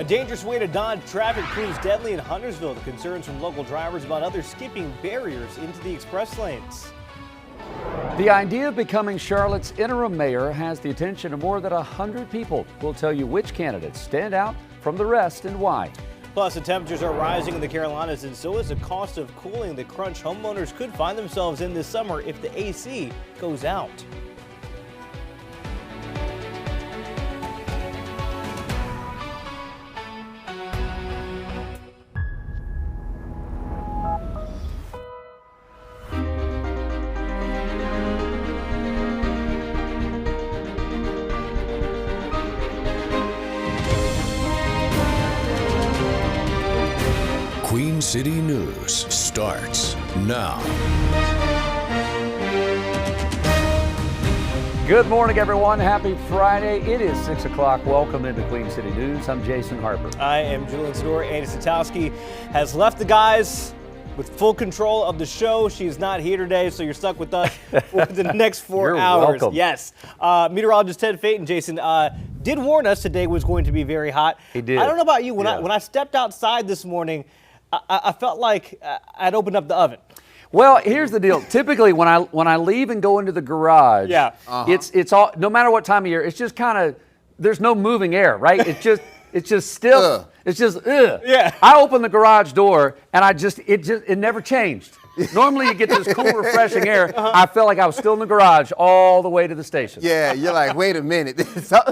dangerous way to dodge traffic proves deadly in Huntersville. The concerns from local drivers about others skipping barriers into the express lanes. The idea of becoming Charlotte's interim mayor has the attention of more than 100 people. We'll tell you which candidates stand out from the rest and why. Plus, the temperatures are rising in the Carolinas, and so is the cost of cooling. The crunch homeowners could find themselves in this summer if the AC goes out. Queen City News starts now. Good morning, everyone. Happy Friday. It is 6 o'clock. Welcome into Queen City News. I'm Jason Harper. I am Julian Sador. Andy Satowski has left the guys with full control of the show. She's not here today, so you're stuck with us for the next 4 You're hours. welcome. Yes. Meteorologist Ted Fate and Jason did warn us today was going to be very hot. He did. I don't know about you. When Yeah. I stepped outside this morning, I felt like I'd opened up the oven. Well, here's the deal. Typically, when I leave and go into the garage, Yeah. it's all, no matter what time of year, it's just kind of, there's no moving air, right? It's just still. It's just ugh. Yeah. I opened the garage door and it never changed. Normally you get this cool, refreshing air. I felt like I was still in the garage all the way to the station. Yeah, you're like, wait a minute,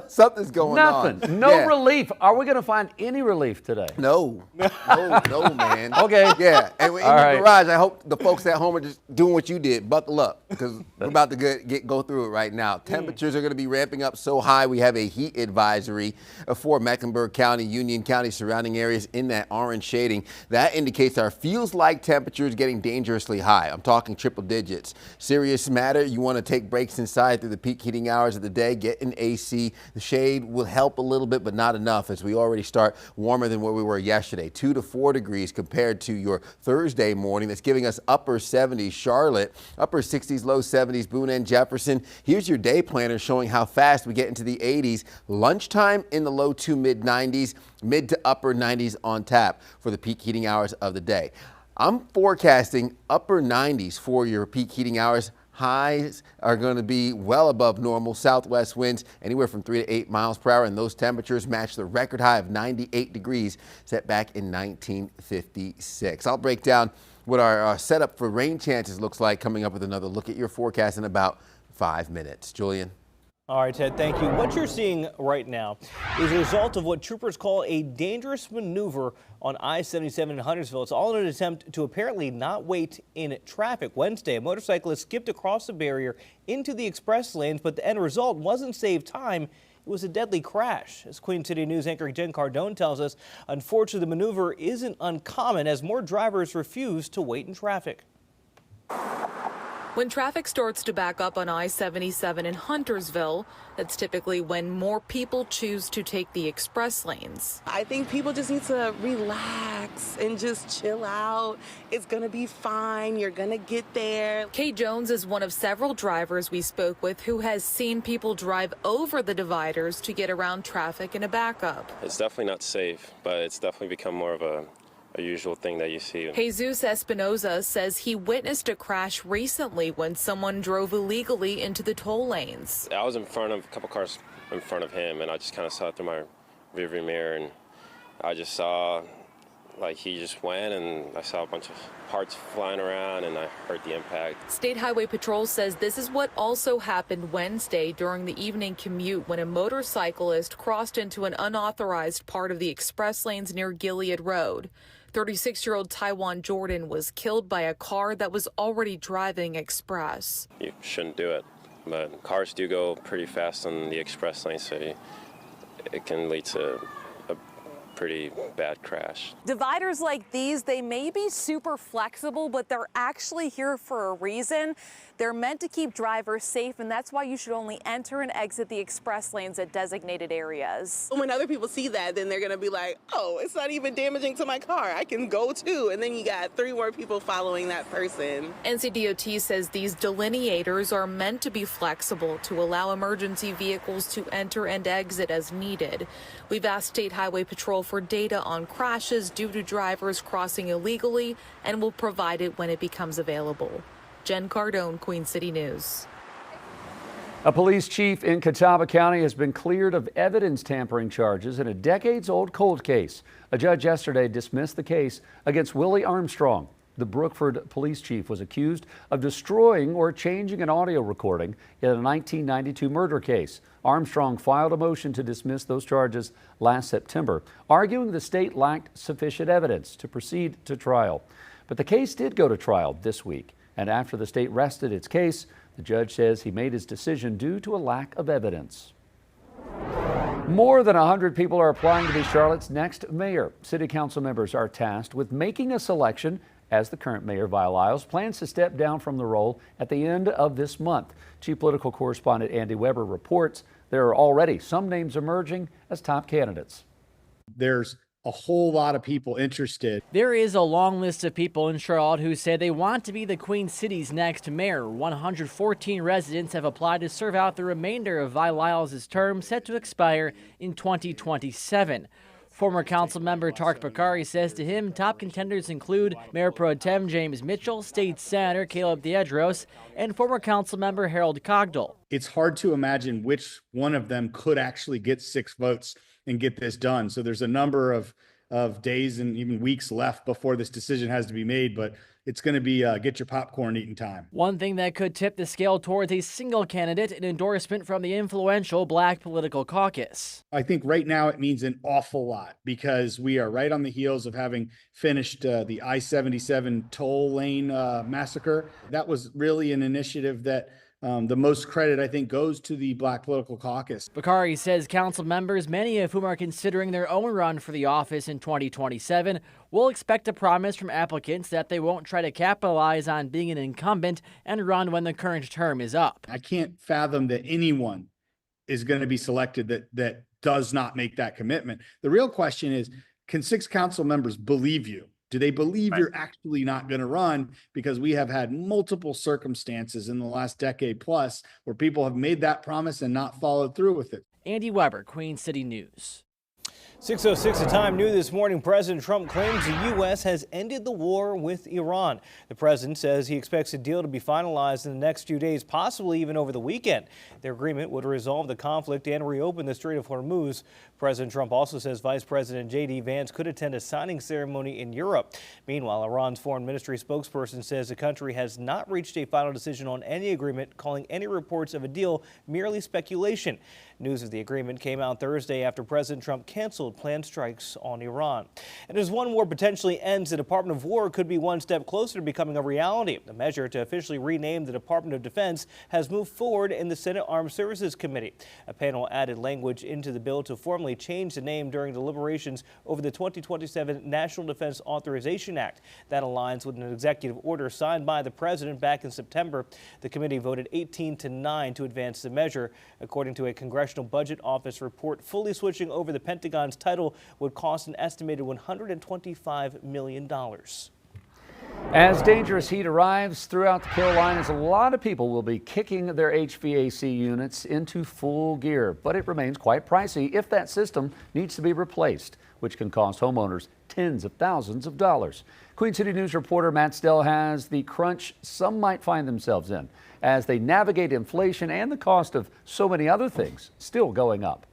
something's going on. Nothing. No Yeah. relief. Are we going to find any relief today? No, man. Okay. Yeah, and in the All right. garage, I hope the folks at home are just doing what you did. Buckle up, because we're about to go through it right now. Temperatures are going to be ramping up so high, we have a heat advisory for Mecklenburg County, Union County, surrounding areas in that orange shading. That indicates our feels-like temperatures getting dangerously high. I'm talking triple digits. Serious matter. You want to take breaks inside through the peak heating hours of the day. Get an AC. The shade will help a little bit, but not enough, as we already start warmer than where we were yesterday. 2 to 4 degrees compared to your Thursday morning. That's giving us upper 70s Charlotte, upper 60s, low 70s Boone and Jefferson. Here's your day planner showing how fast we get into the 80s. Lunchtime in the low to mid 90s, mid to upper 90s on tap for the peak heating hours of the day. I'm forecasting upper 90s for your peak heating hours. Highs are going to be well above normal. Southwest winds anywhere from 3 to 8 miles per hour, and those temperatures match the record high of 98 degrees set back in 1956. I'll break down what our setup for rain chances looks like coming up with another look at your forecast in about 5 minutes. Julian. All right, Ted, thank you. What you're seeing right now is a result of what troopers call a dangerous maneuver on I-77 in Huntersville. It's all in an attempt to apparently not wait in traffic. Wednesday, a motorcyclist skipped across the barrier into the express lanes, but the end result wasn't save time. It was a deadly crash. As Queen City News anchor Jen Cardone tells us, unfortunately, the maneuver isn't uncommon as more drivers refuse to wait in traffic. When traffic starts to back up on I-77 in Huntersville, that's typically when more people choose to take the express lanes. I think people just need to relax and just chill out. It's gonna be fine. You're gonna get there. Kate Jones is one of several drivers we spoke with who has seen people drive over the dividers to get around traffic in a backup. It's definitely not safe, but it's definitely become more of a usual thing that you see. Jesus Espinoza says he witnessed a crash recently when someone drove illegally into the toll lanes. I was in front of a couple cars in front of him, and I just kind of saw it through my rearview mirror, and I just saw like he just went, and I saw a bunch of parts flying around, and I heard the impact. State Highway Patrol says this is what also happened Wednesday during the evening commute when a motorcyclist crossed into an unauthorized part of the express lanes near Gilead Road. 36-year-old Taiwan Jordan was killed by a car that was already driving express. You shouldn't do it, but cars do go pretty fast on the express lane, so it can lead to a pretty bad crash. Dividers like these, they may be super flexible, but they're actually here for a reason. They're meant to keep drivers safe, and that's why you should only enter and exit the express lanes at designated areas. When other people see that, then they're gonna be like, oh, it's not even damaging to my car. I can go too. And then you got 3 more people following that person. NCDOT says these delineators are meant to be flexible to allow emergency vehicles to enter and exit as needed. We've asked State Highway Patrol for data on crashes due to drivers crossing illegally and will provide it when it becomes available. Jen Cardone, Queen City News. A police chief in Catawba County has been cleared of evidence tampering charges in a decades-old cold case. A judge yesterday dismissed the case against Willie Armstrong. The Brookford police chief was accused of destroying or changing an audio recording in a 1992 murder case. Armstrong filed a motion to dismiss those charges last September, arguing the state lacked sufficient evidence to proceed to trial. But the case did go to trial this week, and after the state rested its case, the judge says he made his decision due to a lack of evidence. More than 100 people are applying to be Charlotte's next mayor. City council members are tasked with making a selection as the current mayor, Vi Lyles, plans to step down from the role at the end of this month. Chief political correspondent Andy Weber reports there are already some names emerging as top candidates. There's a whole lot of people interested. There is a long list of people in Charlotte who say they want to be the Queen City's next mayor. 114 residents have applied to serve out the remainder of Vi Lyles' term, set to expire in 2027. Former council member Tark Bakari says to him top contenders include Mayor Pro Tem James Mitchell, State Senator Caleb Theodros, and former council member Harold Cogdell. It's hard to imagine which one of them could actually get 6 votes and get this done. So there's a number of days and even weeks left before this decision has to be made, but it's going to be get your popcorn eating time. One thing that could tip the scale towards a single candidate, an endorsement from the influential Black Political Caucus. I think right now it means an awful lot because we are right on the heels of having finished the I-77 toll lane massacre. That was really an initiative that the most credit, I think, goes to the Black Political Caucus. Bakari says council members, many of whom are considering their own run for the office in 2027, will expect a promise from applicants that they won't try to capitalize on being an incumbent and run when the current term is up. I can't fathom that anyone is going to be selected that does not make that commitment. The real question is, can 6 council members believe you? Do they believe you're actually not going to run? Because we have had multiple circumstances in the last decade plus where people have made that promise and not followed through with it. Andy Weber, Queen City News. 6:06 The Time new this morning. President Trump claims the U.S. has ended the war with Iran. The president says he expects a deal to be finalized in the next few days, possibly even over the weekend. Their agreement would resolve the conflict and reopen the Strait of Hormuz. President Trump also says Vice President J.D. Vance could attend a signing ceremony in Europe. Meanwhile, Iran's foreign ministry spokesperson says the country has not reached a final decision on any agreement, calling any reports of a deal merely speculation. News of the agreement came out Thursday after President Trump canceled planned strikes on Iran. And as one war potentially ends, the Department of War could be one step closer to becoming a reality. The measure to officially rename the Department of Defense has moved forward in the Senate Armed Services Committee. A panel added language into the bill to formally change the name during deliberations over the 2027 National Defense Authorization Act. That aligns with an executive order signed by the president back in September. The committee voted 18-9 to advance the measure. According to a Congressional Budget Office report, fully switching over the Pentagon's title would cost an estimated $125 million. As dangerous heat arrives throughout the Carolinas, a lot of people will be kicking their HVAC units into full gear, but it remains quite pricey if that system needs to be replaced, which can cost homeowners tens of thousands of dollars. Queen City News reporter Matt Stell has the crunch some might find themselves in as they navigate inflation and the cost of so many other things still going up.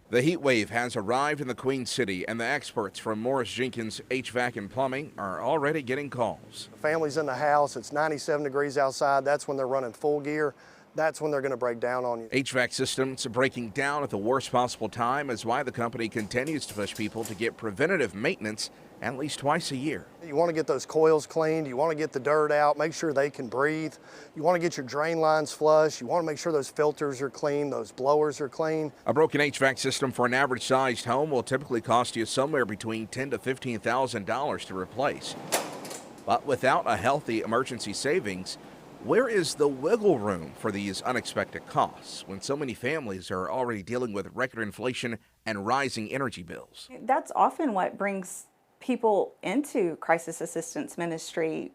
The heat wave has arrived in the Queen City, and the experts from Morris Jenkins HVAC and Plumbing are already getting calls. Families in the house, it's 97 degrees outside. That's when they're running full gear. That's when they're going to break down on you. HVAC systems breaking down at the worst possible time is why the company continues to push people to get preventative maintenance at least twice a year. You want to get those coils cleaned. You want to get the dirt out, make sure they can breathe. You want to get your drain lines flush. You want to make sure those filters are clean, those blowers are clean. A broken HVAC system for an average sized home will typically cost you somewhere between $10,000 to $15,000 to replace. But without a healthy emergency savings, where is the wiggle room for these unexpected costs when so many families are already dealing with record inflation and rising energy bills? That's often what brings people into crisis assistance ministry.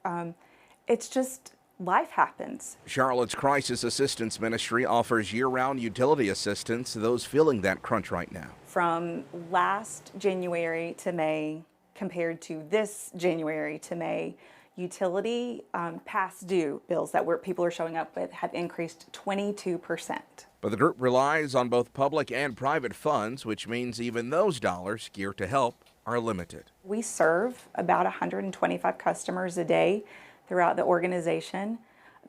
It's just life happens. Charlotte's Crisis Assistance Ministry offers year-round utility assistance to those feeling that crunch right now. From last January to May compared to this January to May, utility past due bills that people are showing up with have increased 22%. But the group relies on both public and private funds, which means even those dollars geared to help are limited. We serve about 125 customers a day throughout the organization.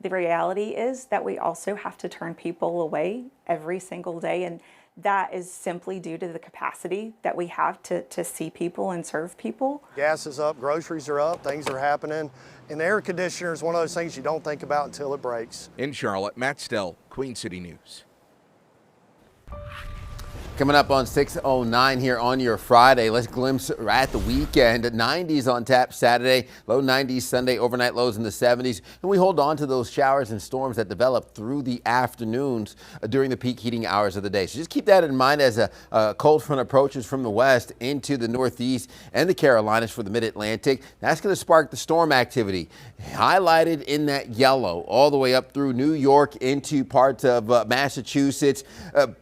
The reality is that we also have to turn people away every single day, and that is simply due to the capacity that we have to see people and serve people. Gas is up, groceries are up, things are happening, and the air conditioner is one of those things you don't think about until it breaks. In Charlotte, Matt Stell, Queen City News. Coming up on 6:09 here on your Friday, let's glimpse at the weekend. 90s on tap Saturday, low 90s Sunday, overnight lows in the 70s. And we hold on to those showers and storms that develop through the afternoons during the peak heating hours of the day. So just keep that in mind as a cold front approaches from the west into the northeast and the Carolinas for the mid-Atlantic. That's going to spark the storm activity, highlighted in that yellow, all the way up through New York into parts of Massachusetts,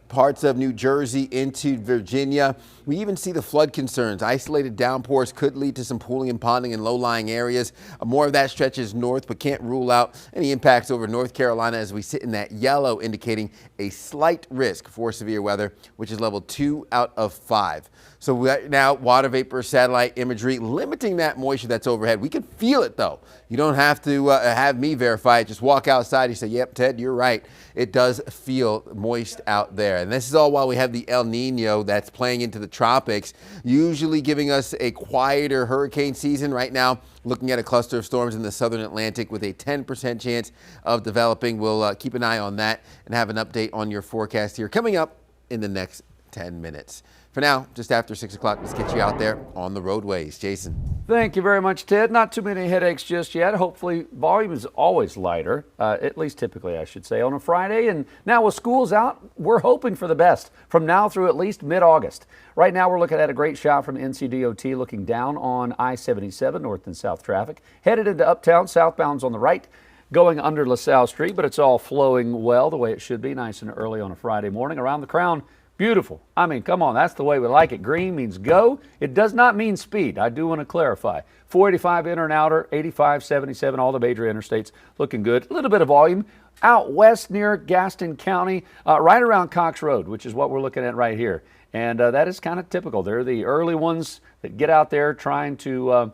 parts of New Jersey, into Virginia. We even see the flood concerns. Isolated downpours could lead to some pooling and ponding in low-lying areas. More of that stretches north, but can't rule out any impacts over North Carolina as we sit in that yellow, indicating a slight risk for severe weather, which is level 2 out of 5. So right now, water vapor satellite imagery limiting that moisture that's overhead. We can feel it though. You don't have to have me verify it. Just walk outside. You say, yep, Ted, you're right. It does feel moist out there. And this is all while we have the El Nino that's playing into the tropics, usually giving us a quieter hurricane season. Right now, looking at a cluster of storms in the southern Atlantic with a 10% chance of developing. We'll keep an eye on that and have an update on your forecast here coming up in the next 10 minutes. For now, just after 6 o'clock, let's get you out there on the roadways. Jason. Thank you very much, Ted. Not too many headaches just yet. Hopefully, volume is always lighter, at least typically, I should say, on a Friday. And now with schools out, we're hoping for the best from now through at least mid-August. Right now, we're looking at a great shot from NCDOT looking down on I-77 north and south traffic. Headed into Uptown, southbound's on the right, going under LaSalle Street, but it's all flowing well the way it should be, nice and early on a Friday morning. Around the Crown, beautiful. I mean, come on, that's the way we like it. Green means go. It does not mean speed. I do want to clarify. 485 inner and outer, 85, 77, all the major interstates looking good. A little bit of volume out west near Gaston County, right around Cox Road, which is what we're looking at right here. And that is kind of typical. They're the early ones that get out there trying to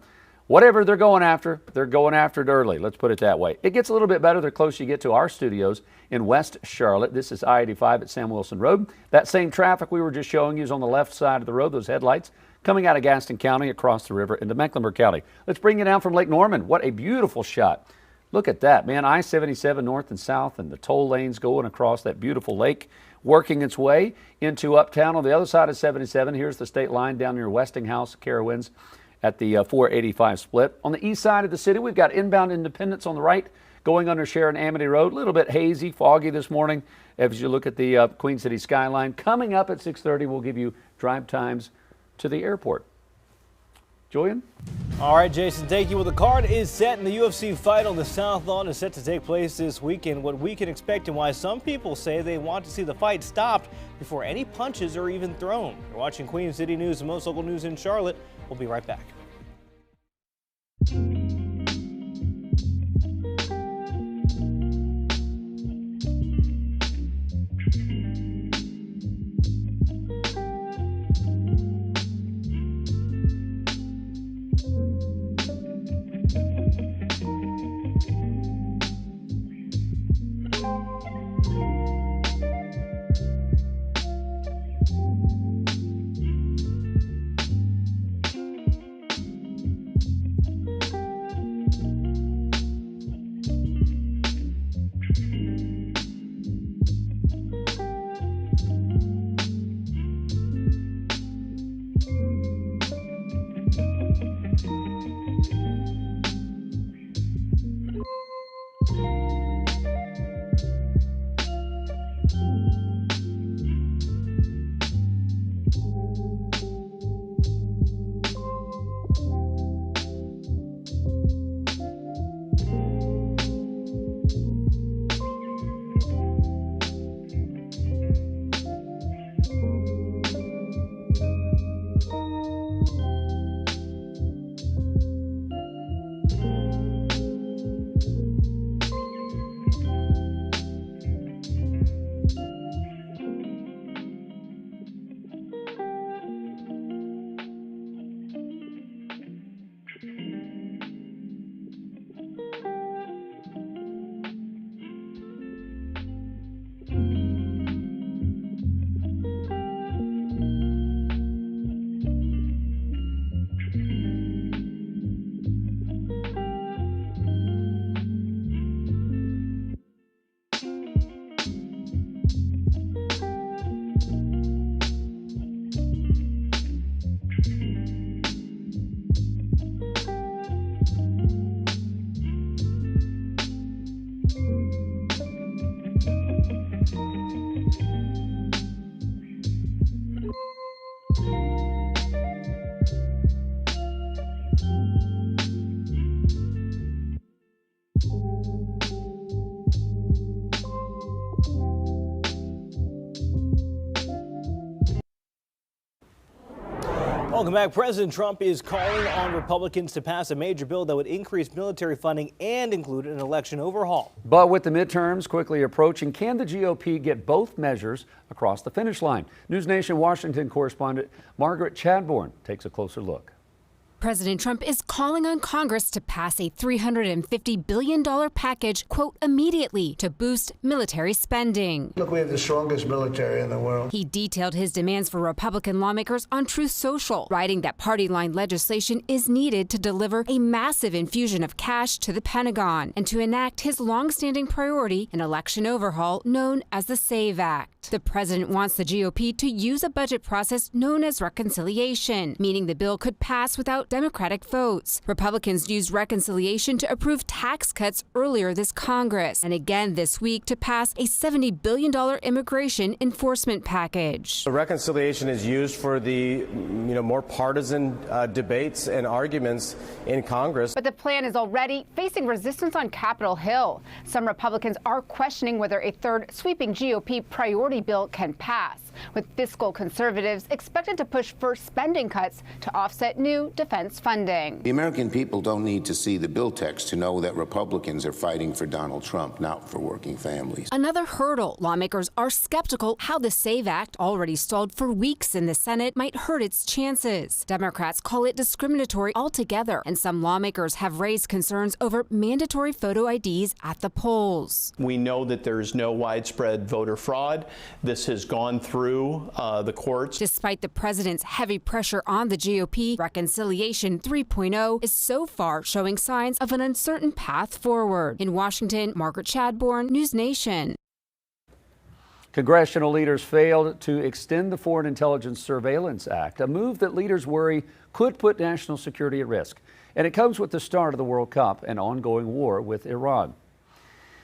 whatever they're going after it early. Let's put it that way. It gets a little bit better the closer you get to our studios in West Charlotte. This is I-85 at Sam Wilson Road. That same traffic we were just showing you is on the left side of the road, those headlights coming out of Gaston County across the river into Mecklenburg County. Let's bring you down from Lake Norman. What a beautiful shot. Look at that, man. I-77 north and south and the toll lanes going across that beautiful lake, working its way into Uptown. On the other side of 77, here's the state line down near Westinghouse, Carowinds, at the 485 split. On the east side of the city, we've got inbound Independence on the right, going under Sharon Amity Road. A little bit hazy, foggy this morning as you look at the Queen City skyline. Coming up at 6:30, we'll give you drive times to the airport. Julian? All right, Jason, thank you. Well, the card is set and the UFC fight on the South Lawn is set to take place this weekend. What we can expect and why some people say they want to see the fight stopped before any punches are even thrown. You're watching Queen City News, the most local news in Charlotte. We'll be right back. Welcome back. President Trump is calling on Republicans to pass a major bill that would increase military funding and include an election overhaul. But with the midterms quickly approaching, can the GOP get both measures across the finish line? News Nation Washington correspondent Margaret Chadbourne takes a closer look. President Trump is calling on Congress to pass a $350 billion package, quote, immediately to boost military spending. Look, we have the strongest military in the world. He detailed his demands for Republican lawmakers on Truth Social, writing that party-line legislation is needed to deliver a massive infusion of cash to the Pentagon and to enact his long-standing priority, an election overhaul known as the SAVE Act. The president wants the GOP to use a budget process known as reconciliation, meaning the bill could pass without Democratic votes. Republicans used reconciliation to approve tax cuts earlier this Congress and again this week to pass a $70 billion immigration enforcement package. The reconciliation is used for the more partisan debates and arguments in Congress. But the plan is already facing resistance on Capitol Hill. Some Republicans are questioning whether a third sweeping GOP priority bill can pass, with fiscal conservatives expected to push for spending cuts to offset new defense funding. The American people don't need to see the bill text to know that Republicans are fighting for Donald Trump, not for working families. Another hurdle. Lawmakers are skeptical how the SAVE Act, already stalled for weeks in the Senate, might hurt its chances. Democrats call it discriminatory altogether, and some lawmakers have raised concerns over mandatory photo IDs at the polls. We know that there's no widespread voter fraud. This has gone through the courts. Despite the president's heavy pressure on the GOP, Reconciliation 3.0 is so far showing signs of an uncertain path forward. In Washington, Margaret Chadbourne, News Nation. Congressional leaders failed to extend the Foreign Intelligence Surveillance Act, a move that leaders worry could put national security at risk. And it comes with the start of the World Cup and ongoing war with Iran.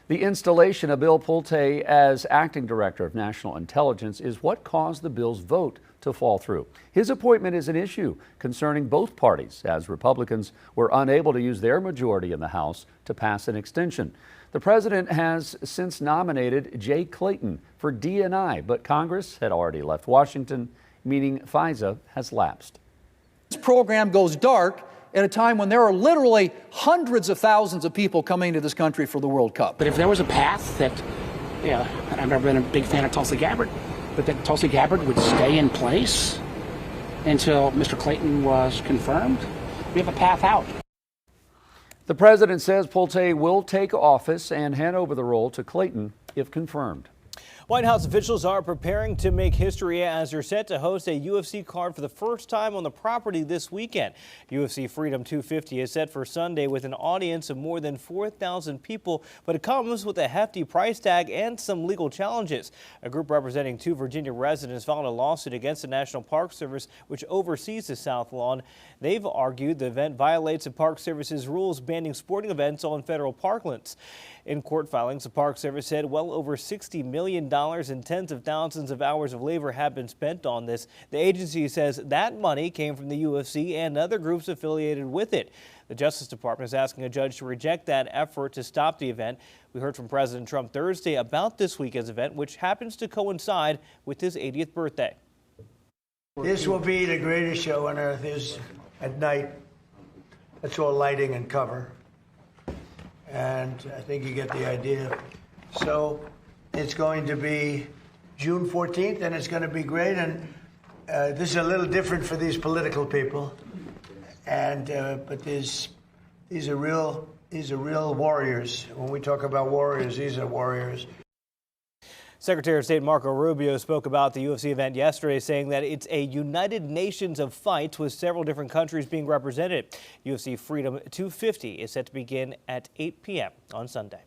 The installation of Bill Pulte as acting director of national intelligence is what caused the bill's vote to fall through. His appointment is an issue concerning both parties, as Republicans were unable to use their majority in the House to pass an extension. The president has since nominated Jay Clayton for D&I, but Congress had already left Washington, meaning FISA has lapsed. This program goes dark at a time when there are literally hundreds of thousands of people coming to this country for the World Cup. But if there was a path that, and I've never been a big fan of Tulsi Gabbard, but that Tulsi Gabbard would stay in place until Mr. Clayton was confirmed, we have a path out. The president says Pulte will take office and hand over the role to Clayton if confirmed. White House officials are preparing to make history as they're set to host a UFC card for the first time on the property this weekend. UFC Freedom 250 is set for Sunday with an audience of more than 4,000 people, but it comes with a hefty price tag and some legal challenges. A group representing 2 Virginia residents filed a lawsuit against the National Park Service, which oversees the South Lawn. They've argued the event violates the Park Service's rules banning sporting events on federal parklands. In court filings, the Park Service said well over $60 million and tens of thousands of hours of labor have been spent on this. The agency says that money came from the UFC and other groups affiliated with it. The Justice Department is asking a judge to reject that effort to stop the event. We heard from President Trump Thursday about this weekend's event, which happens to coincide with his 80th birthday. This will be the greatest show on earth. Is at night. That's all lighting and cover. And I think you get the idea. So it's going to be June 14th, and it's going to be great. And this is a little different for these political people. And but these are real warriors. When we talk about warriors, these are warriors. Secretary of State Marco Rubio spoke about the UFC event yesterday, saying that it's a United Nations of fights with several different countries being represented. UFC Freedom 250 is set to begin at 8 p.m. on Sunday.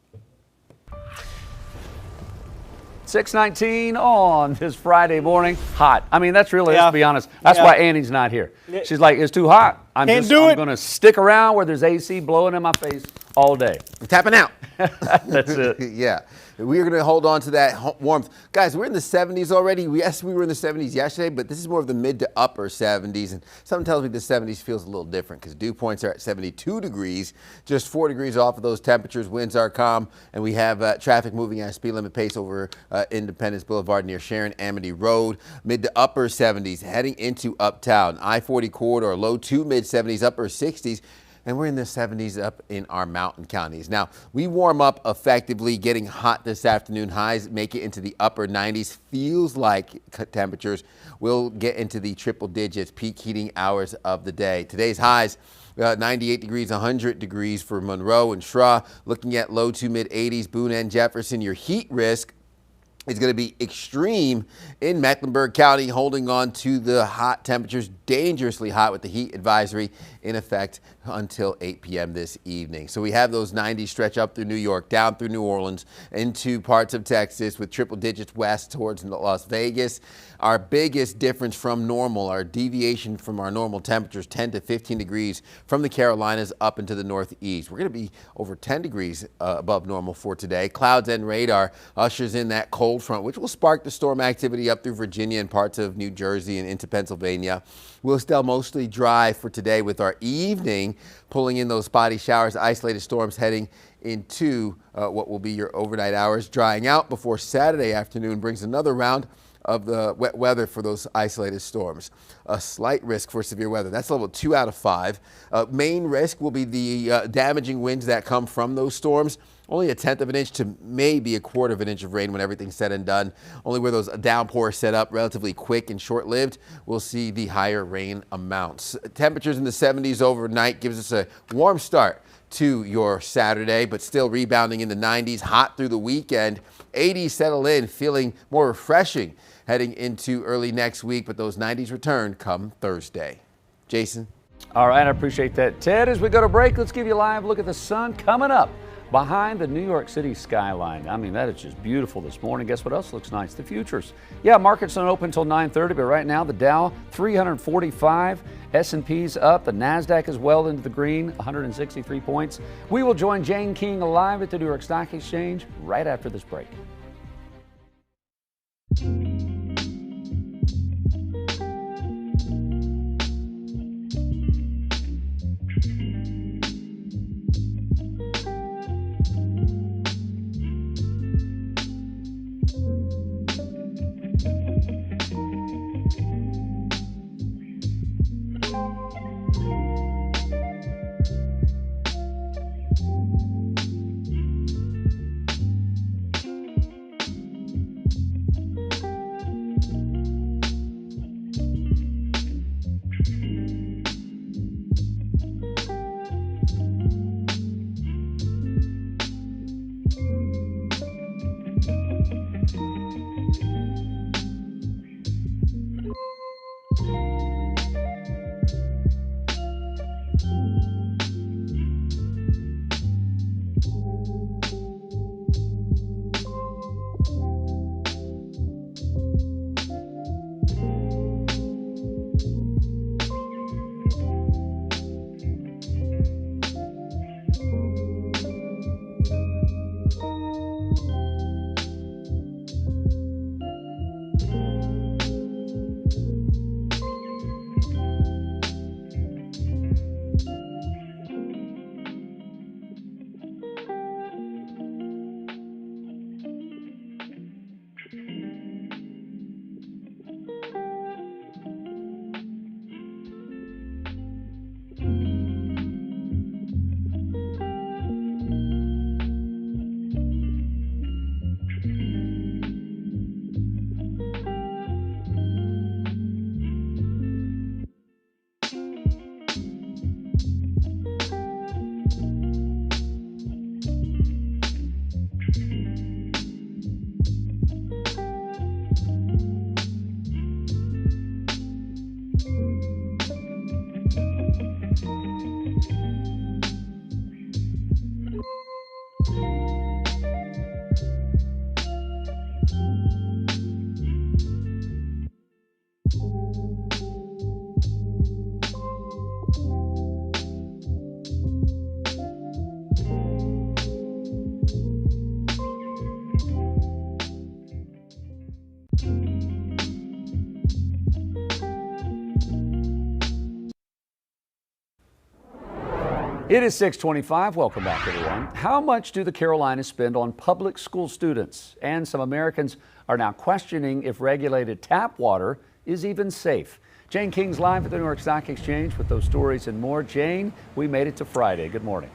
6:19 on this Friday morning. Hot. I mean, that's really, let's be honest, that's why Annie's not here. She's like, it's too hot. I'm going to stick around where there's AC blowing in my face all day. Tapping out. That's it. Yeah. We are going to hold on to that warmth. Guys, we're in the 70s already. Yes, we were in the 70s yesterday, but this is more of the mid to upper 70s. And something tells me the 70s feels a little different because dew points are at 72 degrees, just 4 degrees off of those temperatures. Winds are calm, and we have traffic moving at a speed limit pace over Independence Boulevard near Sharon Amity Road. Mid to upper 70s heading into Uptown. I-40 corridor, low to mid 70s, upper 60s. And we're in the 70s up in our mountain counties. Now, we warm up effectively, getting hot this afternoon. Highs make it into the upper 90s. Feels like temperatures will get into the triple digits, peak heating hours of the day. Today's highs, 98 degrees, 100 degrees for Monroe and Shra. Looking at low to mid 80s, Boone and Jefferson. Your heat risk is going to be extreme in Mecklenburg County, holding on to the hot temperatures, dangerously hot with the heat advisory in effect until 8 p.m. this evening. So we have those 90s stretch up through New York, down through New Orleans, into parts of Texas with triple digits west towards Las Vegas. Our biggest difference from normal, our deviation from our normal temperatures, 10 to 15 degrees from the Carolinas up into the northeast. We're going to be over 10 degrees above normal for today. Clouds and radar ushers in that cold front, which will spark the storm activity up through Virginia and parts of New Jersey and into Pennsylvania. We'll still mostly dry for today with our evening pulling in those spotty showers, isolated storms heading into what will be your overnight hours, drying out before Saturday afternoon brings another round of the wet weather for those isolated storms. A slight risk for severe weather. That's level 2 out of 5. Main risk will be the damaging winds that come from those storms. Only 1/10 of an inch to maybe 1/4 of an inch of rain when everything's said and done. Only where those downpours set up relatively quick and short-lived, we'll see the higher rain amounts. Temperatures in the 70s overnight gives us a warm start to your Saturday, but still rebounding in the 90s, hot through the weekend. 80s settle in, feeling more refreshing heading into early next week, but those 90s return come Thursday. Jason? All right, I appreciate that, Ted. As we go to break, let's give you a live look at the sun coming up behind the New York City skyline. I mean, that is just beautiful this morning. Guess what else looks nice? The futures. Yeah, markets don't open until 9:30, but right now the Dow 345, S&P's up, the NASDAQ is well into the green, 163 points. We will join Jane King live at the New York Stock Exchange right after this break. It is 6:25. Welcome back, everyone. How much do the Carolinas spend on public school students? And some Americans are now questioning if regulated tap water is even safe. Jane King's live at the New York Stock Exchange with those stories and more. Jane, we made it to Friday. Good morning.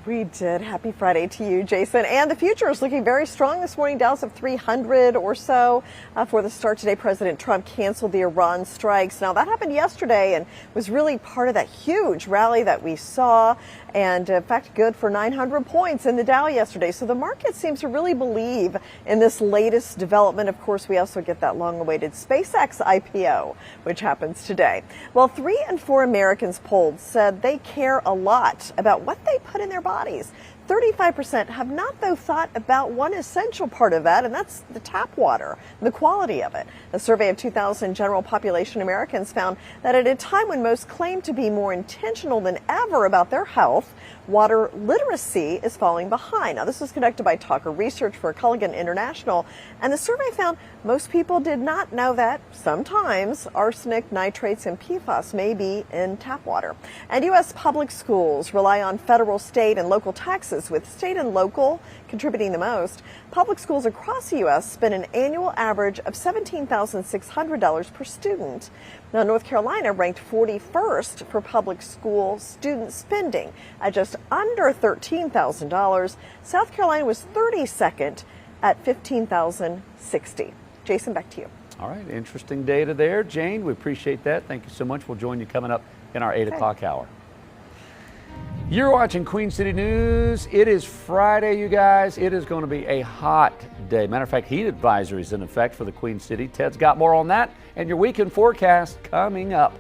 We did. Happy Friday to you, Jason. And the future is looking very strong this morning. Dow's up 300 or so. For the start today, President Trump canceled the Iran strikes. Now, that happened yesterday and was really part of that huge rally that we saw. And in fact, good for 900 points in the Dow yesterday. So the market seems to really believe in this latest development. Of course, we also get that long-awaited SpaceX IPO, which happens today. Well, 3 in 4 Americans polled said they care a lot about what they put in their bodies. 35% have not, though, thought about one essential part of that, and that's the tap water, the quality of it. A survey of 2,000 general population Americans found that at a time when most claim to be more intentional than ever about their health, water literacy is falling behind. Now, this was conducted by Talker Research for Culligan International, and the survey found most people did not know that sometimes arsenic, nitrates, and PFAS may be in tap water. And U.S. public schools rely on federal, state, and local taxes, with state and local contributing the most. Public schools across the U.S. spend an annual average of $17,600 per student. Now, North Carolina ranked 41st for public school student spending at just under $13,000. South Carolina was 32nd at $15,060. Jason, back to you. All right, interesting data there. Jane, we appreciate that. Thank you so much. We'll join you coming up in our 8 o'clock hour. You're watching Queen City News. It is Friday, you guys. It is going to be a hot day. Matter of fact, heat advisories in effect for the Queen City. Ted's got more on that and your weekend forecast coming up.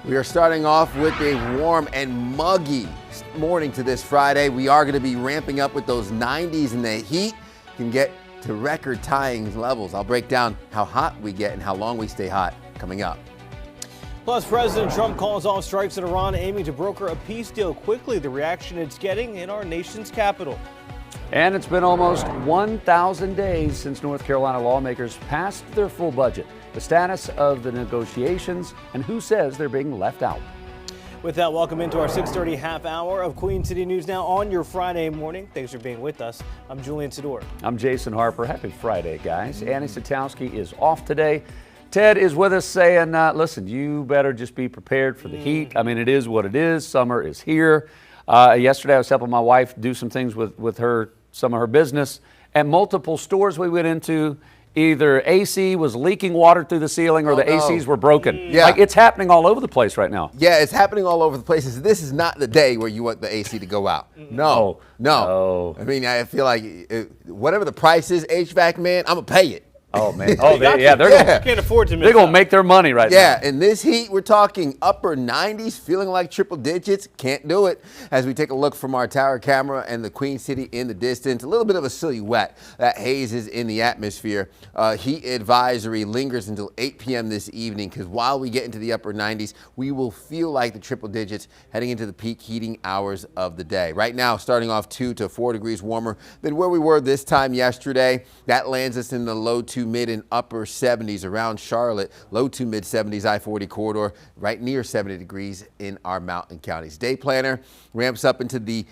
We are starting off with a warm and muggy morning to this Friday. We are going to be ramping up with those 90s, and the heat can get to record-tying levels. I'll break down how hot we get and how long we stay hot coming up. Plus, President Trump calls off strikes in Iran, aiming to broker a peace deal quickly. The reaction it's getting in our nation's capital. And it's been almost 1,000 days since North Carolina lawmakers passed their full budget. The status of the negotiations and who says they're being left out. With that, welcome into our 6:30 half hour of Queen City News Now on your Friday morning. Thanks for being with us. I'm Julian Sador. I'm Jason Harper. Happy Friday, guys. Annie Satowski is off today. Ted is with us saying, listen, you better just be prepared for the heat. I mean, it is what it is. Summer is here. Yesterday, I was helping my wife do some things with some of her business. At multiple stores we went into, either AC was leaking water through the ceiling or the ACs were broken. Yeah. Like, it's happening all over the place right now. Yeah, it's happening all over the place. This is not the day where you want the AC to go out. No. I mean, I feel like whatever the price is, HVAC man, I'm going to pay it. Oh, man. Oh, they're gonna, can't afford to miss they're going to out. make their money right now. Yeah, in this heat, we're talking upper 90s, feeling like triple digits. Can't do it. As we take a look from our tower camera and the Queen City in the distance, a little bit of a silhouette. That haze is in the atmosphere. Heat advisory lingers until 8 p.m. this evening, because while we get into the upper 90s, we will feel like the triple digits heading into the peak heating hours of the day. Right now, starting off 2 to 4 degrees warmer than where we were this time yesterday. That lands us in the low to mid and upper 70s around Charlotte, low to mid 70s I-40 corridor, right near 70 degrees in our mountain counties. Day planner ramps up into the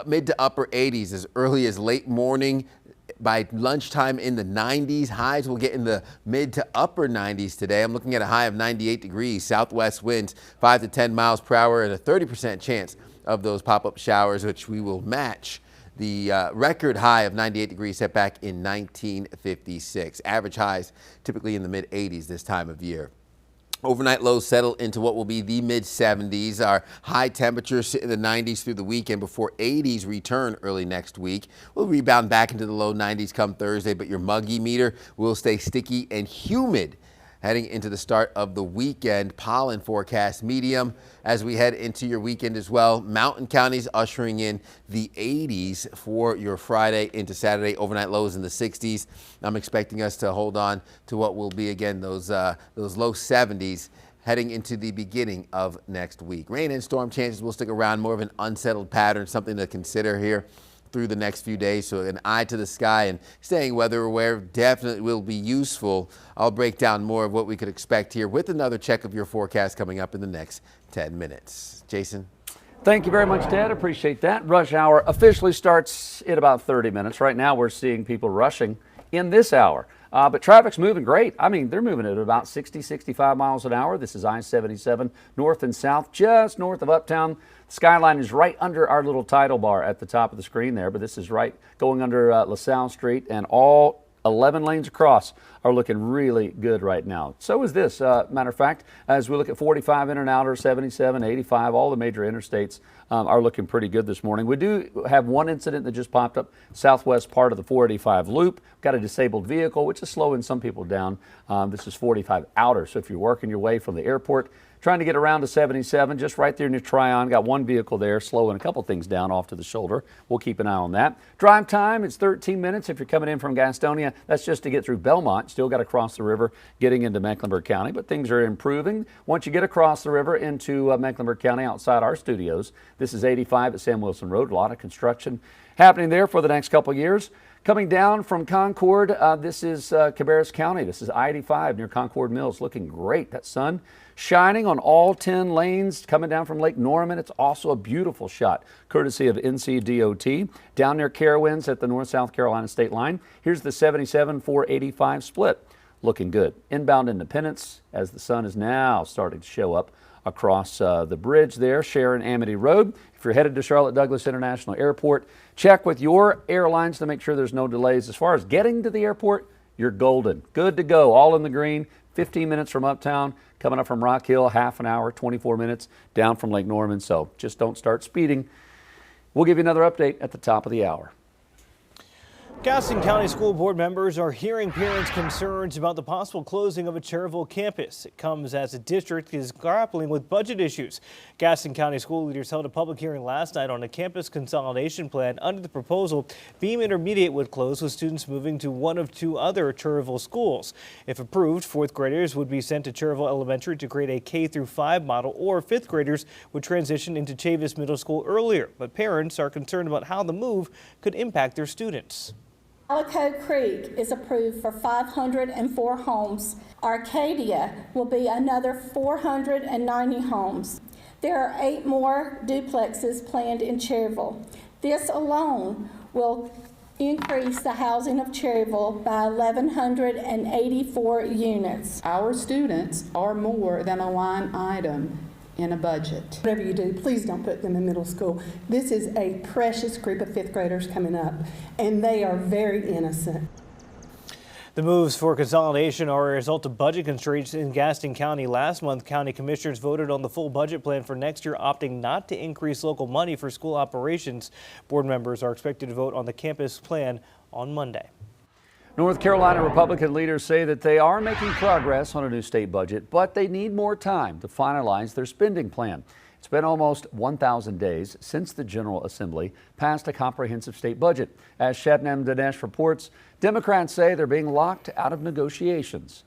mid to upper 80s as early as late morning. By lunchtime in the 90s, highs will get in the mid to upper 90s today. I'm looking at a high of 98 degrees, southwest winds 5 to 10 miles per hour, and a 30% chance of those pop-up showers, which we will match the record high of 98 degrees set back in 1956. Average highs typically in the mid 80s this time of year. Overnight lows settle into what will be the mid 70s. Our high temperatures sit in the 90s through the weekend before 80s return early next week. We'll rebound back into the low 90s come Thursday, but your muggy meter will stay sticky and humid heading into the start of the weekend. Pollen forecast medium as we head into your weekend as well. Mountain counties ushering in the 80s for your Friday into Saturday. Overnight lows in the 60s. I'm expecting us to hold on to what will be, again, those low 70s heading into the beginning of next week. Rain and storm chances will stick around, more of an unsettled pattern, something to consider here through the next few days. So an eye to the sky and staying weather aware definitely will be useful. I'll break down more of what we could expect here with another check of your forecast coming up in the next 10 minutes. Jason? Thank you very much, Ted. Appreciate that. Rush hour officially starts in about 30 minutes. Right now, we're seeing people rushing in this hour. But traffic's moving great. I mean, they're moving at about 60, 65 miles an hour. This is I-77 north and south, just north of Uptown. Skyline is right under our little title bar at the top of the screen there, but this is right going under LaSalle Street, and all 11 lanes across are looking really good right now. So is this, matter of fact, as we look at 45 in and outer, 77, 85, all the major interstates are looking pretty good this morning. We do have one incident that just popped up, southwest part of the 485 loop. Got a disabled vehicle, which is slowing some people down. This is 45 outer, so if you're working your way from the airport, trying to get around to 77, just right there near Tryon. Got one vehicle there, slowing a couple things down off to the shoulder. We'll keep an eye on that. Drive time, it's 13 minutes. If you're coming in from Gastonia, that's just to get through Belmont. Still got to cross the river, getting into Mecklenburg County, but things are improving. Once you get across the river into Mecklenburg County outside our studios, this is 85 at Sam Wilson Road. A lot of construction happening there for the next couple of years. Coming down from Concord, this is Cabarrus County. This is I-85 near Concord Mills. Looking great. That sun shining on all 10 lanes coming down from Lake Norman. It's also a beautiful shot, courtesy of NCDOT. Down near Carowinds at the North South Carolina state line. Here's the 77-485 split. Looking good. Inbound Independence as the sun is now starting to show up across the bridge there, Sharon Amity Road. If you're headed to Charlotte Douglas International Airport, check with your airlines to make sure there's no delays. As far as getting to the airport, you're golden. Good to go. All in the green. 15 minutes from Uptown. Coming up from Rock Hill, half an hour, 24 minutes down from Lake Norman. So just don't start speeding. We'll give you another update at the top of the hour. Gaston County School Board members are hearing parents' concerns about the possible closing of a Cherryville campus. It comes as the district is grappling with budget issues. Gaston County school leaders held a public hearing last night on a campus consolidation plan. Under the proposal, Beam Intermediate would close, with students moving to one of two other Cherryville schools. If approved, fourth graders would be sent to Cherryville Elementary to create a K-5 model, or fifth graders would transition into Chavis Middle School earlier. But parents are concerned about how the move could impact their students. Calico Creek is approved for 504 homes. Arcadia will be another 490 homes. There are 8 more duplexes planned in Cherryville. This alone will increase the housing of Cherryville by 1,184 units. Our students are more than a line item in a budget. Whatever you do, please don't put them in middle school. This is a precious group of fifth graders coming up, and they are very innocent. The moves for consolidation are a result of budget constraints in Gaston County. Last month, county commissioners voted on the full budget plan for next year, opting not to increase local money for school operations. Board members are expected to vote on the campus plan on Monday. North Carolina Republican leaders say that they are making progress on a new state budget, but they need more time to finalize their spending plan. It's been almost 1,000 days since the General Assembly passed a comprehensive state budget. As Shabnam Dinesh reports, Democrats say they're being locked out of negotiations.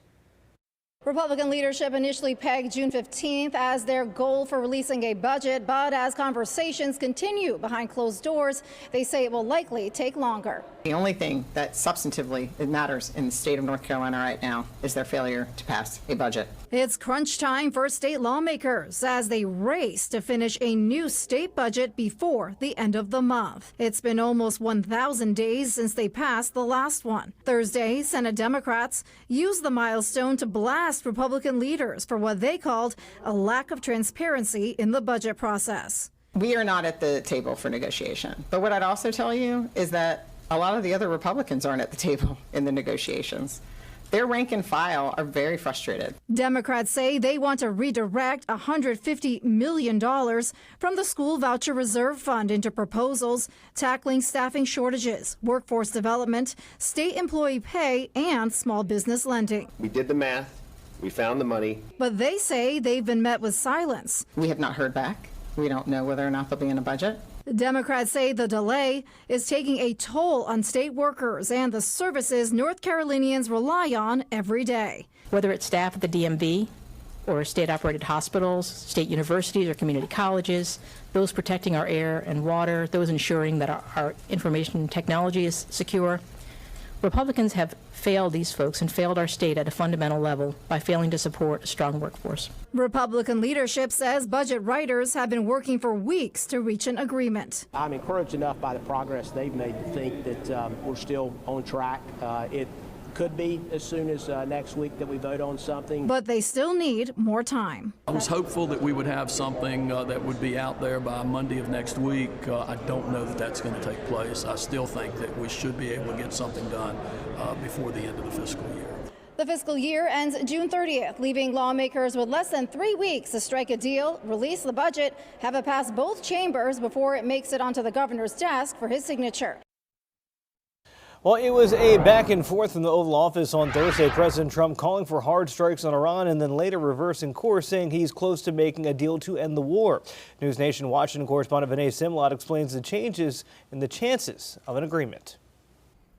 Republican leadership initially pegged June 15th as their goal for releasing a budget, but as conversations continue behind closed doors, they say it will likely take longer. The only thing that substantively it matters in the state of North Carolina right now is their failure to pass a budget. It's crunch time for state lawmakers as they race to finish a new state budget before the end of the month. It's been almost 1,000 days since they passed the last one. Thursday, Senate Democrats used the milestone to blast Republican leaders for what they called a lack of transparency in the budget process. We are not at the table for negotiation. But what I'd also tell you is that a lot of the other Republicans aren't at the table in the negotiations. Their rank and file are very frustrated. Democrats say they want to redirect $150 million from the School Voucher Reserve Fund into proposals tackling staffing shortages, workforce development, state employee pay, and small business lending. We did the math. We found the money. But they say they've been met with silence. We have not heard back. We don't know whether or not they'll be in a budget. Democrats say the delay is taking a toll on state workers and the services North Carolinians rely on every day. Whether it's staff at the DMV or state-operated hospitals, state universities or community colleges, those protecting our air and water, those ensuring that our information technology is secure. Republicans have failed these folks and failed our state at a fundamental level by failing to support a strong workforce. Republican leadership says budget writers have been working for weeks to reach an agreement. I'm encouraged enough by the progress they've made to think that we're still on track. It could be as soon as next week that we vote on something. But they still need more time. I was hopeful that we would have something that would be out there by Monday of next week. I don't know that that's going to take place. I still think that we should be able to get something done before the end of the fiscal year. The fiscal year ends June 30th, leaving lawmakers with less than 3 weeks to strike a deal, release the budget, have it pass both chambers before it makes it onto the governor's desk for his signature. Well, it was a back and forth in the Oval Office on Thursday. President Trump calling for hard strikes on Iran and then later reversing course, saying he's close to making a deal to end the war. News Nation Washington correspondent Vinay Simlot explains the changes in the chances of an agreement.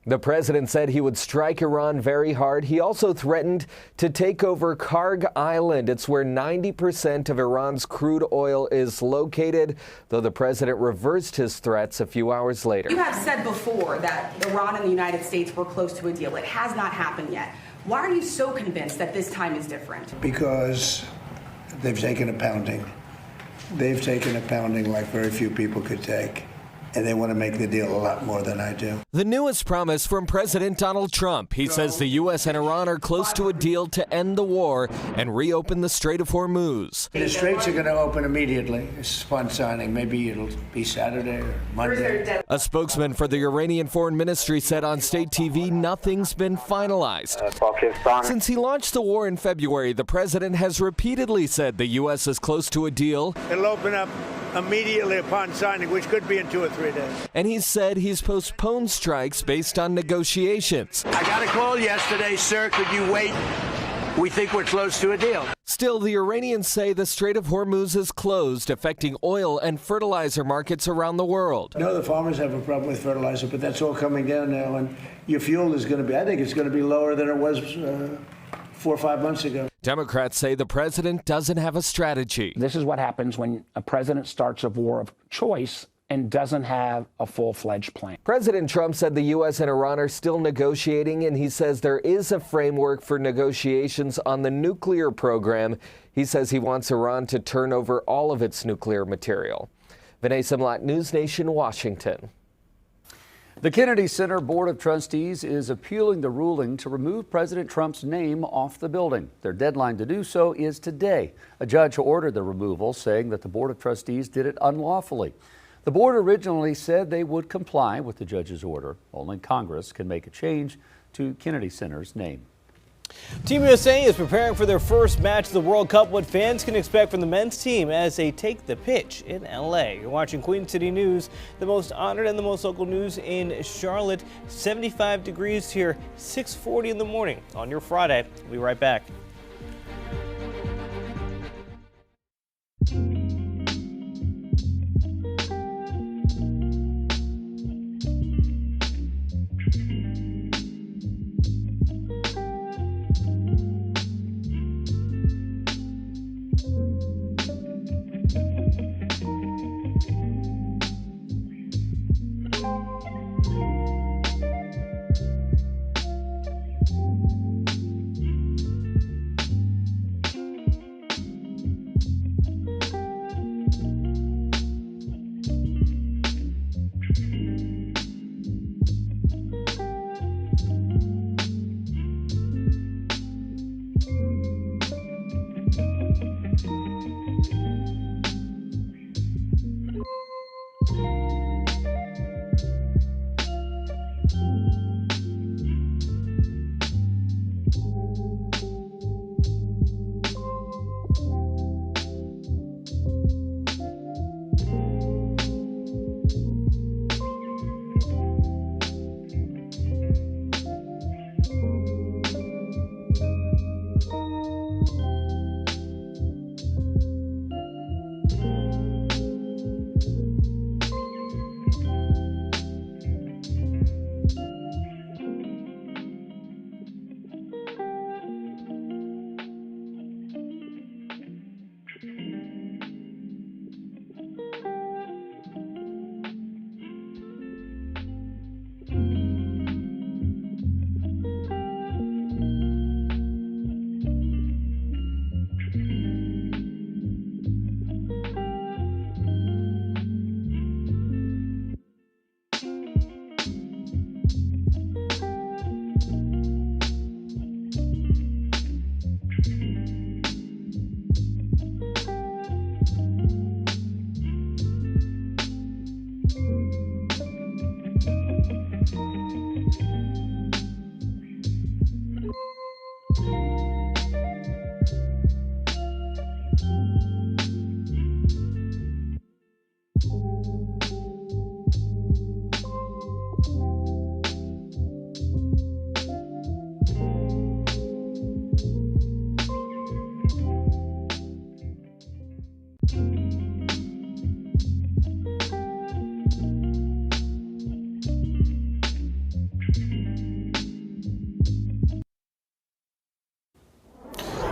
The president said he would strike Iran very hard. He also threatened to take over Karg Island. It's where 90% of Iran's crude oil is located, though the president reversed his threats a few hours later. You have said before that Iran and the United States were close to a deal. It has not happened yet. Why are you so convinced that this time is different? Because they've taken a pounding. They've taken a pounding like very few people could take. And they want to make the deal a lot more than I do. The newest promise from President Donald Trump. He says the U.S. and Iran are close to a deal to end the war and reopen the Strait of Hormuz. The straits are going to open immediately. It's fun signing. Maybe it'll be Saturday or Monday. A spokesman for the Iranian Foreign Ministry said on state TV nothing's been finalized. Since he launched the war in February, the president has repeatedly said the U.S. is close to a deal. It'll open up immediately upon signing, which could be in 2 or 3 days. And he said he's postponed strikes based on negotiations. I got a call yesterday, sir. Could you wait? We think we're close to a deal. Still, the Iranians say the Strait of Hormuz is closed, affecting oil and fertilizer markets around the world. I know the farmers have a problem with fertilizer, but that's all coming down now, and your fuel is going to be, I think it's going to be lower than it was 4 or 5 months ago. Democrats say the president doesn't have a strategy. This is what happens when a president starts a war of choice and doesn't have a full-fledged plan. President Trump said the U.S. and Iran are still negotiating, and he says there is a framework for negotiations on the nuclear program. He says he wants Iran to turn over all of its nuclear material. Vinay Simlat, News Nation, Washington. The Kennedy Center Board of Trustees is appealing the ruling to remove President Trump's name off the building. Their deadline to do so is today. A judge ordered the removal, saying that the Board of Trustees did it unlawfully. The board originally said they would comply with the judge's order. Only Congress can make a change to Kennedy Center's name. Team USA is preparing for their first match of the World Cup. What fans can expect from the men's team as they take the pitch in LA. You're watching Queen City News, the most honored and the most local news in Charlotte. 75 degrees here, 6:40 in the morning on your Friday. We'll be right back.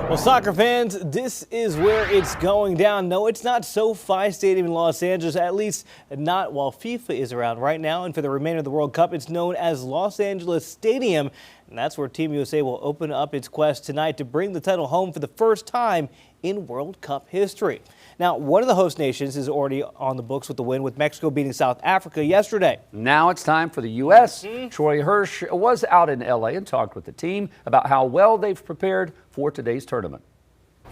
Well, soccer fans, this is where it's going down. No, it's not SoFi Stadium in Los Angeles, at least not while FIFA is around right now. And for the remainder of the World Cup, it's known as Los Angeles Stadium. And that's where Team USA will open up its quest tonight to bring the title home for the first time in World Cup history. Now, one of the host nations is already on the books with the win, with Mexico beating South Africa yesterday. Now it's time for the U.S. Troy Hirsch was out in L.A. and talked with the team about how well they've prepared for today's tournament.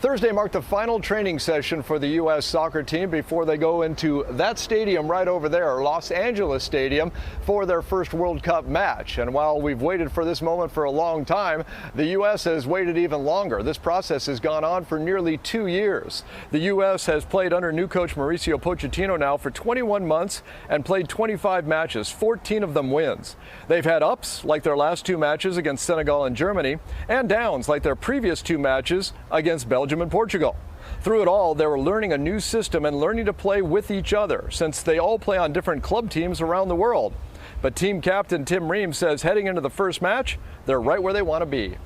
Thursday marked the final training session for the U.S. soccer team before they go into that stadium right over there, Los Angeles Stadium, for their first World Cup match. And while we've waited for this moment for a long time, the U.S. has waited even longer. This process has gone on for nearly 2 years. The U.S. has played under new coach Mauricio Pochettino now for 21 months and played 25 matches, 14 of them wins. They've had ups like their last 2 matches against Senegal and Germany, and downs like their previous 2 matches against Belgium and Portugal. Through it all, they were learning a new system and learning to play with each other, since they all play on different club teams around the world. But team captain Tim Ream says heading into the first match, they're right where they want to be.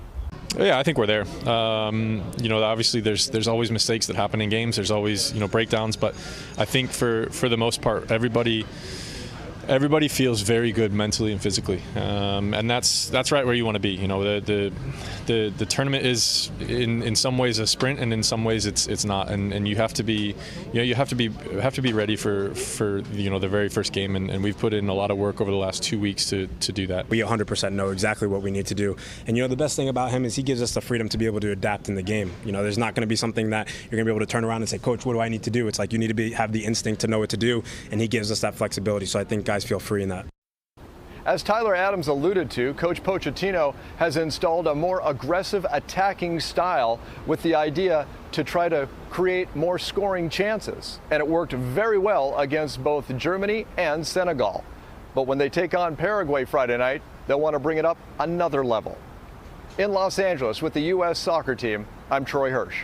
Yeah, I think we're there. Obviously there's always mistakes that happen in games. There's always, breakdowns, but I think for the most part, everybody feels very good mentally and physically, and that's right where you want to be. The tournament is in some ways a sprint, and in some ways it's not. And you have to be ready for the very first game. And we've put in a lot of work over the last 2 weeks to do that. We 100% know exactly what we need to do. And the best thing about him is he gives us the freedom to be able to adapt in the game. There's not going to be something that you're going to be able to turn around and say, Coach, what do I need to do? It's like you need to have the instinct to know what to do, and he gives us that flexibility. So I think guys feel free in that. As Tyler Adams alluded to, Coach Pochettino has installed a more aggressive attacking style with the idea to try to create more scoring chances. And it worked very well against both Germany and Senegal. But when they take on Paraguay Friday night, they'll want to bring it up another level. In Los Angeles with the U.S. soccer team, I'm Troy Hirsch.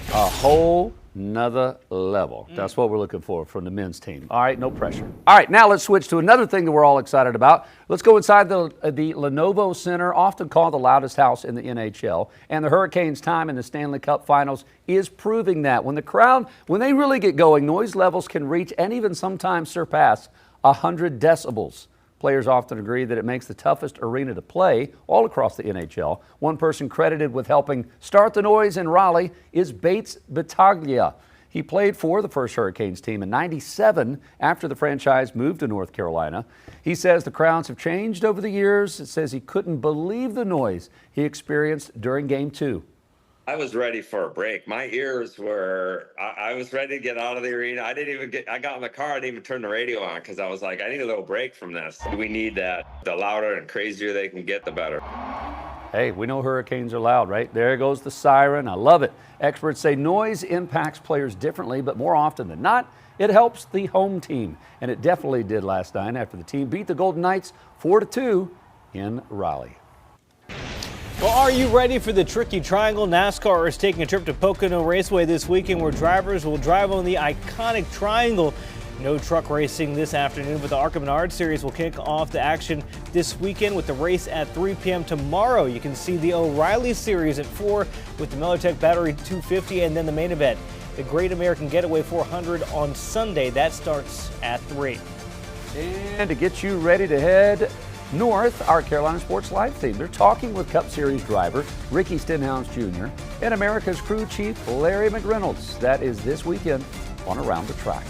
A whole another level. That's what we're looking for from the men's team. All right, no pressure. All right, now let's switch to another thing that we're all excited about. Let's go inside the Lenovo Center, often called the loudest house in the NHL. And the Hurricanes' time in the Stanley Cup Finals is proving that. When the crowd, when they really get going, noise levels can reach and even sometimes surpass 100 decibels. Players often agree that it makes the toughest arena to play all across the NHL. One person credited with helping start the noise in Raleigh is Bates Battaglia. He played for the first Hurricanes team in '97 after the franchise moved to North Carolina. He says the crowds have changed over the years. It says he couldn't believe the noise he experienced during Game 2. I was ready for a break. My ears were, I was ready to get out of the arena. I got in the car, I didn't even turn the radio on because I was like, I need a little break from this. We need that. The louder and crazier they can get, the better. Hey, we know hurricanes are loud, right? There goes the siren. I love it. Experts say noise impacts players differently, but more often than not, it helps the home team. And it definitely did last night after the team beat the Golden Knights 4-2 in Raleigh. Well, are you ready for the Tricky Triangle? NASCAR is taking a trip to Pocono Raceway this weekend where drivers will drive on the iconic triangle. No truck racing this afternoon, but the ARCA Menard Series will kick off the action this weekend with the race at 3 p.m. tomorrow. You can see the O'Reilly Series at 4 with the MillerTech Battery 250 and then the main event, the Great American Getaway 400 on Sunday. That starts at 3. And to get you ready to head north, our Carolina Sports Live team. They're talking with Cup Series driver Ricky Stenhouse Jr. and America's crew chief Larry McReynolds. That is this weekend on Around the Track.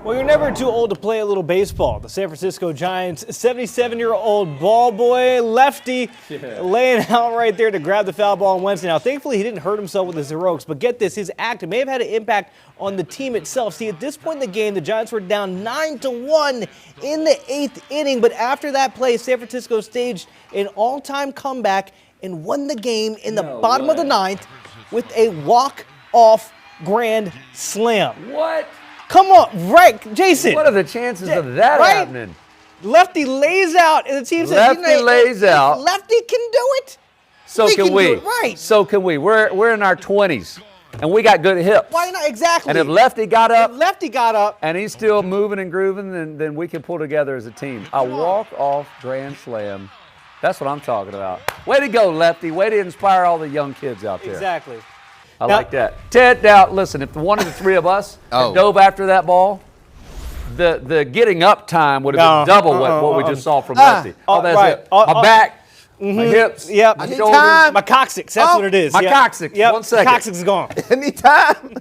Well, you're never too old to play a little baseball. The San Francisco Giants' 77-year-old ball boy, Lefty, laying out right there to grab the foul ball on Wednesday. Now, thankfully, he didn't hurt himself with his heroics, but get this, his act may have had an impact on the team itself. See, at this point in the game, the Giants were down 9-1 in the 8th inning, but after that play, San Francisco staged an all-time comeback and won the game in the bottom of the 9th with a walk-off grand slam. What? Come on, right, Jason. What are the chances of that happening? Lefty lays out, and the team says, Lefty lays out. Lefty can do it. So can we. Do it right. So can we. We're in our 20s, and we got good hips. Why not? Exactly. And if Lefty got up, and he's still moving and grooving, then we can pull together as a team. A walk-off grand slam. That's what I'm talking about. Way to go, Lefty. Way to inspire all the young kids out there. Exactly. I like that. Ted, now listen, if one of the three of us had dove after that ball, the getting up time would have been double what we just saw from Lefty. That's right. it. My back, my hips, my shoulders. My coccyx, that's what it is. My coccyx. Yep. 1 second. My coccyx is gone. Anytime.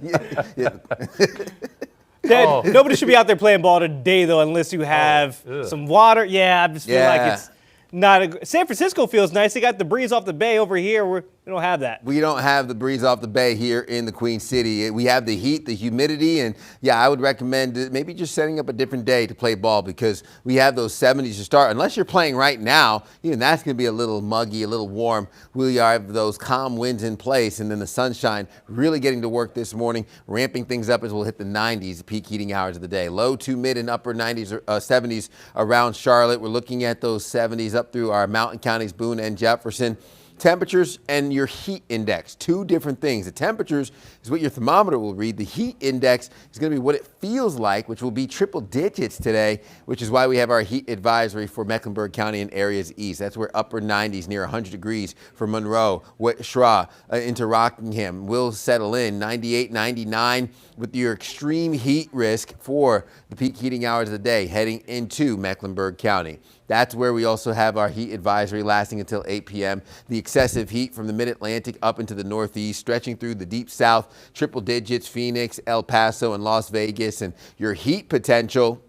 Ted, nobody should be out there playing ball today, though, unless you have some water. Yeah, I just feel like it's not San Francisco feels nice. They got the breeze off the bay over here. We don't have that. We don't have the breeze off the bay here in the Queen City. We have the heat, the humidity, and yeah, I would recommend maybe just setting up a different day to play ball because we have those 70s to start. Unless you're playing right now, even that's going to be a little muggy, a little warm. We have those calm winds in place, and then the sunshine really getting to work this morning, ramping things up as we'll hit the 90s, the peak heating hours of the day. Low to mid and upper 90s, 70s around Charlotte. We're looking at those 70s up through our mountain counties, Boone and Jefferson. Temperatures and your heat index, two different things. The temperatures is what your thermometer will read. The heat index is going to be what it feels like, which will be triple digits today, which is why we have our heat advisory for Mecklenburg County and areas east. That's where upper 90s, near 100 degrees for Monroe, Schra, into Rockingham will settle in. 98, 99 with your extreme heat risk for the peak heating hours of the day heading into Mecklenburg County. That's where we also have our heat advisory lasting until 8 p.m. The excessive heat from the mid-Atlantic up into the northeast, stretching through the deep south, triple digits, Phoenix, El Paso, and Las Vegas. And your heat potential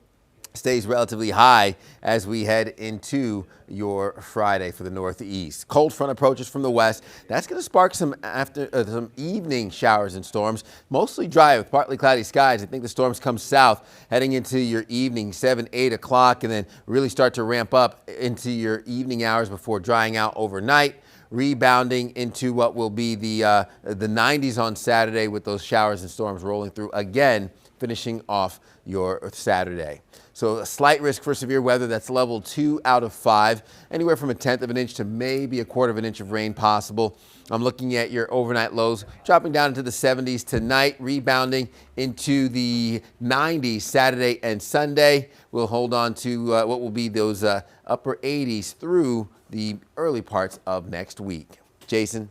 stays relatively high as we head into your Friday for the northeast. Cold front approaches from the west. That's going to spark some some evening showers and storms. Mostly dry with partly cloudy skies. I think the storms come south heading into your evening, 7, 8 o'clock, and then really start to ramp up into your evening hours before drying out overnight, rebounding into what will be the 90s on Saturday with those showers and storms rolling through again, finishing off your Saturday. So a slight risk for severe weather. That's level 2 out of 5. Anywhere from 1/10 of an inch to maybe 1/4 of an inch of rain possible. I'm looking at your overnight lows dropping down into the 70s tonight, rebounding into the 90s Saturday and Sunday. We'll hold on to what will be those upper 80s through the early parts of next week. Jason.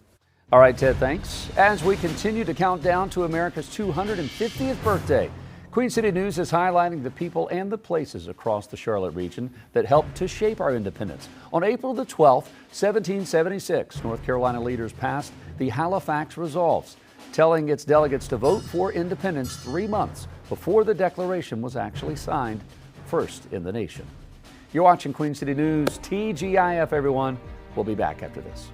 All right, Ted, thanks. As we continue to count down to America's 250th birthday, Queen City News is highlighting the people and the places across the Charlotte region that helped to shape our independence. On April the 12th, 1776, North Carolina leaders passed the Halifax Resolves, telling its delegates to vote for independence 3 months before the Declaration was actually signed, first in the nation. You're watching Queen City News, TGIF, everyone. We'll be back after this.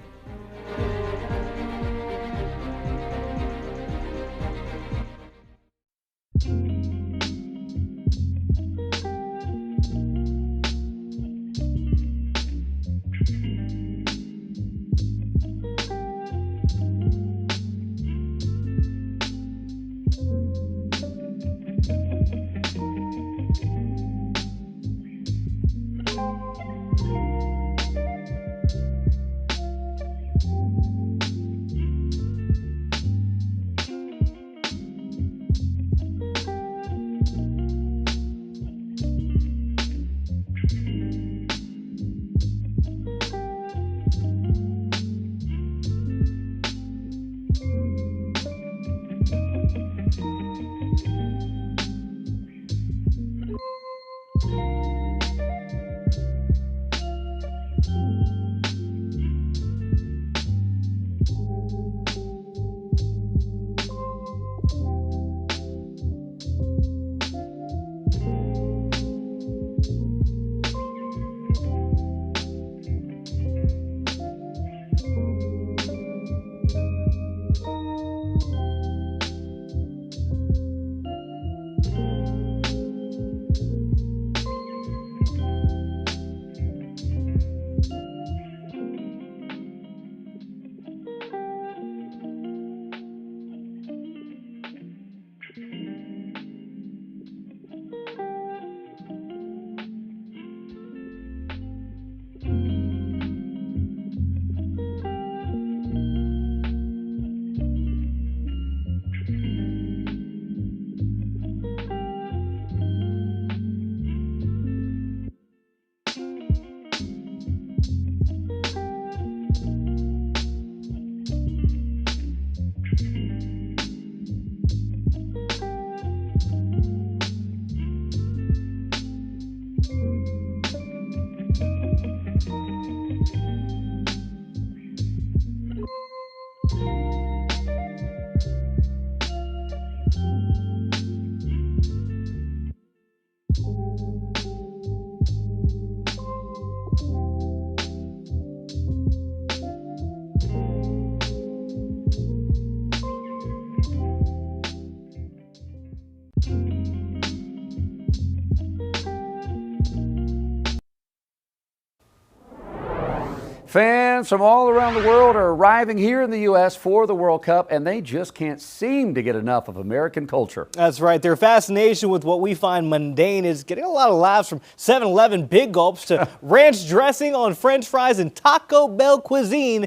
Fans from all around the world are arriving here in the U.S. for the World Cup, and they just can't seem to get enough of American culture. That's right. Their fascination with what we find mundane is getting a lot of laughs, from 7-Eleven big gulps to ranch dressing on French fries and Taco Bell cuisine.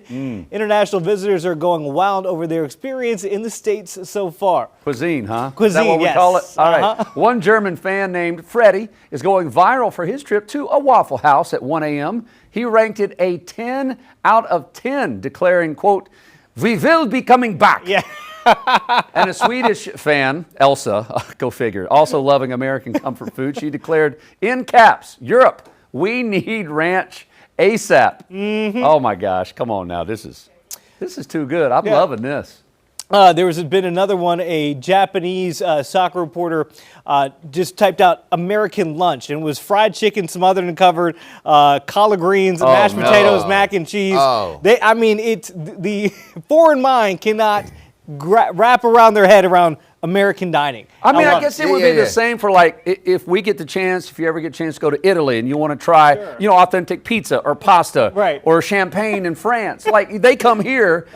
International visitors are going wild over their experience in the States so far. Cuisine, huh? Cuisine, Is that what we yes. call it? All right. One German fan named Freddie is going viral for his trip to a Waffle House at 1 a.m. He ranked it a 10 out of 10, declaring, quote, "We will be coming back." Yeah. And a Swedish fan, Elsa, go figure, also loving American comfort food, she declared in caps, "Europe, we need ranch ASAP." Oh my gosh, come on now. This is too good. I'm loving this. There has been another one. A Japanese soccer reporter just typed out American lunch, and it was fried chicken smothered and covered, collard greens, mashed potatoes, mac and cheese. The foreign mind cannot wrap around their head around American dining. I guess it would be the same for, like, if we get the chance, if you ever get a chance to go to Italy and you want to try, authentic pizza or pasta or champagne in France. Like, they come here.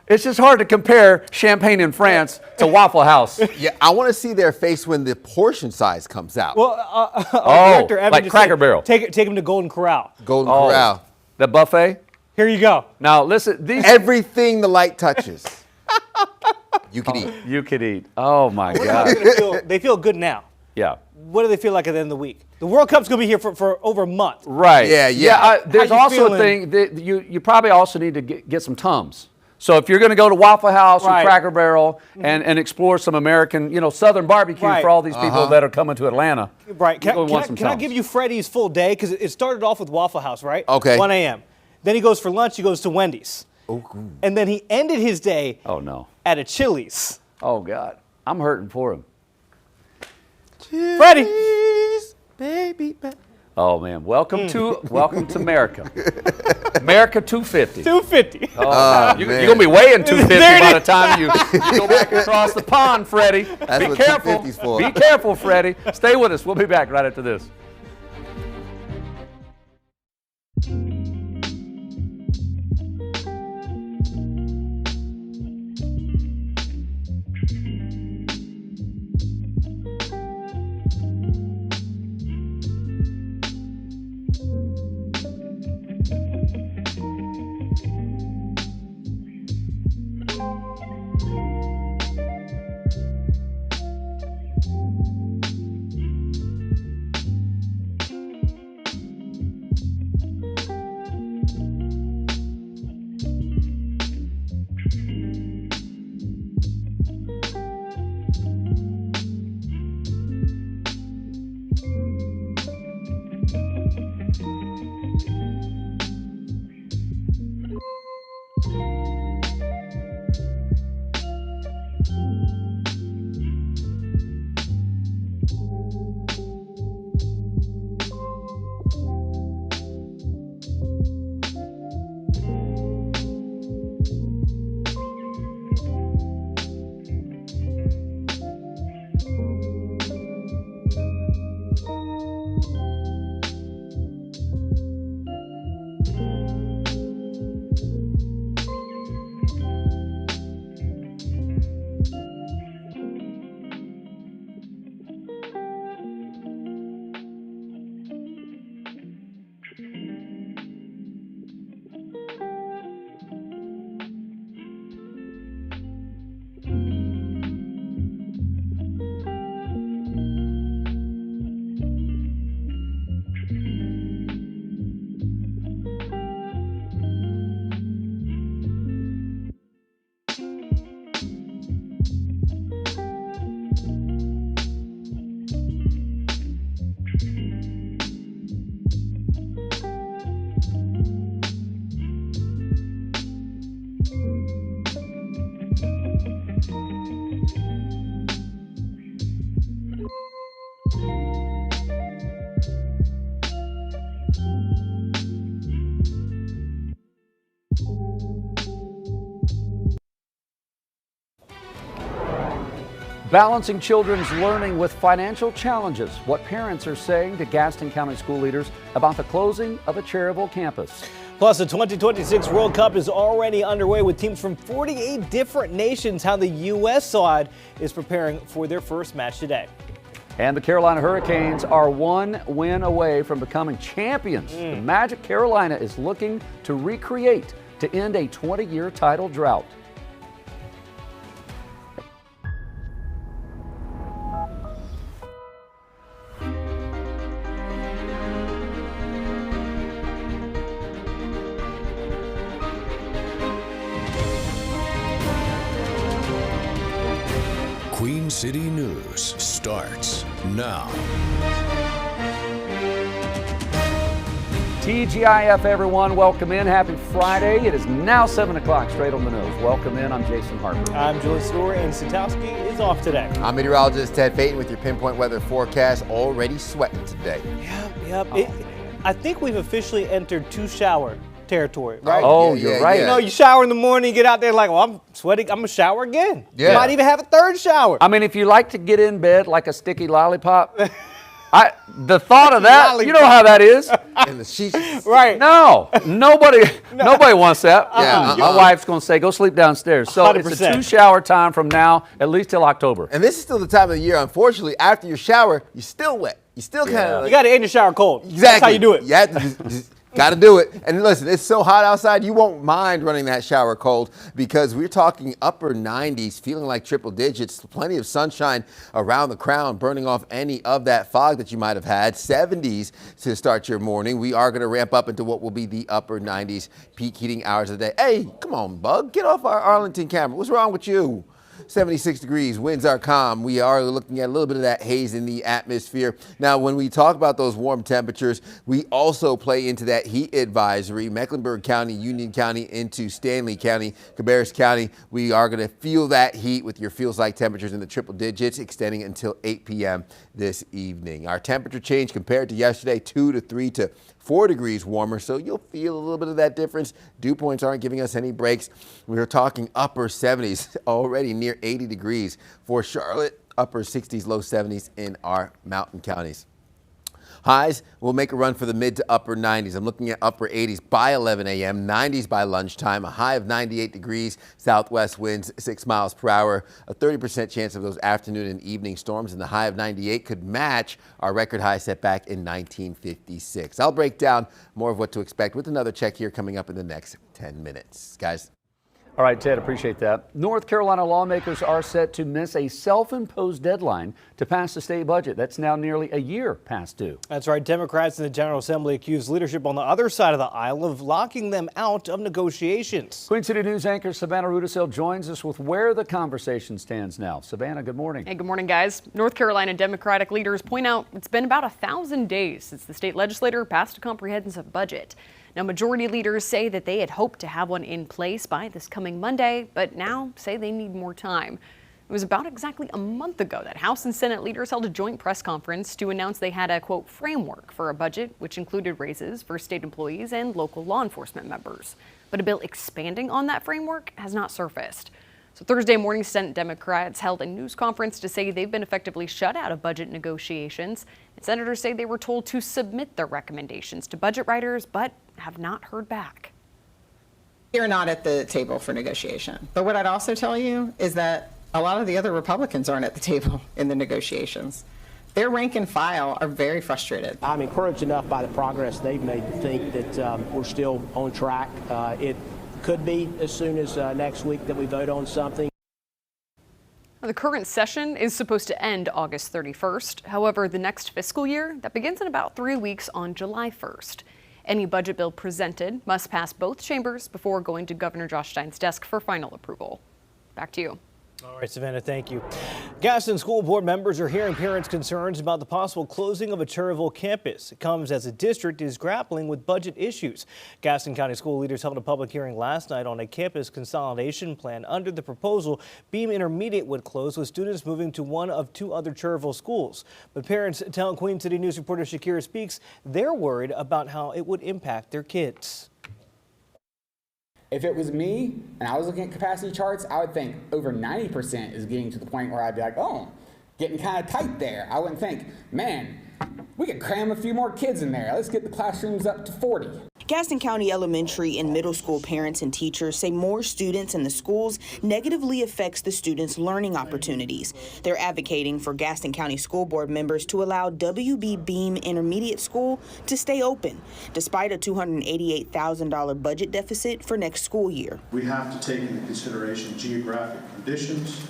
It's just hard to compare champagne in France to Waffle House. Yeah, I want to see their face when the portion size comes out. Well, our director, Evan, like just Cracker said, Barrel. Take them to Golden Corral. Golden Corral. The buffet? Here you go. Now, listen. Everything the light touches. You could eat. You could eat. Oh, my God. They feel good now. Yeah. What do they feel like at the end of the week? The World Cup's going to be here for over a month. Right. Yeah. There's also a thing that you probably also need to get some Tums. So if you're going to go to Waffle House or Cracker Barrel and explore some American, Southern barbecue for all these people that are coming to Atlanta. Right. Can I give you Freddie's full day? Because it started off with Waffle House, right? Okay. 1 a.m. Then he goes for lunch. He goes to Wendy's. Oh, cool. And then he ended his day at a Chili's. Oh, God. I'm hurting for him. Freddie. Baby. Oh, man. Welcome to America. America 250. 250. Oh, you're going to be weighing 250 by the time you go back across the pond, Freddie. That's Be what careful. 250's for. Be careful, Freddie. Stay with us. We'll be back right after this. Balancing children's learning with financial challenges. What parents are saying to Gaston County school leaders about the closing of a Cherryville campus. Plus, the 2026 World Cup is already underway with teams from 48 different nations. How the U.S. side is preparing for their first match today. And the Carolina Hurricanes are one win away from becoming champions. The Magic Carolina is looking to recreate to end a 20-year title drought. Queen City News starts now. TGIF, everyone. Welcome in. Happy Friday. It is now 7 o'clock, straight on the nose. Welcome in. I'm Jason Harper. I'm Julian Story, and Sitowski is off today. I'm meteorologist Ted Payton with your pinpoint weather forecast. Already sweating today. Yep. I think we've officially entered two-shower territory, right? Oh, you're right. You know, you shower in the morning, you get out there like, well, I'm sweating, I'm gonna shower again. Yeah. You might even have a third shower. I mean, if you like to get in bed like a sticky lollipop, the thought of that, you know how that is. And the sheets. Right. No, nobody wants that. My wife's gonna say, go sleep downstairs. So 100%. It's a two-shower time from now, at least till October. And this is still the time of the year, unfortunately, after your shower, you're still wet. You still kind of You gotta end your shower cold. Exactly. That's how you do it. You have to just got to do it. And listen, it's so hot outside, you won't mind running that shower cold because we're talking upper 90s, feeling like triple digits, plenty of sunshine around the crown, burning off any of that fog that you might have had. 70s to start your morning. We are going to ramp up into what will be the upper 90s peak heating hours of the day. Hey, come on, Bug, get off our Arlington camera. What's wrong with you? 76 degrees, winds are calm. We are looking at a little bit of that haze in the atmosphere. Now, when we talk about those warm temperatures, we also play into that heat advisory. Mecklenburg County, Union County, into Stanley County, Cabarrus County. We are going to feel that heat with your feels like temperatures in the triple digits, extending until 8 p.m. this evening. Our temperature change compared to yesterday, 2 to 3 to 4 degrees warmer, so you'll feel a little bit of that difference. Dew points aren't giving us any breaks. We're talking upper 70s, already near 80 degrees for Charlotte, upper 60s, low 70s in our mountain counties. Highs will make a run for the mid to upper 90s. I'm looking at upper 80s by 11 a.m., 90s by lunchtime, a high of 98 degrees, southwest winds 6 miles per hour, a 30% chance of those afternoon and evening storms, and the high of 98 could match our record high set back in 1956. I'll break down more of what to expect with another check here coming up in the next 10 minutes. Guys. All right, Ted, appreciate that. North Carolina lawmakers are set to miss a self-imposed deadline to pass the state budget. That's now nearly a year past due. That's right. Democrats in the General Assembly accuse leadership on the other side of the aisle of locking them out of negotiations. Queen City News anchor Savannah Rudisill joins us with where the conversation stands now. Savannah, good morning. Hey, good morning, guys. North Carolina Democratic leaders point out it's been about 1,000 days since the state legislature passed a comprehensive budget. Now, majority leaders say that they had hoped to have one in place by this coming Monday, but now say they need more time. It was about exactly a month ago that House and Senate leaders held a joint press conference to announce they had a, quote, framework for a budget, which included raises for state employees and local law enforcement members. But a bill expanding on that framework has not surfaced. So Thursday morning, Senate Democrats held a news conference to say they've been effectively shut out of budget negotiations. And senators say they were told to submit their recommendations to budget writers, but have not heard back. You're not at the table for negotiation. But what I'd also tell you is that a lot of the other Republicans aren't at the table in the negotiations. Their rank and file are very frustrated. I'm encouraged enough by the progress they've made to think that we're still on track. It could be as soon as next week that we vote on something. The current session is supposed to end August 31st. However, the next fiscal year, that begins in about 3 weeks on July 1st. Any budget bill presented must pass both chambers before going to Governor Josh Stein's desk for final approval. Back to you. All right, Savannah, thank you. Gaston School Board members are hearing parents' concerns about the possible closing of a Cherryville campus. It comes as the district is grappling with budget issues. Gaston County school leaders held a public hearing last night on a campus consolidation plan. Under the proposal, Beam Intermediate would close with students moving to one of 2 other Cherryville schools. But parents tell Queen City News reporter Shakira Speaks they're worried about how it would impact their kids. If it was me and I was looking at capacity charts, I would think over 90% is getting to the point where I'd be like, oh, getting kind of tight there. I wouldn't think, man, we could cram a few more kids in there. Let's get the classrooms up to 40. Gaston County elementary and middle school parents and teachers say more students in the schools negatively affects the students' learning opportunities. They're advocating for Gaston County School Board members to allow WB Beam Intermediate School to stay open, despite a $288,000 budget deficit for next school year. We have to take into consideration geographic conditions.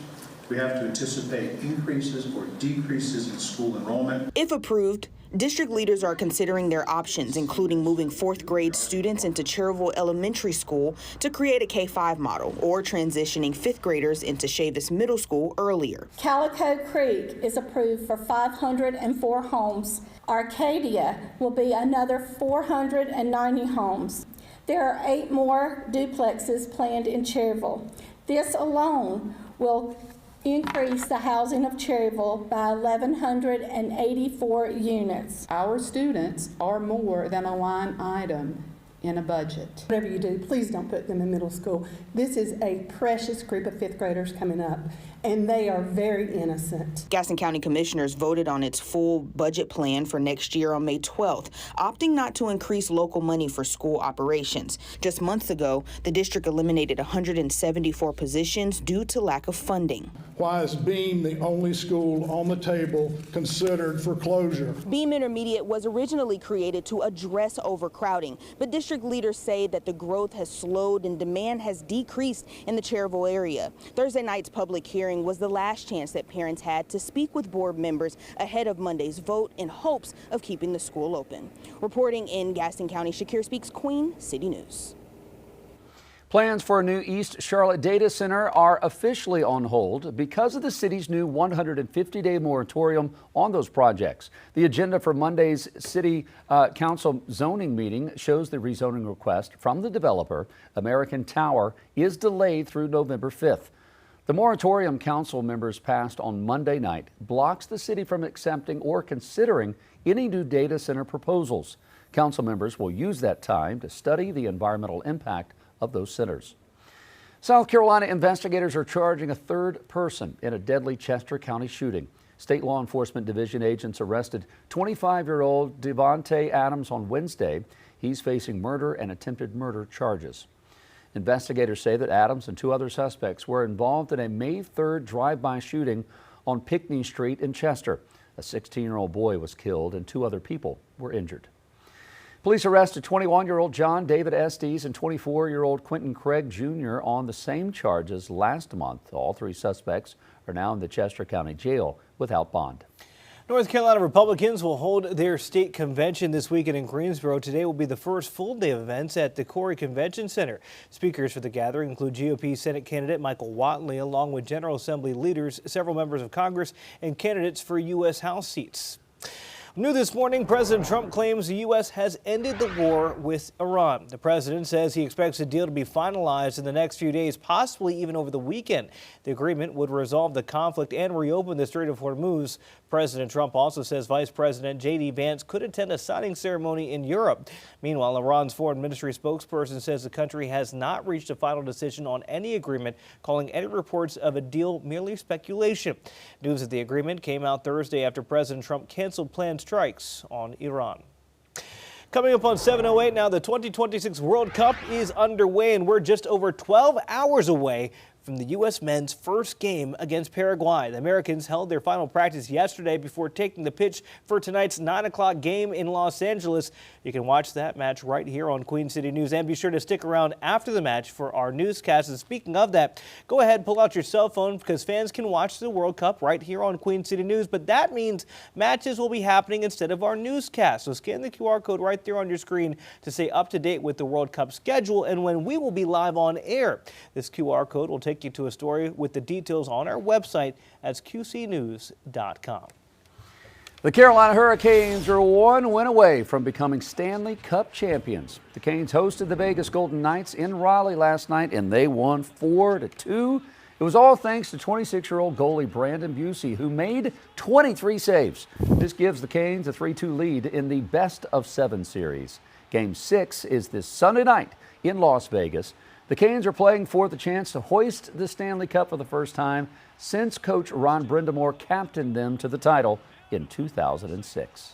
We have to anticipate increases or decreases in school enrollment. If approved, district leaders are considering their options, including moving fourth grade students into Cherville Elementary School to create a K-5 model, or transitioning fifth graders into Chavis Middle School earlier. Calico Creek is approved for 504 homes. Arcadia will be another 490 homes. There are 8 more duplexes planned in Cherville. This alone will increase the housing of Cherville by 1,184 units. Our students are more than a line item in a budget. Whatever you do, please don't put them in middle school. This is a precious group of fifth graders coming up, and they are very innocent. Gaston County Commissioners voted on its full budget plan for next year on May 12th, opting not to increase local money for school operations. Just months ago, the district eliminated 174 positions due to lack of funding. Why is Beam the only school on the table considered for closure? Beam Intermediate was originally created to address overcrowding, but district leaders say that the growth has slowed and demand has decreased in the Cherville area. Thursday night's public hearing was the last chance that parents had to speak with board members ahead of Monday's vote in hopes of keeping the school open. Reporting in Gaston County, Shakir Speaks, Queen City News. Plans for a new East Charlotte data center are officially on hold because of the city's new 150-day moratorium on those projects. The agenda for Monday's City Council zoning meeting shows the rezoning request from the developer, American Tower, is delayed through November 5th. The moratorium council members passed on Monday night blocks the city from accepting or considering any new data center proposals. Council members will use that time to study the environmental impact of those centers. South Carolina investigators are charging a third person in a deadly Chester County shooting. State Law Enforcement Division agents arrested 25-year-old Devontae Adams on Wednesday. He's facing murder and attempted murder charges. Investigators say that Adams and 2 other suspects were involved in a May 3rd drive-by shooting on Pinckney Street in Chester. A 16-year-old boy was killed and 2 other people were injured. Police arrested 21-year-old John David Estes and 24-year-old Quentin Craig Jr. on the same charges last month. All 3 suspects are now in the Chester County Jail without bond. North Carolina Republicans will hold their state convention this weekend in Greensboro. Today will be the first full day of events at the Corey Convention Center. Speakers for the gathering include GOP Senate candidate Michael Whatley, along with General Assembly leaders, several members of Congress, and candidates for U.S. House seats. New this morning, President Trump claims the U.S. has ended the war with Iran. The president says he expects the deal to be finalized in the next few days, possibly even over the weekend. The agreement would resolve the conflict and reopen the Strait of Hormuz. President Trump also says Vice President J.D. Vance could attend a signing ceremony in Europe. Meanwhile, Iran's foreign ministry spokesperson says the country has not reached a final decision on any agreement, calling any reports of a deal merely speculation. News of the agreement came out Thursday after President Trump canceled planned strikes on Iran. Coming up on 7:08 now, the 2026 World Cup is underway, and we're just over 12 hours away from the U.S. men's first game against Paraguay. The Americans held their final practice yesterday before taking the pitch for tonight's 9 o'clock game in Los Angeles. You can watch that match right here on Queen City News, and be sure to stick around after the match for our newscast. And speaking of that, go ahead, pull out your cell phone, because fans can watch the World Cup right here on Queen City News. But that means matches will be happening instead of our newscast. So scan the QR code right there on your screen to stay up to date with the World Cup schedule and when we will be live on air. This QR code will take you to a story with the details on our website at qcnews.com. The Carolina Hurricanes are 1 win away from becoming Stanley Cup champions. The Canes hosted the Vegas Golden Knights in Raleigh last night, and they won 4-2. It was all thanks to 26-year-old goalie Brandon Busey, who made 23 saves. This gives the Canes a 3-2 lead in the best-of-7 series. Game 6 is this Sunday night in Las Vegas. The Canes are playing for the chance to hoist the Stanley Cup for the first time since coach Ron Brindamore captained them to the title in 2006.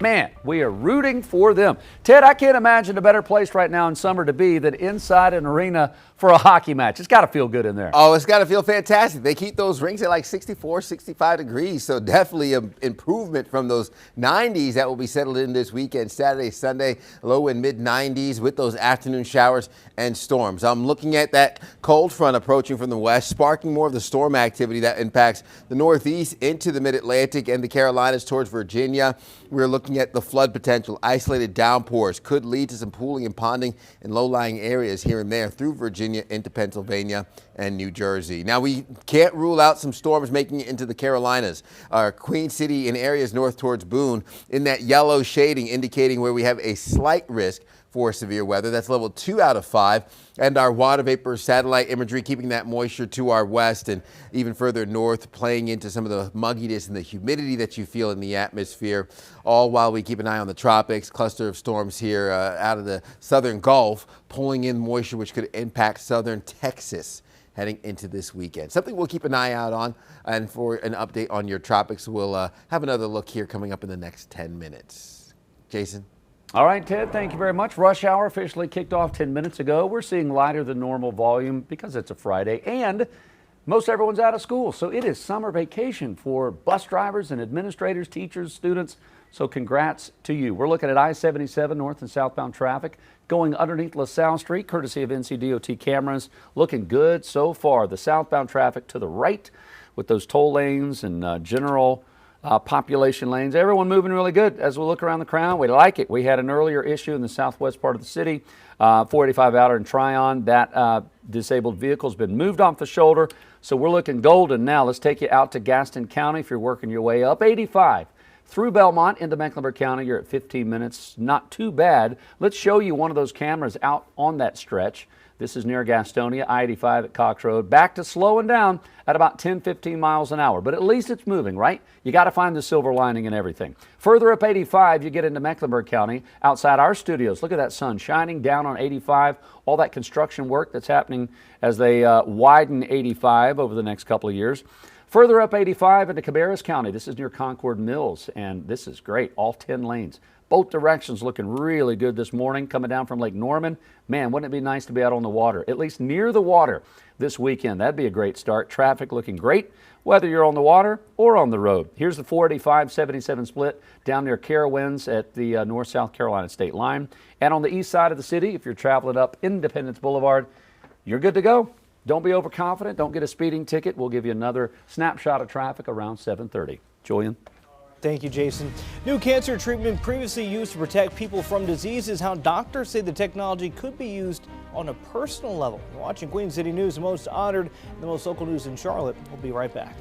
Man, we are rooting for them. Ted, I can't imagine a better place right now in summer to be than inside an arena for a hockey match. It's got to feel good in there. Oh, it's got to feel fantastic. They keep those rinks at like 64, 65 degrees, so definitely an improvement from those 90s that will be settled in this weekend, Saturday, Sunday, low and mid-90s with those afternoon showers and storms. I'm looking at that cold front approaching from the west, sparking more of the storm activity that impacts the northeast into the mid-Atlantic and the Carolinas towards Virginia. We're looking at the flood potential. Isolated downpours could lead to some pooling and ponding in low-lying areas here and there through Virginia into Pennsylvania and New Jersey. Now, we can't rule out some storms making it into the Carolinas. Queen City and areas north towards Boone in that yellow shading indicating where we have a slight risk for severe weather. That's level 2 out of 5. And our water vapor satellite imagery keeping that moisture to our west and even further north, playing into some of the mugginess and the humidity that you feel in the atmosphere, all while we keep an eye on the tropics. Cluster of storms here out of the southern Gulf, pulling in moisture which could impact southern Texas heading into this weekend. Something we'll keep an eye out on. And for an update on your tropics, we'll have another look here coming up in the next 10 minutes. Jason? All right, Ted, thank you very much. Rush hour officially kicked off 10 minutes ago. We're seeing lighter than normal volume because it's a Friday and most everyone's out of school. So it is summer vacation for bus drivers and administrators, teachers, students. So congrats to you. We're looking at I-77 north and southbound traffic going underneath LaSalle Street, courtesy of NCDOT cameras. Looking good so far. The southbound traffic to the right with those toll lanes and general population lanes. Everyone moving really good as we look around the Crown. We like it. We had an earlier issue in the southwest part of the city, 485 outer in Tryon. That disabled vehicle has been moved off the shoulder. So we're looking golden now. Let's take you out to Gaston County if you're working your way up. 85 through Belmont into Mecklenburg County. You're at 15 minutes. Not too bad. Let's show you one of those cameras out on that stretch. This is near Gastonia, I-85 at Cox Road. Back to slowing down at about 10, 15 miles an hour. But at least it's moving, right? You got to find the silver lining in everything. Further up 85, you get into Mecklenburg County outside our studios. Look at that sun shining down on 85. All that construction work that's happening as they widen 85 over the next couple of years. Further up 85 into Cabarrus County. This is near Concord Mills, and this is great. All 10 lanes. Both directions looking really good this morning, coming down from Lake Norman. Man, wouldn't it be nice to be out on the water, at least near the water this weekend? That'd be a great start. Traffic looking great, whether you're on the water or on the road. Here's the 485-77 split down near Carowinds at the North-South Carolina state line. And on the east side of the city, if you're traveling up Independence Boulevard, you're good to go. Don't be overconfident. Don't get a speeding ticket. We'll give you another snapshot of traffic around 7:30. Julian? Thank you, Jason. New cancer treatment previously used to protect people from diseases. How doctors say the technology could be used on a personal level. You're watching Queen City News, the most honored, the most local news in Charlotte. We'll be right back.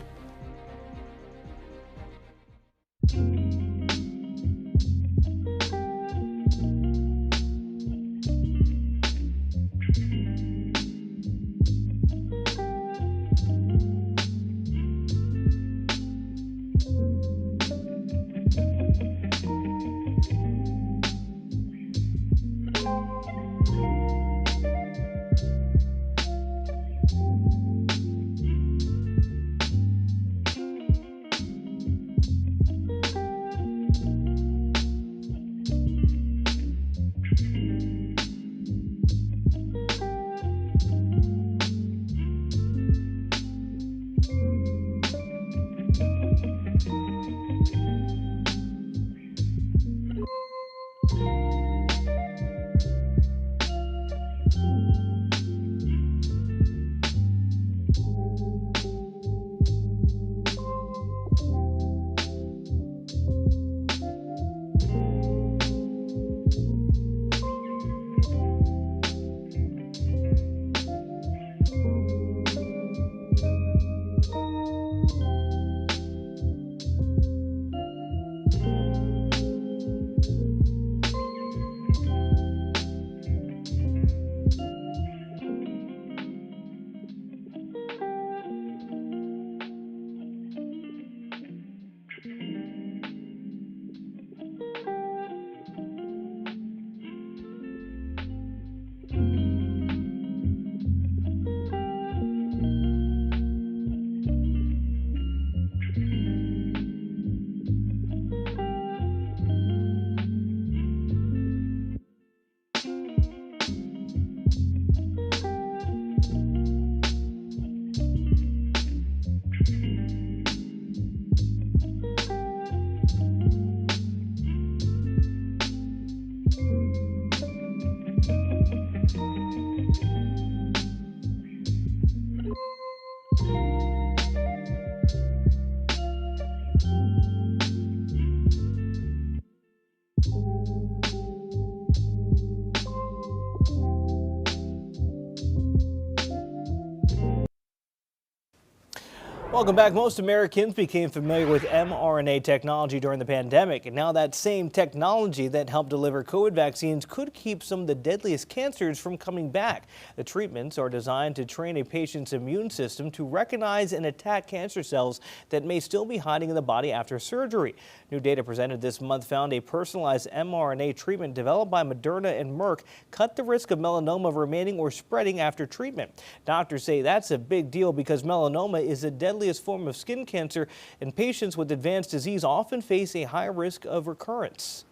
Welcome back. Most Americans became familiar with mRNA technology during the pandemic, and now that same technology that helped deliver COVID vaccines could keep some of the deadliest cancers from coming back. The treatments are designed to train a patient's immune system to recognize and attack cancer cells that may still be hiding in the body after surgery. New data presented this month found a personalized mRNA treatment developed by Moderna and Merck cut the risk of melanoma remaining or spreading after treatment. Doctors say that's a big deal because melanoma is a deadliest form of skin cancer, and patients with advanced disease often face a high risk of recurrence.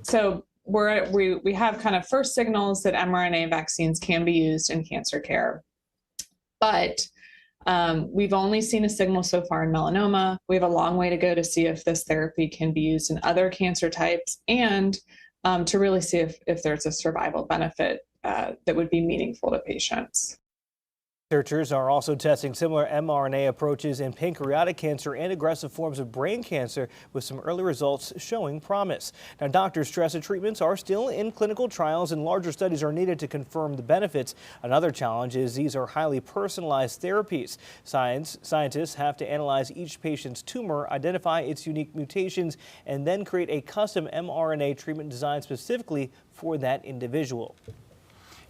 So we have kind of first signals that mRNA vaccines can be used in cancer care, but we've only seen a signal so far in melanoma. We have a long way to go to see if this therapy can be used in other cancer types and to really see if there's a survival benefit that would be meaningful to patients. Researchers are also testing similar mRNA approaches in pancreatic cancer and aggressive forms of brain cancer, with some early results showing promise. Now, doctors stress that treatments are still in clinical trials and larger studies are needed to confirm the benefits. Another challenge is these are highly personalized therapies. Scientists have to analyze each patient's tumor, identify its unique mutations, and then create a custom mRNA treatment designed specifically for that individual.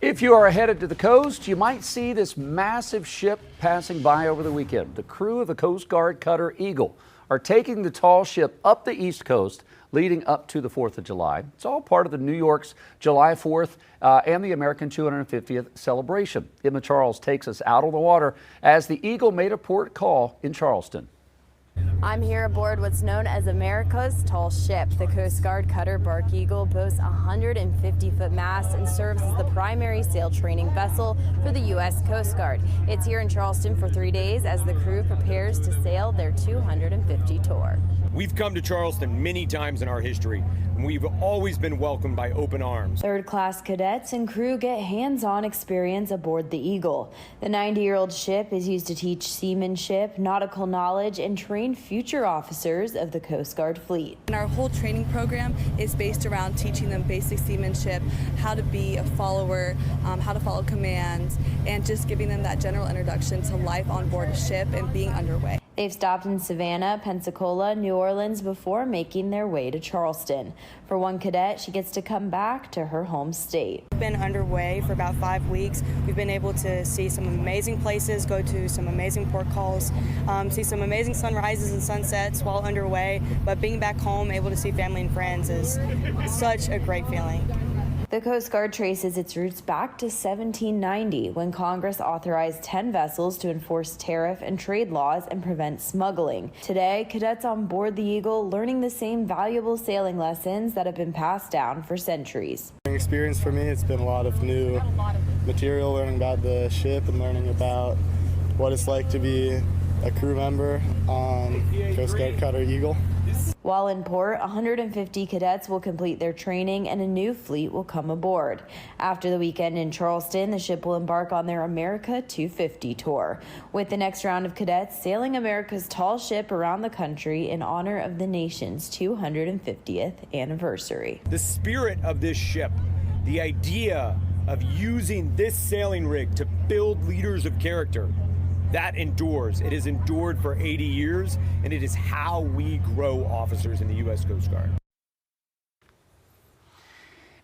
If you are headed to the coast, you might see this massive ship passing by over the weekend. The crew of the Coast Guard cutter Eagle are taking the tall ship up the East Coast leading up to the 4th of July. It's all part of the New York's July 4th and the American 250th celebration. Emma Charles takes us out on the water as the Eagle made a port call in Charleston. I'm here aboard what's known as America's tall ship. The Coast Guard cutter Bark Eagle boasts a 150-foot mast and serves as the primary sail training vessel for the U.S. Coast Guard. It's here in Charleston for 3 days as the crew prepares to sail their 250 tour. We've come to Charleston many times in our history, and we've always been welcomed by open arms. Third-class cadets and crew get hands-on experience aboard the Eagle. The 90-year-old ship is used to teach seamanship, nautical knowledge, and train future officers of the Coast Guard fleet. And our whole training program is based around teaching them basic seamanship, how to be a follower, how to follow commands, and just giving them that general introduction to life on board a ship and being underway. They've stopped in Savannah, Pensacola, New Orleans before making their way to Charleston. For one cadet, she gets to come back to her home state. We've been underway for about 5 weeks. We've been able to see some amazing places, go to some amazing port calls, see some amazing sunrises and sunsets while underway, but being back home, able to see family and friends is such a great feeling. The Coast Guard traces its roots back to 1790, when Congress authorized 10 vessels to enforce tariff and trade laws and prevent smuggling. Today, cadets on board the Eagle learning the same valuable sailing lessons that have been passed down for centuries. Experience for me, it's been a lot of new material, learning about the ship and learning about what it's like to be a crew member on Coast Guard cutter Eagle. While in port, 150 cadets will complete their training and a new fleet will come aboard. After the weekend in Charleston, the ship will embark on their America 250 tour, with the next round of cadets sailing America's tall ship around the country in honor of the nation's 250th anniversary. The spirit of this ship, the idea of using this sailing rig to build leaders of character, that endures. It has endured for 80 years, and it is how we grow officers in the U.S. Coast Guard.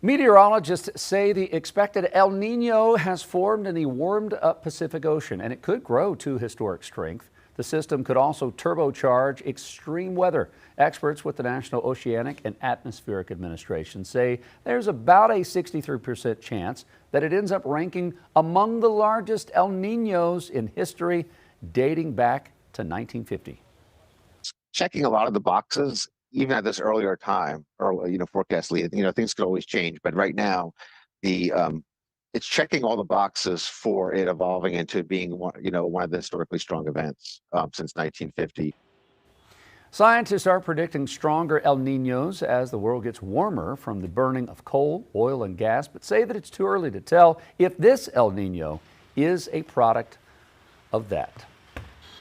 Meteorologists say the expected El Nino has formed in the warmed-up Pacific Ocean, and it could grow to historic strength. The system could also turbocharge extreme weather. Experts with the National Oceanic and Atmospheric Administration say there's about a 63% chance that it ends up ranking among the largest El Ninos in history, dating back to 1950. Checking a lot of the boxes, even at this earlier time, or forecast lead, things could always change. But right now, it's checking all the boxes for it evolving into being one of the historically strong events since 1950. Scientists are predicting stronger El Ninos as the world gets warmer from the burning of coal, oil, and gas, but say that it's too early to tell if this El Nino is a product of that.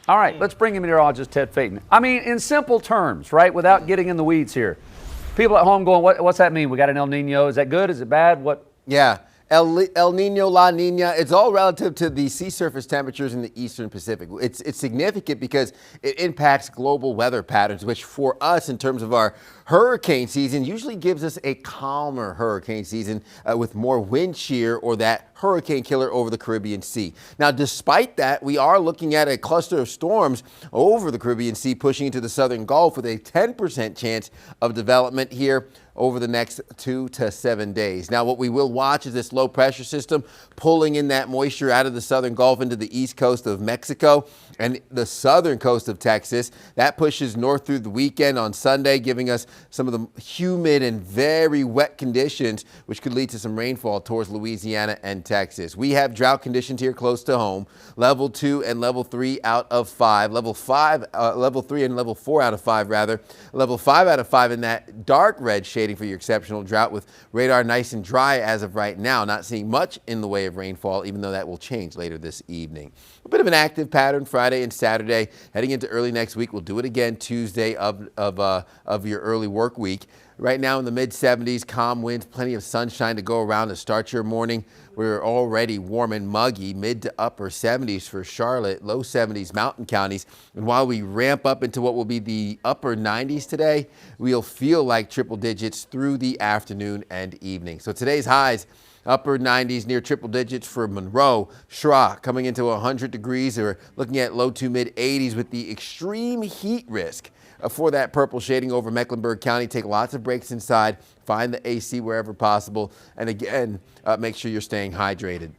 All right, let's bring in meteorologist Ted Phaeton. I mean, in simple terms, right, without getting in the weeds here. People at home going, what's that mean? We got an El Nino. Is that good? Is it bad? What? Yeah. El Nino, La Nina, it's all relative to the sea surface temperatures in the eastern Pacific. It's significant because it impacts global weather patterns, which for us in terms of our hurricane season usually gives us a calmer hurricane season with more wind shear or that hurricane killer over the Caribbean Sea. Now, despite that, we are looking at a cluster of storms over the Caribbean Sea pushing into the southern Gulf with a 10% chance of development here over the next 2 to 7 days. Now, what we will watch is this low pressure system pulling in that moisture out of the southern Gulf into the east coast of Mexico and the southern coast of Texas. That pushes north through the weekend on Sunday, giving us some of the humid and very wet conditions, which could lead to some rainfall towards Louisiana and Texas. We have drought conditions here close to home, level 2 and level 3 out of 5, level 3 and level 4 out of 5 rather, level 5 out of 5 in that dark red shading for your exceptional drought with radar nice and dry as of right now. Not seeing much in the way of rainfall, even though that will change later this evening. A bit of an active pattern Friday and Saturday. Heading into early next week, we'll do it again Tuesday of your early work week. Right now in the mid-70s, calm winds, plenty of sunshine to go around to start your morning. We're already warm and muggy, mid to upper 70s for Charlotte, low 70s mountain counties. And while we ramp up into what will be the upper 90s today, we'll feel like triple digits through the afternoon and evening. So today's highs, upper 90s near triple digits for Monroe, Schrock coming into 100 degrees. We're looking at low to mid 80s with the extreme heat risk for that purple shading over Mecklenburg County. Take lots of breaks inside, find the AC wherever possible, and again, make sure you're staying hydrated.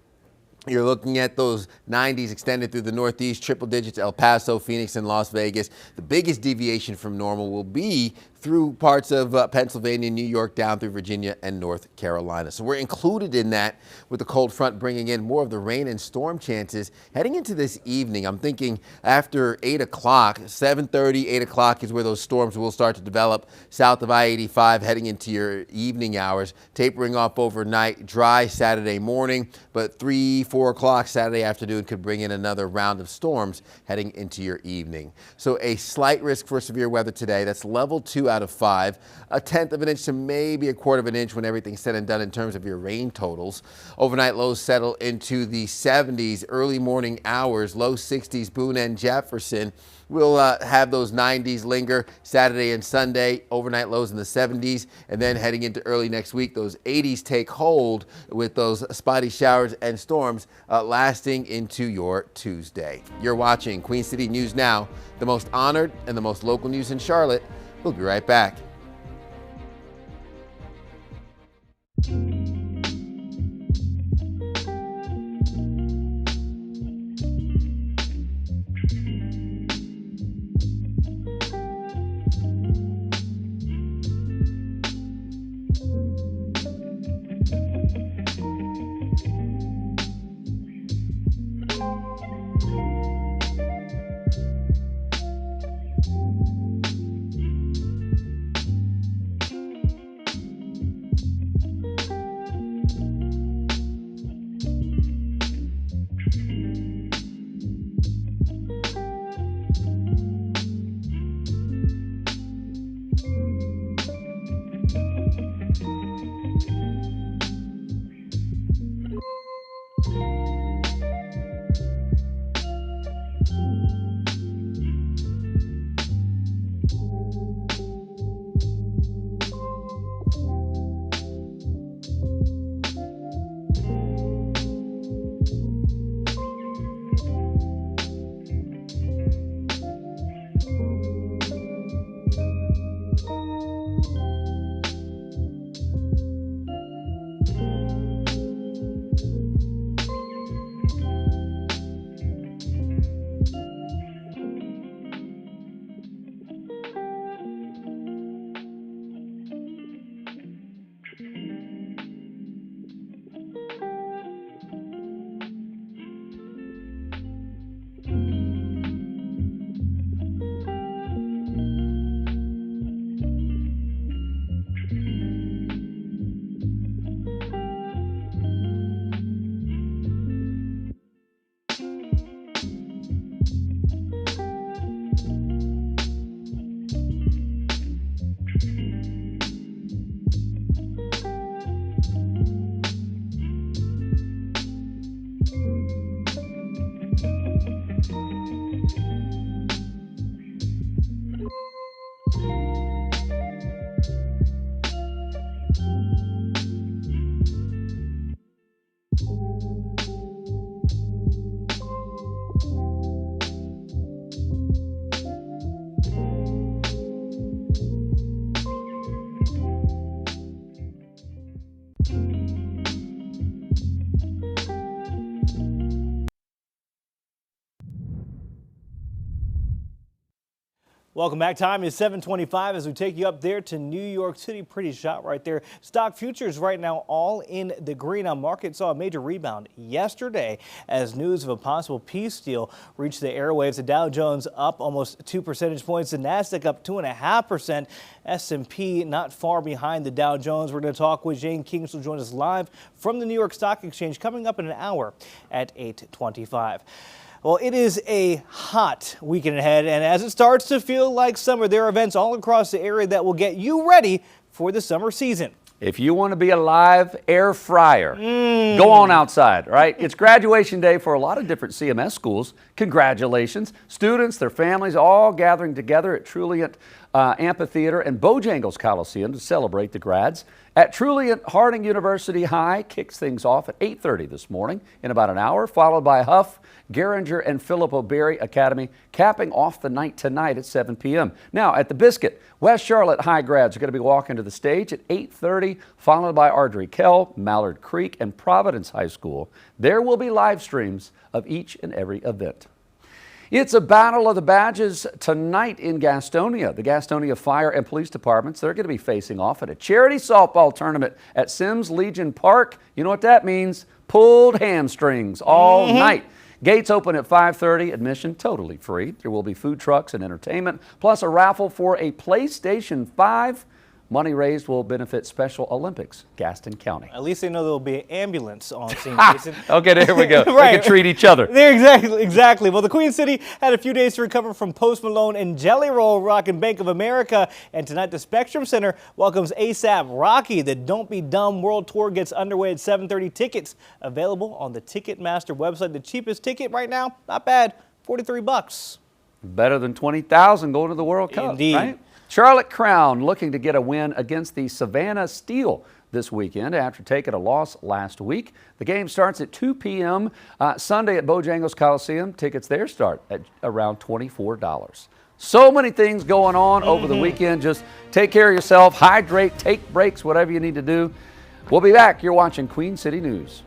You're looking at those 90s extended through the Northeast, triple digits, El Paso, Phoenix, and Las Vegas. The biggest deviation from normal will be through parts of Pennsylvania, New York, down through Virginia and North Carolina. So we're included in that with the cold front bringing in more of the rain and storm chances heading into this evening. I'm thinking after 8 o'clock, 7:30, 8 o'clock is where those storms will start to develop south of I-85 heading into your evening hours, tapering off overnight, dry Saturday morning, but 3, 4 o'clock Saturday afternoon could bring in another round of storms heading into your evening. So a slight risk for severe weather today. That's level 2 out of 5, 1/10 of an inch to maybe 1/4 of an inch when everything's said and done in terms of your rain totals. Overnight lows settle into the 70s, early morning hours, low 60s, Boone and Jefferson. We'll have those 90s linger Saturday and Sunday, overnight lows in the 70s, and then heading into early next week, those 80s take hold with those spotty showers and storms lasting into your Tuesday. You're watching Queen City News Now, the most honored and the most local news in Charlotte. We'll be right back. Welcome back. Time is 7:25 as we take you up there to New York City. Pretty shot right there. Stock futures right now all in the green. Our market saw a major rebound yesterday as news of a possible peace deal reached the airwaves. The Dow Jones up almost 2 percentage points. The Nasdaq up 2.5%. S&P not far behind the Dow Jones. We're going to talk with Jane King. She'll join us live from the New York Stock Exchange coming up in an hour at 8:25. Well, it is a hot weekend ahead, and as it starts to feel like summer, there are events all across the area that will get you ready for the summer season. If you want to be a live air fryer, go on outside, right? It's graduation day for a lot of different CMS schools. Congratulations. Students, their families, all gathering together at Trulient Amphitheater and Bojangles Coliseum to celebrate the grads. At Trulient, Harding University High kicks things off at 8:30 this morning in about an hour, followed by Huff, Geringer, and Philip O'Berry Academy, capping off the night tonight at 7 p.m. Now, at the Biscuit, West Charlotte High grads are going to be walking to the stage at 8:30, followed by Ardrey Kell, Mallard Creek, and Providence High School. There will be live streams of each and every event. It's a battle of the badges tonight in Gastonia. The Gastonia Fire and Police Departments, they're going to be facing off at a charity softball tournament at Sims Legion Park. You know what that means? Pulled hamstrings all night. Gates open at 5:30, admission totally free. There will be food trucks and entertainment, plus a raffle for a PlayStation 5. Money raised will benefit Special Olympics, Gaston County. At least they know there will be an ambulance on scene, Jason. Okay, there we go. Right. We can treat each other. There, exactly. Well, the Queen City had a few days to recover from Post Malone and Jelly Roll rocking Bank of America. And tonight, the Spectrum Center welcomes A$AP Rocky. The Don't Be Dumb World Tour gets underway at 7:30. Tickets available on the Ticketmaster website. The cheapest ticket right now, not bad, $43. Better than $20,000 going to the World Cup, Indeed. right? Charlotte Crown looking to get a win against the Savannah Steel this weekend after taking a loss last week. The game starts at 2 p.m. Sunday at Bojangles Coliseum. Tickets there start at around $24. So many things going on over the weekend. Just take care of yourself, hydrate, take breaks, whatever you need to do. We'll be back. You're watching Queen City News.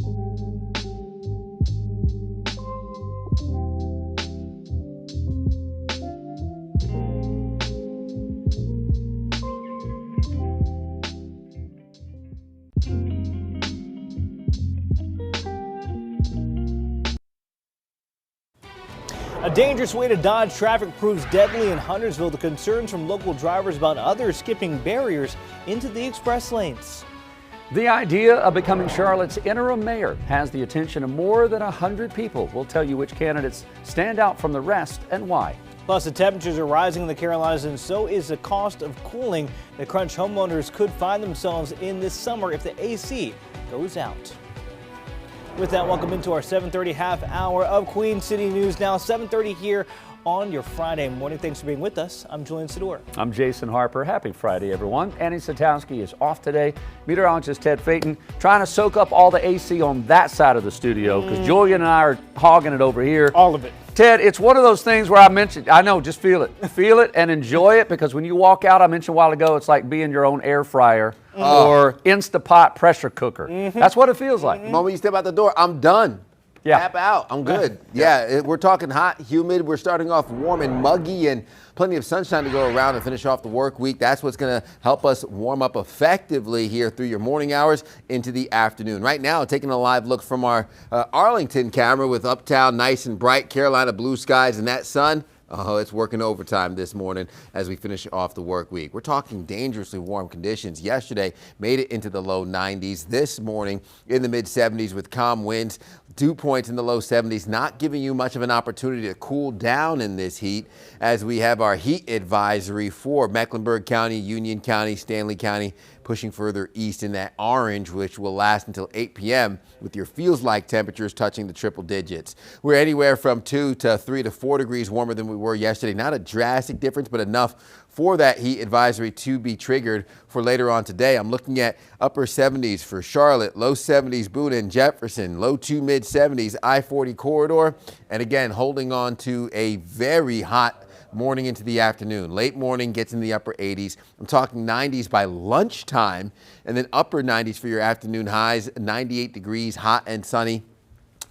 A dangerous way to dodge traffic proves deadly in Huntersville. The concerns from local drivers about others skipping barriers into the express lanes. The idea of becoming Charlotte's interim mayor has the attention of more than 100 people. We'll tell you which candidates stand out from the rest and why. Plus, the temperatures are rising in the Carolinas, and so is the cost of cooling. The crunch homeowners could find themselves in this summer if the AC goes out. With that, welcome into our 7:30 half hour of Queen City News. Now 7:30 here on your Friday morning. Thanks for being with us. I'm Julian Sador. I'm Jason Harper. Happy Friday, everyone. Annie Satowski is off today. Meteorologist Ted Phaeton trying to soak up all the AC on that side of the studio because Julian and I are hogging it over here. All of it. Ted, it's one of those things where I know, just feel it. Feel it and enjoy it, because when you walk out, I mentioned a while ago, it's like being your own air fryer or Instapot pressure cooker. That's what it feels like. The moment you step out the door, I'm done. Yeah. Tap out. I'm good. Yeah, we're talking hot, humid. We're starting off warm and muggy, and plenty of sunshine to go around and finish off the work week. That's what's going to help us warm up effectively here through your morning hours into the afternoon. Right now, taking a live look from our Arlington camera with uptown nice and bright, Carolina blue skies and that sun. Oh, it's working overtime this morning as we finish off the work week. We're talking dangerously warm conditions. Yesterday made it into the low 90s. This morning in the mid 70s with calm winds. Dew points in the low 70s, not giving you much of an opportunity to cool down in this heat, as we have our heat advisory for Mecklenburg County, Union County, Stanley County, pushing further east in that orange, which will last until 8 p.m. with your feels-like temperatures touching the triple digits. We're anywhere from 2 to 3 to 4 degrees warmer than we were yesterday. Not a drastic difference, but enough for that heat advisory to be triggered for later on today. I'm looking at upper 70s for Charlotte, low 70s Boone and Jefferson, low to mid 70s I-40 corridor, and again holding on to a very hot morning into the afternoon. Late morning gets in the upper 80s. I'm talking 90s by lunchtime, and then upper 90s for your afternoon highs, 98 degrees, hot and sunny.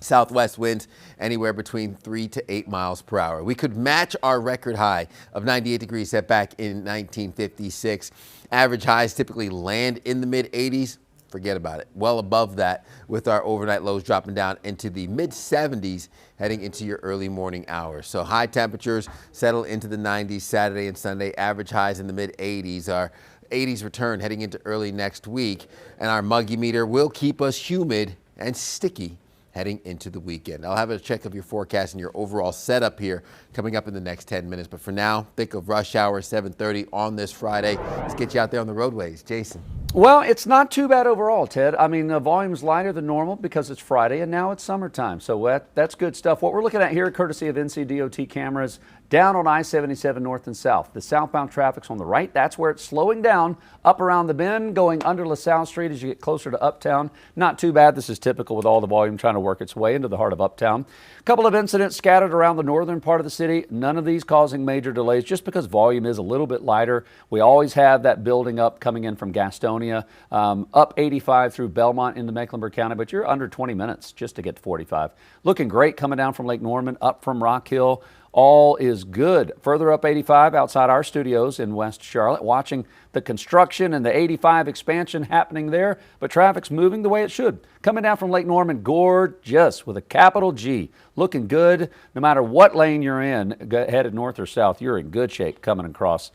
Southwest winds anywhere between 3 to 8 miles per hour. We could match our record high of 98 degrees set back in 1956. Average highs typically land in the mid 80s. Forget about it. Well above that, with our overnight lows dropping down into the mid 70s heading into your early morning hours. So high temperatures settle into the 90s Saturday and Sunday. Average highs in the mid 80s. Our 80s return heading into early next week. And our muggy meter will keep us humid and sticky heading into the weekend. I'll have a check of your forecast and your overall setup here coming up in the next 10 minutes. But for now, think of rush hour 7:30 on this Friday. Let's get you out there on the roadways. Jason. Well, it's not too bad overall, Ted. I mean, the volume's lighter than normal because it's Friday and now it's summertime. So that's good stuff. What we're looking at here, courtesy of NCDOT cameras, down on I-77 north and south. The southbound traffic's on the right. That's where it's slowing down. Up around the bend, going under LaSalle Street as you get closer to Uptown. Not too bad. This is typical with all the volume trying to work its way into the heart of Uptown. A couple of incidents scattered around the northern part of the city. None of these causing major delays just because volume is a little bit lighter. We always have that building up coming in from Gastonia, up 85 through Belmont into Mecklenburg County, but you're under 20 minutes just to get to 45. Looking great coming down from Lake Norman, up from Rock Hill. All is good. Further up 85 outside our studios in West Charlotte, watching the construction and the 85 expansion happening there, but traffic's moving the way it should. Coming down from Lake Norman, gorgeous with a capital G. Looking good. No matter what lane you're in, headed north or south, you're in good shape coming across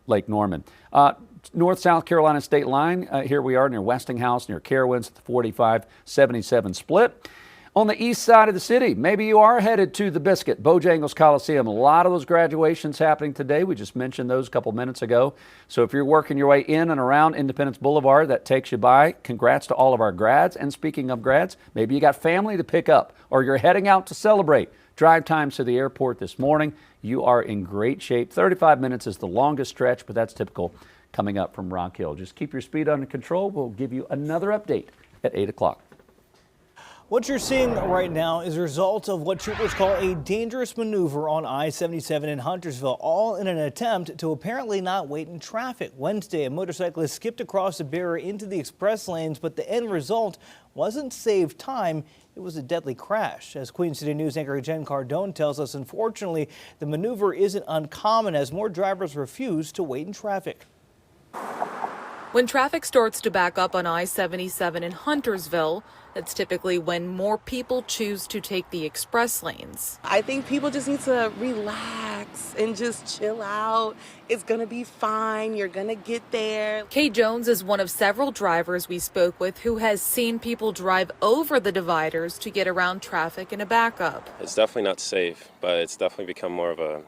Lake Norman. North-South Carolina state line, here we are near Westinghouse, near Carowinds at the 45-77 split. On the east side of the city, maybe you are headed to the Biscuit, Bojangles Coliseum. A lot of those graduations happening today. We just mentioned those a couple minutes ago. So if you're working your way in and around Independence Boulevard, that takes you by. Congrats to all of our grads. And speaking of grads, maybe you got family to pick up or you're heading out to celebrate. Drive times to the airport this morning. You are in great shape. 35 minutes is the longest stretch, but that's typical coming up from Rock Hill. Just keep your speed under control. We'll give you another update at 8 o'clock. What you're seeing right now is a result of what troopers call a dangerous maneuver on I-77 in Huntersville, all in an attempt to apparently not wait in traffic. Wednesday, a motorcyclist skipped across the barrier into the express lanes, but the end result wasn't saved time. It was a deadly crash. As Queen City News anchor Jen Cardone tells us, unfortunately, the maneuver isn't uncommon as more drivers refuse to wait in traffic. When traffic starts to back up on I-77 in Huntersville, that's typically when more people choose to take the express lanes. I think people just need to relax and just chill out. It's gonna be fine. You're gonna get there. Kay Jones is one of several drivers we spoke with who has seen people drive over the dividers to get around traffic in a backup. It's definitely not safe, but it's definitely become more of a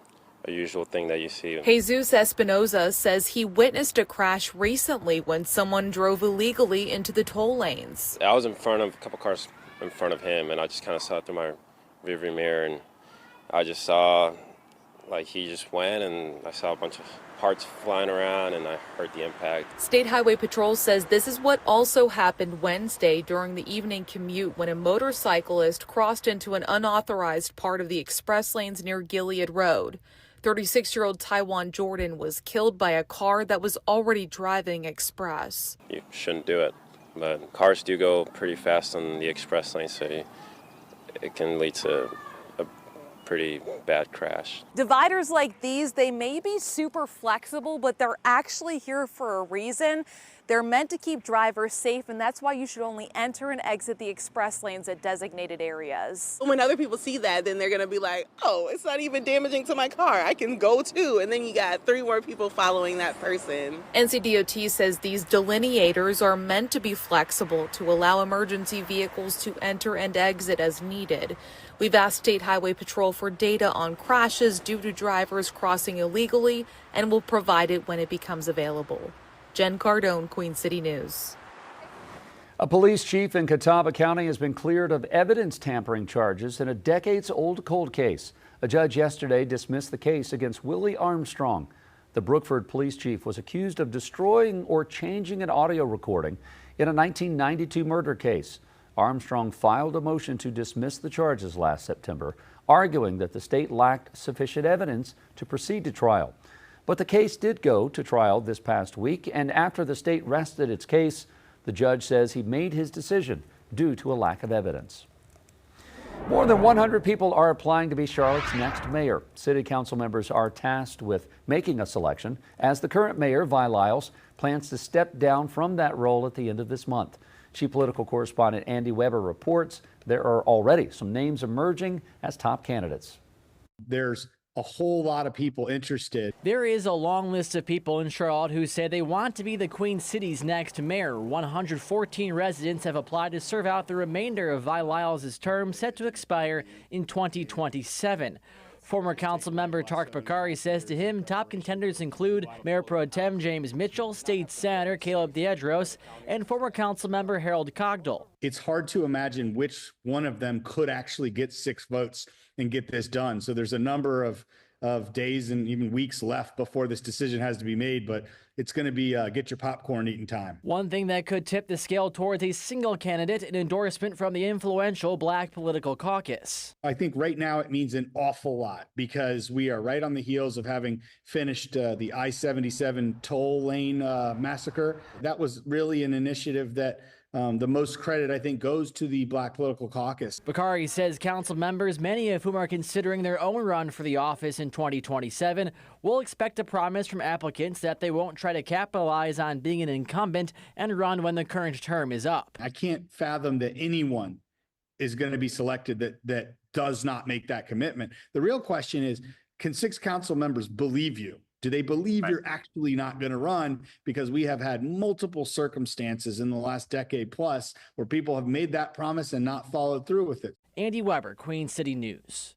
usual thing that you see. Jesus Espinoza says he witnessed a crash recently when someone drove illegally into the toll lanes. I was in front of a couple cars in front of him, and I just kind of saw through my rearview mirror, and I just saw like he just went, and I saw a bunch of parts flying around, and I heard the impact. State Highway Patrol says this is what also happened Wednesday during the evening commute when a motorcyclist crossed into an unauthorized part of the express lanes near Gilead Road. 36-year-old Taiwan Jordan was killed by a car that was already driving express. You shouldn't do it, but cars do go pretty fast on the express lane, so it can lead to a pretty bad crash. Dividers like these, they may be super flexible, but they're actually here for a reason. They're meant to keep drivers safe, and that's why you should only enter and exit the express lanes at designated areas. When other people see that, then they're gonna be like, oh, it's not even damaging to my car. I can go too. And then you got 3 more people following that person. NCDOT says these delineators are meant to be flexible to allow emergency vehicles to enter and exit as needed. We've asked State Highway Patrol for data on crashes due to drivers crossing illegally and will provide it when it becomes available. Jen Cardone, Queen City News. A police chief in Catawba County has been cleared of evidence tampering charges in a decades-old cold case. A judge yesterday dismissed the case against Willie Armstrong. The Brookford police chief was accused of destroying or changing an audio recording in a 1992 murder case. Armstrong filed a motion to dismiss the charges last September, arguing that the state lacked sufficient evidence to proceed to trial. But the case did go to trial this past week, and after the state rested its case, the judge says he made his decision due to a lack of evidence. More than 100 people are applying to be Charlotte's next mayor. City council members are tasked with making a selection, as the current mayor, Vi Lyles, plans to step down from that role at the end of this month. Chief political correspondent Andy Weber reports there are already some names emerging as top candidates. There's a whole lot of people interested. There is a long list of people in Charlotte who say they want to be the Queen City's next mayor. 114 residents have applied to serve out the remainder of Vi Lyles' term, set to expire in 2027. Former council member Tark Bakari says to him top contenders include Mayor Pro Tem James Mitchell, State Senator Caleb Diedros, and former council member Harold Cogdell. It's hard to imagine which one of them could actually get 6 votes and get this done. So there's a number of days and even weeks left before this decision has to be made, but it's going to be get your popcorn eating time. One thing that could tip the scale towards a single candidate, an endorsement from the influential Black Political Caucus. I think right now it means an awful lot because we are right on the heels of having finished the I-77 toll lane massacre. That was really an initiative that the most credit, I think, goes to the Black Political Caucus. Bakari says council members, many of whom are considering their own run for the office in 2027, will expect a promise from applicants that they won't try to capitalize on being an incumbent and run when the current term is up. I can't fathom that anyone is going to be selected that does not make that commitment. The real question is, can 6 council members believe you? Do they believe you're actually not going to run? Because we have had multiple circumstances in the last decade plus where people have made that promise and not followed through with it. Andy Weber, Queen City News.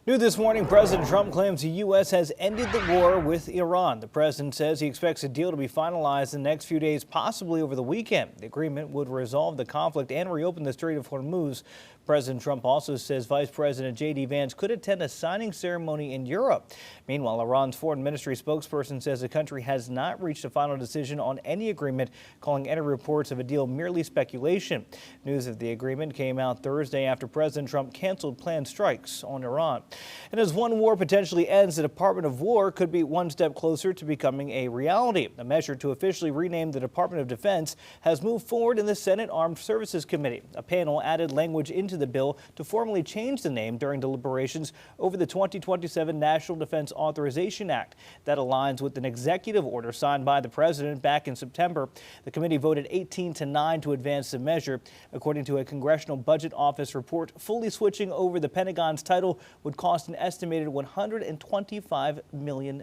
New this morning, President Trump claims the U.S. has ended the war with Iran. The president says he expects a deal to be finalized in the next few days, possibly over the weekend. The agreement would resolve the conflict and reopen the Strait of Hormuz. President Trump also says Vice President J.D. Vance could attend a signing ceremony in Europe. Meanwhile, Iran's foreign ministry spokesperson says the country has not reached a final decision on any agreement, calling any reports of a deal merely speculation. News of the agreement came out Thursday after President Trump canceled planned strikes on Iran. And as one war potentially ends, the Department of War could be one step closer to becoming a reality. A measure to officially rename the Department of Defense has moved forward in the Senate Armed Services Committee. A panel added language into the bill to formally change the name during deliberations over the 2027 National Defense Authorization Act. That aligns with an executive order signed by the president back in September. The committee voted 18-9 to advance the measure. According to a Congressional Budget Office report, fully switching over the Pentagon's title would cost an estimated $125 million.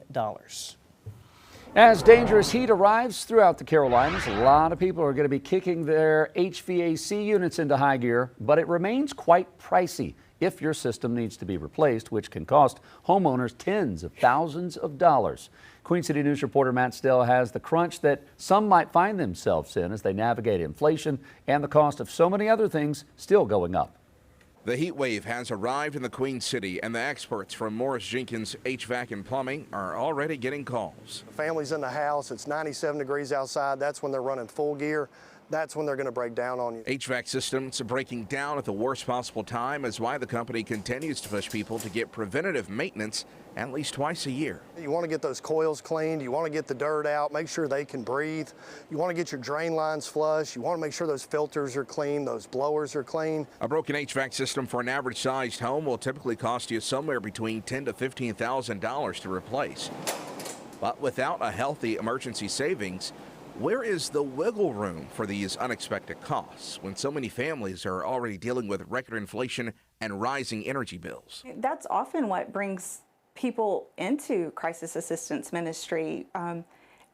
As dangerous heat arrives throughout the Carolinas, a lot of people are going to be kicking their HVAC units into high gear, but it remains quite pricey if your system needs to be replaced, which can cost homeowners tens of thousands of dollars. Queen City News reporter Matt Stell has the crunch that some might find themselves in as they navigate inflation and the cost of so many other things still going up. The heat wave has arrived in the Queen City, and the experts from Morris Jenkins HVAC and Plumbing are already getting calls. Families in the house, it's 97 degrees outside. That's when they're running full gear. That's when they're going to break down on you. HVAC systems breaking down at the worst possible time is why the company continues to push people to get preventative maintenance at least twice a year. You want to get those coils cleaned. You want to get the dirt out, make sure they can breathe. You want to get your drain lines flush. You want to make sure those filters are clean, those blowers are clean. A broken HVAC system for an average-sized home will typically cost you somewhere between $10,000 to $15,000 to replace. But without a healthy emergency savings, where is the wiggle room for these unexpected costs when so many families are already dealing with record inflation and rising energy bills? That's often what brings people into crisis assistance ministry.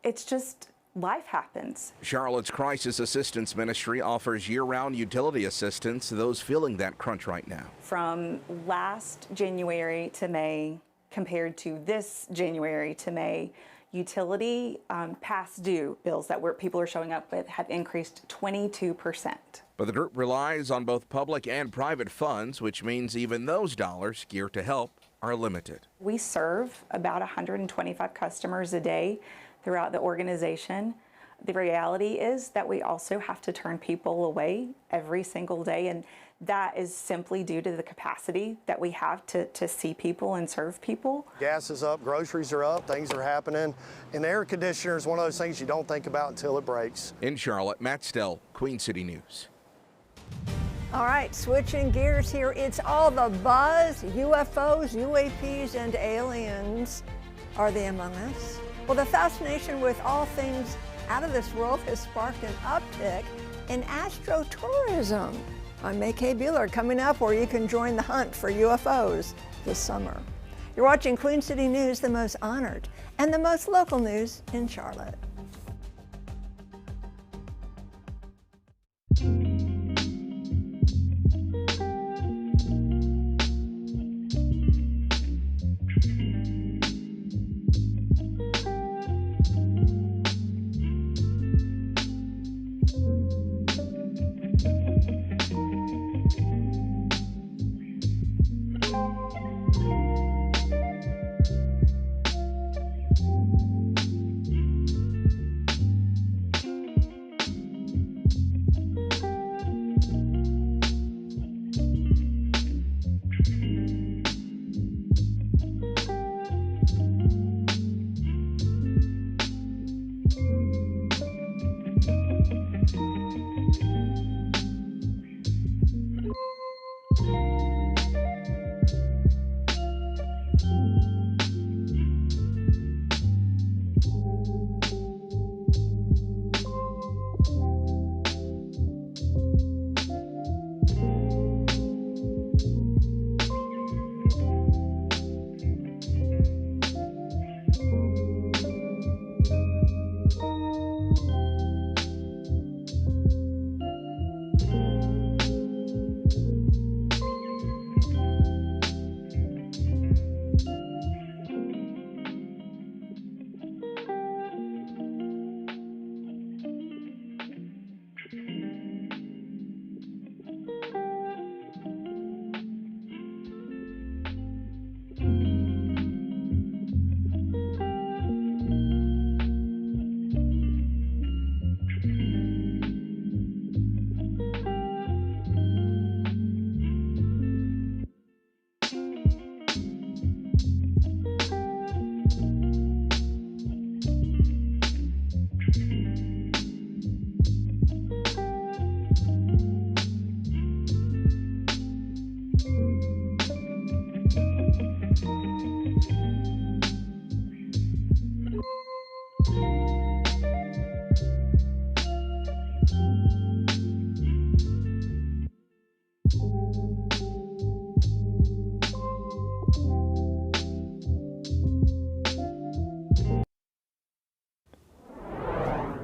It's just life happens. Charlotte's Crisis Assistance Ministry offers year-round utility assistance to those feeling that crunch right now. From last January to May compared to this January to May, utility past due bills that people are showing up with have increased 22%. But the group relies on both public and private funds, which means even those dollars geared to help are limited. We serve about 125 customers a day throughout the organization. The reality is that we also have to turn people away every single day, and that is simply due to the capacity that we have to see people and serve people. Gas is up, groceries are up, things are happening, and the air conditioner is one of those things you don't think about until it breaks. In Charlotte, Matt Stell, Queen City News. All right, switching gears here. It's all the buzz. UFOs, UAPs, and aliens. Are they among us? Well, the fascination with all things out of this world has sparked an uptick in astrotourism. I'm May K. Bueller, coming up where you can join the hunt for UFOs this summer. You're watching Queen City News, the most honored and the most local news in Charlotte.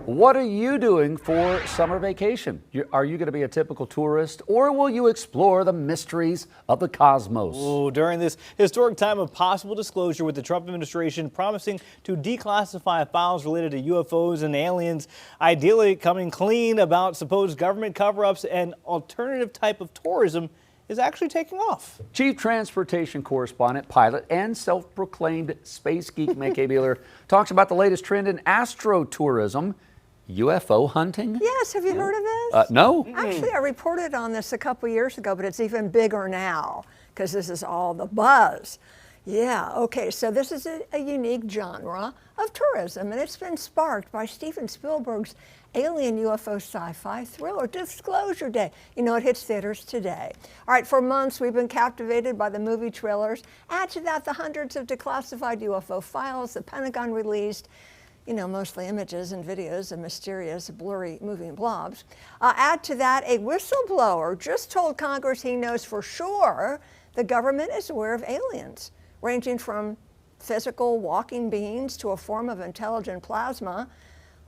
What are you doing for summer vacation? Are you going to be a typical tourist, or will you explore the mysteries of the cosmos? Ooh, during this historic time of possible disclosure, with the Trump administration promising to declassify files related to UFOs and aliens, ideally coming clean about supposed government cover-ups, and alternative type of tourism is actually taking off. Chief Transportation Correspondent, pilot, and self-proclaimed space geek Mick Abler talks about the latest trend in astrotourism. UFO hunting? Yes, have you heard of this? No. Actually, I reported on this a couple years ago, but it's even bigger now because this is all the buzz. Yeah, okay, so this is a unique genre of tourism, and it's been sparked by Steven Spielberg's alien UFO sci-fi thriller, Disclosure Day. You know, it hits theaters today. All right, for months we've been captivated by the movie trailers. Add to that the hundreds of declassified UFO files the Pentagon released, you know, mostly images and videos of mysterious, blurry moving blobs. Add to that a whistleblower just told Congress he knows for sure the government is aware of aliens, ranging from physical walking beings to a form of intelligent plasma.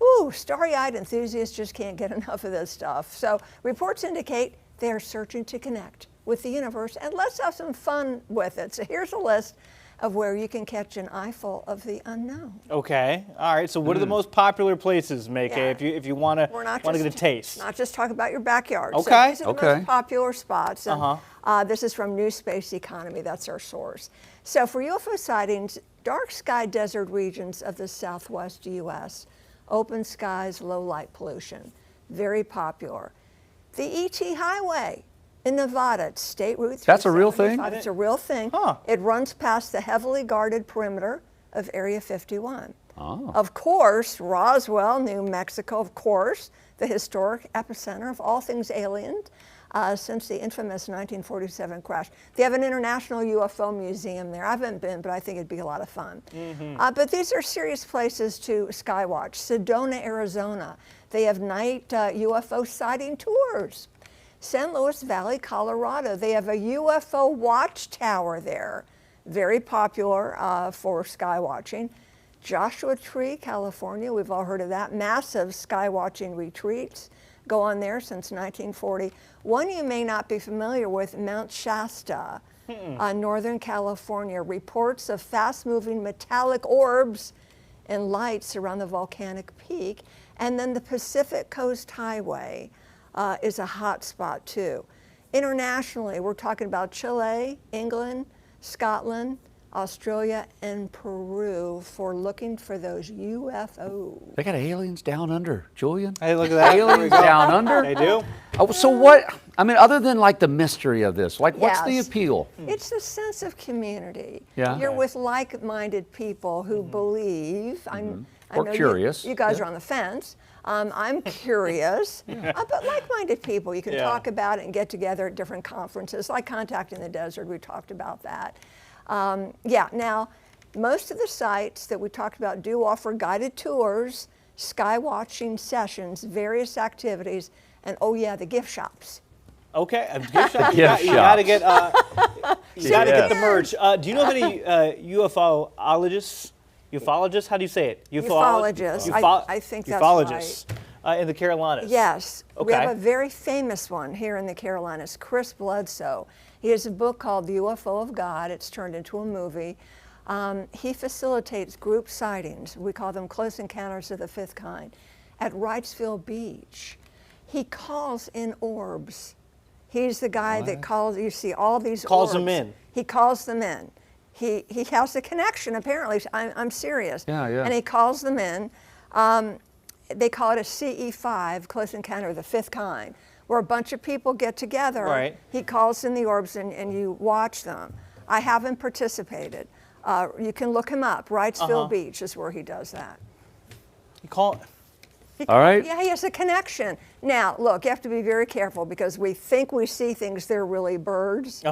Ooh, starry-eyed enthusiasts just can't get enough of this stuff. So reports indicate they're searching to connect with the universe, and let's have some fun with it. So here's a list of where you can catch an eyeful of the unknown. Okay, all right. So what are the most popular places, Make, if you want to get a taste? Not just talk about your backyard. Okay. So these are the most popular spots. And, this is from New Space Economy. That's our source. So for UFO sightings, dark sky desert regions of the southwest U.S., open skies, low light pollution, very popular. The ET Highway in Nevada, it's State Route 375. That's a real thing? It's a real thing. It runs past the heavily guarded perimeter of Area 51. Of course, Roswell, New Mexico, of course, the historic epicenter of all things alien since the infamous 1947 crash. They have an international UFO museum there. I haven't been, but I think it'd be a lot of fun. But these are serious places to skywatch. Sedona, Arizona, they have night UFO sighting tours. San Luis Valley, Colorado, they have a UFO watchtower there. Very popular for sky watching. Joshua Tree, California, we've all heard of that. Massive sky watching retreats go on there since 1940. One you may not be familiar with, Mount Shasta, Northern California. Reports of fast-moving metallic orbs and lights around the volcanic peak. And then the Pacific Coast Highway is a hot spot too. Internationally, we're talking about Chile, England, Scotland, Australia, and Peru for looking for those UFOs. They got aliens down under, Julian. Hey, look at that. Aliens down under? They do. Oh, so what, I mean, other than like the mystery of this, like what's the appeal? It's the sense of community. Yeah. You're with like-minded people who believe. I Or know curious. You guys are on the fence. I'm curious, but like-minded people, you can talk about it and get together at different conferences, like Contact in the Desert, we talked about that. Now, most of the sites that we talked about do offer guided tours, sky watching sessions, various activities, and the gift shops. Okay, a gift shop. You got to get the merch. Do you know of any UFOologists? Ufologists? How do you say it? Ufologists. I think that's ufologists in the Carolinas. Yes. Okay. We have a very famous one here in the Carolinas, Chris Bledsoe. He has a book called The UFO of God. It's turned into a movie. He facilitates group sightings. We call them Close Encounters of the Fifth Kind at Wrightsville Beach. He calls in orbs. He's the guy that calls, you see all these calls orbs. them in. He calls them in. He has a connection, apparently. I'm serious. And he calls them in. They call it a CE5, Close Encounter of the Fifth Kind, where a bunch of people get together. Right. He calls in the orbs and you watch them. I haven't participated. You can look him up. Wrightsville Beach is where he does that. You call. All right. Yeah, he has a connection. Now, look, you have to be very careful because we think we see things. They're really birds,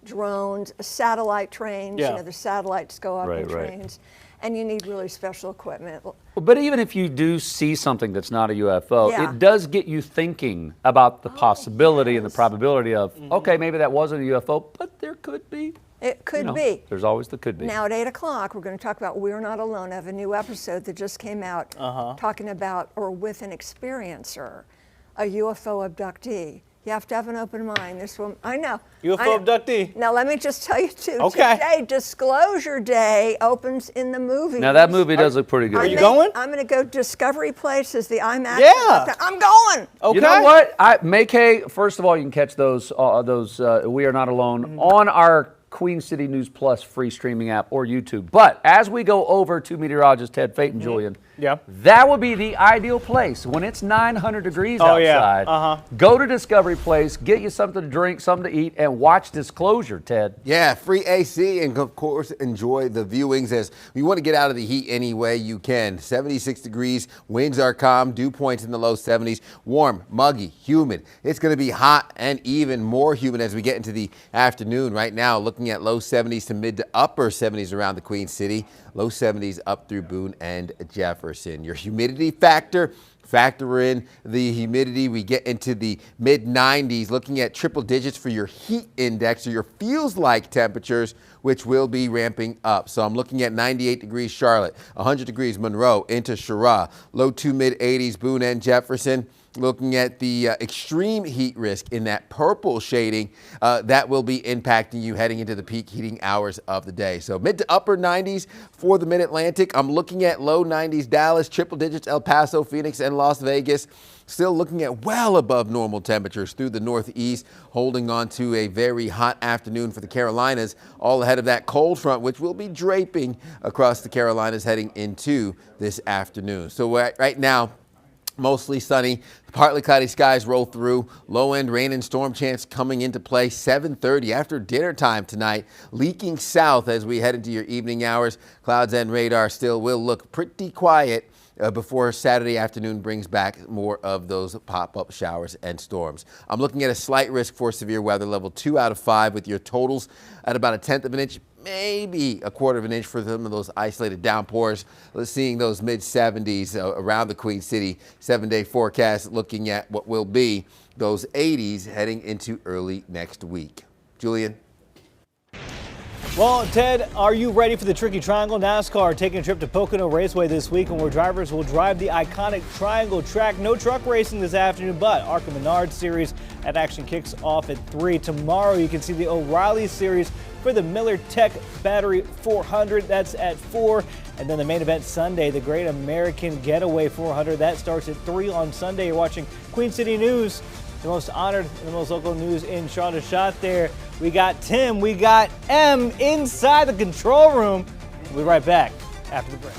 drones, satellite trains. You know, the satellites go up in trains. and you need really special equipment. But even if you do see something that's not a UFO, Yeah. it does get you thinking about the possibility and the probability of, okay, maybe that wasn't a UFO, but there could be. It could be. There's always the could be. Now at 8 o'clock, we're going to talk about We're Not Alone. I have a new episode that just came out talking about, or with an experiencer, a UFO abductee. You have to have an open mind. This one, I know. UFO abductee. Now let me just tell you too. Okay. Today, Disclosure Day opens in the movie. Now that movie does look pretty good. Are you going? I'm going to go. Discovery Place is the IMAX. Yeah. I'm going. Okay. You know what? Maykay, first of all, you can catch those We Are Not Alone on our Queen City News Plus free streaming app or YouTube. But as we go over to meteorologist Ted Phaeton, Julian, that would be the ideal place when it's 900 degrees outside. Go to Discovery Place, get you something to drink, something to eat, and watch Disclosure, Ted. Yeah, free AC, and of course, enjoy the viewings as we want to get out of the heat any way you can. 76 degrees, winds are calm, dew points in the low 70s, warm, muggy, humid. It's going to be hot and even more humid as we get into the afternoon. Right now, looking at low 70s to mid to upper 70s around the Queen City, low 70s up through Boone and Jefferson. Your humidity factor in the humidity, we get into the mid 90s, looking at triple digits for your heat index or your feels like temperatures, which will be ramping up. So I'm looking at 98 degrees Charlotte, 100 degrees Monroe into Chirac, low to mid 80s Boone and Jefferson. Looking at the extreme heat risk in that purple shading, that will be impacting you heading into the peak heating hours of the day. So mid to upper 90s for the Mid-Atlantic. I'm looking at low 90s Dallas, triple digits El Paso, Phoenix, and Las Vegas. Still looking at well above normal temperatures through the Northeast, holding on to a very hot afternoon for the Carolinas, all ahead of that cold front, which will be draping across the Carolinas heading into this afternoon. So right now, mostly sunny, partly cloudy skies roll through, low-end rain and storm chance coming into play 7:30 after dinner time tonight, leaking south as we head into your evening hours. Clouds and radar still will look pretty quiet before Saturday afternoon brings back more of those pop-up showers and storms. I'm looking at a slight risk for severe weather, level 2 out of 5, with your totals at about 1/10 of an inch, maybe 1/4 of an inch for some of those isolated downpours. Let's seeing those mid-70s around the Queen City. 7-day forecast looking at what will be those 80s heading into early next week. Julian? Well, Ted, are you ready for the Tricky Triangle? NASCAR taking a trip to Pocono Raceway this weekend where drivers will drive the iconic Triangle track. No truck racing this afternoon, but ARCA Menards Series at action kicks off at 3. Tomorrow you can see the O'Reilly Series for the Miller Tech Battery 400. That's at 4. And then the main event Sunday, the Great American Getaway 400. That starts at 3 on Sunday. You're watching Queen City News. The most honored and the most local news in Charlotte. Shot there. We got Tim, we got M inside the control room. We'll be right back after the break.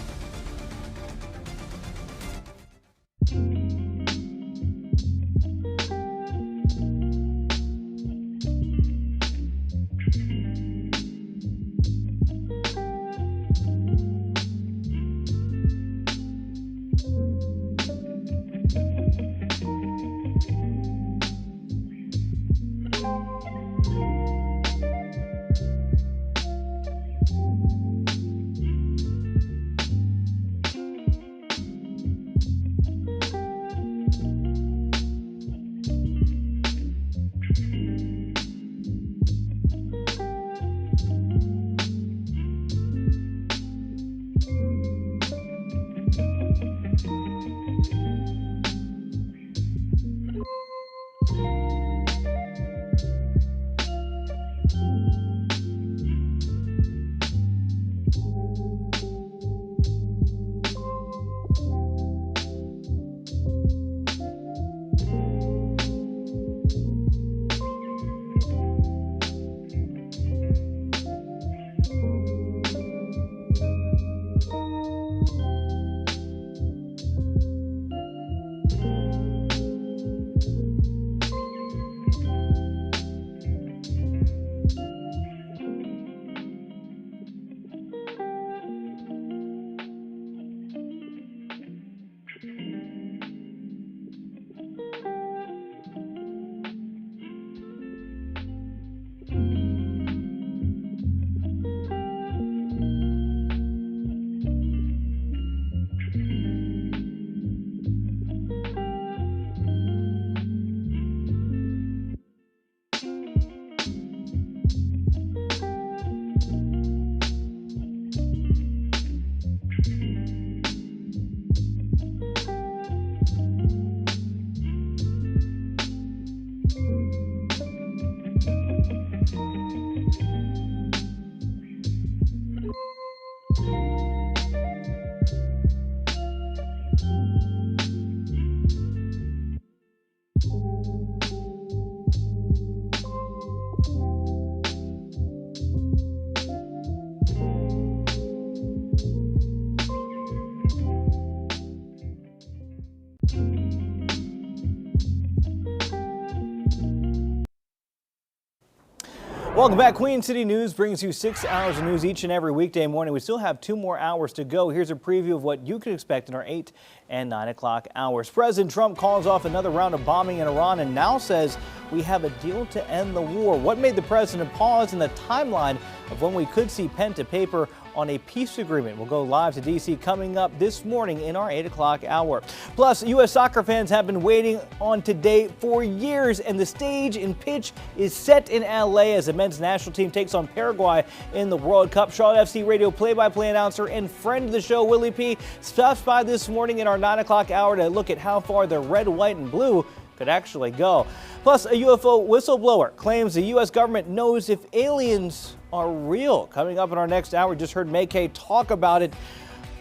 Welcome back. Queen City News brings you 6 hours of news each and every weekday morning. We still have 2 more hours to go. Here's a preview of what you can expect in our 8 and 9 o'clock hours. President Trump calls off another round of bombing in Iran and now says we have a deal to end the war. What made the president pause in the timeline of when we could see pen to paper on a peace agreement? We'll go live to D.C. coming up this morning in our 8 o'clock hour. Plus, U.S. soccer fans have been waiting on today for years, and the stage and pitch is set in L.A. as the men's national team takes on Paraguay in the World Cup. Charlotte FC radio play-by-play announcer and friend of the show, Willie P., stops by this morning in our 9 o'clock hour to look at how far the red, white, and blue could actually go. Plus, a UFO whistleblower claims the U.S. government knows if aliens are real. Coming up in our next hour, just heard May Kay talk about it.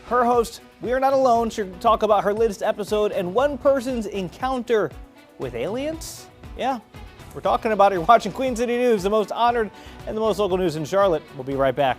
Her host, We Are Not Alone, she'll talk about her latest episode and one person's encounter with aliens. Yeah, we're talking about it. You're watching Queen City News, the most honored and the most local news in Charlotte. We'll be right back.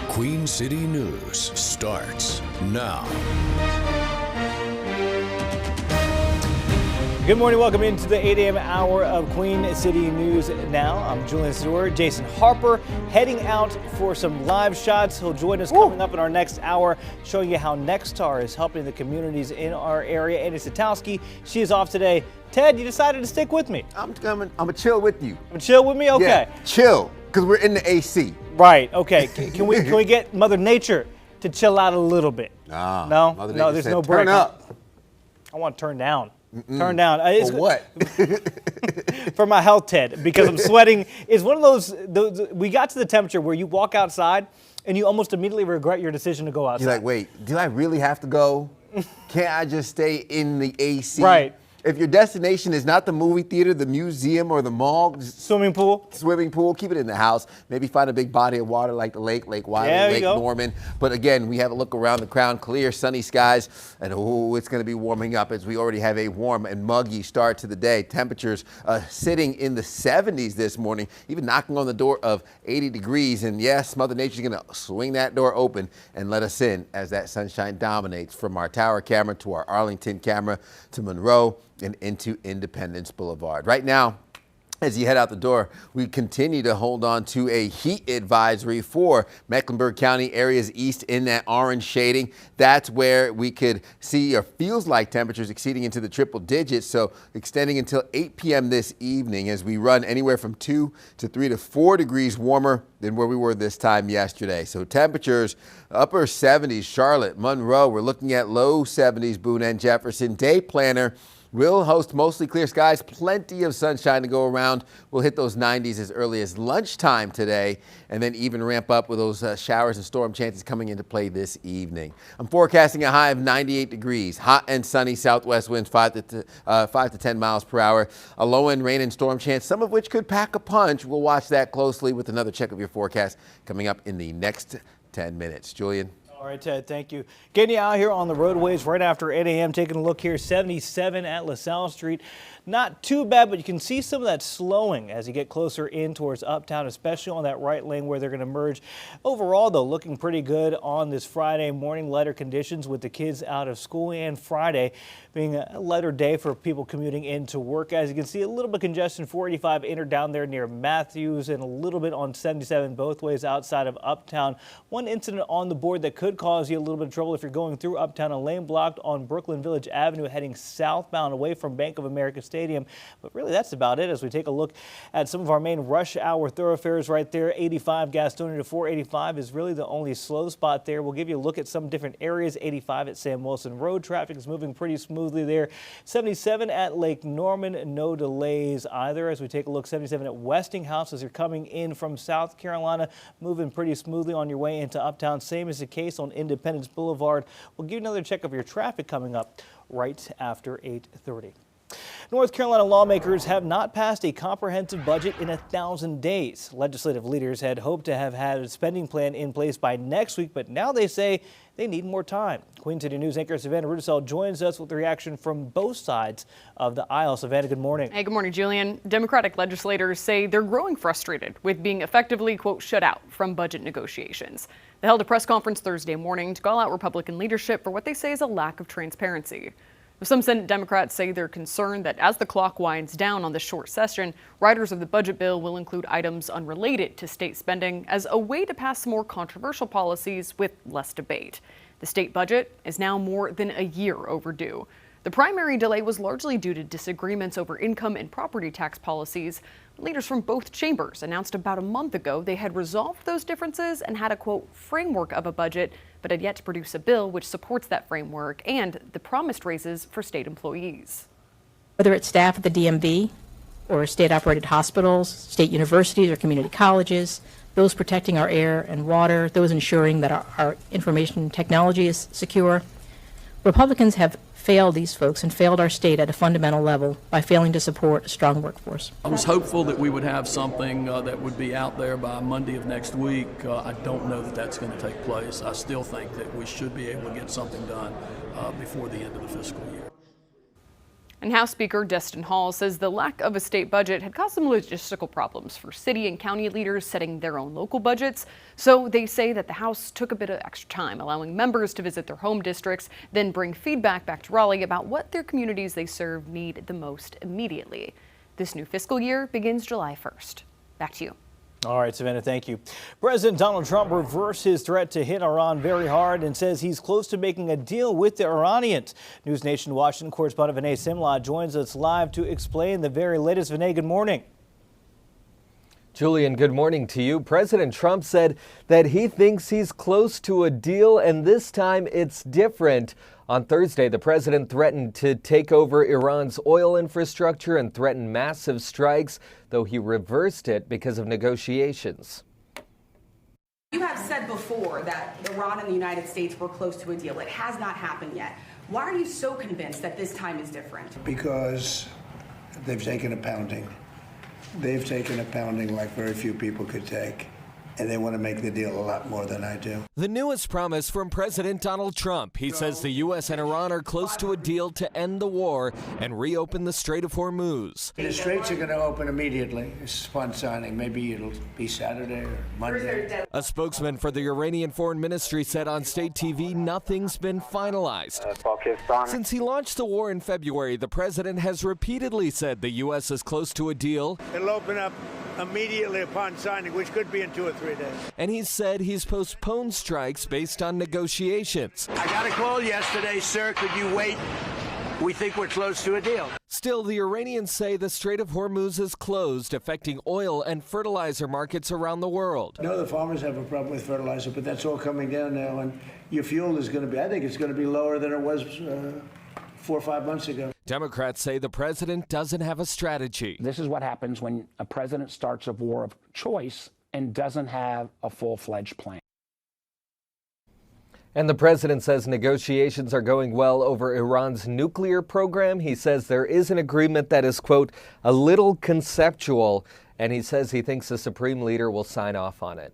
Queen City News starts now. Good morning. Welcome into the 8 a.m. hour of Queen City News Now. I'm Julian Stewart. Jason Harper heading out for some live shots. He'll join us coming up in our next hour, showing you how Nexstar is helping the communities in our area. Andy Satowski, she is off today. Ted, you decided to stick with me. I'm gonna chill with you. Chill with me? Okay. Yeah, chill, because we're in the AC. Right. Okay. Can we get Mother Nature to chill out a little bit. No, Mother no, Nature there's said, no break. Turn up. I want to turn down. Turn down. For what? For my health, Ted, because I'm sweating. It's one of those, we got to the temperature where you walk outside and you almost immediately regret your decision to go outside. You're like, wait, do I really have to go? Can't I just stay in the AC? Right. If your destination is not the movie theater, the museum, or the mall, swimming pool, keep it in the house. Maybe find a big body of water like the lake, Lake Wylie, There you Lake go. Norman. But again, we have a look around the crown, clear, sunny skies, and it's going to be warming up as we already have a warm and muggy start to the day. Temperatures sitting in the 70s this morning, even knocking on the door of 80 degrees. And yes, Mother Nature's going to swing that door open and let us in as that sunshine dominates from our tower camera to our Arlington camera to Monroe and into Independence Boulevard. Right now, as you head out the door, we continue to hold on to a heat advisory for Mecklenburg County areas east in that orange shading. That's where we could see or feels like temperatures exceeding into the triple digits. So extending until 8 p.m. this evening as we run anywhere from 2 to 3 to 4 degrees warmer than where we were this time yesterday. So temperatures upper 70s, Charlotte, Monroe. We're looking at low 70s, Boone and Jefferson. Day planner will host mostly clear skies, plenty of sunshine to go around. We'll hit those 90s as early as lunchtime today, and then even ramp up with those showers and storm chances coming into play this evening. I'm forecasting a high of 98 degrees, hot and sunny southwest winds 5 to 10 miles per hour. A low end rain and storm chance, some of which could pack a punch. We'll watch that closely with another check of your forecast coming up in the next 10 minutes. Julian. All right, Ted, thank you. Getting you out here on the roadways right after 8 a.m. Taking a look here, 77 at LaSalle Street. Not too bad, but you can see some of that slowing as you get closer in towards Uptown, especially on that right lane where they're going to merge. Overall, though, looking pretty good on this Friday morning. Lighter conditions with the kids out of school, and Friday being a lighter day for people commuting into work. As you can see, a little bit of congestion, 485 in or down there near Matthews, and a little bit on 77 both ways outside of Uptown. One incident on the board that could cause you a little bit of trouble if you're going through Uptown, a lane blocked on Brooklyn Village Avenue heading southbound away from Bank of America Stadium. But really, that's about it as we take a look at some of our main rush hour thoroughfares right there. 85 Gastonia to 485 is really the only slow spot there. We'll give you a look at some different areas. 85 at Sam Wilson Road. Traffic is moving pretty smoothly there. 77 at Lake Norman. No delays either as we take a look. 77 at Westinghouse as you're coming in from South Carolina. Moving pretty smoothly on your way into Uptown. Same is the case on Independence Boulevard. We'll give you another check of your traffic coming up right after 8:30. North Carolina lawmakers have not passed a comprehensive budget in 1,000 days. Legislative leaders had hoped to have had a spending plan in place by next week, but now they say they need more time. Queen City News anchor Savannah Rudisell joins us with the reaction from both sides of the aisle. Savannah, good morning. Hey, good morning, Julian. Democratic legislators say they're growing frustrated with being effectively, quote, shut out from budget negotiations. They held a press conference Thursday morning to call out Republican leadership for what they say is a lack of transparency. Some Senate Democrats say they're concerned that as the clock winds down on this short session, writers of the budget bill will include items unrelated to state spending as a way to pass more controversial policies with less debate. The state budget is now more than a year overdue. The primary delay was largely due to disagreements over income and property tax policies. Leaders from both chambers announced about a month ago they had resolved those differences and had a, quote, framework of a budget, but had yet to produce a bill which supports that framework and the promised raises for state employees. Whether it's staff at the DMV or state-operated hospitals, state universities or community colleges, those protecting our air and water, those ensuring that our information technology is secure, Republicans have failed these folks and failed our state at a fundamental level by failing to support a strong workforce. I was hopeful that we would have something that would be out there by Monday of next week. I don't know that that's going to take place. I still think that we should be able to get something done before the end of the fiscal year. And House Speaker Destin Hall says the lack of a state budget had caused some logistical problems for city and county leaders setting their own local budgets. So they say that the House took a bit of extra time, allowing members to visit their home districts, then bring feedback back to Raleigh about what their communities they serve need the most immediately. This new fiscal year begins July 1st. Back to you. All right, Savannah, thank you. President Donald Trump reversed his threat to hit Iran very hard and says he's close to making a deal with the Iranians. News Nation Washington correspondent Vinay Simla joins us live to explain the very latest. Vinay, good morning. Julian, good morning to you. President Trump said that he thinks he's close to a deal, and this time it's different. On Thursday, the president threatened to take over Iran's oil infrastructure and threatened massive strikes, though he reversed it because of negotiations. You have said before that Iran and the United States were close to a deal. It has not happened yet. Why are you so convinced that this time is different? Because they've taken a pounding. They've taken a pounding like very few people could take, and they want to make the deal a lot more than I do. The newest promise from President Donald Trump. He says the U.S. and Iran are close to a deal to end the war and reopen the Strait of Hormuz. The straits are going to open immediately. It's fun signing. Maybe it'll be Saturday or Monday. A spokesman for the Iranian Foreign Ministry said on state TV nothing's been finalized. Since he launched the war in February, the president has repeatedly said the U.S. is close to a deal. It'll open up immediately upon signing, which could be in 2 or 3 days. And he said he's postponed strikes based on negotiations. I got a call yesterday, sir. Could you wait? We think we're close to a deal. Still, the Iranians say the Strait of Hormuz is closed, affecting oil and fertilizer markets around the world. No, the farmers have a problem with fertilizer, but that's all coming down now, and your fuel is going to be, I think it's going to be lower than it was 4 or 5 months ago. Democrats say the president doesn't have a strategy. This is what happens when a president starts a war of choice and doesn't have a full-fledged plan. And the president says negotiations are going well over Iran's nuclear program. He says there is an agreement that is, quote, a little conceptual, and he says he thinks the supreme leader will sign off on it.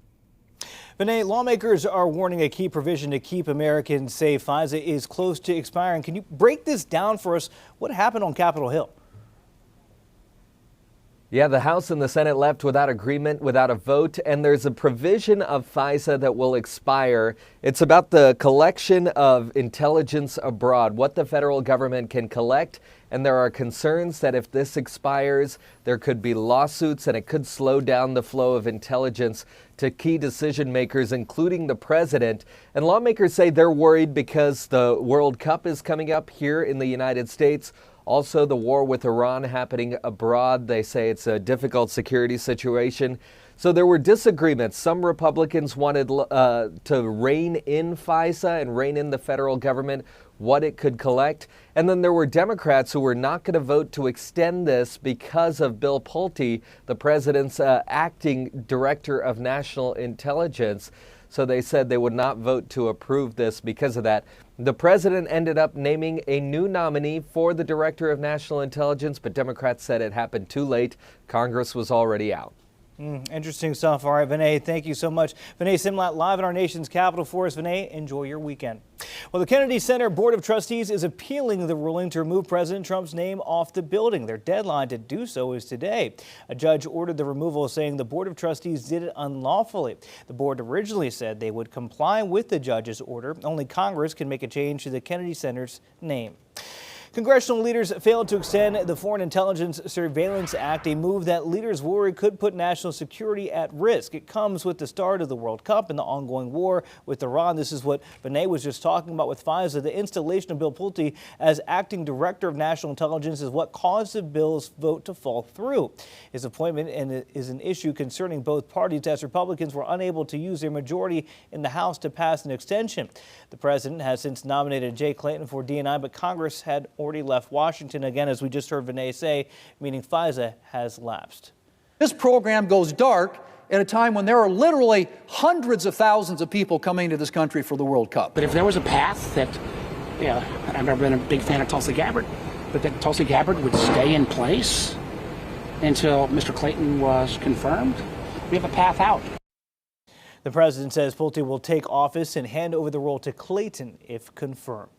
Vinay, lawmakers are warning a key provision to keep Americans safe. FISA is close to expiring. Can you break this down for us? What happened on Capitol Hill? Yeah, the House and the Senate left without agreement, without a vote, and there's a provision of FISA that will expire. It's about the collection of intelligence abroad, what the federal government can collect, and there are concerns that if this expires, there could be lawsuits and it could slow down the flow of intelligence to key decision makers, including the president. And lawmakers say they're worried because the World Cup is coming up here in the United States. Also, the war with Iran happening abroad. They say it's a difficult security situation. So there were disagreements. Some Republicans wanted to rein in FISA and rein in the federal government, what it could collect. And then there were Democrats who were not going to vote to extend this because of Bill Pulte, the president's acting director of national intelligence. So they said they would not vote to approve this because of that. The president ended up naming a new nominee for the director of national intelligence, but Democrats said it happened too late. Congress was already out. Interesting stuff. All right, Vinay, thank you so much. Vinay Simlat live in our nation's capital for us. Vinay, enjoy your weekend. Well, the Kennedy Center Board of Trustees is appealing the ruling to remove President Trump's name off the building. Their deadline to do so is today. A judge ordered the removal, saying the Board of Trustees did it unlawfully. The board originally said they would comply with the judge's order. Only Congress can make a change to the Kennedy Center's name. Congressional leaders failed to extend the Foreign Intelligence Surveillance Act, a move that leaders worry could put national security at risk. It comes with the start of the World Cup and the ongoing war with Iran. This is what Vinay was just talking about with FISA. The installation of Bill Pulte as acting director of national intelligence is what caused the bill's vote to fall through. His appointment is an issue concerning both parties, as Republicans were unable to use their majority in the House to pass an extension. The president has since nominated Jay Clayton for D&I, but Congress had already left Washington, again, as we just heard Vinay say, meaning FISA has lapsed. This program goes dark at a time when there are literally hundreds of thousands of people coming to this country for the World Cup. But if there was a path that, I've never been a big fan of Tulsi Gabbard, but that Tulsi Gabbard would stay in place until Mr. Clayton was confirmed, we have a path out. The president says Pulte will take office and hand over the role to Clayton if confirmed.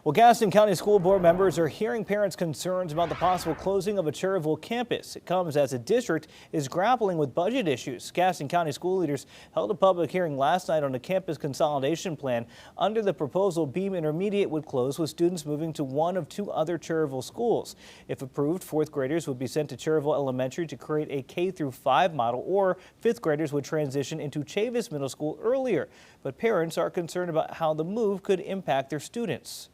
Well, Gaston County School Board members are hearing parents' concerns about the possible closing of a Cherryville campus. It comes as the district is grappling with budget issues. Gaston County school leaders held a public hearing last night on a campus consolidation plan. Under the proposal, Beam Intermediate would close, with students moving to one of two other Cherryville schools. If approved, fourth graders would be sent to Cherryville Elementary to create a K-5 model, or fifth graders would transition into Chavis Middle School earlier. But parents are concerned about how the move could impact their students.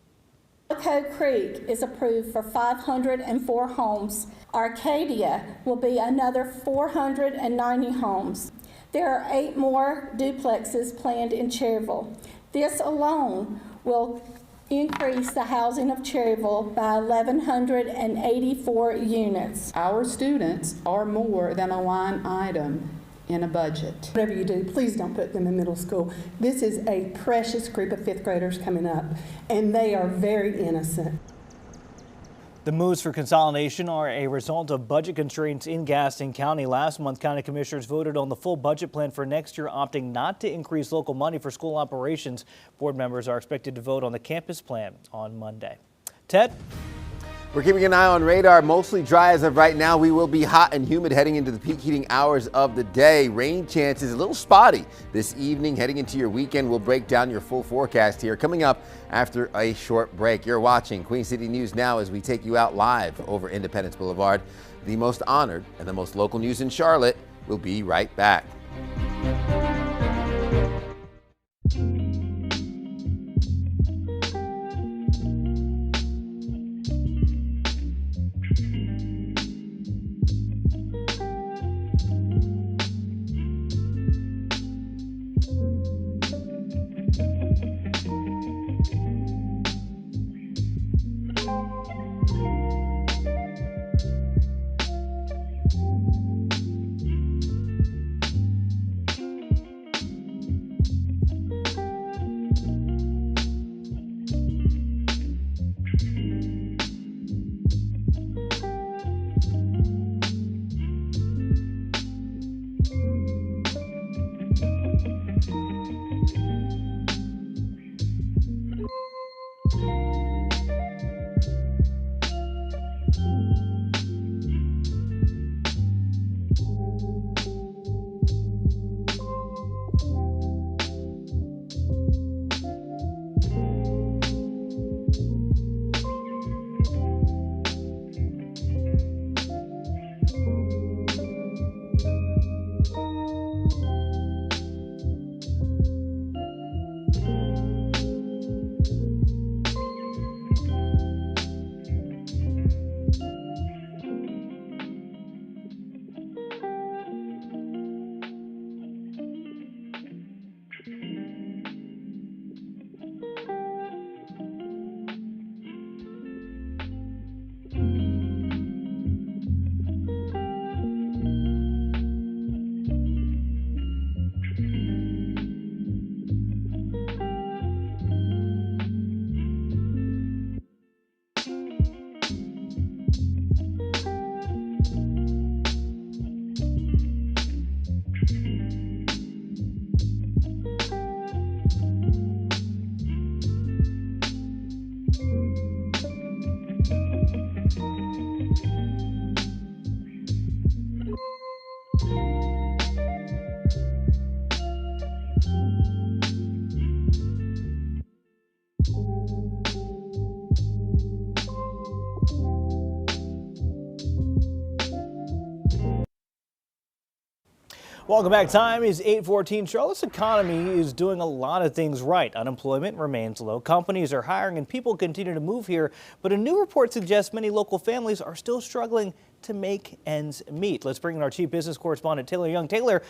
Code Creek is approved for 504 homes. Arcadia will be another 490 homes. There are 8 more duplexes planned in Cherryville. This alone will increase the housing of Cherryville by 1,184 units. Our students are more than a line item in a budget. Whatever you do, please don't put them in middle school. This is a precious group of 5th graders coming up, and they are very innocent. The moves for consolidation are a result of budget constraints in Gaston County. Last month, county commissioners voted on the full budget plan for next year, opting not to increase local money for school operations. Board members are expected to vote on the campus plan on Monday. Ted? We're keeping an eye on radar. Mostly dry as of right now. We will be hot and humid heading into the peak heating hours of the day. Rain chances a little spotty this evening. Heading into your weekend, we'll break down your full forecast here coming up after a short break. You're watching Queen City News Now as we take you out live over Independence Boulevard. The most honored and the most local news in Charlotte. We'll be right back. Welcome back. Time is 8:14. Charlotte's economy is doing a lot of things right. Unemployment remains low. Companies are hiring and people continue to move here. But a new report suggests many local families are still struggling to make ends meet. Let's bring in our chief business correspondent, Taylor Young. Taylor,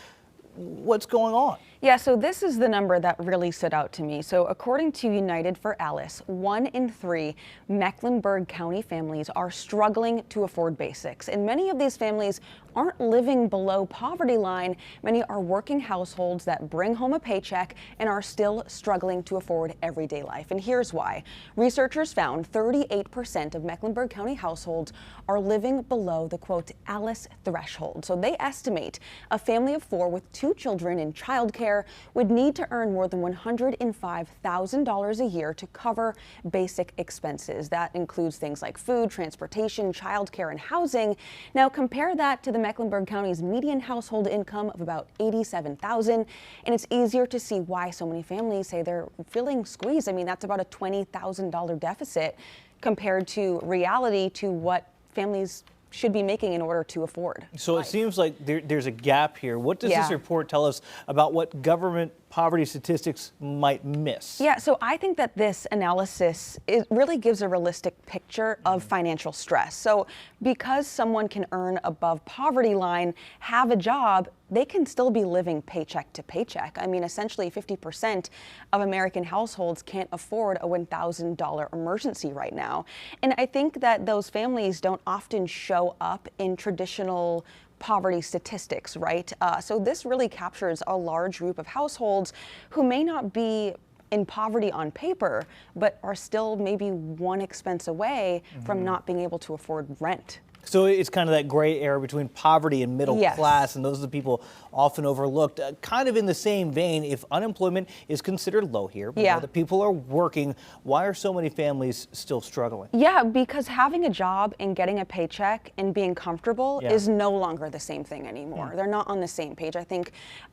what's going on? Yeah, so this is the number that really stood out to me. So according to United for Alice, 1 in 3 Mecklenburg County families are struggling to afford basics. And many of these families aren't living below poverty line. Many are working households that bring home a paycheck and are still struggling to afford everyday life. And here's why. Researchers found 38% of Mecklenburg County households are living below the quote Alice threshold. So they estimate a family of 4 with 2 children in childcare would need to earn more than $105,000 a year to cover basic expenses. That includes things like food, transportation, childcare, and housing. Now compare that to the Mecklenburg County's median household income of about $87,000, and it's easier to see why so many families say they're feeling squeezed. I mean, that's about a $20,000 deficit compared to reality to what families should be making in order to afford. So it seems like there's a gap here. What does this report tell us about what government poverty statistics might miss? Yeah, so I think that this analysis really gives a realistic picture of financial stress. So because someone can earn above poverty line, have a job, they can still be living paycheck to paycheck. I mean, essentially 50% of American households can't afford a $1,000 emergency right now. And I think that those families don't often show up in traditional poverty statistics, right? So this really captures a large group of households who may not be in poverty on paper, but are still maybe one expense away from not being able to afford rent. So it's kind of that gray area between poverty and middle class, and those are the people often overlooked. Kind of in the same vein, if unemployment is considered low here, but the people are working, why are so many families still struggling? Yeah, because having a job and getting a paycheck and being comfortable is no longer the same thing anymore. They're not on the same page. I think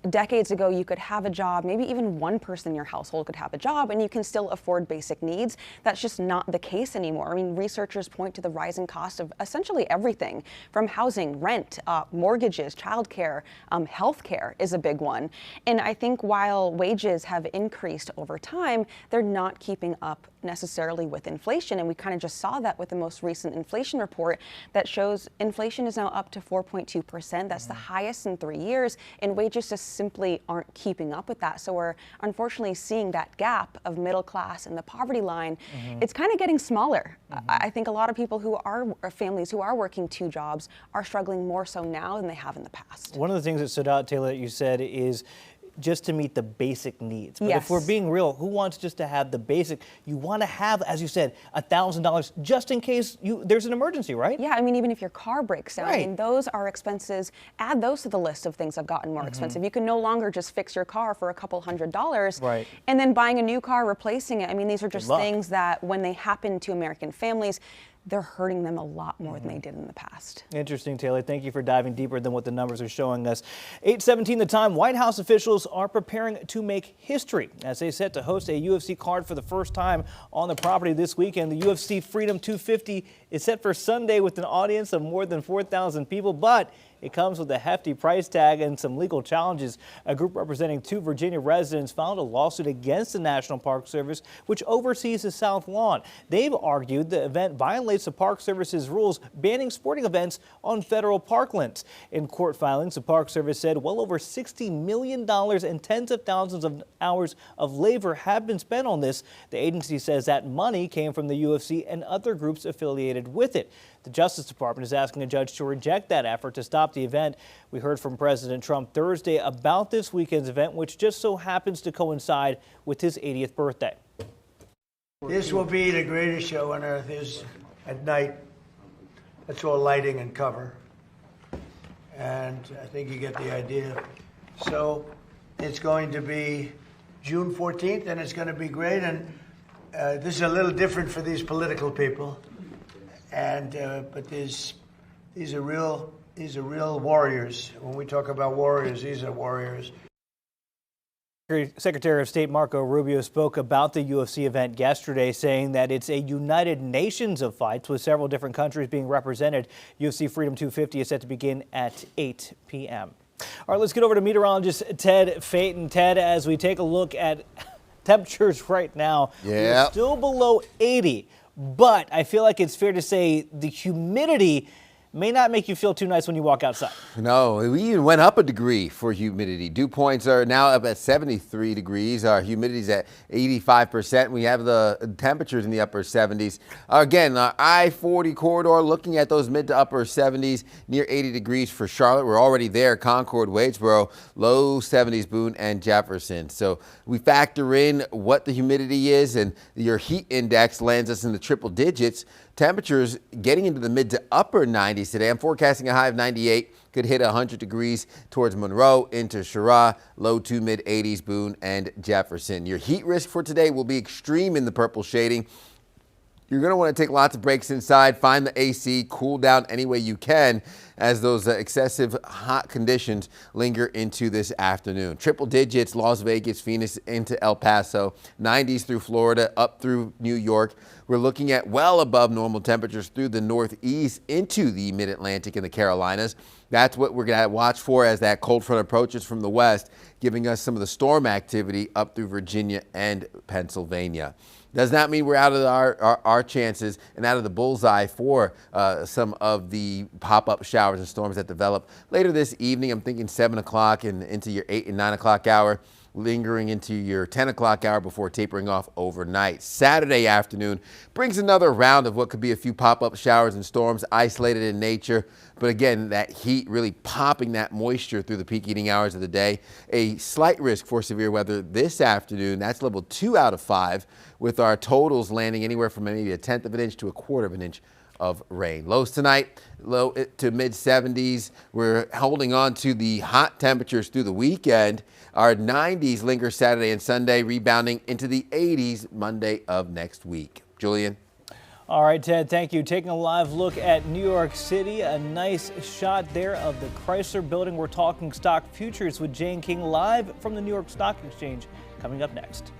decades ago you could have a job, maybe even one person in your household could have a job and you can still afford basic needs. That's just not the case anymore. I mean, researchers point to the rising cost of essentially everything from housing, rent, mortgages, childcare, healthcare is a big one. And I think while wages have increased over time, they're not keeping up necessarily with inflation. And we kind of just saw that with the most recent inflation report that shows inflation is now up to 4.2%. That's the highest in 3 years. And wages just simply aren't keeping up with that. So we're unfortunately seeing that gap of middle class and the poverty line. It's kind of getting smaller. I think a lot of people who are families who are working 2 jobs are struggling more so now than they have in the past. One of the things that stood out, Taylor, that you said is just to meet the basic needs. But if we're being real, who wants just to have the basic? You want to have, as you said, $1,000 just in case there's an emergency, right? Yeah, I mean, even if your car breaks down, I mean, those are expenses. Add those to the list of things that have gotten more expensive. You can no longer just fix your car for a couple $100s and then buying a new car, replacing it. I mean, these are just things that when they happen to American families, they're hurting them a lot more than they did in the past. Interesting, Taylor. Thank you for diving deeper than what the numbers are showing us. 8:17 the time. White House officials are preparing to make history as they set to host a UFC card for the first time on the property this weekend. The UFC Freedom 250 is set for Sunday with an audience of more than 4,000 people, but it comes with a hefty price tag and some legal challenges. A group representing 2 Virginia residents filed a lawsuit against the National Park Service, which oversees the South Lawn. They've argued the event violates the Park Service's rules banning sporting events on federal parklands. In court filings, the Park Service said well over $60 million and tens of thousands of hours of labor have been spent on this. The agency says that money came from the UFC and other groups affiliated with it. The Justice Department is asking a judge to reject that effort to stop the event. We heard from President Trump Thursday about this weekend's event, which just so happens to coincide with his 80th birthday. This will be the greatest show on earth. Is at night. That's all lighting and cover. And I think you get the idea. So it's going to be June 14th, and it's going to be great. And this is a little different for these political people. And but these are real warriors. When we talk about warriors, these are warriors. Secretary of State Marco Rubio spoke about the UFC event yesterday, saying that it's a United Nations of fights with several different countries being represented. UFC Freedom 250 is set to begin at 8 p.m. All right, let's get over to meteorologist Ted Phaeton. Ted, as we take a look at temperatures right now, we're still below 80. But I feel like it's fair to say the humidity may not make you feel too nice when you walk outside. No, we even went up a degree for humidity. Dew points are now up at 73 degrees. Our humidity's at 85%. We have the temperatures in the upper 70s. Again, our I-40 corridor looking at those mid to upper 70s, near 80 degrees for Charlotte. We're already there. Concord, Wadesboro, low 70s, Boone and Jefferson. So we factor in what the humidity is, and your heat index lands us in the triple digits. Temperatures getting into the mid to upper 90s today. I'm forecasting a high of 98. Could hit 100 degrees towards Monroe into Cheraw, low to mid 80s, Boone and Jefferson. Your heat risk for today will be extreme in the purple shading. You're going to want to take lots of breaks inside, find the AC, cool down any way you can. as those excessive hot conditions linger into this afternoon. Triple digits, Las Vegas, Phoenix into El Paso, 90s through Florida, up through New York. We're looking at well above normal temperatures through the Northeast into the Mid-Atlantic and the Carolinas. That's what we're going to watch for as that cold front approaches from the west, giving us some of the storm activity up through Virginia and Pennsylvania. Does not mean we're out of our chances and out of the bullseye for some of the pop-up showers and storms that develop later this evening. I'm thinking 7 o'clock and into your 8 and 9 o'clock hour, lingering into your 10 o'clock hour before tapering off overnight. Saturday afternoon brings another round of what could be a few pop-up showers and storms, isolated in nature. But again, that heat really popping that moisture through the peak heating hours of the day. A slight risk for severe weather this afternoon. That's level 2 out of 5, with our totals landing anywhere from maybe 1/10 of an inch to 1/4 of an inch of rain. Lows tonight, low to mid 70s. We're holding on to the hot temperatures through the weekend. Our 90s linger Saturday and Sunday, rebounding into the 80s Monday of next week. Julian. All right, Ted, thank you. Taking a live look at New York City, a nice shot there of the Chrysler Building. We're talking stock futures with Jane King live from the New York Stock Exchange, coming up next.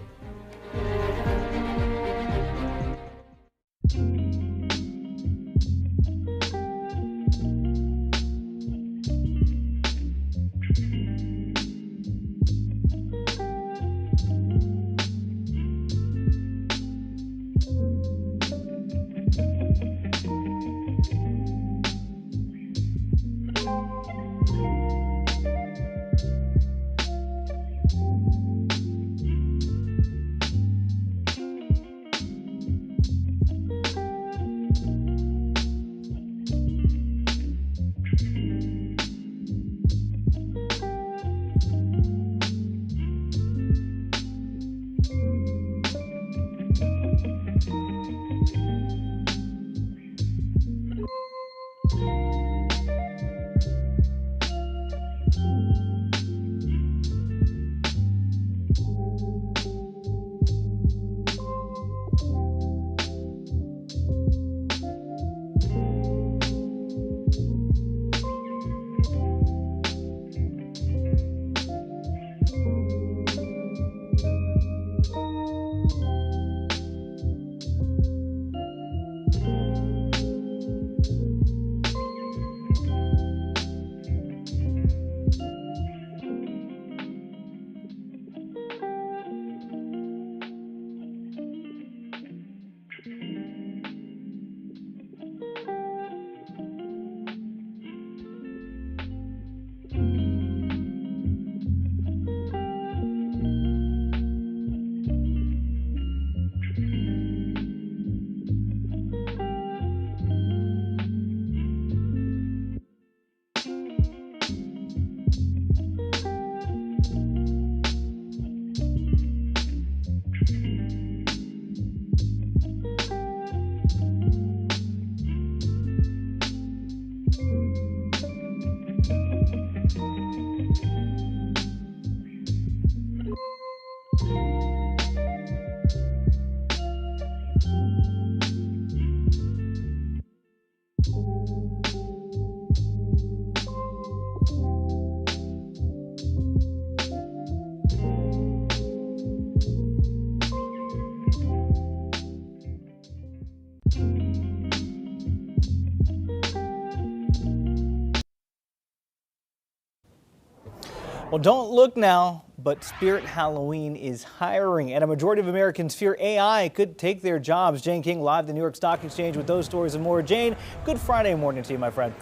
Well, don't look now, but Spirit Halloween is hiring, and a majority of Americans fear AI could take their jobs. Jane King live at the New York Stock Exchange with those stories and more. Jane, good Friday morning to you, my friend.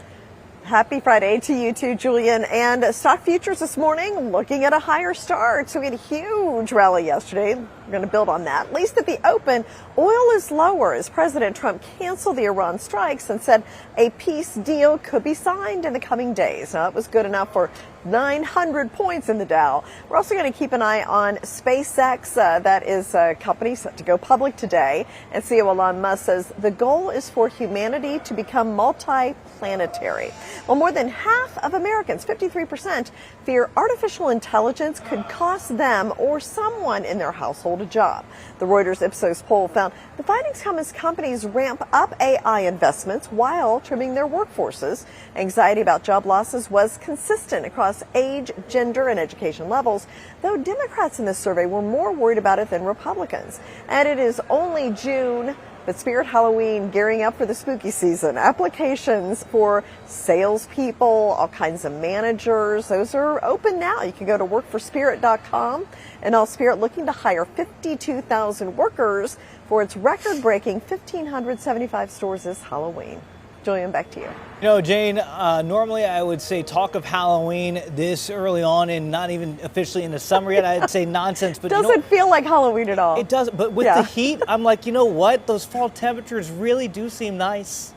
Happy Friday to you too, Julian. And stock futures this morning looking at a higher start. So we had a huge rally yesterday. We're going to build on that. At least at the open, oil is lower as President Trump canceled the Iran strikes and said a peace deal could be signed in the coming days. Now, that was good enough for 900 points in the Dow. We're also going to keep an eye on SpaceX. That is a company set to go public today. And CEO Elon Musk says the goal is for humanity to become multi-planetary. Well, more than half of Americans, 53%, fear artificial intelligence could cost them or someone in their household a job. The Reuters Ipsos poll found the findings come as companies ramp up AI investments while trimming their workforces. Anxiety about job losses was consistent across age, gender, and education levels, though Democrats in this survey were more worried about it than Republicans. And it is only June, but Spirit Halloween gearing up for the spooky season. Applications for salespeople, all kinds of managers, those are open now. You can go to workforspirit.com. And all Spirit looking to hire 52,000 workers for its record-breaking 1,575 stores this Halloween. Julian, back to you. You know, Jane, normally I would say talk of Halloween this early on and not even officially in the summer yet. I'd say nonsense. But doesn't feel like Halloween at all. It doesn't. But with the heat, I'm like, you know what? Those fall temperatures really do seem nice.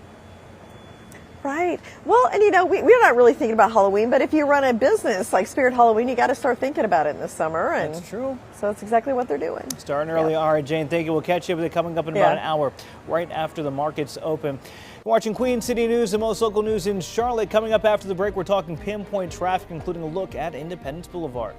Right. Well, and you know, we're not really thinking about Halloween, but if you run a business like Spirit Halloween, you got to start thinking about it in the summer. And that's true. So that's exactly what they're doing. Starting early. All right, Jane, thank you. We'll catch you with it coming up in about an hour, right after the markets open. Watching Queen City News, the most local news in Charlotte. Coming up after the break, we're talking pinpoint traffic, including a look at Independence Boulevard.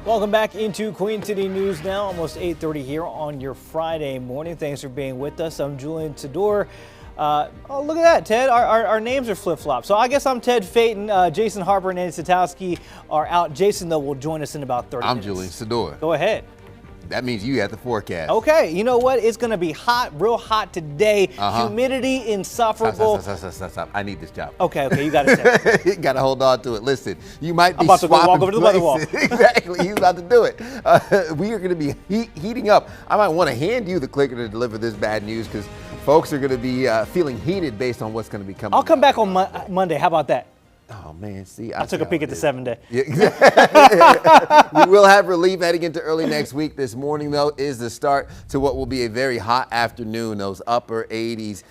Welcome back into Queen City News now, almost 8:30 here on your Friday morning. Thanks for being with us. I'm Julian Sador. Oh, look at that, Ted. Our names are flip-flopped. So I guess I'm Ted Phaeton. Jason Harper and Andy Satowski are out. Jason, though, will join us in about 30 minutes. I'm Julian Sador. Go ahead. That means you have the forecast. Okay, you know what? It's going to be hot, real hot today. Humidity insufferable. Stop. I need this job. Okay, you got it. You got to hold on to it. Listen, you might be I'm about to go walk over to the weather wall. Exactly, he's about to do it. We are going to be heating up. I might want to hand you the clicker to deliver this bad news because folks are going to be feeling heated based on what's going to be coming. I'll come back on Monday. How about that? Oh, Oh, man, see. I took a peek at the 7-day. Yeah. We will have relief heading into early next week. This morning, though, is the start to what will be a very hot afternoon. Those upper 80s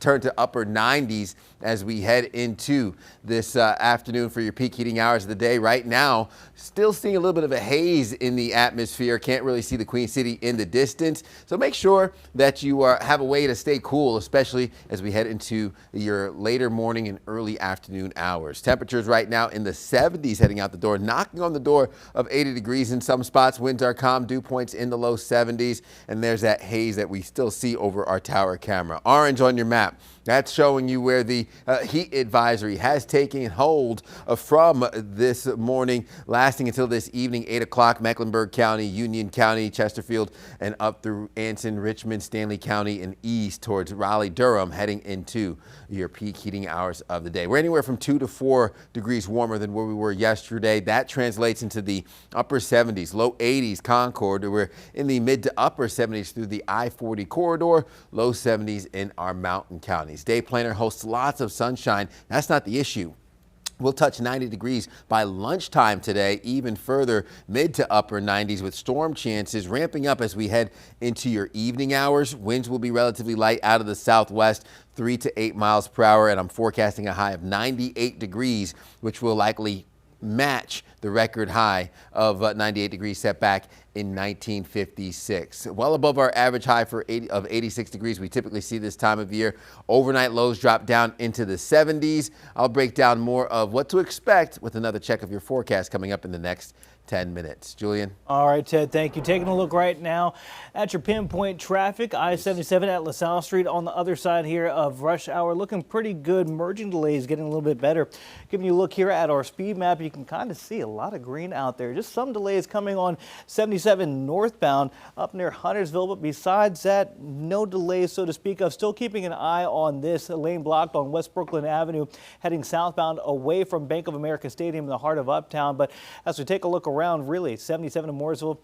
turn to upper 90s as we head into this afternoon for your peak heating hours of the day. Right now, still seeing a little bit of a haze in the atmosphere. Can't really see the Queen City in the distance. So make sure that you have a way to stay cool, especially as we head into your later morning and early afternoon hours. Temperatures right now in the 70s heading out the door, knocking on the door of 80 degrees in some spots. Winds are calm, dew points in the low 70s, and there's that haze that we still see over our tower camera. Orange on your map. That's showing you where the heat advisory has taken hold from this morning, lasting until this evening, 8 o'clock, Mecklenburg County, Union County, Chesterfield, and up through Anson, Richmond, Stanley County, and east towards Raleigh, Durham, heading into your peak heating hours of the day. We're anywhere from 2 to 4 degrees warmer than where we were yesterday. That translates into the upper 70s, low 80s Concord. We're in the mid to upper 70s through the I-40 corridor, low 70s in our mountain counties. Day planner hosts lots of sunshine. That's not the issue. We'll touch 90 degrees by lunchtime today, even further mid to upper 90s with storm chances ramping up as we head into your evening hours. Winds will be relatively light out of the southwest, 3 to 8 miles per hour, and I'm forecasting a high of 98 degrees, which will likely match the record high of 98 degrees set back in 1956. Well above our average high for 86 degrees we typically see this time of year. Overnight lows drop down into the 70s. I'll break down more of what to expect with another check of your forecast coming up in the next 10 minutes. Julian? All right, Ted, thank you. Taking a look right now at your pinpoint traffic. I-77 at LaSalle Street on the other side here of rush hour. Looking pretty good. Merging delays getting a little bit better. Giving you a look here at our speed map, you can kind of see a lot of green out there. Just some delays coming on 77 northbound up near Huntersville, but besides that, no delays so to speak of. Still keeping an eye on this lane blocked on West Brooklyn Avenue, heading southbound away from Bank of America Stadium in the heart of Uptown. But as we take a look around, really 77 to Mooresville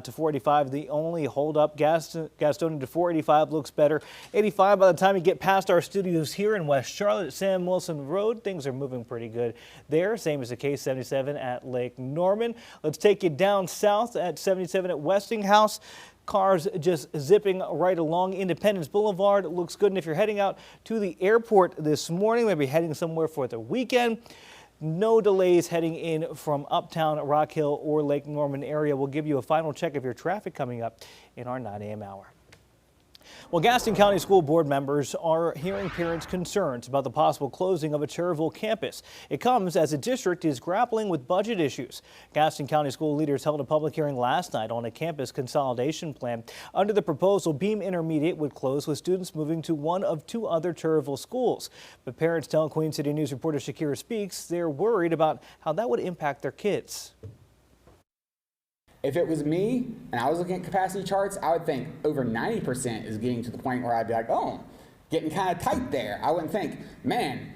to 485, the only holdup. Gastonia to 485 looks better. 85 by the time you get past our studios here in West Charlotte at Sam Wilson Road, things are moving pretty good there. Same as the case 77 at Lake Norman. Let's take you down south at 77 at Westinghouse. Cars just zipping right along. Independence Boulevard looks good. And if you're heading out to the airport this morning, maybe heading somewhere for the weekend, no delays heading in from Uptown, Rock Hill, or Lake Norman area. We'll give you a final check of your traffic coming up in our 9 a.m. hour. Well, Gaston County School Board members are hearing parents' concerns about the possible closing of a Cherryville campus. It comes as the district is grappling with budget issues. Gaston County school leaders held a public hearing last night on a campus consolidation plan. Under the proposal, Beam Intermediate would close with students moving to one of 2 other Cherryville schools. But parents tell Queen City News reporter Shakira Speaks they're worried about how that would impact their kids. If it was me and I was looking at capacity charts, I would think over 90% is getting to the point where I'd be like, oh, getting kind of tight there. I wouldn't think, man,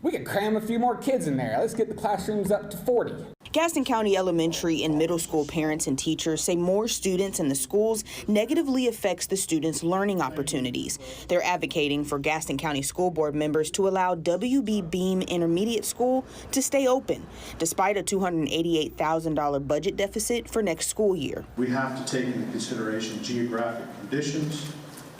we could cram a few more kids in there. Let's get the classrooms up to 40. Gaston County elementary and middle school parents and teachers say more students in the schools negatively affects the students' learning opportunities. They're advocating for Gaston County School Board members to allow WB Beam Intermediate School to stay open, despite a $288,000 budget deficit for next school year. We have to take into consideration geographic conditions.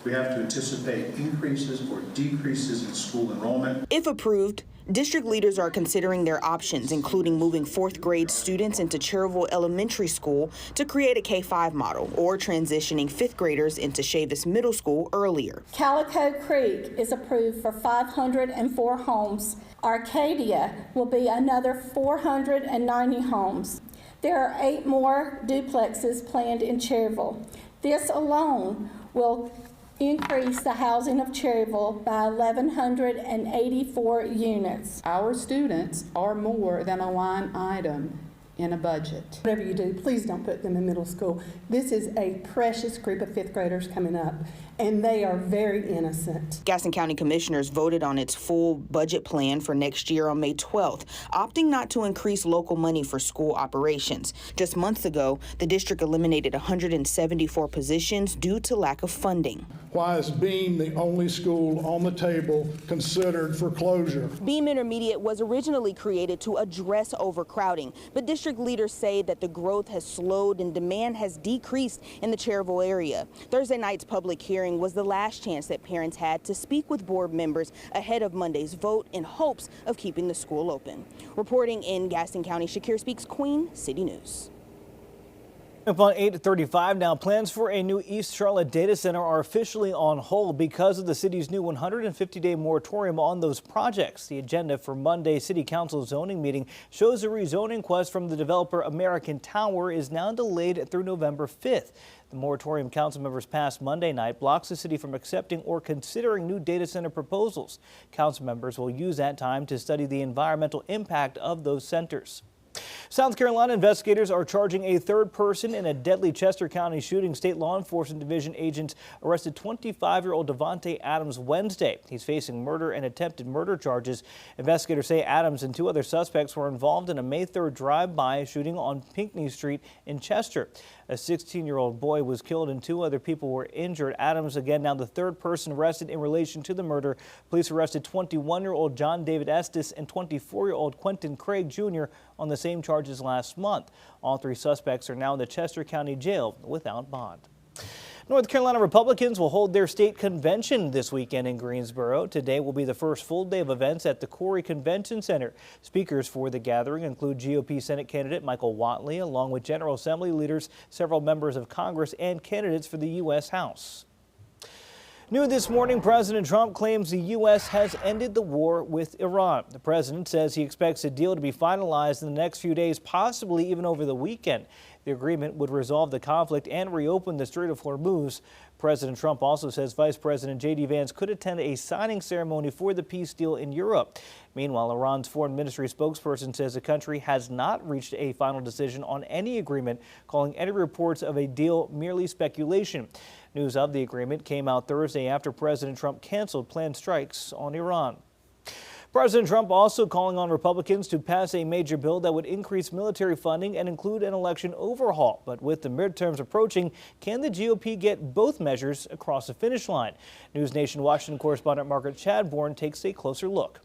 We have to anticipate increases or decreases in school enrollment. If approved, district leaders are considering their options, including moving 4th grade students into Cherryville Elementary School to create a K-5 model, or transitioning 5th graders into Chavis Middle School earlier. Calico Creek is approved for 504 homes. Arcadia will be another 490 homes. There are 8 more duplexes planned in Cherryville. This alone will increase the housing of Cherryville by 1,184 units. Our students are more than a line item in a budget. Whatever you do, please don't put them in middle school. This is a precious group of fifth graders coming up, and they are very innocent. Gaston County Commissioners voted on its full budget plan for next year on May 12th, opting not to increase local money for school operations. Just months ago, the district eliminated 174 positions due to lack of funding. Why is Beam the only school on the table considered for closure? Beam Intermediate was originally created to address overcrowding, but district leaders say that the growth has slowed and demand has decreased in the Cherville area. Thursday night's public hearing was the last chance that parents had to speak with board members ahead of Monday's vote in hopes of keeping the school open. Reporting in Gaston County, Shakir Speaks, Queen City News. Up on 8:35 now, plans for a new East Charlotte data center are officially on hold because of the city's new 150-day moratorium on those projects. The agenda for Monday's City Council zoning meeting shows a rezoning request from the developer American Tower is now delayed through November 5th. The moratorium council members passed Monday night blocks the city from accepting or considering new data center proposals. Council members will use that time to study the environmental impact of those centers. South Carolina investigators are charging a third person in a deadly Chester County shooting. State Law Enforcement Division agents arrested 25-year-old Devontae Adams Wednesday. He's facing murder and attempted murder charges. Investigators say Adams and two other suspects were involved in a May 3rd drive-by shooting on Pinckney Street in Chester. A 16-year-old boy was killed and two other people were injured. Adams, again, now the third person arrested in relation to the murder. Police arrested 21-year-old John David Estes and 24-year-old Quentin Craig Jr. on the same charges last month. All three suspects are now in the Chester County Jail without bond. North Carolina Republicans will hold their state convention this weekend in Greensboro. Today will be the first full day of events at the Corey Convention Center. Speakers for the gathering include GOP Senate candidate Michael Whatley, along with General Assembly leaders, several members of Congress, and candidates for the U.S. House. New this morning, President Trump claims the U.S. has ended the war with Iran. The president says he expects a deal to be finalized in the next few days, possibly even over the weekend. The agreement would resolve the conflict and reopen the Strait of Hormuz. President Trump also says Vice President J.D. Vance could attend a signing ceremony for the peace deal in Europe. Meanwhile, Iran's foreign ministry spokesperson says the country has not reached a final decision on any agreement, calling any reports of a deal merely speculation. News of the agreement came out Thursday after President Trump canceled planned strikes on Iran. President Trump also calling on Republicans to pass a major bill that would increase military funding and include an election overhaul. But with the midterms approaching, can the GOP get both measures across the finish line? News Nation Washington correspondent Margaret Chadbourne takes a closer look.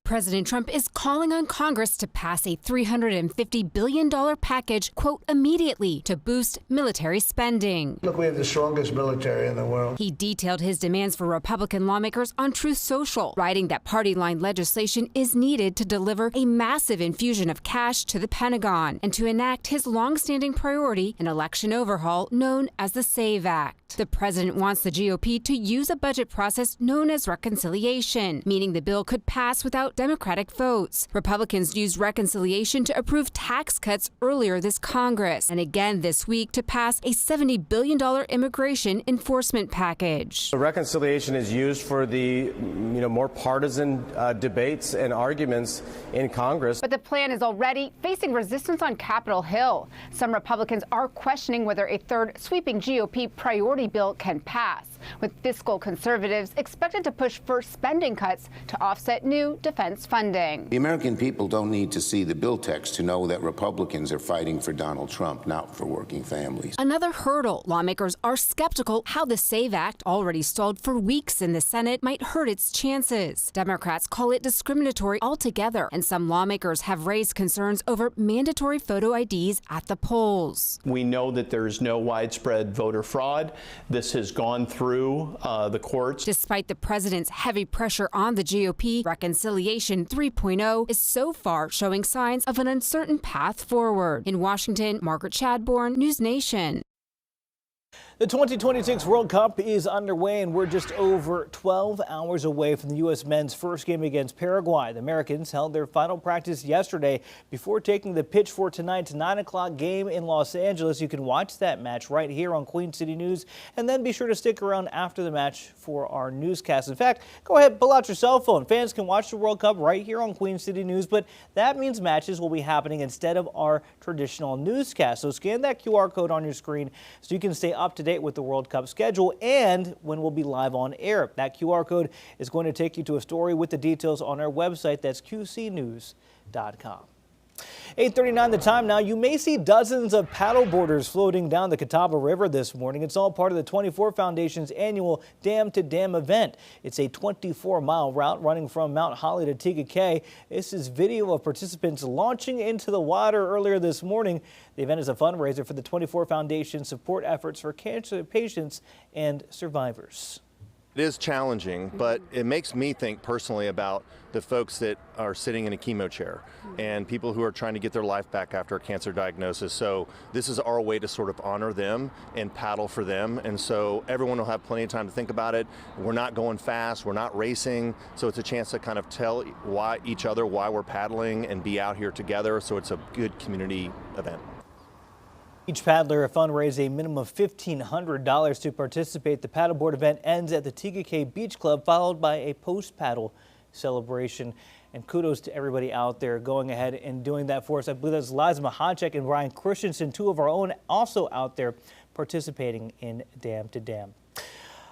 President Trump is calling on Congress to pass a $350 billion package, quote, immediately to boost military spending. Look, we have the strongest military in the world. He detailed his demands for Republican lawmakers on Truth Social, writing that party-line legislation is needed to deliver a massive infusion of cash to the Pentagon and to enact his long-standing priority, an election overhaul known as the SAVE Act. The president wants the GOP to use a budget process known as reconciliation, meaning the bill could pass without Democratic votes. Republicans used reconciliation to approve tax cuts earlier this Congress, and again this week to pass a $70 billion immigration enforcement package. The reconciliation is used for the more partisan debates and arguments in Congress. But the plan is already facing resistance on Capitol Hill. Some Republicans are questioning whether a third sweeping GOP priority bill can pass, with fiscal conservatives expected to push for spending cuts to offset new defense funding. The American people don't need to see the bill text to know that Republicans are fighting for Donald Trump, not for working families. Another hurdle. Lawmakers are skeptical how the SAVE Act, already stalled for weeks in the Senate, might hurt its chances. Democrats call it discriminatory altogether, and some lawmakers have raised concerns over mandatory photo IDs at the polls. We know that there is no widespread voter fraud. This has gone through the courts. Despite the president's heavy pressure on the GOP, reconciliation 3.0 is so far showing signs of an uncertain path forward. In Washington, Margaret Chadbourne, News Nation. The 2026 World Cup is underway, and we're just over 12 hours away from the U.S. men's first game against Paraguay. the Americans held their final practice yesterday before taking the pitch for tonight's 9 o'clock game in Los Angeles. You can watch that match right here on Queen City News, and then be sure to stick around after the match for our newscast. In fact, go ahead, pull out your cell phone. Fans can watch the World Cup right here on Queen City News, but that means matches will be happening instead of our traditional newscast. So scan that QR code on your screen so you can stay up to date with the World Cup schedule and when we'll be live on air. That QR code is going to take you to a story with the details on our website. That's qcnews.com. 8:39 the time now. You may see dozens of paddleboarders floating down the Catawba River this morning. It's all part of the 24 Foundation's annual Dam to Dam event. It's a 24-mile route running from Mount Holly to Tega Cay. This is video of participants launching into the water earlier this morning. The event is a fundraiser for the 24 Foundation support efforts for cancer patients and survivors. It is challenging, but it makes me think personally about the folks that are sitting in a chemo chair and people who are trying to get their life back after a cancer diagnosis. So this is our way to sort of honor them and paddle for them. And so everyone will have plenty of time to think about it. We're not going fast, we're not racing. So it's a chance to kind of tell each other why we're paddling and be out here together. So it's a good community event. Each paddler fundraised a minimum of $1,500 to participate. The paddleboard event ends at the Tega Cay Beach Club, followed by a post-paddle celebration. And kudos to everybody out there going ahead and doing that for us. I believe that's Liza Mahacek and Brian Christensen, two of our own, also out there participating in Dam to Dam.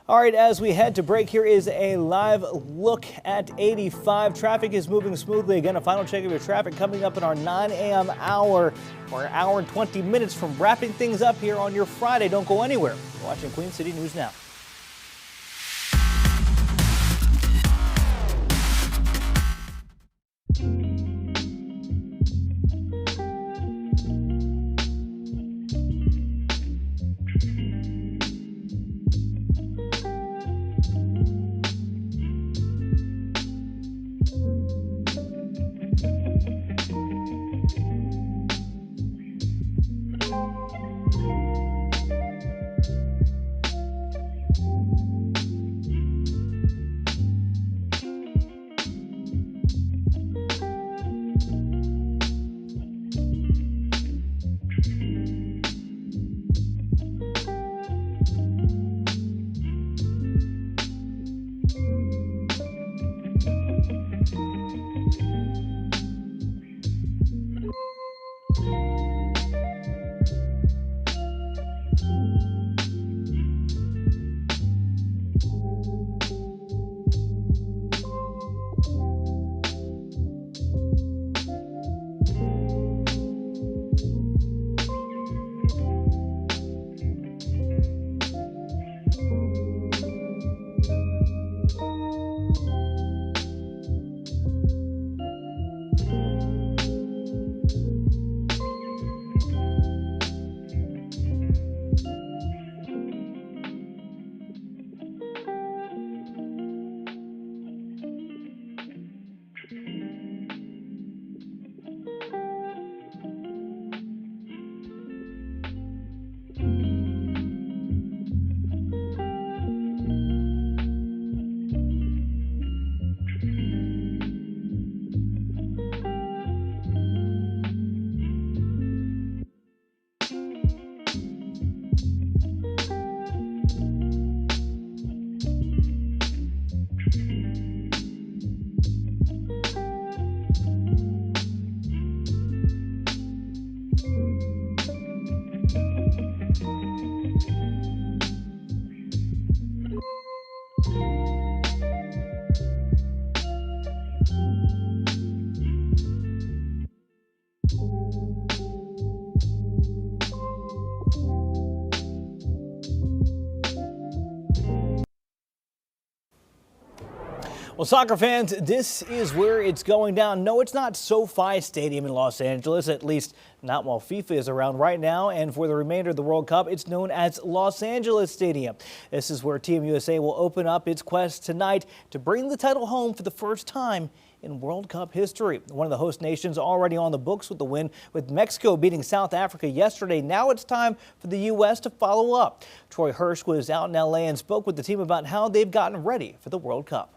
All right, as we head to break, here is a live look at 85. Traffic is moving smoothly. Again, a final check of your traffic coming up in our 9 a.m. hour, or an hour and 20 minutes from wrapping things up here on your Friday. Don't go anywhere. You're watching Queen City News Now. Well, soccer fans, this is where it's going down. No, it's not SoFi Stadium in Los Angeles, at least Not while FIFA is around right now, and for the remainder of the World Cup, it's known as Los Angeles Stadium. This is where Team USA will open up its quest tonight to bring the title home for the first time in World Cup history. One of the host nations already on the books with the win, with Mexico beating South Africa yesterday. Now it's time for the U.S. to follow up. Troy Hirsch was out in L.A. and spoke with the team about how they've gotten ready for the World Cup.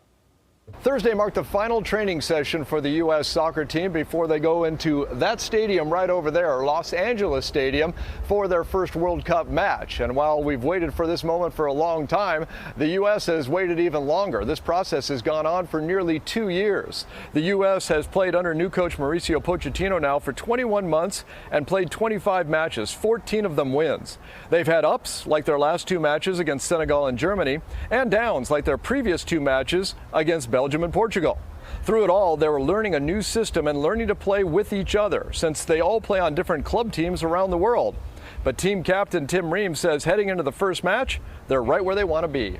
Thursday marked the final training session for the U.S. soccer team before they go into that stadium right over there, Los Angeles Stadium, for their first World Cup match. And while we've waited for this moment for a long time, the U.S. has waited even longer. This process has gone on for nearly 2 years. The U.S. has played under new coach Mauricio Pochettino now for 21 months and played 25 matches, 14 of them wins. They've had ups like their last 2 matches against Senegal and Germany, and downs like their previous 2 matches against Belgium and Portugal. Through it all, they were learning a new system and learning to play with each other, since they all play on different club teams around the world. But team captain Tim Ream says heading into the first match, they're right where they want to be.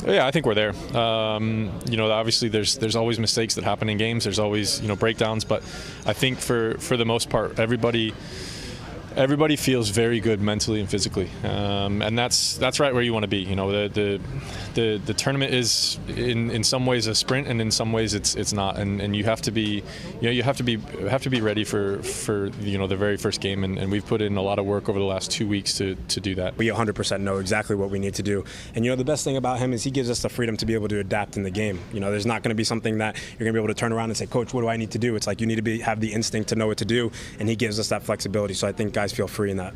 Yeah, I think we're there. You know, obviously there's always mistakes that happen in games. There's always, you know, breakdowns, but I think for the most part, everybody feels very good mentally and physically, and that's right where you want to be. You know, the tournament is in some ways a sprint, and in some ways it's not. And you have to be, you know, you have to be ready for you know, the very first game. And we've put in a lot of work over the last 2 weeks to do that. We 100% know exactly what we need to do. And you know, the best thing about him is he gives us the freedom to be able to adapt in the game. You know, there's not going to be something that you're going to be able to turn around and say, Coach, what do I need to do? It's like you need to have the instinct to know what to do, and he gives us that flexibility. So I think guys feel free in that.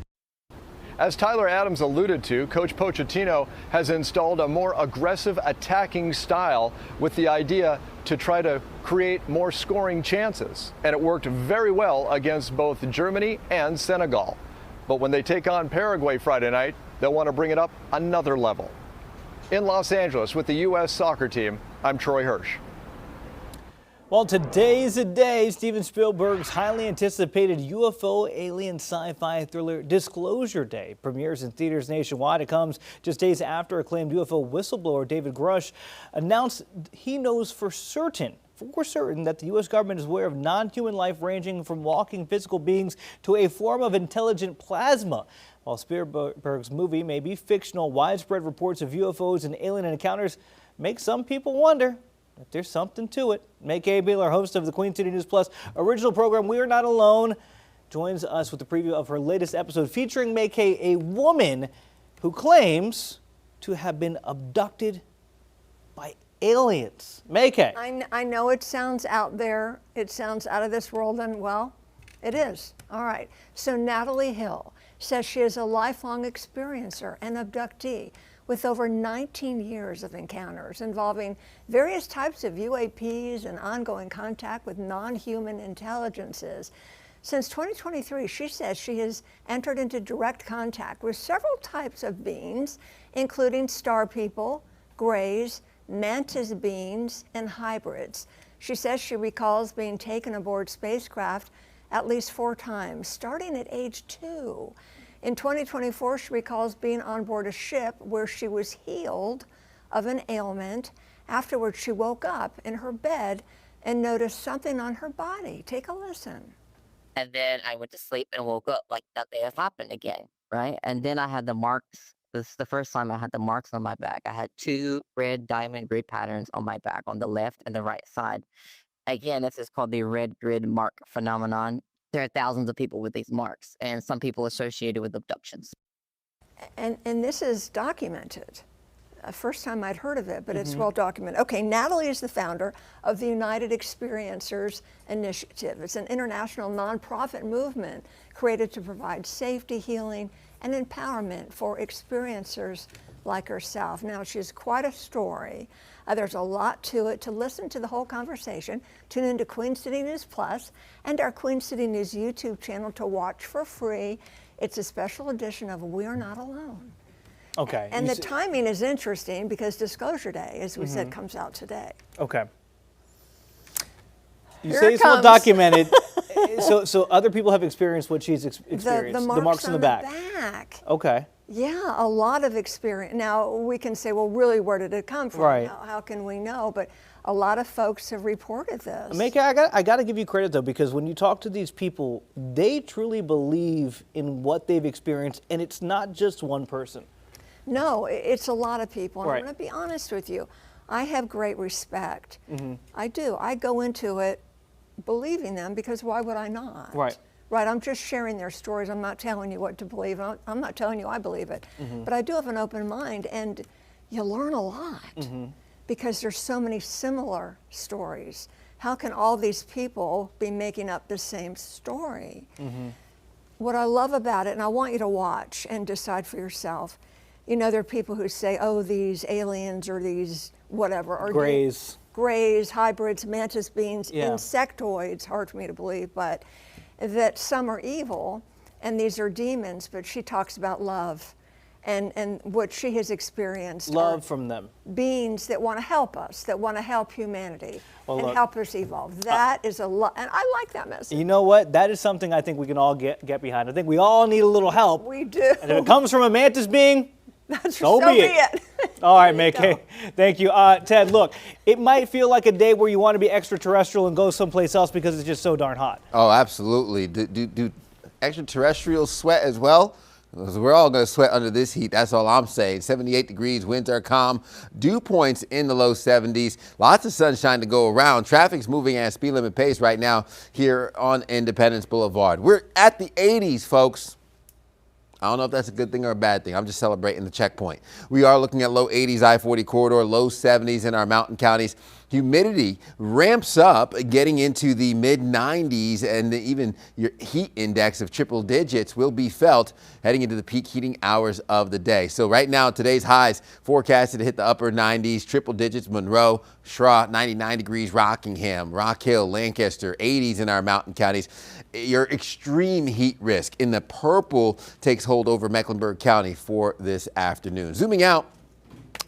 As Tyler Adams alluded to, Coach Pochettino has installed a more aggressive attacking style with the idea to try to create more scoring chances. And it worked very well against both Germany and Senegal. But when they take on Paraguay Friday night, they'll want to bring it up another level. In Los Angeles with the U.S. soccer team, I'm Troy Hirsch. Well, today's the day. Steven Spielberg's highly anticipated UFO alien sci-fi thriller Disclosure Day premieres in theaters nationwide. It comes just days after acclaimed UFO whistleblower David Grush announced he knows for certain that the U.S. government is aware of non-human life ranging from walking physical beings to a form of intelligent plasma. While Spielberg's movie may be fictional, widespread reports of UFOs and alien encounters make some people wonder if there's something to it. May Kay Beeler, host of the Queen City News Plus original program We Are Not Alone, joins us with the preview of her latest episode featuring May Kay, a woman who claims to have been abducted by aliens. May Kay. I know it sounds out there, it sounds out of this world, and well, it is. All right. So Natalie Hill says she is a lifelong experiencer and abductee with over 19 years of encounters involving various types of UAPs and ongoing contact with non-human intelligences. Since 2023, she says she has entered into direct contact with several types of beings, including star people, greys, mantis beings, and hybrids. She says she recalls being taken aboard spacecraft at least 4 times, starting at age 2. In 2024, she recalls being on board a ship where she was healed of an ailment. Afterwards, she woke up in her bed and noticed something on her body. Take a listen. And then I went to sleep and woke up like nothing had happened again, right? And then I had the marks. This is the first time I had the marks on my back. I had 2 red diamond grid patterns on my back on the left and the right side. Again, this is called the red grid mark phenomenon. There are thousands of people with these marks, and some people associated with abductions. And this is documented. First time I'd heard of it, but it's well documented. Okay, Natalie is the founder of the United Experiencers Initiative. It's an international nonprofit movement created to provide safety, healing, and empowerment for experiencers like herself. Now, she's quite a story. There's a lot to it. To listen to the whole conversation, tune into Queen City News Plus and our Queen City News YouTube channel to watch for free. It's a special edition of We Are Not Alone. Okay. And the timing is interesting because Disclosure Day, as we said, comes out today. Okay. You Here say it it's well comes. documented. so other people have experienced what she's experienced. The marks on the back. Okay. Yeah, a lot of experience. Now, we can say, well, really, where did it come from? Right. How can we know? But a lot of folks have reported this. Maika, I got to give you credit, though, because when you talk to these people, they truly believe in what they've experienced, and it's not just one person. No, it's a lot of people. And Right. I'm going to be honest with you. I have great respect. Mm-hmm. I do. I go into it believing them because why would I not? Right. Right, I'm just sharing their stories. I'm not telling you what to believe. I'm not telling you I believe it. Mhm. But I do have an open mind, and you learn a lot because there's so many similar stories. How can all these people be making up the same story? What I love about it, and I want you to watch and decide for yourself, you know, there are people who say, oh, these aliens or these whatever. Or Grays. Grays, hybrids, mantis beings, Yeah. insectoids, hard for me to believe, but that some are evil and these are demons, but she talks about love and what she has experienced. Love are from them. beings that want to help us, that want to help humanity Well, and look, help us evolve. That is a lot, and I like that message. You know what? That is something I think we can all get behind. I think we all need a little help. We do. And if it comes from a mantis being, That's so be it. All right, Maika. Thank you. Ted, look, it might feel like a day where you want to be extraterrestrial and go someplace else because it's just so darn hot. Oh, absolutely. Do extraterrestrials sweat as well? Because we're all going to sweat under this heat. That's all I'm saying. 78 degrees, winds are calm, dew points in the low 70s. Lots of sunshine to go around. Traffic's moving at speed limit pace right now here on Independence Boulevard. We're at the 80s, folks. I don't know if that's a good thing or a bad thing. I'm just celebrating the checkpoint. We are looking at low 80s I-40 corridor, low 70s in our mountain counties. Humidity ramps up, getting into the mid 90s, and even your heat index of triple digits will be felt heading into the peak heating hours of the day. So right now, today's highs forecasted to hit the upper 90s, triple digits, Monroe, Shaw, 99 degrees, Rockingham, Rock Hill, Lancaster, 80s in our mountain counties. Your extreme heat risk in the purple takes hold over Mecklenburg County for this afternoon. Zooming out,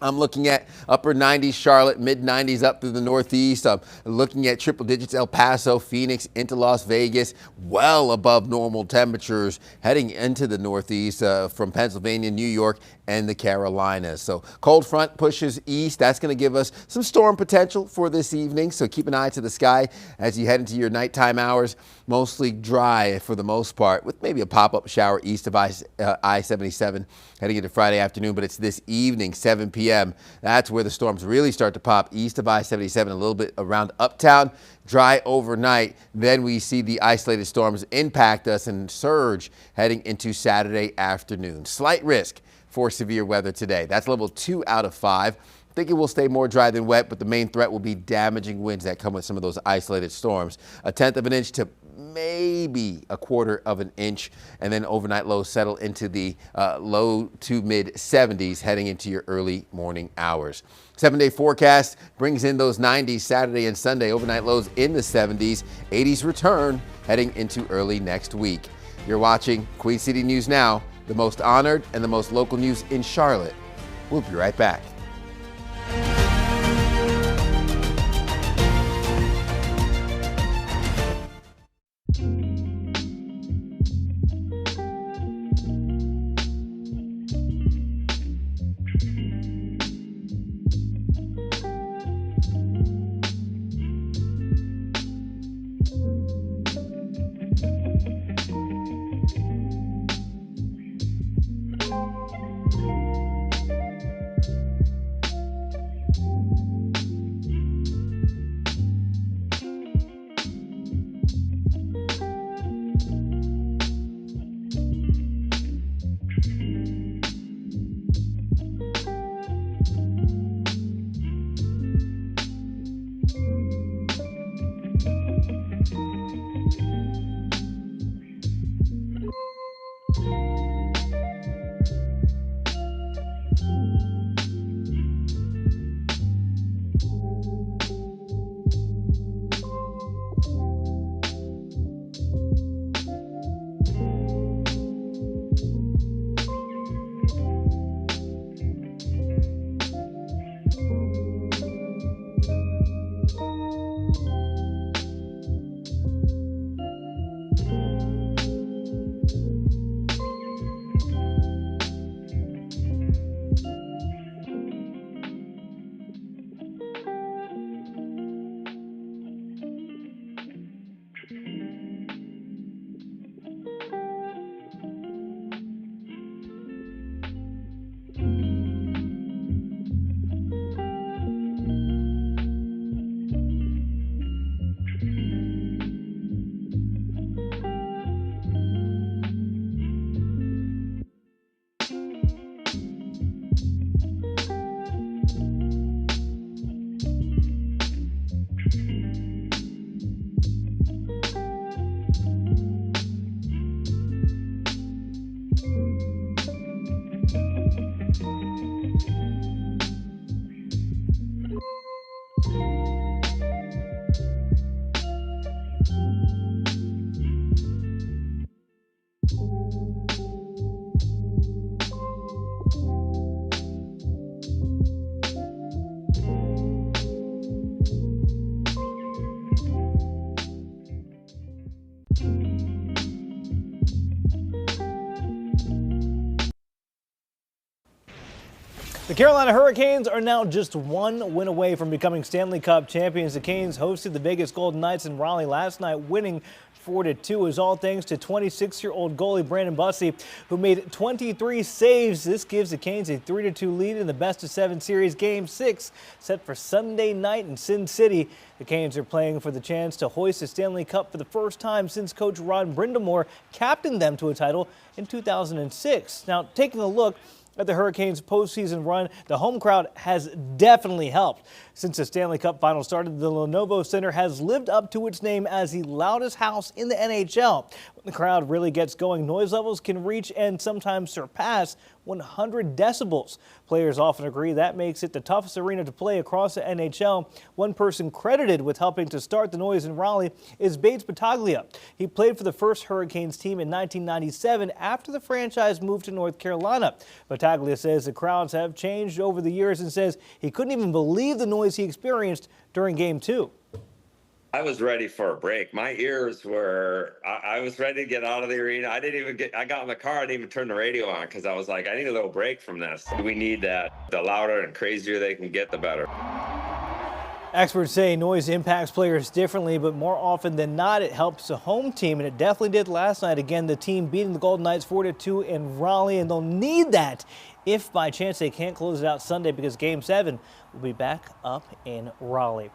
I'm looking at upper 90s, Charlotte, mid 90s up through the northeast. I'm looking at triple digits, El Paso, Phoenix, into Las Vegas, well above normal temperatures heading into the northeast from Pennsylvania, New York, and the Carolinas. So cold front pushes east. That's going to give us some storm potential for this evening. So keep an eye to the sky as you head into your nighttime hours. Mostly dry for the most part, with maybe a pop-up shower east of I-77 heading into Friday afternoon. But it's this evening, 7 p.m. That's where the storms really start to pop east of I-77, a little bit around Uptown. Dry overnight. Then we see the isolated storms impact us and surge heading into Saturday afternoon. Slight risk for severe weather today. That's level 2 out of 5. I think it will stay more dry than wet, but the main threat will be damaging winds that come with some of those isolated storms. 1/10 of an inch to maybe 1/4 of an inch, and then overnight lows settle into the low to mid 70s heading into your early morning hours. 7-day forecast brings in those 90s Saturday and Sunday, overnight lows in the 70s, 80s return heading into early next week. You're watching Queen City News Now, the most honored and the most local news in Charlotte. We'll be right back. The Carolina Hurricanes are now just one win away from becoming Stanley Cup champions. The Canes hosted the Vegas Golden Knights in Raleigh last night, winning 4-2, is all thanks to 26-year-old goalie Brandon Bussi, who made 23 saves. This gives the Canes a 3-2 lead in the best-of-7 series. Game 6 set for Sunday night in Sin City. The Canes are playing for the chance to hoist the Stanley Cup for the first time since coach Rod Brind'Amour captained them to a title in 2006. Now, taking a look at the Hurricanes' postseason run, the home crowd has definitely helped. Since the Stanley Cup final started, the Lenovo Center has lived up to its name as the loudest house in the NHL. When the crowd really gets going, noise levels can reach and sometimes surpass 100 decibels. Players often agree that makes it the toughest arena to play across the NHL. One person credited with helping to start the noise in Raleigh is Bates Battaglia. He played for the first Hurricanes team in 1997 after the franchise moved to North Carolina. Battaglia says the crowds have changed over the years and says he couldn't even believe the noise he experienced during Game 2. I was ready for a break. My ears were, I was ready to get out of the arena. I got in the car, I didn't even turn the radio on because I was like, I need a little break from this. We need that. The louder and crazier they can get, the better. Experts say noise impacts players differently, but more often than not, it helps the home team, and it definitely did last night. Again, the team beating the Golden Knights 4-2 in Raleigh, and they'll need that if by chance they can't close it out Sunday, because Game 7 will be back up in Raleigh.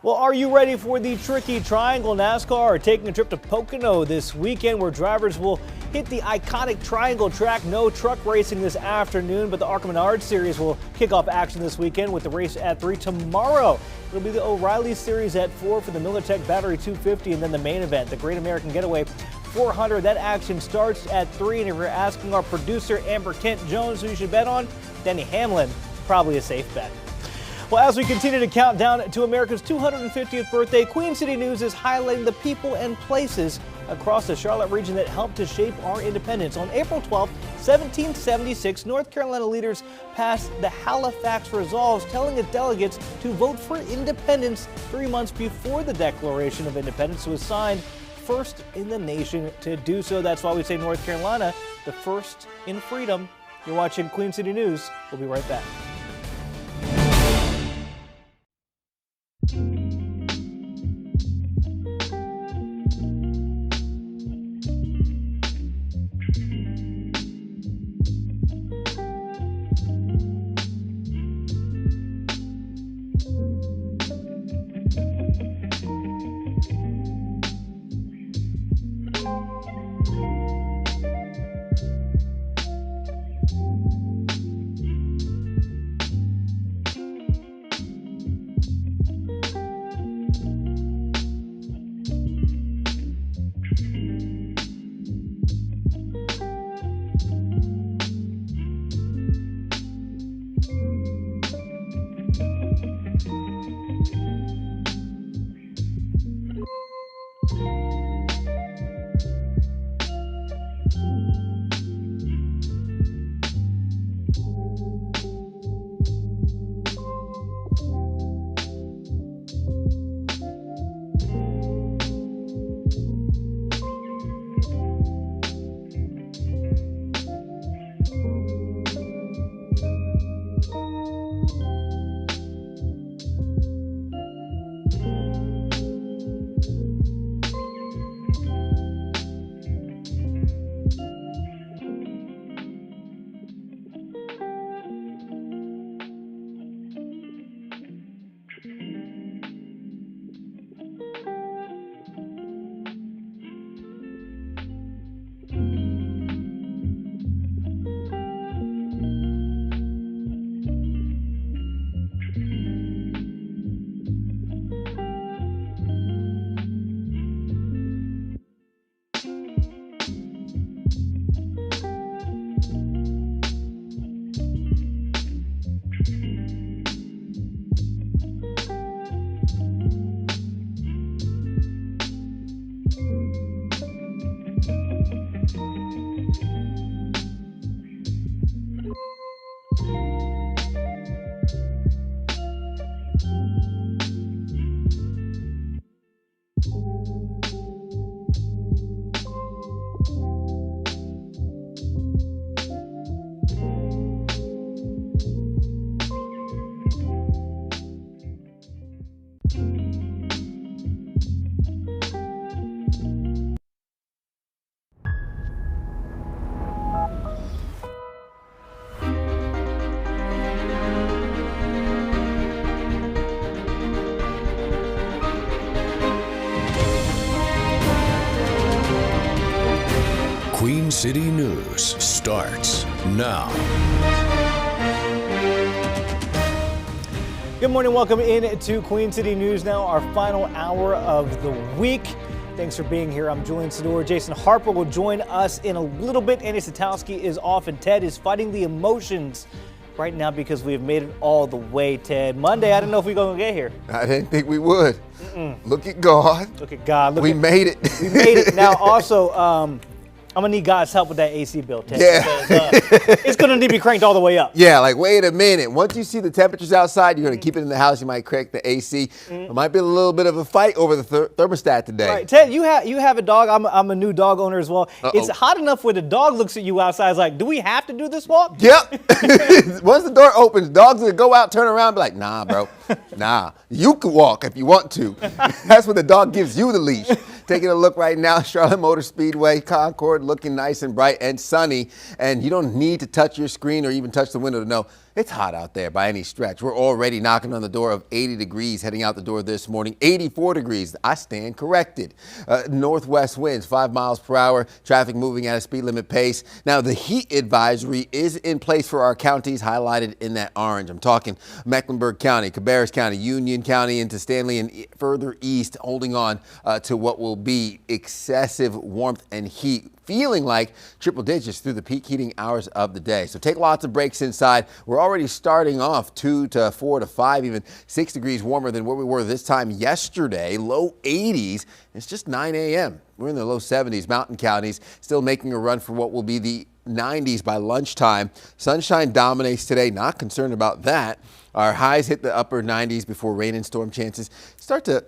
Well, are you ready for the Tricky Triangle? NASCAR are taking a trip to Pocono this weekend, where drivers will hit the iconic Triangle track. No truck racing this afternoon, but the ARCA Menards Series will kick off action this weekend with the race at 3 tomorrow. It'll be the O'Reilly Series at 4 for the MillerTech Battery 250, and then the main event, the Great American Getaway 400. That action starts at 3, and if you're asking our producer, Amber Kent Jones, who you should bet on, Denny Hamlin, probably a safe bet. Well, as we continue to count down to America's 250th birthday, Queen City News is highlighting the people and places across the Charlotte region that helped to shape our independence. On April 12, 1776, North Carolina leaders passed the Halifax Resolves, telling its delegates to vote for independence 3 months before the Declaration of Independence was signed, first in the nation to do so. That's why we say North Carolina, the first in freedom. You're watching Queen City News. We'll be right back. Queen City News starts now. Good morning. Welcome in to Queen City News now, our final hour of the week. Thanks for being here. I'm Julian Sador. Jason Harper will join us in a little bit. Andy Satowski is off, and Ted is fighting the emotions right now because we have made it all the way, Ted. Monday, I didn't know if we were going to get here. I didn't think we would. Look at God. Look at God. We made it. We made it. Now, also, I'm going to need God's help with that AC bill, Ted. Yeah. Because, it's going to need to be cranked all the way up. Yeah, like, wait a minute. Once you see the temperatures outside, you're going to keep it in the house. You might crank the AC. There might be a little bit of a fight over the thermostat today. Right. Ted, you have a dog. I'm a new dog owner as well. It's hot enough where the dog looks at you outside. It's like, do we have to do this walk? Yep. Once the door opens, dogs will go out, turn around, and be like, nah, bro. Nah. You can walk if you want to. That's when the dog gives you the leash. Taking a look right now, Charlotte Motor Speedway, Concord, looking nice and bright and sunny. And you don't need to touch your screen or even touch the window to know it's hot out there by any stretch. We're already knocking on the door of 80 degrees heading out the door this morning. 84 degrees. I stand corrected. Northwest winds, 5 miles per hour. Traffic moving at a speed limit pace. Now, the heat advisory is in place for our counties highlighted in that orange. I'm talking Mecklenburg County, Cabarrus County, Union County into Stanley and further east, holding on to what will be excessive warmth and heat. Feeling like triple digits through the peak heating hours of the day. So take lots of breaks inside. We're already starting off 2 to 4 to 5, even 6 degrees warmer than where we were this time yesterday. Low 80s. It's just 9 a.m. We're in the low 70s. Mountain counties still making a run for what will be the 90s by lunchtime. Sunshine dominates today. Not concerned about that. Our highs hit the upper 90s before rain and storm chances start to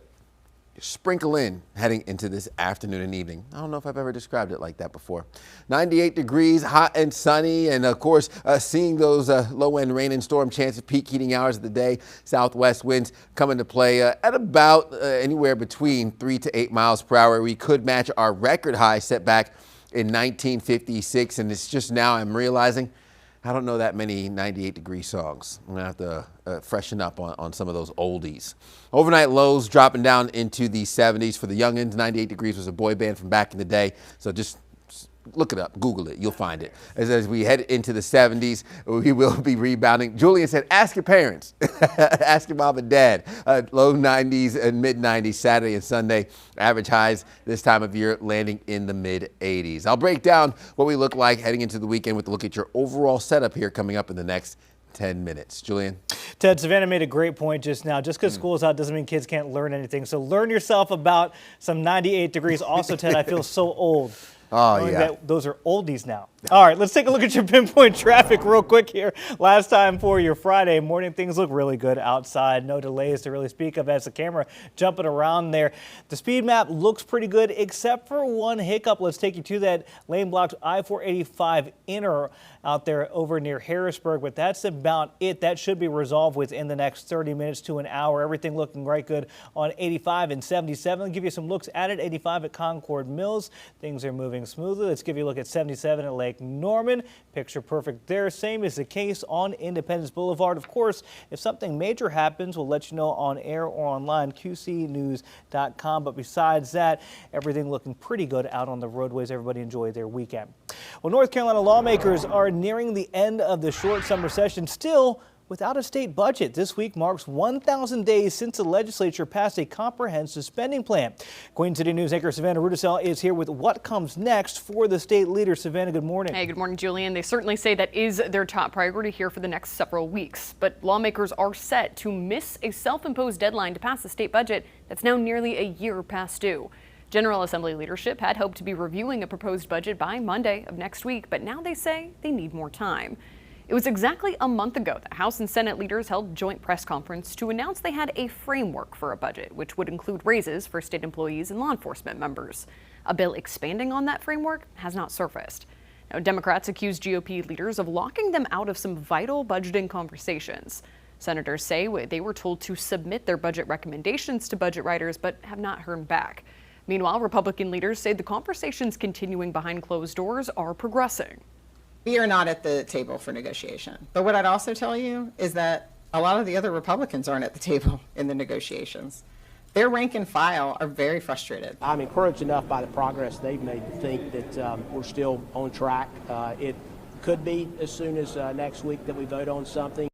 sprinkle in heading into this afternoon and evening. I don't know if I've ever described it like that before. 98 degrees, hot and sunny, and of course, seeing those low-end rain and storm chances, peak heating hours of the day. Southwest winds come into play at about anywhere between 3 to 8 miles per hour. We could match our record high set back in 1956, and it's just now I'm realizing I don't know that many 98-degree songs. I'm going to have to freshen up on some of those oldies. Overnight lows dropping down into the 70s. For the youngins, 98 Degrees was a boy band from back in the day. So just look it up, Google it, you'll find it. As we head into the 70s, we will be rebounding. Julian said, ask your parents, ask your mom and dad. Low 90s and mid 90s Saturday and Sunday. Average highs this time of year landing in the mid 80s. I'll break down what we look like heading into the weekend with a look at your overall setup here coming up in the next 10 minutes. Julian? Ted, Savannah made a great point just now. Just because school's out doesn't mean kids can't learn anything. So learn yourself about some 98 degrees. Also, Ted, I feel so old. Oh, yeah. Those are oldies now. All right, let's take a look at your pinpoint traffic real quick here. Last time for your Friday morning, things look really good outside. No delays to really speak of as the camera jumping around there. The speed map looks pretty good except for one hiccup. Let's take you to that lane blocked I-485 inner out there over near Harrisburg, but that's about it. That should be resolved within the next 30 minutes to an hour. Everything looking right good on 85 and 77. I'll give you some looks at it. 85 at Concord Mills. Things are moving smoothly. Let's give you a look at 77 at Lake Norman. Picture perfect there. Same is the case on Independence Boulevard. Of course, if something major happens, we'll let you know on air or online, qcnews.com. But besides that, everything looking pretty good out on the roadways. Everybody enjoy their weekend. Well, North Carolina lawmakers are nearing the end of the short summer session, still without a state budget. This week marks 1,000 days since the legislature passed a comprehensive spending plan. Queen City News anchor Savannah Rudisell is here with what comes next for the state leader. Savannah, good morning. Hey, good morning, Julian. They certainly say that is their top priority here for the next several weeks. But lawmakers are set to miss a self-imposed deadline to pass the state budget that's now nearly a year past due. General Assembly leadership had hoped to be reviewing a proposed budget by Monday of next week, but now they say they need more time. It was exactly a month ago that House and Senate leaders held a joint press conference to announce they had a framework for a budget, which would include raises for state employees and law enforcement members. A bill expanding on that framework has not surfaced. Now, Democrats accuse GOP leaders of locking them out of some vital budgeting conversations. Senators say they were told to submit their budget recommendations to budget writers, but have not heard back. Meanwhile, Republican leaders say the conversations continuing behind closed doors are progressing. We are not at the table for negotiation. But what I'd also tell you is that a lot of the other Republicans aren't at the table in the negotiations. Their rank and file are very frustrated. I'm encouraged enough by the progress they've made to think that we're still on track. It could be as soon as next week that we vote on something.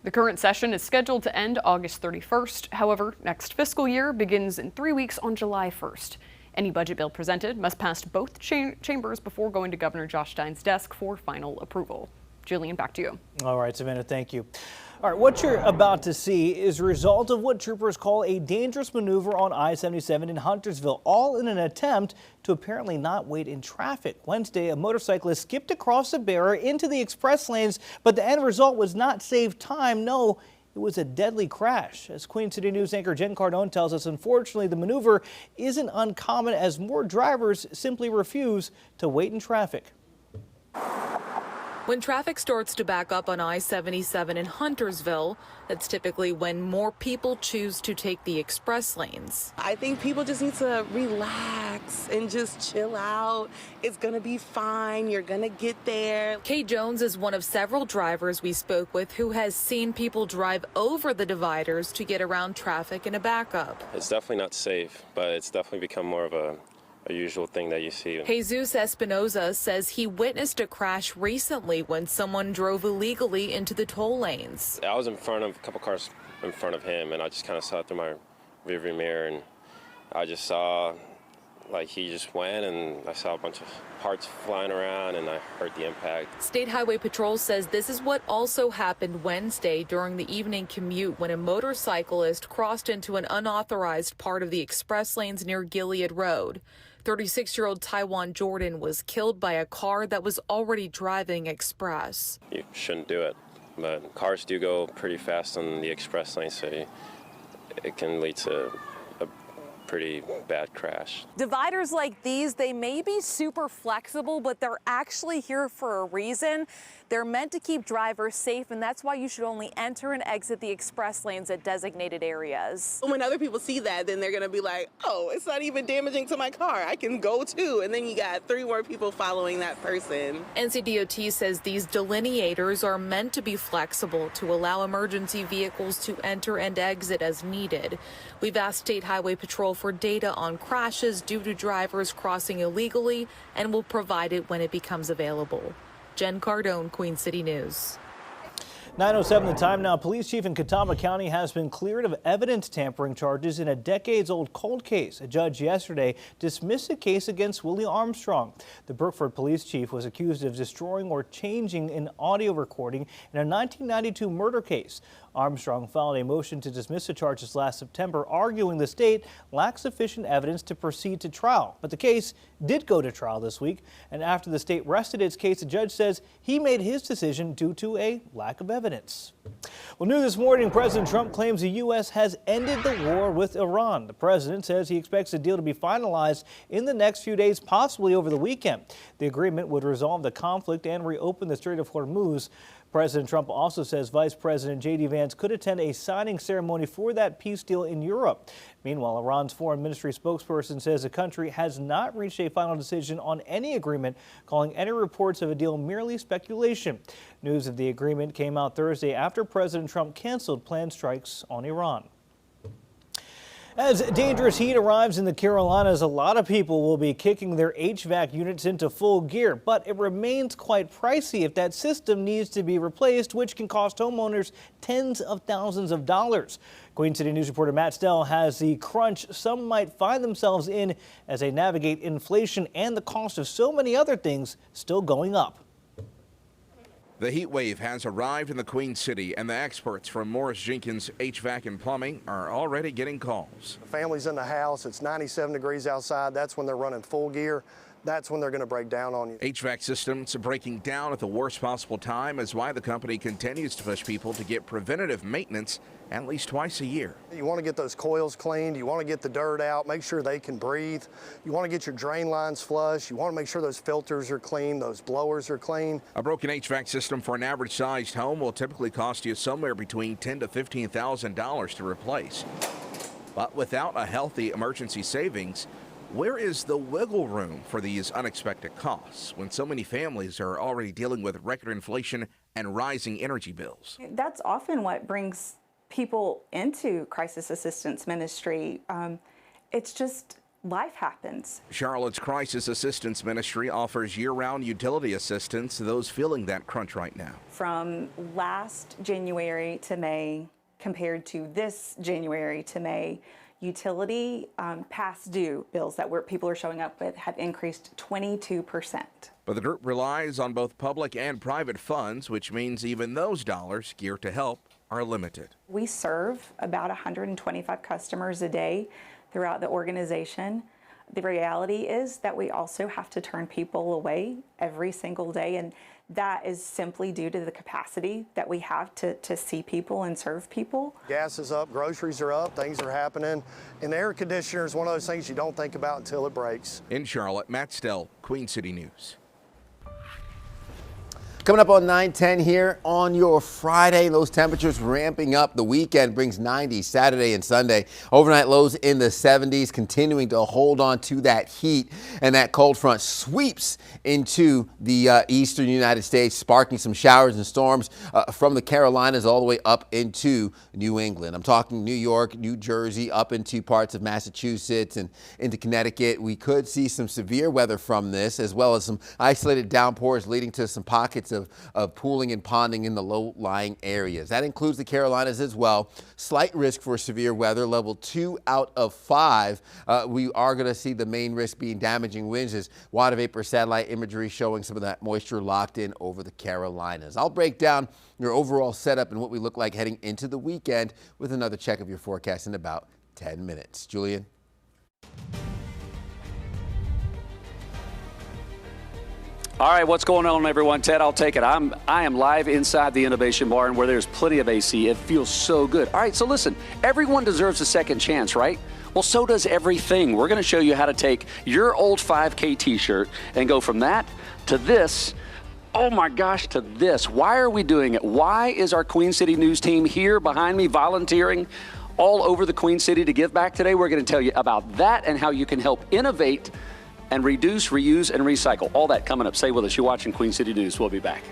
The current session is scheduled to end August 31st. However, next fiscal year begins in 3 weeks on July 1st. Any budget bill presented must pass both chambers before going to Governor Josh Stein's desk for final approval. Jillian, back to you. All right, Savannah, thank you. All right, what you're about to see is a result of what troopers call a dangerous maneuver on I-77 in Huntersville, all in an attempt to apparently not wait in traffic. Wednesday, a motorcyclist skipped across the barrier into the express lanes, but the end result was not save time. No, it was a deadly crash. As Queen City News anchor Jen Cardone tells us, unfortunately, the maneuver isn't uncommon as more drivers simply refuse to wait in traffic. When traffic starts to back up on I-77 in Huntersville, that's typically when more people choose to take the express lanes. I think people just need to relax and just chill out. It's gonna be fine. You're gonna get there. Kay Jones is one of several drivers we spoke with who has seen people drive over the dividers to get around traffic in a backup. It's definitely not safe, but it's definitely become more of a usual thing that you see. Jesus Espinoza says he witnessed a crash recently when someone drove illegally into the toll lanes. I was in front of a couple cars in front of him, and I just kind of saw through my rearview mirror, and I just saw like he just went, and I saw a bunch of parts flying around, and I heard the impact. State Highway Patrol says this is what also happened Wednesday during the evening commute when a motorcyclist crossed into an unauthorized part of the express lanes near Gilead Road. 36-year-old Taiwan Jordan was killed by a car that was already driving express. You shouldn't do it, but cars do go pretty fast on the express lane, so it can lead to a pretty bad crash. Dividers like these, they may be super flexible, but they're actually here for a reason. They're meant to keep drivers safe, and that's why you should only enter and exit the express lanes at designated areas. When other people see that, then they're gonna be like, oh, it's not even damaging to my car. I can go too. And then you got 3 more people following that person. NCDOT says these delineators are meant to be flexible to allow emergency vehicles to enter and exit as needed. We've asked State Highway Patrol for data on crashes due to drivers crossing illegally, and will provide it when it becomes available. Jen Cardone, Queen City News. 9:07 the time now. Police chief in Catawba County has been cleared of evidence tampering charges in a decades-old cold case. A judge yesterday dismissed a case against Willie Armstrong. The Brookford police chief was accused of destroying or changing an audio recording in a 1992 murder case. Armstrong filed a motion to dismiss the charges last September, arguing the state lacks sufficient evidence to proceed to trial. But the case did go to trial this week, and after the state rested its case, the judge says he made his decision due to a lack of evidence. Well, new this morning, President Trump claims the U.S. has ended the war with Iran. The president says he expects the deal to be finalized in the next few days, possibly over the weekend. The agreement would resolve the conflict and reopen the Strait of Hormuz. President Trump also says Vice President J.D. Vance could attend a signing ceremony for that peace deal in Europe. Meanwhile, Iran's foreign ministry spokesperson says the country has not reached a final decision on any agreement, calling any reports of a deal merely speculation. News of the agreement came out Thursday after President Trump canceled planned strikes on Iran. As dangerous heat arrives in the Carolinas, a lot of people will be kicking their HVAC units into full gear, but it remains quite pricey if that system needs to be replaced, which can cost homeowners tens of thousands of dollars. Queen City News reporter Matt Stell has the crunch some might find themselves in as they navigate inflation and the cost of so many other things still going up. The heat wave has arrived in the Queen City, and the experts from Morris Jenkins HVAC and Plumbing are already getting calls. Families in the house, it's 97 degrees outside. That's when they're running full gear. That's when they're going to break down on you. HVAC systems breaking down at the worst possible time is why the company continues to push people to get preventative maintenance at least twice a year. You want to get those coils cleaned. You want to get the dirt out, make sure they can breathe. You want to get your drain lines flush. You want to make sure those filters are clean, those blowers are clean. A broken HVAC system for an average-sized home will typically cost you somewhere between $10,000 to $15,000 to replace. But without a healthy emergency savings, where is the wiggle room for these unexpected costs when so many families are already dealing with record inflation and rising energy bills? That's often what brings people into crisis assistance ministry. It's just life happens. Charlotte's Crisis Assistance Ministry offers year-round utility assistance to those feeling that crunch right now. From last January to May compared to this January to May, utility past due bills that people are showing up with have increased 22%. But the group relies on both public and private funds, which means even those dollars geared to help are limited. We serve about 125 customers a day throughout the organization. The reality is that we also have to turn people away every single day, and that is simply due to the capacity that we have to see people and serve people. Gas is up, groceries are up, things are happening, and the air conditioner is one of those things you don't think about until it breaks. In Charlotte, Matt Stell, Queen City News. Coming up on 9:10 here on your Friday, those temperatures ramping up. The weekend brings 90 Saturday and Sunday. Overnight lows in the 70s, continuing to hold on to that heat, and that cold front sweeps into the eastern United States, sparking some showers and storms from the Carolinas all the way up into New England. I'm talking New York, New Jersey, up into parts of Massachusetts and into Connecticut. We could see some severe weather from this, as well as some isolated downpours leading to some pockets of pooling and ponding in the low-lying areas. That includes the Carolinas as well. Slight risk for severe weather, level 2 out of 5. We are going to see the main risk being damaging winds as water vapor satellite imagery showing some of that moisture locked in over the Carolinas. I'll break down your overall setup and what we look like heading into the weekend with another check of your forecast in about 10 minutes. Julian? All right, what's going on, everyone? Ted, I'll take it. I am live inside the Innovation Barn where there's plenty of AC. It feels so good. All right, so listen, everyone deserves a second chance, right? Well, so does everything. We're going to show you how to take your old 5K t-shirt and go from that to this. Oh my gosh, to this. Why are we doing it? Why is our Queen City News team here behind me volunteering all over the Queen City to give back today? We're going to tell you about that and how you can help innovate and reduce, reuse, and recycle. All that coming up. Stay with us. You're watching Queen City News. We'll be back.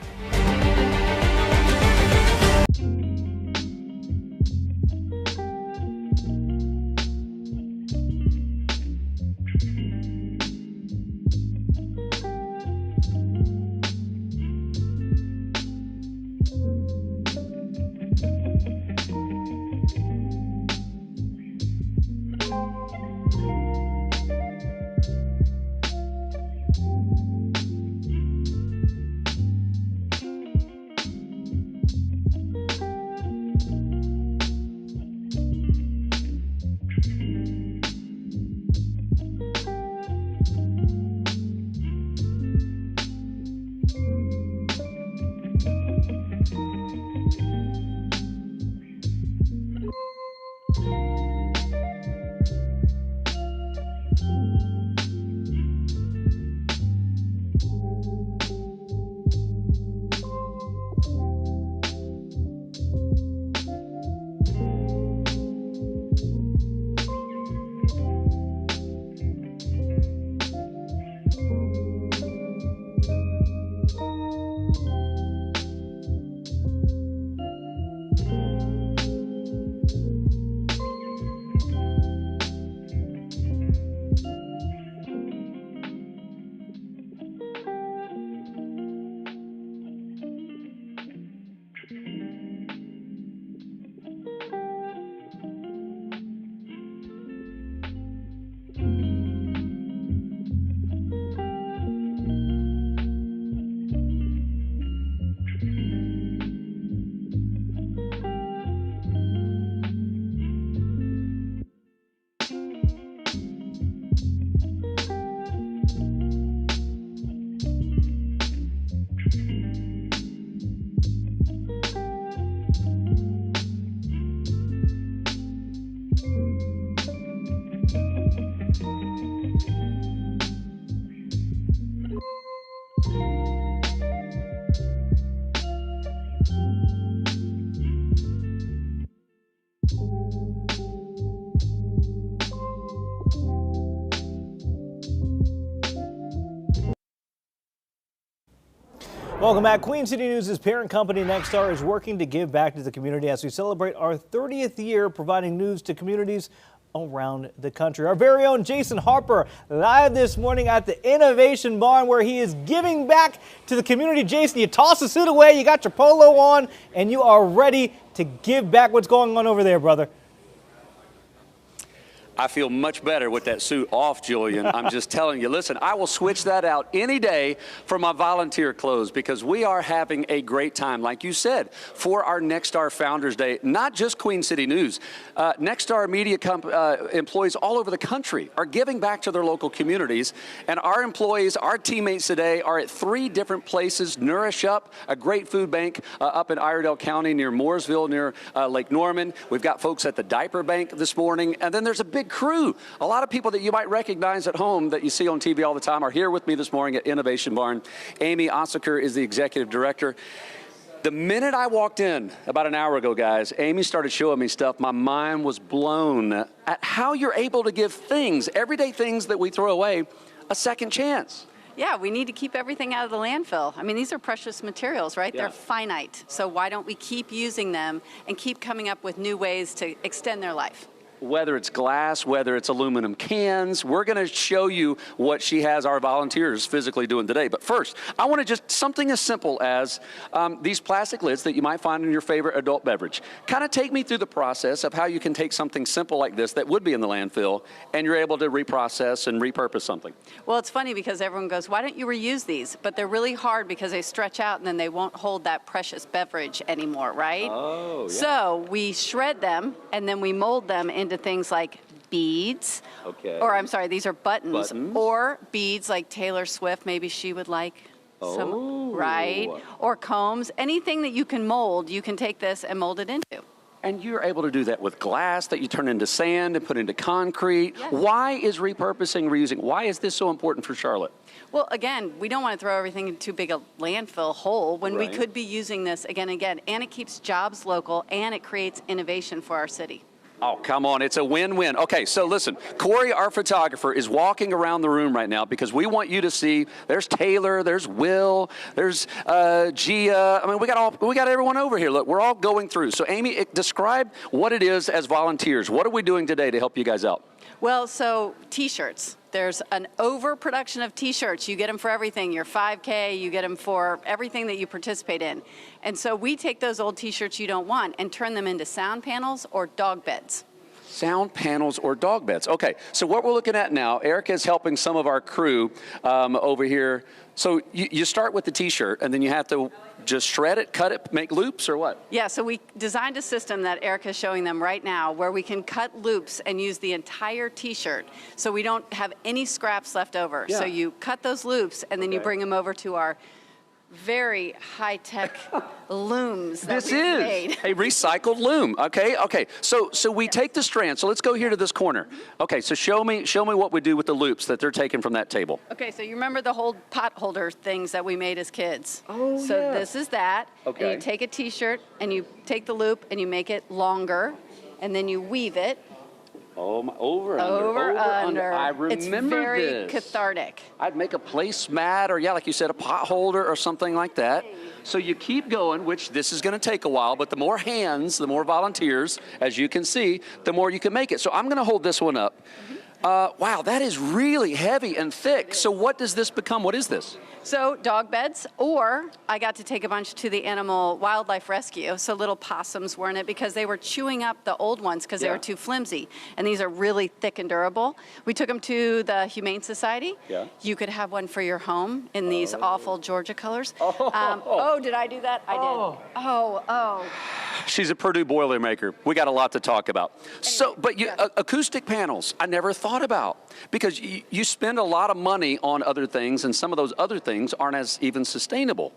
Welcome back. Queen City News' parent company Nexstar is working to give back to the community as we celebrate our 30th year providing news to communities around the country. Our very own Jason Harper live this morning at the Innovation Barn where he is giving back to the community. Jason, you toss the suit away, you got your polo on, and you are ready to give back. What's going on over there, brother? I feel much better with that suit off, Julian. I'm just telling you. Listen, I will switch that out any day for my volunteer clothes because we are having a great time, like you said, for our Nexstar Founders Day. Not just Queen City News. Nexstar media employees all over the country are giving back to their local communities. And our employees, our teammates today are at 3 different places. Nourish Up, a great food bank up in Iredell County near Mooresville, near Lake Norman. We've got folks at the Diaper Bank this morning. And then there's a big crew. A lot of people that you might recognize at home that you see on TV all the time are here with me this morning at Innovation Barn. Amy Ossaker is the executive director. The minute I walked in about an hour ago, guys, Amy started showing me stuff. My mind was blown at how you're able to give things, everyday things that we throw away, a second chance. Yeah, we need to keep everything out of the landfill. I mean, these are precious materials, right? Yeah. They're finite. So why don't we keep using them and keep coming up with new ways to extend their life? Whether it's glass, whether it's aluminum cans, we're going to show you what she has our volunteers physically doing today. But first, I want to just something as simple as these plastic lids that you might find in your favorite adult beverage. Kind of take me through the process of how you can take something simple like this that would be in the landfill and you're able to reprocess and repurpose something. Well, it's funny because everyone goes, why don't you reuse these? But they're really hard because they stretch out and then they won't hold that precious beverage anymore, right? Oh, yeah. So we shred them and then we mold them into things like beads. Okay. Or I'm sorry, these are buttons. Buttons. Or beads like Taylor Swift, maybe she would like. Oh. Right? Or combs. Anything that you can mold, you can take this and mold it into. And you're able to do that with glass that you turn into sand and put into concrete. Yes. Why is repurposing, reusing, why is this so important for Charlotte? Well, again, we don't want to throw everything in too big a landfill hole when we Right. could be using this again and again. And it keeps jobs local and it creates innovation for our city. Oh, come on. It's a win-win. Okay, so listen. Corey, our photographer, is walking around the room right now because we want you to see there's Taylor, there's Will, there's Gia. I mean, we got everyone over here. Look, we're all going through. So, Amy, describe what it is as volunteers. What are we doing today to help you guys out? Well, so T-shirts. There's an overproduction of T-shirts. You get them for everything. Your 5K, you get them for everything that you participate in. And so we take those old T-shirts you don't want and turn them into sound panels or dog beds. Sound panels or dog beds. Okay, so what we're looking at now, Erica is helping some of our crew over here. So you start with the T-shirt, and then you have to just shred it, cut it, make loops, or what? Yeah, so we designed a system that Erica is showing them right now where we can cut loops and use the entire T-shirt so we don't have any scraps left over. Yeah. So you cut those loops, and then you Okay. bring them over to our very high-tech looms that This we've is made. a recycled loom. Okay. So we take the strand. So let's go here to this corner. Okay. So show me what we do with the loops that they're taking from that table. Okay, so you remember the whole pot holder things that we made as kids? Oh, So yeah. this is that. Okay. And you take a T-shirt and you take the loop and you make it longer, and then you weave it Oh my! Over under. I remember It's very this. cathartic. I'd make a placemat, or like you said, a pot holder or something like that. So you keep going, which this is going to take a while, but the more hands, the more volunteers, as you can see, the more you can make it. So I'm going to hold this one up. Wow, that is really heavy and thick. So what does this become? What is this? So dog beds, or I got to take a bunch to the animal wildlife rescue. So little possums were in it because they were chewing up the old ones because they Yeah. were too flimsy. And these are really thick and durable. We took them to the Humane Society. Yeah. You could have one for your home in these awful Georgia colors. Did I do that? I did. Oh. She's a Purdue Boilermaker. We got a lot to talk about. But acoustic panels, I never thought about because you spend a lot of money on other things, and some of those other things aren't as even sustainable.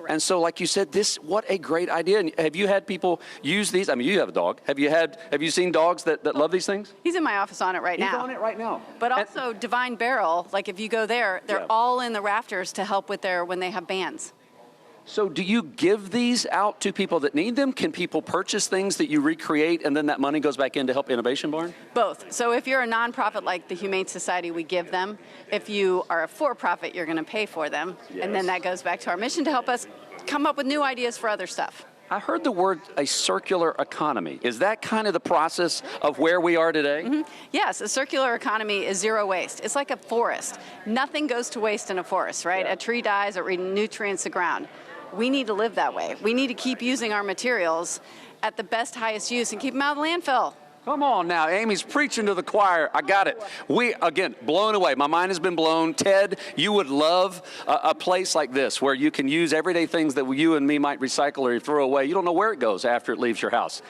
And so, like you said, what a great idea. And have you had people use these? I mean, you have a dog. Have you seen dogs that love these things? He's in my office on it right now. He's on it right now. But also Divine Barrel, like if you go there, they're all in the rafters to help with when they have bands. So do you give these out to people that need them? Can people purchase things that you recreate and then that money goes back in to help Innovation Barn? Both. So if you're a nonprofit like the Humane Society, we give them. If you are a for-profit, you're going to pay for them. Yes. And then that goes back to our mission to help us come up with new ideas for other stuff. I heard the word a circular economy. Is that kind of the process of where we are today? Mm-hmm. Yes, a circular economy is zero waste. It's like a forest. Nothing goes to waste in a forest, right? A tree dies, it renutrients the ground. We need to live that way. We need to keep using our materials at the best, highest use and keep them out of the landfill. Come on now, Amy's preaching to the choir. I got it. Again, blown away. My mind has been blown. Ted, you would love a place like this where you can use everyday things that you and me might recycle or throw away. You don't know where it goes after it leaves your house.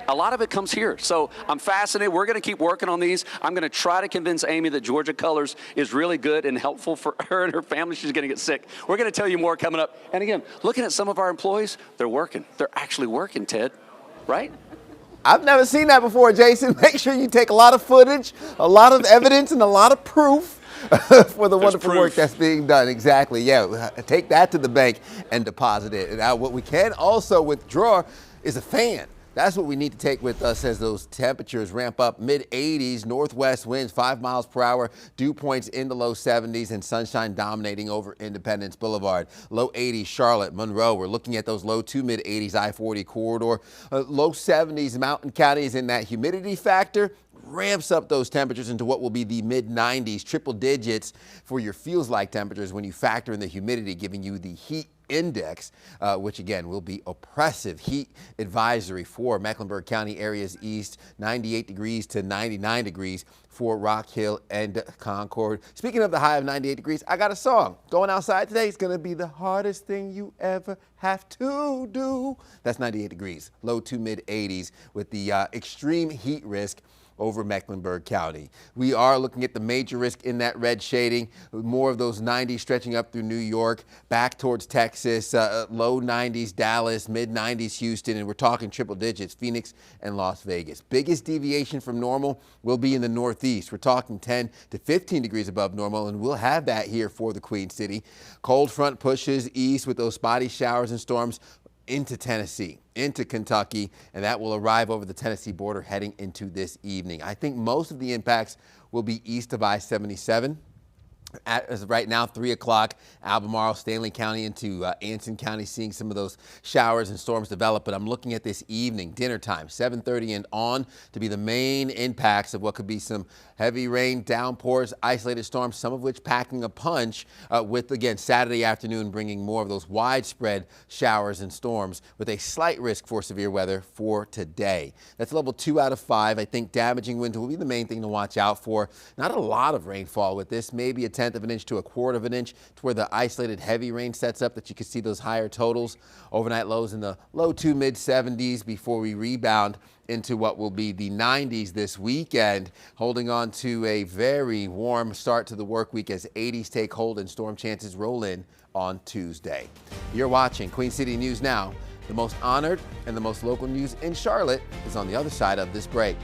A lot of it comes here. So I'm fascinated. We're going to keep working on these. I'm going to try to convince Amy that Georgia Colors is really good and helpful for her and her family. She's going to get sick. We're going to tell you more coming up. And again, looking at some of our employees, they're working. They're actually working, Ted, right? I've never seen that before, Jason. Make sure you take a lot of footage, a lot of evidence, and a lot of proof for the wonderful work that's being done. Exactly. Yeah, take that to the bank and deposit it. Now, what we can also withdraw is a fan. That's what we need to take with us as those temperatures ramp up. Mid-80s, northwest winds, 5 miles per hour, dew points in the low 70s, and sunshine dominating over Independence Boulevard. Low 80s, Charlotte, Monroe. We're looking at those low to mid-80s I-40 corridor. Low 70s, mountain counties, and that humidity factor ramps up those temperatures into what will be the mid-90s, triple digits for your feels-like temperatures when you factor in the humidity, giving you the heat index, which again will be oppressive. Heat advisory for Mecklenburg County areas east, 98 degrees to 99 degrees for Rock Hill and Concord. Speaking of the high of 98 degrees, I got a song. Going outside today is going to be the hardest thing you ever have to do. That's 98 degrees, low to mid 80s with the extreme heat risk over Mecklenburg County. We are looking at the major risk in that red shading, more of those 90s stretching up through New York, back towards Texas, low 90s Dallas, mid 90s Houston, and we're talking triple digits, Phoenix and Las Vegas. Biggest deviation from normal will be in the Northeast. We're talking 10 to 15 degrees above normal, and we'll have that here for the Queen City. Cold front pushes east with those spotty showers and storms into Tennessee, into Kentucky, and that will arrive over the Tennessee border heading into this evening. I think most of the impacts will be east of I-77. As of right now, 3 o'clock, Albemarle, Stanley County into Anson County, seeing some of those showers and storms develop. But I'm looking at this evening, dinner time, 7:30 and on, to be the main impacts of what could be some heavy rain, downpours, isolated storms, some of which packing a punch with, again, Saturday afternoon bringing more of those widespread showers and storms with a slight risk for severe weather for today. That's level 2 out of 5. I think damaging winds will be the main thing to watch out for. Not a lot of rainfall with this, maybe a 1/10 of an inch to a 1/4 of an inch to where the isolated heavy rain sets up, that you can see those higher totals. Overnight lows in the low to mid 70s before we rebound into what will be the 90s this weekend, holding on to a very warm start to the work week as 80s take hold and storm chances roll in on Tuesday. You're watching Queen City News Now. The most honored and the most local news in Charlotte is on the other side of this break.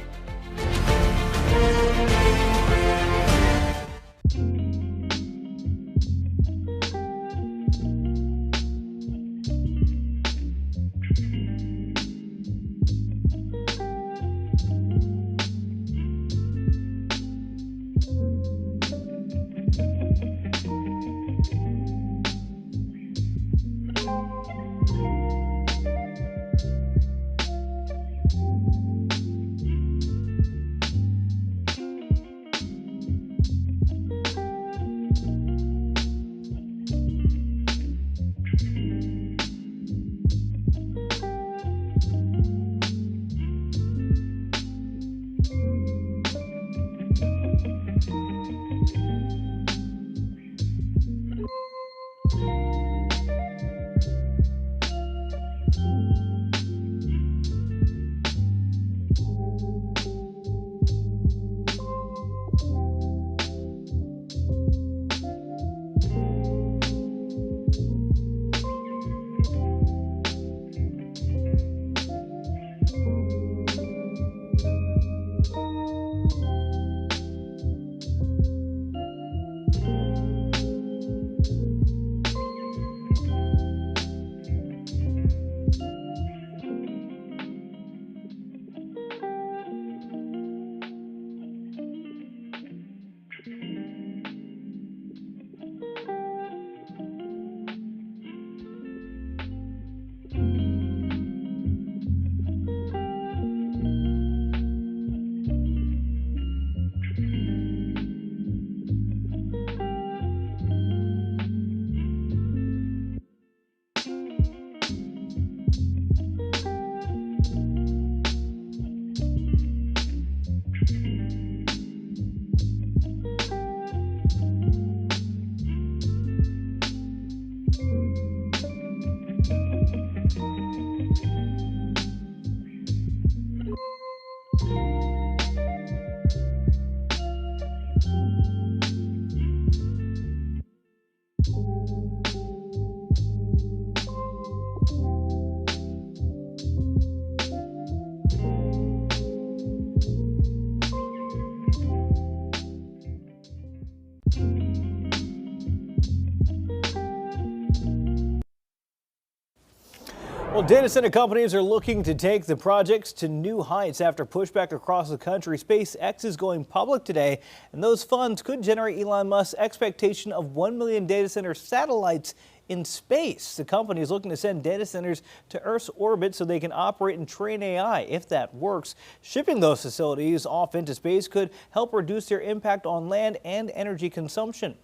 Well, data center companies are looking to take the projects to new heights after pushback across the country. SpaceX is going public today, and those funds could generate Elon Musk's expectation of 1 million data center satellites in space. The company is looking to send data centers to Earth's orbit so they can operate and train AI. If that works, shipping those facilities off into space could help reduce their impact on land and energy consumption.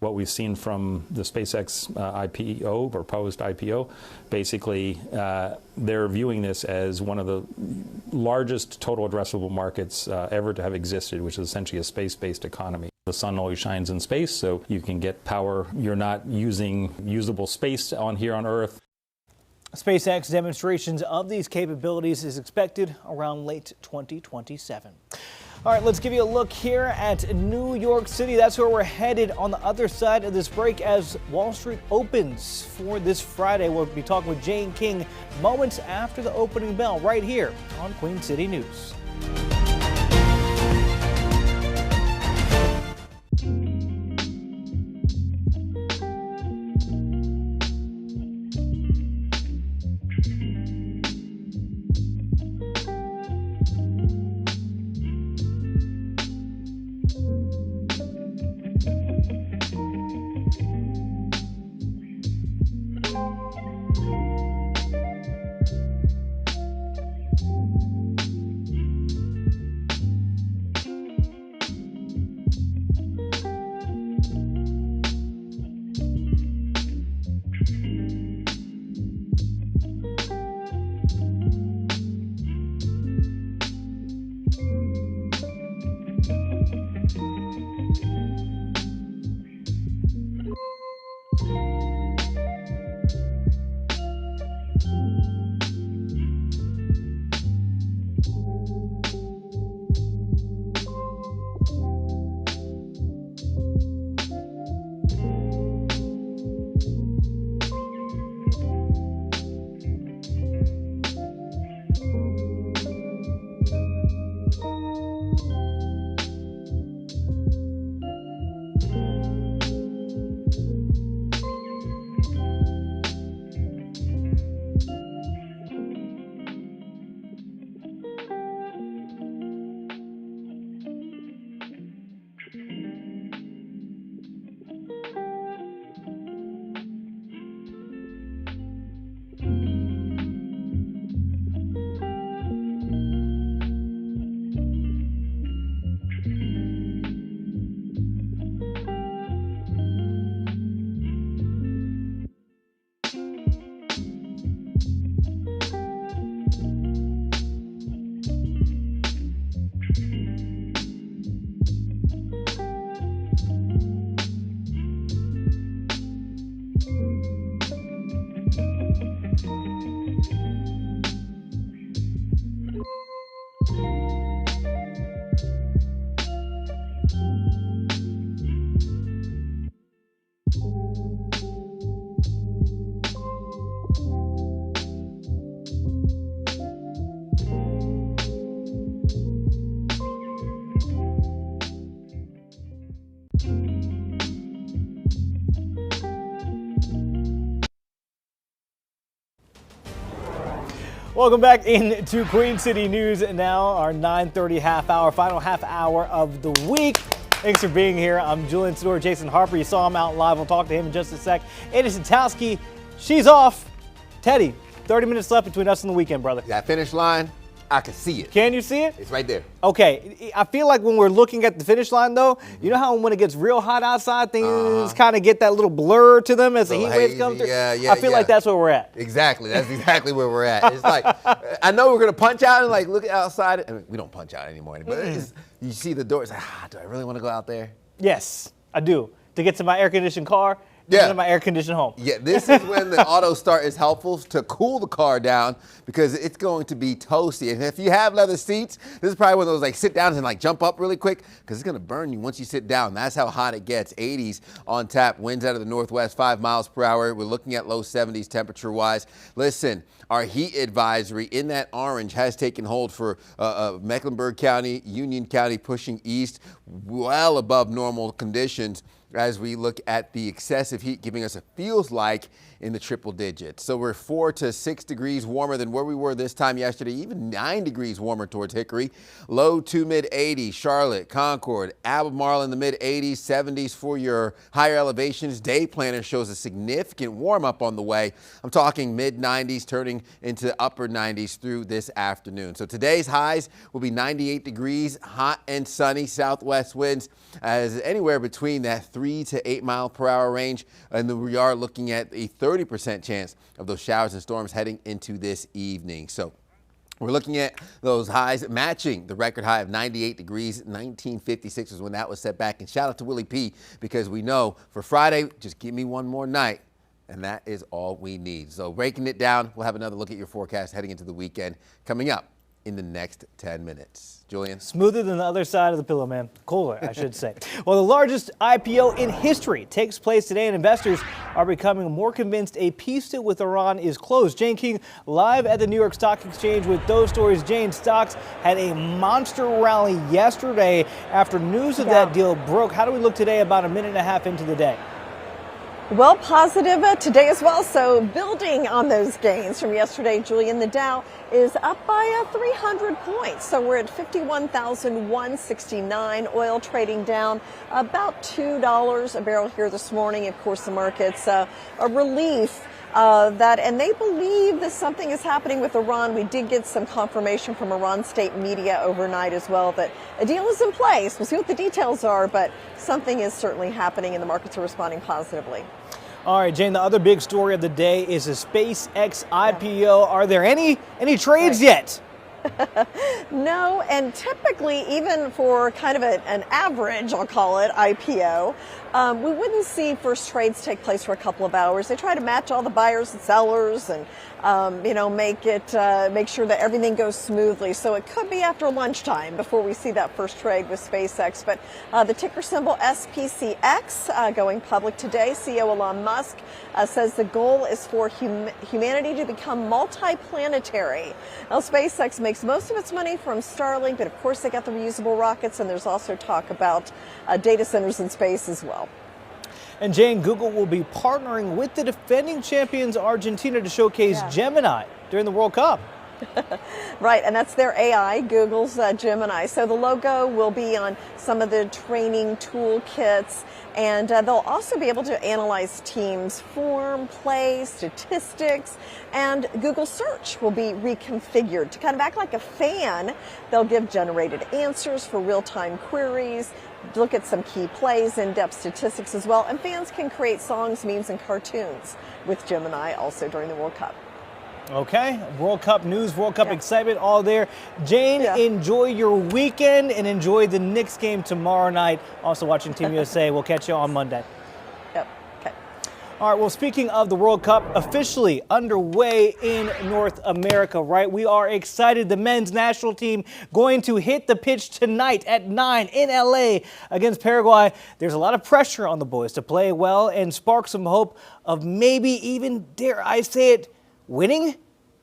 What we've seen from the SpaceX IPO, proposed IPO, basically they're viewing this as one of the largest total addressable markets ever to have existed, which is essentially a space-based economy. The sun always shines in space, so you can get power. You're not using usable space here on Earth. SpaceX demonstrations of these capabilities is expected around late 2027. All right, let's give you a look here at New York City. That's where we're headed on the other side of this break as Wall Street opens for this Friday. We'll be talking with Jane King moments after the opening bell right here on Queen City News. Welcome back into Queen City News. Now our 9:30 final half hour of the week. Thanks for being here. I'm Julian Sador, Jason Harper. You saw him out live. We'll talk to him in just a sec. Andy Satowski, she's off. Teddy, 30 minutes left between us and the weekend, brother. That finish line, I can see it. Can you see it? It's right there. Okay. I feel like when we're looking at the finish line, though, you know how when it gets real hot outside, things kind of get that little blur to them as the heat waves come through? I feel like that's where we're at. Exactly. That's exactly where we're at. It's like, I know we're going to punch out and like look outside. I mean, we don't punch out anymore. But it's, you see the door. It's like, do I really want to go out there? Yes, I do. To get to my air-conditioned car, to my air-conditioned home. Yeah, this is when the auto start is helpful to cool the car down because it's going to be toasty. And if you have leather seats, this is probably one of those like sit down and like jump up really quick because it's going to burn you once you sit down. That's how hot it gets. 80s on tap, winds out of the northwest, 5 miles per hour. We're looking at low 70s temperature-wise. Listen, our heat advisory in that orange has taken hold for Mecklenburg County, Union County, pushing east well above normal conditions. as we look at the excessive heat giving us a feels like in the triple digits. So we're 4 to 6 degrees warmer than where we were this time yesterday, even 9 degrees warmer towards Hickory. Low to mid 80s, Charlotte, Concord, Albemarle in the mid 80s, 70s for your higher elevations. Day planner shows a significant warm up on the way. I'm talking mid 90s turning into upper 90s through this afternoon. So today's highs will be 98 degrees, hot and sunny, southwest winds as anywhere between that 3 to 8 mile per hour range. And then we are looking at a 30% chance of those showers and storms heading into this evening. So we're looking at those highs matching the record high of 98 degrees. 1956 is when that was set back. And shout out to Willie P, because we know for Friday, just give me one more night, and that is all we need. So breaking it down, we'll have another look at your forecast heading into the weekend coming up in the next 10 minutes. Julian? Smoother than the other side of the pillow, man. Cooler, I should say. Well, the largest IPO in history takes place today, and investors are becoming more convinced a peace deal with Iran is closed. Jane King live at the New York Stock Exchange with those stories. Jane, stocks had a monster rally yesterday after news of that deal broke. How do we look today about a minute and a half into the day? Well, positive today as well. So building on those gains from yesterday, Julian, the Dow is up by 300 points. So we're at 51,169. Oil trading down about $2 a barrel here this morning. Of course, the market's a relief and they believe that something is happening with Iran. We did get some confirmation from Iran state media overnight as well that a deal is in place. We'll see what the details are, but something is certainly happening and the markets are responding positively. All right, Jane, the other big story of the day is a SpaceX IPO. Are there any trades yet? No, and typically, even for kind of an average, I'll call it, IPO, we wouldn't see first trades take place for a couple of hours. They try to match all the buyers and sellers and, make sure that everything goes smoothly. So it could be after lunchtime before we see that first trade with SpaceX. But the ticker symbol SPCX going public today. CEO Elon Musk says the goal is for humanity to become multi-planetary. Now, SpaceX makes most of its money from Starlink, but of course they got the reusable rockets, and there's also talk about data centers in space as well. And Jane, Google will be partnering with the defending champions Argentina to showcase Gemini during the World Cup. Right, and that's their AI, Google's Gemini. So the logo will be on some of the training toolkits, and they'll also be able to analyze teams' form, play, statistics, and Google Search will be reconfigured to kind of act like a fan. They'll give generated answers for real-time queries, look at some key plays, in-depth statistics as well, and fans can create songs, memes, and cartoons with Gemini also during the World Cup. Okay, World Cup news, World Cup excitement, all there. Jane, enjoy your weekend and enjoy the Knicks game tomorrow night. Also watching Team USA. We'll catch you on Monday. Yep, okay. All right, well, speaking of the World Cup, officially underway in North America, right? We are excited. The men's national team going to hit the pitch tonight at 9 in LA against Paraguay. There's a lot of pressure on the boys to play well and spark some hope of maybe even, dare I say it, winning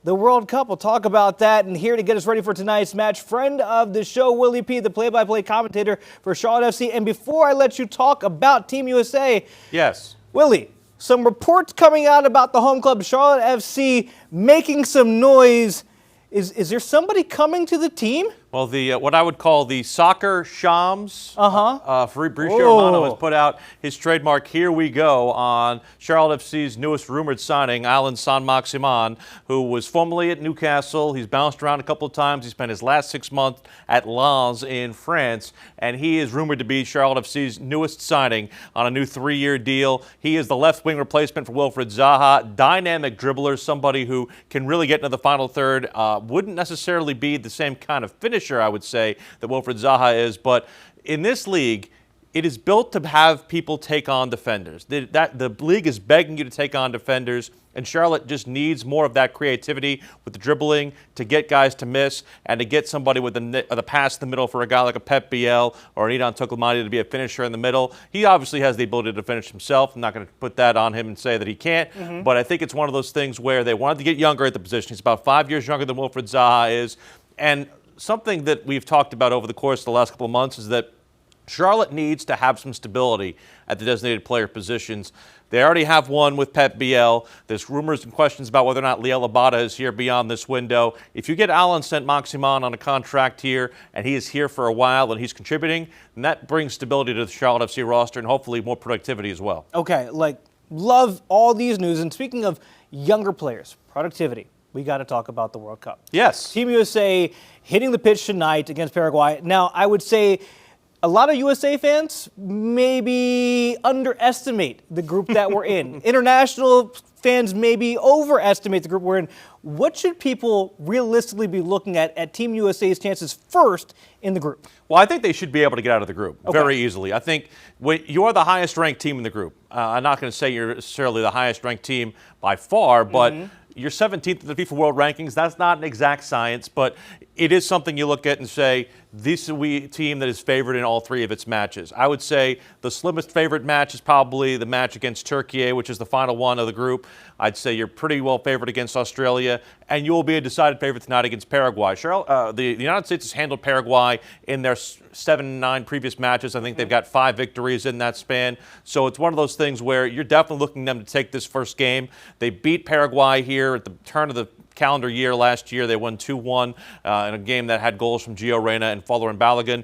the World Cup. We'll talk about that. And here to get us ready for tonight's match, friend of the show, Willie P, the play-by-play commentator for Charlotte FC. And before I let you talk about Team USA, yes, Willie, some reports coming out about the home club Charlotte FC making some noise. Is there somebody coming to the team? Well, the what I would call the soccer shams. Fabrizio Romano has put out his trademark "Here We Go" on Charlotte FC's newest rumored signing, Alan Saint-Maximin, who was formerly at Newcastle. He's bounced around a couple of times. He spent his last 6 months at Lens in France, and he is rumored to be Charlotte FC's newest signing on a new 3-year deal. He is the left wing replacement for Wilfried Zaha, dynamic dribbler, somebody who can really get into the final third. Wouldn't necessarily be the same kind of finisher, I would say, that Wilfried Zaha is, but in this league, it is built to have people take on defenders. The league is begging you to take on defenders, and Charlotte just needs more of that creativity with the dribbling to get guys to miss and to get somebody with the pass in the middle for a guy like a Pep Biel or an Idan Tokolamani to be a finisher in the middle. He obviously has the ability to finish himself. I'm not going to put that on him and say that he can't, but I think it's one of those things where they wanted to get younger at the position. He's about 5 years younger than Wilfried Zaha is, and something that we've talked about over the course of the last couple of months is that Charlotte needs to have some stability at the designated player positions. They already have one with Pep Biel. There's rumors and questions about whether or not Liel Abada is here beyond this window. If you get Alain Saint-Maximin on a contract here, and he is here for a while and he's contributing, then that brings stability to the Charlotte FC roster and hopefully more productivity as well. Okay, love all these news. And speaking of younger players, productivity, we got to talk about the World Cup. Yes. Team USA hitting the pitch tonight against Paraguay. Now, I would say a lot of USA fans maybe underestimate the group that we're in. International fans maybe overestimate the group we're in. What should people realistically be looking at Team USA's chances first in the group? Well, I think they should be able to get out of the group very easily. I think you are the highest ranked team in the group. I'm not going to say you're necessarily the highest ranked team by far, but you're 17th in the FIFA World Rankings. That's not an exact science, but it is something you look at and say, this is a team that is favored in all three of its matches. I would say the slimmest favorite match is probably the match against Turkey, which is the final one of the group. I'd say you're pretty well favored against Australia, and you will be a decided favorite tonight against Paraguay. The United States has handled Paraguay in their 7-9 previous matches. I think they've got 5 victories in that span. So it's one of those things where you're definitely looking them to take this first game. They beat Paraguay here at the turn of the calendar year last year. They won 2-1 in a game that had goals from Gio Reyna and Folarin Balogun.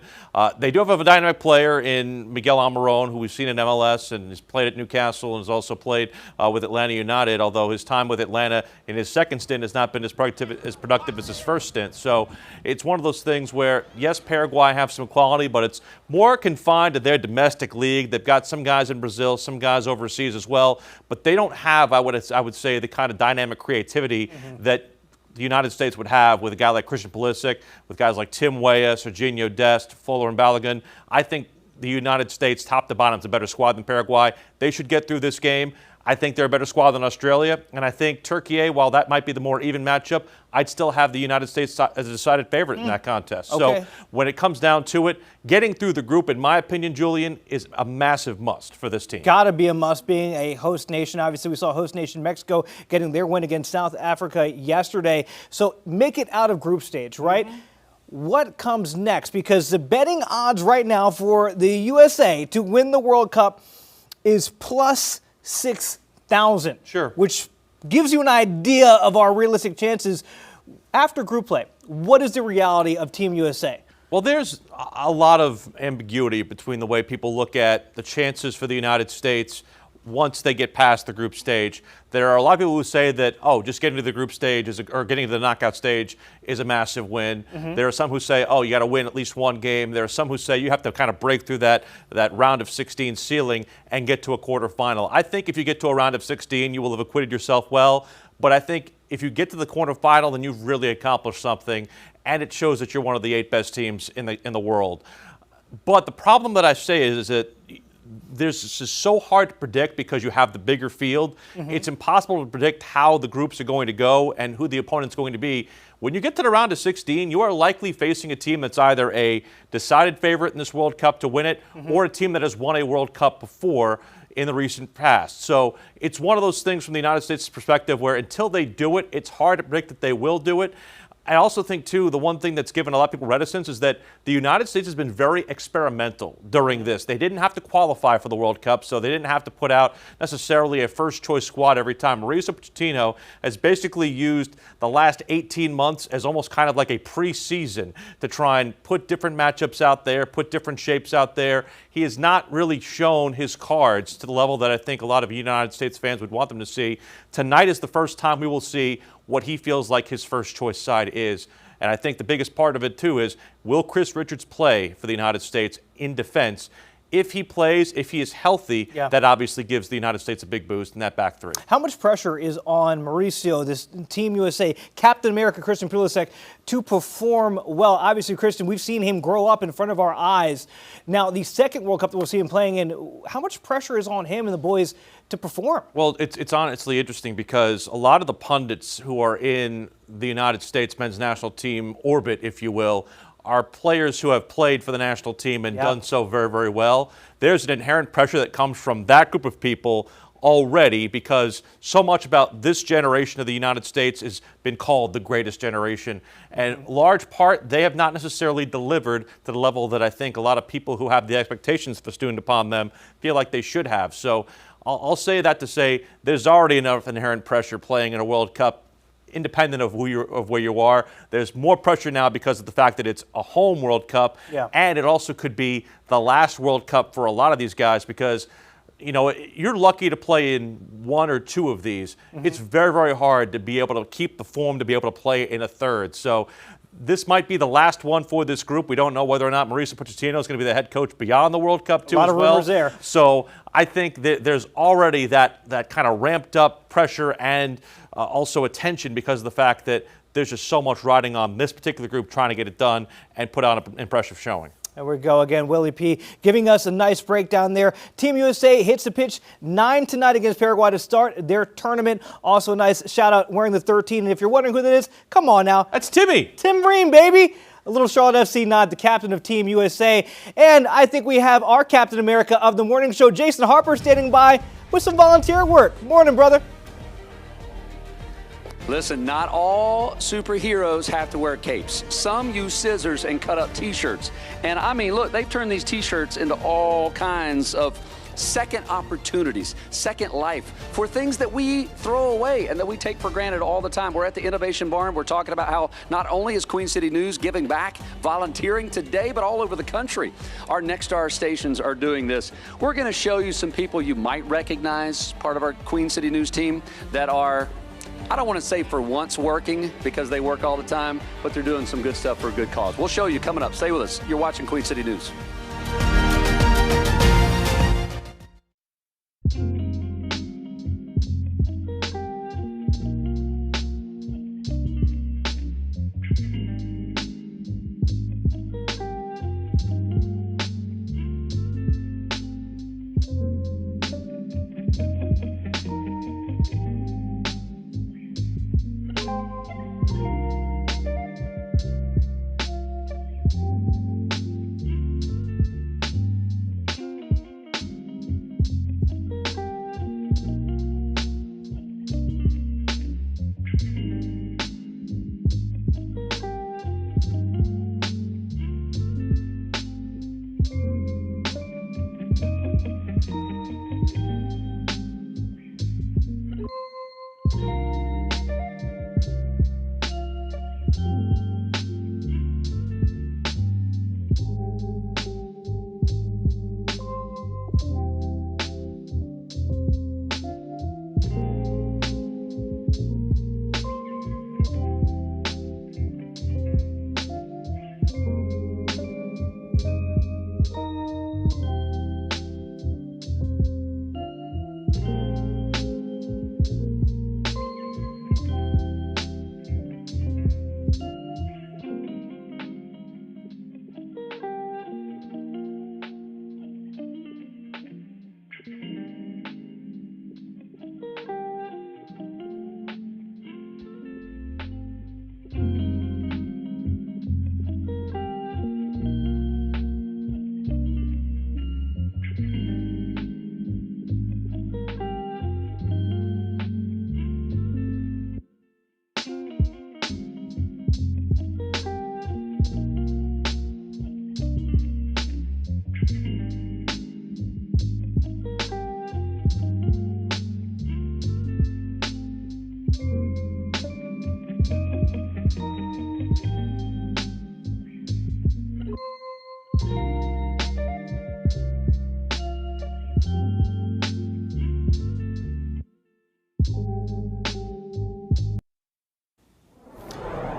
They do have a dynamic player in Miguel Almiron, who we've seen in MLS and has played at Newcastle and has also played with Atlanta United, although his time with Atlanta in his second stint has not been as productive as his first stint. So it's one of those things where, yes, Paraguay have some quality, but it's more confined to their domestic league. They've got some guys in Brazil, some guys overseas as well, but they don't have, I would say, the kind of dynamic creativity that the United States would have with a guy like Christian Pulisic, with guys like Tim Weah, Serginho Dest, Folarin Balogun. I think the United States, top to bottom, is a better squad than Paraguay. They should get through this game. I think they're a better squad than Australia. And I think Turkey, while that might be the more even matchup, I'd still have the United States as a decided favorite in that contest. Okay. So when it comes down to it, getting through the group, in my opinion, Julian, is a massive must for this team. Got to be a must, being a host nation. Obviously, we saw host nation Mexico getting their win against South Africa yesterday. So make it out of group stage, right? What comes next? Because the betting odds right now for the USA to win the World Cup is plus 6,000. Sure. Which gives you an idea of our realistic chances. After group play, what is the reality of Team USA? Well, there's a lot of ambiguity between the way people look at the chances for the United States once they get past the group stage. There are a lot of people who say that, just getting to the group stage or getting to the knockout stage is a massive win. There are some who say, you got to win at least one game. There are some who say you have to kind of break through that round of 16 ceiling and get to a quarterfinal. I think if you get to a round of 16, you will have acquitted yourself well. But I think if you get to the quarterfinal, then you've really accomplished something, and it shows that you're one of the 8 best teams in the world. But the problem that I say is that this is so hard to predict because you have the bigger field. It's impossible to predict how the groups are going to go and who the opponent's going to be. When you get to the round of 16, you are likely facing a team that's either a decided favorite in this World Cup to win it or a team that has won a World Cup before in the recent past. So it's one of those things from the United States' perspective where until they do it, it's hard to predict that they will do it. I also think, too, the one thing that's given a lot of people reticence is that the United States has been very experimental during this. They didn't have to qualify for the World Cup, so they didn't have to put out necessarily a first-choice squad every time. Mauricio Pochettino has basically used the last 18 months as almost kind of like a preseason to try and put different matchups out there, put different shapes out there. He has not really shown his cards to the level that I think a lot of United States fans would want them to see. Tonight is the first time we will see what he feels like his first choice side is. And I think the biggest part of it, too, is will Chris Richards play for the United States in defense? If he plays, if he is healthy, that obviously gives the United States a big boost in that back three. How much pressure is on Mauricio, this Team USA, Captain America, Christian Pulisic, to perform well? Obviously, Christian, we've seen him grow up in front of our eyes. Now, the second World Cup that we'll see him playing in, how much pressure is on him and the boys to perform? Well, it's honestly interesting because a lot of the pundits who are in the United States men's national team orbit, if you will, are players who have played for the national team and done so very, very well. There's an inherent pressure that comes from that group of people already, because so much about this generation of the United States has been called the greatest generation. And large part, they have not necessarily delivered to the level that I think a lot of people who have the expectations bestowed upon them feel like they should have. So I'll say that to say there's already enough inherent pressure playing in a World Cup, independent of where you are. There's more pressure now because of the fact that it's a home World Cup, and it also could be the last World Cup for a lot of these guys, because you're lucky to play in one or two of these. It's very, very hard to be able to keep the form to be able to play in a third. So this might be the last one for this group. We don't know whether or not Mauricio Pochettino is going to be the head coach beyond the World Cup too, as well. A lot of rumors there. So I think that there's already that kind of ramped up pressure and also attention because of the fact that there's just so much riding on this particular group trying to get it done and put on an impressive showing. There we go again, Willie P. giving us a nice breakdown there. Team USA hits the pitch 9 tonight against Paraguay to start their tournament. Also a nice shout out wearing the 13. And if you're wondering who that is, come on now. That's Timmy. Tim Ream, baby. A little Charlotte FC nod, the captain of Team USA. And I think we have our Captain America of the morning show, Jason Harper, standing by with some volunteer work. Morning, brother. Listen, not all superheroes have to wear capes. Some use scissors and cut up T-shirts. And I mean, look, they've turned these T-shirts into all kinds of second opportunities, second life for things that we throw away and that we take for granted all the time. We're at the Innovation Barn. We're talking about how not only is Queen City News giving back, volunteering today, but all over the country. Our Next Star stations are doing this. We're going to show you some people you might recognize, part of our Queen City News team, that are, I don't want to say for once working, because they work all the time, but they're doing some good stuff for a good cause. We'll show you coming up. Stay with us. You're watching Queen City News.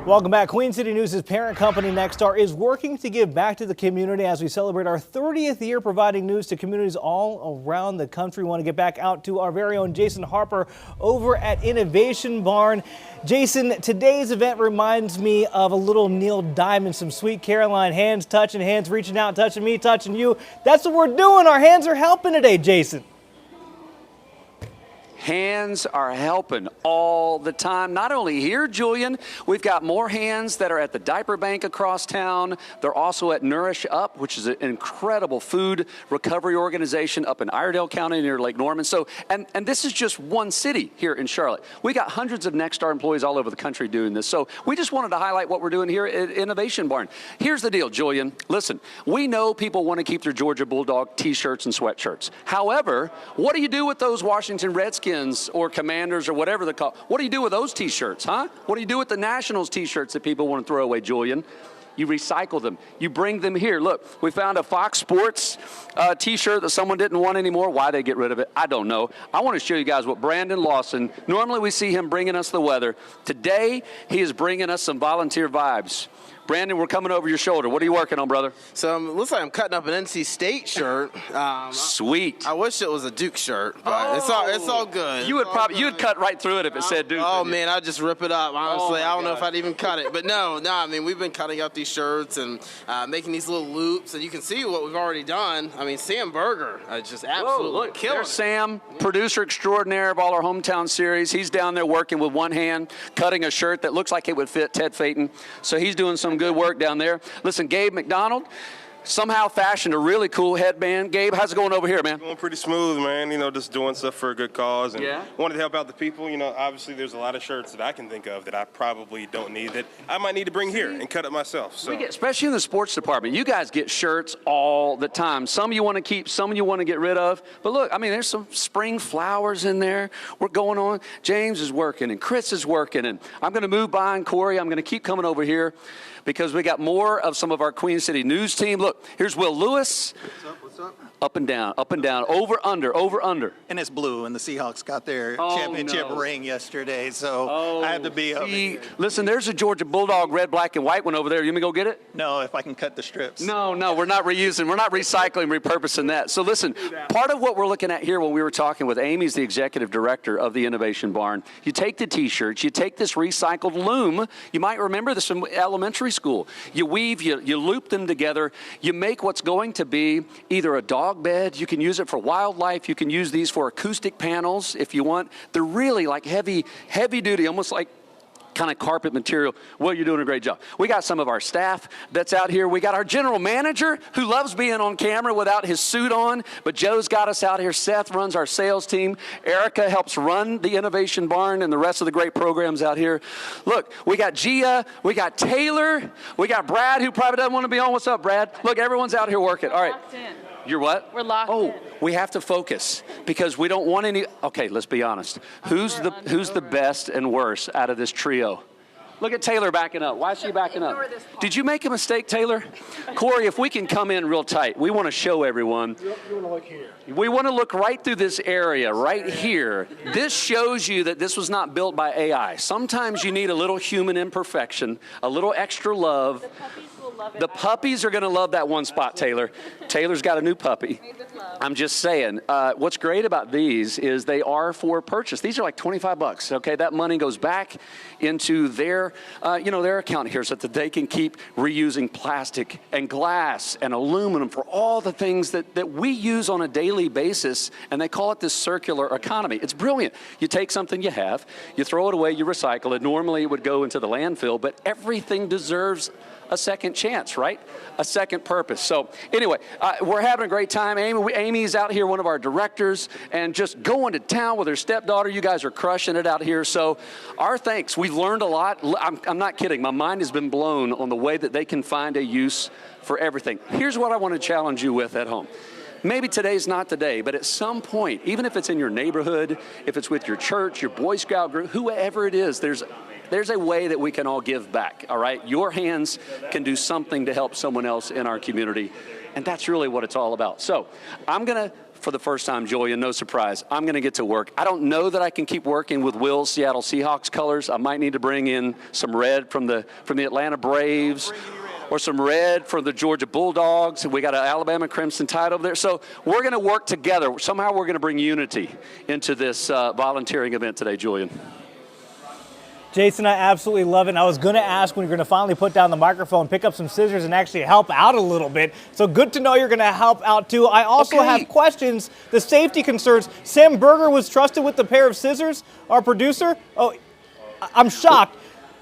Welcome back. Queen City News' parent company, Nexstar, is working to give back to the community as we celebrate our 30th year providing news to communities all around the country. We want to get back out to our very own Jason Harper over at Innovation Barn. Jason, today's event reminds me of a little Neil Diamond, some Sweet Caroline, hands touching, hands reaching out, touching me, touching you. That's what we're doing. Our hands are helping today, Jason. Hands are helping all the time. Not only here, Julian, we've got more hands that are at the diaper bank across town. They're also at Nourish Up, which is an incredible food recovery organization up in Iredell County near Lake Norman. So, and this is just one city here in Charlotte. We got hundreds of Nexstar employees all over the country doing this. So we just wanted to highlight what we're doing here at Innovation Barn. Here's the deal, Julian. Listen, we know people want to keep their Georgia Bulldog t-shirts and sweatshirts. However, what do you do with those Washington Redskins or Commanders or whatever they're called? What do you do with those t-shirts, huh? What do you do with the Nationals t-shirts that people want to throw away, Julian? You recycle them. You bring them here. Look, we found a Fox Sports t-shirt that someone didn't want anymore. Why they get rid of it, I don't know. I want to show you guys what Brandon Lawson, normally we see him bringing us the weather. Today, he is bringing us some volunteer vibes. Brandon, we're coming over your shoulder. What are you working on, brother? So looks like I'm cutting up an NC State shirt. Sweet. I wish it was a Duke shirt, but it's all good. You would cut right through it if it said Duke. Oh man, I'd just rip it up. Honestly, I don't know God. if I'd even cut it. But no. I mean, we've been cutting out these shirts and making these little loops, and you can see what we've already done. I mean, Sam Berger just absolutely killing There's it. Sam, producer extraordinaire of all our hometown series. He's down there working with one hand, cutting a shirt that looks like it would fit Ted Phaeton. So he's doing some good work down there. Listen, Gabe McDonald somehow fashioned a really cool headband. Gabe, how's it going over here, man? Going pretty smooth, man. You know, just doing stuff for a good cause and Yeah. wanted to help out the people. You know, obviously there's a lot of shirts that I can think of that I probably don't need that I might need to bring here and cut it myself. So. Especially in the sports department, you guys get shirts all the time. Some you want to keep, some you want to get rid of. But look, I mean, there's some spring flowers in there. We're going on. James is working and Chris is working, and I'm going to move by, and Corey, I'm going to keep coming over here because we got more of some of our Queen City news team. Look, here's Will Lewis. What's up? Up and down, over, under. And it's blue, and the Seahawks got their championship ring yesterday, so I had to be over here. Listen, there's a Georgia Bulldog red, black, and white one over there. You want me to go get it? No, if I can cut the strips. No, we're not reusing, we're not recycling, repurposing that. So listen, part of what we're looking at here when we were talking with Amy's the executive director of the Innovation Barn, you take the t-shirts, you take this recycled loom, you might remember this from elementary school. You weave, you loop them together, you make what's going to be either a dog bed, you can use it for wildlife, you can use these for acoustic panels if you want. They're really like heavy duty, almost like kind of carpet material. Well, you're doing a great job. We got some of our staff that's out here. We got our general manager who loves being on camera without his suit on, but Joe's got us out here. Seth runs our sales team. Erica helps run the Innovation Barn and the rest of the great programs out here. Look, we got Gia, we got Taylor, we got Brad who probably doesn't want to be on. What's up, Brad? Look, everyone's out here working. All right. You're what? We're locked in. We have to focus because we don't want any. Okay, let's be honest. Who's the best and worst out of this trio? Look at Taylor backing up. Why is she backing up? Did you make a mistake, Taylor? Corey, if we can come in real tight, we want to show everyone. You want to look here. We want to look right through this area, right here. This shows you that this was not built by AI. Sometimes you need a little human imperfection, a little extra love. The puppies are going to love that one spot, Taylor. Taylor's got a new puppy. I'm just saying. What's great about these is they are for purchase. These are like $25. Okay, that money goes back into their, their account here, so that they can keep reusing plastic and glass and aluminum for all the things that we use on a daily basis. And they call it this circular economy. It's brilliant. You take something you have, you throw it away, you recycle it. Normally it would go into the landfill, but everything deserves a second chance, right? A second purpose. So anyway, we're having a great time. Amy's out here, one of our directors, and just going to town with her stepdaughter. You guys are crushing it out here. So our thanks. We've learned a lot. I'm not kidding. My mind has been blown on the way that they can find a use for everything. Here's what I want to challenge you with at home. Maybe today's not the day, but at some point, even if it's in your neighborhood, if it's with your church, your Boy Scout group, whoever it is, there's a way that we can all give back, all right? Your hands can do something to help someone else in our community, and that's really what it's all about. So I'm going to, for the first time, Julian, no surprise, I'm going to get to work. I don't know that I can keep working with Will's Seattle Seahawks colors. I might need to bring in some red from the Atlanta Braves, or some red for the Georgia Bulldogs. We got an Alabama Crimson Tide over there. So we're going to work together. Somehow we're going to bring unity into this volunteering event today, Julian. Jason, I absolutely love it. And I was going to ask when you're going to finally put down the microphone, pick up some scissors, and actually help out a little bit. So good to know you're going to help out too. I also have questions, the safety concerns. Sam Berger was trusted with the pair of scissors, our producer. Oh, I'm shocked.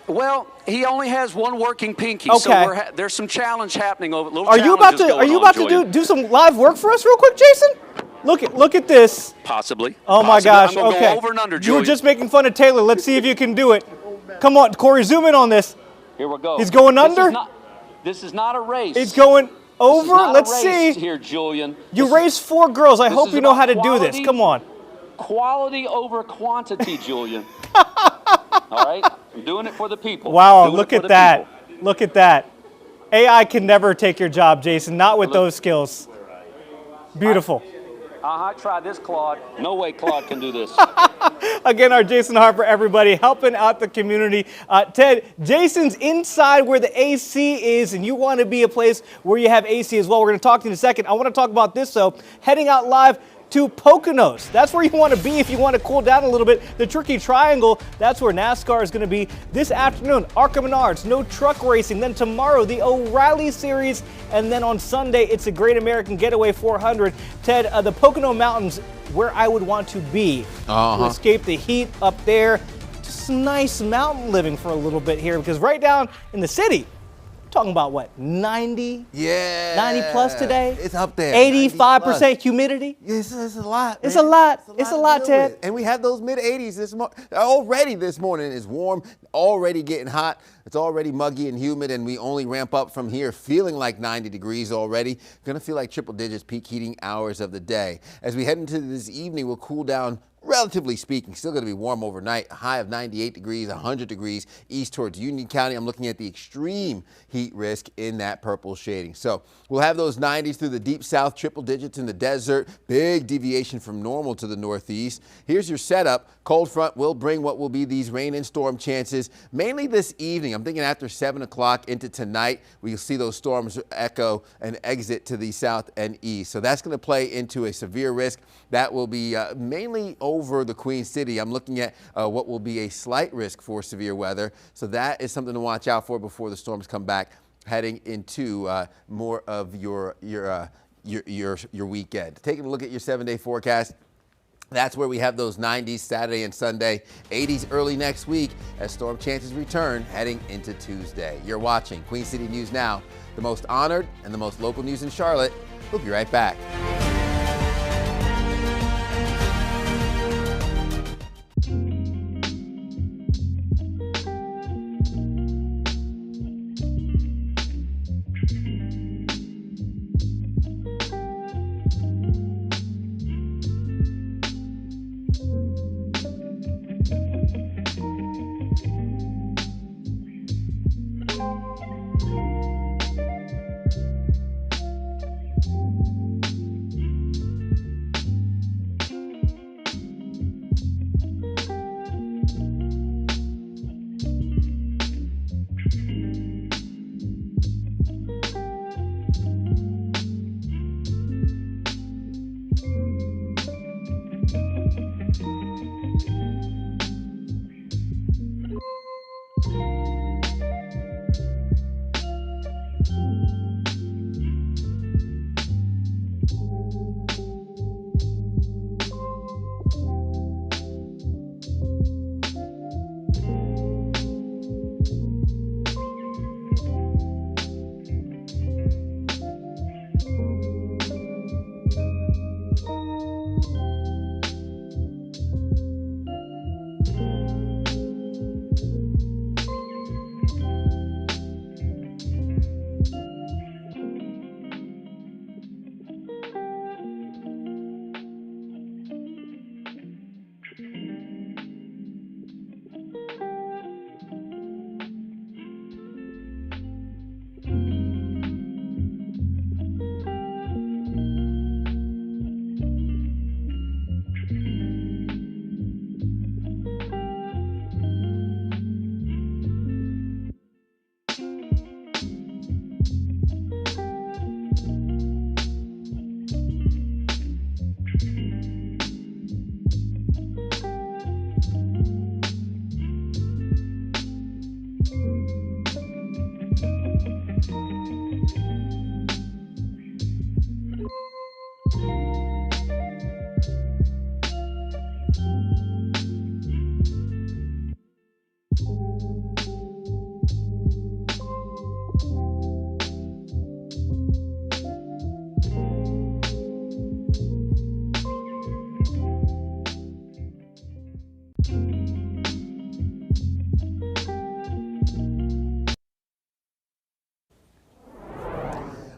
Well, he only has one working pinky, Okay. so there's some challenge happening over. Are you about to do some live work for us real quick, Jason? Look at this. Possibly. Oh my Possibly. gosh. I'm gonna Okay. go over and under, You were Julian. just making fun of Taylor. Let's see if you can do it. Come on, Corey, zoom in on this. Here we go. He's going under? This is not a race. It's going over. This is not Let's a race see. here, Julian. You raised 4 girls. I hope is you know how to about do this. quality. Come on. Quality over quantity, Julian. All right? I'm doing it for the people. Wow, Doing it look for at the that. people. Look at that. AI can never take your job, Jason. Not with those skills. Beautiful. Try this, Claude. No way Claude can do this. Again, our Jason Harper, everybody, helping out the community. Ted, Jason's inside where the AC is, and you want to be a place where you have AC as well. We're going to talk to you in a second. I want to talk about this, though. Heading out live to Poconos. That's where you want to be if you want to cool down a little bit. The Tricky Triangle, that's where NASCAR is going to be this afternoon. ARCA Menards, no truck racing. Then tomorrow, the O'Reilly Series. And then on Sunday, it's a Great American Getaway 400. Ted, the Pocono Mountains, where I would want to be to escape the heat up there. Just nice mountain living for a little bit here, because right down in the city, talking about what, 90? Yeah. 90 plus today? It's up there. 85% humidity? Yes, it's a lot. It's a lot. It's a lot, to Ted. deal with. And we have those mid-80s this morning. Already this morning is warm, already getting hot. It's already muggy and humid, and we only ramp up from here, feeling like 90 degrees already. Going to feel like triple digits peak heating hours of the day. As we head into this evening, we'll cool down, relatively speaking. Still going to be warm overnight. A high of 98 degrees, 100 degrees east towards Union County. I'm looking at the extreme heat risk in that purple shading. So we'll have those 90s through the deep south, triple digits in the desert. Big deviation from normal to the northeast. Here's your setup. Cold front will bring what will be these rain and storm chances, mainly this evening. I'm thinking after 7 o'clock into tonight, we'll see those storms echo and exit to the south and east. So that's going to play into a severe risk. That will be mainly over the Queen City. I'm looking at what will be a slight risk for severe weather. So that is something to watch out for before the storms come back, heading into more of your weekend. Taking a look at your 7-day forecast. That's where we have those 90s Saturday and Sunday, 80s early next week as storm chances return heading into Tuesday. You're watching Queen City News Now, the most honored and the most local news in Charlotte. We'll be right back.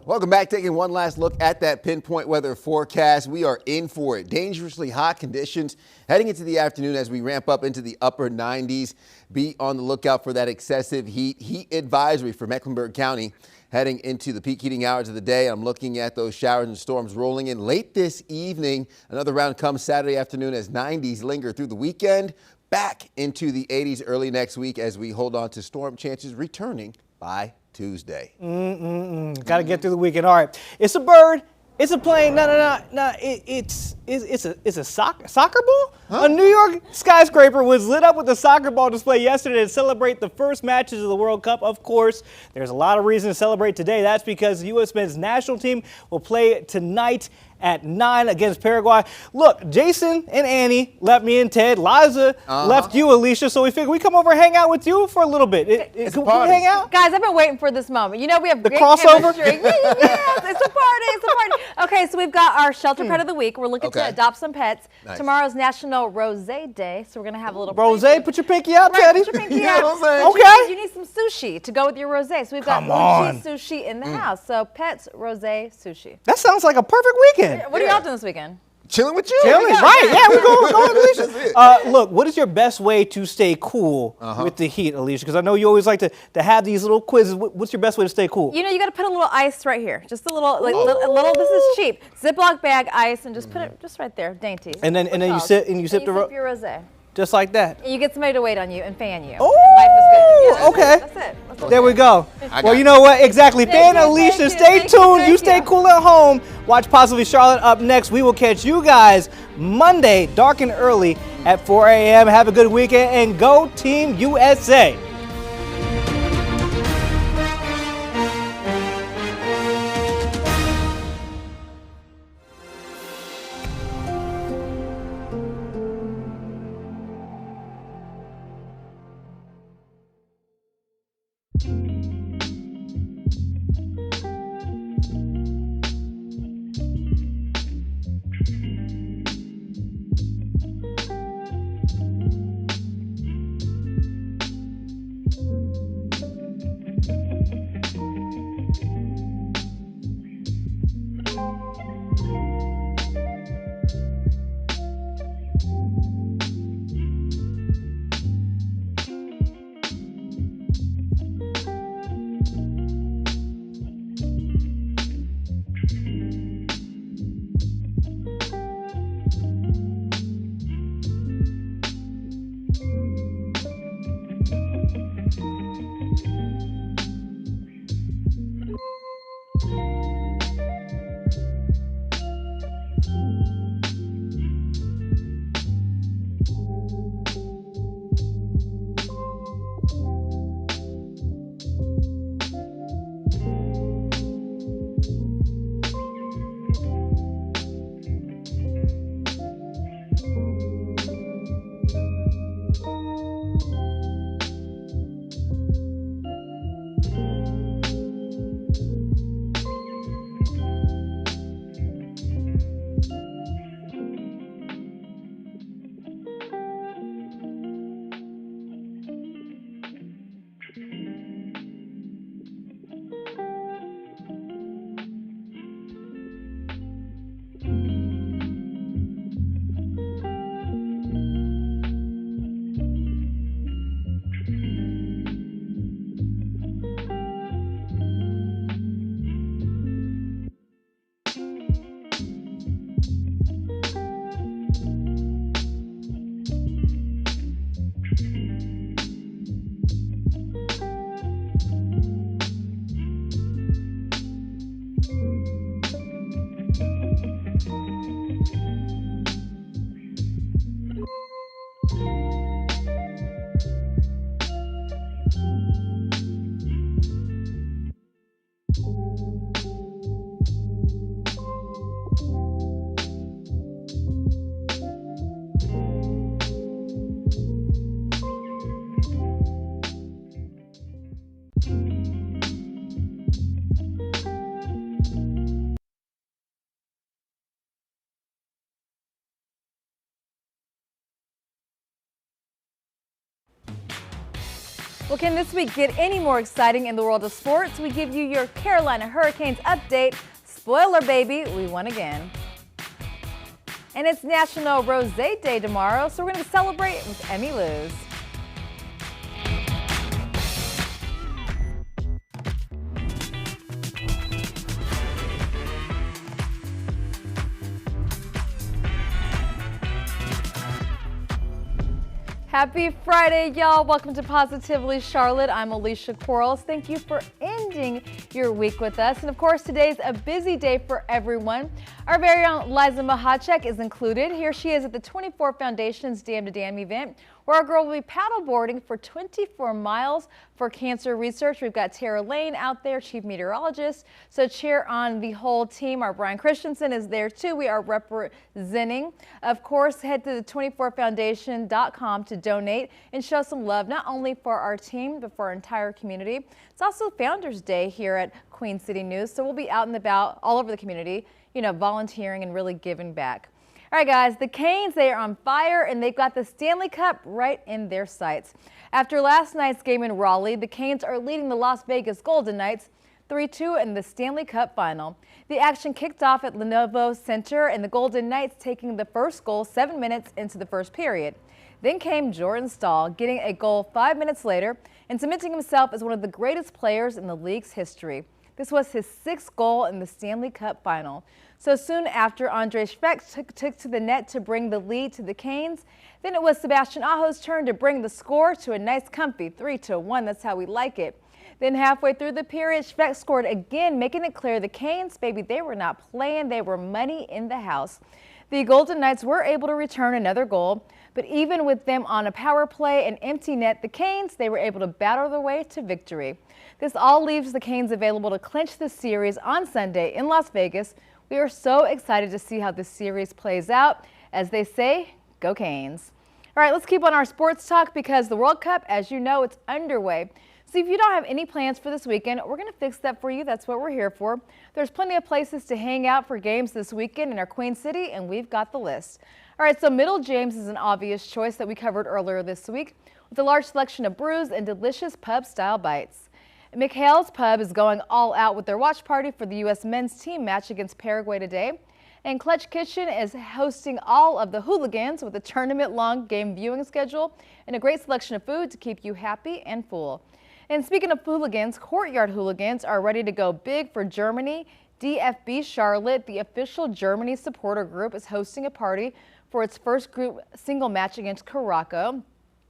Welcome back. Taking one last look at that pinpoint weather forecast. We are in for it. Dangerously hot conditions heading into the afternoon as we ramp up into the upper 90s. Be on the lookout for that excessive heat. Heat advisory for Mecklenburg County heading into the peak heating hours of the day. I'm looking at those showers and storms rolling in late this evening. Another round comes Saturday afternoon as 90s linger through the weekend. Back into the 80s early next week as we hold on to storm chances returning by Tuesday. Got to get through the weekend. All right. It's a bird. It's a plane. No. It's a soccer ball? Huh? A New York skyscraper was lit up with a soccer ball display yesterday to celebrate the first matches of the World Cup. Of course, there's a lot of reason to celebrate today. That's because the U.S. men's national team will play tonight at 9 against Paraguay. Look, Jason and Annie left me and Ted. Liza left you, Alicia, so we figured we come over and hang out with you for a little bit. Can we hang out? Guys, I've been waiting for this moment. You know we have The great crossover? chemistry. Yes, it's a party. Okay, so we've got our shelter pet of the week. We're looking to adopt some pets. Nice. Tomorrow's National Rosé Day, so we're going to have a little Rosé, put your pinky out, Right, Teddy. put your pinky out. Okay. You need some sushi to go with your rosé. So we've got Come on. sushi in the house. So pets, rosé, sushi. That sounds like a perfect weekend. What are y'all doing this weekend? Chilling with you. Chilling, right? Yeah, we're going with That's Alicia. Look, what is your best way to stay cool with the heat, Alicia? Because I know you always like to have these little quizzes. What's your best way to stay cool? You know, you got to put a little ice right here. Just a little, a little. This is cheap. Ziploc bag ice, and just put it just right there, dainty. And then you sip And you the sip your rosé. just like that. And you get somebody to wait on you and fan you. Oh, Life is good. Yeah, okay. That's it. That's it. There we go. Well, you know what? Exactly. Fan Alicia, stay tuned. You stay cool at home. Watch Possibly Charlotte up next. We will catch you guys Monday, dark and early at 4 a.m. Have a good weekend and go Team USA. Well, can this week get any more exciting in the world of sports? We give you your Carolina Hurricanes update. Spoiler, baby, we won again. And it's National Rosé Day tomorrow, so we're going to celebrate with Emmy Lou's. Happy Friday, y'all. Welcome to Positively Charlotte. I'm Alicia Quarles. Thank you for ending your week with us. And of course, today's a busy day for everyone. Our very own Liza Mahacek is included. Here she is at the 24 Foundation's Dam to Dam event, where our girl will be paddleboarding for 24 miles for cancer research. We've got Tara Lane out there, chief meteorologist. So cheer on the whole team. Our Brian Christensen is there too. We are representing. Of course, head to the 24foundation.com to donate and show some love, not only for our team, but for our entire community. It's also Founders Day here at Queen City News. So we'll be out and about all over the community, you know, volunteering and really giving back. All right, guys, the Canes, they are on fire, and they've got the Stanley Cup right in their sights. After last night's game in Raleigh, the Canes are leading the Las Vegas Golden Knights 3-2 in the Stanley Cup final. The action kicked off at Lenovo Center, and the Golden Knights taking the first goal 7 minutes into the first period. Then came Jordan Staal, getting a goal 5 minutes later and cementing himself as one of the greatest players in the league's history. This was his 6th goal in the Stanley Cup final. So soon after, Andre Schweck took to the net to bring the lead to the Canes. Then it was Sebastian Aho's turn to bring the score to a nice comfy 3-1. That's how we like it. Then halfway through the period, Schweck scored again, making it clear the Canes, baby, they were not playing. They were money in the house. The Golden Knights were able to return another goal, but even with them on a power play and empty net, the Canes, they were able to battle their way to victory. This all leaves the Canes available to clinch the series on Sunday in Las Vegas. We are so excited to see how this series plays out. As they say, go Canes. All right, let's keep on our sports talk because the World Cup, as you know, it's underway. So if you don't have any plans for this weekend, we're going to fix that for you. That's what we're here for. There's plenty of places to hang out for games this weekend in our Queen City, and we've got the list. All right, so Middle James is an obvious choice that we covered earlier this week with a large selection of brews and delicious pub-style bites. McHale's Pub is going all out with their watch party for the U.S. men's team match against Paraguay today. And Clutch Kitchen is hosting all of the hooligans with a tournament-long game viewing schedule and a great selection of food to keep you happy and full. And speaking of hooligans, Courtyard Hooligans are ready to go big for Germany. DFB Charlotte, the official Germany supporter group, is hosting a party for its first group single match against Caraco.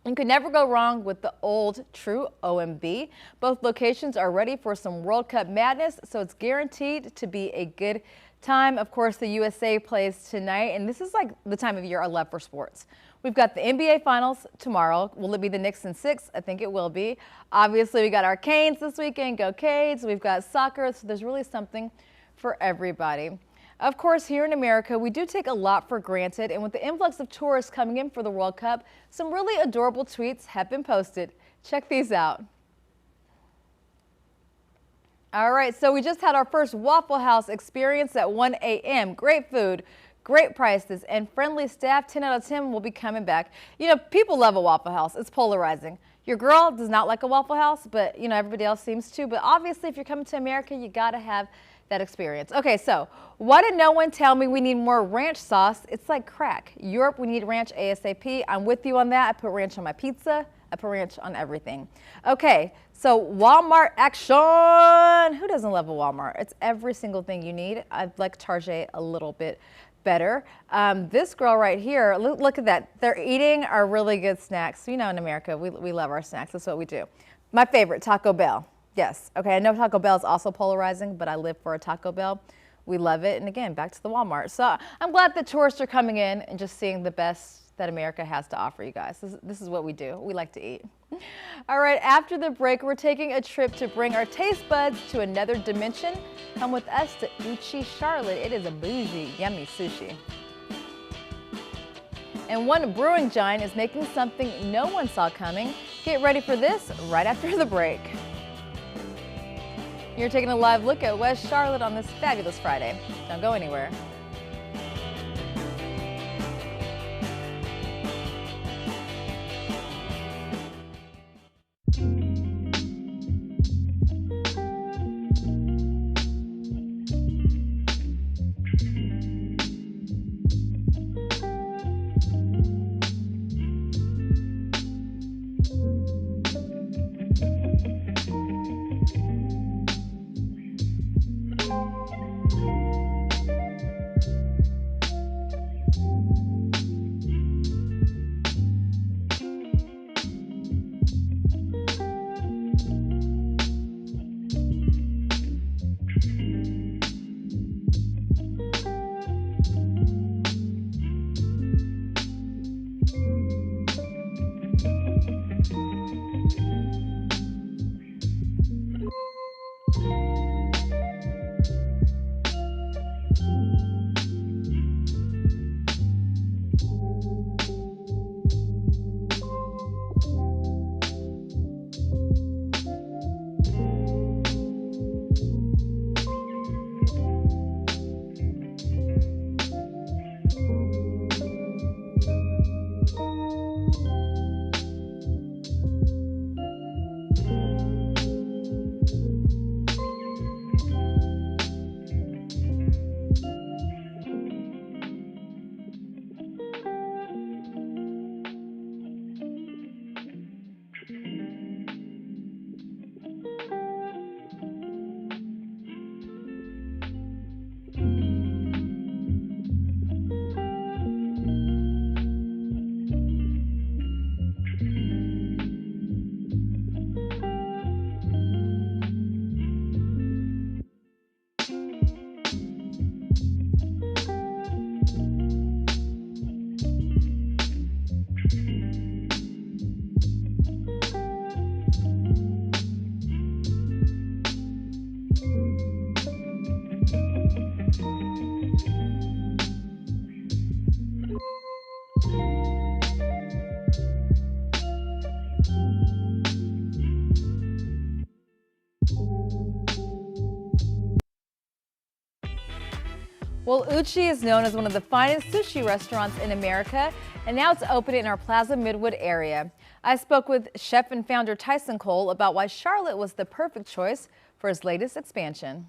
You could never go wrong with the old true OMB. Both locations are ready for some World Cup madness, so it's guaranteed to be a good time. Of course, the USA plays tonight, and this is like the time of year I love for sports. We've got the NBA Finals tomorrow. Will it be the Knicks in 6? I think it will be. Obviously, we got our Canes this weekend. Go Canes. We've got soccer, so there's really something for everybody. Of course, here in America, we do take a lot for granted, and with the influx of tourists coming in for the World Cup, some really adorable tweets have been posted. Check these out. All right, so we just had our first Waffle House experience at 1 a.m. Great food, great prices, and friendly staff. 10 out of 10 will be coming back. You know, people love a Waffle House. It's polarizing. Your girl does not like a Waffle House, but, you know, everybody else seems to. But obviously, if you're coming to America, you got to have that experience. Okay, so why did no one tell me we need more ranch sauce? It's like crack. Europe, we need ranch ASAP. I'm with you on that. I put ranch on my pizza. I put ranch on everything. Okay, so Walmart action. Who doesn't love a Walmart? It's every single thing you need. I like Target a little bit better. This girl right here, look at that. They're eating our really good snacks. You know, in America, we love our snacks. That's what we do. My favorite, Taco Bell. Yes. Okay, I know Taco Bell is also polarizing, but I live for a Taco Bell. We love it. And again, back to the Walmart. So I'm glad that tourists are coming in and just seeing the best that America has to offer you guys. This is what we do. We like to eat. All right, after the break, we're taking a trip to bring our taste buds to another dimension. Come with us to Uchi Charlotte. It is a bougie, yummy sushi. And one brewing giant is making something no one saw coming. Get ready for this right after the break. You're taking a live look at West Charlotte on this fabulous Friday. Don't go anywhere. Well, Uchi is known as one of the finest sushi restaurants in America, and now it's opening in our Plaza Midwood area. I spoke with chef and founder Tyson Cole about why Charlotte was the perfect choice for his latest expansion.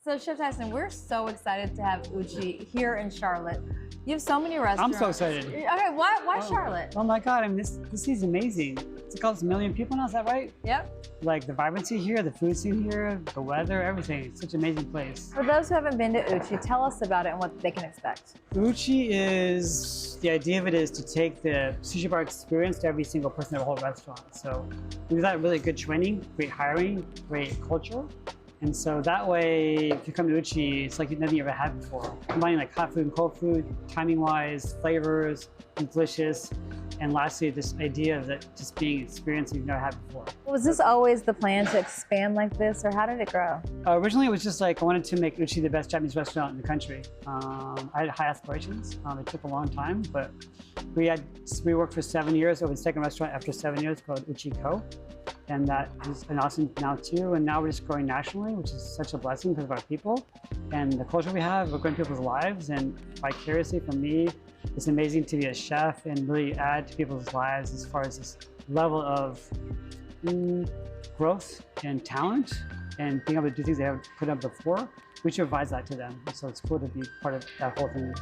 So, Chef Tyson, we're so excited to have Uchi here in Charlotte. You have so many restaurants. I'm so excited. Okay, why Charlotte? Oh my God, I mean, this is amazing. It's close to 1 million people now, is that right? Yep. Like the vibrancy here, the food scene here, the weather, everything. It's such an amazing place. For those who haven't been to Uchi, tell us about it and what they can expect. Uchi is, the idea of it is to take the sushi bar experience to every single person in the whole restaurant. So we've got really good training, great hiring, great culture. And so that way, if you come to Uchi, it's like nothing you ever had before. Combining like hot food and cold food, timing-wise, flavors, and delicious. And lastly, this idea of that just being an experience you've never had before. Was this always the plan to expand like this, or how did it grow? Originally, it was just like I wanted to make Uchi the best Japanese restaurant in the country. I had high aspirations. It took a long time, but we worked for 7 years, opened a second restaurant after 7 years called Uchi Co. And that is an awesome now too. And now we're just growing nationally, which is such a blessing because of our people and the culture we have. We're growing people's lives, and vicariously for me, it's amazing to be a chef and really add to people's lives as far as this level of growth and talent and being able to do things they haven't put up before. We should provide that to them. So it's cool to be part of that whole thing.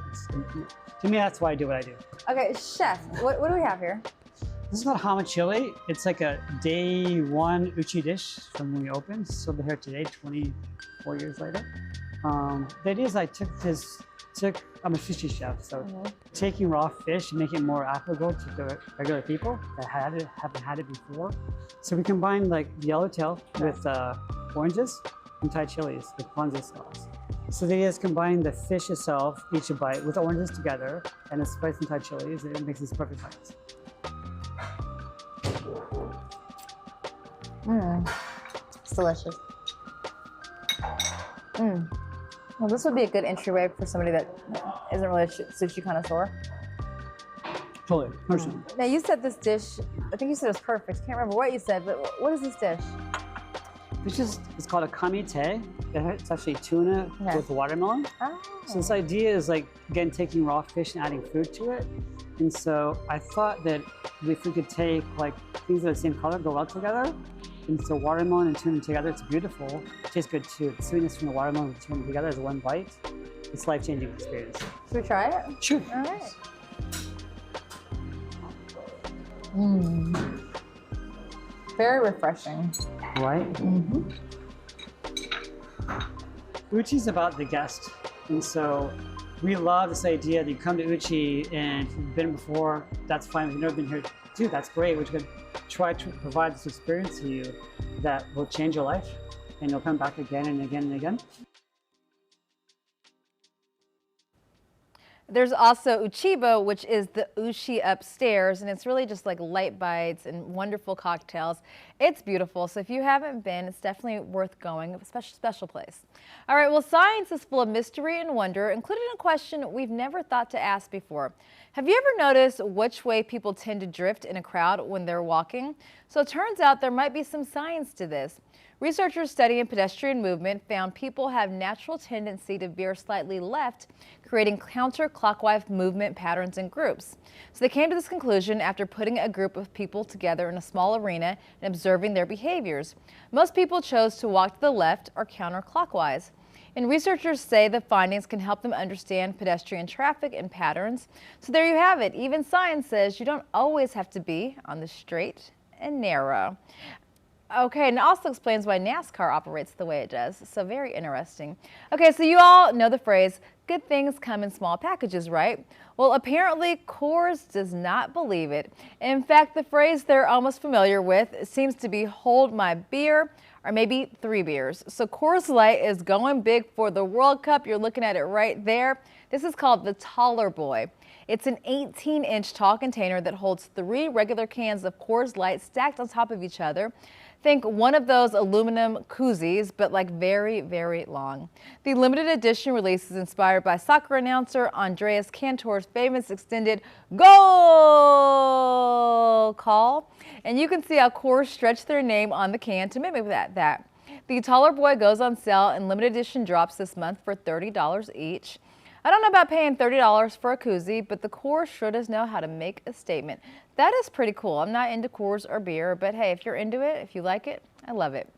To me, that's why I do what I do. Okay, chef, what do we have here? This is called Hama Chili. It's like a day one Uchi dish from when we opened. So we're here today, 24 years later. The idea is I'm a sushi chef, so taking raw fish and making it more applicable to the regular people that haven't had it before. So we combine like yellowtail with oranges and Thai chilies with ponzu sauce. So the idea is combine the fish itself, each a bite, with oranges together and the spice and Thai chilies, and it makes this perfect balance. It's delicious. Well, this would be a good entryway for somebody that isn't really a sushi connoisseur. Totally. Now, you said this dish, I think you said it was perfect. I can't remember what you said, but what is this dish? It's called a kamite. It's actually tuna with watermelon. Oh. So this idea is like, again, taking raw fish and adding food to it. And so I thought that if we could take like things that are the same color, go well together. And so watermelon and tuna together, it's beautiful. It tastes good too. The sweetness from the watermelon and tuna together is one bite. It's a life-changing experience. Should we try it? Sure. All right. Very refreshing. Right? Uchi's about the guest. And so we love this idea that you come to Uchi and if you've been before, that's fine. If you've never been here, dude, that's great. We're going to try to provide this experience to you that will change your life, and you'll come back again and again and again. There's also Uchibo, which is the Uchi upstairs, and it's really just like light bites and wonderful cocktails. It's beautiful, so if you haven't been, it's definitely worth going. A special place. All right, well, science is full of mystery and wonder, including a question we've never thought to ask before. Have you ever noticed which way people tend to drift in a crowd when they're walking? So it turns out there might be some science to this. Researchers studying pedestrian movement found people have natural tendency to veer slightly left, creating counterclockwise movement patterns in groups. So they came to this conclusion after putting a group of people together in a small arena and observing their behaviors. Most people chose to walk to the left or counterclockwise. And researchers say the findings can help them understand pedestrian traffic and patterns. So there you have it. Even science says you don't always have to be on the straight and narrow. Okay, and it also explains why NASCAR operates the way it does. So very interesting. Okay, so you all know the phrase, good things come in small packages, right? Well, apparently Coors does not believe it. In fact, the phrase they're almost familiar with seems to be hold my beer, or maybe 3 beers. So Coors Light is going big for the World Cup. You're looking at it right there. This is called the Taller Boy. It's an 18-inch tall container that holds 3 regular cans of Coors Light stacked on top of each other. Think one of those aluminum koozies, but like very, very long. The limited edition release is inspired by soccer announcer Andreas Cantor's famous extended goal call. And you can see how Coors stretched their name on the can to mimic that. The Taller Boy goes on sale in limited edition drops this month for $30 each. I don't know about paying $30 for a koozie, but the Coors sure does know how to make a statement. That is pretty cool. I'm not into Coors or beer, but hey, if you're into it, if you like it, I love it.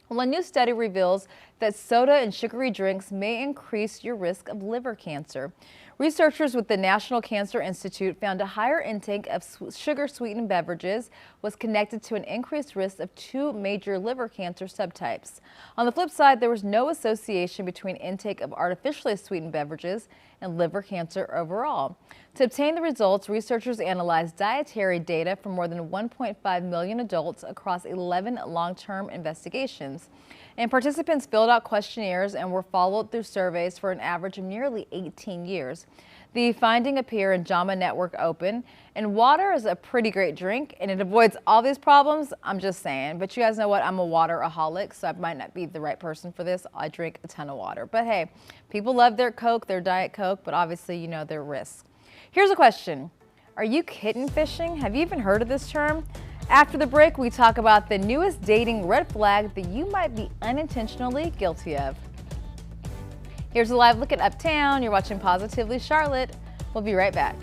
Well, a new study reveals that soda and sugary drinks may increase your risk of liver cancer. Researchers with the National Cancer Institute found a higher intake of sugar-sweetened beverages was connected to an increased risk of 2 major liver cancer subtypes. On the flip side, there was no association between intake of artificially sweetened beverages and liver cancer overall. To obtain the results, researchers analyzed dietary data from more than 1.5 million adults across 11 long-term investigations. And participants filled out questionnaires and were followed through surveys for an average of nearly 18 years. The finding appear in JAMA Network Open, and water is a pretty great drink and it avoids all these problems. I'm just saying, but you guys know what? I'm a wateraholic, so I might not be the right person for this. I drink a ton of water, but hey, people love their Coke, their Diet Coke, but obviously you know their risks. Here's a question. Are you kitten fishing? Have you even heard of this term? After the break, we talk about the newest dating red flag that you might be unintentionally guilty of. Here's a live look at Uptown. You're watching Positively Charlotte. We'll be right back.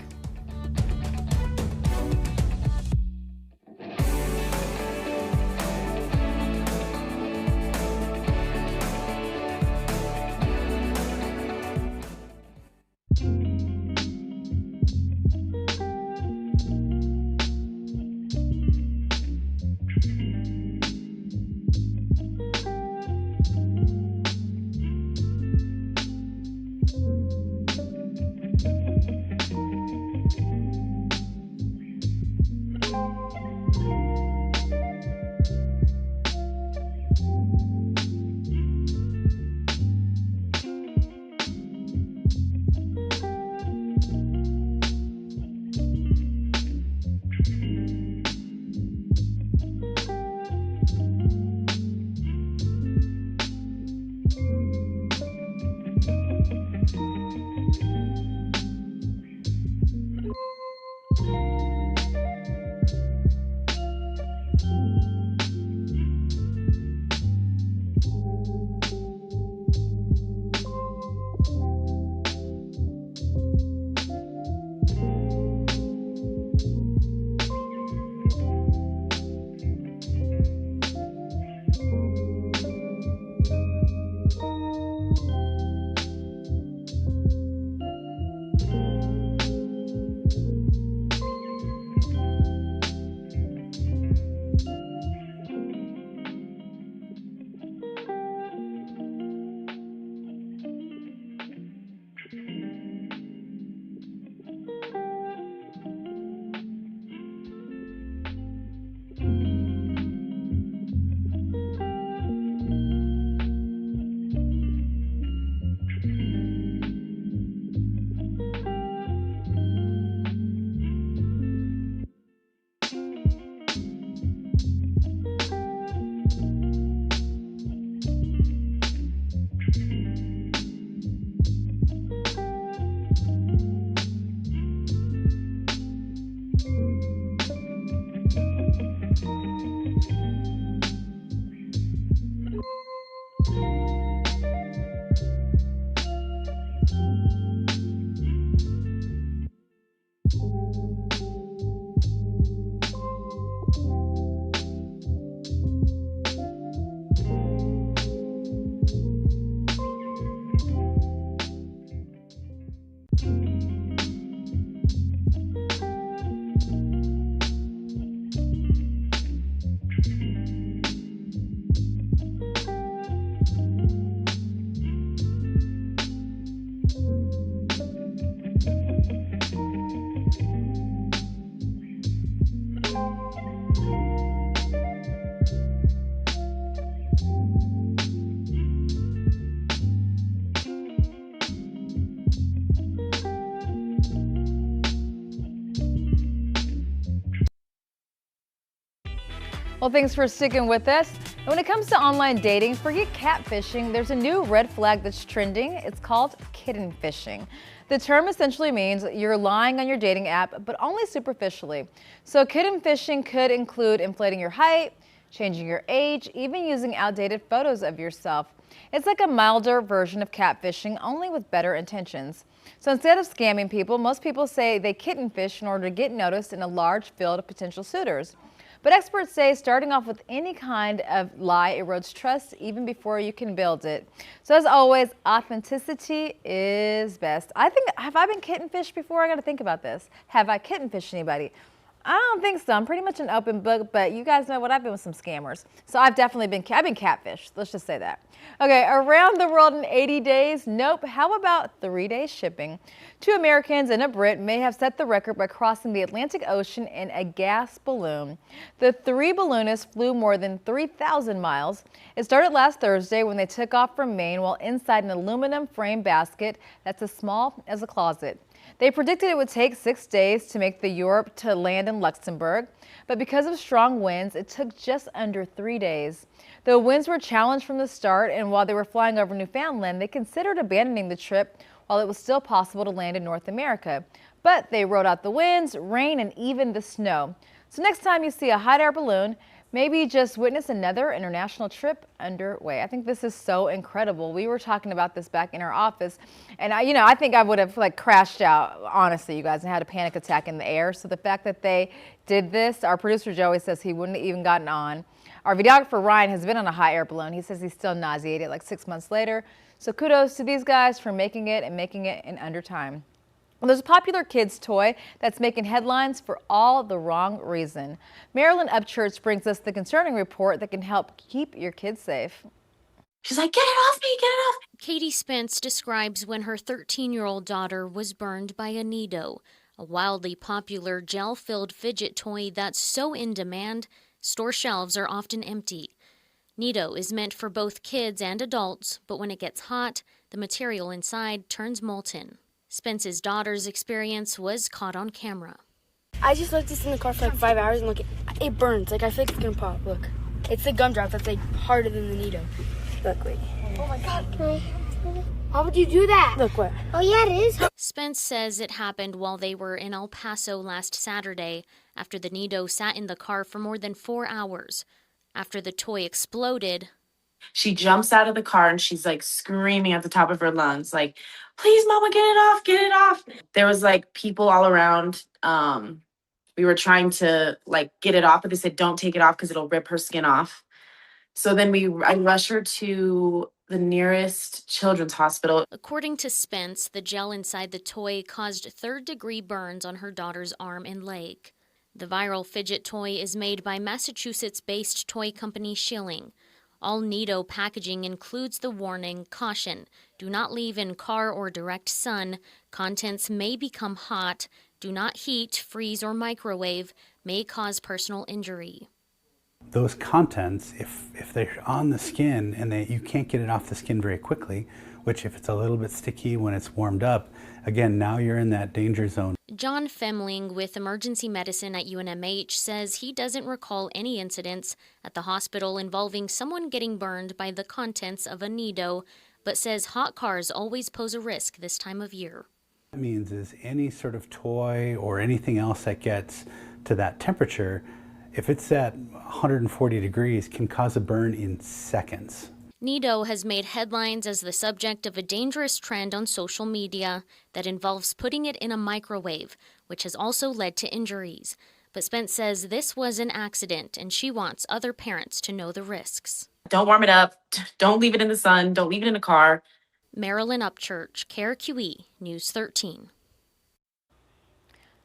Well, thanks for sticking with us. And when it comes to online dating, forget catfishing. There's a new red flag that's trending. It's called kitten fishing. The term essentially means you're lying on your dating app, but only superficially. So kitten fishing could include inflating your height, changing your age, even using outdated photos of yourself. It's like a milder version of catfishing, only with better intentions. So instead of scamming people, most people say they kitten fish in order to get noticed in a large field of potential suitors. But experts say starting off with any kind of lie erodes trust even before you can build it. So as always, authenticity is best. Have I been kitten fished before? I got to think about this. Have I kitten fished anybody? I don't think so. I'm pretty much an open book, but you guys know what, I've been with some scammers. So I've been catfished. Let's just say that. Okay, around the world in 80 days? Nope. How about 3-day shipping? 2 Americans and a Brit may have set the record by crossing the Atlantic Ocean in a gas balloon. The 3 balloonists flew more than 3,000 miles. It started last Thursday when they took off from Maine while inside an aluminum frame basket that's as small as a closet. They predicted it would take 6 days to make the Europe to land in Luxembourg, but because of strong winds, it took just under 3 days. The winds were challenged from the start, and while they were flying over Newfoundland, they considered abandoning the trip while it was still possible to land in North America. But they rode out the winds, rain, and even the snow. So next time you see a hot air balloon, maybe just witness another international trip underway. I think this is so incredible. We were talking about this back in our office, and I think I would have crashed out, honestly, you guys, and had a panic attack in the air. So the fact that they did this, our producer Joey says he wouldn't have even gotten on. Our videographer Ryan has been on a hot air balloon. He says he's still nauseated 6 months later. So kudos to these guys for making it in under time. Well, there's a popular kids toy that's making headlines for all the wrong reason. Marilyn Upchurch brings us the concerning report that can help keep your kids safe. She's like, get it off me, get it off. Katie Spence describes when her 13-year-old daughter was burned by a Nido, a wildly popular gel-filled fidget toy that's so in demand, store shelves are often empty. Nido is meant for both kids and adults, but when it gets hot, the material inside turns molten. Spence's daughter's experience was caught on camera. I just left this in the car for 5 hours and look, it burns. I feel like it's gonna pop. Look, it's the gumdrop that's harder than the Nido. Look, wait. Oh my God. How would you do that? Look, what? Oh yeah, it is. Spence says it happened while they were in El Paso last Saturday after the Nido sat in the car for more than 4 hours. After the toy exploded, she jumps out of the car and she's screaming at the top of her lungs, please, Mama, get it off, get it off. There was people all around. We were trying to get it off, but they said, don't take it off because it'll rip her skin off. So then I rushed her to the nearest children's hospital. According to Spence, the gel inside the toy caused third-degree burns on her daughter's arm and leg. The viral fidget toy is made by Massachusetts-based toy company Schilling. All Nido packaging includes the warning, caution, do not leave in car or direct sun, contents may become hot, do not heat, freeze, or microwave, may cause personal injury. Those contents, if they're on the skin and you can't get it off the skin very quickly, which if it's a little bit sticky when it's warmed up, again, now you're in that danger zone. John Femling with emergency medicine at UNMH says he doesn't recall any incidents at the hospital involving someone getting burned by the contents of a Nido, but says hot cars always pose a risk this time of year. What that means is any sort of toy or anything else that gets to that temperature, if it's at 140 degrees, can cause a burn in seconds. Nido has made headlines as the subject of a dangerous trend on social media that involves putting it in a microwave, which has also led to injuries. But Spence says this was an accident, and she wants other parents to know the risks. Don't warm it up. Don't leave it in the sun. Don't leave it in a car. Marilyn Upchurch, KRQE, News 13.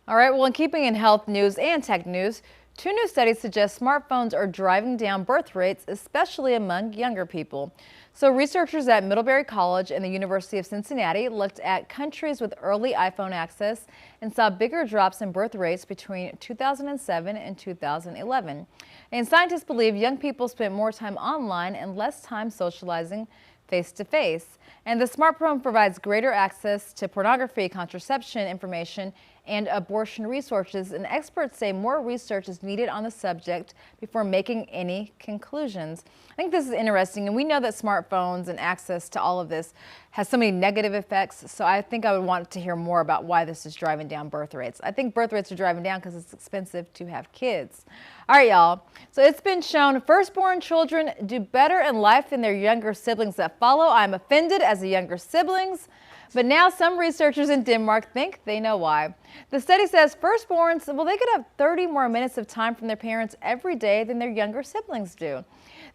All right, well, in keeping in health news and tech news, 2 new studies suggest smartphones are driving down birth rates, especially among younger people. So researchers at Middlebury College and the University of Cincinnati looked at countries with early iPhone access and saw bigger drops in birth rates between 2007 and 2011. And scientists believe young people spent more time online and less time socializing face-to-face. And the smartphone provides greater access to pornography, contraception information, and abortion resources, and experts say more research is needed on the subject before making any conclusions. I think this is interesting, and we know that smartphones and access to all of this has so many negative effects, so I think I would want to hear more about why this is driving down birth rates. I think birth rates are driving down because it's expensive to have kids. All right, y'all. So it's been shown firstborn children do better in life than their younger siblings that follow. I'm offended as the younger siblings, but now some researchers in Denmark think they know why. The study says firstborns, well, they could have 30 more minutes of time from their parents every day than their younger siblings do.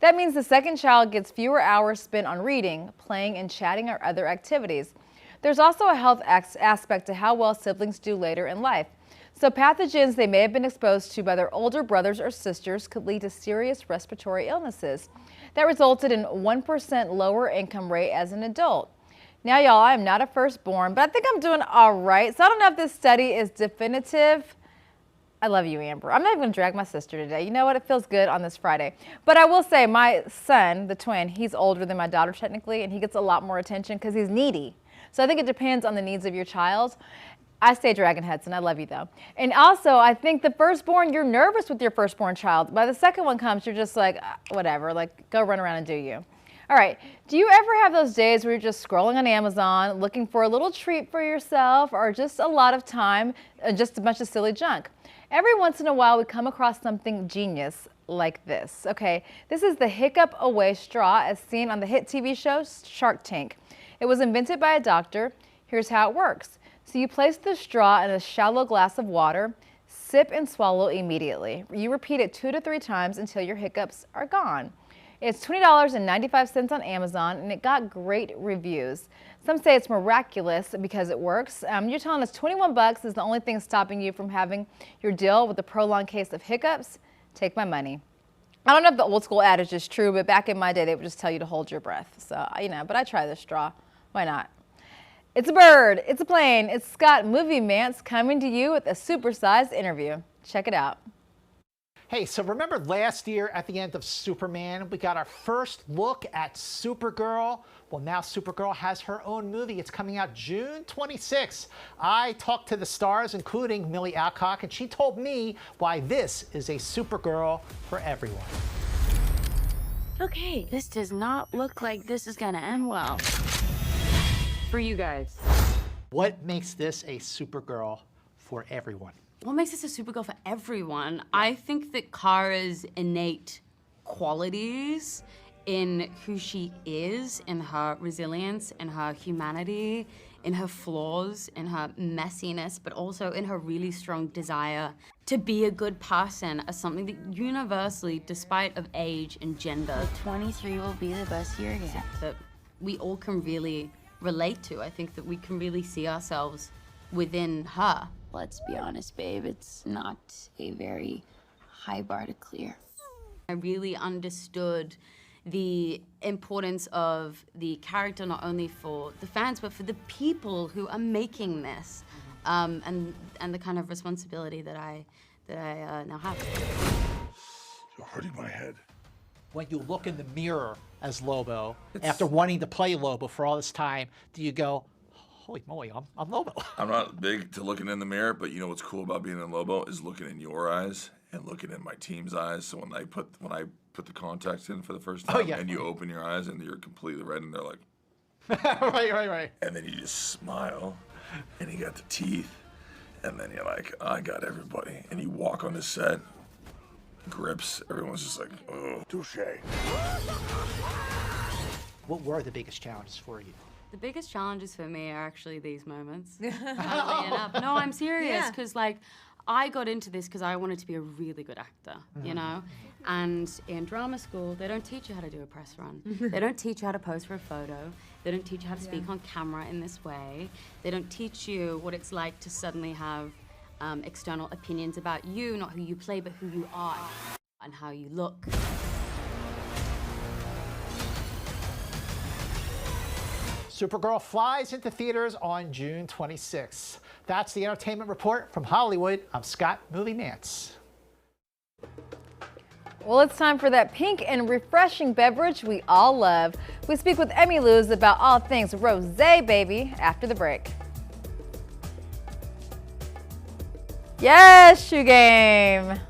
That means the second child gets fewer hours spent on reading, playing, and chatting or other activities. There's also a health aspect to how well siblings do later in life. So pathogens they may have been exposed to by their older brothers or sisters could lead to serious respiratory illnesses. That resulted in 1% lower income rate as an adult. Now, y'all, I am not a firstborn, but I think I'm doing all right. So I don't know if this study is definitive. I love you, Amber. I'm not even going to drag my sister today. You know what? It feels good on this Friday. But I will say my son, the twin, he's older than my daughter technically, and he gets a lot more attention because he's needy. So I think it depends on the needs of your child. I stay Dragon Hudson. I love you, though. And also, I think the firstborn, you're nervous with your firstborn child. By the second one comes, you're just like, whatever, like, go run around and do you. All right, do you ever have those days where you're just scrolling on Amazon, looking for a little treat for yourself, or just a lot of time, just a bunch of silly junk? Every once in a while, we come across something genius like this. Okay, this is the Hiccup Away straw as seen on the hit TV show Shark Tank. It was invented by a doctor. Here's how it works. So you place the straw in a shallow glass of water, sip and swallow immediately. You repeat it 2 to 3 times until your hiccups are gone. It's $20.95 on Amazon, and it got great reviews. Some say it's miraculous because it works. You're telling us $21 is the only thing stopping you from having your deal with a prolonged case of hiccups? Take my money. I don't know if the old school adage is true, but back in my day, they would just tell you to hold your breath. So, you know, but I try this straw. Why not? It's a bird, it's a plane, it's Scott Movie Mance coming to you with a supersized interview. Check it out. Hey, so remember last year at the end of Superman, we got our first look at Supergirl? Well, now Supergirl has her own movie. It's coming out June 26th. I talked to the stars, including Millie Alcock, and she told me why this is a Supergirl for everyone. Okay, this does not look like this is gonna end well for you guys. What makes this a Supergirl for everyone? What makes this a Supergirl for everyone? I think that Kara's innate qualities in who she is, in her resilience, in her humanity, in her flaws, in her messiness, but also in her really strong desire to be a good person are something that universally, despite of age and gender, 23 will be the best year yet. That we all can really relate to. I think that we can really see ourselves within her. Let's be honest, babe, it's not a very high bar to clear. I really understood the importance of the character, not only for the fans, but for the people who are making this, and the kind of responsibility that I now have. You're hurting my head. When you look in the mirror as Lobo, after wanting to play Lobo for all this time, do you go, holy moly, I'm Lobo? I'm not big to looking in the mirror, but you know what's cool about being in Lobo is looking in your eyes and looking in my team's eyes. So when I put the contacts in for the first time, and you open your eyes and you're completely red, and they're like, right. And then you just smile, and you got the teeth, and then you're like, I got everybody. And you walk on the set, grips, everyone's just like, oh, touche. What were the biggest challenges for you? The biggest challenges for me are actually these moments. Funnily enough. No, I'm serious, because like I got into this because I wanted to be a really good actor, you know? And in drama school, they don't teach you how to do a press run. They don't teach you how to pose for a photo. They don't teach you how to speak on camera in this way. They don't teach you what it's like to suddenly have external opinions about you, not who you play, but who you are and how you look. Supergirl flies into theaters on June 26th. That's the entertainment report from Hollywood. I'm Scott Movie Mance. Well, it's time for that pink and refreshing beverage we all love. We speak with Emmy Luz about all things rosé, baby, after the break. Yes, shoe game.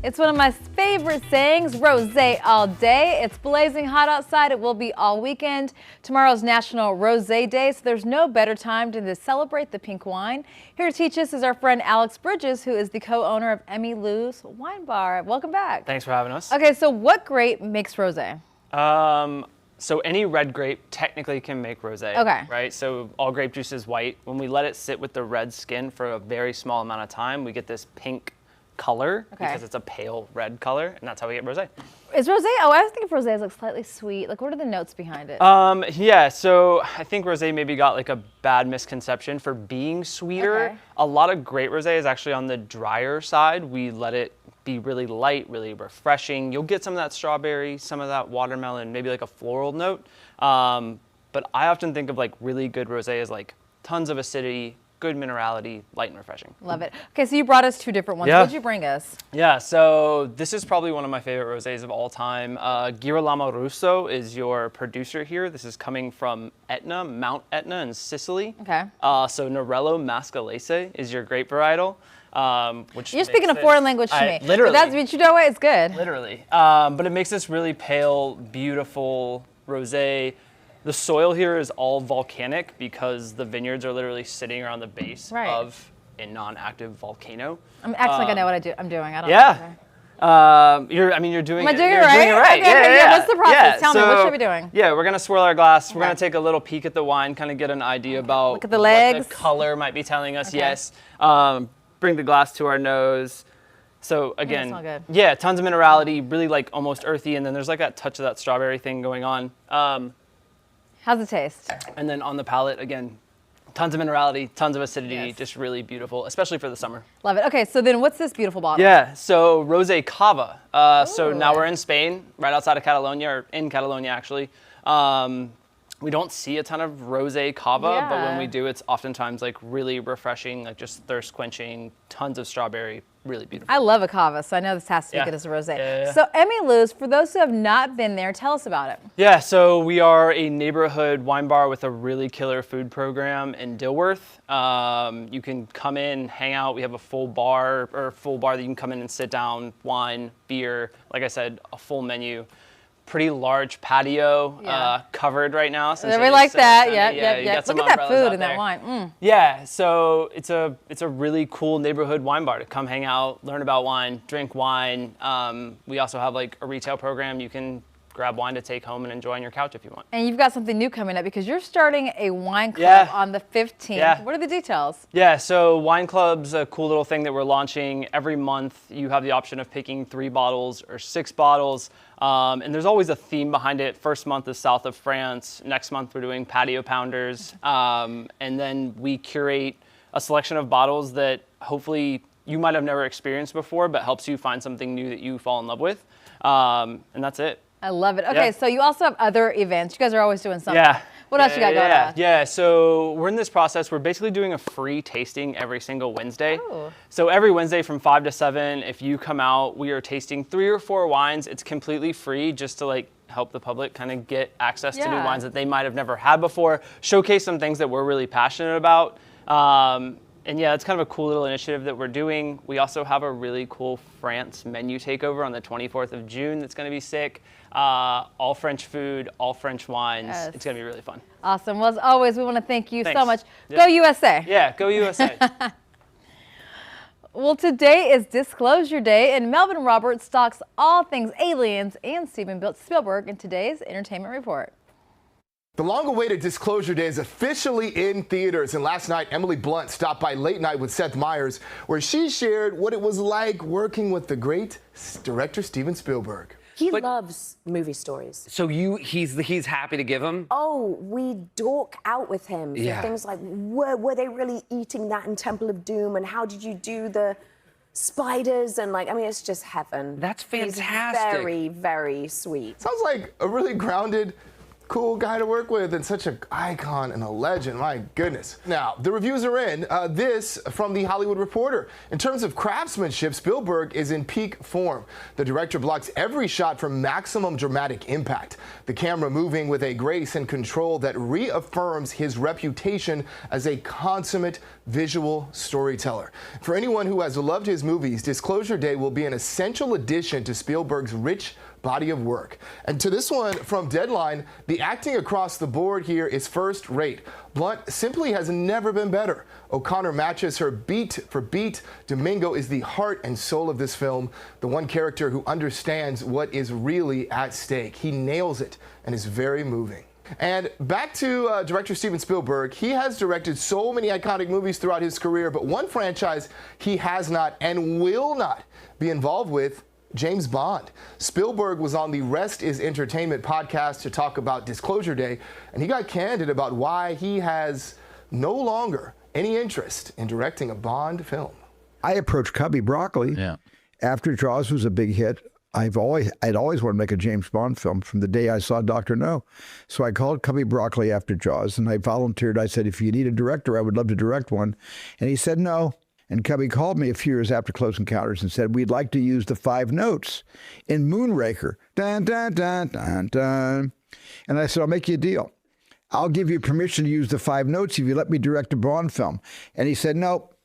It's one of my favorite sayings, rosé all day. It's blazing hot outside. It will be all weekend. Tomorrow's National Rosé Day, so there's no better time to celebrate the pink wine. Here to teach us is our friend Alex Bridges, who is the co-owner of Emmy Lou's Wine Bar. Welcome back. Thanks for having us. Okay, so what grape makes rosé? So any red grape technically can make rosé. Okay. Right? So all grape juice is white. When we let it sit with the red skin for a very small amount of time, we get this pink color because it's a pale red color, and that's how we get rosé. Is rosé? Oh, I was thinking rosé is like slightly sweet. Like, what are the notes behind it? Yeah. So I think rosé maybe got like a bad misconception for being sweeter. Okay. A lot of great rosé is actually on the drier side. We let it be really light, really refreshing. You'll get some of that strawberry, some of that watermelon, maybe like a floral note. But I often think of like really good rosé as like tons of acidity, good minerality, light and refreshing. Love it. Okay, so you brought us two different ones. Yeah. What did you bring us? Yeah, so this is probably one of my favorite rosés of all time. Girolamo Russo is your producer here. This is coming from Etna, Mount Etna in Sicily. Okay. So Nerello Mascalese is your grape varietal. Which You're speaking a foreign language to me. Literally. But you know what? It's good. Literally. But it makes this really pale, beautiful rosé. The soil here is all volcanic because the vineyards are literally sitting around the base of a non-active volcano. I'm acting like I know what I'm doing. I don't know. You're doing Am I it. doing it You're right? doing it right. Okay, Yeah. What's the process? Yeah, Tell me, what should I be doing? Yeah, we're gonna swirl our glass. We're gonna take a little peek at the wine, kind of get an idea about Look at the legs. what the color might be telling us. Okay. Yes. Bring the glass to our nose. So again, smell good. yeah, tons of minerality, really like almost earthy, and then there's like that touch of that strawberry thing going on. How's it taste? And then on the palate, again, tons of minerality, tons of acidity, just really beautiful, especially for the summer. Love it. Okay, so then what's this beautiful bottle? Yeah, so Rosé Cava. So now we're in Spain, right outside of Catalonia, or in Catalonia actually. We don't see a ton of Rosé Cava, but when we do, it's oftentimes like really refreshing, like just thirst quenching, tons of strawberry, really beautiful. I love a cava, so I know this has to be good as a rosé. Yeah. So Emmylous, for those who have not been there, tell us about it. Yeah, so we are a neighborhood wine bar with a really killer food program in Dilworth. You can come in, hang out. We have a full bar that you can come in and sit down, wine, beer. Like I said, a full menu. Pretty large patio, covered right now. Since We like that. Yeah. Look at that food and that wine. Yeah, so it's a really cool neighborhood wine bar to come hang out, learn about wine, drink wine. We also have like a retail program. You can grab wine to take home and enjoy on your couch if you want. And you've got something new coming up because you're starting a wine club on the 15th. Yeah. What are the details? Yeah, so Wine Club's a cool little thing that we're launching. Every month you have the option of picking 3 bottles or 6 bottles. And there's always a theme behind it. First month is south of France. Next month we're doing patio pounders. And then we curate a selection of bottles that hopefully you might have never experienced before, but helps you find something new that you fall in love with. And that's it. I love it. Okay, so you also have other events. You guys are always doing something. Yeah. What else you got going on? Yeah, so we're in this process. We're basically doing a free tasting every single Wednesday. Oh. So every Wednesday from 5 to 7, if you come out, we are tasting 3 or 4 wines. It's completely free just to like help the public kind of get access to new wines that they might have never had before, showcase some things that we're really passionate about. And yeah, it's kind of a cool little initiative that we're doing. We also have a really cool France menu takeover on the 24th of June that's going to be sick. All French food, all French wines. Yes. It's going to be really fun. Awesome. Well, as always, we want to thank you Thanks. so much. Yep. Go USA. Yeah, go USA. Well, today is Disclosure Day, and Melvin Roberts stalks all things aliens and Steven Spielberg in today's Entertainment Report. The long-awaited Disclosure Day is officially in theaters, and last night Emily Blunt stopped by Late Night with Seth Meyers, where she shared what it was like working with the great director Steven Spielberg. He loves movie stories. So he's happy to give them? Oh, we dork out with him. For Yeah. things like, were they really eating that in Temple of Doom? And how did you do the spiders? And like, I mean, it's just heaven. That's fantastic. He's very, very sweet. Sounds like a really grounded, cool guy to work with and such an icon and a legend. My goodness. Now, the reviews are in. This from The Hollywood Reporter. In terms of craftsmanship, Spielberg is in peak form. The director blocks every shot for maximum dramatic impact. The camera moving with a grace and control that reaffirms his reputation as a consummate visual storyteller. For anyone who has loved his movies, Disclosure Day will be an essential addition to Spielberg's rich body of work. And to this one from Deadline, the acting across the board here is first rate. Blunt simply has never been better. O'Connor matches her beat for beat. Domingo is the heart and soul of this film, the one character who understands what is really at stake. He nails it and is very moving. And back to director Steven Spielberg. He has directed so many iconic movies throughout his career, but one franchise he has not and will not be involved with: James Bond. Spielberg was on the Rest is Entertainment podcast to talk about Disclosure Day, and he got candid about why he has no longer any interest in directing a Bond film. I approached Cubby Broccoli after Jaws was a big hit. I'd always wanted to make a James Bond film from the day I saw Dr. No. So I called Cubby Broccoli after Jaws, and I volunteered. I said, if you need a director, I would love to direct one. And he said no. And Cubby called me a few years after Close Encounters and said, we'd like to use the 5 notes in Moonraker. Dun, dun, dun, dun, dun. And I said, I'll make you a deal. I'll give you permission to use the 5 notes if you let me direct a Bond film. And he said, nope.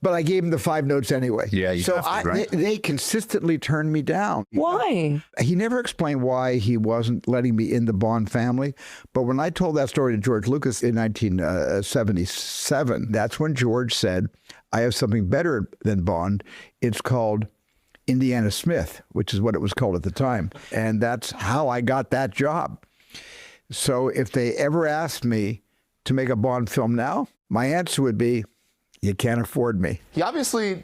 But I gave him the 5 notes anyway. Yeah, you so have to, right? They consistently turned me down. Why? He never explained why he wasn't letting me in the Bond family. But when I told that story to George Lucas in 1977, that's when George said, I have something better than Bond. It's called Indiana Smith, which is what it was called at the time. And that's how I got that job. So if they ever asked me to make a Bond film now, my answer would be, you can't afford me. He obviously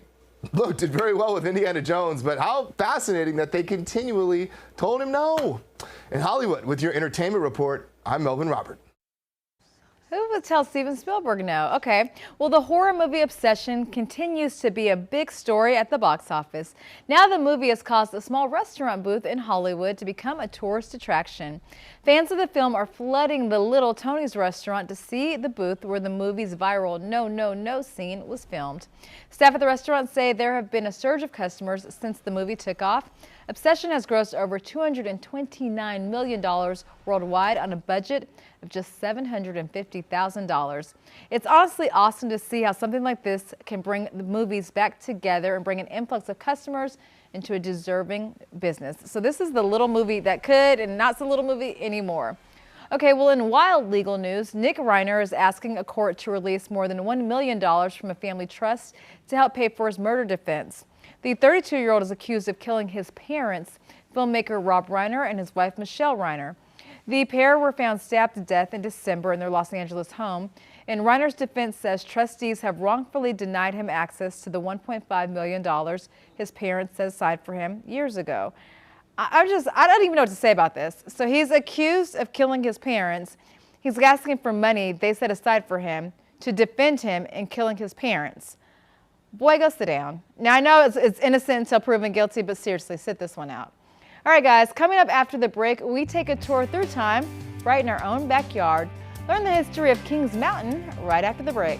look, did very well with Indiana Jones, but how fascinating that they continually told him no. In Hollywood, with your entertainment report, I'm Melvin Robert. Who would tell Steven Spielberg no? Okay, well, the horror movie obsession continues to be a big story at the box office. Now the movie has caused a small restaurant booth in Hollywood to become a tourist attraction. Fans of the film are flooding the Little Tony's restaurant to see the booth where the movie's viral "No, no, no" scene was filmed. Staff at the restaurant say there have been a surge of customers since the movie took off. Obsession has grossed over $229 million worldwide on a budget of just $750,000. It's honestly awesome to see how something like this can bring the movies back together and bring an influx of customers into a deserving business. So this is the little movie that could, and not so little movie anymore. Okay, well, in wild legal news, Nick Reiner is asking a court to release more than $1 million from a family trust to help pay for his murder defense. The 32-year-old is accused of killing his parents, filmmaker Rob Reiner and his wife Michelle Reiner. The pair were found stabbed to death in December in their Los Angeles home, and Reiner's defense says trustees have wrongfully denied him access to the $1.5 million his parents set aside for him years ago. I don't even know what to say about this. So he's accused of killing his parents. He's asking for money they set aside for him to defend him in killing his parents. Boy, go sit down. Now, I know it's innocent until proven guilty, but seriously, sit this one out. All right, guys, coming up after the break, we take a tour through time right in our own backyard. Learn the history of Kings Mountain right after the break.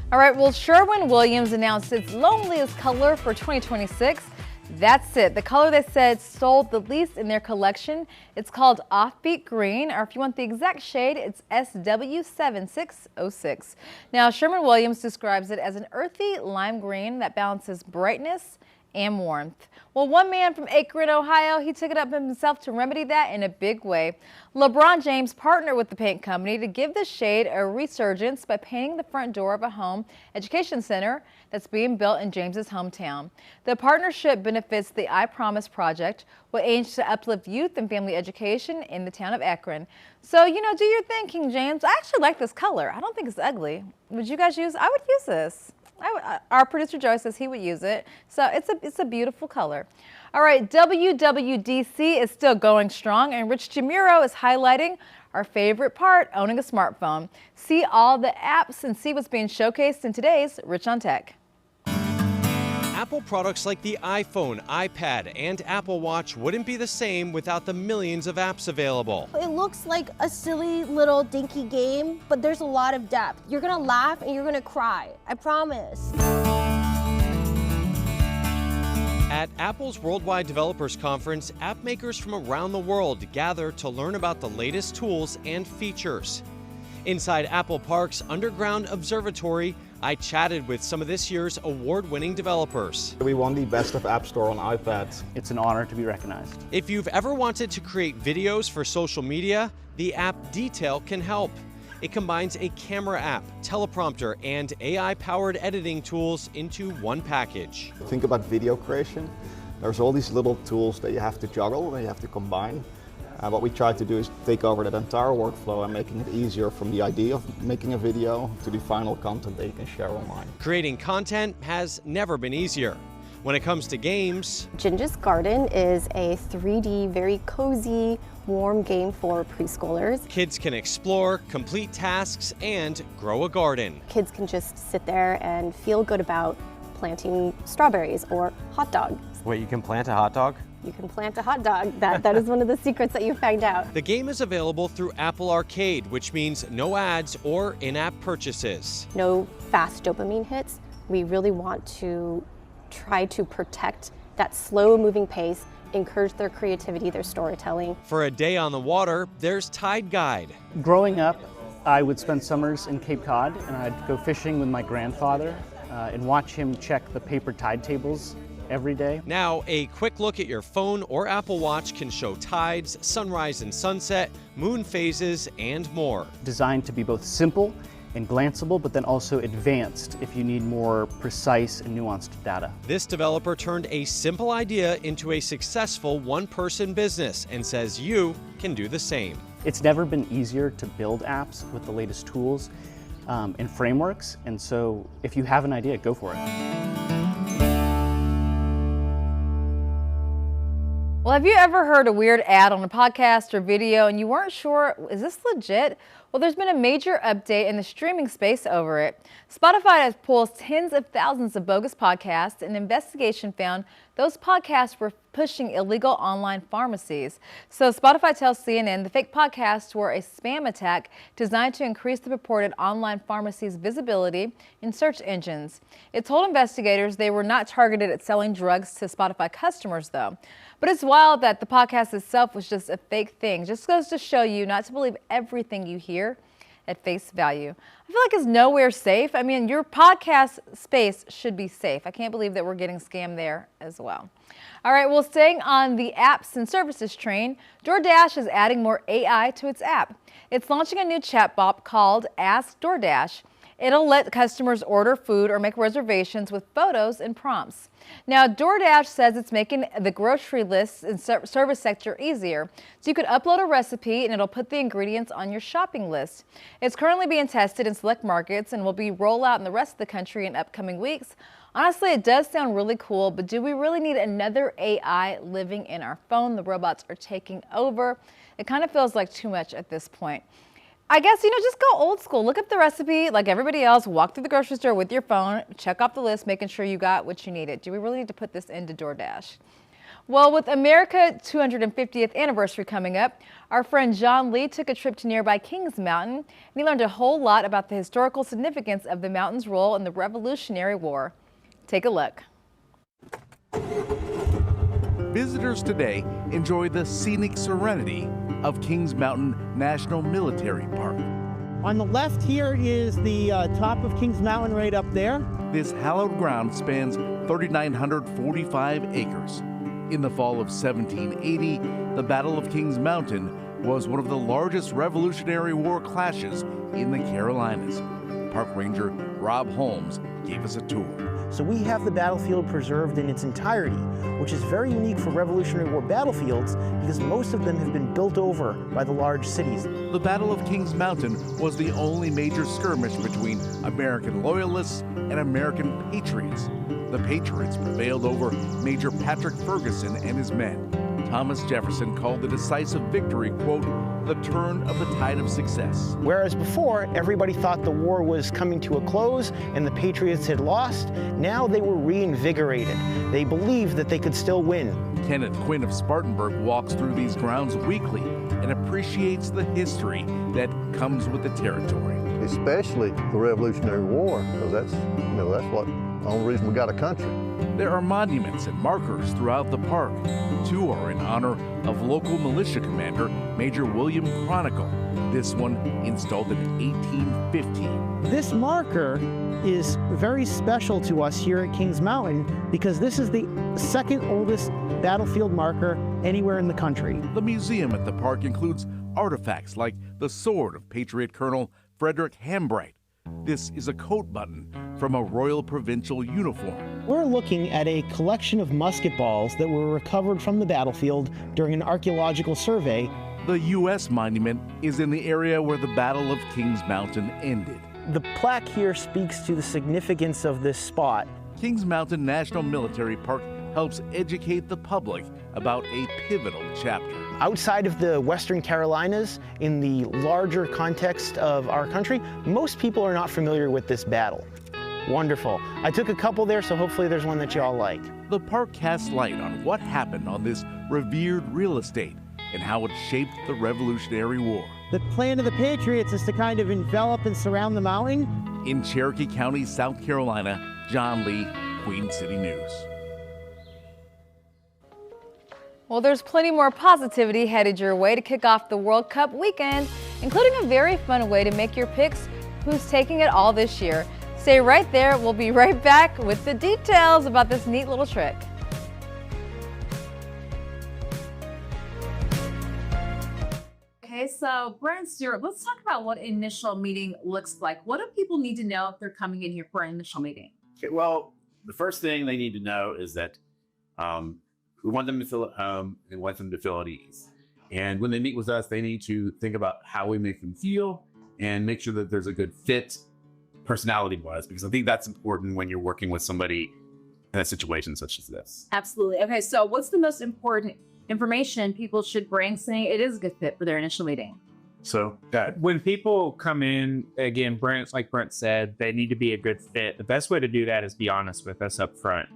All right, well, Sherwin-Williams announced its loneliest color for 2026. That's it. The color they said sold the least in their collection. It's called Offbeat Green, or if you want the exact shade, it's SW7606. Now, Sherwin-Williams describes it as an earthy lime green that balances brightness and warmth. Well, one man from Akron, Ohio, he took it up himself to remedy that in a big way. LeBron James partnered with the paint company to give the shade a resurgence by painting the front door of a home education center that's being built in James's hometown. The partnership benefits the I Promise project, which aims to uplift youth and family education in the town of Akron. So, you know, do your thing, King James. I actually like this color. I don't think it's ugly. Would you guys use? I would use this. Our producer Joe says he would use it. So it's a beautiful color. All right, WWDC is still going strong, and Rich Jamiro is highlighting our favorite part, owning a smartphone. See all the apps and see what's being showcased in today's Rich on Tech. Apple products like the iPhone, iPad, and Apple Watch wouldn't be the same without the millions of apps available. It looks like a silly little dinky game, but there's a lot of depth. You're gonna laugh and you're gonna cry, I promise. At Apple's Worldwide Developers Conference, app makers from around the world gather to learn about the latest tools and features. Inside Apple Park's Underground Observatory, I chatted with some of this year's award-winning developers. We won the Best of App Store on iPad. It's an honor to be recognized. If you've ever wanted to create videos for social media, the app Detail can help. It combines a camera app, teleprompter, and AI-powered editing tools into one package. Think about video creation. There's all these little tools that you have to juggle and you have to combine. What we try to do is take over that entire workflow and making it easier from the idea of making a video to the final content that you can share online. Creating content has never been easier. When it comes to games, Ginger's Garden is a 3D, very cozy, warm game for preschoolers. Kids can explore, complete tasks, and grow a garden. Kids can just sit there and feel good about planting strawberries or hot dogs. Wait, you can plant a hot dog? You can plant a hot dog. That is one of the secrets that you found out. The game is available through Apple Arcade, which means no ads or in-app purchases. No fast dopamine hits. We really want to try to protect that slow-moving pace, encourage their creativity, their storytelling. For a day on the water, there's Tide Guide. Growing up, I would spend summers in Cape Cod, and I'd go fishing with my grandfather and watch him check the paper tide tables every day. Now, a quick look at your phone or Apple Watch can show tides, sunrise and sunset, moon phases, and more. Designed to be both simple and glanceable, but then also advanced if you need more precise and nuanced data. This developer turned a simple idea into a successful one-person business and says you can do the same. It's never been easier to build apps with the latest tools and frameworks, and so if you have an idea, go for it. Well, have you ever heard a weird ad on a podcast or video and you weren't sure, is this legit? Well, there's been a major update in the streaming space over it. Spotify has pulled tens of thousands of bogus podcasts. An investigation found those podcasts were pushing illegal online pharmacies. So Spotify tells CNN the fake podcasts were a spam attack designed to increase the purported online pharmacy's visibility in search engines. It told investigators they were not targeted at selling drugs to Spotify customers, though. But it's wild that the podcast itself was just a fake thing. Just goes to show you not to believe everything you hear at face value. I feel like it's nowhere safe. I mean, your podcast space should be safe. I can't believe that we're getting scammed there as well. All right, well, staying on the apps and services train, DoorDash is adding more AI to its app. It's launching a new chatbot called Ask DoorDash. It'll let customers order food or make reservations with photos and prompts. Now, DoorDash says it's making the grocery lists and service sector easier. So you could upload a recipe and it'll put the ingredients on your shopping list. It's currently being tested in select markets and will be rolled out in the rest of the country in upcoming weeks. Honestly, it does sound really cool, but do we really need another AI living in our phone? The robots are taking over. It kind of feels like too much at this point. I guess, just go old school. Look up the recipe like everybody else. Walk through the grocery store with your phone. Check off the list, making sure you got what you needed. Do we really need to put this into DoorDash? Well, with America's 250th anniversary coming up, our friend John Lee took a trip to nearby Kings Mountain, and he learned a whole lot about the historical significance of the mountain's role in the Revolutionary War. Take a look. Visitors today enjoy the scenic serenity of Kings Mountain National Military Park. On the left here is the top of Kings Mountain right up there. This hallowed ground spans 3,945 acres. In the fall of 1780, the Battle of Kings Mountain was one of the largest Revolutionary War clashes in the Carolinas. Park Ranger Rob Holmes gave us a tour. So we have the battlefield preserved in its entirety, which is very unique for Revolutionary War battlefields because most of them have been built over by the large cities. The Battle of Kings Mountain was the only major skirmish between American loyalists and American patriots. The Patriots prevailed over Major Patrick Ferguson and his men. Thomas Jefferson called the decisive victory, quote, the turn of the tide of success. Whereas before, everybody thought the war was coming to a close and the Patriots had lost, now they were reinvigorated. They believed that they could still win. Kenneth Quinn of Spartanburg walks through these grounds weekly and appreciates the history that comes with the territory. Especially the Revolutionary War, because that's what the only reason we got a country. There are monuments and markers throughout the park. Two are in honor of local militia commander Major William Chronicle. This one installed in 1815. This marker is very special to us here at Kings Mountain because this is the second oldest battlefield marker anywhere in the country. The museum at the park includes artifacts like the sword of Patriot Colonel Frederick Hambright. This is a coat button from a Royal Provincial uniform. We're looking at a collection of musket balls that were recovered from the battlefield during an archaeological survey. The U.S. monument is in the area where the Battle of Kings Mountain ended. The plaque here speaks to the significance of this spot. Kings Mountain National Military Park helps educate the public about a pivotal chapter. Outside of the Western Carolinas, in the larger context of our country, most people are not familiar with this battle. Wonderful. I took a couple there, so hopefully there's one that you all like. The park casts light on what happened on this revered real estate and how it shaped the Revolutionary War. The plan of the Patriots is to kind of envelop and surround the mountain. In Cherokee County, South Carolina, John Lee, Queen City News. Well, there's plenty more positivity headed your way to kick off the World Cup weekend, including a very fun way to make your picks who's taking it all this year. Stay right there. We'll be right back with the details about this neat little trick. Okay, so Brent Stewart, let's talk about what initial meeting looks like. What do people need to know if they're coming in here for an initial meeting? Okay, well, the first thing they need to know is that we want them to feel at home and want them to feel at ease. And when they meet with us, they need to think about how we make them feel and make sure that there's a good fit personality-wise, because I think that's important when you're working with somebody in a situation such as this. Absolutely. Okay, so what's the most important information people should bring saying it is a good fit for their initial meeting? So when people come in, again, like Brent said, they need to be a good fit. The best way to do that is be honest with us up front.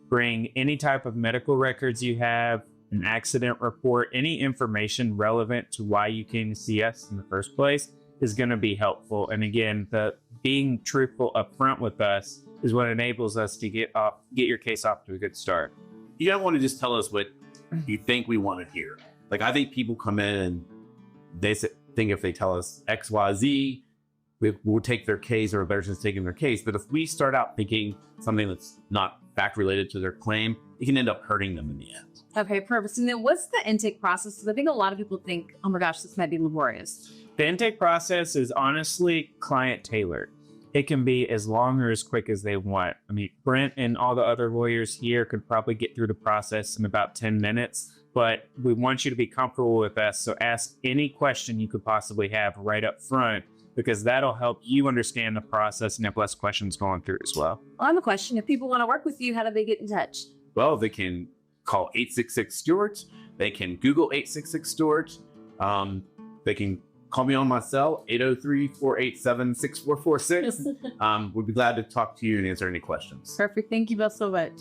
Bring any type of medical records you have, an accident report, any information relevant to why you came to see us in the first place is going to be helpful. And again, being truthful up front with us is what enables us to get your case off to a good start. You don't want to just tell us what you think we want to hear. Like, I think people come in and they think if they tell us X, Y, Z, we'll take their case, or a better chance of taking their case. But if we start out thinking something that's not fact related to their claim, it can end up hurting them in the end. Okay, perfect. And then what's the intake process? Because I think a lot of people think, oh my gosh, this might be laborious. The intake process is honestly client tailored. It can be as long or as quick as they want. I mean, Brent and all the other lawyers here could probably get through the process in about 10 minutes, but we want you to be comfortable with us. So ask any question you could possibly have right up front, because that'll help you understand the process and have less questions going through as well. Well, I have a question. If people want to work with you, how do they get in touch? Well, they can call 866-STEWART. They can Google 866-STEWART. They can call me on my cell, 803-487-6446. We'd be glad to talk to you and answer any questions. Perfect. Thank you both so much.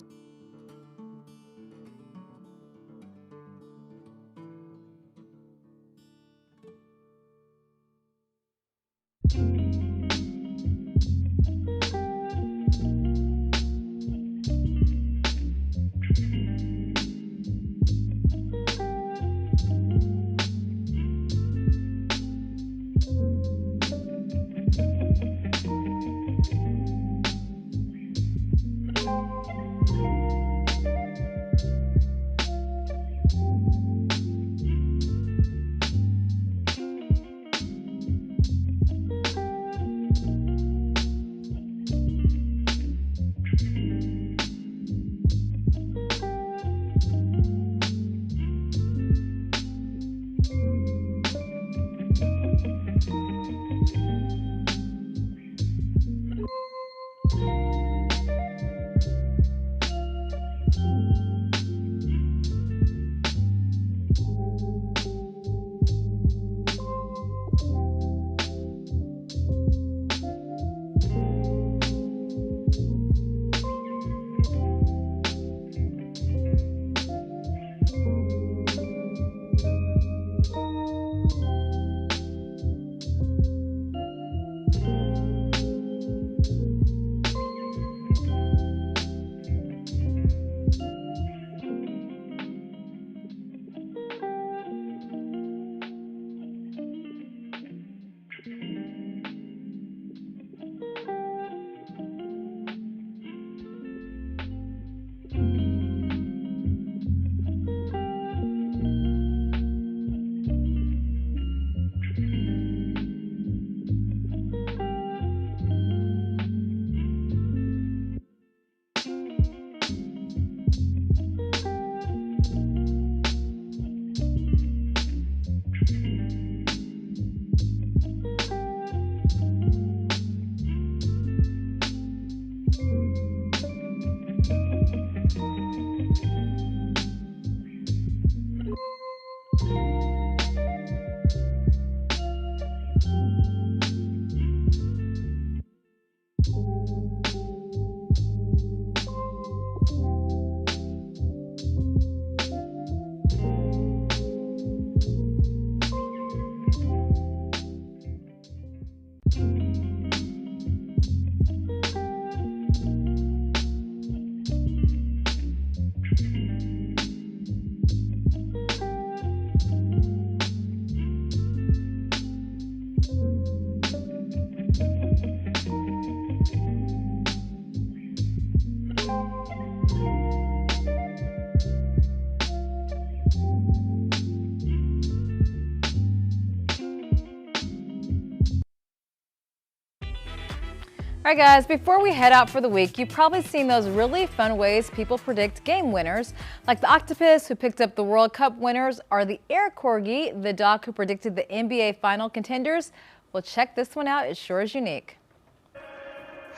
All right, guys, before we head out for the week, you've probably seen those really fun ways people predict game winners, like the octopus who picked up the World Cup winners, or the air corgi, the dog who predicted the NBA final contenders. Well, check this one out. It sure is unique.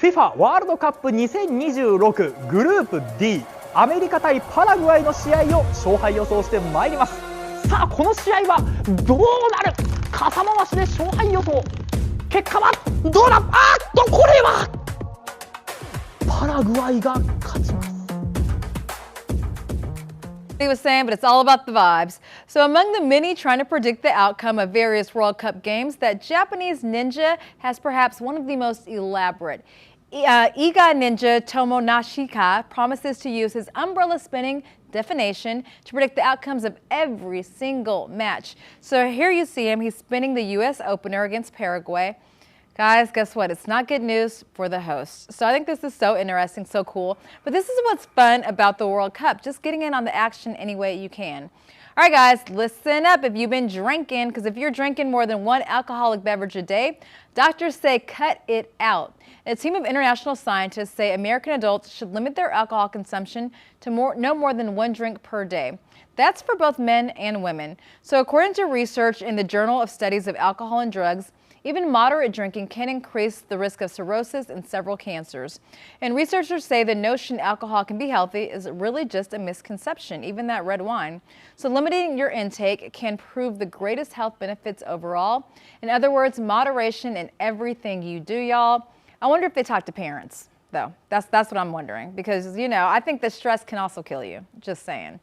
FIFA ワールドカップ2026グループ D アメリカ対パラグアイの試合を勝敗予想してまいります。さあこの試合はどうなる？傘回しで勝敗予想。結果はどうだ？これはパラグアイが勝ちます。He was saying, but it's all about the vibes. So among the many trying to predict the outcome of various World Cup games, that Japanese ninja has perhaps one of the most elaborate. Iga Ninja Tomonashika promises to use his umbrella spinning definition to predict the outcomes of every single match. So here you see him. He's spinning the U.S. opener against Paraguay. Guys, guess what? It's not good news for the hosts. So I think this is so interesting, so cool. But this is what's fun about the World Cup, just getting in on the action any way you can. All right, guys, listen up if you've been drinking, because if you're drinking more than one alcoholic beverage a day, doctors say cut it out. A team of international scientists say American adults should limit their alcohol consumption to no more than one drink per day. That's for both men and women. So according to research in the Journal of Studies of Alcohol and Drugs, even moderate drinking can increase the risk of cirrhosis and several cancers. And researchers say the notion alcohol can be healthy is really just a misconception, even that red wine. So limiting your intake can prove the greatest health benefits overall. In other words, moderation in everything you do, y'all. I wonder if they talk to parents, though. That's what I'm wondering, because, you know, I think the stress can also kill you. Just saying.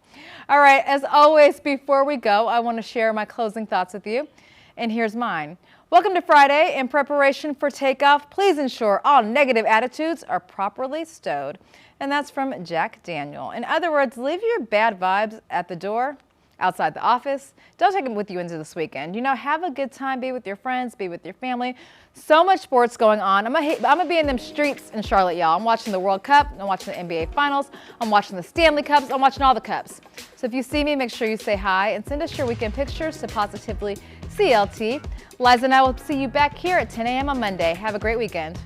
All right, as always, before we go, I want to share my closing thoughts with you. And here's mine. Welcome to Friday. In preparation for takeoff, please ensure all negative attitudes are properly stowed. And that's from Jack Daniel. In other words, leave your bad vibes at the door, outside the office. Don't take them with you into this weekend. You know, have a good time. Be with your friends. Be with your family. So much sports going on. I'm gonna be in them streets in Charlotte, y'all. I'm watching the World Cup. I'm watching the NBA Finals. I'm watching the Stanley Cups. I'm watching all the cups. So if you see me, make sure you say hi and send us your weekend pictures to Positively CLT. Liza and I will see you back here at 10 a.m. on Monday. Have a great weekend.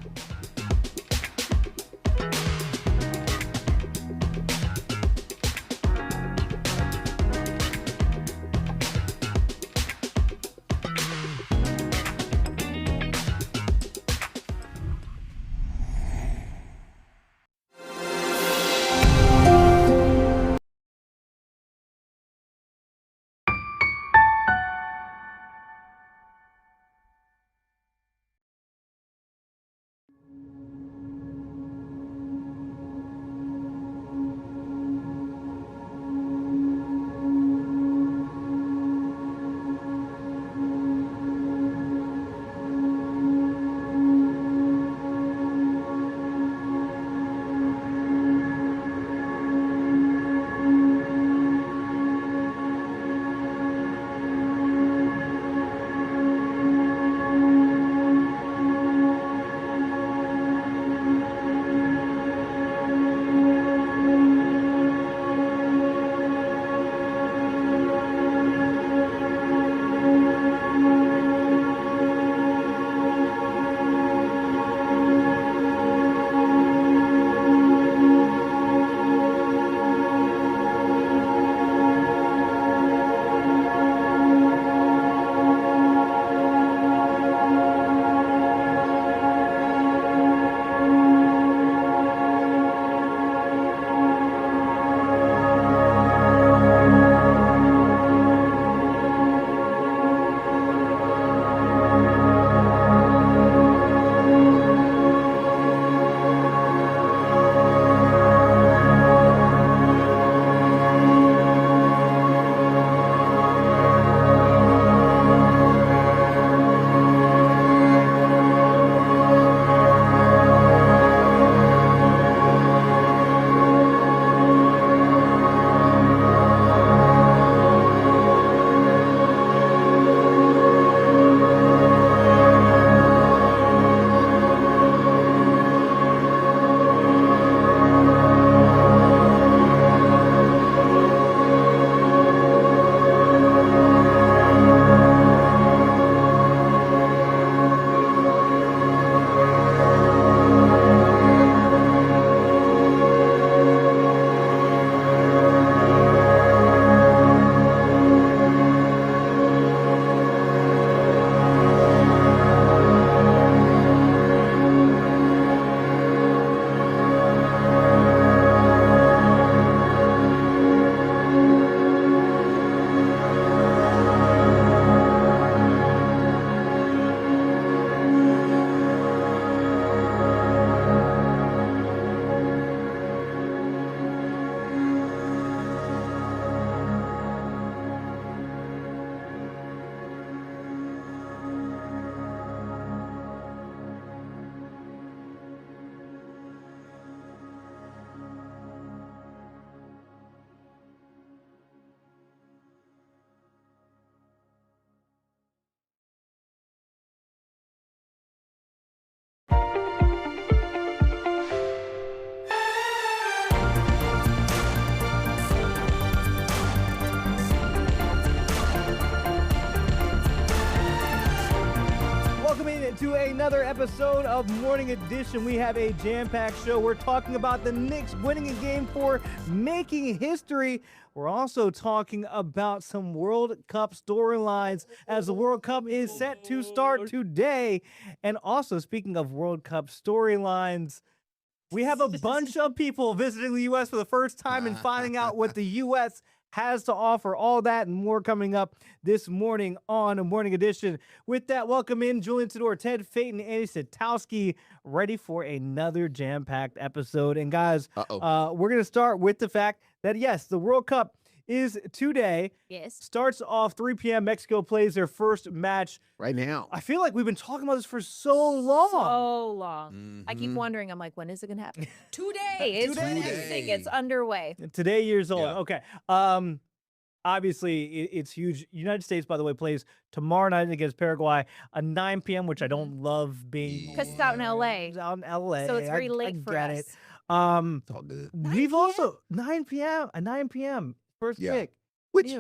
to another episode of Morning Edition. We have a jam-packed show. We're talking about the Knicks winning a game 4, making history. We're also talking about some World Cup storylines as the World Cup is set to start today. And also, speaking of World Cup storylines, we have a bunch of people visiting the U.S. for the first time and finding out what the U.S. has to offer. All that and more coming up this morning on a Morning Edition. With that, welcome in Julian Tedor, Ted Phaeton, Andy Satowski, ready for another jam-packed episode. And guys, we're going to start with the fact that, yes, the World Cup is today. Yes. Starts off 3 p.m. Mexico plays their first match. Right now. I feel like we've been talking about this for so long. So long. I keep wondering, I'm like, when is it going to happen? Today. It's releasing. It's underway. Today years old. Okay. Obviously, it's huge. United States, by the way, plays tomorrow night against Paraguay at 9 p.m., which I don't love being. Because it's out in L.A. It's out in L.A. So it's very late for get us. It. It's all good. We've also 9 p.m. At 9 p.m. First kick. Which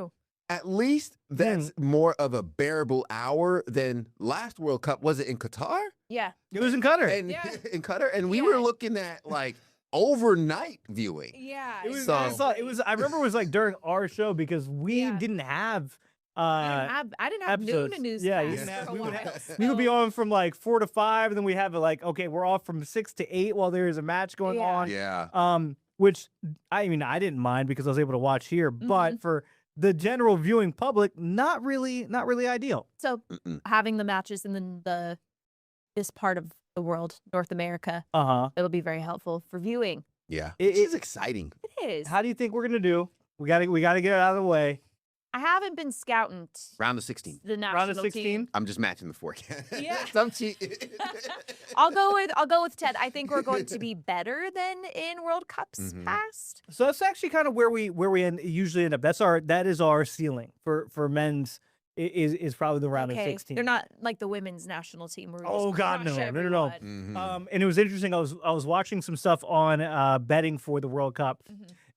at least that's more of a bearable hour than last World Cup. Was it in Qatar? Yeah. It was in Qatar. And in Qatar, and we were looking at like overnight viewing. Yeah. It was. So- I remember it was like during our show because we didn't have. I didn't have episodes. noon news. Yeah, we would be on from like 4 to 5, and then we have like, okay, we're off from 6 to 8 while there is a match going on. Yeah. Which I mean, I didn't mind because I was able to watch here, but for the general viewing public, not really ideal. So having the matches in this part of the world, North America, it'll be very helpful for viewing. Yeah, it is exciting. It is. How do you think we're gonna do? We gotta get it out of the way. I haven't been scouting Round of 16. the national Round of 16. team. I'm just matching the forecast. Yeah. Some cheat. I'll go with Ted. I think we're going to be better than in World Cups past. So that's actually kind of where we usually end up. That is our ceiling for men's is probably the round of 16. They're not like the women's national team. Where we Oh just God, no. crush everyone. And it was interesting. I was watching some stuff on betting for the World Cup,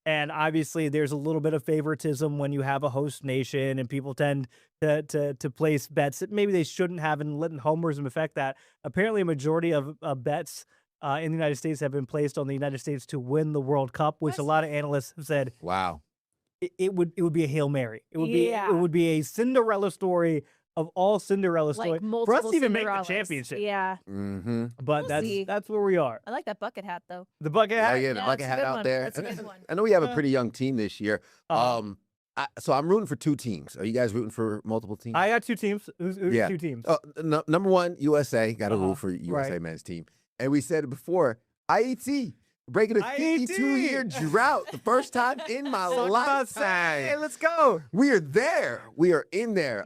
and obviously there's a little bit of favoritism when you have a host nation, and people tend to place bets that maybe they shouldn't have, and letting homerism affect that. Apparently, a majority of bets in the United States have been placed on the United States to win the World Cup, which a lot of analysts have said, wow, it would be a Hail Mary. It would be a Cinderella story of all Cinderella stories for us to even make the championship. Yeah. But that's where we are. I like that bucket hat though. The bucket hat. Yeah, the bucket that's a hat good out one. there. That's a good one. I know we have a pretty young team this year. So I'm rooting for 2 teams. Are you guys rooting for multiple teams? I got 2 teams. Who's 2 teams? Number 1, USA. Got to root for USA men's team. And we said it before, IET. Breaking a 52-year drought. The first time in my lifetime. Hey, let's go. We are there. We are in there.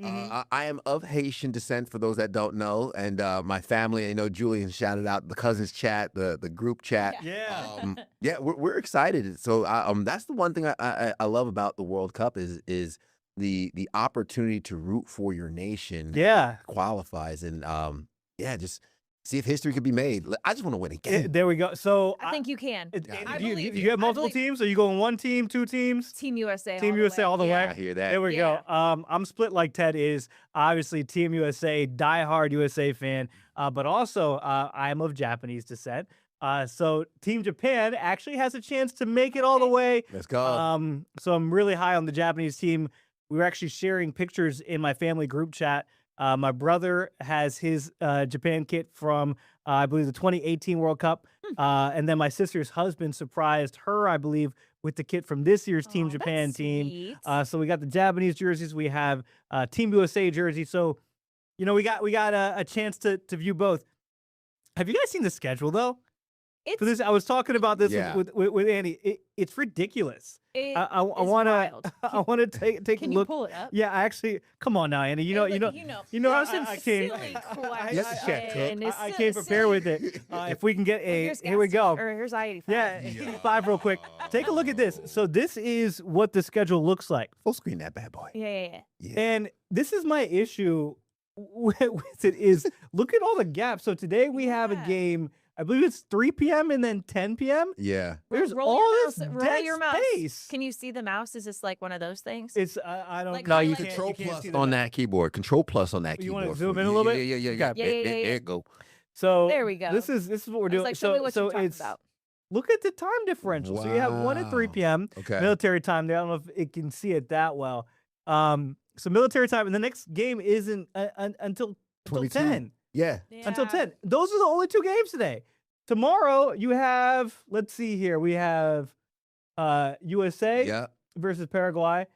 I am of Haitian descent, for those that don't know. And my family, I know Julian shouted out the cousins chat, the group chat. Yeah. We're excited. So that's the one thing I love about the World Cup is the opportunity to root for your nation. Yeah. Qualifies. And just see if history could be made. I just want to win a game. There we go. So I think you can. do you have multiple teams? Are you going 1 team, 2 teams? Team USA. Team USA all the way. I hear that. There we go. I'm split like Ted is. Obviously, Team USA, diehard USA fan, but also I'm of Japanese descent. So Team Japan actually has a chance to make it all the way. Let's go. So I'm really high on the Japanese team. We were actually sharing pictures in my family group chat. My brother has his Japan kit from, I believe, the 2018 World Cup. And then my sister's husband surprised her, I believe, with the kit from this year's Team Japan team. So we got the Japanese jerseys. We have Team USA jersey. So, we got a chance to view both. Have you guys seen the schedule, though? For this, I was talking about this with Andy. It's ridiculous. I want to take a look. Can you pull it up? Yeah, actually, come on now, Andy. You know, I came. I came prepared with it. If we can get here we go. Or here's I-85. Yeah, 85 real quick. Take a look at this. So this is what the schedule looks like. Full screen that bad boy. Yeah. And this is my issue with it is look at all the gaps. So today we have a game I believe it's 3 p.m. and then 10 p.m. Yeah. There's roll all your this mouse, roll dead your mouse. space. Can you see the mouse? Is this like one of those things? It's I don't Like No, you highlight- control you can't plus see the on that keyboard. Control plus on that You keyboard. wanna zoom for in a you. little bit? Yeah. Yeah, There it go. So There we go. This is what we're I was doing. like, show me what so you're talking it's about. look at the time differential. So you have 1 at 3 Wow. p.m. Okay. military time. I don't know if it can see it that well. So military time, and the next game isn't until 22. 10. Yeah. Until 10. Those are the only 2 games today. Tomorrow you have, let's see here, we have USA Yeah. versus Paraguay,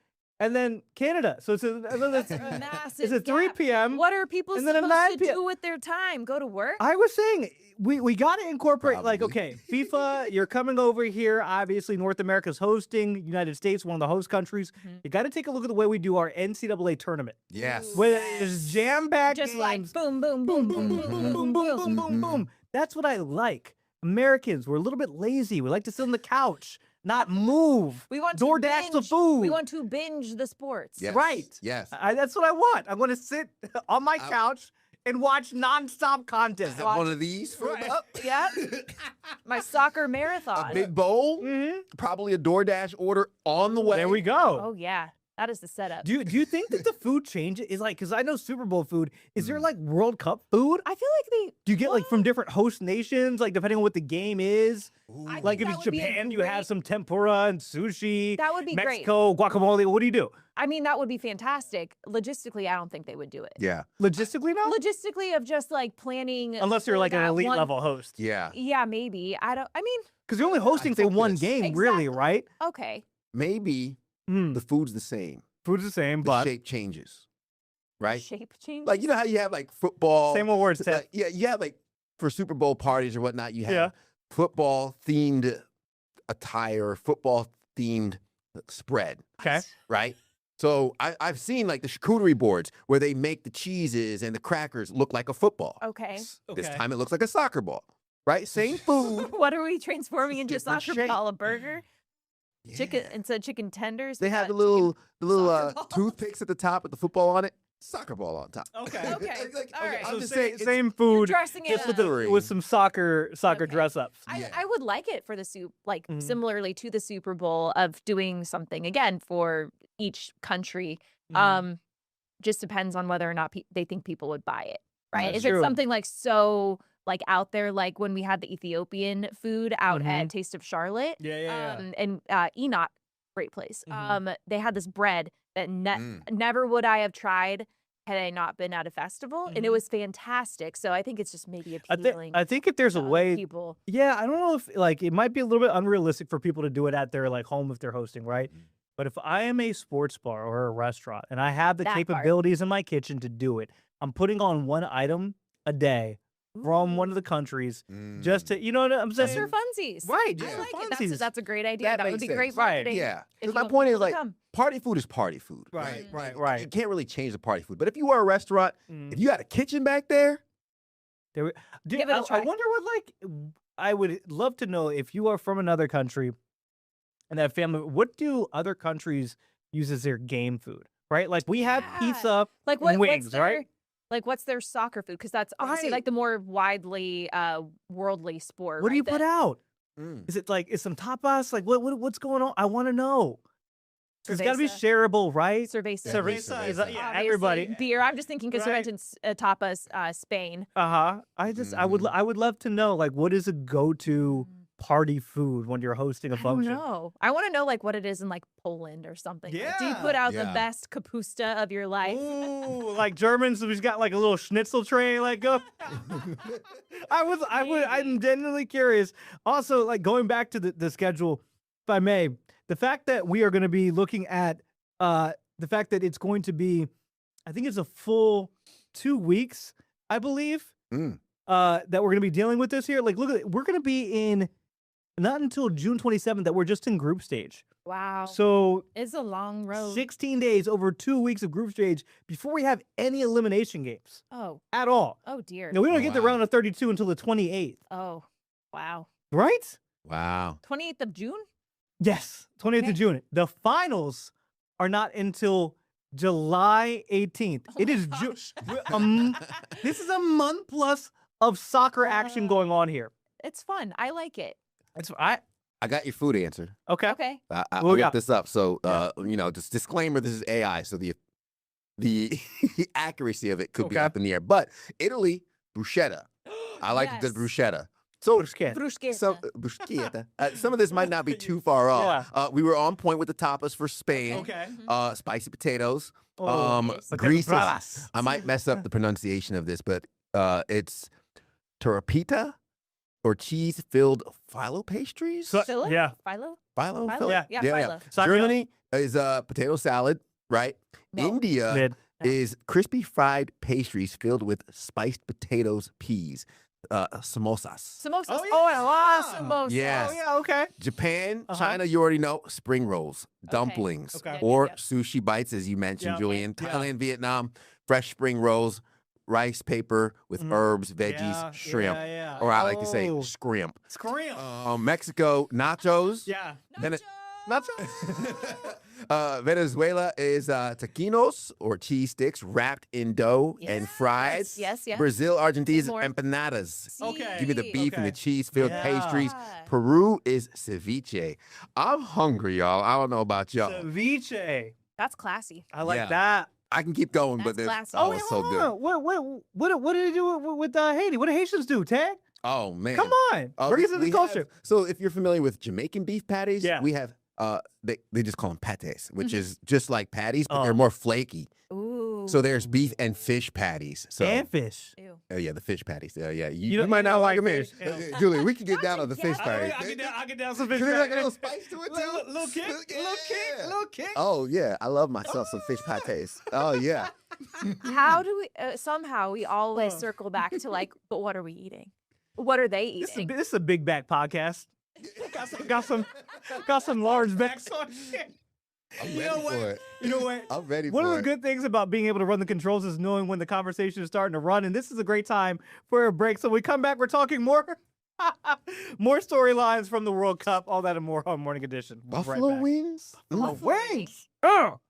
and then Canada. So it's That's a massive it's at 3 gap. p.m. What are people and then at supposed 9 to p.m. do with their time? Go to work? I was saying we got to incorporate like, okay, FIFA, you're coming over here. Obviously, North America's hosting. United States, one of the host countries. You got to take a look at the way we do our NCAA tournament. Yes. Where it's jam-packed Just games. like boom, boom, boom, boom, boom, boom, boom, boom. boom, boom. That's what I like. Americans, we're a little bit lazy. We like to sit on the couch, not move. We want DoorDash to the binge. food. We want to binge the sports. Yes. Right. Yes. That's what I want. I want to sit on my couch and watch nonstop content. Have one of these filled up. Yeah. My soccer marathon. A big bowl. Probably a DoorDash order on the way. There we go. Oh yeah, that is the setup. Do you think that the food change is like, because I know Super Bowl food, is there like World Cup food? I feel like they. Do you get like from different host nations, like depending on what the game is? I Like think if that it's would be a Japan, you have great- some tempura and sushi. That would be great. Mexico, guacamole. What do you do? I mean, that would be fantastic. Logistically, I don't think they would do it. Yeah. Logistically, no. Logistically, of just like planning. Unless you're for like an that elite one- level host. Yeah. Yeah, maybe. I don't. I mean, Because you're only hosting say one game, really, right? okay. Maybe the food's the same. Food's the same, The but shape changes. Right? Shape change. Like, you know how you have like football. Same old words, Ted. Like, yeah, you have like for Super Bowl parties or whatnot, you have Yeah. football themed attire, football themed spread. Okay. Right? So I've seen like the charcuterie boards where they make the cheeses and the crackers look like a football. Okay. This time it looks like a soccer ball. Right? Same food. What are we transforming into? Different Soccer shape. ball, a burger? Chicken instead of chicken tenders. They we have got the little toothpicks at the top with the football on it. Soccer ball on top. Okay. Okay. All right. I'm just same, saying, it's same food, dressing it just up. with some soccer dress ups. I would like it for the soup, like Mhm. similarly to the Super Bowl, of doing something again for each country. Mhm. Just depends on whether or not they think people would buy it, right? That's If it's true. something like so like out there, like when we had the Ethiopian food out at Mhm. Taste of Charlotte, Yeah. and Enoch, great place. Mhm. They had this bread that never would I have tried had I not been at a festival, and it Mhm. was fantastic. So I think it's just maybe appealing. I think if there's a to other way, people. yeah, I don't know if like it might be a little bit unrealistic for people to do it at their like home if they're hosting, right? But if I am a sports bar or a restaurant and I have the That part. capabilities in my kitchen to do it, I'm putting on one item a day from one of the countries just to, you know what I'm saying? Just for funsies. Right, I just for like it. funsies. That's a great idea. That would makes be great sense. marketing. Yeah. if Because my you want point is people to like come. party food is party food. Right, right, You right. can't really change the party food. But if you are a restaurant, Mm. if you got a kitchen back there, Dude, Give it a I try. wonder what like I would love to know if you are from another country and that family, what do other countries use as their game food? Right? Like we have pizza Like what? and wings, what's their, right? Like what's their soccer food? Because that's obviously like the more widely worldly sport. What do you right? put out? Is it like is some tapas? Like what's going on? I want to know. It's got to be Cerveza. shareable, right? Cerveza. Cerveza is yeah, Obviously, everybody. beer. I'm just thinking because Right. you mentioned tapas, Spain. I would love to know like what is a go-to party food when you're hosting a I don't function? know. I want to know like what it is in like Poland or something. Like, do you Yeah. put out the Yeah. best kapusta of your life? Ooh, like Germans who's got like a little schnitzel tray, like go. I'm genuinely curious. Also, like going back to the schedule, if I may, the fact that we are going to be looking at the fact that it's going to be, I think it's a full 2 weeks, I believe, that we're going to be dealing with this here. Like, look at it. We're going to be in not until June 27th that we're just in group stage. Wow. So It's a long road. 16 days over 2 weeks of group stage before we have any elimination games Oh. at all. Oh dear. No, we don't get the round of 32 until the 28th, Oh. Wow. right? Wow. 28th of June? Yes, 28th Okay. of June. The finals are not until July 18th. It is June. This is a month plus of soccer action going on here. It's fun. I like it. I got your food answer. Okay. Okay. I What we looked got? this up. So, just disclaimer, this is AI. So the accuracy of it could be Okay. up in the air. But Italy, bruschetta. I like the bruschetta. So, Bruschetta. some of this might not be too far off. We were on point with the tapas for Spain. Okay. Spicy potatoes. Potato Greece. bravas. I might mess up the pronunciation of this, but it's terapita or cheese-filled phyllo pastries. Philo? Yeah. Philo? Phyllo? Philo? Phyllo? Yeah, phyllo. Sign me up. Germany is potato salad, right? India Mid. is crispy fried pastries filled with spiced potatoes, peas, samosas. Samosas. Oh, yeah. Oh, I love samosas. Yes. Oh, yeah, okay. Japan, China, you already know, spring rolls, dumplings, Okay. or sushi bites, as you mentioned, Yeah. Julian. Yeah. Thailand, Vietnam, fresh spring rolls, rice paper with herbs, veggies, Yeah, shrimp, yeah, yeah. or I like to say Oh. scrimp. Scream. Mexico, nachos. Yeah. Venezuela is taquinos or cheese sticks wrapped in dough and fried. Yes, yeah. Brazil, Argentina is More. empanadas. Okay. Give me the beef and the Okay. cheese-filled Yeah. pastries. Peru is ceviche. I'm hungry, y'all. I don't know about y'all. Ceviche. That's classy. I like Yeah. that. I can keep going, but That's classy. that was so good. What did they do with Haiti? What do Haitians do, Tag? Oh man, Come on. Uh, Bring we- us into we the culture. have- so if you're familiar with Jamaican beef patties, Yeah. we have they just call them pates, which is just like patties, but Oh. they're more flaky. Ooh. So there's beef and fish patties. So And fish. Ew. oh yeah, the fish patties. Yeah, You you don't- might not like fish. fish. Julie, we can get down on the fish patties. I get down some fish. Can they like a little spice to it too? Little kick. Little kick. Oh yeah, I love myself some fish patés. Oh yeah. How do we, somehow we always circle back to like, but what are we eating? What are they This eating? is a big back podcast. got some large backs on shit. I'm You ready know what? for it. You know what? I'm ready One for of the it. good things about being able to run the controls is knowing when the conversation is starting to run, and this is a great time for a break. So when we come back, we're talking more storylines from the World Cup, all that and more on Morning Edition. We'll be right Buffalo back. wings. Buffalo wings. Oh.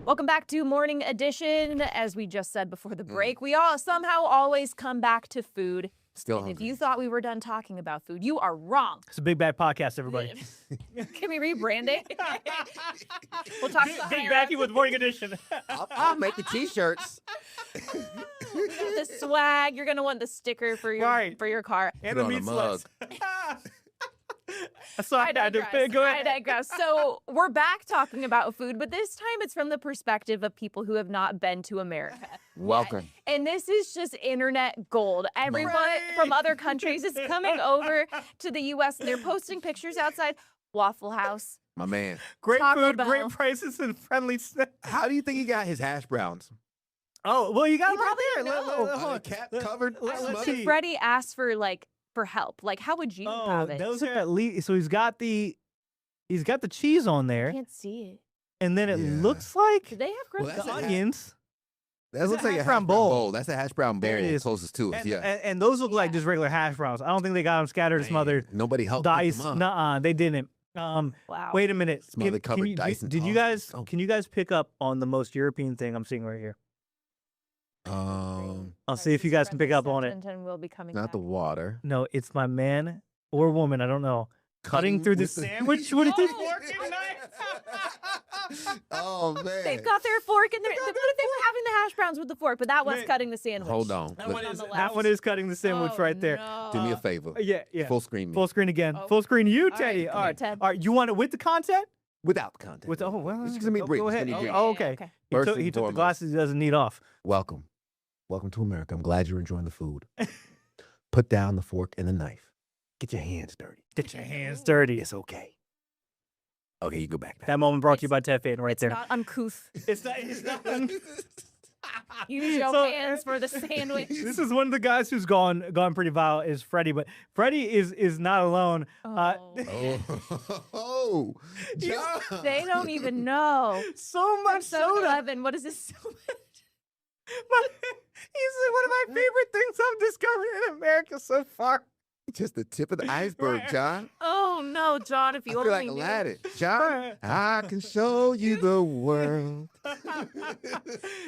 Welcome back to Morning Edition. As we just said before the break, we all somehow always come back to food. Still And if hungry. you thought we were done talking about food, you are wrong. It's a big bad podcast, everybody. Can we rebrand it? We'll talk about Big Backy with Morning Edition. I'll make the t-shirts. the swag. You're gonna want the sticker for your car. And Put the on a meat mug. slugs. So I had to go I ahead. digress. So we're back talking about food, but this time it's from the perspective of people who have not been to America. Welcome. And this is just internet gold. Everyone from other countries is coming over to the U.S. and they're posting pictures outside Waffle House. My man. Great Taco food, Bell. great prices, and friendly snacks. How do you think he got his hash browns? Oh, well, you got He them right probably there. know. Hold on. Cap covered. Let's Did see. Freddie ask for help? Like, how would you Oh, have it? those are at least. So he's got the cheese on I there, can't see it. and then it looks like Do they have Well, grilled that's the a onions. That looks like a hash hash brown brown bowl. bowl. That's a hash brown bowl There it is. closest to us. And, Yeah. and those look like just regular hash browns. I don't think they got them scattered and smothered. Nobody helped. pick Dice. them up. Nuh-uh, they didn't. Wow. Wait a minute. Smothered, covered, you, diced, and did you tossed. guys? Can you guys pick up on the most European thing I'm seeing right here? I'll see if you guys can pick up on it. And we'll be coming Not back. the water. No, it's my man or woman. I don't know. Cutting through the with the- sandwich. What do you think? Oh man. They've got their fork in there. What if they were having the hash browns with the fork, but that was cutting the sandwich. Hold on. That Look, one, on is, the that left. one is cutting the sandwich right there. do me a favor. Yeah. Full screen me. Full screen again. Oh. Full screen you, All right, Teddy. come All here, right. Ted. All right. You want it with the content? Without the content. With well, It's gonna be brief. Go It's ahead. gonna be brief. Oh, okay. Okay. He First took, and he took the foremost. glasses he doesn't need off. Welcome. Welcome to America. I'm glad you're enjoying the food. Put down the fork and the knife. Get your hands dirty. Get your hands dirty. It's okay. Okay, you go back. That moment brought to you by Tefane right there. Not uncouth. It's not. Use your So- hands for the sandwich. This is one of the guys who's gone pretty viral is Freddie, but Freddie is not alone. Oh, John. They don't even know. So much soda. 7-Eleven. What is this? So much? He's one of my favorite things I've discovered in America so far. Just the tip of the iceberg, John. Oh no, John! If I you feel only like knew. Aladdin. John, I can show you the world.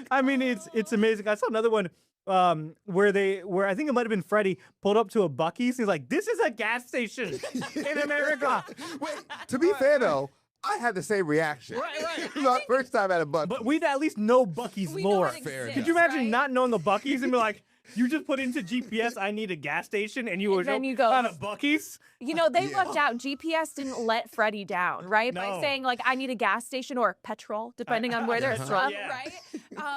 I mean, it's amazing. I saw another one where I think it might have been Freddie pulled up to a Buc-ee's. He's like, "This is a gas station in America." Wait, to be fair though, I had the same reaction. Right. My first time at a Buc-ee's. But we at least know Buc-ee's We know lore. it Fair Could exists, you imagine right? not knowing the Buc-ee's and be like, you just put into GPS, I need a gas station, and you were then you go- on a Buc-ee's? You know, they lucked out. GPS didn't let Freddie down, right? By No. saying, like, I need a gas station or petrol, depending on where they're from, Yeah. right?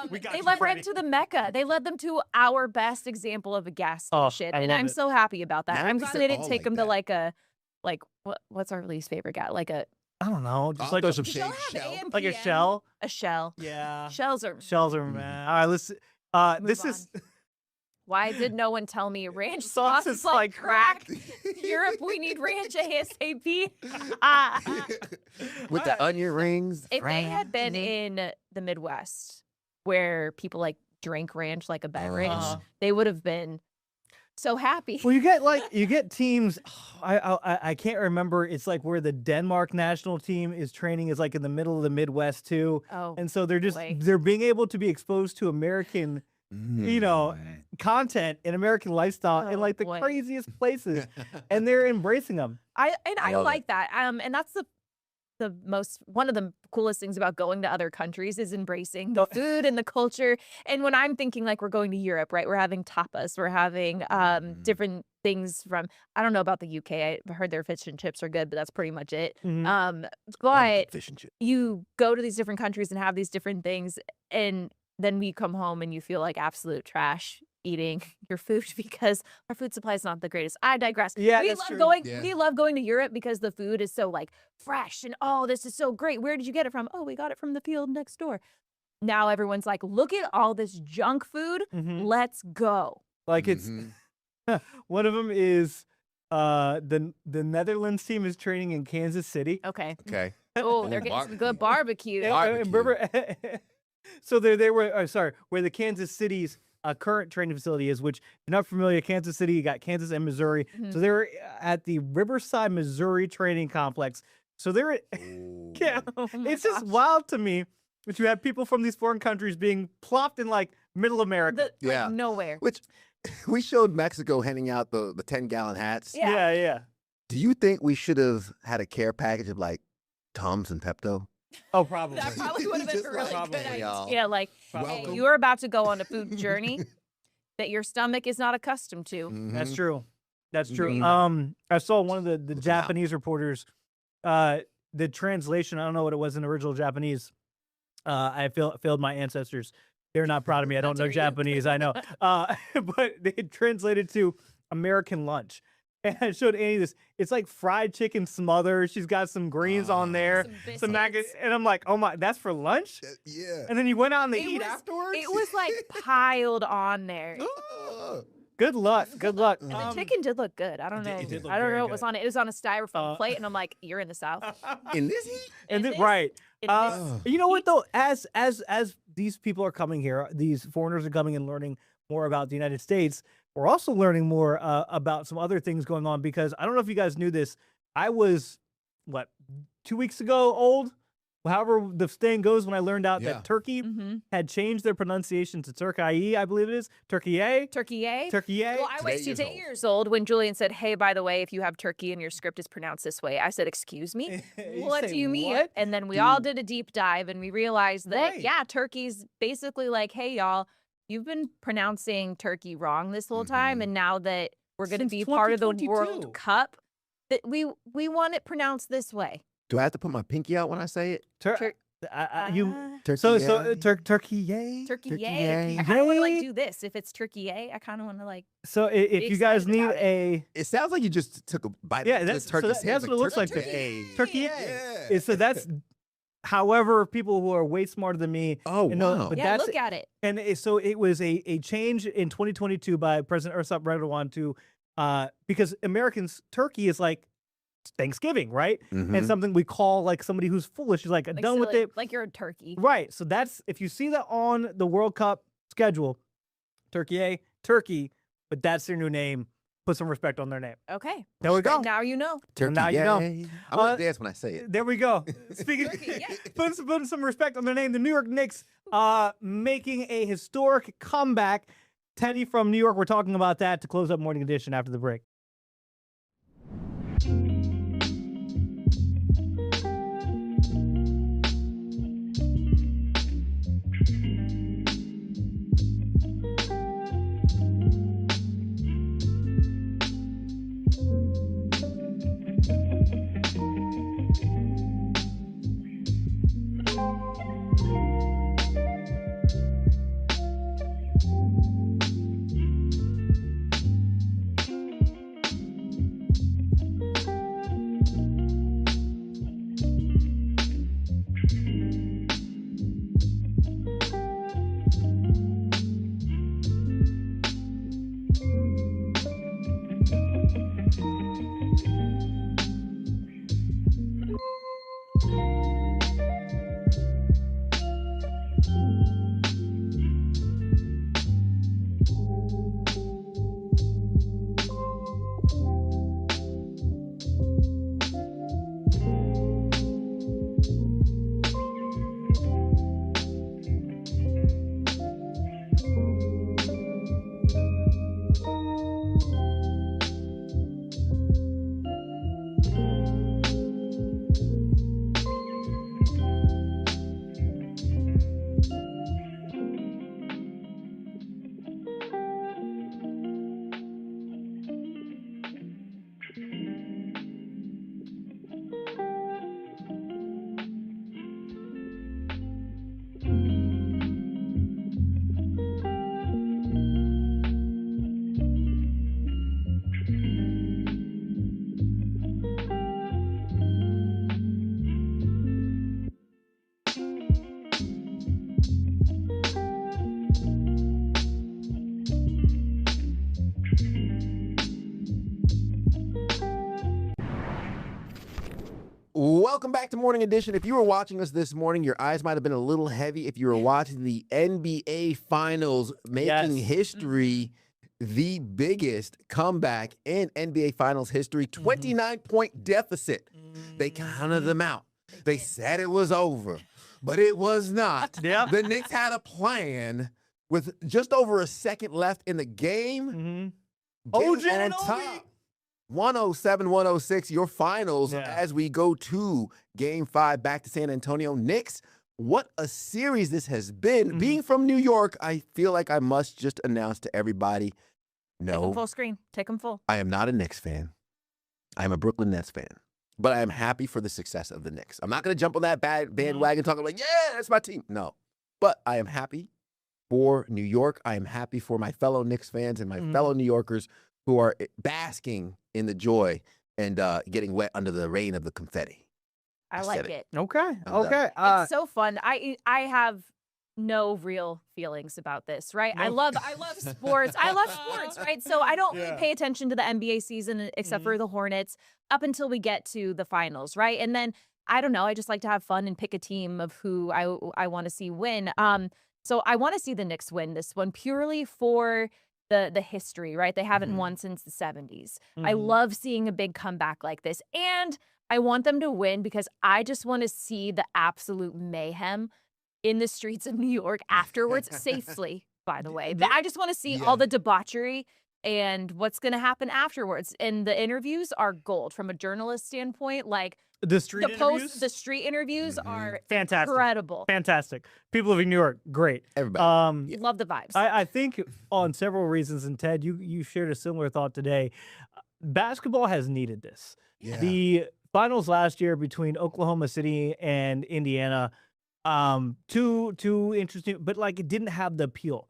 We got They you, led Freddie. them to the Mecca. They led them to our best example of a gas Oh, station. I and love I'm it. so happy about that. Now I'm we glad got they it didn't all take like them to that. what's our least favorite guy? Like a I don't know, just I'll like throw a, some Shell shade have shell. like a AMPM. shell. A shell. Yeah. Shells are. Shells are, man. All right, let's. This is. Why did no one tell me ranch Sauce sauce is is like like crack? Europe, we need ranch ASAP. With the onion rings. If they had been in the Midwest, where people like drank ranch like a beverage, they would have been so happy. Well, you get teams. I can't remember. It's like where the Denmark national team is training is like in the middle of the Midwest too. Oh, And so they're just boy. they're being able to be exposed to American, content and American lifestyle in like the boy. craziest places, and they're embracing them. I love like that. And that's one of the coolest things about going to other countries is embracing the food and the culture. And when I'm thinking like we're going to Europe, right? We're having tapas, we're having different things from, I don't know about the UK. I heard their fish and chips are good, but that's pretty much it. But Fish and chips. you go to these different countries and have these different things, and then we come home and you feel like absolute trash eating your food because our food supply is not the greatest. I digress. Yeah, we that's love true. going. Yeah. We love going to Europe because the food is so like fresh and oh, this is so great. Where did you get it from? Oh, we got it from the field next door. Now everyone's like, look at all this junk food. Let's go. Like it's one of them is the Netherlands team is training in Kansas City. Okay. Okay. Oh, they're getting some good barbecue. Remember, so they were where the Kansas City's current training facility is, which if you're not familiar, Kansas City, you got Kansas and Missouri. So they were at the Riverside, Missouri training complex. So they're yeah, it's just wild to me that you have people from these foreign countries being plopped in like middle America. Yeah. Nowhere. Which we showed Mexico handing out the 10-gallon hats. Yeah. Do you think we should have had a care package of like Tums and Pepto? Oh, probably. That probably would have been Just a really like, good hey, idea. y'all. Yeah, like hey, Welcome. you are about to go on a food journey that your stomach is not accustomed to. That's true. That's true. Mhm. I saw one of the Japanese reporters, the translation, I don't know what it was in original Japanese. I failed my ancestors. They're not proud of me. I don't know Japanese. I know. But they had translated to American lunch. And I showed Annie this. It's like fried chicken smother. She's got some greens on there, some mac, and I'm like, oh my, that's for lunch? Yeah. And then you went out and they eat was, afterwards? It was like piled on there. Good luck. Good luck. And the chicken did look good. I don't know. did look I don't very know what was good. on it. It was on a styrofoam plate, and I'm like, "You're in the South." In this heat? And then, right. You know what though? As these people are coming here, these foreigners are coming and learning more about the United States. We're also learning more about some other things going on, because I don't know if you guys knew this. I was 2 weeks ago old. However the thing goes, when I learned out that Turkey had changed their pronunciation to Turkey, I believe it is. Turkey. Turkey. Well, I was 2 years old when Julian said, "Hey, by the way, if you have turkey and your script is pronounced this way," I said, "Excuse me, what do you mean?" what? And then we all did a deep dive, and we realized that Turkey's basically like, "Hey, y'all, you've been pronouncing turkey wrong this whole time, and now that we're going to Since be part of the 2022. World Cup, that we want it pronounced this way." Do I have to put my pinky out when I say it? Turkey. Turkey yay. yay. I kind of want to like do this. If it's turkey yay, I kind of want to like. So if you guys need a, it sounds like you just took a bite. Yeah, of that's turkey. that's what it looks like. Turkey yay. So that's. However, people who are way smarter than me. Oh, wow. But yeah, look at it. And so it was a change in 2022 by President Recep Erdogan to, because Americans, turkey is like Thanksgiving, right? And something we call like somebody who's foolish. Is like done with silly, it. like you're a turkey. Right. So that's, if you see that on the World Cup schedule, turkey, but that's their new name. Put some respect on their name. Okay. There we go. Now you know. Turkey, now you know. yay. I'm gonna dance when I say it. There we go. Speaking, putting some respect on their name. The New York Knicks making a historic comeback. Teddy from New York. We're talking about that to close up Morning Edition after the break. Welcome back to Morning Edition. If you were watching us this morning, your eyes might have been a little heavy if you were watching the NBA Finals, making history, the biggest comeback in NBA Finals history, 29-point deficit. They counted them out. They said it was over, but it was not. The Knicks had a plan with just over a second left in the game. OG on top. 107-106, your finals as we go to Game 5 back to San Antonio. Knicks, what a series this has been. Being from New York, I feel like I must just announce to everybody, No, Full screen. Take them full. I am not a Knicks fan. I am a Brooklyn Nets fan. But I am happy for the success of the Knicks. I'm not going to jump on that bandwagon talking like, yeah, that's my team. No. But I am happy for New York. I am happy for my fellow Knicks fans and my fellow New Yorkers who are basking in the joy and getting wet under the rain of the confetti. I like it. Okay. I'm Okay. It's so fun. I have no real feelings about this, right? I love sports. I love sports, right? So I don't really pay attention to the NBA season except for the Hornets up until we get to the finals, right? And then I don't know, I just like to have fun and pick a team of who I want to see win. So I want to see the Knicks win this one purely for the history, right? They haven't won since the 70s. I love seeing a big comeback like this. And I want them to win because I just want to see the absolute mayhem in the streets of New York afterwards, safely, by the way. But I just want to see all the debauchery and what's going to happen afterwards. And the interviews are gold from a journalist standpoint. Like the street interviews? The street interviews are Fantastic. incredible. Fantastic. People living in New York, great. Everybody. Love the vibes. I think on several reasons, and Ted, you shared a similar thought today. Basketball has needed this. Yeah. The finals last year between Oklahoma City and Indiana, too interesting, but like it didn't have the appeal.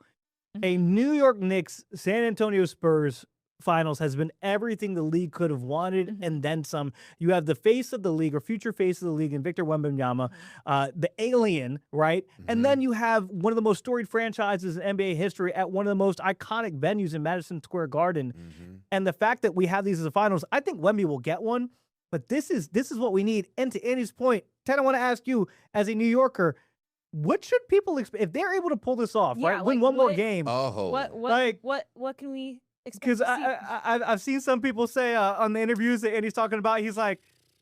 A New York Knicks, San Antonio Spurs finals has been everything the league could have wanted and then some. You have the face of the league or future face of the league in Victor Wembanyama, the alien, right? And then you have one of the most storied franchises in NBA history at one of the most iconic venues in Madison Square Garden. And the fact that we have these as the finals, I think Wemby will get one, but this is what we need. And to Andy's point, Ted, I want to ask you as a New Yorker, what should people expect if they're able to pull this off, right? Win one more game. What can we expect? Because I've seen some people say on the interviews that Andy's talking about, he's like,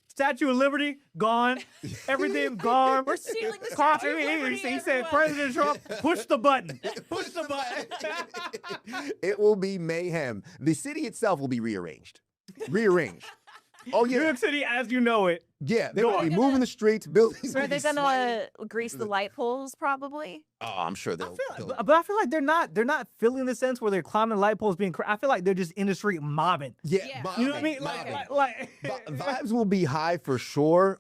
Statue of Liberty gone, everything gone. We're stealing the Statue of Liberty. He said, President Trump, push the button. Push the button. It will be mayhem. The city itself will be rearranged. Oh yeah, New York City as you know it. Yeah, they will be moving the streets, buildings. Are they gonna grease the light poles? Probably. Oh, I'm sure they'll. But I feel like they're not feeling the sense where they're climbing light poles, being. I feel like they're just in the street mobbing. Yeah. You know what I mean? Like vibes will be high for sure.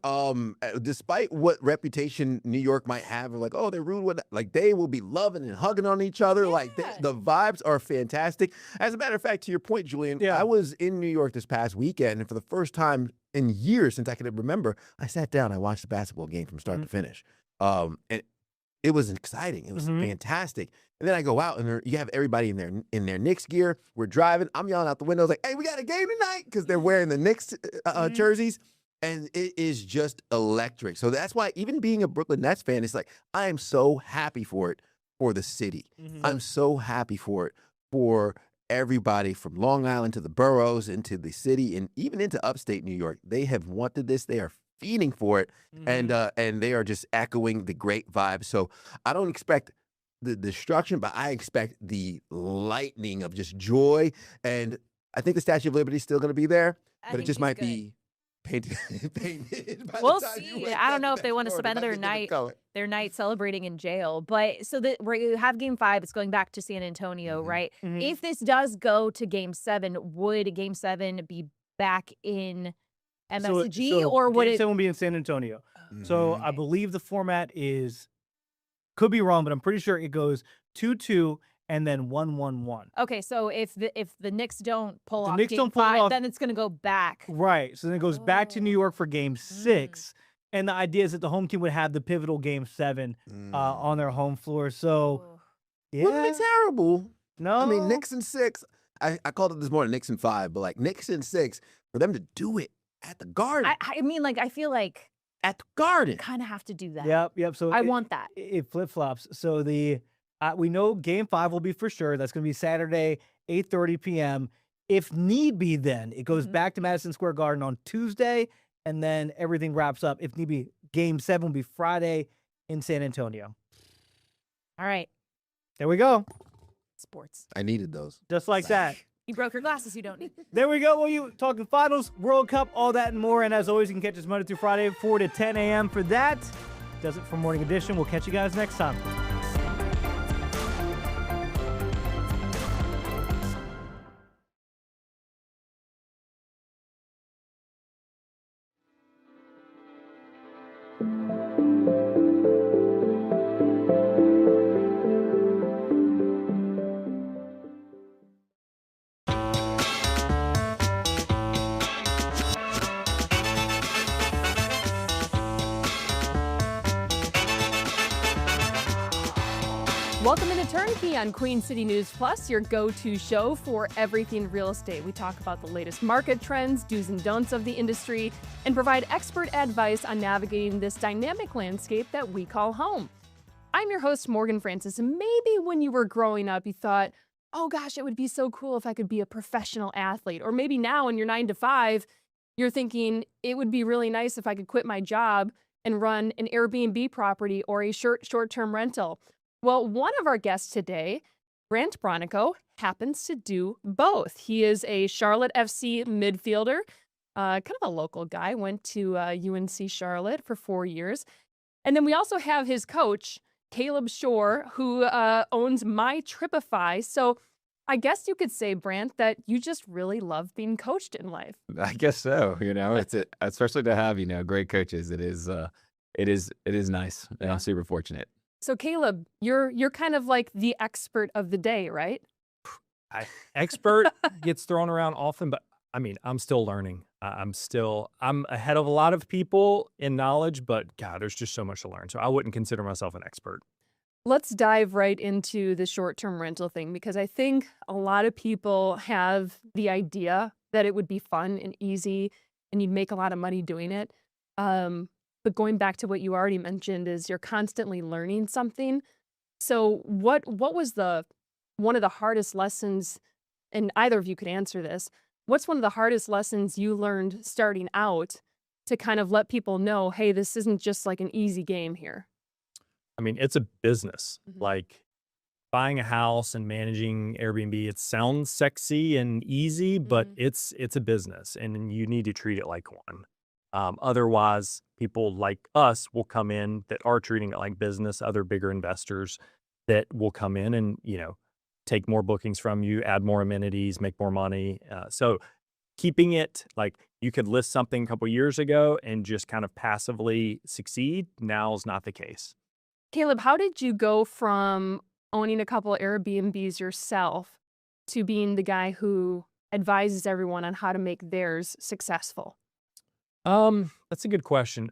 Despite what reputation New York might have, of like, oh, they're rude with, like they will be loving and hugging on each other. Like the vibes are fantastic. As a matter of fact, to your point, Julian, I was in New York this past weekend, and for the first time in years since I can remember, I sat down, I watched the basketball game from start to finish. And it was exciting. It was fantastic. And then I go out and you have everybody in their Knicks gear. We're driving. I'm yelling out the windows like, hey, we got a game tonight, because they're wearing the Knicks jerseys. And it is just electric. So that's why, even being a Brooklyn Nets fan, it's like, I am so happy for it, for the city. I'm so happy for it, for everybody from Long Island to the boroughs, into the city, and even into upstate New York. They have wanted this. They are feeding for it, and they are just echoing the great vibe. So I don't expect the destruction, but I expect the lightning of just joy. And I think the Statue of Liberty is still going to be there, but it just might be painted. We'll see. I don't know if they want to spend their night celebrating in jail. But so that where you have Game 5, it's going back to San Antonio, right? If this does go to Game 7, would Game 7 be back in MSG, or would Game it? 7 will be in San Antonio. So I believe the format could be wrong, but I'm pretty sure it goes 2-2 and then 1-1-1. Okay, so if the Knicks don't pull off Game 5, then it's going to go back. Right. So then it goes back to New York for Game 6. And the idea is that the home team would have the pivotal Game 7 on their home floor. So, yeah. Wouldn't be terrible. No. I mean, Knicks in 6. I called it this morning Knicks in 5, but like Knicks in 6, for them to do it at the Garden. I mean, like, I feel like at the Garden, kind of have to do that. Yep. So I want that. It flip-flops. So we know Game 5 will be for sure. That's going to be Saturday, 8:30 p.m. If need be, then it goes back to Madison Square Garden on Tuesday, and then everything wraps up. If need be, Game 7 will be Friday in San Antonio. All right. There we go. Sports. I needed those. Just like that. You broke your glasses. You don't need. There we go. Well, you talking finals, World Cup, all that and more. And as always, you can catch us Monday through Friday, 4 to 10 a.m. for that. Does it for Morning Edition. We'll catch you guys next time. Turnkey on Queen City News Plus, your go-to show for everything real estate. We talk about the latest market trends, do's and don'ts of the industry, and provide expert advice on navigating this dynamic landscape that we call home. I'm your host, Morgan Francis, and maybe when you were growing up, you thought, oh gosh, it would be so cool if I could be a professional athlete. Or maybe now in your 9 to 5, you're thinking it would be really nice if I could quit my job and run an Airbnb property or a short-term rental. Well, one of our guests today, Brandt Bronico, happens to do both. He is a Charlotte FC midfielder, kind of a local guy, went to UNC Charlotte for 4 years. And then we also have his coach, Caleb Shore, who owns My Tripify. So I guess you could say, Brandt, that you just really love being coached in life. I guess so. It's especially to have great coaches. It is nice. And I'm super fortunate. So Caleb, you're kind of like the expert of the day, right? Expert gets thrown around often, but I mean, I'm still learning. I'm ahead of a lot of people in knowledge, but God, there's just so much to learn. So I wouldn't consider myself an expert. Let's dive right into the short-term rental thing, because I think a lot of people have the idea that it would be fun and easy and you'd make a lot of money doing it. But going back to what you already mentioned is you're constantly learning something. So what was one of the hardest lessons, and either of you could answer this, what's one of the hardest lessons you learned starting out to kind of let people know, hey, this isn't just like an easy game here? I mean, it's a business. Like buying a house and managing Airbnb, it sounds sexy and easy, but it's a business and you need to treat it like one. Otherwise, people like us will come in that are treating it like business, other bigger investors that will come in and, take more bookings from you, add more amenities, make more money. So keeping it like you could list something a couple years ago and just kind of passively succeed. Now is not the case. Caleb, how did you go from owning a couple Airbnbs yourself to being the guy who advises everyone on how to make theirs successful? That's a good question.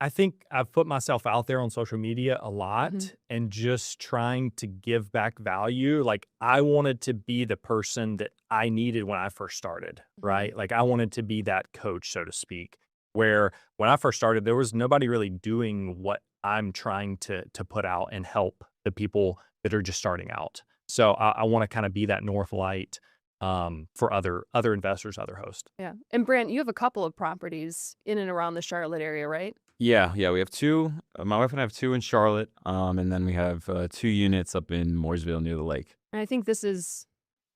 I think I've put myself out there on social media a lot and just trying to give back value. Like I wanted to be the person that I needed when I first started, right? Like I wanted to be that coach, so to speak, where when I first started, there was nobody really doing what I'm trying to put out and help the people that are just starting out. So I want to kind of be that North Light for other investors, other hosts. Yeah. And Brandt, you have a couple of properties in and around the Charlotte area, right? Yeah, we have 2. My wife and I have 2 in Charlotte, and then we have 2 units up in Mooresville near the lake. And I think this is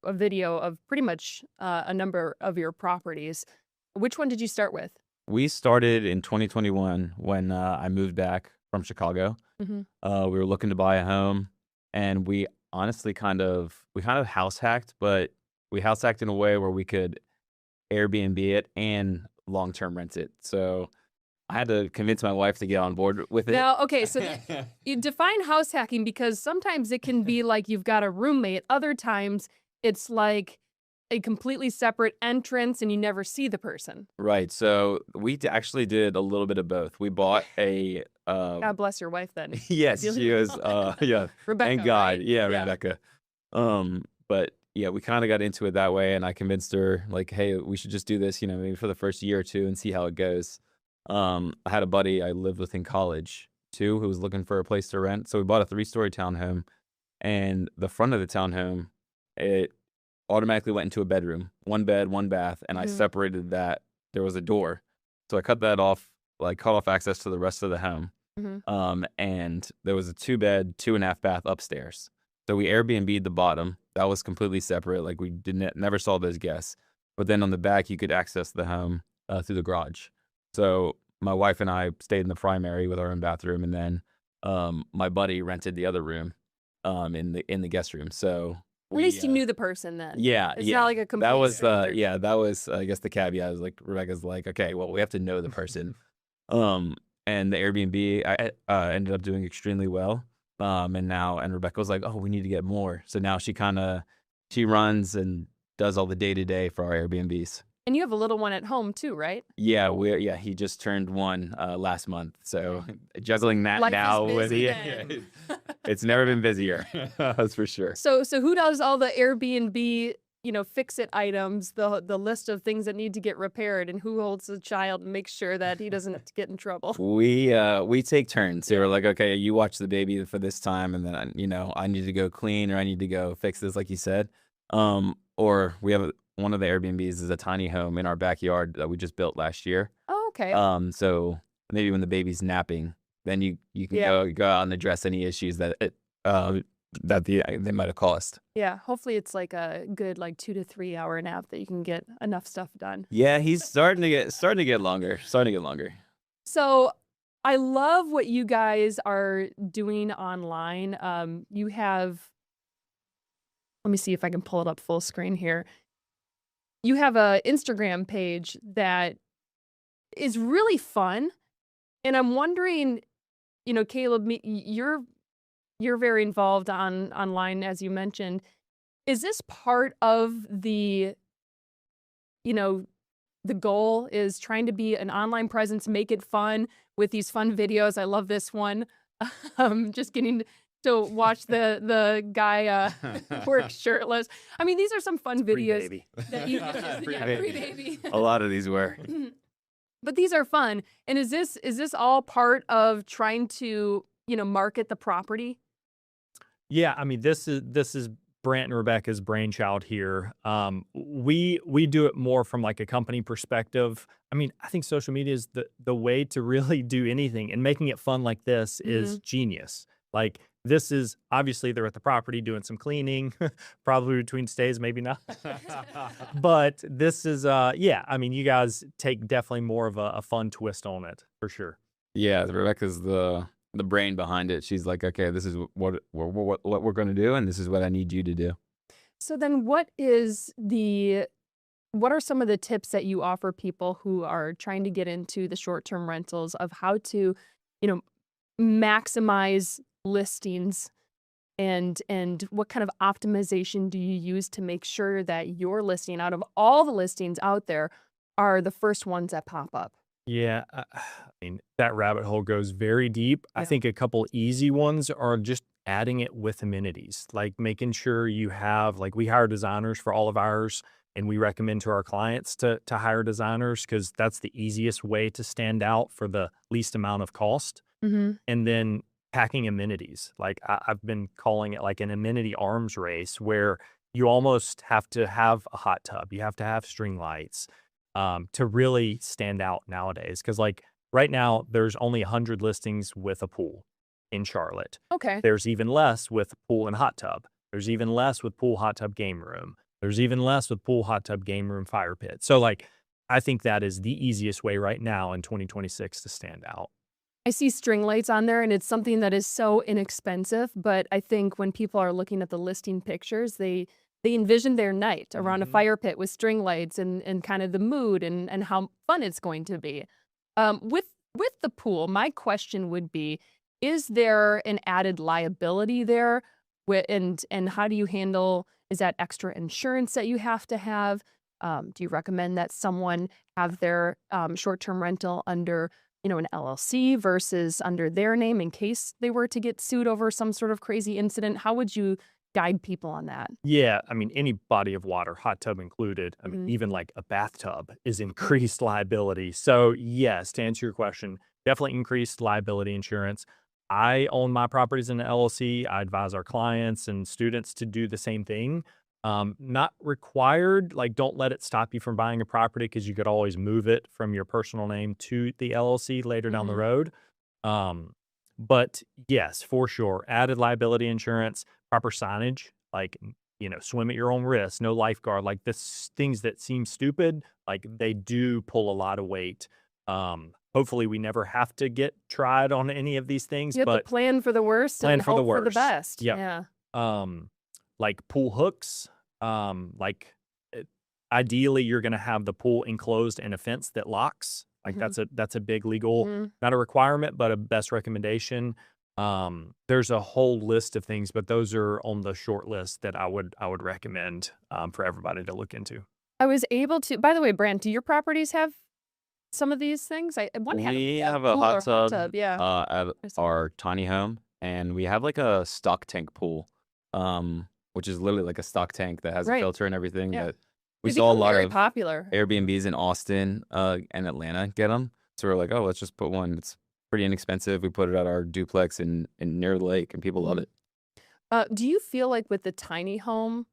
a video of pretty much a number of your properties. Which one did you start with? We started in 2021 when I moved back from Chicago. We were looking to buy a home, and we honestly kind of house hacked, but we house hacked in a way where we could Airbnb it and long-term rent it. So I had to convince my wife to get on board with it. Now, okay, so you define house hacking, because sometimes it can be like you've got a roommate. Other times it's like a completely separate entrance and you never see the person. Right. So we actually did a little bit of both. We bought a God bless your wife then. yes, she was yeah. Rebecca, thank God. right? Yeah, Rebecca. But yeah, we kind of got into it that way, and I convinced her like, hey, we should just do this, maybe for the first year or 2 and see how it goes. I had a buddy I lived with in college too who was looking for a place to rent. So we bought a 3-story townhome, and the front of the townhome, it automatically went into a bedroom, 1 bed, 1 bath, and I separated that. There was a door. So I cut that off, cut off access to the rest of the home. And there was a 2-bed, 2.5 bath upstairs. So we Airbnb'd the bottom. That was completely separate. Like we never saw those guests. But then on the back, you could access the home through the garage. So my wife and I stayed in the primary with our own bathroom, and then my buddy rented the other room in the guest room. So at least you knew the person then. Yeah, it's not like a complete that was stranger. that was I guess the caveat. I was like, Rebecca's like, okay, well, we have to know the person. And the Airbnb I ended up doing extremely well. And Rebecca was like, oh, we need to get more. So now she runs and does all the day-to-day for our Airbnbs. And you have a little one at home too, right? Yeah, he just turned 1 last month. So juggling that Life is now with busy it's never been busier. That's for sure. So who does all the Airbnb, fix-it items, the list of things that need to get repaired, and who holds the child and makes sure that he doesn't get in trouble? We take turns. So we're like, okay, you watch the baby for this time, and then I need to go clean or I need to go fix this, like you said. Or we have one of the Airbnbs is a tiny home in our backyard that we just built last year. Oh, okay. So maybe when the baby's napping, then you can go out and address any issues that they might have caused. Yeah, hopefully it's like a good 2 to 3 hour nap that you can get enough stuff done. Yeah, he's starting to get longer. So I love what you guys are doing online. You have, let me see if I can pull it up full screen here. You have a Instagram page that is really fun. And I'm wondering, Caleb, you're very involved online, as you mentioned. Is this part of the goal is trying to be an online presence, make it fun with these fun videos? I love this one. Just getting to watch the guy work shirtless. I mean, these are some fun videos that you pre-baby. A lot of these were. But these are fun. And is this all part of trying to, market the property? Yeah, I mean, this is Brant and Rebecca's brainchild here. We do it more from like a company perspective. I mean, I think social media is the way to really do anything, and making it fun like this is genius. Like, this is obviously they're at the property doing some cleaning, probably between stays, maybe not. But this is, I mean, you guys take definitely more of a fun twist on it for sure. Yeah, Rebecca's the brain behind it. She's like, okay, this is what we're going to do, and this is what I need you to do. So then what are some of the tips that you offer people who are trying to get into the short-term rentals of how to, maximize listings, and what kind of optimization do you use to make sure that your listing, out of all the listings out there, are the first ones that pop up? Yeah, I mean, that rabbit hole goes very deep. I think a couple easy ones are just adding it with amenities, like making sure you have, like, we hire designers for all of ours, and we recommend to our clients to hire designers because that's the easiest way to stand out for the least amount of cost. And then packing amenities. Like, I've been calling it like an amenity arms race, where you almost have to have a hot tub. You have to have string lights to really stand out nowadays. Because like right now, there's only 100 listings with a pool in Charlotte. Okay. There's even less with pool and hot tub. There's even less with pool, hot tub, game room. There's even less with pool, hot tub, game room, fire pit. So like, I think that is the easiest way right now in 2026 to stand out. I see string lights on there, and it's something that is so inexpensive, but I think when people are looking at the listing pictures, they envision their night around a fire pit with string lights and kind of the mood and how fun it's going to be. With the pool, my question would be, is there an added liability there? And how do you handle, is that extra insurance that you have to have? Do you recommend that someone have their short-term rental under an LLC versus under their name in case they were to get sued over some sort of crazy incident? How would you guide people on that? Yeah, I mean, any body of water, hot tub included, I mean, even like a bathtub is increased liability. So yes, to answer your question, definitely increased liability insurance. I own my properties in an LLC. I advise our clients and students to do the same thing. Not required, like, don't let it stop you from buying a property, because you could always move it from your personal name to the LLC later down the road. But yes, for sure, added liability insurance, proper signage, like, swim at your own risk, no lifeguard, like this, things that seem stupid, like they do pull a lot of weight. Hopefully we never have to get tried on any of these things, You have but to plan for the worst and hope for the best. Yep. Yeah. Like pool hooks, ideally you're going to have the pool enclosed in a fence that locks. Like that's a big legal, not a requirement, but a best recommendation. There's a whole list of things, but those are on the short list that I would recommend for everybody to look into. I was able to. By the way, Brant, do your properties have some of these things? One had We a have a pool or hot tub, Yeah. at our tiny home, and we have like a stock tank pool, which is literally like a stock tank that has a Right. filter and everything. Yeah. That we They saw a become lot very of popular. Airbnbs in Austin and Atlanta get them. So we're like, oh, let's just put one. It's pretty inexpensive. We put it at our duplex in near the lake, and people love it. Do you feel like with the tiny home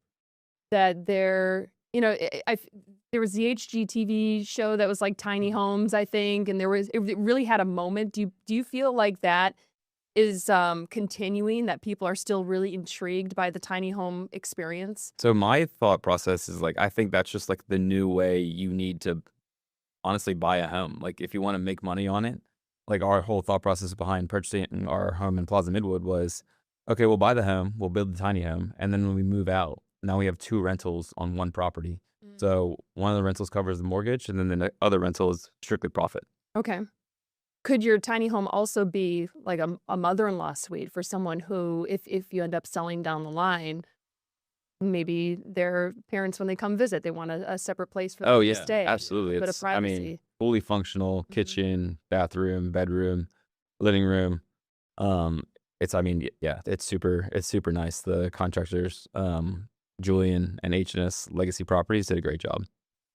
that there, there was the HGTV show that was like tiny homes, I think, and it really had a moment. Do you feel like that is continuing, that people are still really intrigued by the tiny home experience? So my thought process is like, I think that's just like the new way you need to honestly buy a home. Like if you want to make money on it, like our whole thought process behind purchasing our home in Plaza Midwood was, okay, we'll buy the home, we'll build the tiny home, and then when we move out, now we have 2 rentals on one property. So one of the rentals covers the mortgage, and then the other rental is strictly profit. Okay. Could your tiny home also be like a mother-in-law suite for someone who, if you end up selling down the line, maybe their parents, when they come visit, they want a separate place for them Oh to yeah, stay, absolutely. a bit of It's, I mean, privacy. fully functional kitchen, bathroom, bedroom, living room. It's, I mean, yeah, it's super nice. The contractors, Julian and H&S Legacy Properties did a great job.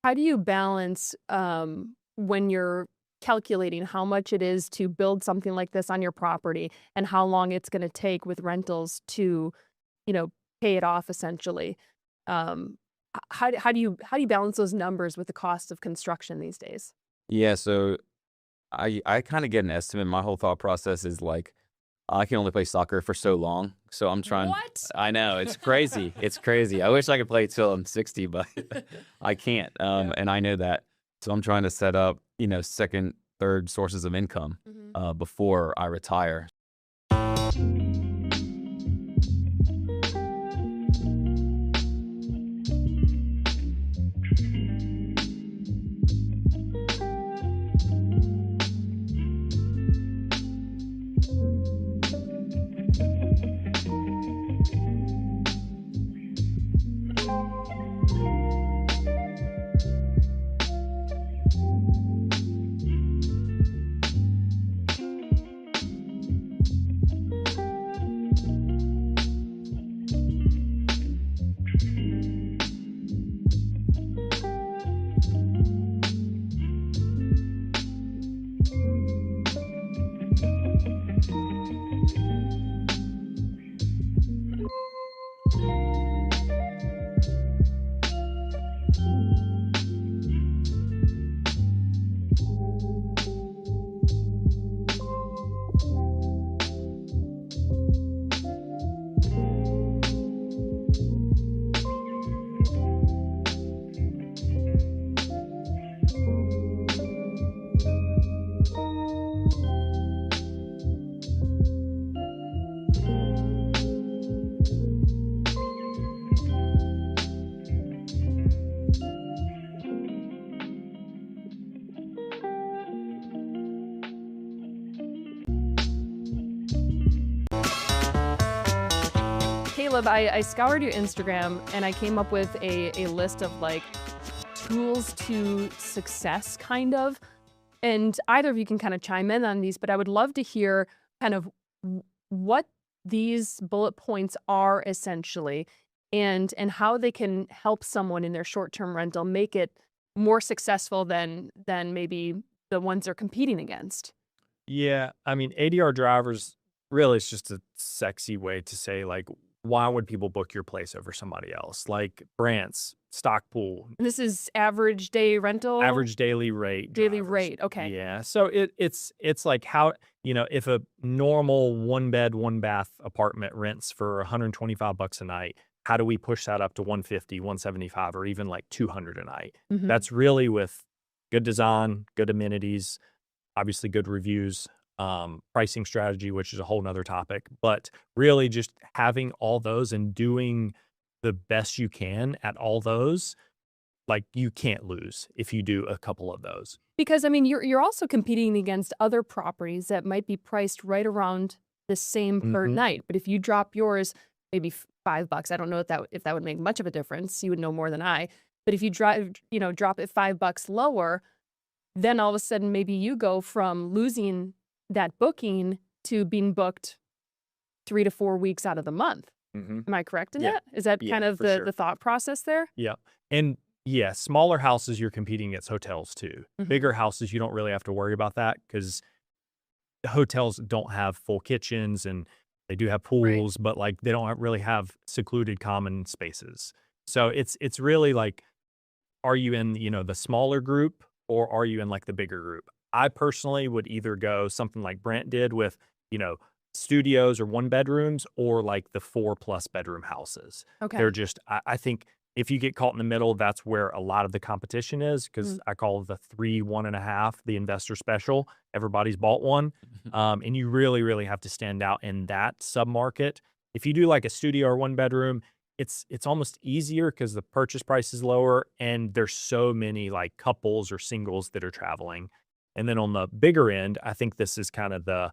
How do you balance when you're calculating how much it is to build something like this on your property and how long it's going to take with rentals to, pay it off essentially? How do you balance those numbers with the cost of construction these days? Yeah, so I kind of get an estimate. My whole thought process is like, I can only play soccer for so long, so I'm trying. What? I know, it's crazy. It's crazy. I wish I could play till I'm 60, but I can't. And I know that. So I'm trying to set up, second, third sources of income before I retire. Caleb, I scoured your Instagram and I came up with a list of like tools to success, kind of. And either of you can kind of chime in on these, but I would love to hear kind of what these bullet points are essentially, and how they can help someone in their short-term rental make it more successful than maybe the ones they're competing against. Yeah, I mean, ADR drivers really is just a sexy way to say, like, why would people book your place over somebody else? Like Brant's stock pool, This is average day rental? average daily rate. Daily rate, okay. Yeah. So it's like how, if a normal 1-bed, 1-bath apartment rents for $125 a night, how do we push that up to 150, 175, or even like 200 a night? Mhm. That's really with good design, good amenities, obviously good reviews, pricing strategy, which is a whole nother topic, but really just having all those and doing the best you can at all those, like you can't lose if you do a couple of those. Because I mean, you're also competing against other properties that might be priced right around the same per Mhm. night. But if you drop yours maybe $5, I don't know if that would make much of a difference. You would know more than I. But if you drop it $5 lower, then all of a sudden maybe you go from losing that booking to being booked 3 to 4 weeks out of the month. Mm-hmm. Am I correct in Yeah. that? Is that Yeah, kind of for the sure. the thought process there? Yeah. And yeah, smaller houses, you're competing against hotels too. Mhm. Bigger houses, you don't really have to worry about that because hotels don't have full kitchens and they do have pools, but like they don't really have secluded common spaces. So it's really like, are you in, the smaller group or are you in like the bigger group? I personally would either go something like Brent did with, studios or 1 bedrooms or like the 4+ bedroom houses. Okay. They're just, I think if you get caught in the middle, that's where a lot of the competition is because I call the 3, 1.5, the investor special. Everybody's bought one. And you really, really have to stand out in that submarket. If you do like a studio or 1 bedroom, it's almost easier because the purchase price is lower and there's so many like couples or singles that are traveling. And then on the bigger end, I think this is kind of the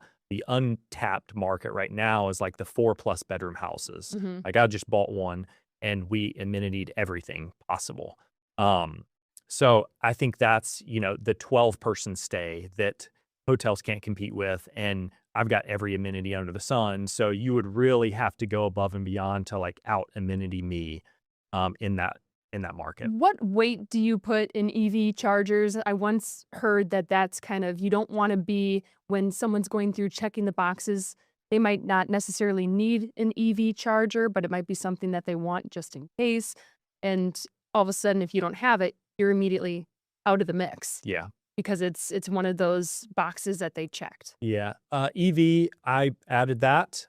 untapped market right now is like the 4+ bedroom houses. Mhm. Like I just bought one and we amenitied everything possible. So I think that's, the 12-person stay that hotels can't compete with. And I've got every amenity under the sun. So you would really have to go above and beyond to like out amenity me in that market. What weight do you put in EV chargers? I once heard that that's kind of, you don't want to be, when someone's going through checking the boxes, they might not necessarily need an EV charger, but it might be something that they want just in case. And all of a sudden, if you don't have it, you're immediately out of the mix Yeah. because it's one of those boxes that they checked. Yeah. EV, I added that.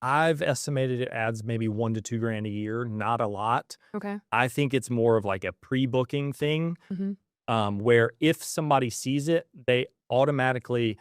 I've estimated it adds maybe $1 to $2 grand a year, not a lot. Okay. I think it's more of like a pre-booking thing, Mhm. where if somebody sees it, they automatically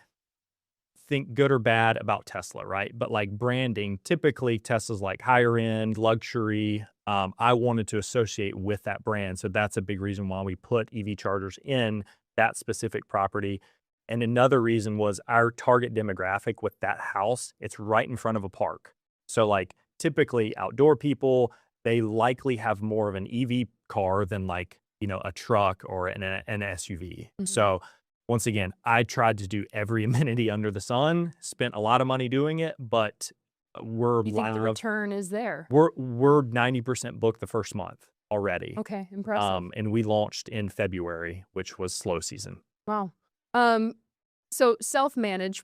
think good or bad about Tesla, right? But like branding, typically Tesla's like higher end, luxury. I wanted to associate with that brand. So that's a big reason why we put EV chargers in that specific property. And another reason was our target demographic with that house, it's right in front of a park. So like typically outdoor people, they likely have more of an EV car than like, a truck or an SUV. Mhm. So once again, I tried to do every amenity under the sun, spent a lot of money doing it, but we're You think the live. return is there? We're 90% booked the first month already. Okay, impressive. And we launched in February, which was slow season. Wow. So self-manage,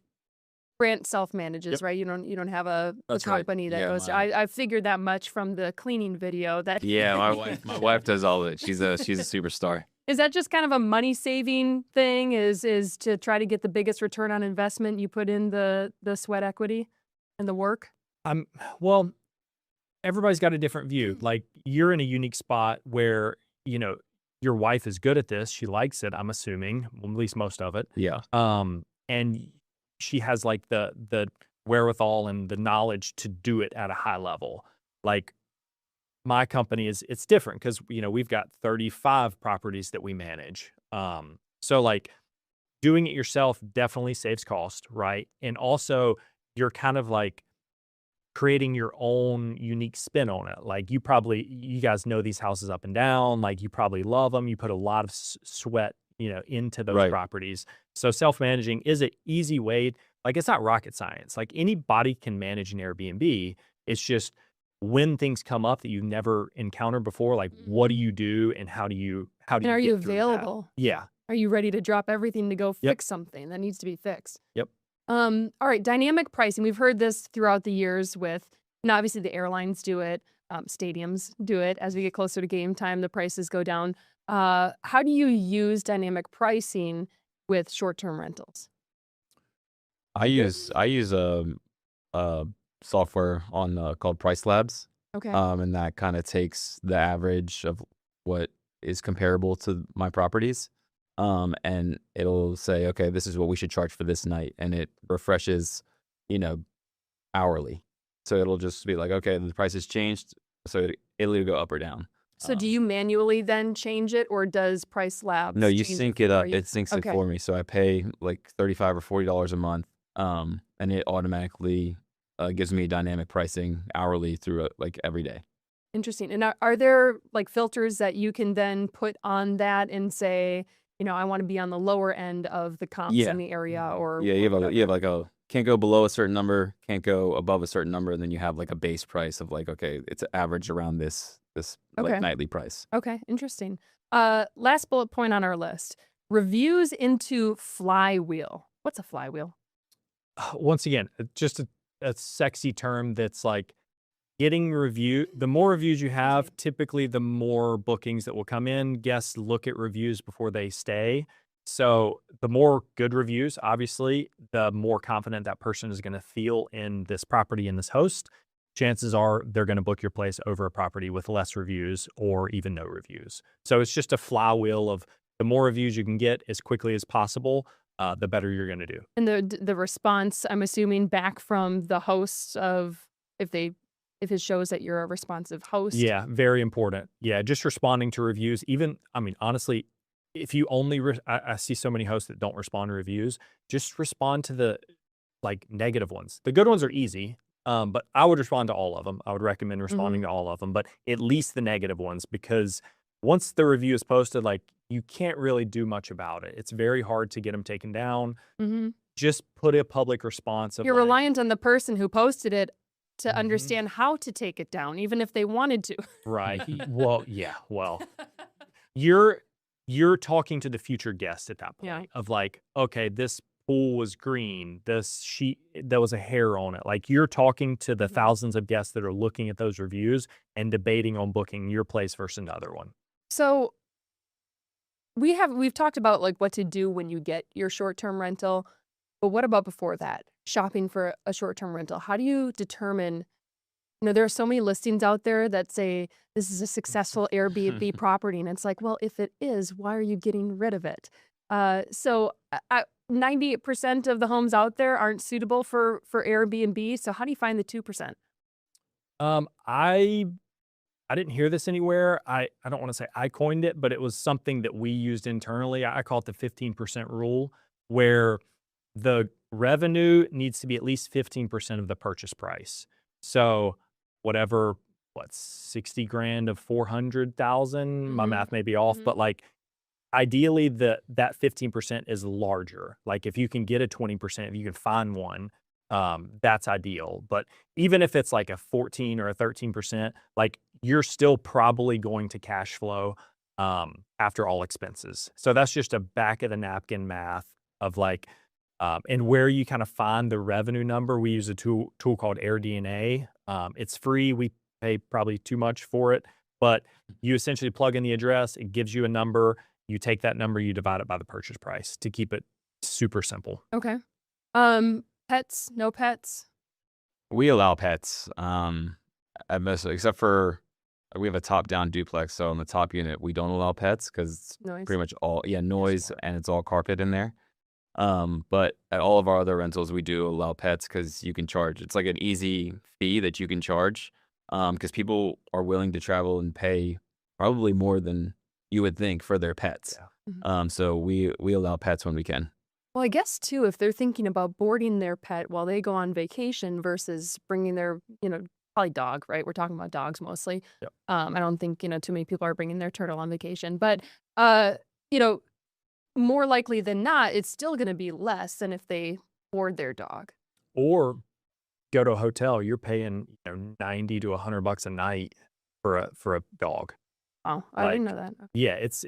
Brant self-manages, Yep. right? You don't have a That's right. company that Yeah, goes. my- I figured that much from the cleaning video. That Yeah, my wife does all of it. She's a superstar. Is that just kind of a money saving thing? Is to try to get the biggest return on investment? You put in the sweat equity and the work. Well, everybody's got a different view. Like you're in a unique spot where, your wife is good at this. She likes it, I'm assuming, well, at least most of it. Yeah. And she has like the wherewithal and the knowledge to do it at a high level. Like my company it's different because we've got 35 properties that we manage. So like doing it yourself definitely saves cost, right? And also you're kind of like creating your own unique spin on it. Like you guys know these houses up and down, like you probably love them. You put a lot of sweat, into those Right. properties. So self-managing is an easy way. Like it's not rocket science. Like anybody can manage an Airbnb. It's just when things come up that you've never encountered before, like what do you do and how do you And are you get through that? available? Yeah. Are you ready to drop everything to go Yep. fix something that needs to be fixed? Yep. All right, dynamic pricing. We've heard this throughout the years with, and obviously the airlines do it, stadiums do it. As we get closer to game time, the prices go down. How do you use dynamic pricing with short-term rentals? I use software on called Price Labs. Okay. And that kind of takes the average of what is comparable to my properties. And it'll say, okay, this is what we should charge for this night, and it refreshes, hourly. So it'll just be like, okay, the price has changed, so it'll either go up or down. So do you manually then change it, or does Price Labs? No, you change sync it up. for you? It syncs Okay. it for me. So I pay like $35 or $40 a month, and it automatically gives me dynamic pricing hourly through like every day. Interesting. And are there like filters that you can then put on that and say, you know, I want to be on the lower end of the comps Yeah. in the area, or Yeah, you have like a can't go below a certain number, can't go above a certain number, and then you have like a base price of like, okay, it's average around this Okay. like nightly price. Okay, interesting. Last bullet point on our list: reviews into flywheel. What's a flywheel? Once again, just a sexy term that's like getting the more reviews you have, typically the more bookings that will come in. Guests look at reviews before they stay. So the more good reviews, obviously, the more confident that person is going to feel in this property and this host. Chances are they're going to book your place over a property with less reviews or even no reviews. So it's just a flywheel of the more reviews you can get as quickly as possible, the better you're going to do. And the response, I'm assuming, back from the hosts of if it shows that you're a responsive host. Yeah, very important. Yeah, just responding to reviews. Even, I mean, honestly, if you only, I see so many hosts that don't respond to reviews, just respond to the like negative ones. The good ones are easy, but I would respond to all of them. I would recommend responding to all of them, but at least the negative ones, because once the review is posted, like you can't really do much about it. It's very hard to get them taken down. Just put a public response of You're like, reliant on the person who posted it to understand how to take it down, even if they wanted to. right. Well, yeah. Well, you're talking to the future guest at that point Yeah. of like, okay, this pool was green, this sheet, there was a hair on it. Like you're talking to the thousands of guests that are looking at those reviews and debating on booking your place versus another one. So we've talked about like what to do when you get your short-term rental, but what about before that? Shopping for a short-term rental. How do you determine, there are so many listings out there that say this is a successful Airbnb property, and it's like, well, if it is, why are you getting rid of it? So 90% of the homes out there aren't suitable for Airbnb. So how do you find the 2%? I didn't hear this anywhere. I don't want to say I coined it, but it was something that we used internally. I call it the 15% rule, where the revenue needs to be at least 15% of the purchase price. So whatever, 60 grand of 400,000, my math may be off, but like ideally that 15% is larger. Like if you can get a 20%, if you can find one, that's ideal. But even if it's like a 14 or a 13%, like you're still probably going to cash flow after all expenses. So that's just a back of the napkin math of like, and where you kind of find the revenue number. We use a tool called AirDNA. It's free. We pay probably too much for it, but you essentially plug in the address. It gives you a number. You take that number, you divide it by the purchase price to keep it super simple. Okay. Pets, no pets? We allow pets, at most, except for we have a top-down duplex. So on the top unit, we don't allow pets because it's Noise. pretty much all noise, and it's all carpet in there. But at all of our other rentals, we do allow pets because you can charge. It's like an easy fee that you can charge because people are willing to travel and pay probably more than you would think for their pets. So we allow pets when we can. Well, I guess too, if they're thinking about boarding their pet while they go on vacation versus bringing their, probably dog, right? We're talking about dogs mostly. Yep. I don't think, too many people are bringing their turtle on vacation, but, more likely than not, it's still going to be less than if they board their dog. Or go to a hotel, you're paying 90 to $100 a night for a dog. Oh, I didn't know that. Yeah, it's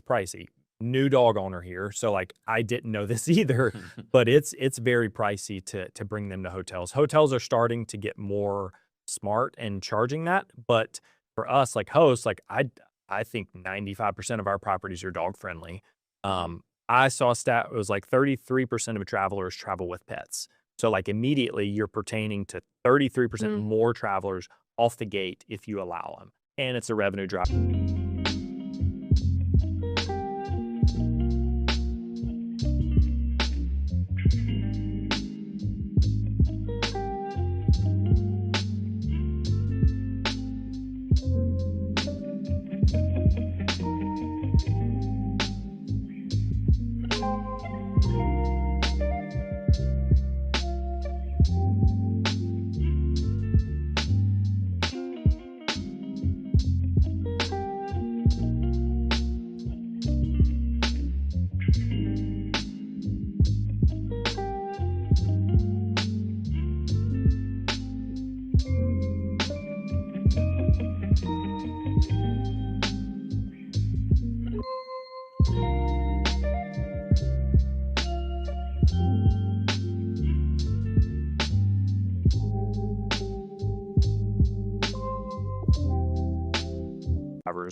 pricey. New dog owner here, so like I didn't know this either, but it's very pricey to bring them to hotels. Hotels are starting to get more smart and charging that, but for us like hosts, like I think 95% of our properties are dog friendly. I saw a stat, it was like 33% of travelers travel with pets. So like immediately you're pertaining to 33% more travelers off the gate if you allow them. And it's a revenue drop.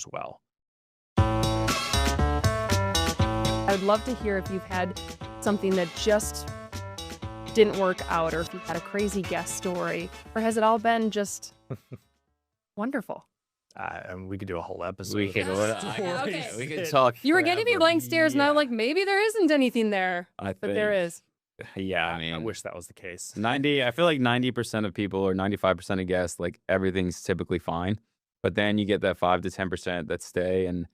as well. I would love to hear if you've had something that just didn't work out, or if you've had a crazy guest story, or has it all been just wonderful? And we could do a whole episode. We could, Okay. we could talk. You were getting me forever. blank stares, and I'm like, maybe there isn't anything there, I but there think- is. Yeah, I mean, I wish that was the case. 90. I feel like 90% of people or 95% of guests, like everything's typically fine, but then you get that 5 to 10% that stay, and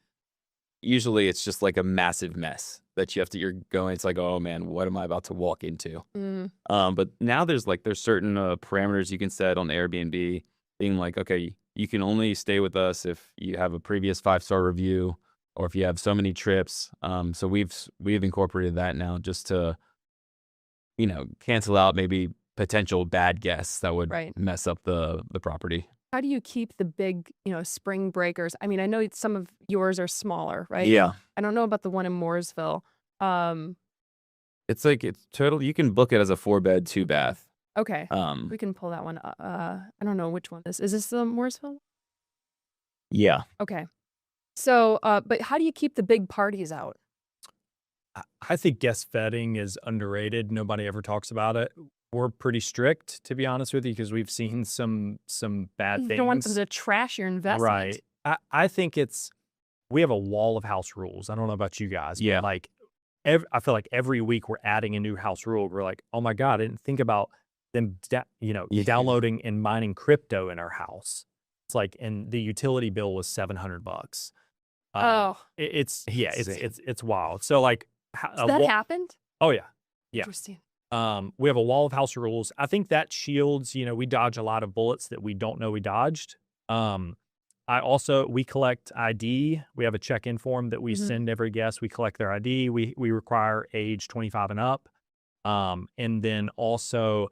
usually it's just like a massive mess that you're going. It's like, oh man, what am I about to walk into? But now there's certain parameters you can set on Airbnb, being like, okay, you can only stay with us if you have a previous 5-star review or if you have so many trips. So we've incorporated that now just to, cancel out maybe potential bad guests that would Right. mess up the property. How do you keep the big, spring breakers? I mean, I know some of yours are smaller, right? Yeah. I don't know about the one in Mooresville. It's total. You can book it as a 4-bed, 2-bath. Okay. We can pull that one. I don't know which one this is. This the Mooresville? Yeah. Okay. So, but how do you keep the big parties out? I think guest vetting is underrated. Nobody ever talks about it. We're pretty strict, to be honest with you, because we've seen some bad You things. don't want them to trash your investment. Right. I think we have a wall of house rules. I don't know about you guys. Yeah. But like, I feel like every week we're adding a new house rule. We're like, oh my God, I didn't think about them, downloading and mining crypto in our house. It's like, and the utility bill was $700. It's wild. So like, So that happened? Oh yeah. Yeah. Interesting. We have a wall of house rules. I think that shields, we dodge a lot of bullets that we don't know we dodged. We collect ID. We have a check-in form that we send every guest. We collect their ID. We require age 25 and up. And then also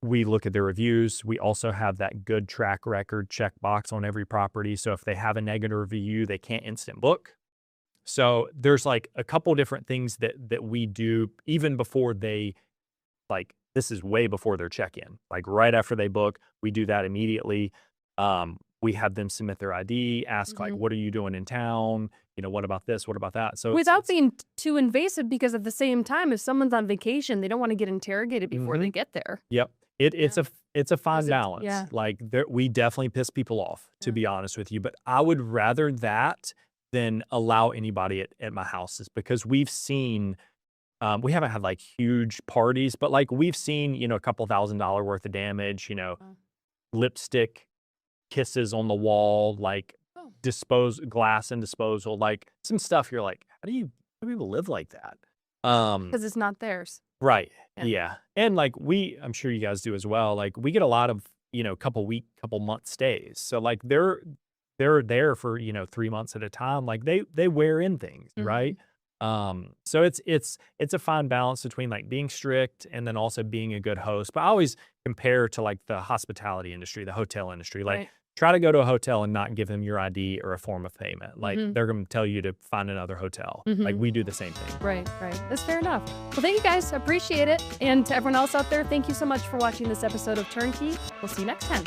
we look at their reviews. We also have that good track record checkbox on every property. So if they have a negative review, they can't instant book. So there's like a couple different things that we do even before they, like, this is way before their check-in. Like right after they book, we do that immediately. We have them submit their ID, ask like, what are you doing in town? What about this? What about that? So without being too invasive, because at the same time, if someone's on vacation, they don't want to get interrogated before they get there. Yep. It's a fine balance. yeah. Like we definitely piss people off, to be honest with you. But I would rather that than allow anybody at my houses, because we've seen, we haven't had like huge parties, but like we've seen, a couple $1,000 worth of damage, lipstick, kisses on the wall, like glass and disposal, like some stuff you're like, how do people live like that? Because it's not theirs. Right. Yeah. Yeah. And like I'm sure you guys do as well. Like we get a lot of, couple month stays. So like they're there for, 3 months at a time. Like they wear in things. Right. So it's a fine balance between like being strict and then also being a good host. But I always compare to like the hospitality industry, the hotel industry, like Right. try to go to a hotel and not give them your ID or a form of payment. Like they're going to tell you to find another hotel. Like we do the same thing. Right. That's fair enough. Well, thank you guys. Appreciate it. And to everyone else out there, thank you so much for watching this episode of Turnkey. We'll see you next time.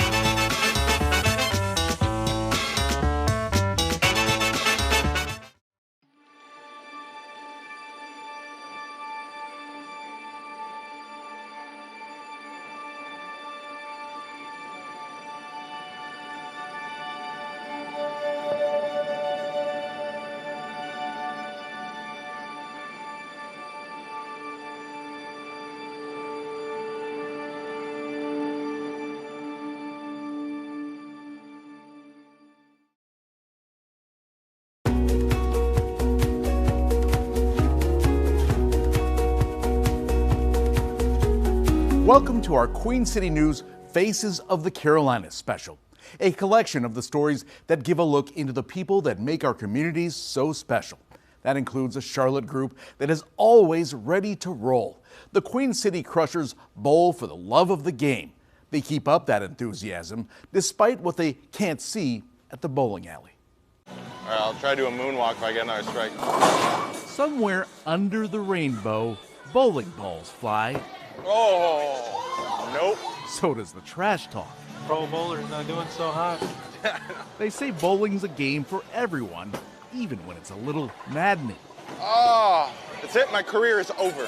Welcome to our Queen City News Faces of the Carolinas special, a collection of the stories that give a look into the people that make our communities so special. That includes a Charlotte group that is always ready to roll. The Queen City Crushers bowl for the love of the game. They keep up that enthusiasm despite what they can't see at the bowling alley. All right, I'll try to do a moonwalk if I get another strike. Somewhere under the rainbow, bowling balls fly. Oh, nope. So does the trash talk. Pro bowler's not doing so hot. They say bowling's a game for everyone, even when it's a little maddening. Oh, that's it. My career is over.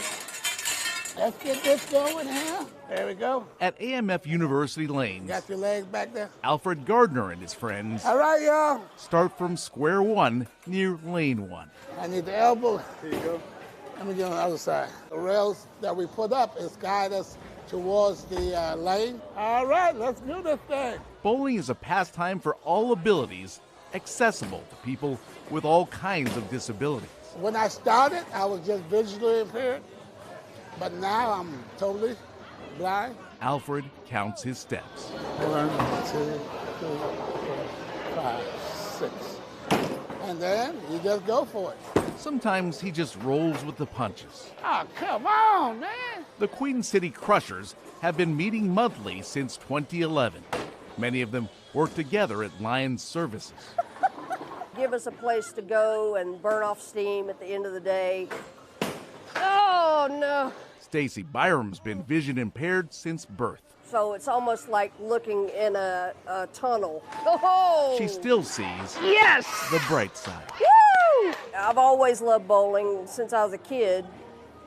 Let's get this going here. There we go. At AMF University Lanes, Got your legs back there. Alfred Gardner and his friends All right, y'all. start from square one near lane 1. I need the elbow. Here you go. Let me get on the other side. The rails that we put up is guide us towards the lane. All right, let's do this thing. Bowling is a pastime for all abilities, accessible to people with all kinds of disabilities. When I started, I was just visually impaired, but now I'm totally blind. Alfred counts his steps. 1, 2, 3, 4, 5, 6. And then you just go for it. Sometimes he just rolls with the punches. Oh, come on, man. The Queen City Crushers have been meeting monthly since 2011. Many of them work together at Lions Services. Give us a place to go and burn off steam at the end of the day. Oh, no. Stacy Byram's been vision impaired since birth. So it's almost like looking in a tunnel. Oh! She still sees Yes! the bright side. Woo! I've always loved bowling since I was a kid,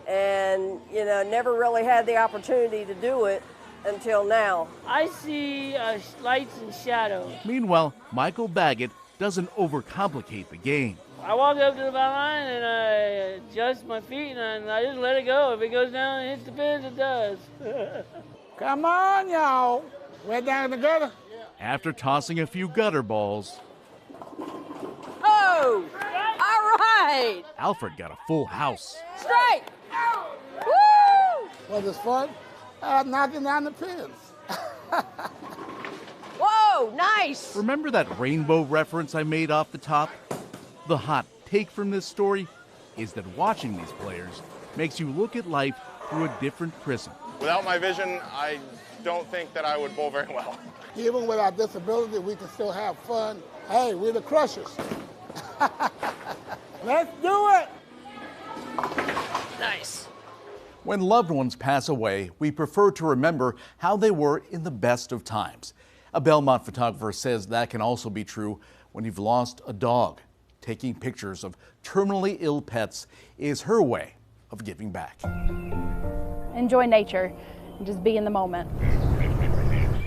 and, never really had the opportunity to do it until now. I see lights and shadows. Meanwhile, Michael Baggett doesn't overcomplicate the game. I walk up to the bow line and I adjust my feet and I just let it go. If it goes down and hits the pins, it does. Come on, y'all. We're down in the gutter. After tossing a few gutter balls, Oh! All right! Alfred got a full house. Straight! Woo! Was this fun? Knocking down the pins. Whoa, nice! Remember that rainbow reference I made off the top? The hot take from this story is that watching these players makes you look at life through a different prism. Without my vision, I don't think that I would bowl very well. Even with our disability, we can still have fun. Hey, we're the Crushers. Let's do it! Nice. When loved ones pass away, we prefer to remember how they were in the best of times. A Belmont photographer says that can also be true when you've lost a dog. Taking pictures of terminally ill pets is her way of giving back. Enjoy nature and just be in the moment.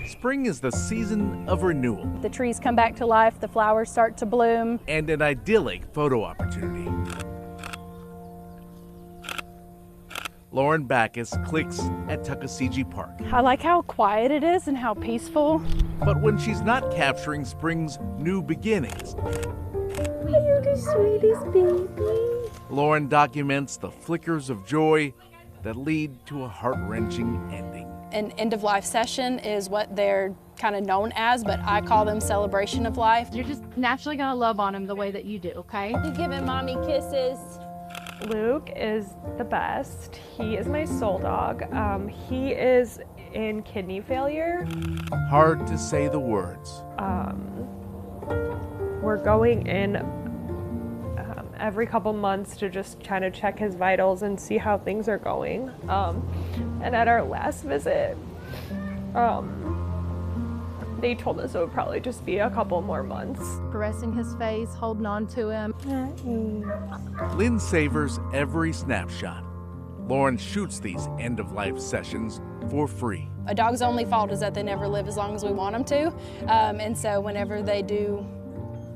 Spring is the season of renewal The trees come back to life, the flowers start to bloom. and an idyllic photo opportunity. Lauren Backus clicks at Tuckasegee Park. I like how quiet it is and how peaceful. But when she's not capturing spring's new beginnings, You're the sweetest baby. Lauren documents the flickers of joy that lead to a heart-wrenching ending. An end of life session is what they're kind of known as, but I call them celebration of life. You're just naturally gonna love on him the way that you do, okay? You giving mommy kisses. Luke is the best. He is my soul dog. He is in kidney failure. Hard to say the words. We're going in every couple months to just kind of check his vitals and see how things are going. And at our last visit, they told us it would probably just be a couple more months. Caressing his face, holding on to him. Lynn savors every snapshot. Lauren shoots these end-of-life sessions for free. A dog's only fault is that they never live as long as we want them to. And so whenever they do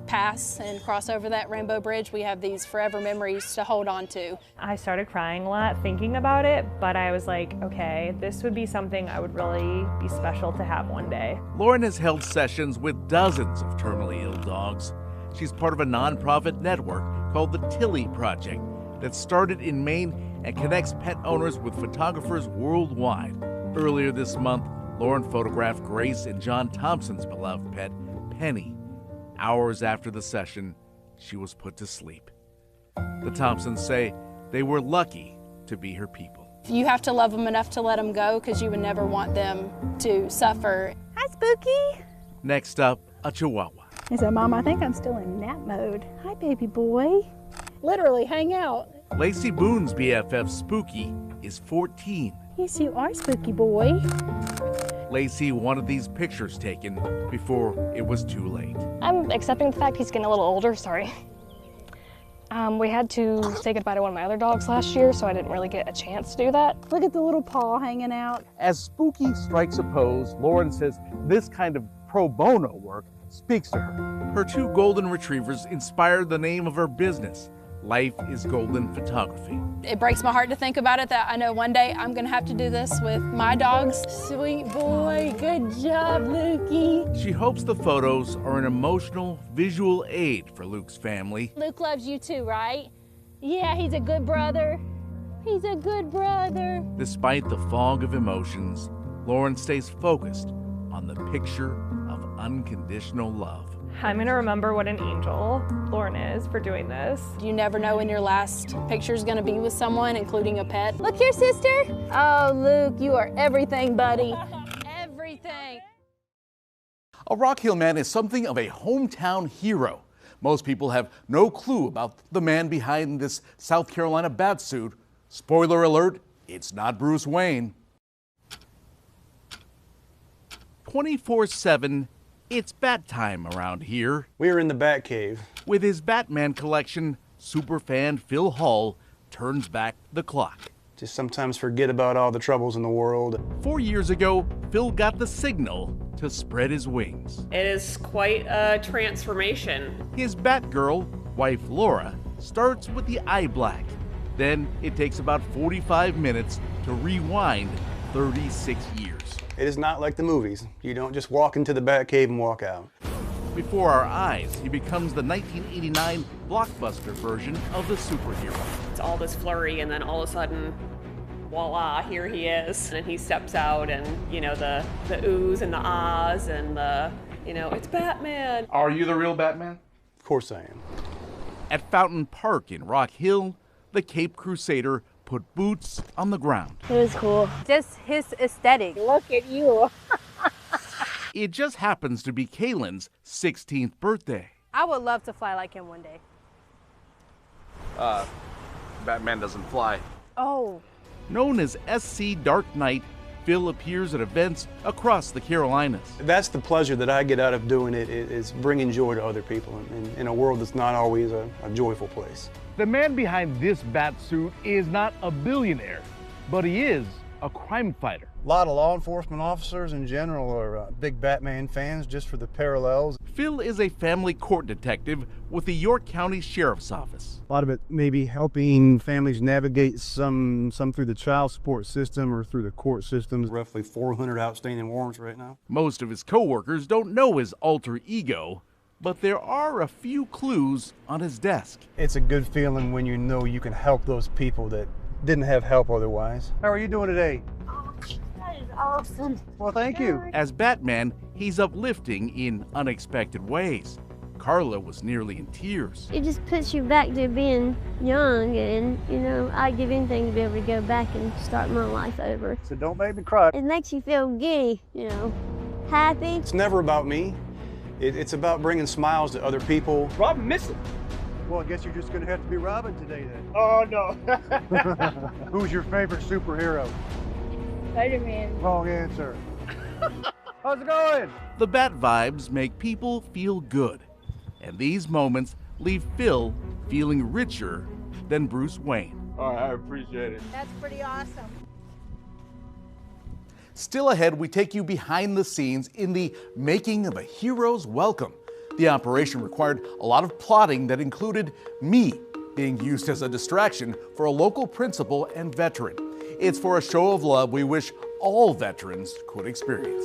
pass and cross over that rainbow bridge, we have these forever memories to hold on to. I started crying a lot thinking about it, but I was like, okay, this would be something I would really be special to have one day. Lauren has held sessions with dozens of terminally ill dogs. She's part of a nonprofit network called the Tilly Project that started in Maine and connects pet owners with photographers worldwide. Earlier this month, Lauren photographed Grace and John Thompson's beloved pet, Penny. Hours after the session, she was put to sleep. The Thompsons say they were lucky to be her people. You have to love them enough to let them go because you would never want them to suffer. Hi, Spooky. Next up, a Chihuahua. He said, Mom, I think I'm still in nap mode. Hi, baby boy. Literally, hang out. Lacey Boone's BFF Spooky is 14. Yes, you are, spooky boy. Lacey wanted these pictures taken before it was too late. I'm accepting the fact he's getting a little older, sorry. We had to say goodbye to one of my other dogs last year, so I didn't really get a chance to do that. Look at the little paw hanging out. As spooky strikes a pose, Lauren says this kind of pro bono work speaks to her. Her 2 golden retrievers inspired the name of her business, Life is Golden Photography. It breaks my heart to think about it that I know one day I'm gonna have to do this with my dogs. Sweet boy, good job, Lukey. She hopes the photos are an emotional visual aid for Luke's family. Luke loves you too, right? Yeah, he's a good brother. He's a good brother. Despite the fog of emotions, Lauren stays focused on the picture of unconditional love. I'm gonna remember what an angel Lauren is for doing this. You never know when your last picture is gonna be with someone, including a pet. Look here, sister. Oh, Luke, you are everything, buddy. Everything. A Rock Hill man is something of a hometown hero. Most people have no clue about the man behind this South Carolina bat suit. Spoiler alert, it's not Bruce Wayne. 24/7, it's bat time around here. We are in the Bat Cave. With his Batman collection, superfan Phil Hall turns back the clock. Just sometimes forget about all the troubles in the world. 4 years ago, Phil got the signal to spread his wings. It is quite a transformation. His Batgirl, wife Laura, starts with the eye black. Then it takes about 45 minutes to rewind 36 years. It is not like the movies. You don't just walk into the Bat Cave and walk out. Before our eyes, he becomes the 1989 blockbuster version of the superhero. It's all this flurry, and then all of a sudden, voila, here he is. And he steps out, and, you know, the oohs and the ahs, and the, you know, it's Batman. Are you the real Batman? Of course I am. At Fountain Park in Rock Hill, the Cape Crusader put boots on the ground. It was cool. Just his aesthetic. Look at you. It just happens to be Kaylin's 16th birthday. I would love to fly like him one day. Batman doesn't fly. Oh. Known as SC Dark Knight, Phil appears at events across the Carolinas. That's the pleasure that I get out of doing it, is bringing joy to other people in a world that's not always a joyful place. The man behind this bat suit is not a billionaire, but he is a crime fighter. A lot of law enforcement officers in general are big Batman fans just for the parallels. Phil is a family court detective with the York County Sheriff's Office. A lot of it maybe helping families navigate some through the child support system or through the court systems. Roughly 400 outstanding warrants right now. Most of his coworkers don't know his alter ego, but there are a few clues on his desk. It's a good feeling when you know you can help those people that didn't have help otherwise. How are you doing today? That is awesome. Well, thank you. As Batman, he's uplifting in unexpected ways. Carla was nearly in tears. It just puts you back to being young, and, you know, I'd give anything to be able to go back and start my life over. So don't make me cry. It makes you feel giddy, you know, happy. It's never about me. It's about bringing smiles to other people. Robin missing. Well, I guess you're just gonna have to be Robin today then. Oh no. Who's your favorite superhero? Spider-Man. Wrong answer. How's it going? The Bat vibes make people feel good, and these moments leave Phil feeling richer than Bruce Wayne. All right, I appreciate it. That's pretty awesome. Still ahead, we take you behind the scenes in the making of a hero's welcome. The operation required a lot of plotting that included me being used as a distraction for a local principal and veteran. It's for a show of love we wish all veterans could experience.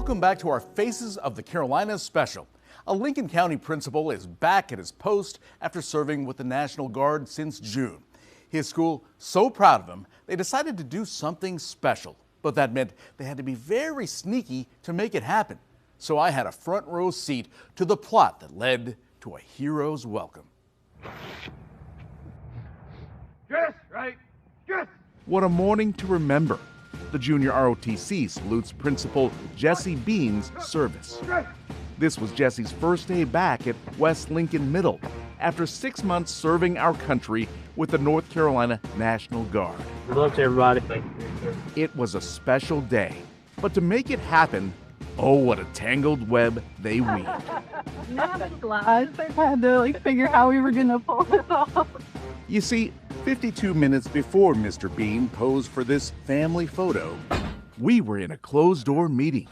Welcome back to our Faces of the Carolinas special. A Lincoln County principal is back at his post after serving with the National Guard since June. His school, so proud of him, they decided to do something special. But that meant they had to be very sneaky to make it happen. So I had a front row seat to the plot that led to a hero's welcome. Dress right. Dress. What a morning to remember. The junior ROTC salutes Principal Jesse Bean's service. This was Jesse's first day back at West Lincoln Middle after 6 months serving our country with the North Carolina National Guard. Good luck to everybody. It was a special day, but to make it happen, oh, what a tangled web they weaved. I'm glad they had to figure how we were gonna pull this off. You see, 52 minutes before Mr. Bean posed for this family photo, we were in a closed-door meeting.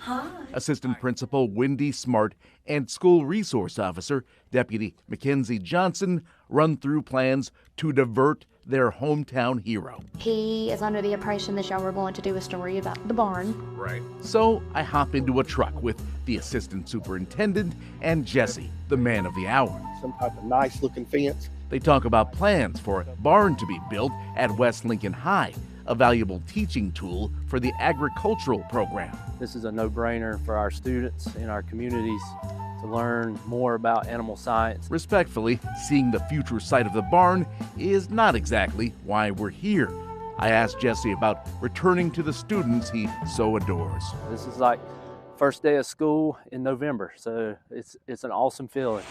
Assistant Principal Wendy Smart and School Resource Officer Deputy Mackenzie Johnson run through plans to divert their hometown hero. He is under the impression that y'all were going to do a story about the barn. Right. So I hop into a truck with the Assistant Superintendent and Jesse, the man of the hour. Some type of nice-looking fence. They talk about plans for a barn to be built at West Lincoln High, a valuable teaching tool for the agricultural program. This is a no-brainer for our students in our communities to learn more about animal science. Respectfully, seeing the future site of the barn is not exactly why we're here. I asked Jesse about returning to the students he so adores. This is like first day of school in November, so it's an awesome feeling.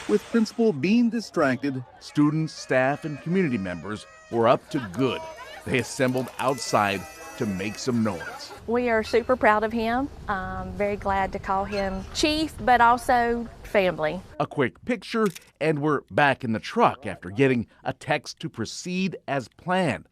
With Principal being distracted, students, staff, and community members were up to good. They assembled outside to make some noise. We are super proud of him. Very glad to call him Chief, but also family. A quick picture, and we're back in the truck after getting a text to proceed as planned.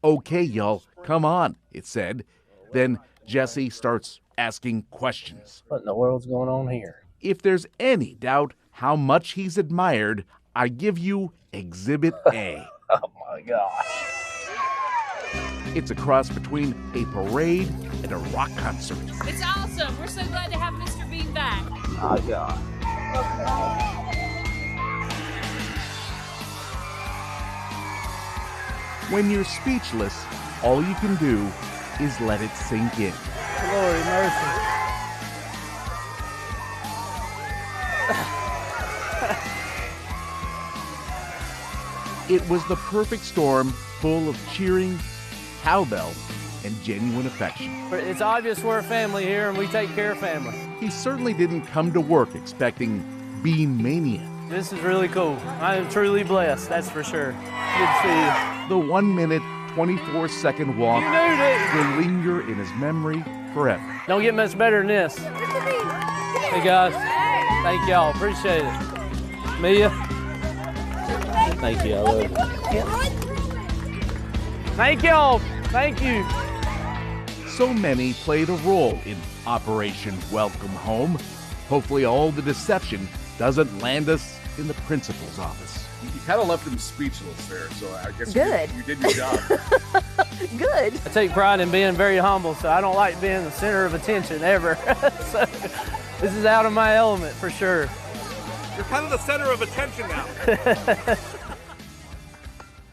Okay, y'all, come on, it said. Then Jesse starts asking questions. What in the world's going on here? If there's any doubt how much he's admired, I give you Exhibit A. Oh my gosh. It's a cross between a parade and a rock concert. It's awesome. We're so glad to have Mr. Bean back. Oh God. When you're speechless, all you can do is let it sink in. Lord mercy. It was the perfect storm, full of cheering, cowbell, and genuine affection. It's obvious we're a family here and we take care of family. He certainly didn't come to work expecting Bean Mania. This is really cool. I am truly blessed, that's for sure. Good to see you. The 1 minute, 24-second walk will linger in his memory forever. Don't get much better than this. Hey guys, thank y'all, appreciate it. Mia, thank you, I love you. Thank y'all, thank you. So many played a role in Operation Welcome Home. Hopefully all the deception doesn't land us in the principal's office. You kind of left him speechless there, so I guess Good. You did your job. Good. I take pride in being very humble, so I don't like being the center of attention ever. So this is out of my element for sure. You're kind of the center of attention now.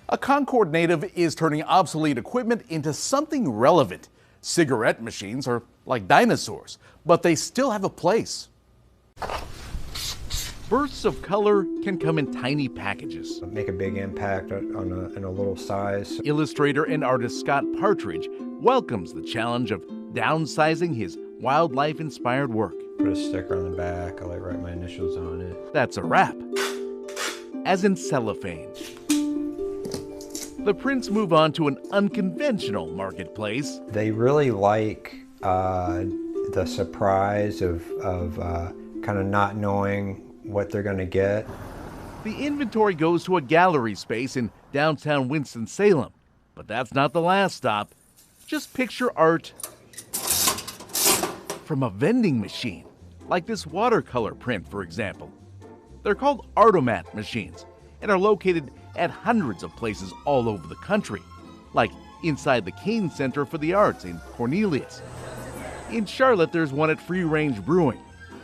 A Concord native is turning obsolete equipment into something relevant. Cigarette machines are like dinosaurs, but they still have a place. Bursts of color can come in tiny packages. Make a big impact in a little size. Illustrator and artist Scott Partridge welcomes the challenge of downsizing his wildlife-inspired work. Put a sticker on the back, I write my initials on it. That's a wrap. As in cellophane. The prints move on to an unconventional marketplace. They really like the surprise of kind of not knowing what they're going to get. The inventory goes to a gallery space in downtown Winston-Salem. But that's not the last stop. Just picture art from a vending machine, like this watercolor print, for example. They're called Artomat machines and are located at hundreds of places all over the country, like inside the Kane Center for the Arts in Cornelius. In Charlotte, there's one at Free Range Brewing.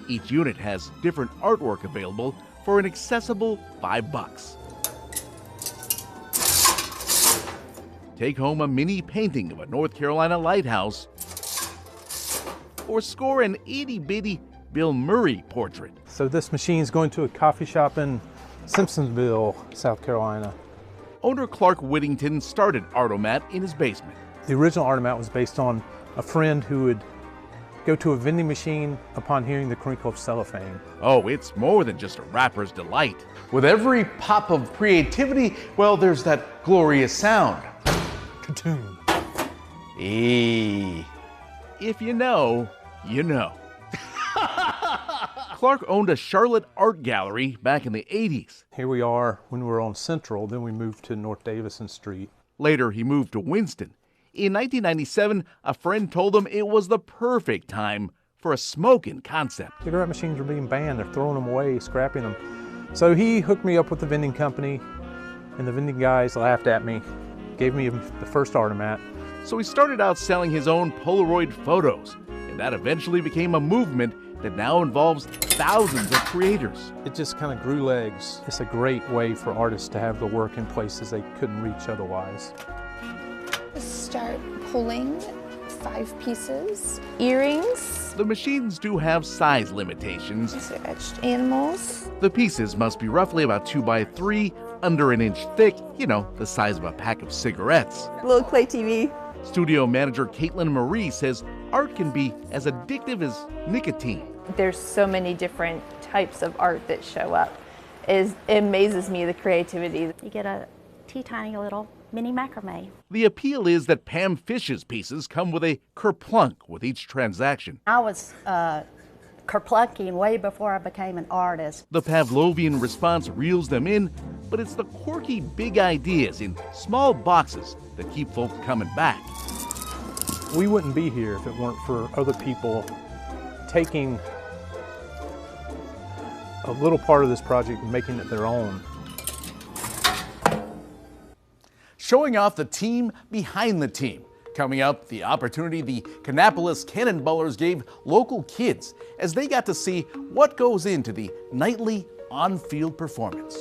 Each unit has different artwork available for an accessible $5. Take home a mini painting of a North Carolina lighthouse, or score an itty-bitty Bill Murray portrait. So this machine's going to a coffee shop in Simpsonville, South Carolina. Owner Clark Whittington started Artomat in his basement. The original Artomat was based on a friend who would go to a vending machine upon hearing the crinkle of cellophane. Oh, it's more than just a rapper's delight. With every pop of creativity, well, there's that glorious sound. Ka-toon. If you know, you know. Clark owned a Charlotte art gallery back in the 80s. Here we are when we were on Central, then we moved to North Davison Street. Later, he moved to Winston. In 1997, a friend told him it was the perfect time for a smoking concept. Cigarette machines are being banned. They're throwing them away, scrapping them. So he hooked me up with the vending company, and the vending guys laughed at me, gave me the first Artomat. So he started out selling his own Polaroid photos, and that eventually became a movement that now involves thousands of creators. It just kind of grew legs. It's a great way for artists to have the work in places they couldn't reach otherwise. Start pulling 5 pieces. Earrings. The machines do have size limitations. These are etched animals. The pieces must be roughly about 2 by 3, under an inch thick, you know, the size of a pack of cigarettes. Little Clay TV. Studio manager Caitlin Marie says art can be as addictive as nicotine. There's so many different types of art that show up. It amazes me, the creativity. You get a teeny little mini macrame. The appeal is that Pam Fish's pieces come with a kerplunk with each transaction. I was kerplunking way before I became an artist. The Pavlovian response reels them in, but it's the quirky big ideas in small boxes that keep folks coming back. We wouldn't be here if it weren't for other people taking a little part of this project and making it their own. Showing off the team behind the team. Coming up, the opportunity the Kannapolis Cannonballers gave local kids as they got to see what goes into the nightly on-field performance.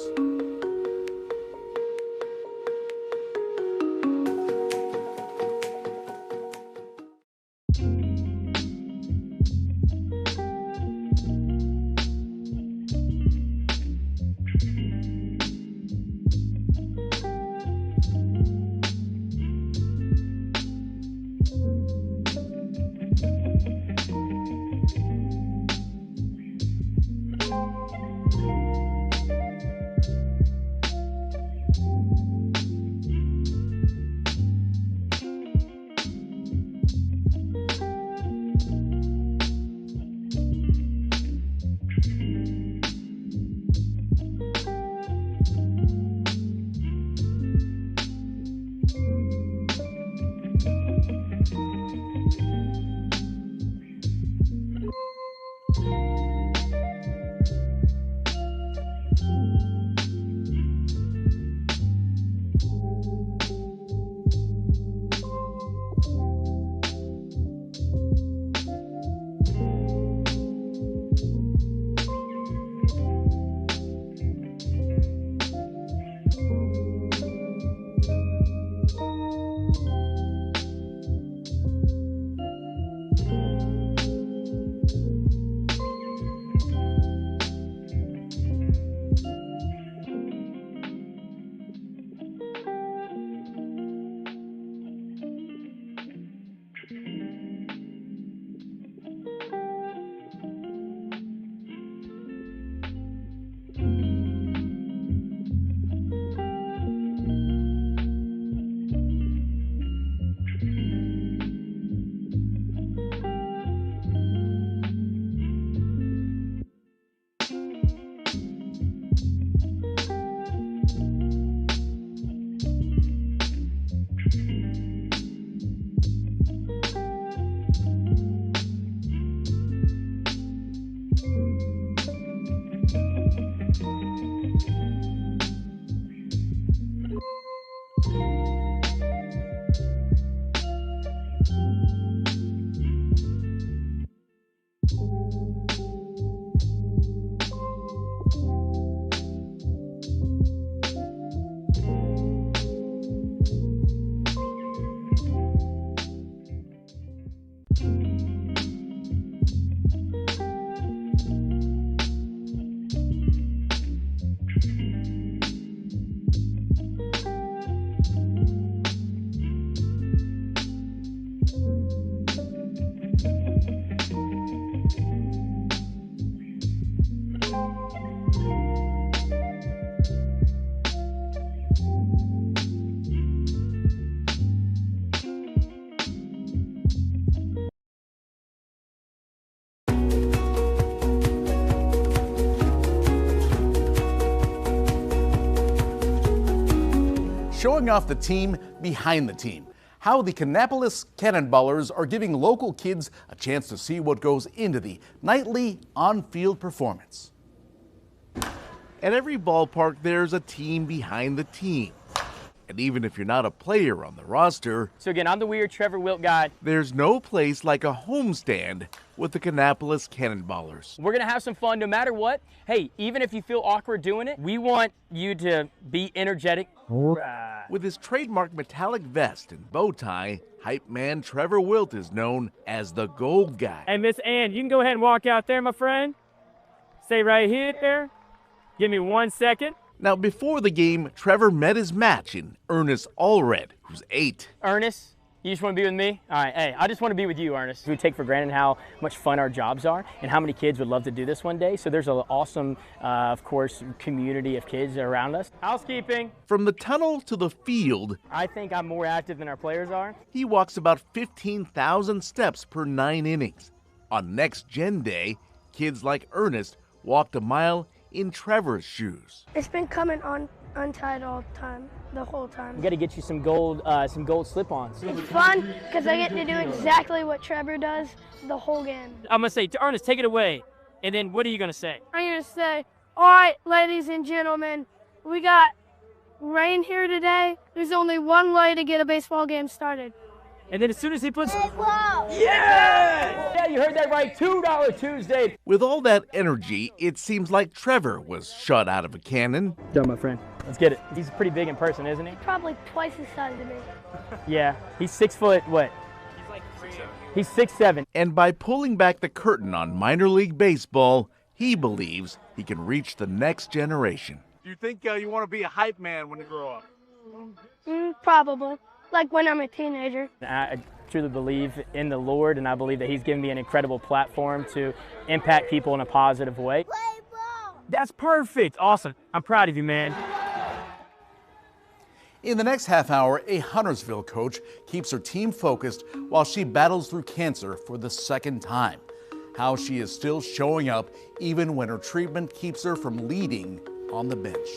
showing off the team behind the team. How the Kannapolis Cannonballers are giving local kids a chance to see what goes into the nightly on-field performance. At every ballpark, there's a team behind the team. And even if you're not a player on the roster, so again, I'm the weird Trevor Wilt guy. There's no place like a homestand with the Kannapolis Cannonballers. We're gonna have some fun no matter what. Hey, even if you feel awkward doing it, we want you to be energetic. With his trademark metallic vest and bow tie, hype man Trevor Wilt is known as the Gold Guy. Hey, Miss Ann, you can go ahead and walk out there, my friend. Stay right here there. Give me 1 second. Now, before the game, Trevor met his match in Ernest Allred, who's 8. Ernest, you just want to be with me? All right, hey, I just want to be with you, Ernest. We take for granted how much fun our jobs are and how many kids would love to do this one day. So there's an awesome, of course, community of kids around us. Housekeeping. From the tunnel to the field, I think I'm more active than our players are. He walks about 15,000 steps per 9 innings. On Next Gen Day, kids like Ernest walked a mile in Trevor's shoes. It's been coming on untied all the time, the whole time. We got to get you some gold slip-ons. It's fun because I get to do exactly what Trevor does the whole game. I'm gonna say, to Ernest, take it away. And then what are you gonna say? I'm gonna say, all right, ladies and gentlemen, we got rain here today. There's only one way to get a baseball game started. And then as soon as he puts... Yeah, you heard that right, $2 Tuesday. With all that energy, it seems like Trevor was shot out of a cannon. Done, my friend. Let's get it. He's pretty big in person, isn't he? Probably twice his size of me. Yeah, he's 6 foot, what? He's like 6'7". He's 6'7". And by pulling back the curtain on minor league baseball, he believes he can reach the next generation. Do you think you want to be a hype man when you grow up? Probably. Like when I'm a teenager. I truly believe in the Lord, and I believe that He's given me an incredible platform to impact people in a positive way. That's perfect. Awesome. I'm proud of you, man. In the next half hour, a Huntersville coach keeps her team focused while she battles through cancer for the second time. How she is still showing up even when her treatment keeps her from leading on the bench.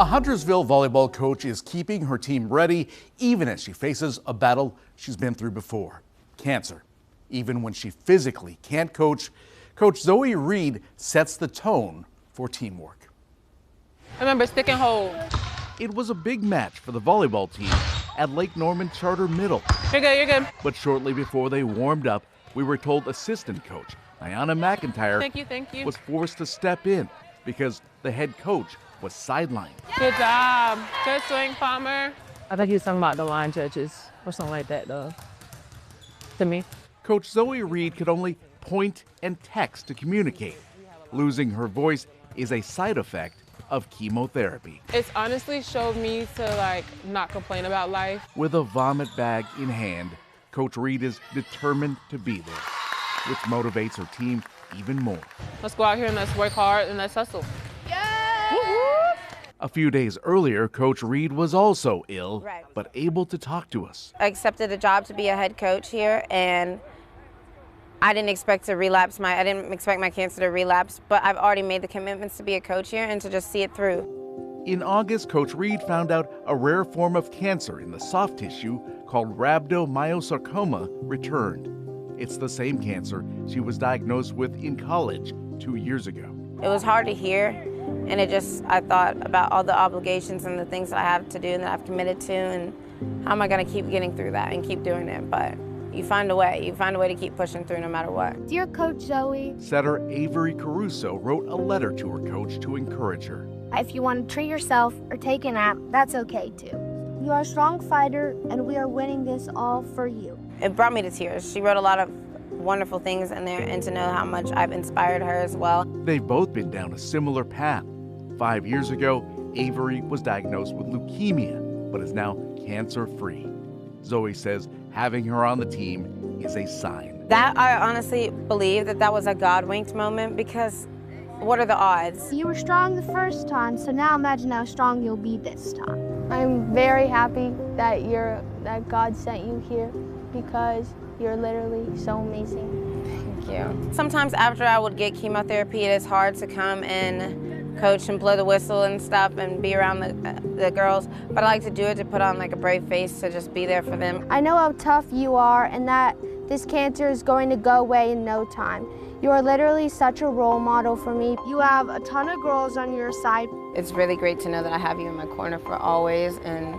A Huntersville volleyball coach is keeping her team ready even as she faces a battle she's been through before, cancer. Even when she physically can't coach, Coach Zoe Reed sets the tone for teamwork. Remember, stick and hold. It was a big match for the volleyball team at Lake Norman Charter Middle. You're good, you're good. But shortly before they warmed up, we were told assistant coach Ayanna McIntyre Thank you. was forced to step in because the head coach was sidelined. Good job. Good swing, Palmer. I think he was talking about the line judges or something like that, though, to me. Coach Zoe Reed could only point and text to communicate. Losing her voice is a side effect of chemotherapy. It's honestly showed me to not complain about life. With a vomit bag in hand, Coach Reed is determined to be there, which motivates her team even more. Let's go out here and let's work hard and let's hustle. A few days earlier, Coach Reed was also ill, but able to talk to us. I accepted a job to be a head coach here, and I didn't expect to relapse. I didn't expect my cancer to relapse, but I've already made the commitments to be a coach here and to just see it through. In August, Coach Reed found out a rare form of cancer in the soft tissue called rhabdomyosarcoma returned. It's the same cancer she was diagnosed with in college 2 years ago. It was hard to hear, and I thought about all the obligations and the things that I have to do and that I've committed to, and how am I going to keep getting through that and keep doing it. But you find a way. You find a way to keep pushing through no matter what. Dear Coach Zoe, Setter Avery Caruso wrote a letter to her coach to encourage her. if you want to treat yourself or take a nap, that's okay too. You are a strong fighter, and we are winning this all for you. It brought me to tears. She wrote a lot of wonderful things in there, and to know how much I've inspired her as well. They've both been down a similar path. 5 years ago, Avery was diagnosed with leukemia, but is now cancer-free. Zoe says having her on the team is a sign. That I honestly believe that was a God-winked moment, because what are the odds? You were strong the first time, so now imagine how strong you'll be this time. I'm very happy that God sent you here, because you're literally so amazing. Thank you. Sometimes after I would get chemotherapy, it is hard to come and coach and blow the whistle and stuff and be around the girls, but I like to do it to put on a brave face to just be there for them. I know how tough you are and that this cancer is going to go away in no time. You are literally such a role model for me. You have a ton of girls on your side. It's really great to know that I have you in my corner for always, and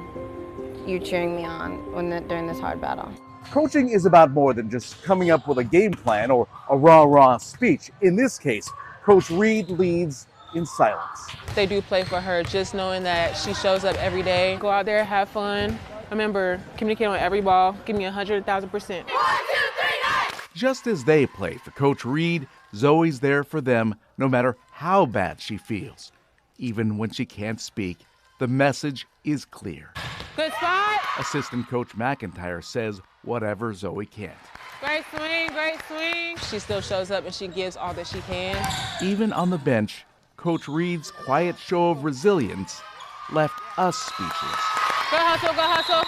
you cheering me on during this hard battle. Coaching is about more than just coming up with a game plan or a rah-rah speech. In this case, Coach Reed leads in silence. They do play for her, just knowing that she shows up every day. Go out there, have fun. Remember, communicate on every ball. Give me 100,000%. Just as they play for Coach Reed, Zoe's there for them no matter how bad she feels. Even when she can't speak, the message is clear. Good spot. Assistant Coach McIntyre says whatever Zoe can't. Great swing, great swing. She still shows up and she gives all that she can. Even on the bench, Coach Reed's quiet show of resilience left us speechless. Go hustle, go hustle.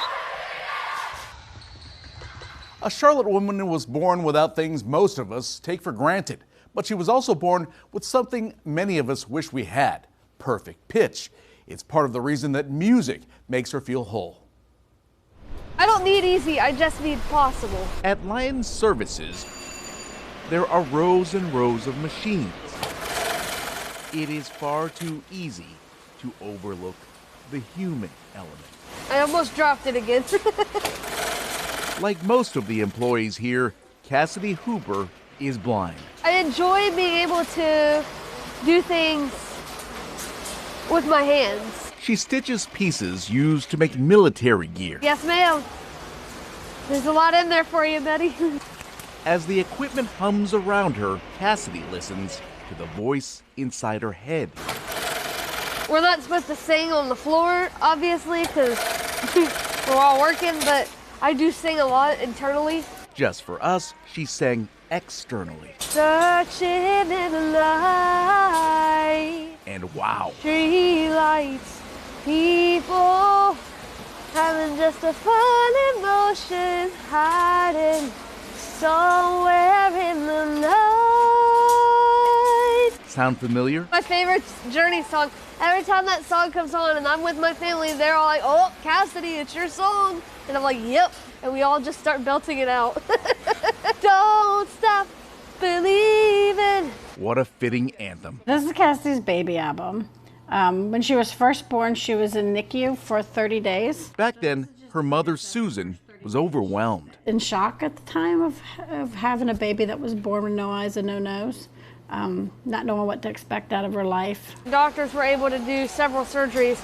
A Charlotte woman was born without things most of us take for granted, but she was also born with something many of us wish we had: perfect pitch. It's part of the reason that music makes her feel whole. I don't need easy, I just need possible. At Lions Services, there are rows and rows of machines. It is far too easy to overlook the human element. I almost dropped it again. Like most of the employees here, Cassidy Hooper is blind. I enjoy being able to do things with my hands. She stitches pieces used to make military gear. Yes, ma'am. There's a lot in there for you, Betty. As the equipment hums around her, Cassidy listens to the voice inside her head. We're not supposed to sing on the floor, obviously, because we're all working, but I do sing a lot internally. Just for us, she sang externally. Searching in the light. And wow. Street lights, people having just a fun emotion, hiding somewhere in the night. Sound familiar? My favorite Journey song. Every time that song comes on and I'm with my family, they're all like, "Oh, Cassidy, it's your song." And I'm like, "Yep." And we all just start belting it out. Don't stop believing. What a fitting anthem. This is Cassidy's baby album. When she was first born, she was in NICU for 30 days. Back then, her mother, Susan, was overwhelmed. In shock at the time of having a baby that was born with no eyes and no nose. Not knowing what to expect out of her life. Doctors were able to do several surgeries.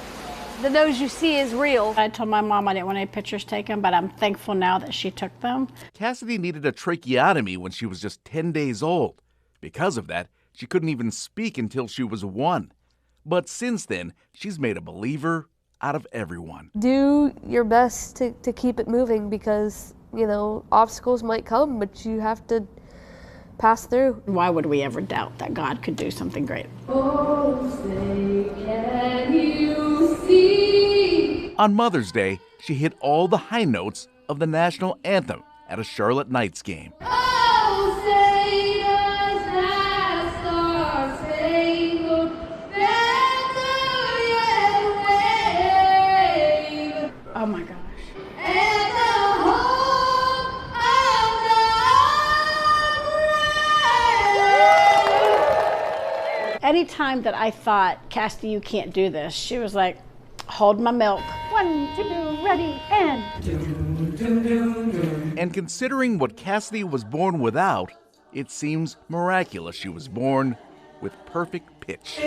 The nose you see is real. I told my mom I didn't want any pictures taken, but I'm thankful now that she took them. Cassidy needed a tracheotomy when she was just 10 days old. Because of that, she couldn't even speak until she was 1. But since then, she's made a believer out of everyone. Do your best to keep it moving because, you know, obstacles might come, but you have to pass through. Why would we ever doubt that God could do something great? Oh, say, can you see? On Mother's Day, she hit all the high notes of the national anthem at a Charlotte Knights game. Oh, say does that star-spangled banner yet wave? Oh my gosh. And the hope of the Anytime that I thought, Cassidy, you can't do this, she was like, hold my milk. 1, 2, ready, and. And considering what Cassidy was born without, it seems miraculous she was born with perfect pitch.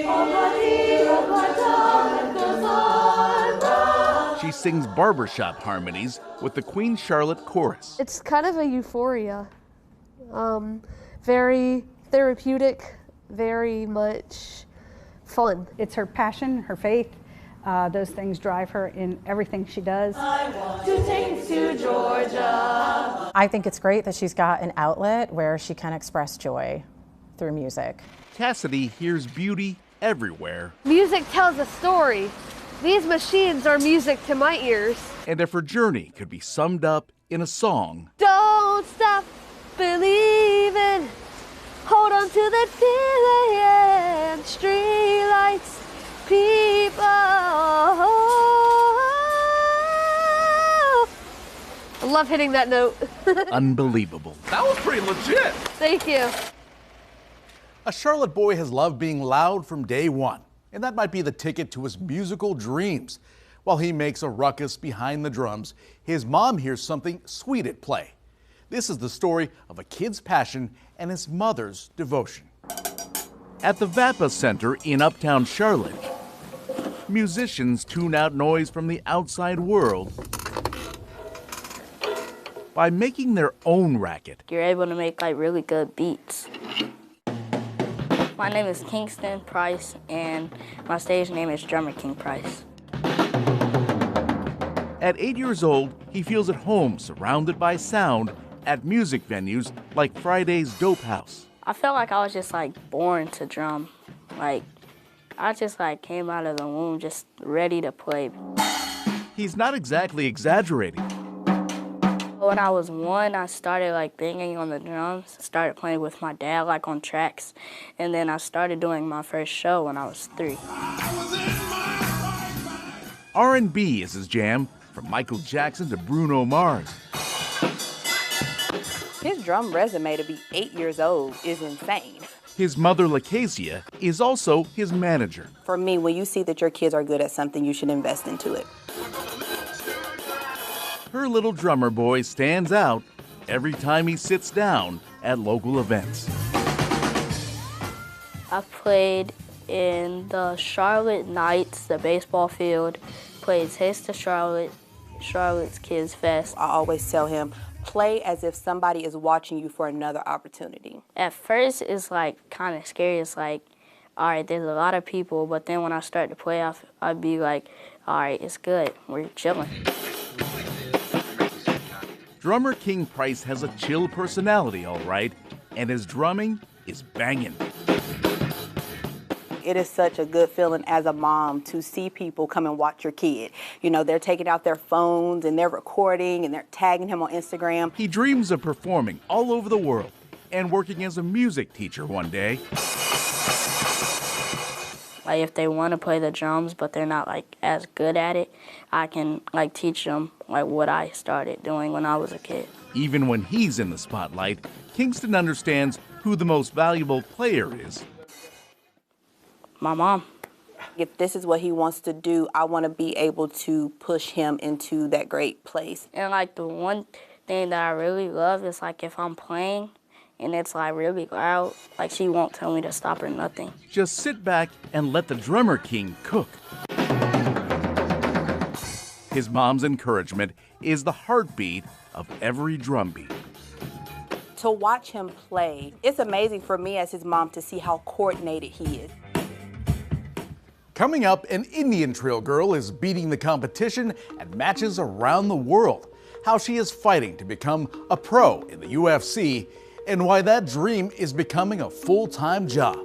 She sings barbershop harmonies with the Queen Charlotte Chorus. It's kind of a euphoria. Very therapeutic, very much fun. It's her passion, her faith. Those things drive her in everything she does. I want to take to Georgia. I think it's great that she's got an outlet where she can express joy through music. Cassidy hears beauty everywhere. Music tells a story. These machines are music to my ears. And if her journey could be summed up in a song, don't stop believing. Hold on to the feeling. Street lights, people. I love hitting that note. unbelievable. That was pretty legit. Thank you. A Charlotte boy has loved being loud from day one, and that might be the ticket to his musical dreams. While he makes a ruckus behind the drums, his mom hears something sweet at play. This is the story of a kid's passion and his mother's devotion. At the VAPA Center in Uptown Charlotte, musicians tune out noise from the outside world by making their own racket. You're able to make like really good beats. My name is Kingston Price, and my stage name is Drummer King Price. At 8 years old, he feels at home surrounded by sound at music venues like Friday's Dope House. I felt like I was just like born to drum. Like I just like came out of the womb just ready to play. He's not exactly exaggerating. When I was 1, I started like banging on the drums, started playing with my dad like on tracks, and then I started doing my first show when I was 3. R&B is his jam, from Michael Jackson to Bruno Mars. His drum resume to be 8 years old is insane. His mother, Lacacia, is also his manager. For me, when you see that your kids are good at something, you should invest into it. Her little drummer boy stands out every time he sits down at local events. I played in the Charlotte Knights, the baseball field, played Taste of Charlotte, Charlotte's Kids Fest. I always tell him, play as if somebody is watching you for another opportunity. At first, it's like kind of scary. It's like, all right, there's a lot of people, but then when I start to play, I'd be like, all right, it's good, we're chilling. Drummer King Price has a chill personality, all right, and his drumming is banging. It is such a good feeling as a mom to see people come and watch your kid. You know, they're taking out their phones and they're recording and they're tagging him on Instagram. He dreams of performing all over the world and working as a music teacher one day. Like if they want to play the drums but they're not like as good at it, I can like teach them like what I started doing when I was a kid. Even when he's in the spotlight, Kingston understands who the most valuable player is. My mom. If this is what he wants to do, I want to be able to push him into that great place. And like the one thing that I really love is like if I'm playing and it's like really loud, like she won't tell me to stop or nothing. Just sit back and let the drummer king cook. His mom's encouragement is the heartbeat of every drum beat. To watch him play, it's amazing for me as his mom to see how coordinated he is. Coming up, an Indian trail girl is beating the competition at matches around the world. How she is fighting to become a pro in the UFC, and why that dream is becoming a full-time job.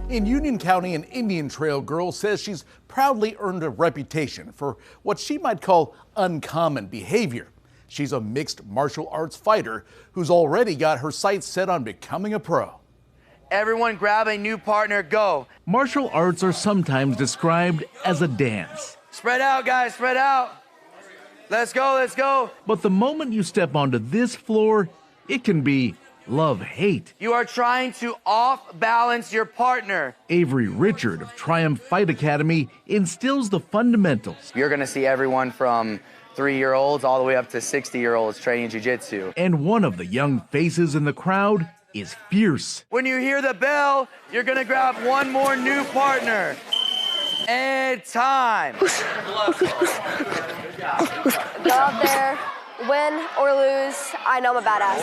In Union County, an Indian Trail girl says she's proudly earned a reputation for what she might call uncommon behavior. She's a mixed martial arts fighter who's already got her sights set on becoming a pro. Everyone grab a new partner, go. Martial arts are sometimes described as a dance. Spread out, guys, spread out. Let's go, let's go. But the moment you step onto this floor, it can be love-hate. You are trying to off-balance your partner. Avery Richard of Triumph Fight Academy instills the fundamentals. You're gonna see everyone from 3-year-olds all the way up to 60-year-olds training jiu-jitsu. And one of the young faces in the crowd is fierce. When you hear the bell, you're gonna grab one more new partner. And time. Go out there, win or lose, I know I'm a badass.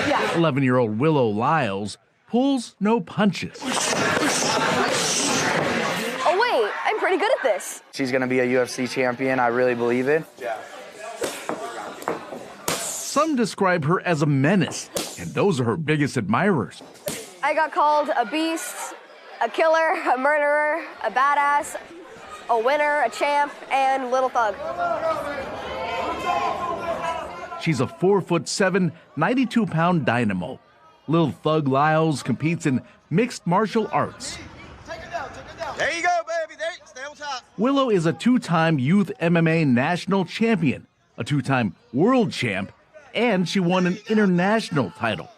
Yeah. 11-year-old Willow Lyles pulls no punches. Oh wait, I'm pretty good at this. She's gonna be a UFC champion, I really believe it. Some describe her as a menace, and those are her biggest admirers. I got called a beast, a killer, a murderer, a badass, a winner, a champ, and little thug. She's a 4'7", 92-pound dynamo. Lil Thug Lyles competes in mixed martial arts. There you go, baby. There, stay on top. Willow is a 2-time youth MMA national champion, a 2-time world champ, and she won an international title.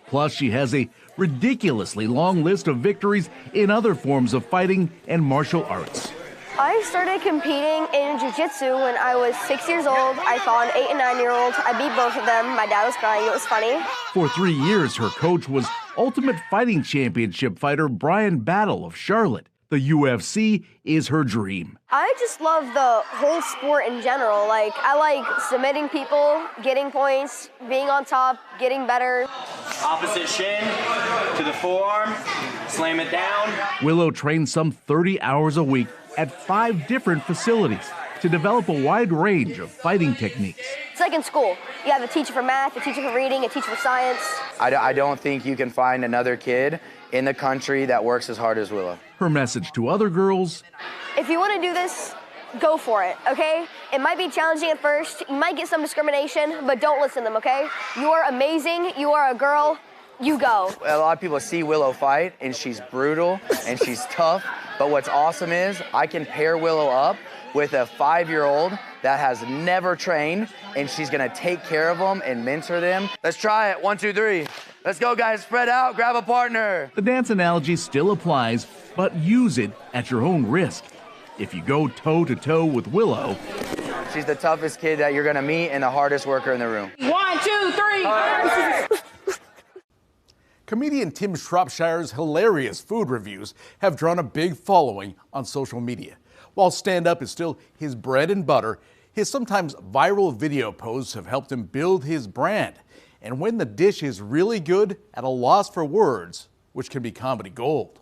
Plus, she has a ridiculously long list of victories in other forms of fighting and martial arts. I started competing in jiu-jitsu when I was 6 years old. I fought an 8 and 9-year-old. I beat both of them. My dad was crying. It was funny. For 3 years, her coach was Ultimate Fighting Championship fighter Brian Battle of Charlotte. The UFC is her dream. I just love the whole sport in general. Like, I like submitting people, getting points, being on top, getting better. Opposite shin to the forearm, slam it down. Willow trains some 30 hours a week at 5 different facilities to develop a wide range of fighting techniques. It's like in school. You have a teacher for math, a teacher for reading, a teacher for science. I don't think you can find another kid in the country that works as hard as Willow. Her message to other girls: if you want to do this, go for it, okay? It might be challenging at first. You might get some discrimination, but don't listen to them, okay? You are amazing. You are a girl. You go. A lot of people see Willow fight, and she's brutal, and she's tough. But what's awesome is I can pair Willow up with a 5-year-old that has never trained, and she's gonna take care of them and mentor them. Let's try it. 1, 2, 3. Let's go, guys. Spread out. Grab a partner. The dance analogy still applies, but use it at your own risk. If you go toe-to-toe with Willow, she's the toughest kid that you're gonna meet and the hardest worker in the room. 1, 2, 3. comedian Tim Shropshire's hilarious food reviews have drawn a big following on social media. While stand-up is still his bread and butter, his sometimes viral video posts have helped him build his brand. And when the dish is really good, at a loss for words, which can be comedy gold.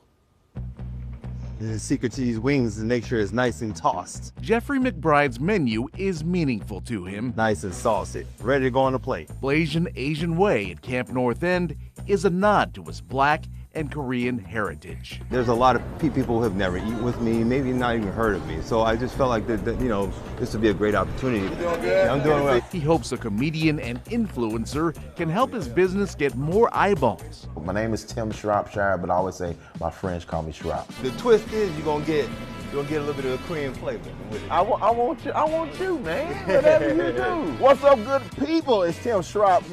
The secret to these wings is to make sure it's nice and tossed. Jeffrey McBride's menu is meaningful to him. Nice and saucy, ready to go on the plate. Blasian Asian Way at Camp North End is a nod to his Black and Korean heritage. There's a lot of people who have never eaten with me, maybe not even heard of me. So I just felt like that this would be a great opportunity. Yeah, I'm doing well. He hopes a comedian and influencer can help his business get more eyeballs. My name is Tim Shropshire, but I always say my friends call me Shrop. The twist is you're gonna get a little bit of a Korean flavor with it. I want you, man. Whatever you do. What's up, good people? It's Tim Shrop.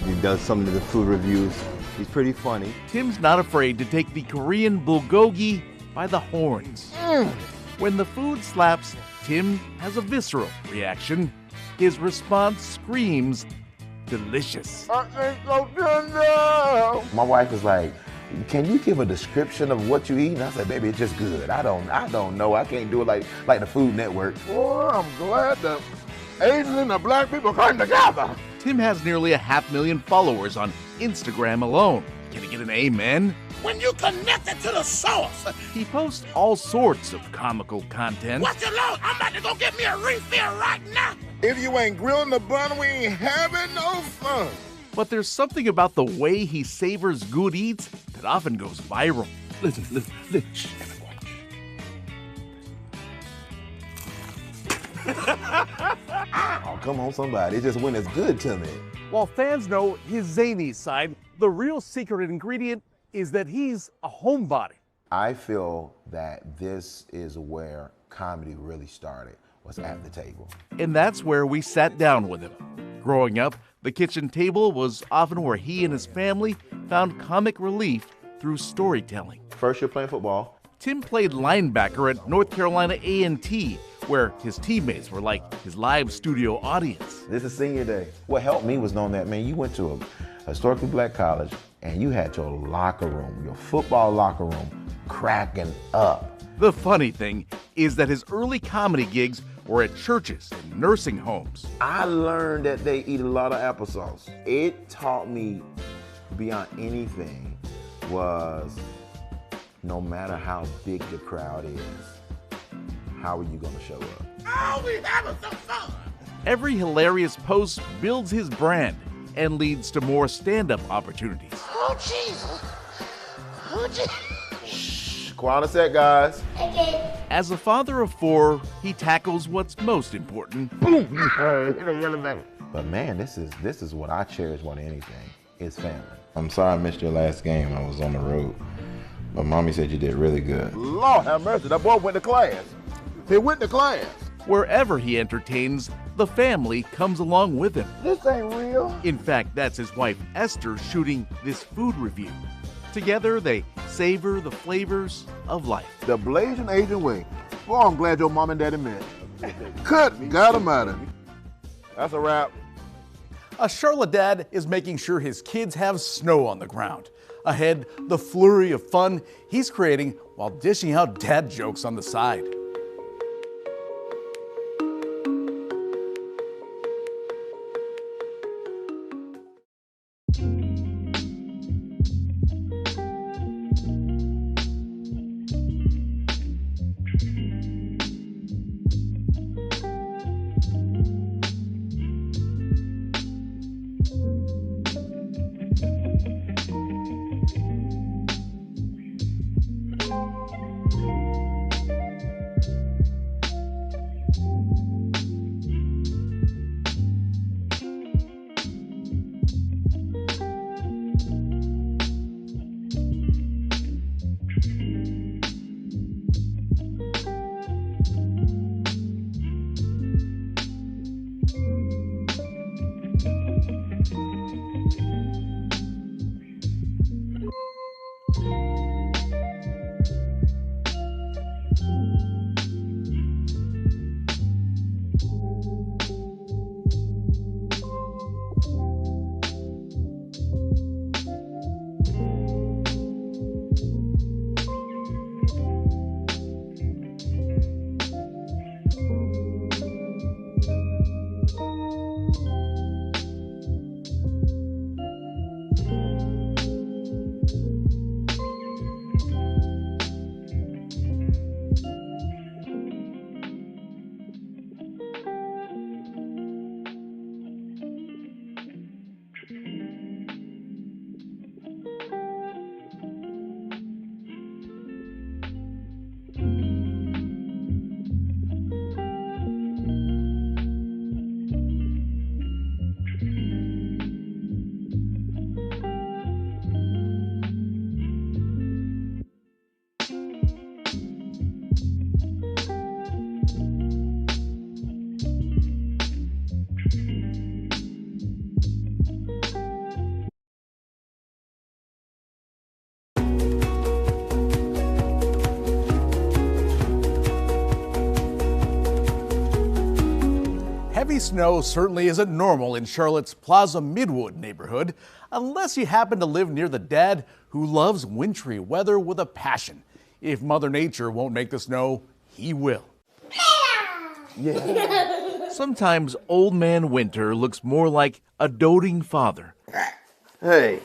He does some of the food reviews. He's pretty funny. Tim's not afraid to take the Korean bulgogi by the horns. When the food slaps, Tim has a visceral reaction. His response screams, delicious. My wife is like, can you give a description of what you eat? And I said, baby, it's just good. I don't know. I can't do it like the Food Network. Boy, I'm glad the Asians and the black people come together. Tim has nearly 500,000 followers on Instagram alone. Can he get an amen? When you connect it to the source. He posts all sorts of comical content. Watch it long. I'm about to go get me a refill right now. If you ain't grilling the bun, we ain't having no fun. But there's something about the way he savors good eats that often goes viral. Listen. Shh. Oh, come on, somebody. It just when it's good to me. While fans know his zany side, the real secret ingredient is that he's a homebody. I feel that this is where comedy really started, was at the table. And that's where we sat down with him. Growing up, the kitchen table was often where he and his family found comic relief through storytelling. First year playing football. Tim played linebacker at North Carolina A&T, where his teammates were like his live studio audience. This is senior day. What helped me was knowing that, man, you went to a historically black college and you had your locker room, your football locker room, cracking up. The funny thing is that his early comedy gigs were at churches and nursing homes. I learned that they eat a lot of applesauce. It taught me beyond anything was no matter how big the crowd is, how are you gonna show up? Oh, we having some fun. Every hilarious post builds his brand and leads to more stand-up opportunities. Oh, Jesus. Oh, Jesus. Shh, quiet on a sec, guys. Okay. As a father of 4, he tackles what's most important. But man, this is what I cherish more than anything, is family. I'm sorry I missed your last game. I was on the road. But Mommy said you did really good. Lord have mercy, that boy went to class. He went to class. Wherever he entertains, the family comes along with him. This ain't real. In fact, that's his wife Esther shooting this food review. Together, they savor the flavors of life. The Blazing Asian Wing. Boy, I'm glad your mom and daddy met. Good God Almighty. That's a wrap. A Charlotte dad is making sure his kids have snow on the ground. Ahead, the flurry of fun he's creating while dishing out dad jokes on the side. Heavy snow certainly isn't normal in Charlotte's Plaza Midwood neighborhood, unless you happen to live near the dad who loves wintry weather with a passion. If Mother Nature won't make the snow, he will. Yeah. Sometimes Old Man Winter looks more like a doting father. Hey.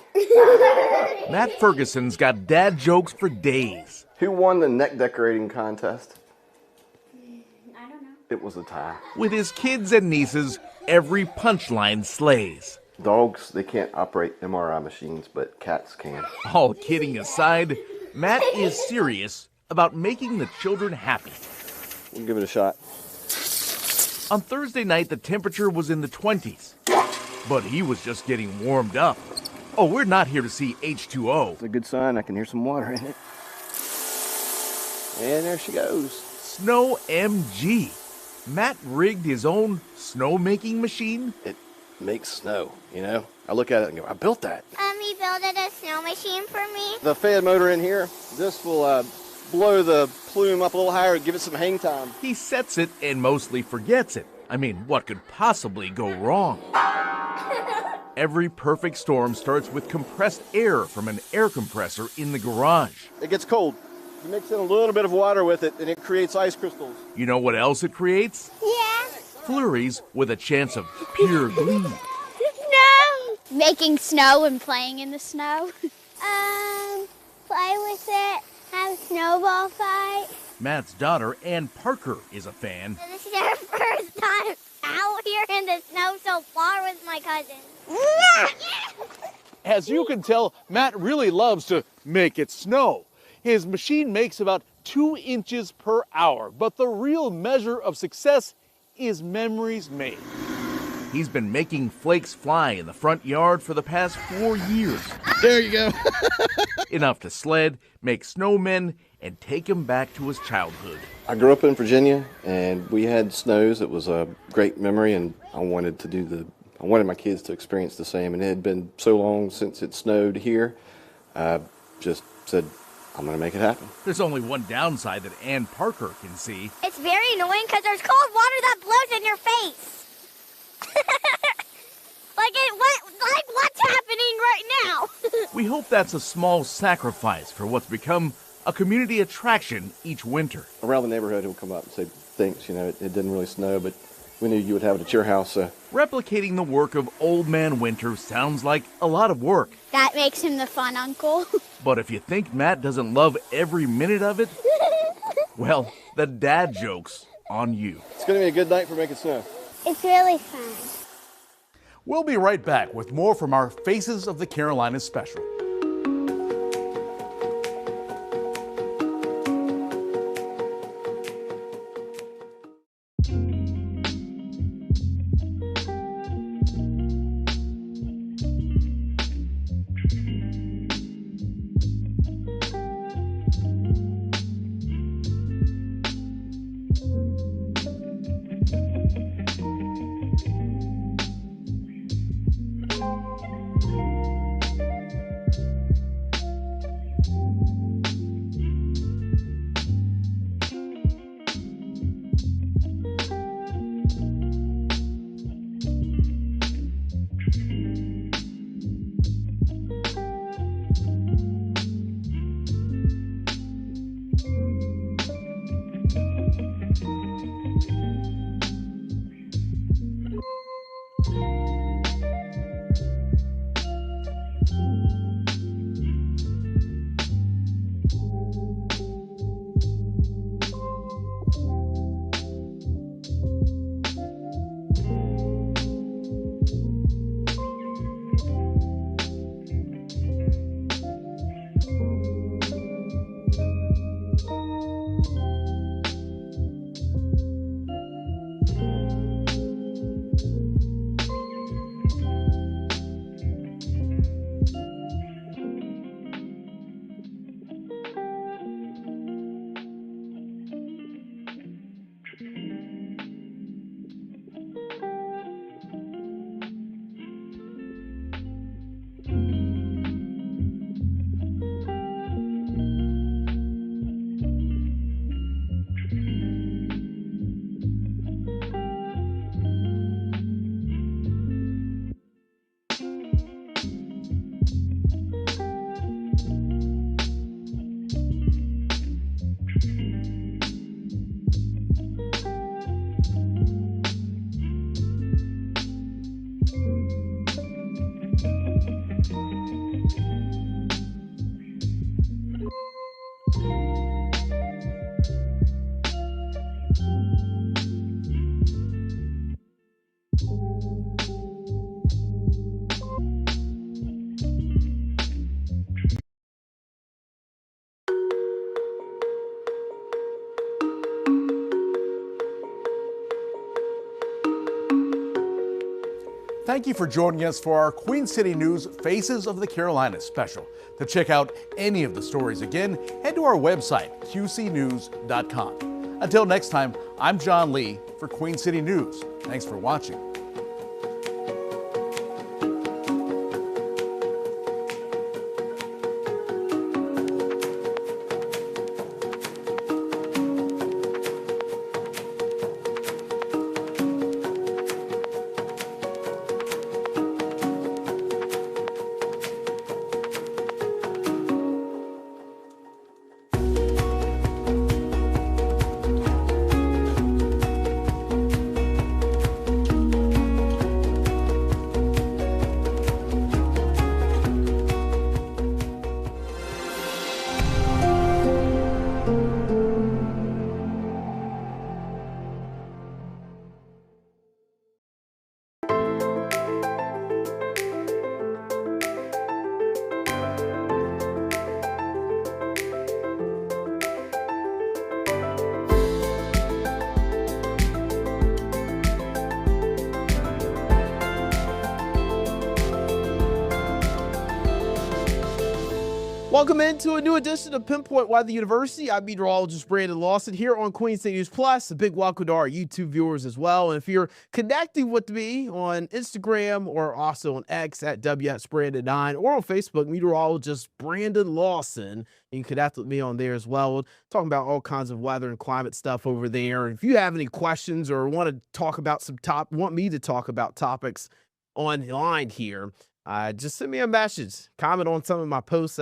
Matt Ferguson's got dad jokes for days. Who won the neck decorating contest? It was a tie. With his kids and nieces, every punchline slays. Dogs, they can't operate MRI machines, but cats can. All kidding aside, Matt is serious about making the children happy. We'll give it a shot. On Thursday night, the temperature was in the 20s, but he was just getting warmed up. Oh, we're not here to see H2O. It's a good sign. I can hear some water in it. And there she goes. Snow MG. Matt rigged his own snow-making machine. It makes snow, you know? I look at it and go, I built that. You built a snow machine for me? The fan motor in here, this will blow the plume up a little higher, give it some hang time. He sets it and mostly forgets it. I mean, what could possibly go wrong? Every perfect storm starts with compressed air from an air compressor in the garage. It gets cold. You mix in a little bit of water with it, and it creates ice crystals. You know what else it creates? Yeah. Flurries with a chance of pure glee. No. Making snow and playing in the snow. Play with it, have a snowball fight. Matt's daughter, Ann Parker, is a fan. This is our first time out here in the snow so far with my cousin. As you can tell, Matt really loves to make it snow. His machine makes about 2 inches per hour, but the real measure of success is memories made. He's been making flakes fly in the front yard for the past 4 years. There you go. Enough to sled, make snowmen, and take him back to his childhood. I grew up in Virginia, and we had snows. It was a great memory, and I wanted my kids to experience the same. And it had been so long since it snowed here. I just said, I'm going to make it happen. There's only one downside that Ann Parker can see. It's very annoying because there's cold water that blows in your face. What's happening right now? We hope that's a small sacrifice for what's become a community attraction each winter. Around the neighborhood, he'll come up and say, thanks, it didn't really snow, but we knew you would have it at your house. Replicating the work of Old Man Winter sounds like a lot of work. That makes him the fun uncle. But if you think Matt doesn't love every minute of it, well, the dad joke's on you. It's going to be a good night for making snow. It's really fun. We'll be right back with more from our Faces of the Carolinas special. Thank you for joining us for our Queen City News Faces of the Carolinas special. To check out any of the stories again, head to our website, qcnews.com. Until next time, I'm John Lee for Queen City News. Thanks for watching. Welcome into a new edition of Pinpoint Weather University. I'm meteorologist Brandon Lawson here on Queen State News Plus. A big welcome to our YouTube viewers as well. And if you're connecting with me on Instagram or also on X at WSBrandon9 or on Facebook, meteorologist Brandon Lawson, you can connect with me on there as well. We're talking about all kinds of weather and climate stuff over there. If you have any questions or want to talk about want me to talk about topics online here, just send me a message, comment on some of my posts.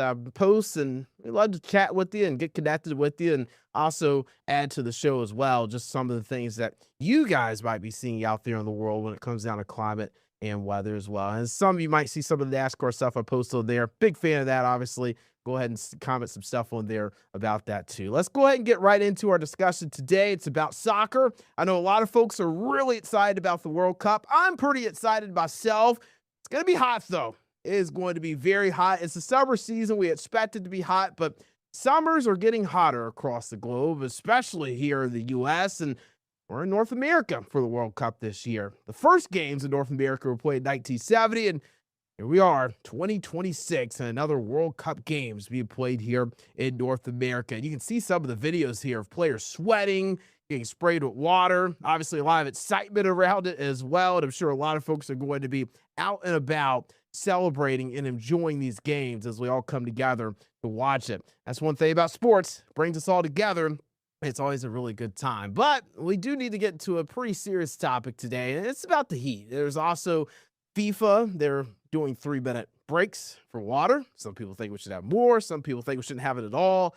And we'd love to chat with you and get connected with you, and also add to the show as well, just some of the things that you guys might be seeing out there in the world when it comes down to climate and weather as well. And some of you might see some of the NASCAR stuff I posted on there. Big fan of that, obviously. Go ahead and comment some stuff on there about that too. Let's go ahead and get right into our discussion today. It's about soccer. I know a lot of folks are really excited about the World Cup. I'm pretty excited myself. It's going to be hot, though. It is going to be very hot. It's the summer season. We expect it to be hot, but summers are getting hotter across the globe, especially here in the U.S., and we're in North America for the World Cup this year. The first games in North America were played in 1970, and here we are, 2026, and another World Cup games being played here in North America. You can see some of the videos here of players sweating, getting sprayed with water. Obviously, a lot of excitement around it as well, and I'm sure a lot of folks are going to be out and about celebrating and enjoying these games as we all come together to watch it. That's one thing about sports, brings us all together. It's always a really good time. But we do need to get into a pretty serious topic today, and it's about the heat. There's also FIFA. They're doing 3-minute breaks for water. Some people think we should have more. Some people think we shouldn't have it at all.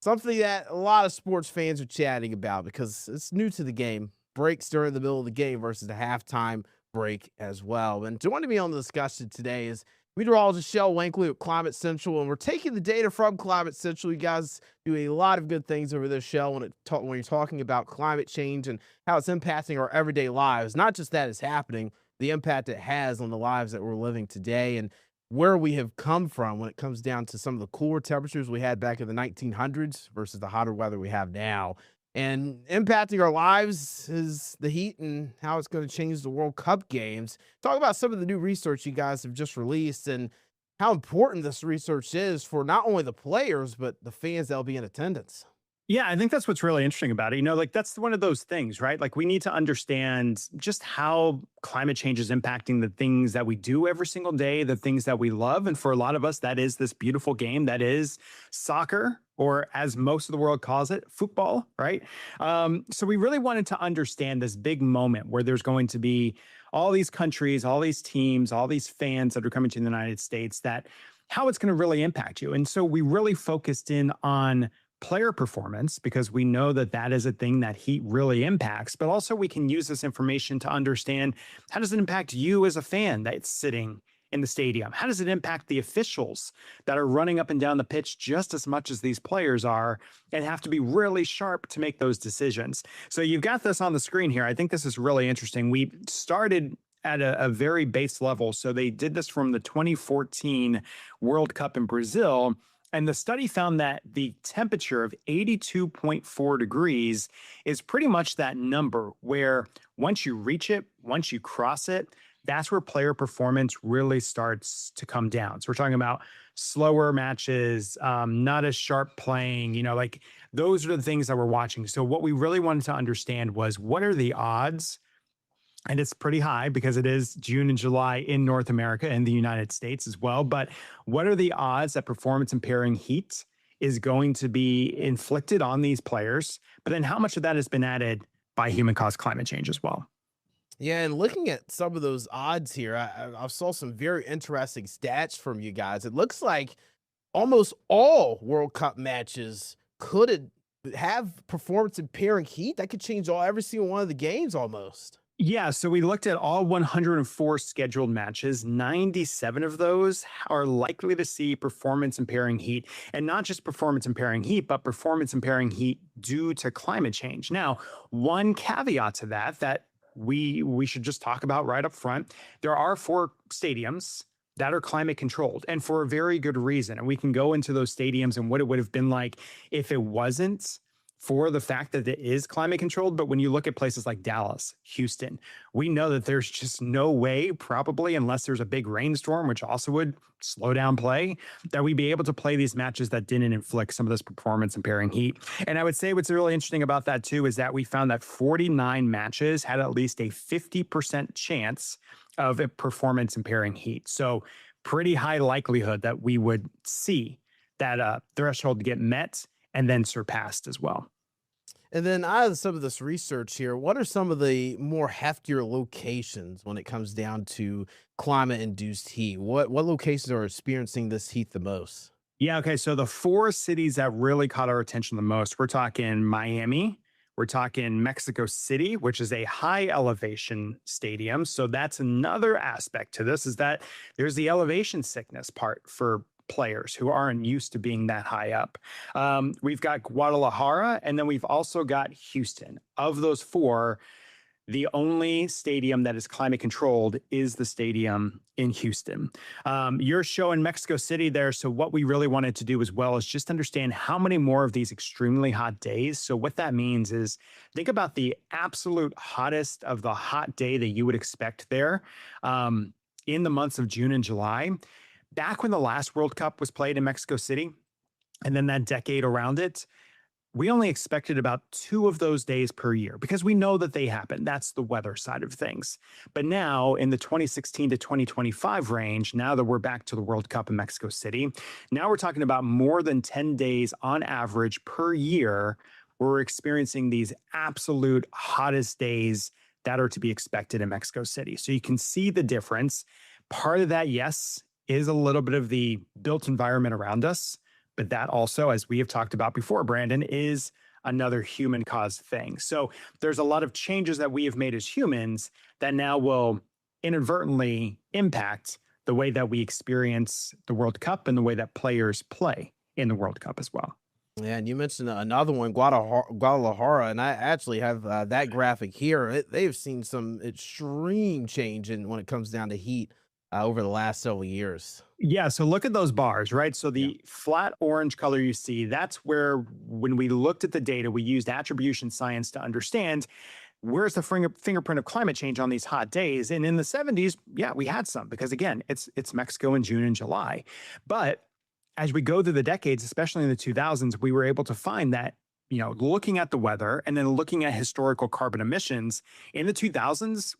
Something that a lot of sports fans are chatting about because it's new to the game. Breaks during the middle of the game versus the halftime break as well. And joining me on the discussion today is meteorologist Shel Wankley at Climate Central, and we're taking the data from Climate Central. You guys do a lot of good things over there, Shel, when you're talking about climate change and how it's impacting our everyday lives. Not just that it's happening, the impact it has on the lives that we're living today and where we have come from when it comes down to some of the cooler temperatures we had back in the 1900s versus the hotter weather we have now. And impacting our lives is the heat and how it's going to change the World Cup games. Talk about some of the new research you guys have just released and how important this research is for not only the players, but the fans that'll be in attendance. Yeah, I think that's what's really interesting about it. That's one of those things, right? Like, we need to understand just how climate change is impacting the things that we do every single day, the things that we love. And for a lot of us, that is this beautiful game that is soccer, or as most of the world calls it, football, right? So we really wanted to understand this big moment where there's going to be all these countries, all these teams, all these fans that are coming to the United States, that how it's going to really impact you. And so we really focused in on player performance, because we know that that is a thing that heat really impacts, but also we can use this information to understand, how does it impact you as a fan that's sitting in the stadium? How does it impact the officials that are running up and down the pitch just as much as these players are and have to be really sharp to make those decisions? So you've got this on the screen here. I think this is really interesting. We started at a very base level. So they did this from the 2014 World Cup in Brazil. And the study found that the temperature of 82.4 degrees is pretty much that number where once you reach it, once you cross it, that's where player performance really starts to come down. So we're talking about slower matches, not as sharp playing, like those are the things that we're watching. So what we really wanted to understand was, what are the odds? And it's pretty high because it is June and July in North America and the United States as well. But what are the odds that performance impairing heat is going to be inflicted on these players? But then how much of that has been added by human-caused climate change as well? Yeah, and looking at some of those odds here, I saw some very interesting stats from you guys. It looks like almost all World Cup matches could have performance impairing heat. That could change every single one of the games almost. Yeah, so we looked at all 104 scheduled matches. 97 of those are likely to see performance impairing heat, and not just performance impairing heat, but performance impairing heat due to climate change. Now, one caveat to that we should just talk about right up front. There are 4 stadiums that are climate controlled, and for a very good reason. And we can go into those stadiums and what it would have been like if it wasn't for the fact that it is climate controlled. But when you look at places like Dallas, Houston, we know that there's just no way, probably unless there's a big rainstorm, which also would slow down play, that we'd be able to play these matches that didn't inflict some of this performance impairing heat. And I would say what's really interesting about that too is that we found that 49 matches had at least a 50% chance of a performance impairing heat. So pretty high likelihood that we would see that threshold get met and then surpassed as well. And then out of some of this research here, what are some of the more heftier locations when it comes down to climate-induced heat? What locations are experiencing this heat the most? Yeah, okay. So the 4 cities that really caught our attention the most, we're talking Miami, we're talking Mexico City, which is a high elevation stadium. So that's another aspect to this, is that there's the elevation sickness part for players who aren't used to being that high up. We've got Guadalajara, and then we've also got Houston. Of those 4, the only stadium that is climate controlled is the stadium in Houston. You're showing Mexico City there. So what we really wanted to do as well is just understand how many more of these extremely hot days. So what that means is think about the absolute hottest of the hot day that you would expect there in the months of June and July. Back when the last World Cup was played in Mexico City, and then that decade around it, we only expected about 2 of those days per year because we know that they happen. That's the weather side of things. But now in the 2016 to 2025 range, now that we're back to the World Cup in Mexico City, now we're talking about more than 10 days on average per year where we're experiencing these absolute hottest days that are to be expected in Mexico City. So you can see the difference. Part of that, yes, is a little bit of the built environment around us. But that also, as we have talked about before, Brandon, is another human caused thing. So there's a lot of changes that we have made as humans that now will inadvertently impact the way that we experience the World Cup and the way that players play in the World Cup as well. Yeah, and you mentioned another one, Guadalajara, and I actually have that graphic here. They've seen some extreme change when it comes down to heat over the last several years. Yeah, so look at those bars, right? So the flat orange color you see, that's where when we looked at the data, we used attribution science to understand where's the fingerprint of climate change on these hot days. And in the 70s, yeah, we had some because again, it's Mexico in June and July. But as we go through the decades, especially in the 2000s, we were able to find that, you know, looking at the weather and then looking at historical carbon emissions in the 2000s,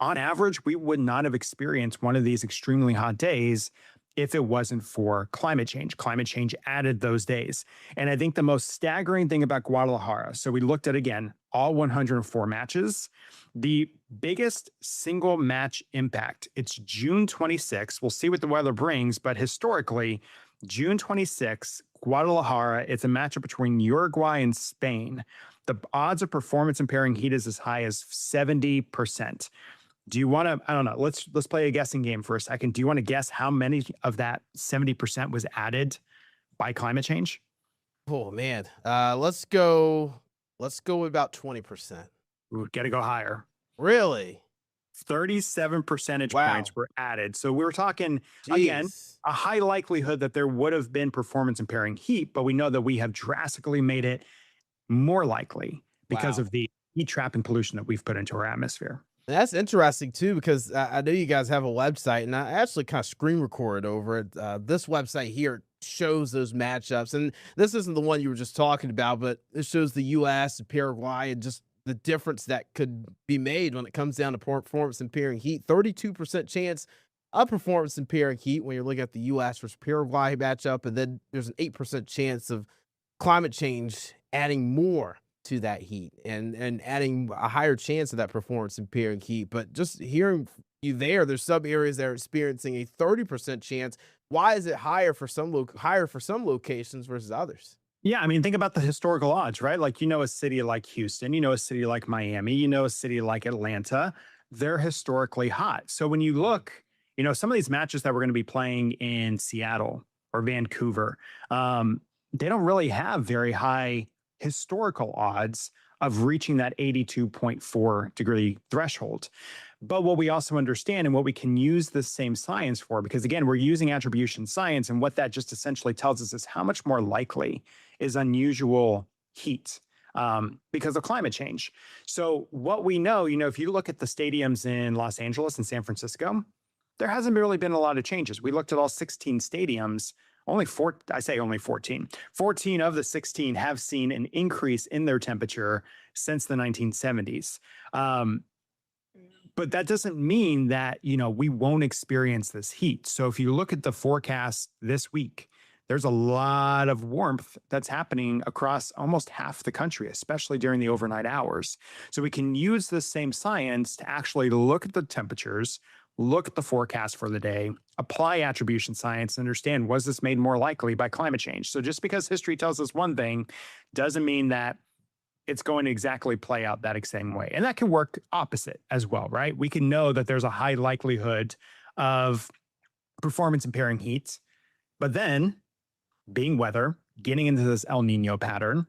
on average, we would not have experienced one of these extremely hot days if it wasn't for climate change. Climate change added those days. And I think the most staggering thing about Guadalajara, so we looked at, again, all 104 matches. The biggest single match impact, it's June 26. We'll see what the weather brings, but historically, June 26, Guadalajara, it's a matchup between Uruguay and Spain. The odds of performance impairing heat is as high as 70%. Do you want to, I don't know, let's play a guessing game for a second. Do you want to guess how many of that 70% was added by climate change? Oh man. Let's go with about 20%. We got to go higher. Really? 37 percentage points were added. So we were talking, again, a high likelihood that there would have been performance impairing heat, but we know that we have drastically made it more likely because of the heat trapping pollution that we've put into our atmosphere. And that's interesting too, because I know you guys have a website, and I actually kind of screen recorded over it. This website here shows those matchups, and this isn't the one you were just talking about, but it shows the U.S. and Paraguay and just the difference that could be made when it comes down to performance impairing heat. 32% chance of performance impairing heat when you're looking at the U.S. versus Paraguay matchup, and then there's an 8% chance of climate change adding more to that heat and adding a higher chance of that performance impairing heat. But just hearing you there's some areas that are experiencing a 30% chance. Why is it higher for some locations versus others? Yeah, I mean, think about the historical odds, right? Like, you know, a city like Houston, you know, a city like Miami, you know, a city like Atlanta, they're historically hot. So when you look, you know, some of these matches that we're going to be playing in Seattle or Vancouver, they don't really have very high historical odds of reaching that 82.4 degree threshold. But what we also understand and what we can use the same science for, because again, we're using attribution science, and what that just essentially tells us is how much more likely is unusual heat because of climate change. So what we know, if you look at the stadiums in Los Angeles and San Francisco, there hasn't really been a lot of changes. We looked at all 16 stadiums. Only 14. 14 of the 16 have seen an increase in their temperature since the 1970s. But that doesn't mean that, we won't experience this heat. So if you look at the forecast this week, there's a lot of warmth that's happening across almost half the country, especially during the overnight hours. So we can use this same science to actually look at the temperatures, look at the forecast for the day, apply attribution science, and understand, was this made more likely by climate change? So just because history tells us one thing doesn't mean that it's going to exactly play out that same way. And that can work opposite as well, right? We can know that there's a high likelihood of performance impairing heat, but then being weather, getting into this El Nino pattern,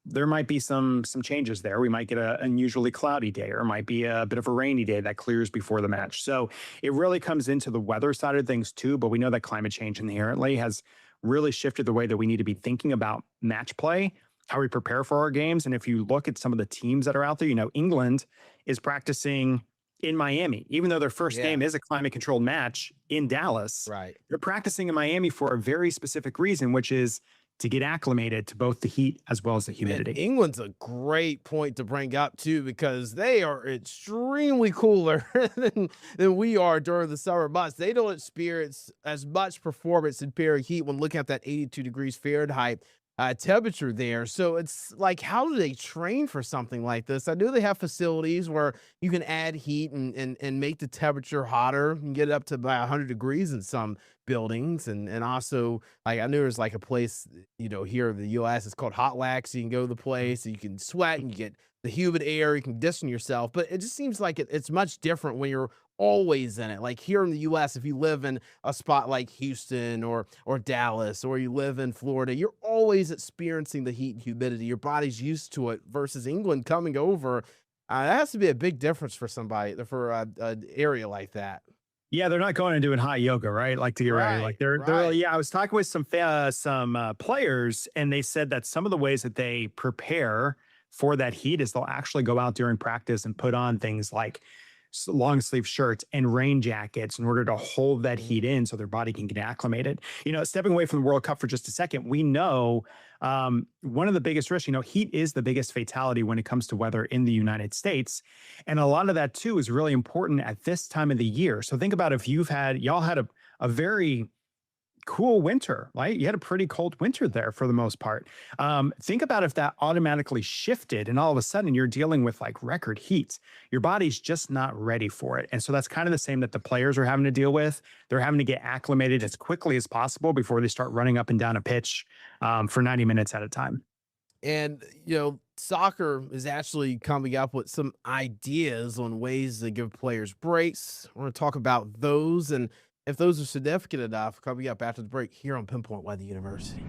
there might be some changes there. We might get an unusually cloudy day, or it might be a bit of a rainy day that clears before the match. So it really comes into the weather side of things too, but we know that climate change inherently has really shifted the way that we need to be thinking about match play, how we prepare for our games. And if you look at some of the teams that are out there, England is practicing in Miami, even though their first game is a climate controlled match in Dallas. Right. They're practicing in Miami for a very specific reason, which is to get acclimated to both the heat as well as the humidity. And England's a great point to bring up too, because they are extremely cooler than we are during the summer months. They don't experience as much performance impairing heat when looking at that 82 degrees Fahrenheit temperature there. So it's like, how do they train for something like this? I know they have facilities where you can add heat and make the temperature hotter. You can get it up to about 100 degrees in some buildings. And also, like, I know there's like a place, here in the US, it's called Hot Wax. You can go to the place, you can sweat and you get the humid air, you can condition yourself. But it just seems like it's much different when you're always in it. Like here in the US, if you live in a spot like Houston or Dallas, or you live in Florida, you're always experiencing the heat and humidity. Your body's used to it, versus England coming over. That has to be a big difference for somebody, for an area like that. Yeah, they're not going and doing hot yoga, right? Like to get ready. Like they're I was talking with some players, and they said that some of the ways that they prepare for that heat is they'll actually go out during practice and put on things like long sleeve shirts and rain jackets in order to hold that heat in so their body can get acclimated. Stepping away from the World Cup for just a second, we know one of the biggest risks, heat is the biggest fatality when it comes to weather in the United States. And a lot of that too is really important at this time of the year. So think about if y'all had a very cool winter, right? You had a pretty cold winter there for the most part. Think about if that automatically shifted and all of a sudden you're dealing with like record heat. Your body's just not ready for it. And so that's kind of the same that the players are having to deal with. They're having to get acclimated as quickly as possible before they start running up and down a pitch for 90 minutes at a time. And, soccer is actually coming up with some ideas on ways to give players breaks. We're going to talk about those, and if those are significant enough, coming up after the break here on Pinpoint Weather University.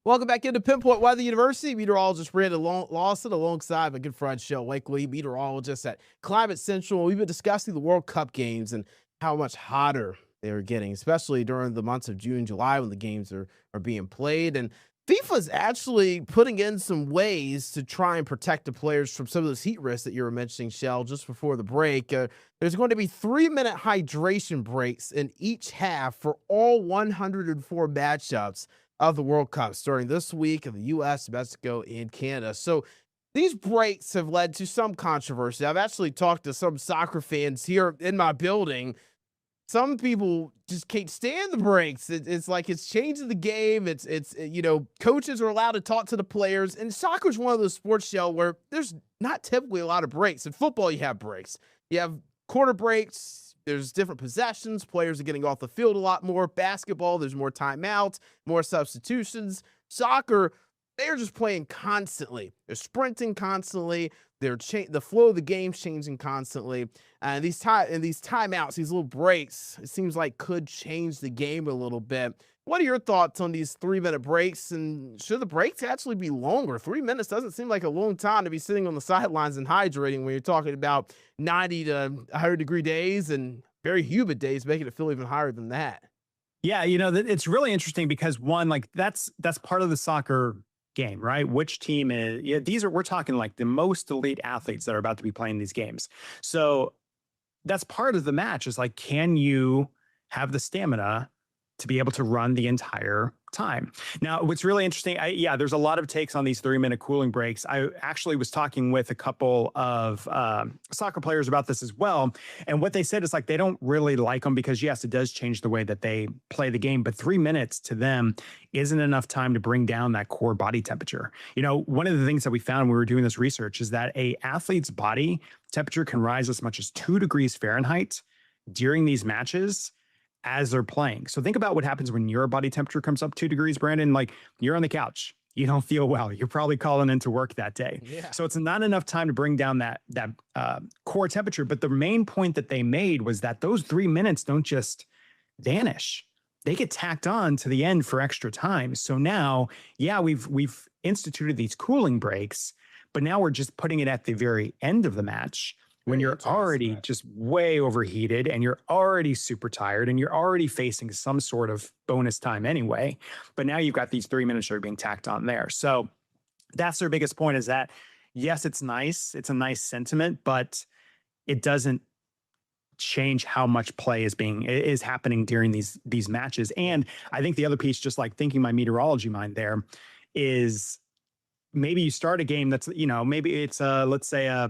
Welcome back into Pinpoint Weather University. Meteorologist Brandon Lawson alongside my good friend Shel Wakely, meteorologist at Climate Central. We've been discussing the World Cup games and how much hotter they are getting, especially during the months of June and July when the games are being played. And FIFA's actually putting in some ways to try and protect the players from some of those heat risks that you were mentioning, Shel, just before the break. There's going to be 3-minute hydration breaks in each half for all 104 matchups of the World Cup starting this week in the U.S., Mexico, and Canada. So these breaks have led to some controversy. I've actually talked to some soccer fans here in my building. Some people just can't stand the breaks. It's like it's changing the game. It's coaches are allowed to talk to the players. And soccer is one of those sports, Shel, where there's not typically a lot of breaks. In football, you have breaks. You have quarter breaks. There's different possessions. Players are getting off the field a lot more. Basketball, there's more timeouts, more substitutions. Soccer, they're just playing constantly. They're sprinting constantly. The flow of the game's changing constantly. And these timeouts, these little breaks, it seems like could change the game a little bit. What are your thoughts on these 3-minute breaks? And should the breaks actually be longer? 3 minutes doesn't seem like a long time to be sitting on the sidelines and hydrating when you're talking about 90 to 100-degree days and very humid days, making it feel even higher than that. Yeah, it's really interesting because one, like that's part of the soccer game, right? Which team is, we're talking like the most elite athletes that are about to be playing these games. So that's part of the match is like, can you have the stamina to be able to run the entire time? Now, what's really interesting, there's a lot of takes on these 3-minute cooling breaks. I actually was talking with a couple of soccer players about this as well. And what they said is like, they don't really like them because yes, it does change the way that they play the game, but 3 minutes to them isn't enough time to bring down that core body temperature. One of the things that we found when we were doing this research is that a athlete's body temperature can rise as much as 2 degrees Fahrenheit during these matches as they're playing. So think about what happens when your body temperature comes up 2 degrees, Brandon. Like you're on the couch, you don't feel well. You're probably calling into work that day. Yeah. So it's not enough time to bring down that core temperature. But the main point that they made was that those 3 minutes don't just vanish. They get tacked on to the end for extra time. So now, we've instituted these cooling breaks, but now we're just putting it at the very end of the match when you're already just way overheated and you're already super tired and you're already facing some sort of bonus time anyway. But now you've got these 3 minutes that are being tacked on there. So that's their biggest point is that, yes, it's nice. It's a nice sentiment, but it doesn't change how much play is happening during these matches. And I think the other piece, just like thinking my meteorology mind there, is maybe you start a game that's, maybe it's let's say a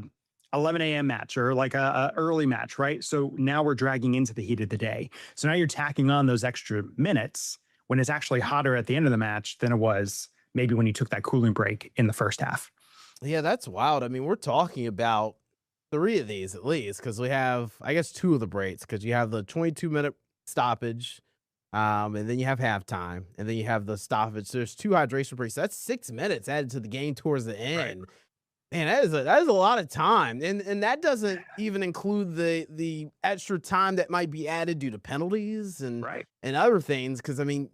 11 a.m. match or like a early match, right? So now we're dragging into the heat of the day. So now you're tacking on those extra minutes when it's actually hotter at the end of the match than it was maybe when you took that cooling break in the first half. Yeah, that's wild. I mean, we're talking about 3 of these at least because we have, I guess, 2 of the breaks because you have the 22-minute stoppage and then you have halftime and then you have the stoppage. So there's 2 hydration breaks. That's 6 minutes added to the game towards the end. Right. Man, that is a lot of time, and that doesn't even include the extra time that might be added due to penalties and other things. Because I mean,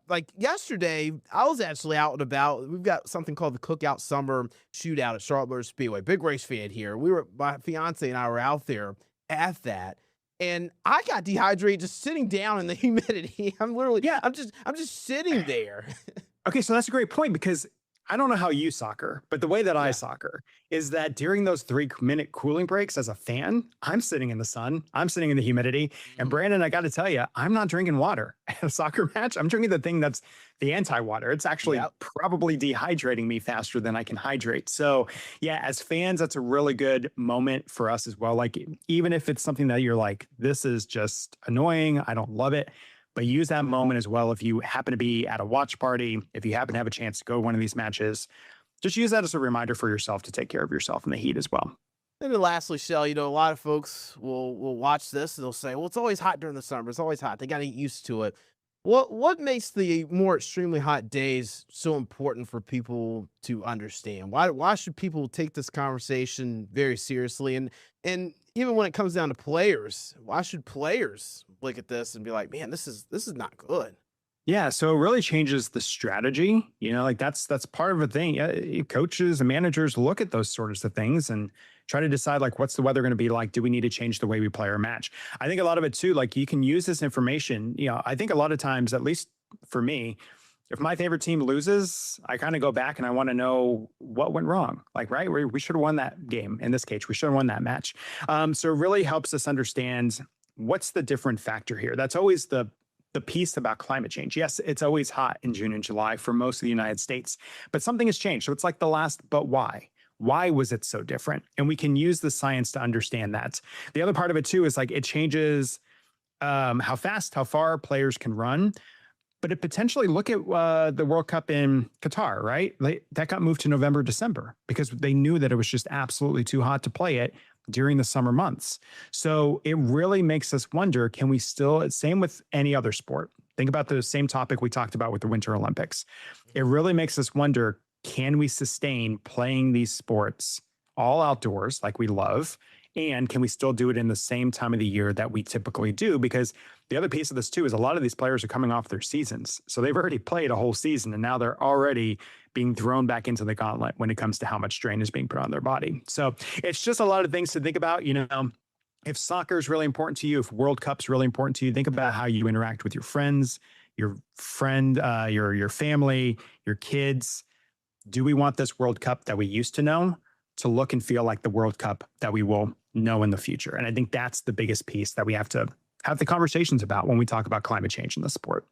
like yesterday, I was actually out and about. We've got something called the Cookout Summer Shootout at Charlotte Motor Speedway. Big race fan here. My fiance and I were out there at that. And I got dehydrated just sitting down in the humidity. I'm just sitting there. Okay, so that's a great point because I don't know how you soccer, but the way that I soccer is that during those 3-minute cooling breaks as a fan, I'm sitting in the sun, I'm sitting in the humidity. And Brandon, I got to tell you, I'm not drinking water at a soccer match. I'm drinking the thing that's the anti-water. It's actually probably dehydrating me faster than I can hydrate. So yeah, as fans, that's a really good moment for us as well. Like even if it's something that you're like, this is just annoying, I don't love it. But use that moment as well. If you happen to be at a watch party, if you happen to have a chance to go to one of these matches, just use that as a reminder for yourself to take care of yourself in the heat as well. And then lastly, Shel, a lot of folks will watch this and they'll say, well, it's always hot during the summer. It's always hot. They got to get used to it. What makes the more extremely hot days so important for people to understand? Why should people take this conversation very seriously? And even when it comes down to players, why should players look at this and be like, man, this is not good? Yeah, so it really changes the strategy. Like that's part of a thing. Yeah, coaches and managers look at those sorts of things and try to decide like what's the weather going to be like? Do we need to change the way we play our match? I think a lot of it too, like you can use this information. I think a lot of times, at least for me, if my favorite team loses, I kind of go back and I want to know what went wrong. Like, right, we should have won that game. In this case, we should have won that match. So it really helps us understand what's the different factor here. That's always the piece about climate change. Yes, it's always hot in June and July for most of the United States, but something has changed. So it's like the last, but why? Why was it so different? And we can use the science to understand that. The other part of it too is like it changes how fast, how far players can run. But it potentially, look at the World Cup in Qatar, right? That got moved to November, December because they knew that it was just absolutely too hot to play it during the summer months. So it really makes us wonder, can we still, same with any other sport. Think about the same topic we talked about with the Winter Olympics. It really makes us wonder, can we sustain playing these sports all outdoors like we love? And can we still do it in the same time of the year that we typically do? Because the other piece of this too is a lot of these players are coming off their seasons. So they've already played a whole season and now they're already being thrown back into the gauntlet when it comes to how much strain is being put on their body. So it's just a lot of things to think about. If soccer is really important to you, if World Cup's really important to you, think about how you interact with your friends, your family, your kids. Do we want this World Cup that we used to know to look and feel like the World Cup that we will know in the future? And I think that's the biggest piece that we have to have the conversations about when we talk about climate change in the sport.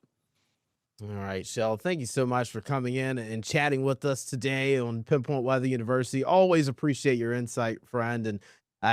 All right, Shell, thank you so much for coming in and chatting with us today on Pinpoint Weather University. Always appreciate your insight, friend. And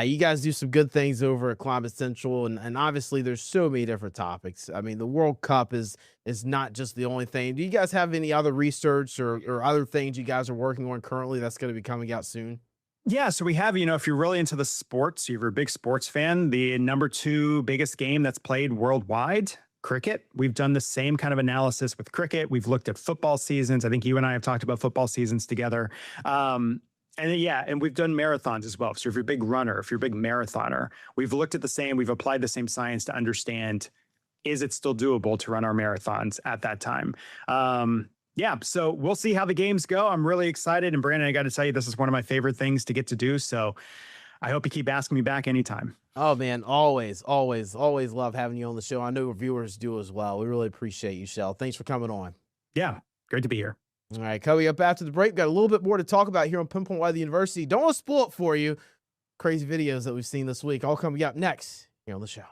you guys do some good things over at Climate Central. And obviously, there's so many different topics. I mean, the World Cup is not just the only thing. Do you guys have any other research or other things you guys are working on currently that's going to be coming out soon? Yeah, so we have, if you're really into the sports, you're a big sports fan, the number 2 biggest game that's played worldwide, cricket. We've done the same kind of analysis with cricket. We've looked at football seasons. I think you and I have talked about football seasons together. And we've done marathons as well. So if you're a big runner, if you're a big marathoner, we've looked at we've applied the same science to understand, is it still doable to run our marathons at that time? Yeah, so we'll see how the games go. I'm really excited. And Brandon, I got to tell you, this is one of my favorite things to get to do. So I hope you keep asking me back anytime. Oh, man, always love having you on the show. I know our viewers do as well. We really appreciate you, Shell. Thanks for coming on. Yeah, great to be here. All right, coming up after the break, got a little bit more to talk about here on Pinpoint Weather University. Don't want to spoil it for you. Crazy videos that we've seen this week, all coming up next here on the show.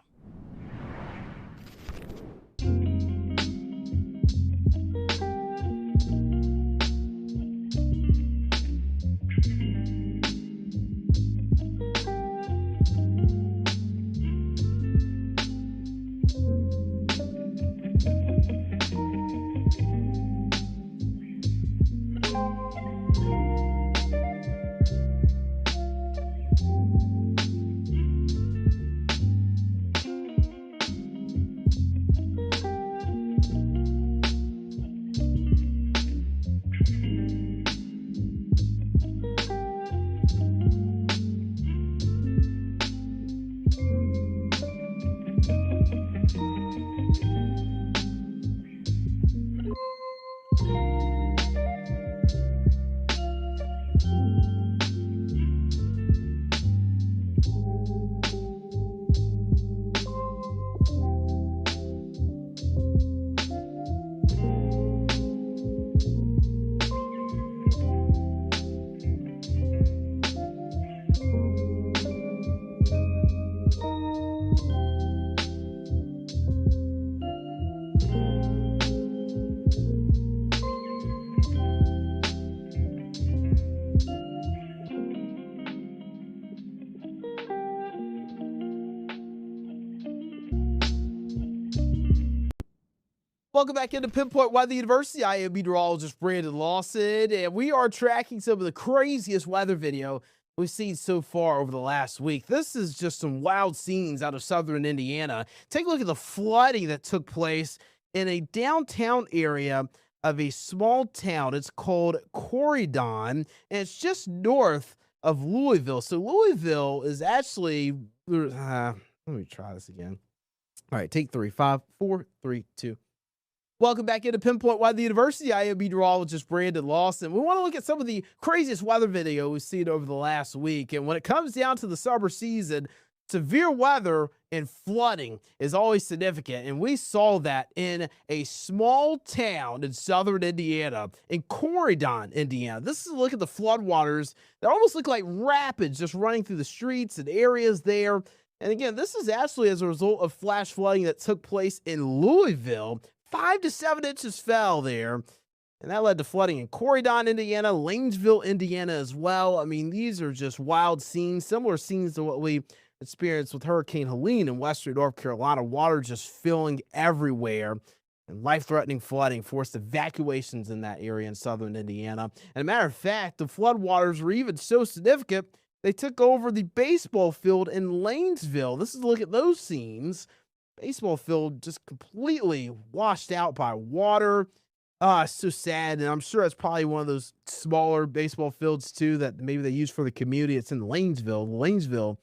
Welcome back into Pinpoint Weather University. I am meteorologist Brandon Lawson, and we are tracking some of the craziest weather video we've seen so far over the last week. This is just some wild scenes out of southern Indiana. Take a look at the flooding that took place in a downtown area of a small town. It's called Corydon, and it's just north of Louisville. So Louisville is actually, let me try this again. All right, take 3, 5, 4, 3, 2. Welcome back into Pinpoint Weather University. I am meteorologist Brandon Lawson. We want to look at some of the craziest weather video we've seen over the last week. And when it comes down to the summer season, severe weather and flooding is always significant. And we saw that in a small town in southern Indiana, in Corydon, Indiana. This is a look at the floodwaters that almost look like rapids just running through the streets and areas there. And again, this is actually as a result of flash flooding that took place in Louisville. 5 to 7 inches fell there, and that led to flooding in Corydon, Indiana, Lanesville, Indiana as well. I mean, these are just wild scenes, similar scenes to what we experienced with Hurricane Helene in western North Carolina. Water just filling everywhere, and life-threatening flooding forced evacuations in that area in southern Indiana. And a matter of fact, the floodwaters were even so significant, they took over the baseball field in Lanesville. This is a look at those scenes. Baseball field just completely washed out by water. It's so sad. And I'm sure it's probably one of those smaller baseball fields too that maybe they use for the community. It's in Lanesville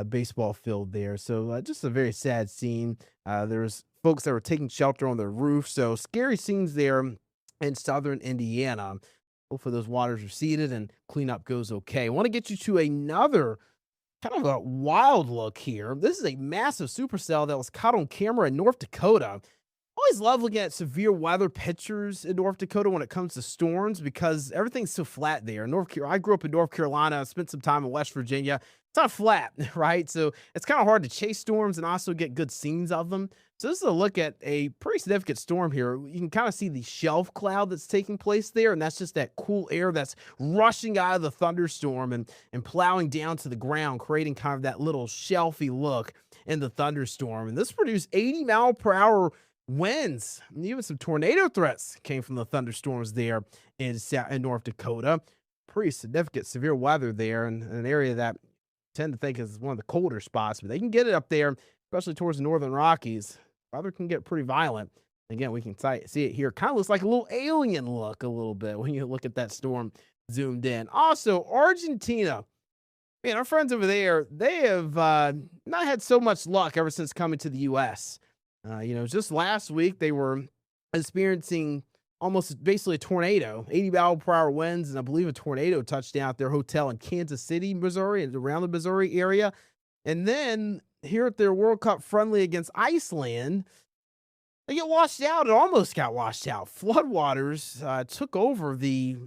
baseball field there. So just a very sad scene. There was folks that were taking shelter on their roof. So scary scenes there in southern Indiana. Hopefully those waters receded and cleanup goes okay. I want to get you to another kind of a wild look here. This is a massive supercell that was caught on camera in North Dakota. Always love looking at severe weather pictures in North Dakota when it comes to storms because everything's so flat there. I grew up in North Carolina. I spent some time in West Virginia. It's not flat, right? So it's kind of hard to chase storms and also get good scenes of them. So this is a look at a pretty significant storm here. You can kind of see the shelf cloud that's taking place there, and that's just that cool air that's rushing out of the thunderstorm and plowing down to the ground, creating kind of that little shelfy look in the thunderstorm. And this produced 80-mile-per-hour winds. And even some tornado threats came from the thunderstorms there in North Dakota. Pretty significant severe weather there in an area that I tend to think is one of the colder spots, but they can get it up there, especially towards the northern Rockies. Weather can get pretty violent. Again, we can see it here. Kind of looks like a little alien look a little bit when you look at that storm zoomed in. Also, Argentina. Man, our friends over there, they have not had so much luck ever since coming to the U.S. Just last week, they were experiencing almost basically a tornado, 80-mile-per-hour winds, and I believe a tornado touched down at their hotel in Kansas City, Missouri, and around the Missouri area. And then here at their World Cup friendly against Iceland, they get washed out. It almost got washed out. Floodwaters took over the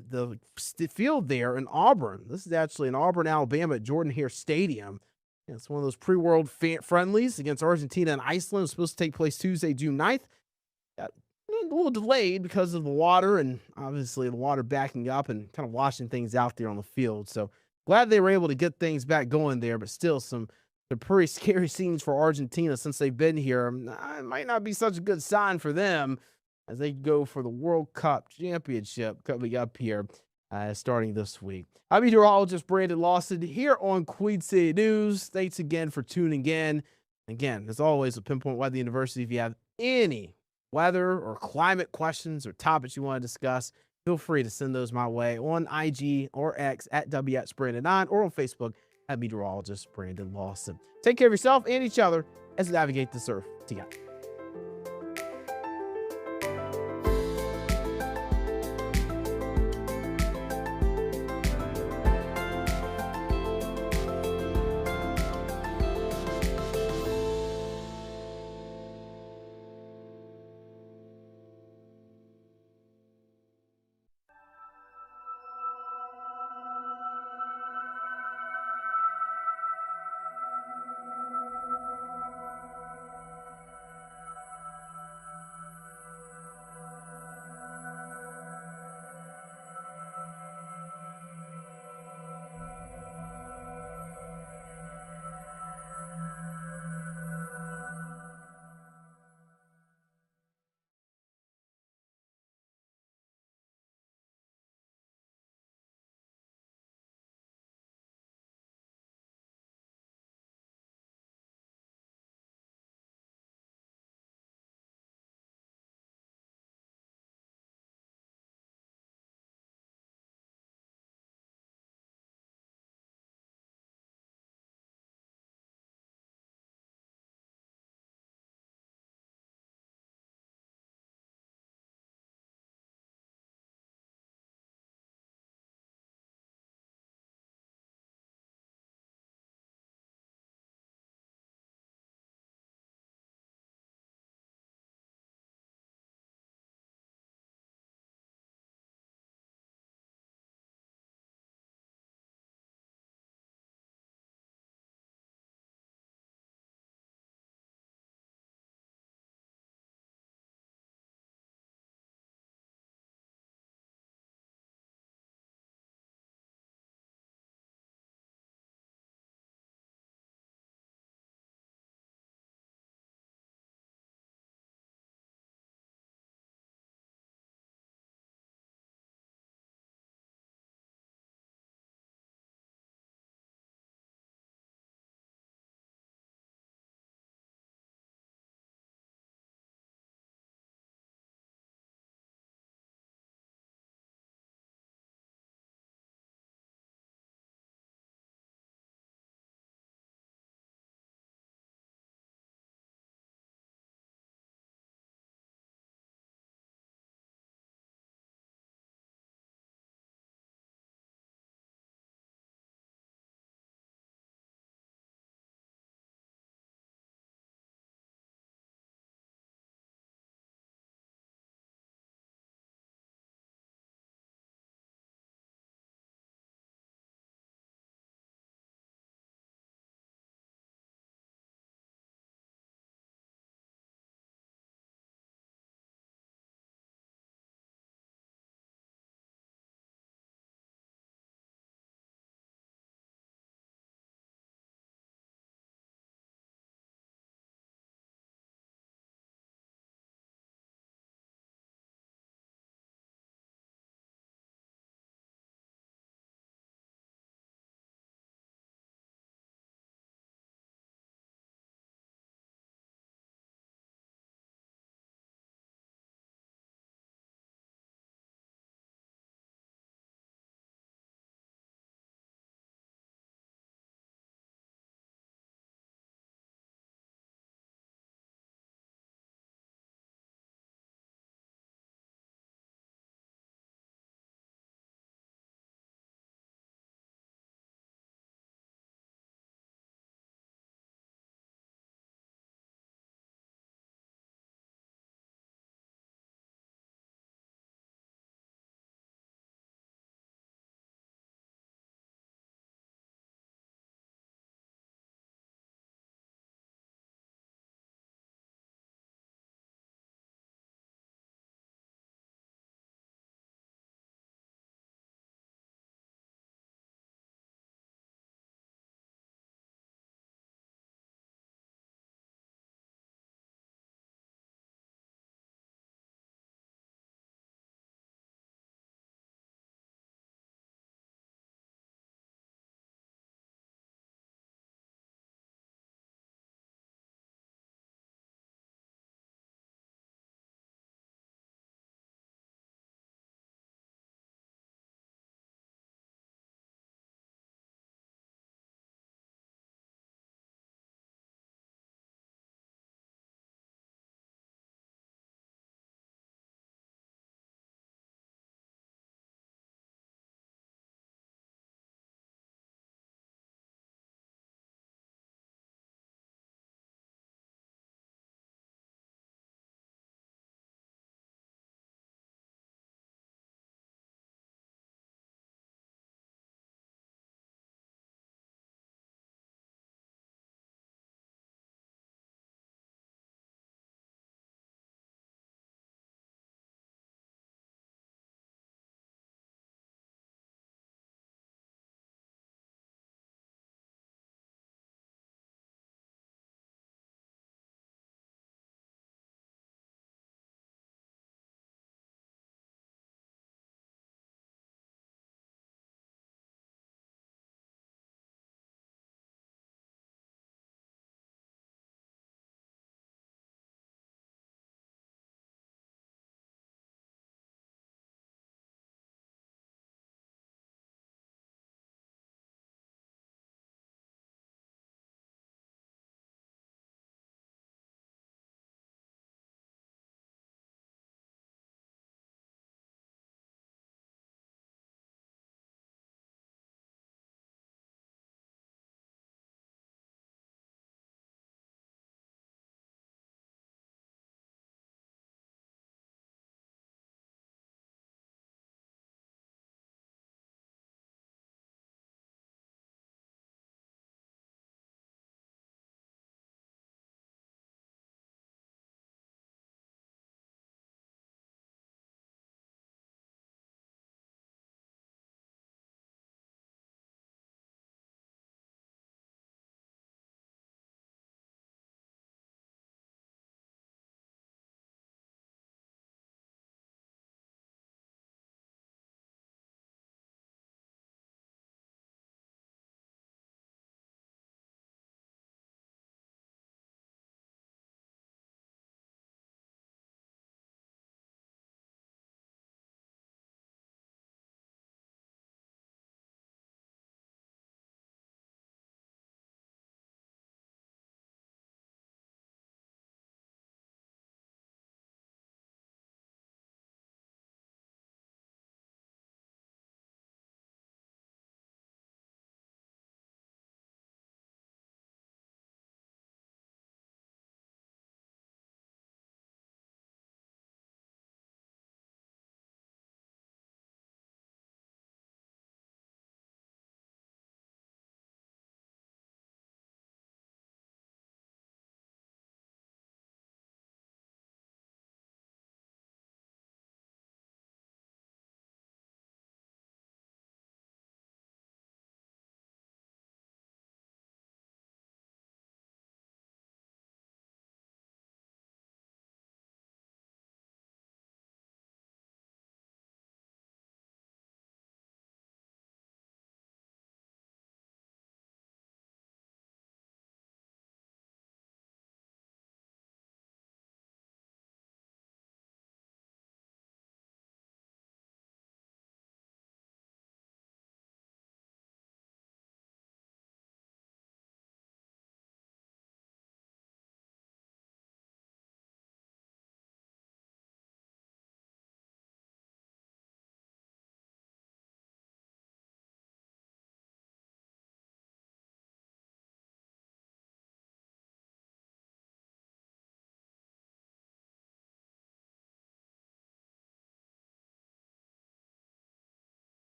field there in Auburn. This is actually in Auburn, Alabama at Jordan-Hare Stadium. It's one of those pre-world friendlies against Argentina and Iceland. It's supposed to take place Tuesday, June 9th. Got a little delayed because of the water and obviously the water backing up and kind of washing things out there on the field. So glad they were able to get things back going there, but still some pretty scary scenes for Argentina since they've been here. It might not be such a good sign for them as they go for the World Cup Championship coming up here starting this week. I'm meteorologist Brandon Lawson here on Queen City News. Thanks again for tuning in. Again, as always, with Pinpoint Weather University, if you have any weather or climate questions or topics you want to discuss, feel free to send those my way on IG or X at WXBrandon9 or on Facebook at meteorologist Brandon Lawson. Take care of yourself and each other as you navigate the surf together.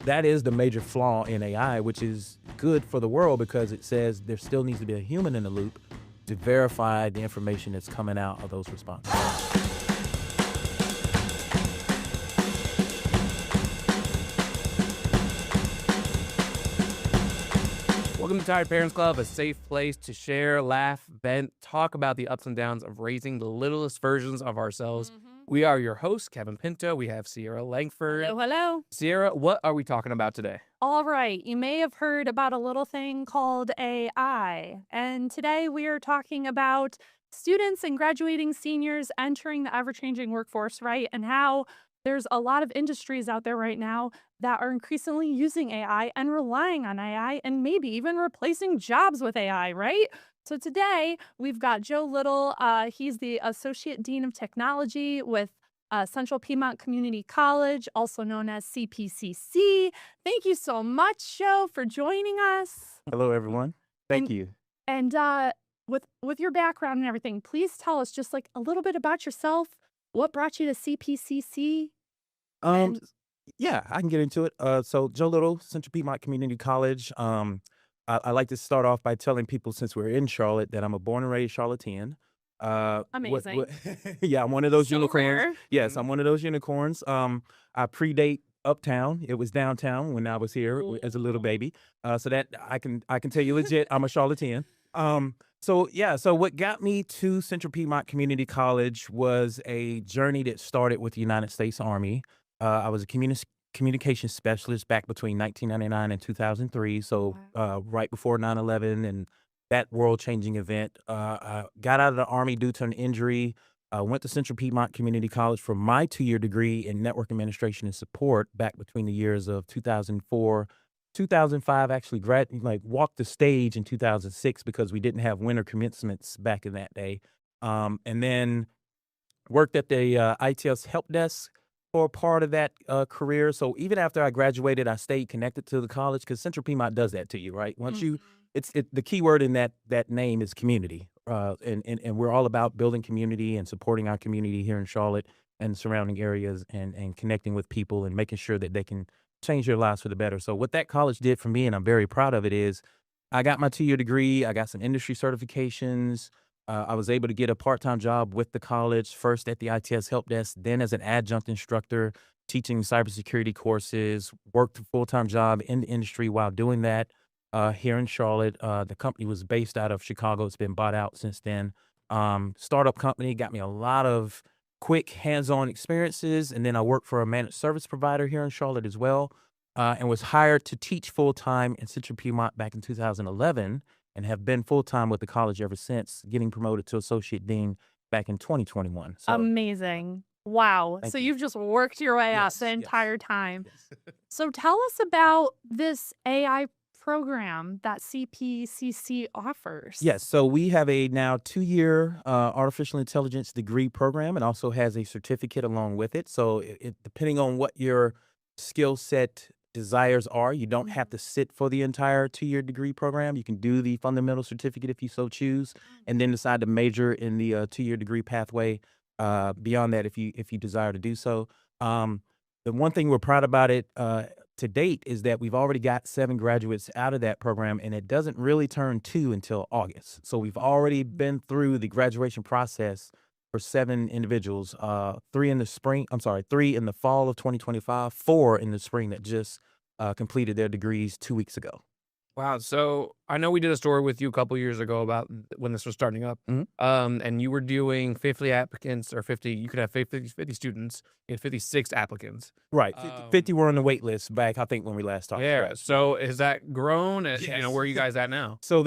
that is the major flaw in AI, which is good for the world because it says there still needs to be a human in the loop to verify the information that's coming out of those responses. Welcome to Tired Parents Club, a safe place to share, laugh, vent, talk about the ups and downs of raising the littlest versions of ourselves. We are your hosts, Kevin Pinto. We have Sierra Langford. Hello, hello. Sierra, what are we talking about today? All right, you may have heard about a little thing called AI. And today we are talking about students and graduating seniors entering the ever-changing workforce, right? And how there's a lot of industries out there right now that are increasingly using AI and relying on AI and maybe even replacing jobs with AI, right? So today we've got Joe Little. He's the Associate Dean of Technology with Central Piedmont Community College, also known as CPCC. Thank you so much, Joe, for joining us. Hello, everyone. Thank you. And with your background and everything, please tell us just like a little bit about yourself. What brought you to CPCC? Yeah, I can get into it. So Joe Little, Central Piedmont Community College. I like to start off by telling people, since we're in Charlotte, that I'm a born and raised Charlottean. Amazing. Yeah, I'm one of those So unicorns. rare. Yes, I'm one of those unicorns. I predate Uptown. It was downtown when I was here as a little baby. So that I can tell you legit, I'm a Charlottean. So what got me to Central Piedmont Community College was a journey that started with the United States Army. I was a communication specialist back between 1999 and 2003. So right before 9/11 and that world-changing event. I got out of the Army due to an injury. Went to Central Piedmont Community College for my 2-year degree in network administration and support back between the years of 2004, 2005. Actually, walked the stage in 2006 because we didn't have winter commencements back in that day. And then worked at the ITS help desk for a part of that career. So even after I graduated, I stayed connected to the college because Central Piedmont does that to you, right? Once the key word in that name is community, and we're all about building community and supporting our community here in Charlotte and surrounding areas, and connecting with people and making sure that they can change their lives for the better. So what that college did for me, and I'm very proud of it, is I got my 2-year degree. I got some industry certifications. I was able to get a part-time job with the college, first at the ITS help desk, then as an adjunct instructor teaching cybersecurity courses, worked a full-time job in the industry while doing that. Here in Charlotte. The company was based out of Chicago. It's been bought out since then. Startup company, got me a lot of quick hands-on experiences. And then I worked for a managed service provider here in Charlotte as well, and was hired to teach full-time in Central Piedmont back in 2011 and have been full-time with the college ever since, getting promoted to associate dean back in 2021. So, Amazing. Wow. Thank So you. you've just worked your way up the entire time. So tell us about this AI program that CPCC offers. yes, so we have a now 2-year artificial intelligence degree program, and also has a certificate along with it. So depending on what your skill set desires are, you don't have to sit for the entire 2-year degree program. You can do the fundamental certificate if you so choose, and then decide to major in the 2-year degree pathway beyond that if you desire to do so. The one thing we're proud about it to date is that we've already got 7 graduates out of that program, and it doesn't really turn 2 until August. So we've already been through the graduation process for 7 individuals, 3 in the fall of 2025, 4 in the spring that just completed their degrees 2 weeks ago. Wow. So I know we did a story with you a couple years ago about when this was starting up. And you were doing 50 applicants, or 50, you could have 50 students, you had 56 applicants. Right. 50 were on the wait list back, I think, when we last talked. Yeah. Correct. So has that grown? You know, Yes. where are you guys at now? So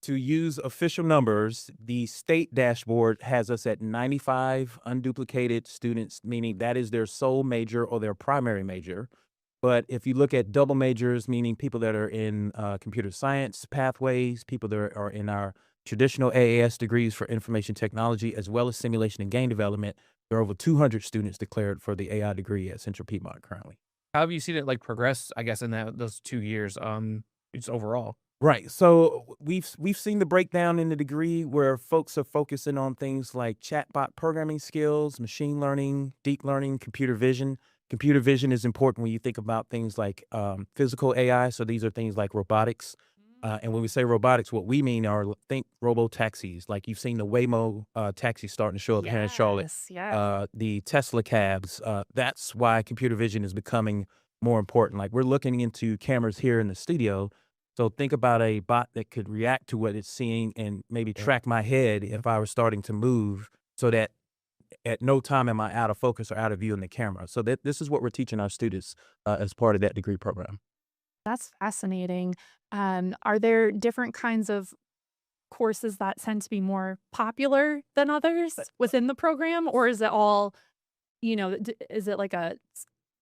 to use official numbers, the state dashboard has us at 95 unduplicated students, meaning that is their sole major or their primary major. But if you look at double majors, meaning people that are in computer science pathways, people that are in our traditional AAS degrees for information technology, as well as simulation and game development, there are over 200 students declared for the AI degree at Central Piedmont currently. How have you seen it progress, I guess, in those 2 years, just overall? Right. So we've seen the breakdown in the degree where folks are focusing on things like chatbot programming skills, machine learning, deep learning, computer vision. computer vision is important when you think about things like physical AI. So these are things like robotics. And when we say robotics, what we mean are think robo-taxis. Like you've seen the Waymo taxis starting to show up here in Charlotte. Yes. The Tesla cabs. That's why computer vision is becoming more important. Like we're looking into cameras here in the studio. So think about a bot that could react to what it's seeing and maybe track my head if I was starting to move, so that at no time am I out of focus or out of view in the camera. So this is what we're teaching our students as part of that degree program. That's fascinating. Are there different kinds of courses that tend to be more popular than others within the program? Or is it all, is it like a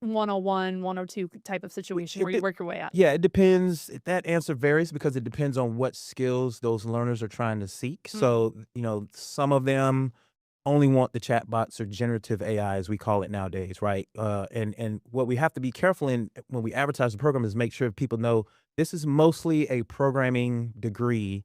101, 102 type of situation where you work your way up? Yeah, it depends. That answer varies because it depends on what skills those learners are trying to seek. So, some of them only want the chatbots or generative AI, as we call it nowadays, right? And what we have to be careful in when we advertise the program is make sure people know this is mostly a programming degree,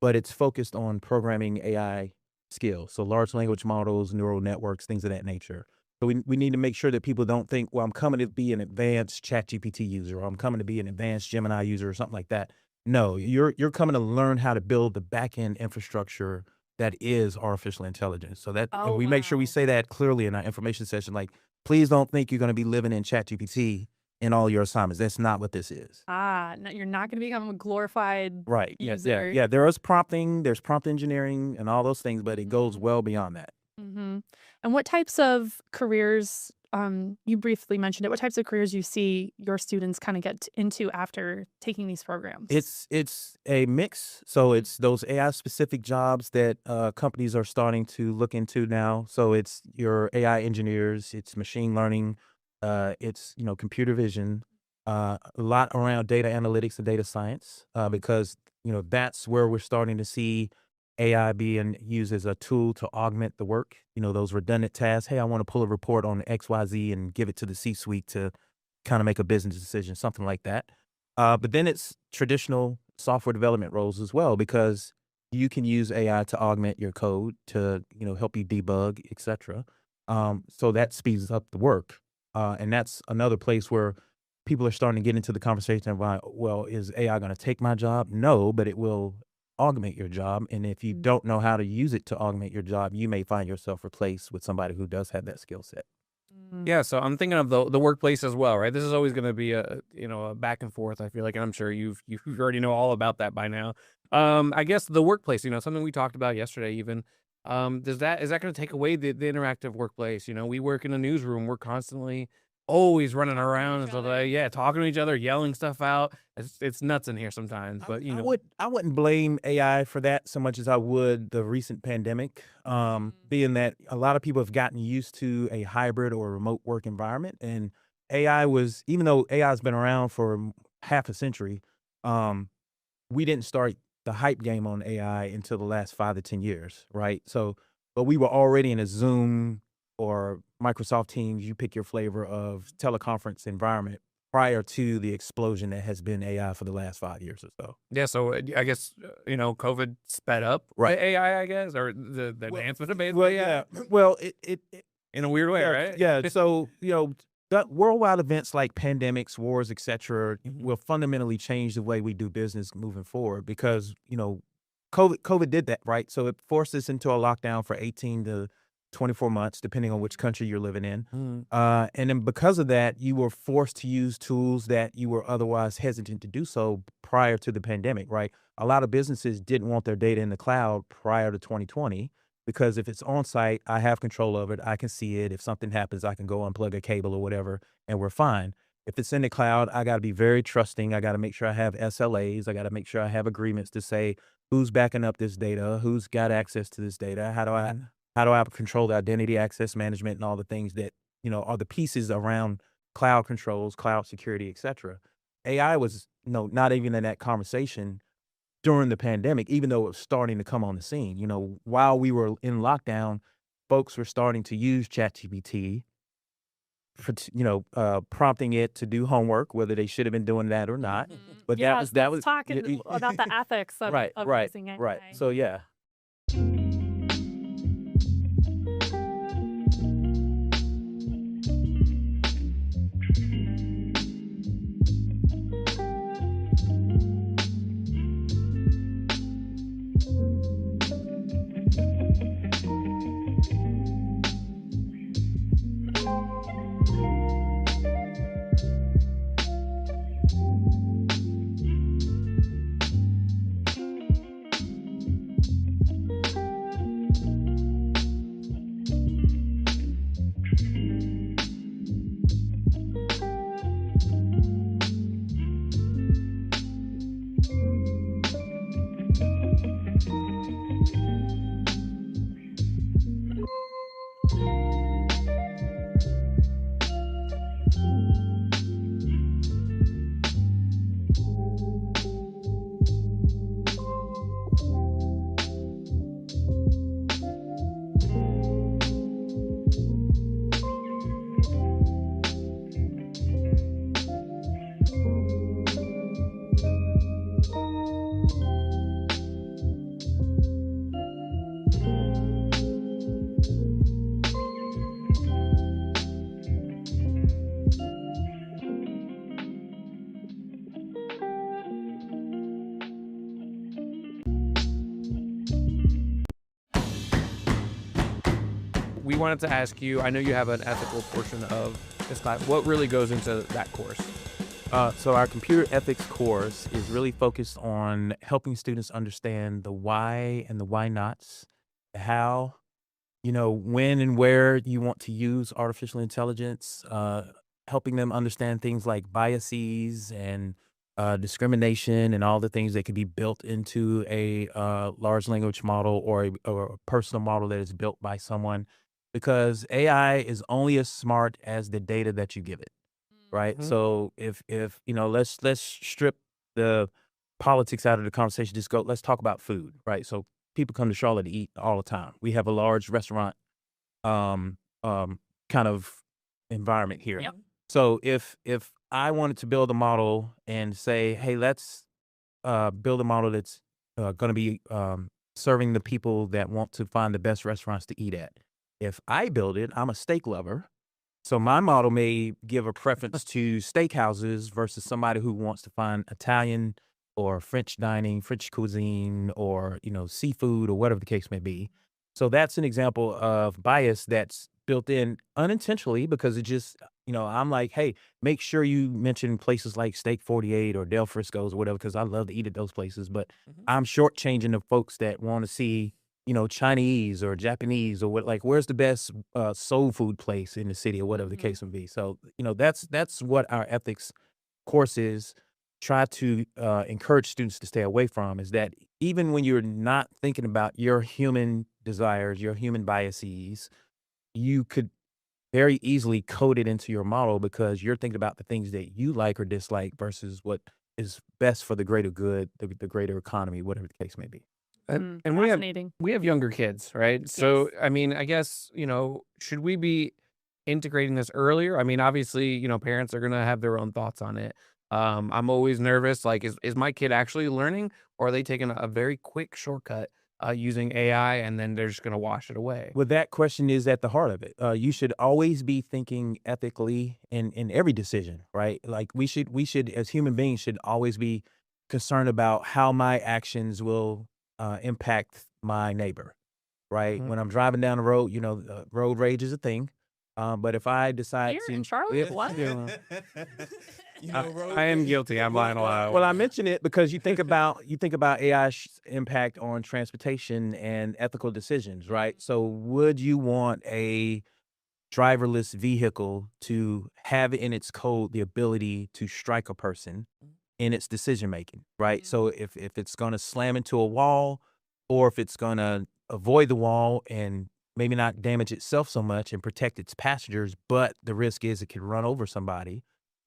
but it's focused on programming AI skills. So large language models, neural networks, things of that nature. So we need to make sure that people don't think, well, I'm coming to be an advanced ChatGPT user, or I'm coming to be an advanced Gemini user or something like that. No, you're coming to learn how to build the back-end infrastructure that is artificial intelligence. So that and we make sure we say that clearly in our information session. Like, please don't think you're going to be living in ChatGPT in all your assignments. That's not what this is. No, you're not going to become a glorified Right. user. Yeah. There is prompting, there's prompt engineering and all those things, but it goes well beyond that. Mm-hmm. And what types of careers, you briefly mentioned it, what types of careers you see your students kind of get into after taking these programs? It's a mix. So it's those AI specific jobs that companies are starting to look into now. So it's your AI engineers, it's machine learning, it's computer vision, a lot around data analytics and data science, because that's where we're starting to see AI being used as a tool to augment the work, those redundant tasks. Hey, I want to pull a report on XYZ and give it to the C-suite to kind of make a business decision, something like that. But then it's traditional software development roles as well, because you can use AI to augment your code to, help you debug, etc. So that speeds up the work. And that's another place where people are starting to get into the conversation about, well, is AI going to take my job? No, but it will augment your job. And if you don't know how to use it to augment your job, you may find yourself replaced with somebody who does have that skill set. Yeah, so I'm thinking of the workplace as well, right? This is always going to be a back and forth, I feel like, and I'm sure you already know all about that by now. I guess the workplace, something we talked about yesterday even, is that going to take away the interactive workplace? We work in a newsroom, we're constantly always running around and stuff talking to each other, yelling stuff out. It's nuts in here sometimes, but I wouldn't blame AI for that so much as I would the recent pandemic, being that a lot of people have gotten used to a hybrid or remote work environment. And AI was, even though AI has been around for half a century, we didn't start the hype game on AI until the last 5 to 10 years, right? So, but we were already in a Zoom or Microsoft Teams, you pick your flavor of teleconference environment prior to the explosion that has been AI for the last 5 years or so. Yeah, so I guess, COVID sped up AI, I guess, or the advancement of it. Well, yeah. Well, it in a weird way, right? Yeah. So, that worldwide events like pandemics, wars, etc., will fundamentally change the way we do business moving forward because, COVID did that, right? So it forced us into a lockdown for 18 to 24 months, depending on which country you're living in. And then because of that, you were forced to use tools that you were otherwise hesitant to do so prior to the pandemic, right? A lot of businesses didn't want their data in the cloud prior to 2020, because if it's on site, I have control of it. I can see it. If something happens, I can go unplug a cable or whatever, and we're fine. If it's in the cloud, I got to be very trusting. I got to make sure I have SLAs. I got to make sure I have agreements to say who's backing up this data, who's got access to this data, how do I control the identity access management and all the things that, are the pieces around cloud controls, cloud security, et cetera. AI was not even in that conversation during the pandemic, even though it was starting to come on the scene. While we were in lockdown, folks were starting to use ChatGPT for, prompting it to do homework, whether they should have been doing that or not. But that was talking about the ethics of using AI. Right. So, yeah. we wanted to ask you, I know you have an ethical portion of this class. What really goes into that course? So our computer ethics course is really focused on helping students understand the why and the why nots, how, when and where you want to use artificial intelligence, helping them understand things like biases and discrimination and all the things that can be built into a large language model or a personal model that is built by someone, because AI is only as smart as the data that you give it. Right. Mhm. So if let's strip the politics out of the conversation. Let's talk about food. Right. So people come to Charlotte to eat all the time. We have a large restaurant um kind of environment here. Yep. So if I wanted to build a model and say, hey, let's build a model that's going to be serving the people that want to find the best restaurants to eat at. If I build it, I'm a steak lover. So my model may give a preference to steakhouses versus somebody who wants to find Italian or French dining, French cuisine, or seafood, or whatever the case may be. So that's an example of bias that's built in unintentionally, because it just, I'm like, hey, make sure you mention places like Steak 48 or Del Frisco's or whatever, because I love to eat at those places. But I'm shortchanging the folks that want to see Chinese or Japanese or where's the best soul food place in the city or whatever the case may be. So, that's what our ethics course is. Try to encourage students to stay away from, is that even when you're not thinking about your human desires, your human biases, you could very easily code it into your model, because you're thinking about the things that you like or dislike versus what is best for the greater good, the greater economy, whatever the case may be. And we have younger kids, right? So, I mean, I guess, should we be integrating this earlier? I mean, obviously, parents are going to have their own thoughts on it. I'm always nervous. Like, is my kid actually learning, or are they taking a very quick shortcut using AI and then they're just going to wash it away? Well, that question is at the heart of it. You should always be thinking ethically in every decision, right? Like we should, as human beings, should always be concerned about how my actions will impact my neighbor, right? When I'm driving down the road, road rage is a thing. But if I decide Here to, in Charlotte? What? I am guilty. I'm lying a lot. Well, I mention it because you think about AI's impact on transportation and ethical decisions, right? So, would you want a driverless vehicle to have in its code the ability to strike a person in its decision making, right? So, if it's going to slam into a wall, or if it's going to avoid the wall and maybe not damage itself so much and protect its passengers, but the risk is it could run over somebody.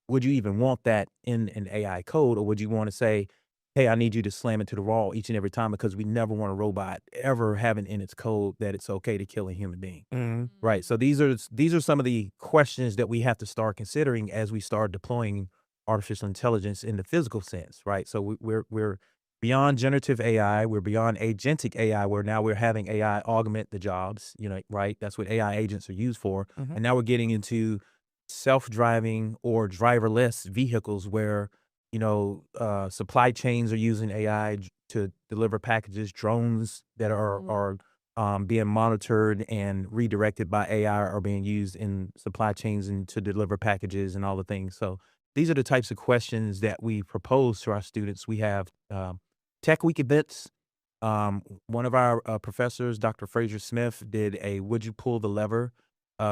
Would you even want that in an AI code, or would you want to say, hey, I need you to slam into the wall each and every time, because we never want a robot ever having in its code that it's okay to kill a human being, right? So these are some of the questions that we have to start considering as we start deploying artificial intelligence in the physical sense, right? So we're beyond generative AI, we're beyond agentic AI, where now we're having AI augment the jobs, right? That's what AI agents are used for. And now we're getting into self-driving or driverless vehicles where, supply chains are using AI to deliver packages. Drones that are being monitored and redirected by AI are being used in supply chains and to deliver packages and all the things. So these are the types of questions that we propose to our students. We have Tech Week events. One of our professors, Dr. Fraser Smith, did a "Would you pull the lever?"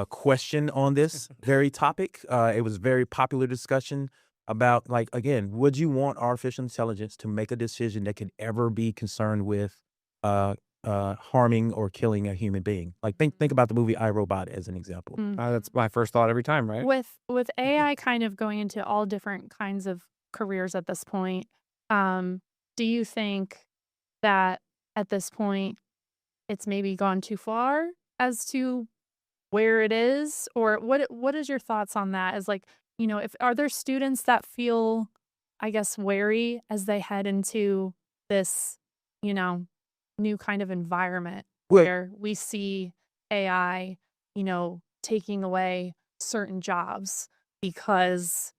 question on this very topic. It was a very popular discussion about, again, would you want artificial intelligence to make a decision that could ever be concerned with harming or killing a human being? Like, think about the movie I, Robot as an example. That's my first thought every time, right? With AI kind of going into all different kinds of careers at this point, do you think that at this point it's maybe gone too far as to where it is, or what is your thoughts on that? As are there students that feel, I guess, wary as they head into this, new kind of environment where we see AI, taking away certain jobs because,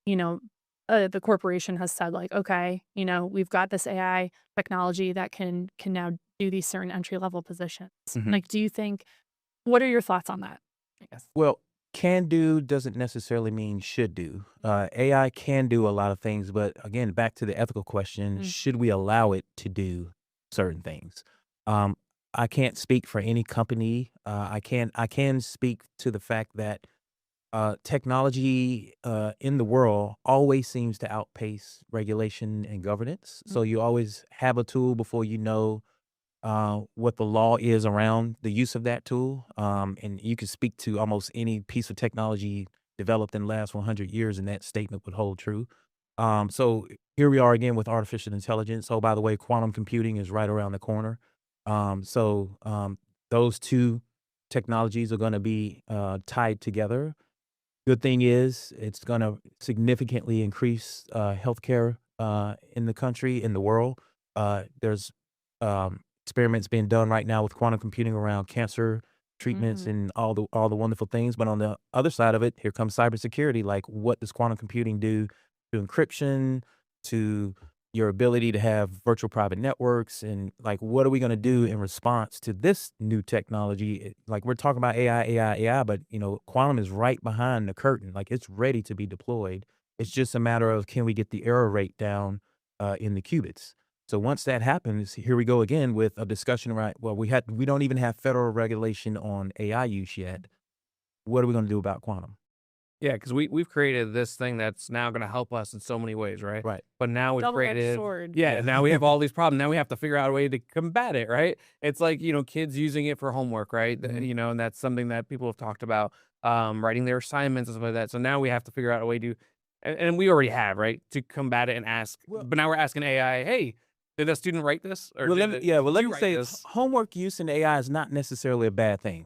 the corporation has said, okay, we've got this AI technology that can now do these certain entry level positions. Mhm. Do you think What are your thoughts on that? Well, can do doesn't necessarily mean should do. AI can do a lot of things, but again, back to the ethical question, should we allow it to do certain things? I can't speak for any company. I can speak to the fact that technology in the world always seems to outpace regulation and governance. So you always have a tool before you know what the law is around the use of that tool. And you can speak to almost any piece of technology developed in the last 100 years, and that statement would hold true. So here we are again with artificial intelligence. Oh, by the way, quantum computing is right around the corner. Those two technologies are going to be tied together. Good thing is it's going to significantly increase healthcare in the country, in the world. There's experiments being done right now with quantum computing around cancer treatments and all the wonderful things. But on the other side of it, here comes cybersecurity. Like, what does quantum computing do to encryption, to your ability to have virtual private networks, and like, what are we going to do in response to this new technology? Like, we're talking about AI, but quantum is right behind the curtain. Like, it's ready to be deployed. It's just a matter of, can we get the error rate down in the qubits? So once that happens, here we go again with a discussion, right? Well, we don't even have federal regulation on AI use yet. What are we going to do about quantum? Yeah, because we've created this thing that's now going to help us in so many ways, right? Right. But now we've Double-edged created, sword. yeah, now we have all these problems. Now we have to figure out a way to combat it, right? It's like, kids using it for homework, right? And that's something that people have talked about, writing their assignments and stuff like that. So now we have to figure out a way to, and we already have, right, to combat it and ask. But now we're asking AI, hey, did a student write this? Or Well, let me write say, this? homework use in AI is not necessarily a bad thing.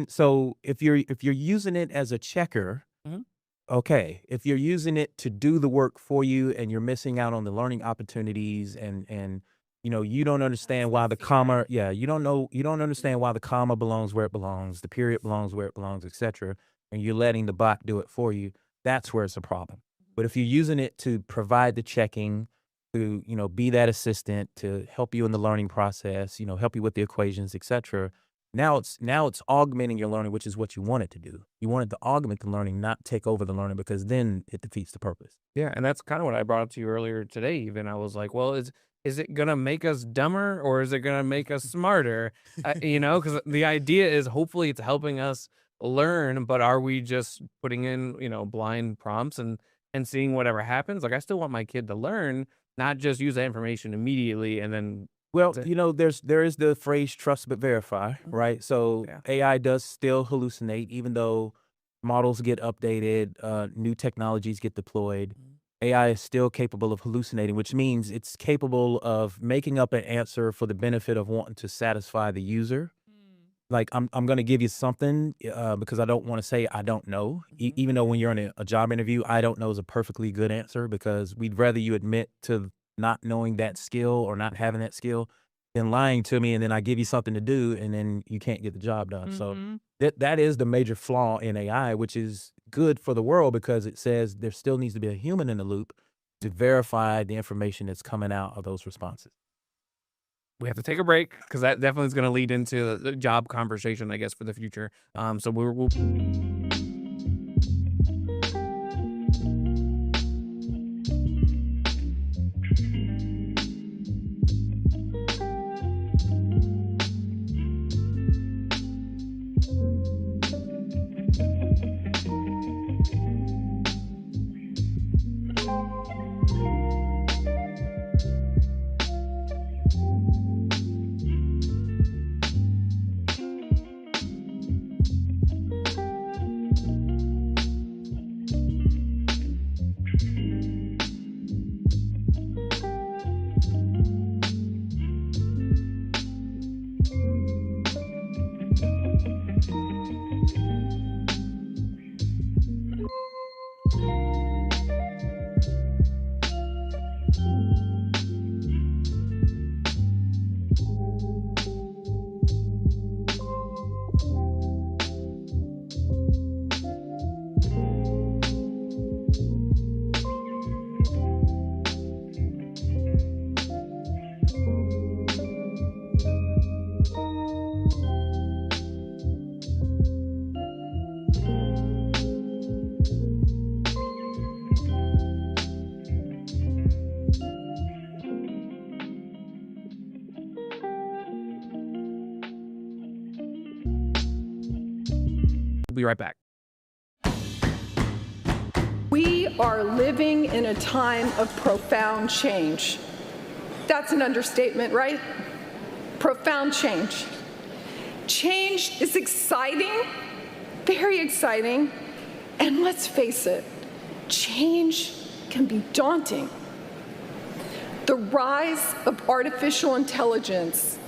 So if you're using it as a checker, okay. If you're using it to do the work for you and you're missing out on the learning opportunities, and you don't understand why the comma, you don't understand why the comma belongs where it belongs, the period belongs where it belongs, etc., and you're letting the bot do it for you, that's where it's a problem. But if you're using it to provide the checking, to be that assistant, to help you in the learning process, help you with the equations, etc., now it's augmenting your learning, which is what you want it to do. You want it to augment the learning, not take over the learning, because then it defeats the purpose. Yeah, and that's kind of what I brought up to you earlier today. Even I was like, well, is it gonna make us dumber or is it gonna make us smarter? Because the idea is hopefully it's helping us learn, but are we just putting in blind prompts and seeing whatever happens? Like, I still want my kid to learn, not just use that information immediately and then. Well, there is the phrase trust but verify, right? So AI does still hallucinate, even though models get updated, new technologies get deployed. AI is still capable of hallucinating, which means it's capable of making up an answer for the benefit of wanting to satisfy the user. Like, I'm going to give you something because I don't want to say I don't know. Even though when you're in a job interview, I don't know is a perfectly good answer, because we'd rather you admit to not knowing that skill or not having that skill than lying to me, and then I give you something to do and then you can't get the job done. So that is the major flaw in AI, which is good for the world because it says there still needs to be a human in the loop to verify the information that's coming out of those responses. We have to take a break because that definitely is going to lead into the job conversation, I guess, for the future. So we'll be right back. We are living in a time of profound change. That's an understatement, right? Profound change. Change is exciting, very exciting, and let's face it, change can be daunting. The rise of artificial intelligence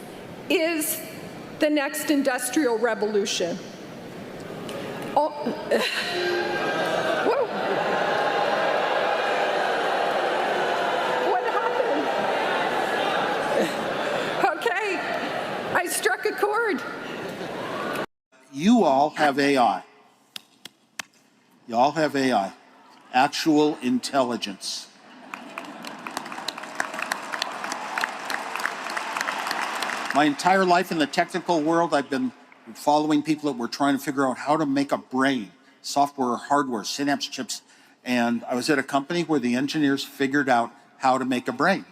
is the next industrial revolution. Whoa. What happened? Okay, I struck a chord. You all have AI. You all have AI, actual intelligence. My entire life in the technical world, I've been following people that were trying to figure out how to make a brain, software, hardware, synapse chips. And I was at a company where the engineers figured out how to make a brain.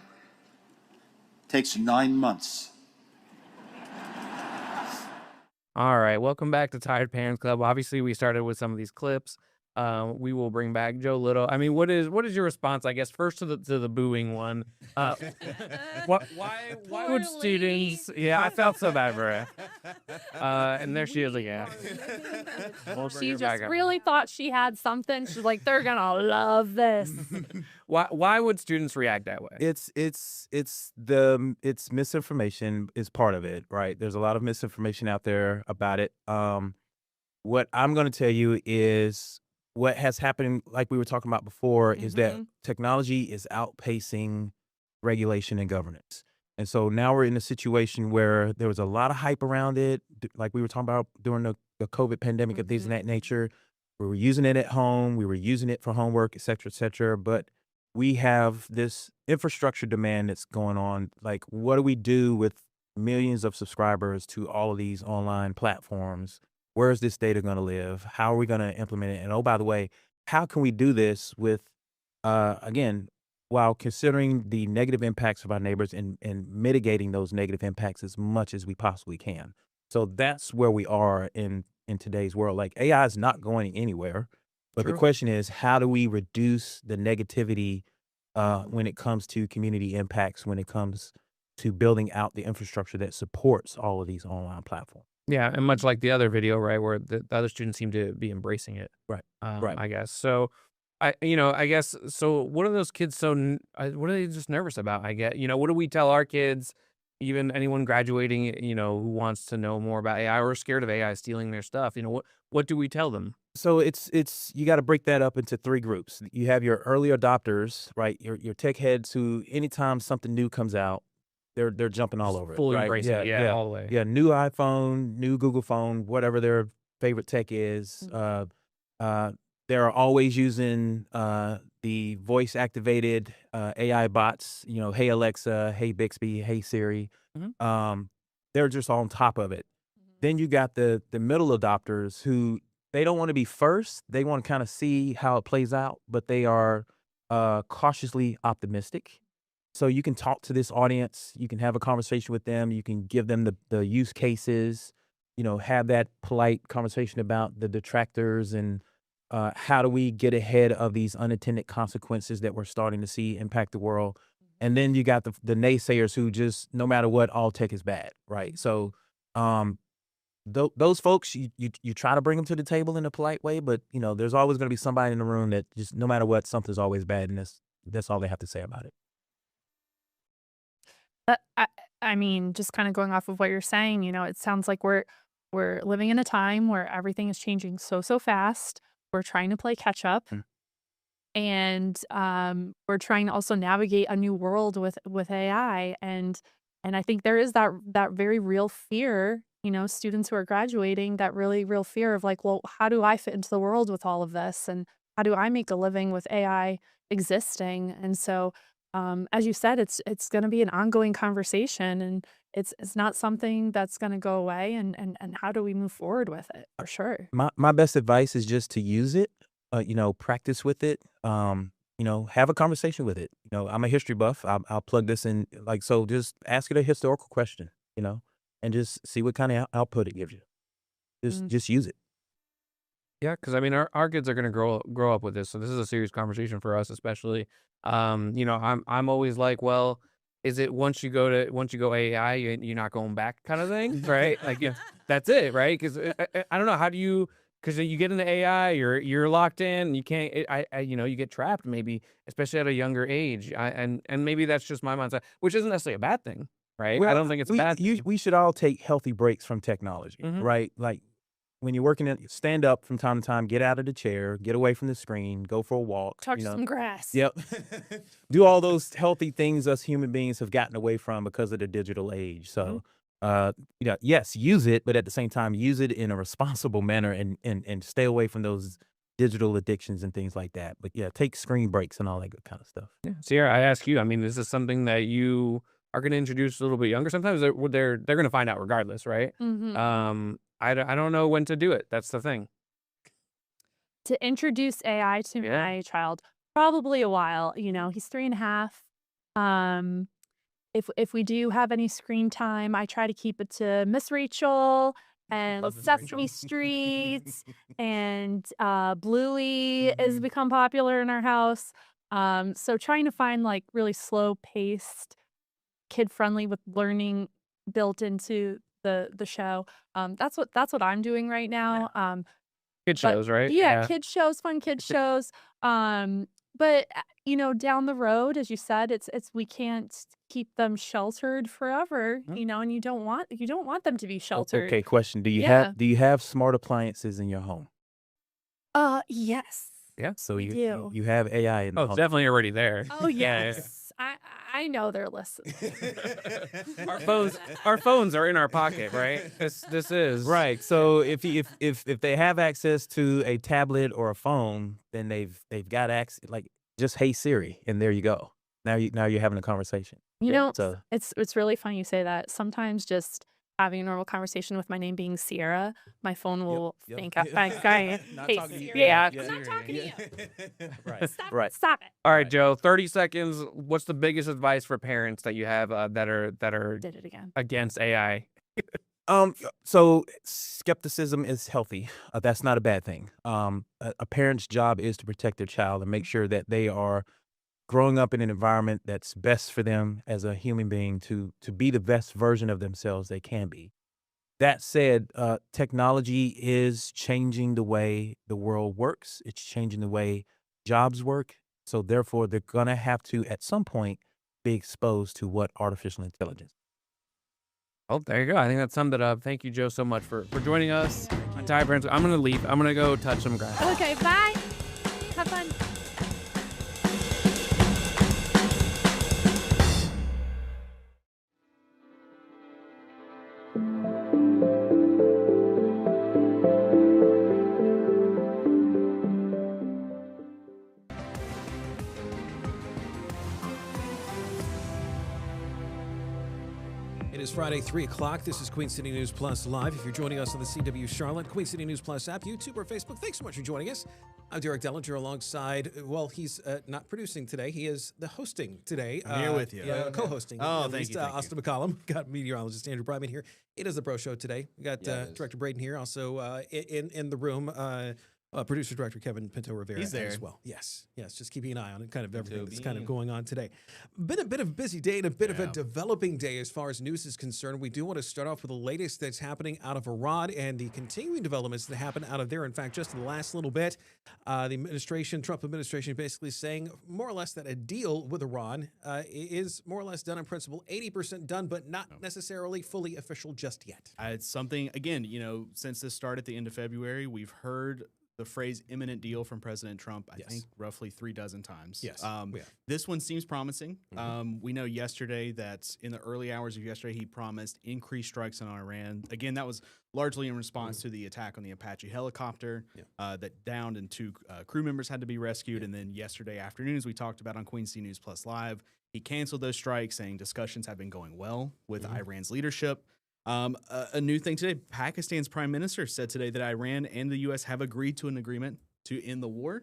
It takes 9 months. All right, welcome back to Tired Parents Club. Obviously, we started with some of these clips. We will bring back Joe Little. I mean, what is your response? I guess first to the booing one. Why would students? Yeah, I felt so bad for her. And there she is again. We'll bring She her just back up. really thought she had something. She's like, they're gonna love this. Why would students react that way? It's misinformation is part of it, right? There's a lot of misinformation out there about it. What I'm going to tell you is what has happened, like we were talking about before, is that technology is outpacing regulation and governance. And so now we're in a situation where there was a lot of hype around it, like we were talking about during the COVID pandemic and things of that nature. We were using it at home. We were using it for homework, et cetera, but we have this infrastructure demand that's going on. Like, what do we do with millions of subscribers to all of these online platforms? Where is this data going to live? How are we going to implement it? And oh, by the way, how can we do this with, again, while considering the negative impacts of our neighbors and mitigating those negative impacts as much as we possibly can? So that's where we are in today's world. Like, AI is not going anywhere. But the question is, how do we reduce the negativity when it comes to community impacts, when it comes to building out the infrastructure that supports all of these online platforms? Yeah, and much like the other video, right, where the other students seem to be embracing it. Right. I guess. So, I guess, so what are those kids what are they just nervous about? I get, what do we tell our kids, even anyone graduating, who wants to know more about AI or scared of AI stealing their stuff? What do we tell them? So it's you got to break that up into 3 groups. You have your early adopters, right? Your tech heads who, anytime something new comes out, they're jumping all over it. Fully Right? embracing it, yeah, all the way. Yeah, new iPhone, new Google phone, whatever their favorite tech is. They're always using the voice activated AI bots. Hey Alexa, hey Bixby, hey Siri. They're just on top of it. Then you got the middle adopters who, they don't want to be first. They want to kind of see how it plays out, but they are cautiously optimistic. So you can talk to this audience. You can have a conversation with them. You can give them the use cases, have that polite conversation about the detractors and how do we get ahead of these unintended consequences that we're starting to see impact the world. And then you got the naysayers who just, no matter what, all tech is bad, right? So those folks, you try to bring them to the table in a polite way, but there's always going to be somebody in the room that just, no matter what, something's always bad, and that's all they have to say about it. I mean, just kind of going off of what you're saying, it sounds like we're living in a time where everything is changing so fast. We're trying to play catch up, and we're trying to also navigate a new world with AI, and I think there is that very real fear. Students who are graduating, that really real fear of like, well, how do I fit into the world with all of this, and how do I make a living with AI existing? And so, as you said, it's going to be an ongoing conversation, and it's not something that's going to go away. And how do we move forward with it? For sure. My best advice is just to use it, practice with it, have a conversation with it. I'm a history buff. I'll plug this in, so just ask it a historical question, and just see what kind of output it gives you. Just use it. Yeah, because I mean, our kids are gonna grow up with this, so this is a serious conversation for us, especially. I'm always like, well, is it once you go AI, you're not going back, kind of thing, right? Like, that's it, right? Because I don't know, how do you? Because you get into AI, you're locked in, you can't. You get trapped, maybe, especially at a younger age. And maybe that's just my mindset, which isn't necessarily a bad thing, right? I don't think it's a bad thing. we should all take healthy breaks from technology, right? Like when you're working in, stand up from time to time, get out of the chair, get away from the screen, go for a walk. Touch some grass. Yep. Do all those healthy things us human beings have gotten away from because of the digital age. So, yes, use it, but at the same time, use it in a responsible manner and stay away from those digital addictions and things like that. But yeah, take screen breaks and all that good kind of stuff. Yeah. Sierra, I ask you, I mean, this is something that you are going to introduce a little bit younger. Sometimes they're going to find out regardless, right? I don't know when to do it. That's the thing. To introduce AI to my child, probably a while. He's 3.5. If we do have any screen time, I try to keep it to Miss Rachel and Sesame Street and Bluey has become popular in our house. So trying to find like really slow paced, kid friendly with learning built into the show. That's what I'm doing right now. Kid shows, right? Yeah, kid shows, fun kid shows. But down the road, as you said, it's we can't keep them sheltered forever, and you don't want them to be sheltered. Okay, question. Do you have smart appliances in your home? Yes. Yeah. So do. you have AI in the Oh, home. it's definitely already there. Oh yes. I know they're listening. Our phones are in our pocket, right? This is Right. So if they have access to a tablet or a phone, then they've got access. Like just Hey Siri, and there you go. Now you're having a conversation. So It's really funny you say that. Sometimes just having a normal conversation with my name being Sierra, my phone will think I'm hey, Sierra. Yeah. I'm not talking to you. right. Stop it. All right, Joe. 30 seconds. What's the biggest advice for parents that you have that are Did it again. against AI? So skepticism is healthy. That's not a bad thing. A parent's job is to protect their child and make sure that they are growing up in an environment that's best for them as a human being to be the best version of themselves they can be. That said, technology is changing the way the world works. It's changing the way jobs work. So therefore, they're going to have to, at some point, be exposed to what artificial intelligence. Oh, there you go. I think that summed it up. Thank you, Joe, so much for joining us on Tired Parents. I'm going to leave. I'm going to go touch some grass. Okay, bye. Have fun. It is Friday, 3 o'clock. This is Queen City News Plus Live. If you're joining us on the CW Charlotte, Queen City News Plus app, YouTube, or Facebook, thanks so much for joining us. I'm Derek Dellinger alongside, well, he's not producing today. He is the hosting today. I'm here with you. Yeah, co-hosting. Oh, at thank least, you. Austin McCollum. Got meteorologist Andrew Bryman here. It is the Bro Show today. We got Director Braden here. Also in the room, producer director Kevin Pinto Rivera. He's there as well. Yes. Just keeping an eye on it, kind of everything that's kind of going on today. Been a bit of a busy day and a bit of a developing day as far as news is concerned. We do want to start off with the latest that's happening out of Iran and the continuing developments that happen out of there. In fact, just in the last little bit, the Trump administration basically saying more or less that a deal with Iran is more or less done in principle, 80% done, but not necessarily fully official just yet. It's something, again, since this started at the end of February, we've heard the phrase imminent deal from President Trump, I think roughly 36 times. Yes. This one seems promising. We know yesterday that in the early hours of yesterday, he promised increased strikes on Iran. Again, that was largely in response to the attack on the Apache helicopter that downed and 2 crew members had to be rescued. And then yesterday afternoon, as we talked about on Queen City News Plus Live, he canceled those strikes, saying discussions have been going well with Iran's leadership. A new thing today, Pakistan's prime minister said today that Iran and the U.S. have agreed to an agreement to end the war.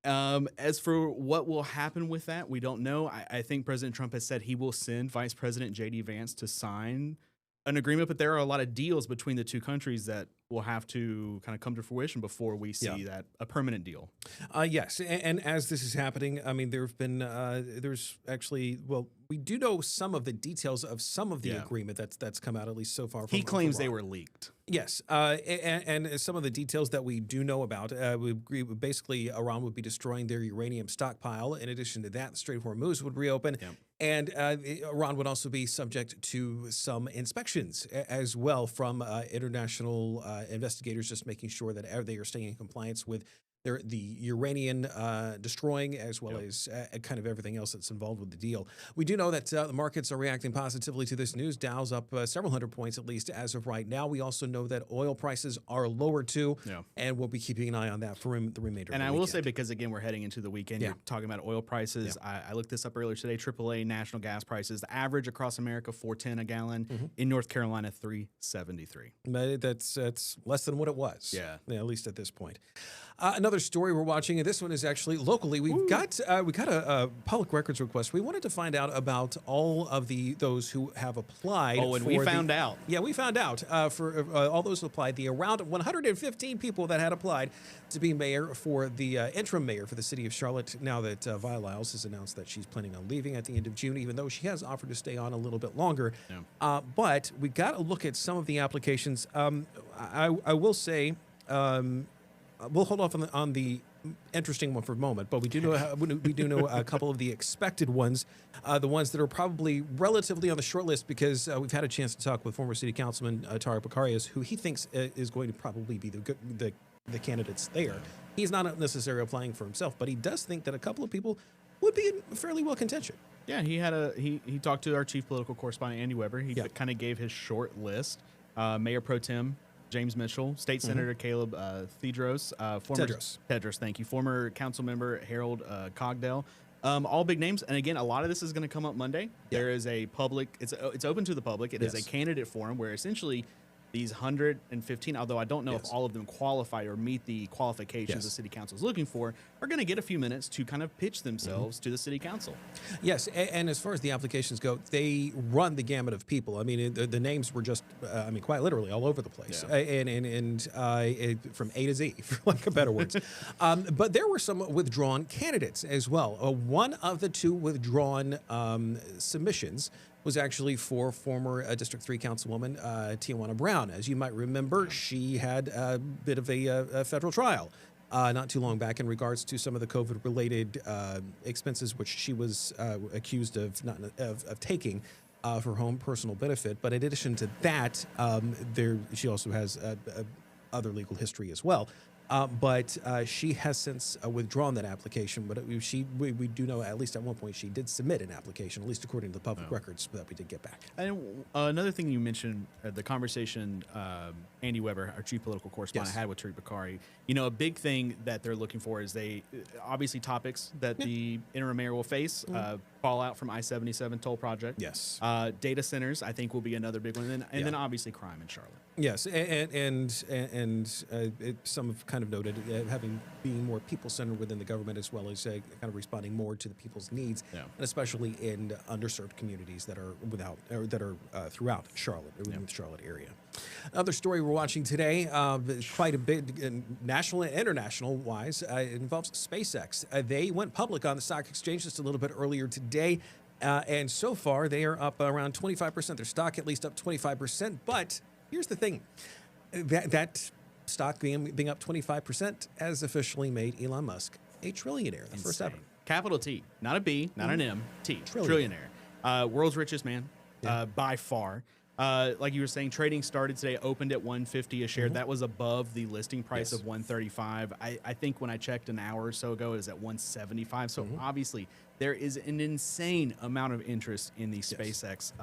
As for what will happen with that, we don't know. I think President Trump has said he will send Vice President J.D. Vance to sign an agreement, but there are a lot of deals between the two countries that will have to kind of come to fruition before we see that a permanent deal. Yes, and as this is happening, I mean, there have been there's actually we do know some of the details of some of the agreement that's come out, at least so far. He claims they were leaked. Yes, and some of the details that we do know about, we agree basically Iran would be destroying their uranium stockpile. In addition to that, the Strait of Hormuz would reopen. And Iran would also be subject to some inspections as well from international investigators, just making sure that they are staying in compliance with the uranium destroying, as well as kind of everything else that's involved with the deal. We do know that the markets are reacting positively to this news. Dow's up several hundred points, at least as of right now. We also know that oil prices are lower too, and we'll be keeping an eye on that for the remainder of the And I weekend. will say, because again, we're heading into the weekend, you're talking about oil prices. I looked this up earlier today. AAA national gas prices, the average across America, $4.10 a gallon. In North Carolina, $3.73. But that's less than what it was. At least at this point. Another story we're watching, and this one is actually locally. We got a public records request. We wanted to find out about all of those who have applied. Oh, and we found out. Yeah, we found out for all those who applied. The around 115 people that had applied to be mayor for the interim mayor for the city of Charlotte. Now that Vi Lyles has announced that she's planning on leaving at the end of June, even though she has offered to stay on a little bit longer. But we got to look at some of the applications. I will say. We'll hold off on the interesting one for a moment, but we do know a couple of the expected ones, the ones that are probably relatively on the short list, because we've had a chance to talk with former City Councilman Tariq Bakarias, who he thinks is going to probably be the candidates there. He's not necessarily applying for himself, but he does think that a couple of people would be in fairly well contention. Yeah, he talked to our chief political correspondent Andy Weber. He kind of gave his short list. Mayor Pro Tem James Mitchell, State Senator Caleb Tedros, Tedros, thank you, former council member Harold Cogdell, all big names. And again, a lot of this is going to come up Monday. There is a public, it's open to the public. It is a candidate forum where essentially these 115, although I don't know if all of them qualify or meet the qualifications the city council is looking for, are going to get a few minutes to kind of pitch themselves to the city council. Yes, and as far as the applications go, they run the gamut of people. I mean, the names were just, quite literally all over the place, and from A to Z, for lack of better words. But there were some withdrawn candidates as well. One of the two withdrawn submissions was actually for former District 3 Councilwoman Tijuana Brown. As you might remember, she had a bit of a federal trial not too long back in regards to some of the COVID-related expenses, which she was accused of taking for her own personal benefit. But in addition to that, she also has other legal history as well. But she has since withdrawn that application. But we do know at least at one point she did submit an application, at least according to the public records that we did get back. And another thing you mentioned, the conversation Andy Weber, our chief political correspondent, had with Tariq Bakari. You know, a big thing that they're looking for is obviously topics that the interim mayor will face. Fallout from I-77 toll project. Yes. Data centers, I think, will be another big one, and then obviously crime in Charlotte. Yes, and some have kind of noted being more people-centered within the government, as well as kind of responding more to the people's needs, and especially in underserved communities that are throughout Charlotte, within the Charlotte area. Another story we're watching today, quite a bit national and international wise, it involves SpaceX. They went public on the stock exchange just a little bit earlier today. And so far, they are up around 25%. Their stock at least up 25%. But here's the thing. That stock being up 25% has officially made Elon Musk a trillionaire, the first ever. Capital T, not a B, not an M, T, trillionaire. World's richest man, by far. Like you were saying, trading started today, opened at $150 a share. That was above the listing price of $135. I think when I checked an hour or so ago, it was at $175. So obviously, there is an insane amount of interest in the SpaceX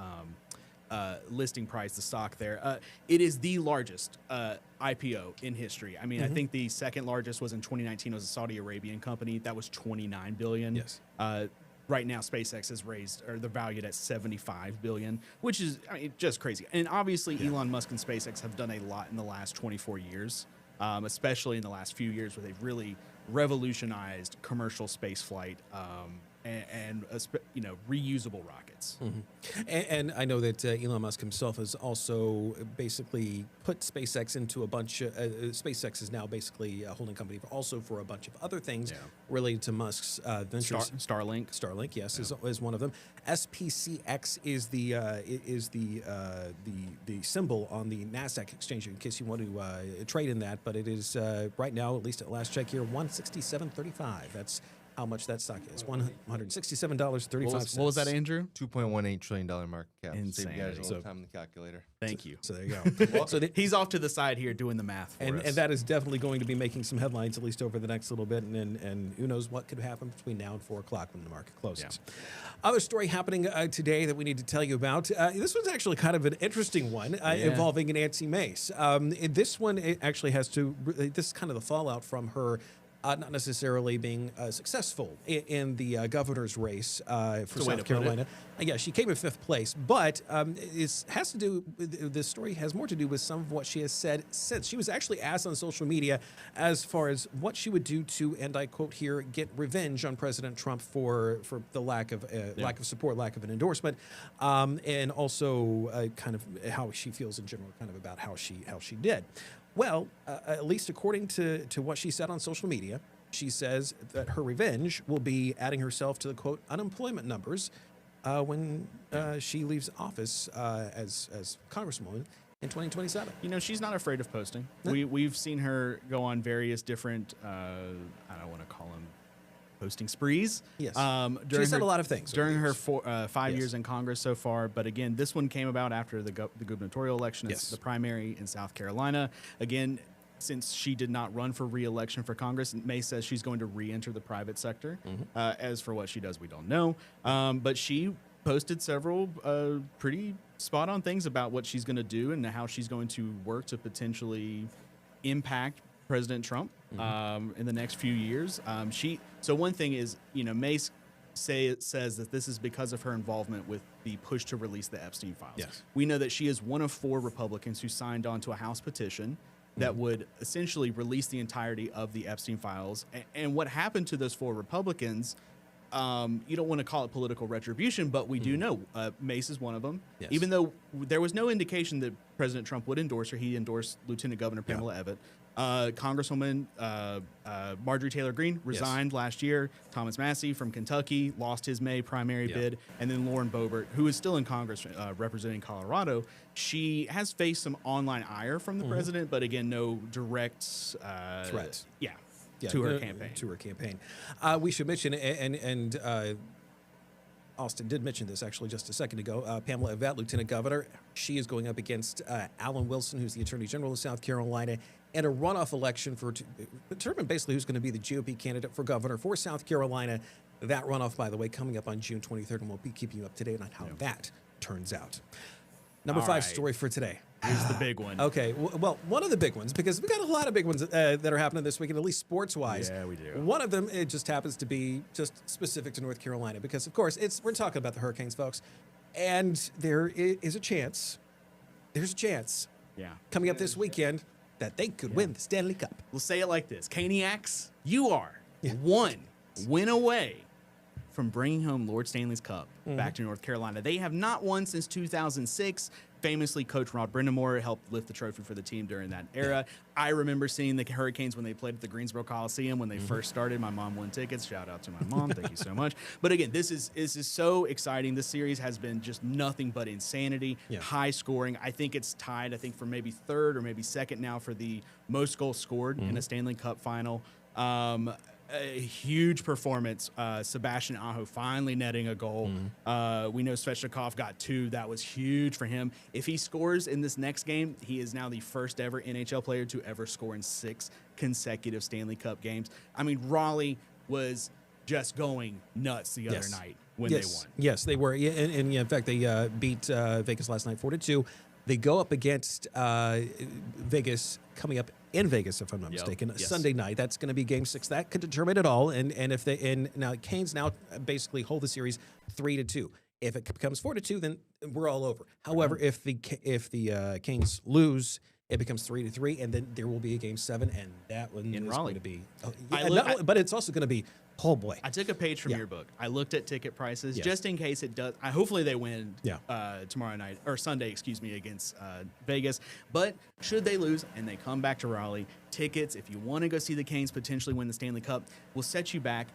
listing price, the stock there. It is the largest IPO in history. I mean, I think the second largest was in 2019. It was a Saudi Arabian company. That was $29 billion. Yes. Right now, SpaceX has they're valued at $75 billion, which is just crazy. And obviously, Elon Musk and SpaceX have done a lot in the last 24 years, especially in the last few years, where they've really revolutionized commercial space flight. and reusable rockets. And I know that Elon Musk himself has also basically put SpaceX into a bunch of, SpaceX is now basically a holding company for a bunch of other things related to Musk's ventures. Starlink, yes, is one of them. SPCX is the symbol on the Nasdaq exchange in case you want to trade in that, but it is right now, at least at last check here, $167.35. That's how much that stock is. $167.35. What was that, Andrew? $2.18 trillion market cap. Insane. Save you guys all the time in the calculator. Thank you. So there you go. So he's off to the side here doing the math for us. And that is definitely going to be making some headlines, at least over the next little bit. And who knows what could happen between now and 4 o'clock when the market closes. Other story happening today that we need to tell you about. This one's actually kind of an interesting one involving Nancy Mace. This one it actually has to, this is kind of the fallout from her not necessarily being successful in the governor's race for South Carolina. Yeah, she came in 5th place, but this has to do. This story has more to do with some of what she has said since. She was actually asked on social media as far as what she would do to, and I quote here, get revenge on President Trump for the lack of support, lack of an endorsement, and also kind of how she feels in general, kind of about how she did. Well, at least according to what she said on social media, she says that her revenge will be adding herself to the, quote, unemployment numbers when she leaves office as Congresswoman in 2027. She's not afraid of posting. We've seen her go on various different, I don't want to call them posting sprees. Yes. She said a lot of things during her 5 years in Congress so far. But again, this one came about after the gubernatorial election. It's the primary in South Carolina. Again, since she did not run for re-election for Congress, May says she's going to re-enter the private sector. As for what she does, we don't know. But she posted several pretty spot-on things about what she's going to do and how she's going to work to potentially impact President Trump in the next few years. So one thing is, Mace says that this is because of her involvement with the push to release the Epstein files. Yes. We know that she is one of 4 Republicans who signed on to a House petition that would essentially release the entirety of the Epstein files. And what happened to those 4 Republicans, you don't want to call it political retribution, but we do know Mace is one of them. Yes. Even though there was no indication that President Trump would endorse her, he endorsed Lieutenant Governor Pamela Abbott. Congresswoman Marjorie Taylor Greene resigned last year. Thomas Massie from Kentucky lost his May primary bid. And then Lauren Boebert, who is still in Congress representing Colorado, she has faced some online ire from the president, but again, no direct threats. To her campaign. To her campaign. We should mention, and Austin did mention this actually just a second ago, Pamela Abbott, Lieutenant Governor, she is going up against Alan Wilson, who's the Attorney General of South Carolina, and a runoff election to determine basically who's going to be the GOP candidate for governor for South Carolina. That runoff, by the way, coming up on June 23rd, and we'll be keeping you up to date on how that turns out. Number 5 story for today. Here's the big one. Okay, well, one of the big ones, because we got a lot of big ones that are happening this weekend, at least sports-wise. Yeah, we do. One of them, it just happens to be just specific to North Carolina, because, of course, we're talking about the Hurricanes, folks, and there is a chance, coming up this weekend, that they could win the Stanley Cup. We'll say it like this. Caniacs, you are 1 win away from bringing home Lord Stanley's Cup back to North Carolina. They have not won since 2006. Famously, Coach Rod Brindamore helped lift the trophy for the team during that era. I remember seeing the Hurricanes when they played at the Greensboro Coliseum when they first started. My mom won tickets. Shout out to my mom. Thank you so much. But again, this is so exciting. This series has been just nothing but insanity, high scoring. I think it's tied, for maybe 3rd or maybe 2nd now for the most goals scored in a Stanley Cup final. A huge performance. Sebastian Aho finally netting a goal. We know Svechnikov got 2. That was huge for him. If he scores in this next game, he is now the first ever NHL player to ever score in 6 consecutive Stanley Cup games. Raleigh was just going nuts the other night when they won. Yes, they were. And in fact, they beat Vegas last night 4-2. They go up against Vegas coming up in Vegas, if I'm not mistaken, Sunday night. That's going to be Game 6. That could determine it all. And now Canes now basically hold the series 3-2. If it becomes 4-2, then we're all over. However, if the Canes lose it becomes 3-3, and then there will be a game 7, and that one In is Raleigh. going to be. But it's also going to be. Oh boy! I took a page from your book. I looked at ticket prices just in case it does. Hopefully they win tomorrow night or Sunday, against Vegas. But should they lose and they come back to Raleigh, tickets, if you want to go see the Canes potentially win the Stanley Cup, will set you back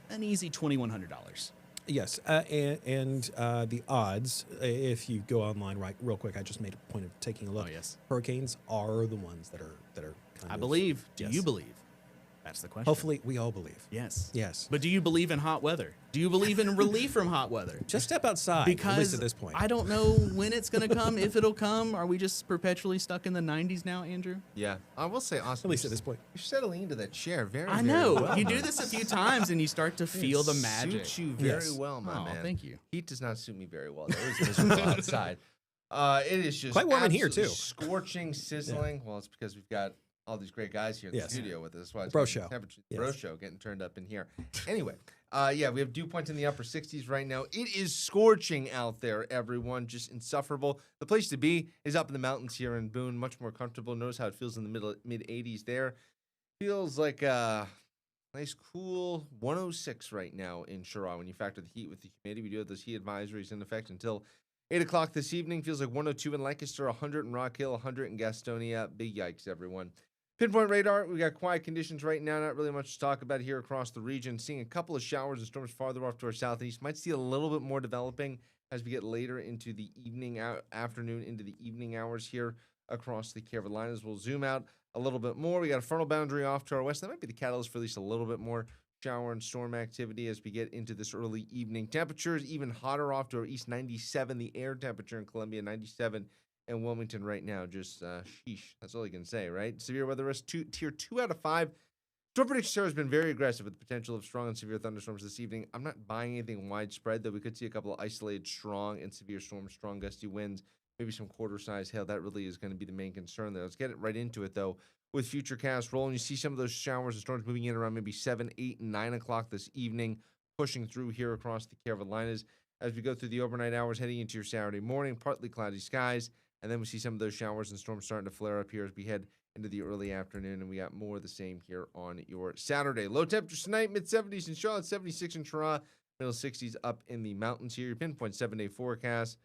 an easy $2,100. Yes, and the odds, if you go online real quick, I just made a point of taking a look. Oh, yes. Hurricanes are the ones that are kind I of. believe. Do yes. you believe? That's the question. Hopefully, we all believe. Yes. Yes. But do you believe in hot weather? Do you believe in relief from hot weather? Just step outside, because at least at this point. I don't know when it's going to come, if it'll come. Are we just perpetually stuck in the 90s now, Andrew? Yeah. I will say, Austin. At least at this point. You're settling into that chair very, I very know. well, You my do man. this a few times and you start to feel the magic. Suits you very Yes. well, my Oh, man. thank you. Heat does not suit me very well. Though. It's miserable outside. It is just Quite warm in here, absolutely too. Scorching, sizzling. Well, it's because we've got all these great guys here in Yes. the studio with us. That's why it's Bro getting show. temperature- Yes. Bro show getting turned up in here. Anyway, yeah, we have dew points in the upper 60s right now. It is scorching out there, everyone. Just insufferable. The place to be is up in the mountains here in Boone. Much more comfortable. Notice how it feels in the mid 80s there. Feels like a nice cool 106 right now in Sherrod when you factor the heat with the humidity. We do have those heat advisories in effect until 8 o'clock this evening. Feels like 102 in Lancaster, 100 in Rock Hill, 100 in Gastonia. Big yikes, everyone. Pinpoint radar, we got quiet conditions right now. Not really much to talk about here across the region. Seeing a couple of showers and storms farther off to our southeast. Might see a little bit more developing as we get later into the evening, afternoon, into the evening hours here across the Carolinas. We'll zoom out a little bit more. We got a frontal boundary off to our west. That might be the catalyst for at least a little bit more shower and storm activity as we get into this early evening. Temperatures even hotter off to our east, 97. The air temperature in Columbia, 97. And Wilmington right now, just sheesh. That's all you can say, right? Severe weather risk, tier 2 out of 5. Storm Prediction Center has been very aggressive with the potential of strong and severe thunderstorms this evening. I'm not buying anything widespread, though we could see a couple of isolated strong and severe storms, strong gusty winds, maybe some quarter-size hail. That really is going to be the main concern there. Let's get it right into it, though. With future cast rolling, you see some of those showers and storms moving in around maybe 7, 8, and 9 o'clock this evening, pushing through here across the Carolinas. As we go through the overnight hours, heading into your Saturday morning, partly cloudy skies. And then we see some of those showers and storms starting to flare up here as we head into the early afternoon. And we got more of the same here on your Saturday. Low temperatures tonight, mid-70s in Charlotte, 76 in Toronto, middle 60s up in the mountains here. Your pinpoint 7-day forecast.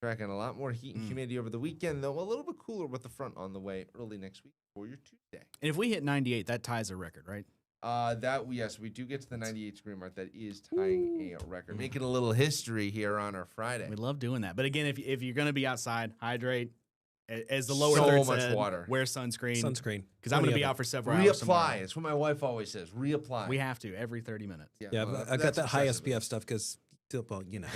Tracking a lot more heat and humidity over the weekend, though a little bit cooler with the front on the way early next week for your Tuesday. And if we hit 98, that ties a record, right? Yes, we do get to the 98 degree mark. That is tying a record, making a little history here on our Friday. We love doing that. But again, if you're going to be outside, hydrate. As the lower So third much said, water. Wear sunscreen. Sunscreen. Because I'm going to be out for several hours tomorrow. Reapply. It's what my wife always says. Reapply. We have to every 30 minutes. Yeah, well, I got that's that high excessive. SPF stuff because, well, you know.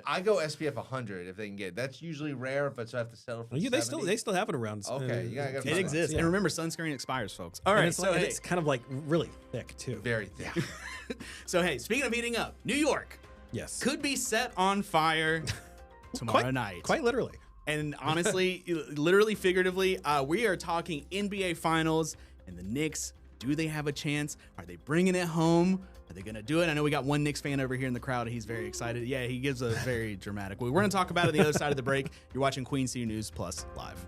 I go SPF 100 if they can get it. That's usually rare, but so I have to settle for They 70. still have it around. Okay, you gotta It find exists. out. And remember, sunscreen expires, folks. All And right, it's, so like, hey, it's kind of like really thick too. Very thick. so hey, speaking of heating up, New York Yes. could be set on fire tomorrow night. Quite literally. And honestly, literally, figuratively, we are talking NBA Finals and the Knicks. Do they have a chance? Are they bringing it home? Are they going to do it? I know we got one Knicks fan over here in the crowd. He's very excited. Yeah, he gives a very dramatic. We're going to talk about it on the other side of the break. You're watching Queen City News Plus live.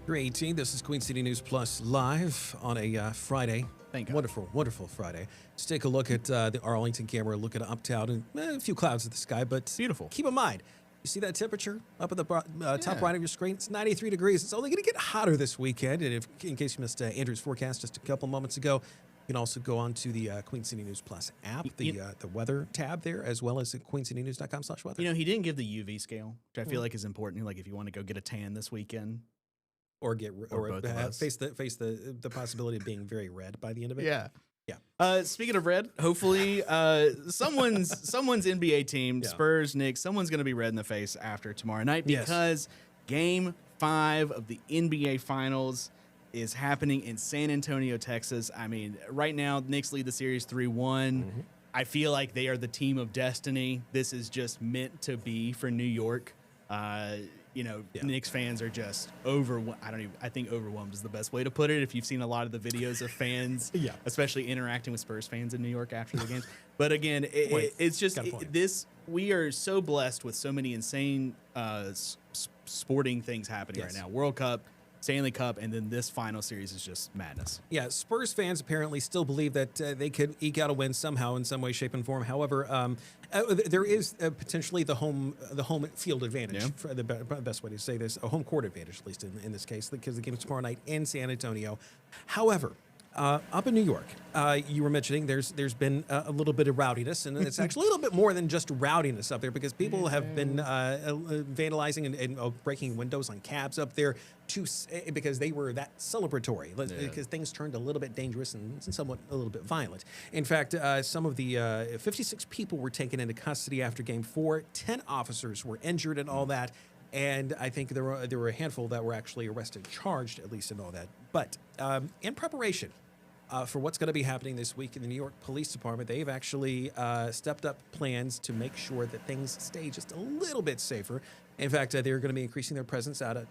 3:18. This is Queen City News Plus live on a Friday. Thank God. Wonderful, wonderful Friday. Let's take a look at the Arlington camera, look at Uptown, and a few clouds in the sky, but beautiful. Keep in mind, you see that temperature up at the top right of your screen? It's 93 degrees. It's only going to get hotter this weekend. And if, in case you missed Andrew's forecast just a couple moments ago, you can also go on to the Queen City News Plus app, the weather tab there, as well as at queencitynews.com/weather. You know, he didn't give the UV scale, which I feel like is important. Like if you want to go get a tan this weekend, or get or both of us. face the possibility of being very red by the end of it. Yeah. Yeah. Speaking of red, hopefully someone's NBA team, Spurs, Knicks, someone's going to be red in the face after tomorrow night because Game 5 of the NBA Finals is happening in San Antonio, Texas. I mean, right now, Knicks lead the series 3-1. I feel like they are the team of destiny. This is just meant to be for New York. Knicks fans are just I think overwhelmed is the best way to put it. If you've seen a lot of the videos of fans, especially interacting with Spurs fans in New York after the games. But again, it's just we are so blessed with so many insane sporting things happening right now. World Cup, Stanley Cup, and then this final series is just madness. Yeah, Spurs fans apparently still believe that they could eke out a win somehow in some way, shape, and form. However, there is potentially the home field advantage, for the best way to say this, a home court advantage, at least in this case, because the game is tomorrow night in San Antonio. However, up in New York, you were mentioning there's been a little bit of rowdiness, and it's actually a little bit more than just rowdiness up there because people have been vandalizing and breaking windows on cabs up there because they were that celebratory, because things turned a little bit dangerous and somewhat a little bit violent. In fact, some of the 56 people were taken into custody after Game 4. 10 officers were injured and all that. And I think there were a handful that were actually arrested, charged, at least in all that. But in preparation for what's going to be happening this week in the New York Police Department, they've actually stepped up plans to make sure that things stay just a little bit safer. In fact, they're going to be increasing their presence out at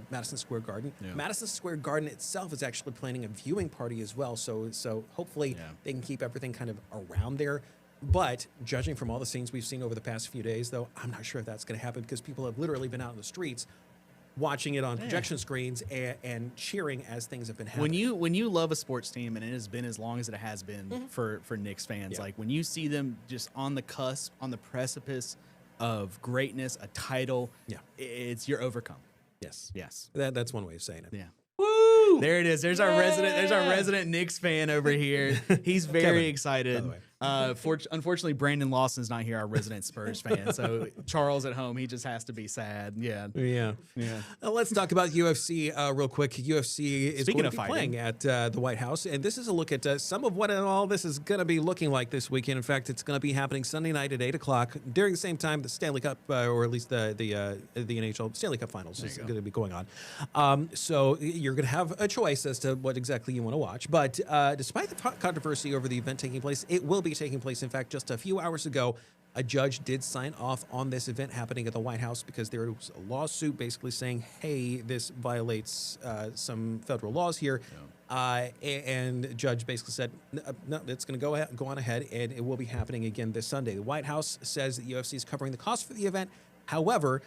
Madison Square Garden. Yeah. Madison Square Garden itself is actually planning a viewing party as well. So hopefully they can keep everything kind of around there. But judging from all the scenes we've seen over the past few days, though, I'm not sure if that's going to happen because people have literally been out in the streets watching it on projection screens and cheering as things have been happening. When you love a sports team, and it has been as long as it has been for Knicks fans, like when you see them just on the cusp, on the precipice of greatness, a title, you're overcome. Yes. That's one way of saying it. Yeah. Woo! There it is. There's our resident Knicks fan over here. He's very excited. By the way. Unfortunately, Brandon Lawson's not here, our resident Spurs fan. So Charles at home, he just has to be sad. Yeah. Let's talk about UFC real quick. UFC is going to be playing at the White House, and this is a look at some of what all this is going to be looking like this weekend. In fact, it's going to be happening Sunday night at 8 o'clock. During the same time, the Stanley Cup, or at least the NHL Stanley Cup Finals is going to be going on. So you're going to have a choice as to what exactly you want to watch. But despite the controversy over the event taking place, it will be taking place. In fact, just a few hours ago, a judge did sign off on this event happening at the White House because there was a lawsuit basically saying, hey, this violates some federal laws here. And the judge basically said, no, it's going to go on ahead, and it will be happening again this Sunday. The White House says that UFC is covering the cost for the event. However,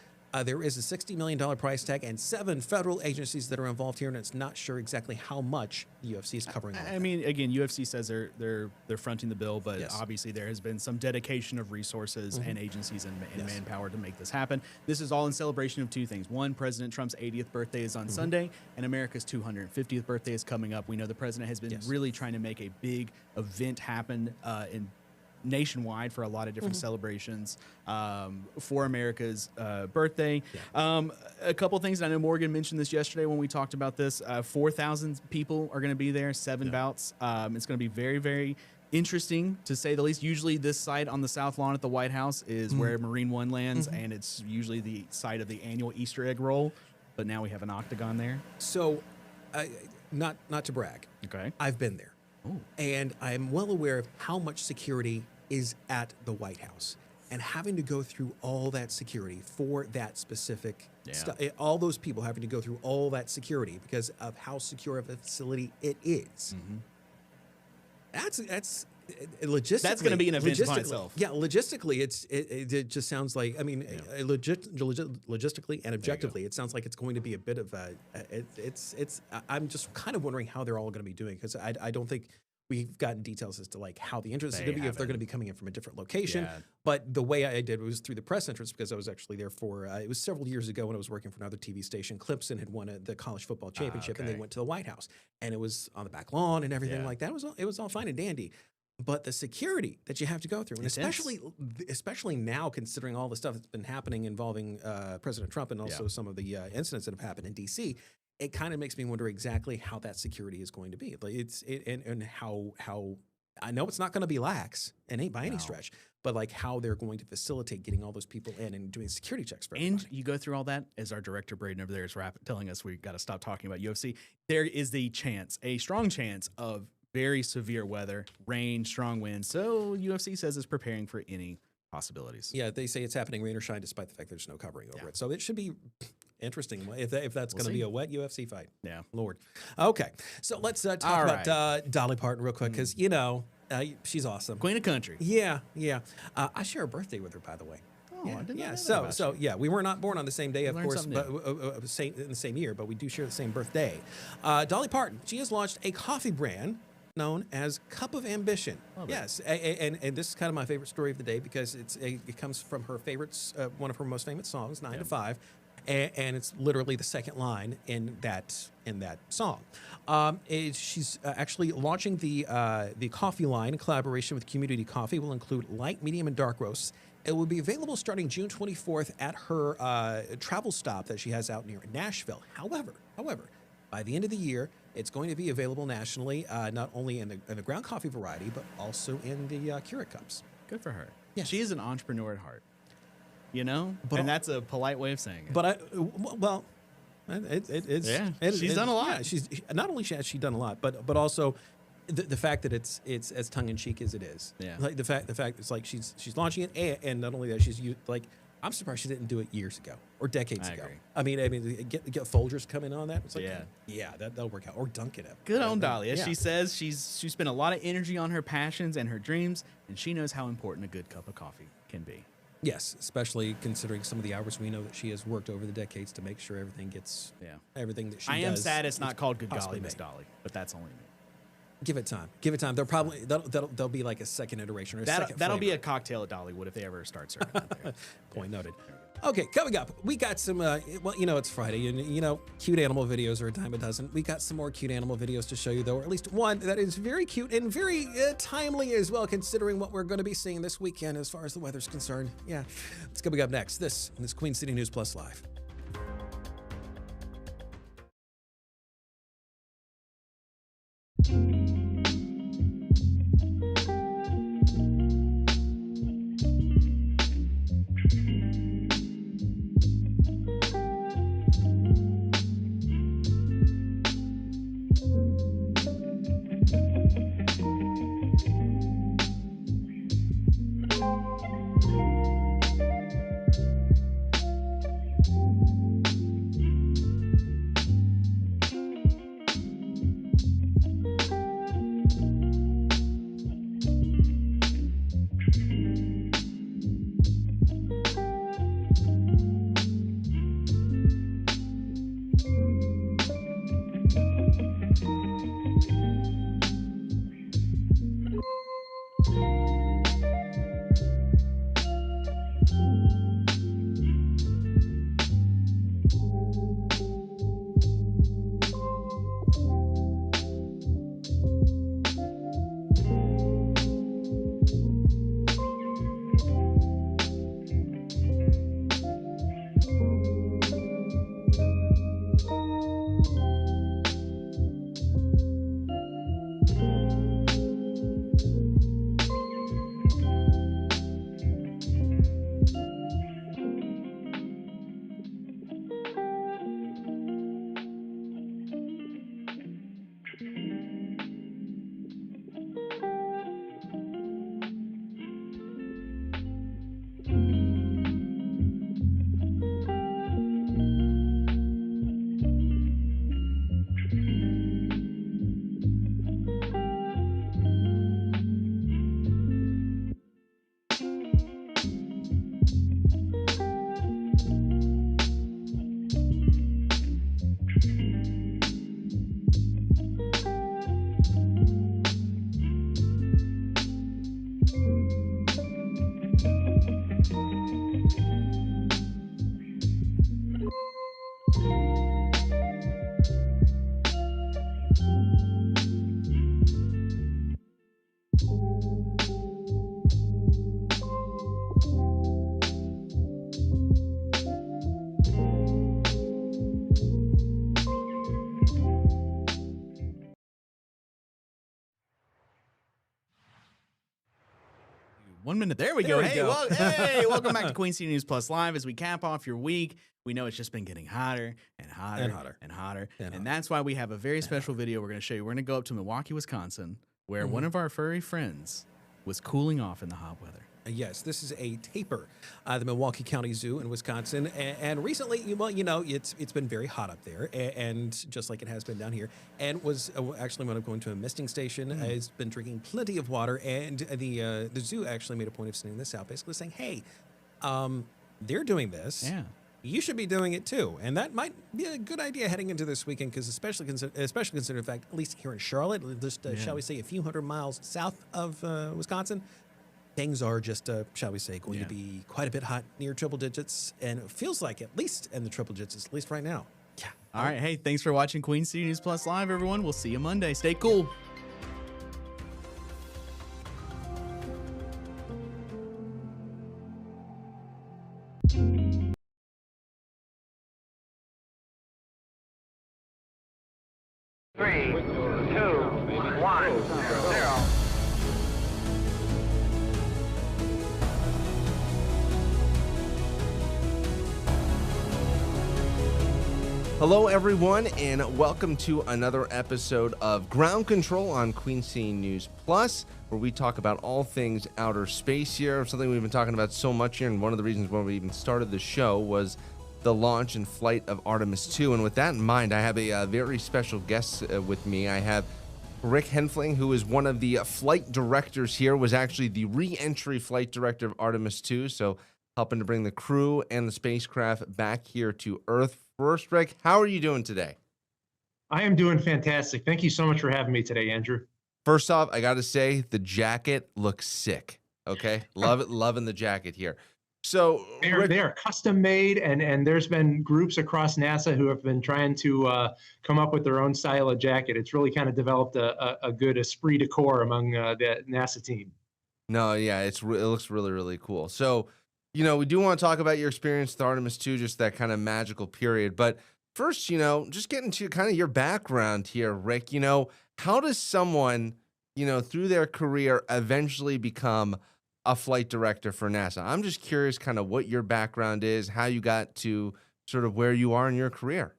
there is a $60 million price tag and 7 federal agencies that are involved here, and it's not sure exactly how much the UFC is covering. I mean, again, UFC says they're fronting the bill, but obviously there has been some dedication of resources and agencies and manpower to make this happen. This is all in celebration of 2 things. One, President Trump's 80th birthday is on Sunday, and America's 250th birthday is coming up. We know the president has been really trying to make a big event happen nationwide for a lot of different celebrations for America's birthday. A couple things. I know Morgan mentioned this yesterday when we talked about this. 4,000 people are going to be there, 7 bouts. It's going to be very, very interesting, to say the least. Usually this site on the South Lawn at the White House is where Marine One lands, and it's usually the site of the annual Easter egg roll. But now we have an octagon there. So, not to brag. Okay. I've been there. Ooh. And I'm well aware of how much security is at the White House, and having to go through all that security for that specific stuff, all those people having to go through all that security because of how secure of a facility it is. That's logistically, That's gonna be an event by logistically- itself. Yeah, logistically, it just sounds like, I mean, logistically and objectively, it sounds like it's going to be a bit of a. I'm just kind of wondering how they're all going to be doing, because I don't think we've gotten details as to like how the entrance is They going to be, if they're haven't. going to be coming in from a different location. Yeah. But the way I did was through the press entrance, because I was actually there for, it was several years ago when I was working for another TV station. Clemson had won the college football championship, and they okay. went to the White House, and it was on the back lawn and everything Yeah. like that. It was all fine and dandy. But the security that you have to go through, and Intense. especially now, considering all the stuff that's been happening involving President Trump, and also some of the incidents that have happened in D.C., it kind of makes me wonder exactly how that security is going to be. Like and how I know it's not going to be lax, and ain't by any stretch, but like how they're going to facilitate getting all those people in and doing security checks for everybody. And you go through all that, as our director Braden over there is telling us we got to stop talking about UFC. There is the chance, a strong chance of very severe weather, rain, strong winds. So UFC says it's preparing for any possibilities. Yeah, they say it's happening rain or shine, despite the fact there's no covering over it. So it should be interesting if that's We'll going to be see. a wet UFC fight. Yeah. Lord. Okay, so let's talk All about Dolly Parton real quick, because she's awesome. Queen of country. Yeah. I share a birthday with her, by the way. Oh, I did not know that So about so yeah, we were not born on the same day, of Learned course, something but in the same year, but we do share the same birthday. Dolly Parton, she has launched a coffee brand known as Cup of Ambition. Yes, and this is kind of my favorite story of the day, because it comes from her favorites, one of her most famous songs, 9 to 5. And it's literally the second line in that song. She's actually launching the coffee line in collaboration with Community Coffee. Will include light, medium, and dark roasts. It will be available starting June 24th at her travel stop that she has out near Nashville. However, by the end of the year, it's going to be available nationally, not only in the ground coffee variety, but also in the Keurig cups. Good for her. Yeah, she is an entrepreneur at heart. And that's a polite way of saying it. But it's she's done a lot. Yeah, she's not only has she done a lot, but also the fact that it's as tongue in cheek as it is. Yeah. Like the fact it's like she's launching it, and not only that, she's like, I'm surprised she didn't do it years ago or decades ago. agree. I mean, get Folgers coming on that. It's like, Yeah. that'll work out. Or Dunkin' it. Good on Dolly. As Yeah. she says, she spent a lot of energy on her passions and her dreams, and she knows how important a good cup of coffee can be. Yes, especially considering some of the hours we know that she has worked over the decades to make sure everything gets everything that she does. I am sad it's not called Good possibly Golly Miss made. Dolly, but that's only me. Give it time. Give it time. They'll probably that'll be like a second iteration or a second That'll be flavor. a cocktail at Dollywood if they ever start serving that there. Point noted. Okay, coming up, we got some, it's Friday, and, cute animal videos are a dime a dozen. We got some more cute animal videos to show you, though, or at least one that is very cute and very timely as well, considering what we're going to be seeing this weekend as far as the weather's concerned. Yeah, it's coming up next. This is Queen City News Plus Live. 1 minute. There we There go. we Hey, go. Welcome back to Queen City News Plus Live as we cap off your week. We know it's just been getting hotter and hotter And hotter. and hotter. And And that's why we have a very special video we're going to show you. We're going to go up to Milwaukee, Wisconsin, where one of our furry friends was cooling off in the hot weather. Yes, this is a taper, the Milwaukee County Zoo in Wisconsin, and recently, well, it's been very hot up there, and just like it has been down here, and was actually when I'm going to a misting station, has been drinking plenty of water, and the zoo actually made a point of sending this out, basically saying, hey, they're doing this. Yeah. You should be doing it too, and that might be a good idea heading into this weekend, because especially considering the fact, at least here in Charlotte, just shall we say, a few hundred miles south of Wisconsin, things are just, shall we say, going to be quite a bit hot, near triple digits, and it feels like at least in the triple digits, at least right now. Yeah. All right. Hey, thanks for watching Queen City News Plus Live, everyone. We'll see you Monday. Stay cool. Three, two, one, zero. Hello, everyone, and welcome to another episode of Ground Control on Queen City News Plus, where we talk about all things outer space here, something we've been talking about so much here, and one of the reasons why we even started the show was the launch and flight of Artemis 2. And with that in mind, I have a very special guest with me. I have Rick Henfling, who is one of the flight directors here, was actually the re-entry flight director of Artemis 2, so helping to bring the crew and the spacecraft back here to Earth. First, Rick, how are you doing today? I am doing fantastic. Thank you so much for having me today, Andrew. First off, I got to say the jacket looks sick. Okay, love it, loving the jacket here. So They are custom made, and there's been groups across NASA who have been trying to come up with their own style of jacket. It's really kind of developed a good esprit de corps among the NASA team. No, yeah, it looks really, really cool. So, we do want to talk about your experience with Artemis 2, just that kind of magical period. But first, just getting to kind of your background here, Rick, how does someone, through their career eventually become a flight director for NASA? I'm just curious kind of what your background is, how you got to sort of where you are in your career.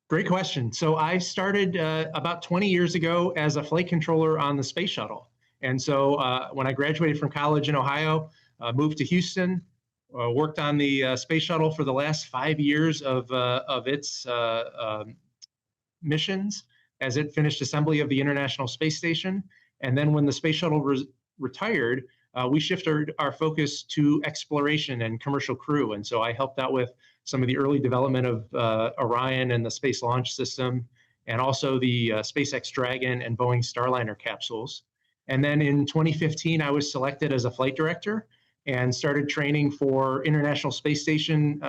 Great question. So I started about 20 years ago as a flight controller on the space shuttle. And so when I graduated from college in Ohio, moved to Houston, worked on the space shuttle for the last 5 years of its missions as it finished assembly of the International Space Station. And then when the space shuttle retired, we shifted our focus to exploration and commercial crew. And so I helped out with some of the early development of Orion and the Space Launch System, and also the SpaceX Dragon and Boeing Starliner capsules. And then in 2015, I was selected as a flight director and started training for International Space Station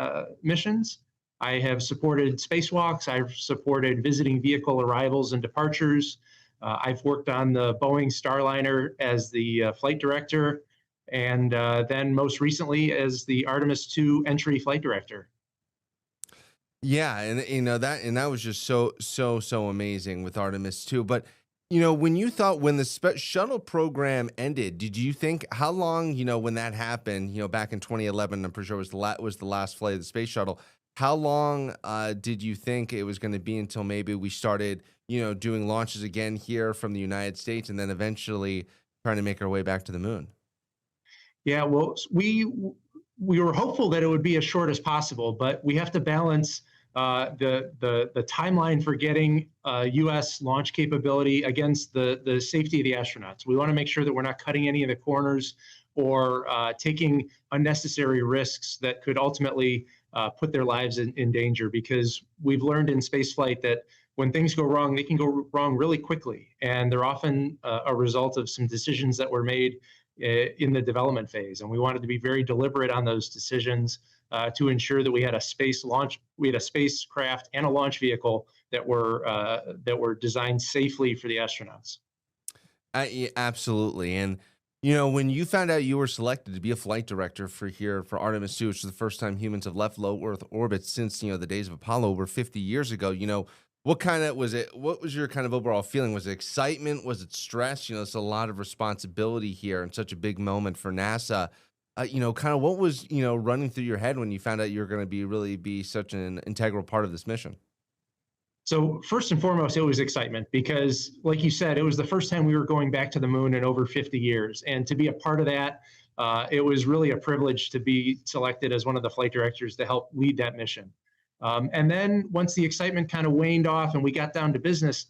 missions. I have supported spacewalks. I've supported visiting vehicle arrivals and departures. I've worked on the Boeing Starliner as the flight director, and then most recently as the Artemis 2 entry flight director. Yeah, and that was just so amazing with Artemis 2. But when you thought, when the shuttle program ended, did you think, how long, when that happened, back in 2011, I'm pretty sure it was the last flight of the space shuttle, how long did you think it was going to be until maybe we started, doing launches again here from the United States, and then eventually trying to make our way back to the moon? Yeah, well, we were hopeful that it would be as short as possible, but we have to balance the timeline for getting U.S. launch capability against the safety of the astronauts. We want to make sure that we're not cutting any of the corners or taking unnecessary risks that could ultimately put their lives in danger, because we've learned in spaceflight that when things go wrong, they can go wrong really quickly. And they're often a result of some decisions that were made in the development phase. And we wanted to be very deliberate on those decisions to ensure that we had a spacecraft and a launch vehicle that were designed safely for the astronauts. Yeah, absolutely. And when you found out you were selected to be a flight director for Artemis 2, which is the first time humans have left low Earth orbit since the days of Apollo over 50 years ago, What kind of was it? What was your kind of overall feeling? Was it excitement? Was it stress? You know, it's a lot of responsibility here and such a big moment for NASA. You know, kind of what was, you know, running through your head when you found out you were going to really be such an integral part of this mission? So first and foremost, it was excitement because, like you said, it was the first time we were going back to the moon in over 50 years. And to be a part of that, it was really a privilege to be selected as one of the flight directors to help lead that mission. And then once the excitement kind of waned off and we got down to business,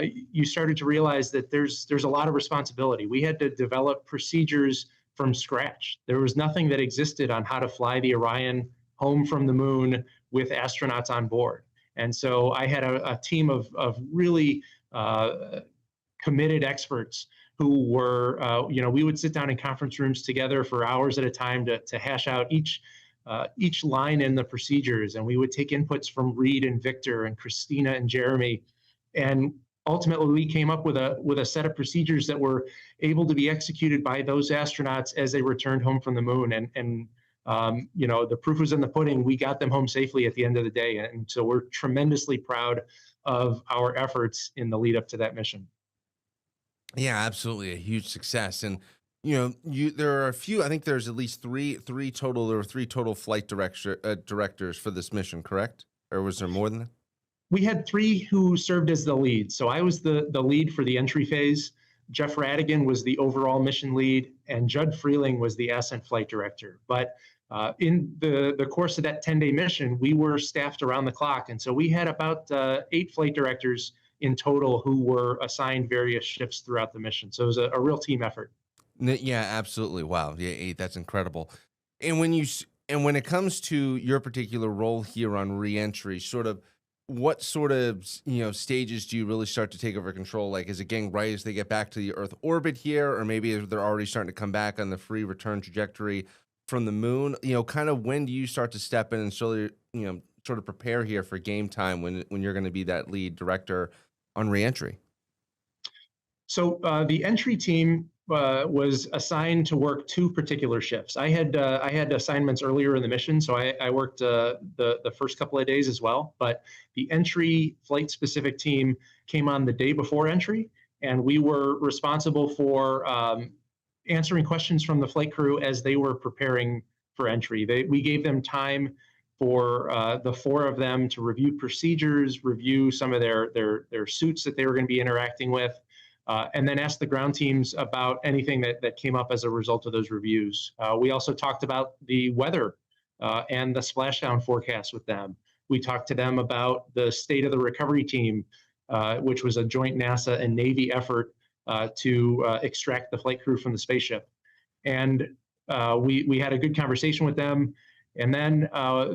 you started to realize that there's a lot of responsibility. We had to develop procedures from scratch. There was nothing that existed on how to fly the Orion home from the moon with astronauts on board. And so I had a team of really committed experts who were, you know, we would sit down in conference rooms together for hours at a time to hash out each line in the procedures. And we would take inputs from Reed and Victor and Christina and Jeremy. And ultimately, we came up with a set of procedures that were able to be executed by those astronauts as they returned home from the moon. And you know, the proof was in the pudding. We got them home safely at the end of the day. And so we're tremendously proud of our efforts in the lead up to that mission. Yeah, absolutely. A huge success. And, you know, there are a few, I think there's at least three total, there were three total flight directors for this mission, correct? Or was there more than that? We had three who served as the lead. So I was the lead for the entry phase. Jeff Radigan was the overall mission lead, and Judd Freeling was the ascent flight director. But in the course of that 10-day mission, we were staffed around the clock. And so we had about 8 flight directors in total who were assigned various shifts throughout the mission. So it was a real team effort. Yeah, absolutely. Wow. Yeah, 8, that's incredible. And when it comes to your particular role here on reentry, sort of what sort of, you know, stages do you really start to take over control? Like, is it getting right as they get back to the Earth orbit here, or maybe they're already starting to come back on the free return trajectory from the moon? You know, kind of when do you start to step in and sort of prepare here for game time when you're going to be that lead director on reentry? So the entry team was assigned to work 2 particular shifts. I had assignments earlier in the mission, so I worked the first couple of days as well. But the entry flight specific team came on the day before entry, and we were responsible for answering questions from the flight crew as they were preparing for entry. We gave them time for the 4 of them to review procedures, review some of their suits that they were going to be interacting with. And then ask the ground teams about anything that came up as a result of those reviews. We also talked about the weather and the splashdown forecast with them. We talked to them about the state of the recovery team, which was a joint NASA and Navy effort to extract the flight crew from the spaceship. And we had a good conversation with them. And then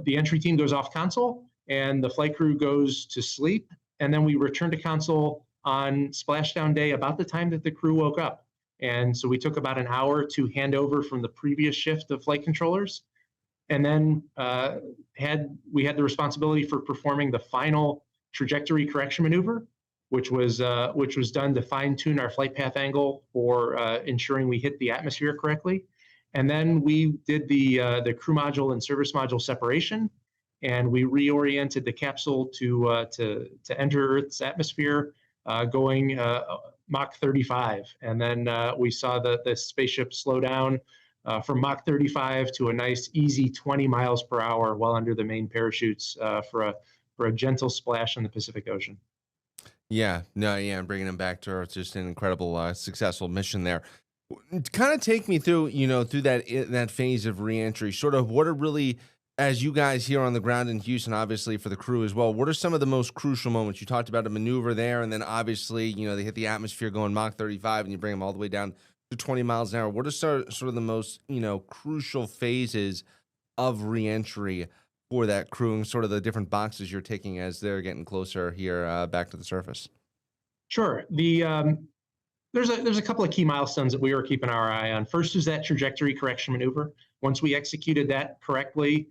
the entry team goes off console and the flight crew goes to sleep. And then we return to console on splashdown day about the time that the crew woke up. And so we took about an hour to hand over from the previous shift of flight controllers. And then we had the responsibility for performing the final trajectory correction maneuver, which was done to fine tune our flight path angle for ensuring we hit the atmosphere correctly. And then we did the crew module and service module separation, and we reoriented the capsule to enter Earth's atmosphere, going Mach 35. And then we saw the spaceship slow down from Mach 35 to a nice easy 20 miles per hour while under the main parachutes for a gentle splash in the Pacific Ocean. Yeah, no, yeah, and bringing them back to Earth, just an incredible, successful mission there. Kind of take me through, through that phase of reentry, sort of what are really, as you guys here on the ground in Houston, obviously for the crew as well, what are some of the most crucial moments? You talked about a maneuver there, and then obviously, they hit the atmosphere going Mach 35, and you bring them all the way down to 20 miles an hour. What are sort of the most, crucial phases of reentry for that crew, and sort of the different boxes you're taking as they're getting closer here back to the surface? Sure. There's a couple of key milestones that we were keeping our eye on. First is that trajectory correction maneuver. Once we executed that correctly,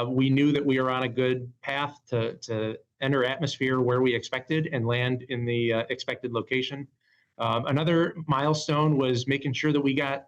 we knew that we were on a good path to enter atmosphere where we expected and land in the expected location. Another milestone was making sure that we got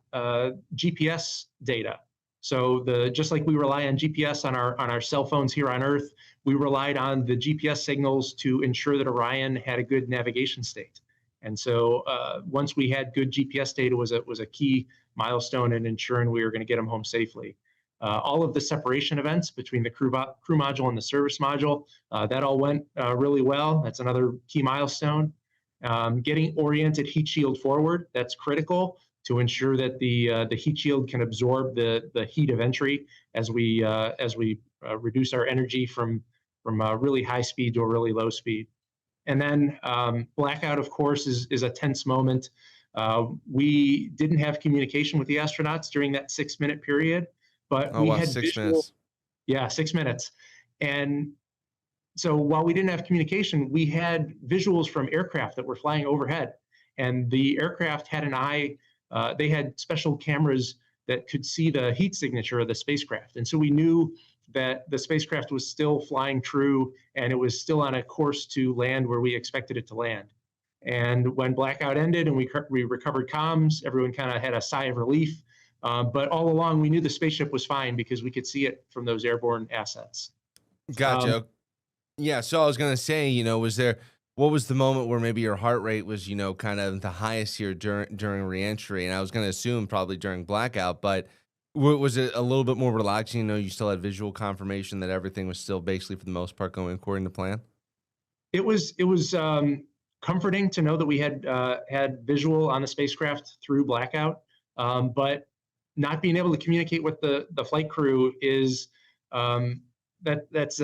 GPS data. So just like we rely on GPS on our cell phones here on Earth, we relied on the GPS signals to ensure that Orion had a good navigation state. And so once we had good GPS data was a key milestone in ensuring we were going to get them home safely. All of the separation events between the crew module and the service module, that all went really well. That's another key milestone. Getting oriented heat shield forward, that's critical to ensure that the heat shield can absorb the heat of entry as we reduce our energy from really high speed to a really low speed. And then blackout, of course, is a tense moment. We didn't have communication with the astronauts during that 6-minute period, but we had 6 minutes. Yeah, 6 minutes. And so while we didn't have communication, we had visuals from aircraft that were flying overhead. And the aircraft had an eye, they had special cameras that could see the heat signature of the spacecraft. And so we knew that the spacecraft was still flying true and it was still on a course to land where we expected it to land. And when blackout ended and we recovered comms, everyone kind of had a sigh of relief. But all along, we knew the spaceship was fine because we could see it from those airborne assets. Gotcha. Yeah. So I was going to say, what was the moment where maybe your heart rate was, kind of the highest here during reentry? And I was going to assume probably during blackout, but was it a little bit more relaxing? You still had visual confirmation that everything was still basically for the most part going according to plan? It was comforting to know that we had visual on the spacecraft through blackout, but not being able to communicate with the flight crew is that's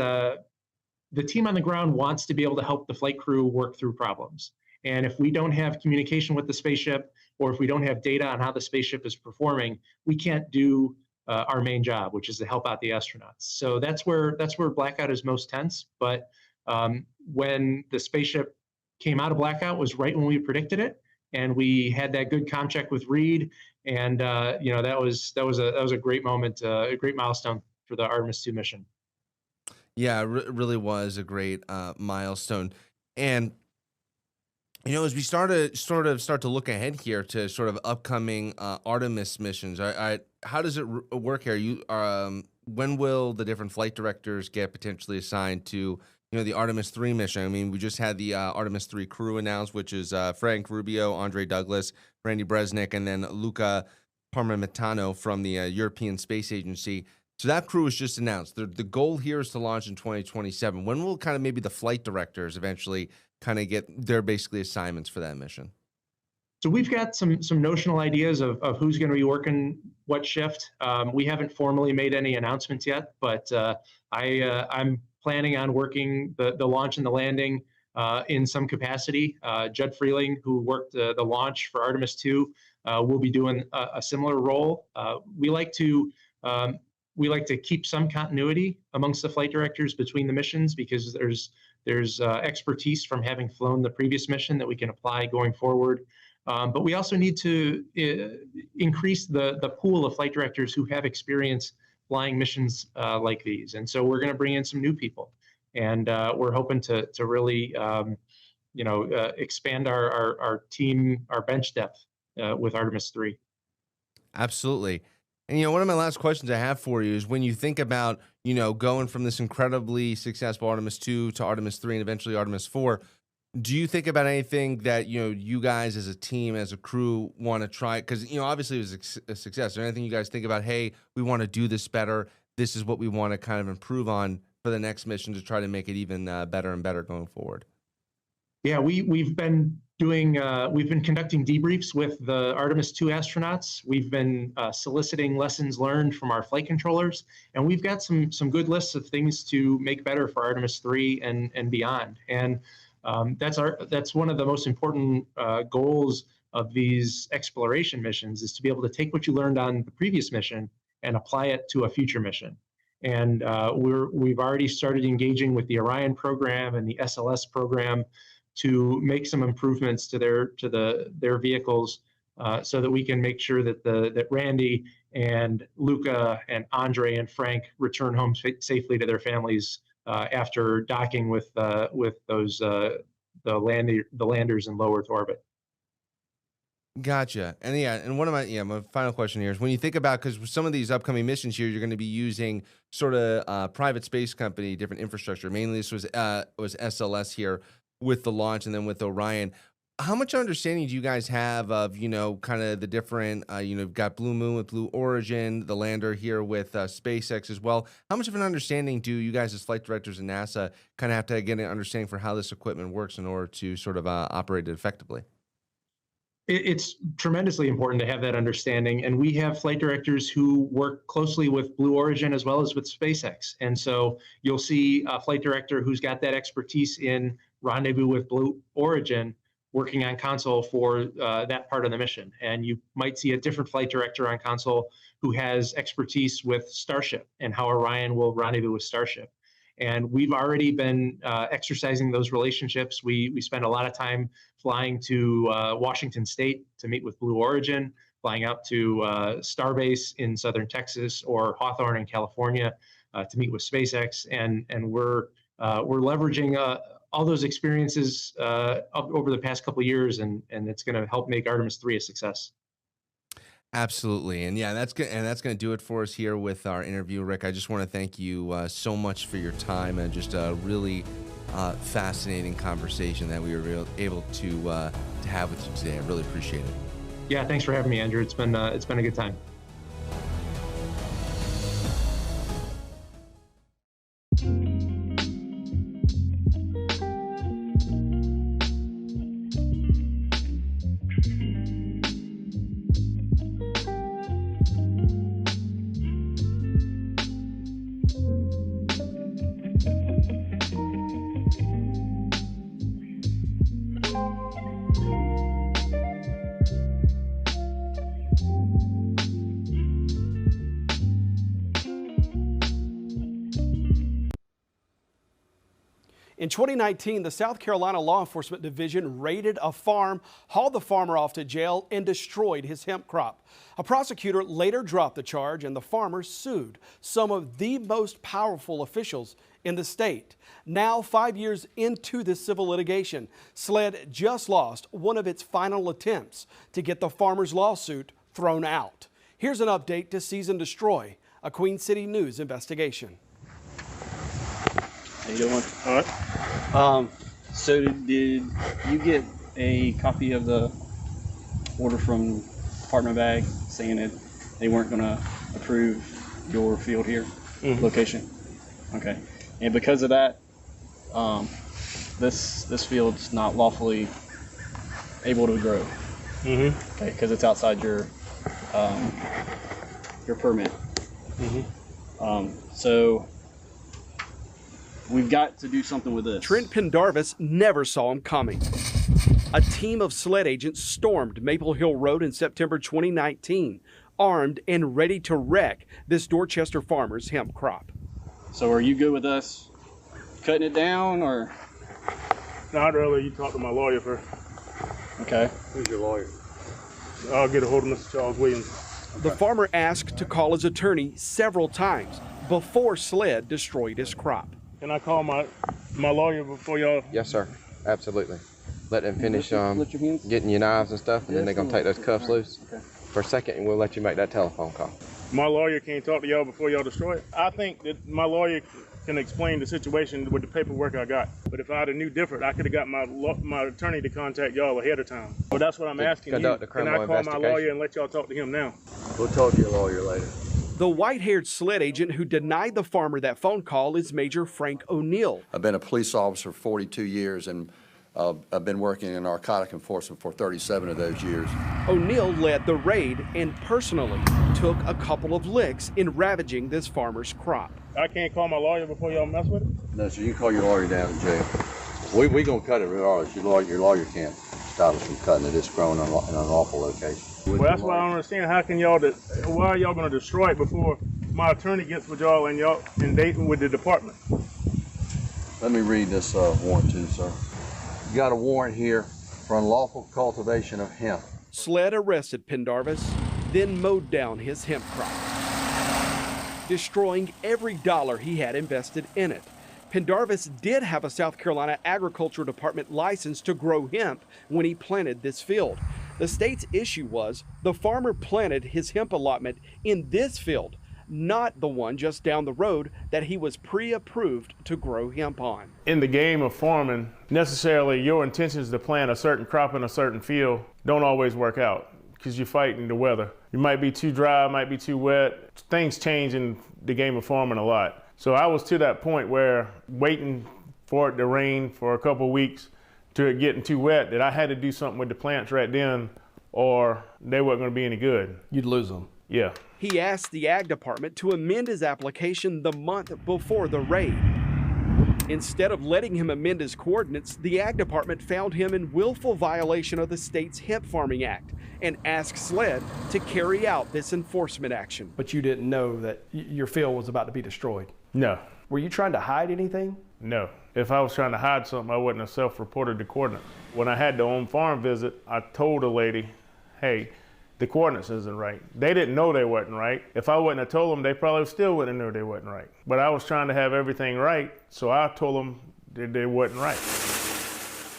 the team on the ground wants to be able to help the flight crew work through problems. And if we don't have communication with the spaceship, or if we don't have data on how the spaceship is performing, we can't do our main job, which is to help out the astronauts. So that's where blackout is most tense. But when the spaceship came out of blackout was right when we predicted it, and we had that good comm check with Reed, and that was a great moment, a great milestone for the Artemis II mission. Yeah, it really was a great milestone. And as we start to look ahead here to sort of upcoming Artemis missions, how does it work here? When will the different flight directors get potentially assigned to the Artemis III mission? I mean, we just had the Artemis III crew announced, which is Frank Rubio, Andre Douglas, Randy Bresnik, and then Luca Parmigianino from the European Space Agency. So that crew was just announced. The goal here is to launch in 2027. When will kind of maybe the flight directors eventually kind of get their basically assignments for that mission? So we've got some notional ideas of who's going to be working what shift. We haven't formally made any announcements yet, but I'm planning on working the launch and the landing in some capacity. Judd Freeling, who worked the launch for Artemis II, will be doing a similar role. We like to keep some continuity amongst the flight directors between the missions because there's expertise from having flown the previous mission that we can apply going forward. But we also need to increase the pool of flight directors who have experience flying missions like these. And so we're going to bring in some new people. And we're hoping to really, expand our team, our bench depth with Artemis III. Absolutely. And, one of my last questions I have for you is when you think about, going from this incredibly successful Artemis II to Artemis III and eventually Artemis IV, do you think about anything that, you guys as a team, as a crew want to try? Because, obviously it was a success. Is there anything you guys think about, hey, we want to do this better. This is what we want to kind of improve on for the next mission to try to make it even better and better going forward? Yeah, we've been conducting debriefs with the Artemis II astronauts. We've been soliciting lessons learned from our flight controllers, and we've got some good lists of things to make better for Artemis III and beyond. And that's one of the most important goals of these exploration missions is to be able to take what you learned on the previous mission and apply it to a future mission. And we've already started engaging with the Orion program and the SLS program to make some improvements to their vehicles so that we can make sure that Randy and Luca and Andre and Frank return home safely to their families after docking with those the landers in low Earth orbit. Gotcha. And yeah, and one of my final question here is when you think about, because some of these upcoming missions here, you're going to be using sort of private space company, different infrastructure. Mainly this was SLS here with the launch, and then with Orion. How much understanding do you guys have of, kind of the different, you've got Blue Moon with Blue Origin, the lander here with SpaceX as well. How much of an understanding do you guys as flight directors in NASA kind of have to get an understanding for how this equipment works in order to sort of operate it effectively? It's tremendously important to have that understanding. And we have flight directors who work closely with Blue Origin as well as with SpaceX. And so you'll see a flight director who's got that expertise in rendezvous with Blue Origin working on console for that part of the mission. And you might see a different flight director on console who has expertise with Starship and how Orion will rendezvous with Starship. And we've already been exercising those relationships. We spend a lot of time flying to Washington State to meet with Blue Origin, flying out to Starbase in Southern Texas or Hawthorne in California to meet with SpaceX. And we're leveraging all those experiences over the past couple of years, and it's going to help make Artemis 3 a success. Absolutely. And yeah, that's good. And that's going to do it for us here with our interview, Rick. I just want to thank you so much for your time and just a really fascinating conversation that we were able to have with you today. I really appreciate it. Yeah, thanks for having me, Andrew. It's been a good time. In 2019, the South Carolina Law Enforcement Division raided a farm, hauled the farmer off to jail, and destroyed his hemp crop. A prosecutor later dropped the charge, and the farmer sued some of the most powerful officials in the state. Now, 5 years into this civil litigation, SLED just lost one of its final attempts to get the farmer's lawsuit thrown out. Here's an update to Seize and Destroy, a Queen City News investigation. How you doing? All right. So did you get a copy of the order from Department of Ag saying that they weren't going to approve your field here, location? Okay. And because of that, this field's not lawfully able to grow. Okay, because it's outside your permit. So we've got to do something with this. Trent Pendarvis never saw him coming. A team of SLED agents stormed Maple Hill Road in September 2019, armed and ready to wreck this Dorchester farmer's hemp crop. So are you good with us cutting it down, or? No, I'd rather you talk to my lawyer first. Okay. Who's your lawyer? I'll get a hold of Mr. Charles Williams. The farmer asked to call his attorney several times before SLED destroyed his crop. Can I call my lawyer before y'all? Yes, sir. Absolutely. Let them finish getting your knives and stuff, and then they're going to take those cuffs loose for a second, and we'll let you make that telephone call. My lawyer can't talk to y'all before y'all destroy it. I think that my lawyer can explain the situation with the paperwork I got. But if I'd have knew different, I could have got my attorney to contact y'all ahead of time. But that's what I'm asking you. Can I call my lawyer and let y'all talk to him now? We'll talk to your lawyer later. The white-haired SLED agent who denied the farmer that phone call is Major Frank O'Neill. I've been a police officer for 42 years, and I've been working in narcotic enforcement for 37 of those years. O'Neill led the raid and personally took a couple of licks in ravaging this farmer's crop. I can't call my lawyer before y'all mess with it? No, sir, you can call your lawyer down to jail. We gonna cut it regardless. Your lawyer can't stop us from cutting it. It's grown in an unlawful location. Well, that's why I don't understand. How can y'all? Why are y'all going to destroy it before my attorney gets with y'all and dating with the department? Let me read this warrant to you, sir. You got a warrant here for unlawful cultivation of hemp. SLED arrested Pendarvis, then mowed down his hemp crop, destroying every dollar he had invested in it. Pendarvis did have a South Carolina Agriculture Department license to grow hemp when he planted this field. The state's issue was the farmer planted his hemp allotment in this field, not the one just down the road that he was pre-approved to grow hemp on. In the game of farming, necessarily your intentions to plant a certain crop in a certain field don't always work out because you're fighting the weather. You might be too dry, might be too wet. Things change in the game of farming a lot. So I was to that point where waiting for it to rain for a couple of weeks to it getting too wet that I had to do something with the plants right then or they weren't going to be any good. You'd lose them. Yeah. He asked the Ag Department to amend his application the month before the raid. Instead of letting him amend his coordinates, the Ag Department found him in willful violation of the state's Hemp Farming Act and asked SLED to carry out this enforcement action. But you didn't know that your field was about to be destroyed? No. Were you trying to hide anything? No. If I was trying to hide something, I wouldn't have self-reported the coordinates. When I had the on-farm visit, I told the lady, hey, the coordinates isn't right. They didn't know they wasn't right. If I wouldn't have told them, they probably still wouldn't have known they wasn't right. But I was trying to have everything right, so I told them that they wasn't right.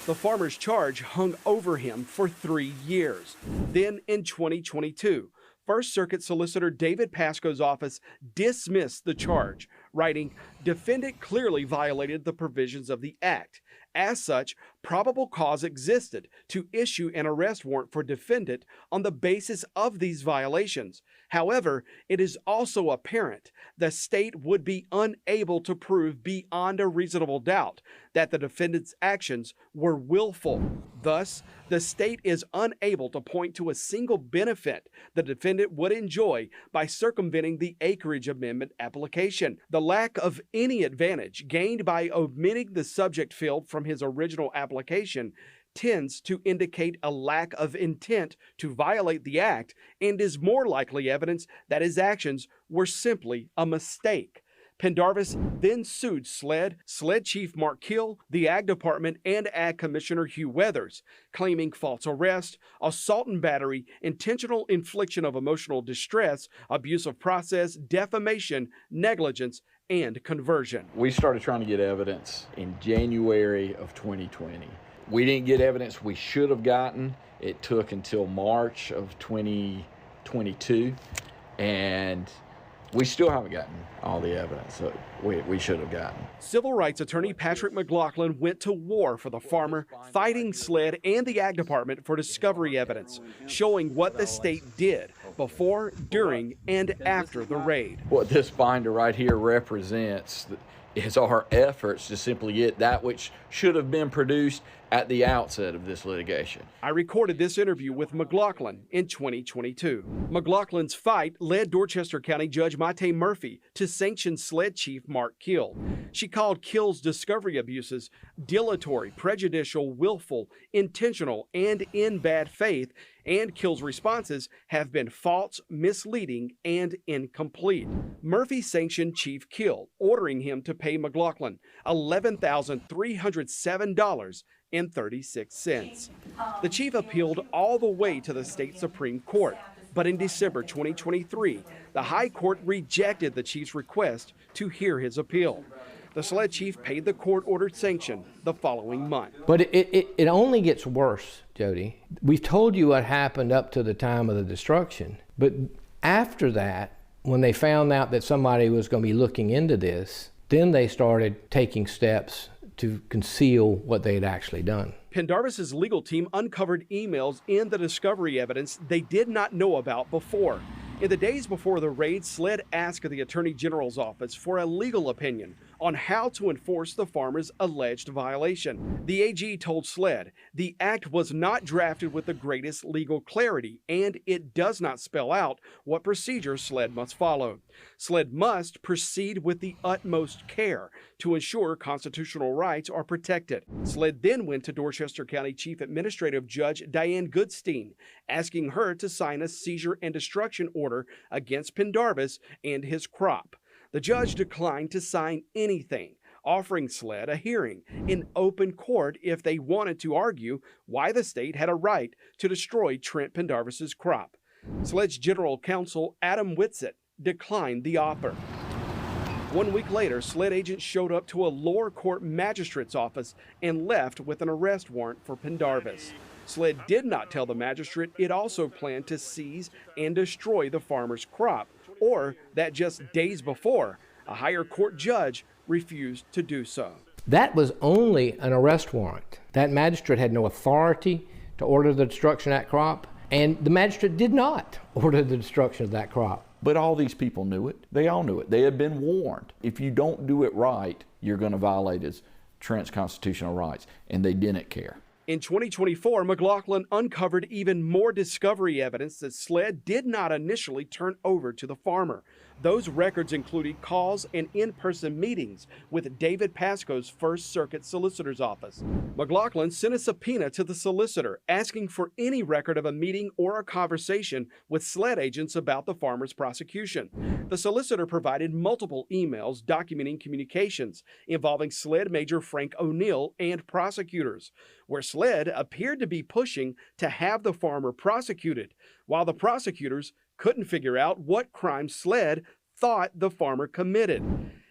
The farmer's charge hung over him for 3 years. Then in 2022, First Circuit Solicitor David Pascoe's office dismissed the charge, writing, "Defendant clearly violated the provisions of the Act. As such, probable cause existed to issue an arrest warrant for defendant on the basis of these violations. However, it is also apparent the state would be unable to prove beyond a reasonable doubt that the defendant's actions were willful. Thus, the state is unable to point to a single benefit the defendant would enjoy by circumventing the acreage amendment application. The lack of any advantage gained by omitting the subject field from his original application tends to indicate a lack of intent to violate the act and is more likely evidence that his actions were simply a mistake." Pendarvis then sued SLED Chief Mark Kill, the Ag Department, and Ag Commissioner Hugh Weathers, claiming false arrest, assault and battery, intentional infliction of emotional distress, abuse of process, defamation, negligence, and conversion. We started trying to get evidence in January of 2020. We didn't get evidence we should have gotten. It took until March of 2022, and we still haven't gotten all the evidence that we should have gotten. Civil rights attorney Patrick McLaughlin went to war for the farmer, fighting SLED and the Ag Department for discovery evidence, showing what the state did before, during, and after the raid. What this binder right here represents is our efforts to simply get that which should have been produced at the outset of this litigation. I recorded this interview with McLaughlin in 2022. McLaughlin's fight led Dorchester County Judge Mate Murphy to sanction SLED Chief Mark Kill. She called Kill's discovery abuses dilatory, prejudicial, willful, intentional, and in bad faith, and Kill's responses have been false, misleading, and incomplete. Murphy sanctioned Chief Kill, ordering him to pay McLaughlin $11,307.36. The chief appealed all the way to the state Supreme Court, but in December 2023, the High Court rejected the chief's request to hear his appeal. The SLED chief paid the court-ordered sanction the following month. But it only gets worse, Jody. We've told you what happened up to the time of the destruction, but after that, when they found out that somebody was going to be looking into this, then they started taking steps to conceal what they had actually done. Pendarvis's legal team uncovered emails in the discovery evidence they did not know about before. In the days before the raid, SLED asked the Attorney General's office for a legal opinion on how to enforce the farmer's alleged violation. The AG told SLED the act was not drafted with the greatest legal clarity and it does not spell out what procedures SLED must follow. SLED must proceed with the utmost care to ensure constitutional rights are protected. SLED then went to Dorchester County Chief Administrative Judge Diane Goodstein, asking her to sign a seizure and destruction order against Pendarvis and his crop. The judge declined to sign anything, offering SLED a hearing in open court if they wanted to argue why the state had a right to destroy Trent Pendarvis's crop. SLED's general counsel, Adam Whitsitt, declined the offer. 1 week later, SLED agents showed up to a lower court magistrate's office and left with an arrest warrant for Pendarvis. SLED did not tell the magistrate it also planned to seize and destroy the farmer's crop, or that just days before, a higher court judge refused to do so. That was only an arrest warrant. That magistrate had no authority to order the destruction of that crop, and the magistrate did not order the destruction of that crop. But all these people knew it. They all knew it. They had been warned. If you don't do it right, you're going to violate Trent's constitutional rights, and they didn't care. In 2024, McLaughlin uncovered even more discovery evidence that SLED did not initially turn over to the farmer. Those records included calls and in-person meetings with David Pasco's First Circuit Solicitor's Office. McLaughlin sent a subpoena to the solicitor asking for any record of a meeting or a conversation with SLED agents about the farmer's prosecution. The solicitor provided multiple emails documenting communications involving SLED Major Frank O'Neill and prosecutors, where SLED appeared to be pushing to have the farmer prosecuted, while the prosecutors couldn't figure out what crime SLED thought the farmer committed.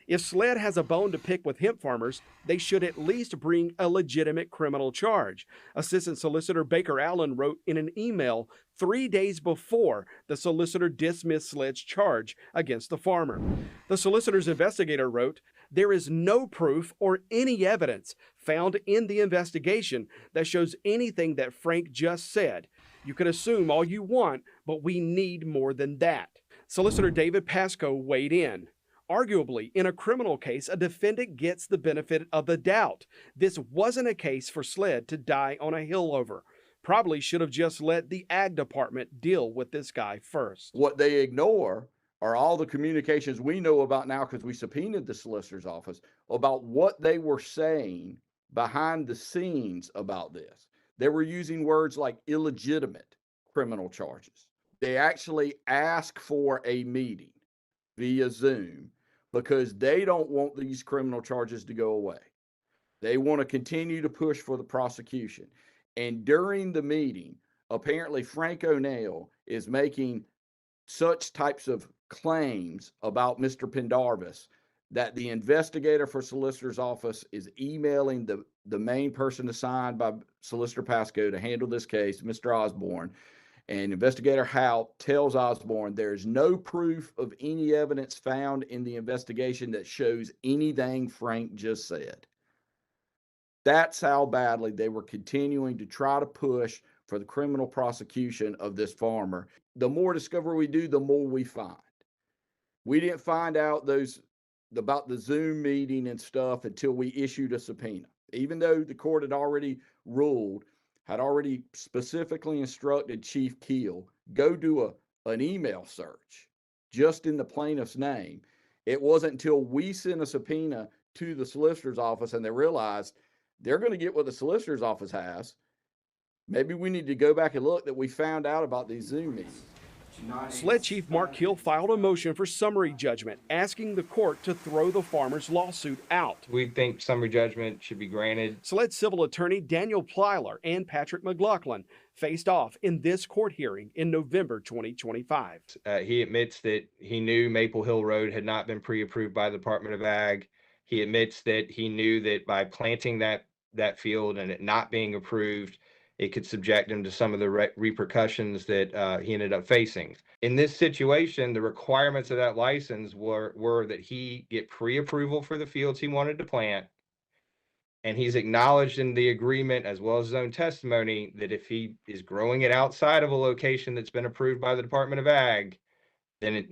If SLED has a bone to pick with hemp farmers, they should at least bring a legitimate criminal charge. Assistant Solicitor Baker Allen wrote in an email 3 days before the solicitor dismissed SLED's charge against the farmer. The solicitor's investigator wrote, "There is no proof or any evidence found in the investigation that shows anything that Frank just said. You can assume all you want, but we need more than that." Solicitor David Pasco weighed in. Arguably, in a criminal case, a defendant gets the benefit of the doubt. This wasn't a case for SLED to die on a hill over. Probably should have just let the Ag Department deal with this guy first. What they ignore are all the communications we know about now, because we subpoenaed the solicitor's office, about what they were saying behind the scenes about this. They were using words like illegitimate criminal charges. They actually asked for a meeting via Zoom because they don't want these criminal charges to go away. They want to continue to push for the prosecution. And during the meeting, apparently Frank O'Neill is making such types of claims about Mr. Pendarvis that the investigator for solicitor's office is emailing the main person assigned by Solicitor Pasco to handle this case, Mr. Osborne. And Investigator Howe tells Osborne there's no proof of any evidence found in the investigation that shows anything Frank just said. That's how badly they were continuing to try to push for the criminal prosecution of this farmer. The more discovery we do, the more we find. We didn't find out about the Zoom meeting and stuff until we issued a subpoena. Even though the court had already specifically instructed Chief Keel, go do an email search just in the plaintiff's name. It wasn't until we sent a subpoena to the solicitor's office and they realized they're going to get what the solicitor's office has. Maybe we need to go back and look that we found out about these Zoom meetings. SLED Chief Mark Keel filed a motion for summary judgment, asking the court to throw the farmer's lawsuit out. We think summary judgment should be granted. SLED civil attorney Daniel Plyler and Patrick McLaughlin faced off in this court hearing in November 2025. He admits that he knew Maple Hill Road had not been pre-approved by the Department of Ag. He admits that he knew that by planting that field and it not being approved, it could subject him to some of the repercussions that he ended up facing. In this situation, the requirements of that license were that he get pre-approval for the fields he wanted to plant. And he's acknowledged in the agreement, as well as his own testimony, that if he is growing it outside of a location that's been approved by the Department of Ag, then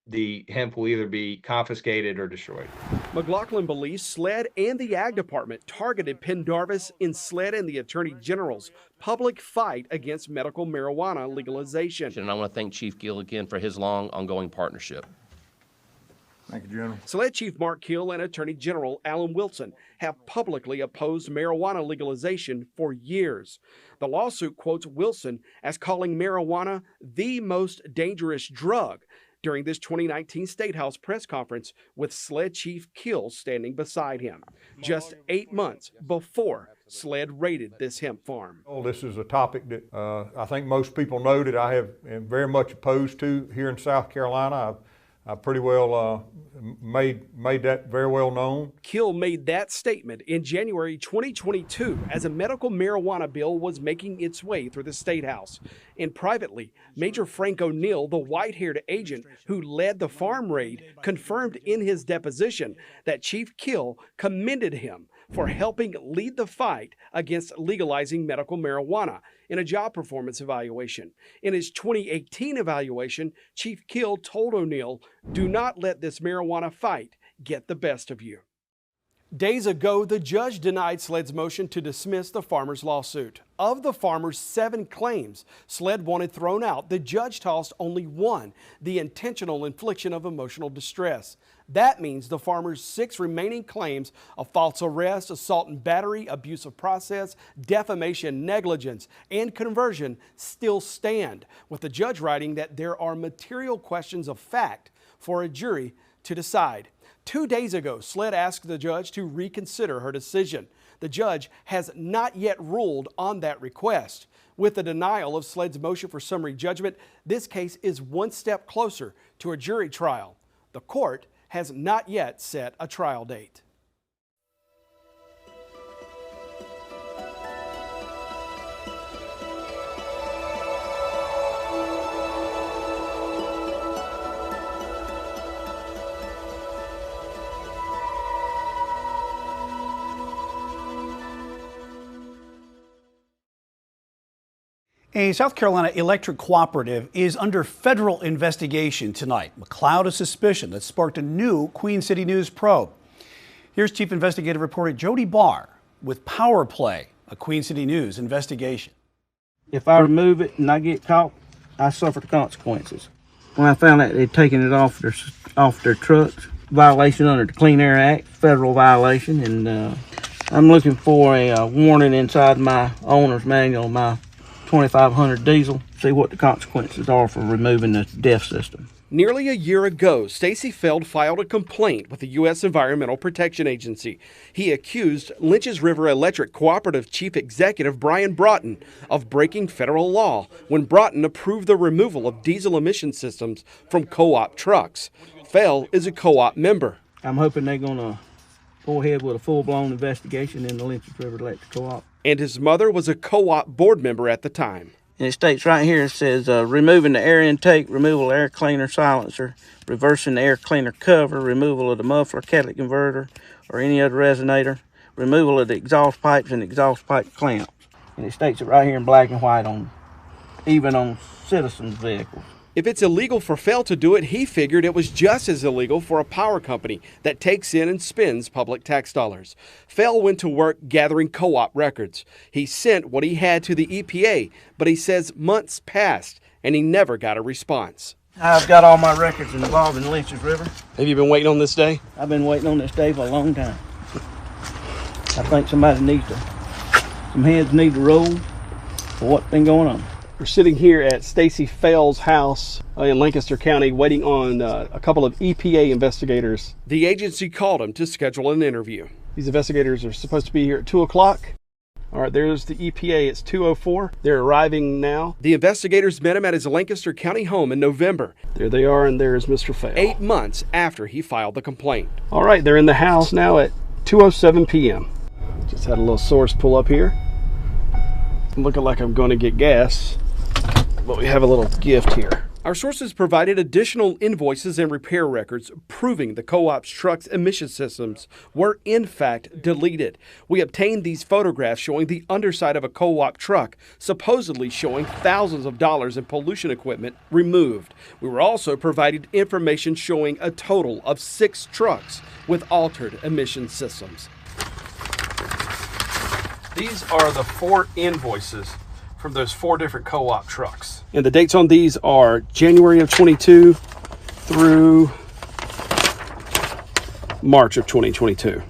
the hemp will either be confiscated or destroyed. McLaughlin believes SLED and the Ag Department targeted Pendarvis in SLED and the Attorney General's public fight against medical marijuana legalization. And I want to thank Chief Keel again for his long ongoing partnership. Thank you, General. SLED Chief Mark Keel and Attorney General Alan Wilson have publicly opposed marijuana legalization for years. The lawsuit quotes Wilson as calling marijuana the most dangerous drug during this 2019 State House press conference, with SLED Chief Keel standing beside him, just 8 months before SLED raided this hemp farm. This is a topic that I think most people know that I am very much opposed to here in South Carolina. I pretty well made that very well known. Kill made that statement in January 2022 as a medical marijuana bill was making its way through the State House. And privately, Major Frank O'Neill, the white-haired agent who led the farm raid, confirmed in his deposition that Chief Kill commended him for helping lead the fight against legalizing medical marijuana in a job performance evaluation. In his 2018 evaluation, Chief Kill told O'Neill, "Do not let this marijuana fight get the best of you." Days ago, the judge denied SLED's motion to dismiss the farmer's lawsuit. Of the farmer's 7 claims SLED wanted thrown out, the judge tossed only one, the intentional infliction of emotional distress. That means the farmer's 6 remaining claims of false arrest, assault and battery, abuse of process, defamation, negligence, and conversion still stand, with the judge writing that there are material questions of fact for a jury to decide. 2 days ago, SLED asked the judge to reconsider her decision. The judge has not yet ruled on that request. With the denial of SLED's motion for summary judgment, this case is one step closer to a jury trial. The court has not yet set a trial date. A South Carolina electric cooperative is under federal investigation tonight. A cloud of suspicion that sparked a new Queen City News probe. Here's Chief Investigative Reporter Jody Barr with Power Play, a Queen City News investigation. If I remove it and I get caught, I suffer the consequences. When I found out they'd taken it off their trucks, violation under the Clean Air Act, federal violation, and I'm looking for a warning inside my owner's manual, my 2500 diesel, see what the consequences are for removing the DEF system. Nearly a year ago, Stacy Feld filed a complaint with the U.S. Environmental Protection Agency. He accused Lynch's River Electric Cooperative Chief Executive Brian Broughton of breaking federal law when Broughton approved the removal of diesel emission systems from co-op trucks. Feld is a co-op member. I'm hoping they're going to go ahead with a full-blown investigation in the Lynch's River Electric Co-op. And his mother was a co-op board member at the time. And it states right here, it says, removing the air intake, removal of air cleaner silencer, reversing the air cleaner cover, removal of the muffler, catalytic converter, or any other resonator, removal of the exhaust pipes and exhaust pipe clamps. And it states it right here in black and white even on citizens' vehicles. If it's illegal for Feld to do it, he figured it was just as illegal for a power company that takes in and spends public tax dollars. Feld went to work gathering co-op records. He sent what he had to the EPA, but he says months passed and he never got a response. I've got all my records involving Lynch's River. Have you been waiting on this day? I've been waiting on this day for a long time. I think some heads need to roll for what's been going on. We're sitting here at Stacy Feld's house in Lancaster County waiting on a couple of EPA investigators. The agency called him to schedule an interview. These investigators are supposed to be here at 2 o'clock. All right, there's the EPA. It's 2:04. They're arriving now. The investigators met him at his Lancaster County home in November. There they are, and there's Mr. Feld. 8 months after he filed the complaint. All right, they're in the house now at 2:07 p.m. Just had a little source pull up here. I'm looking like I'm going to get gas. But we have a little gift here. Our sources provided additional invoices and repair records proving the co-op's truck's emission systems were in fact deleted. We obtained these photographs showing the underside of a co-op truck, supposedly showing thousands of dollars in pollution equipment removed. We were also provided information showing a total of 6 trucks with altered emission systems. These are the 4 invoices from those 4 different co-op trucks. And the dates on these are January of 22 through March of 2022.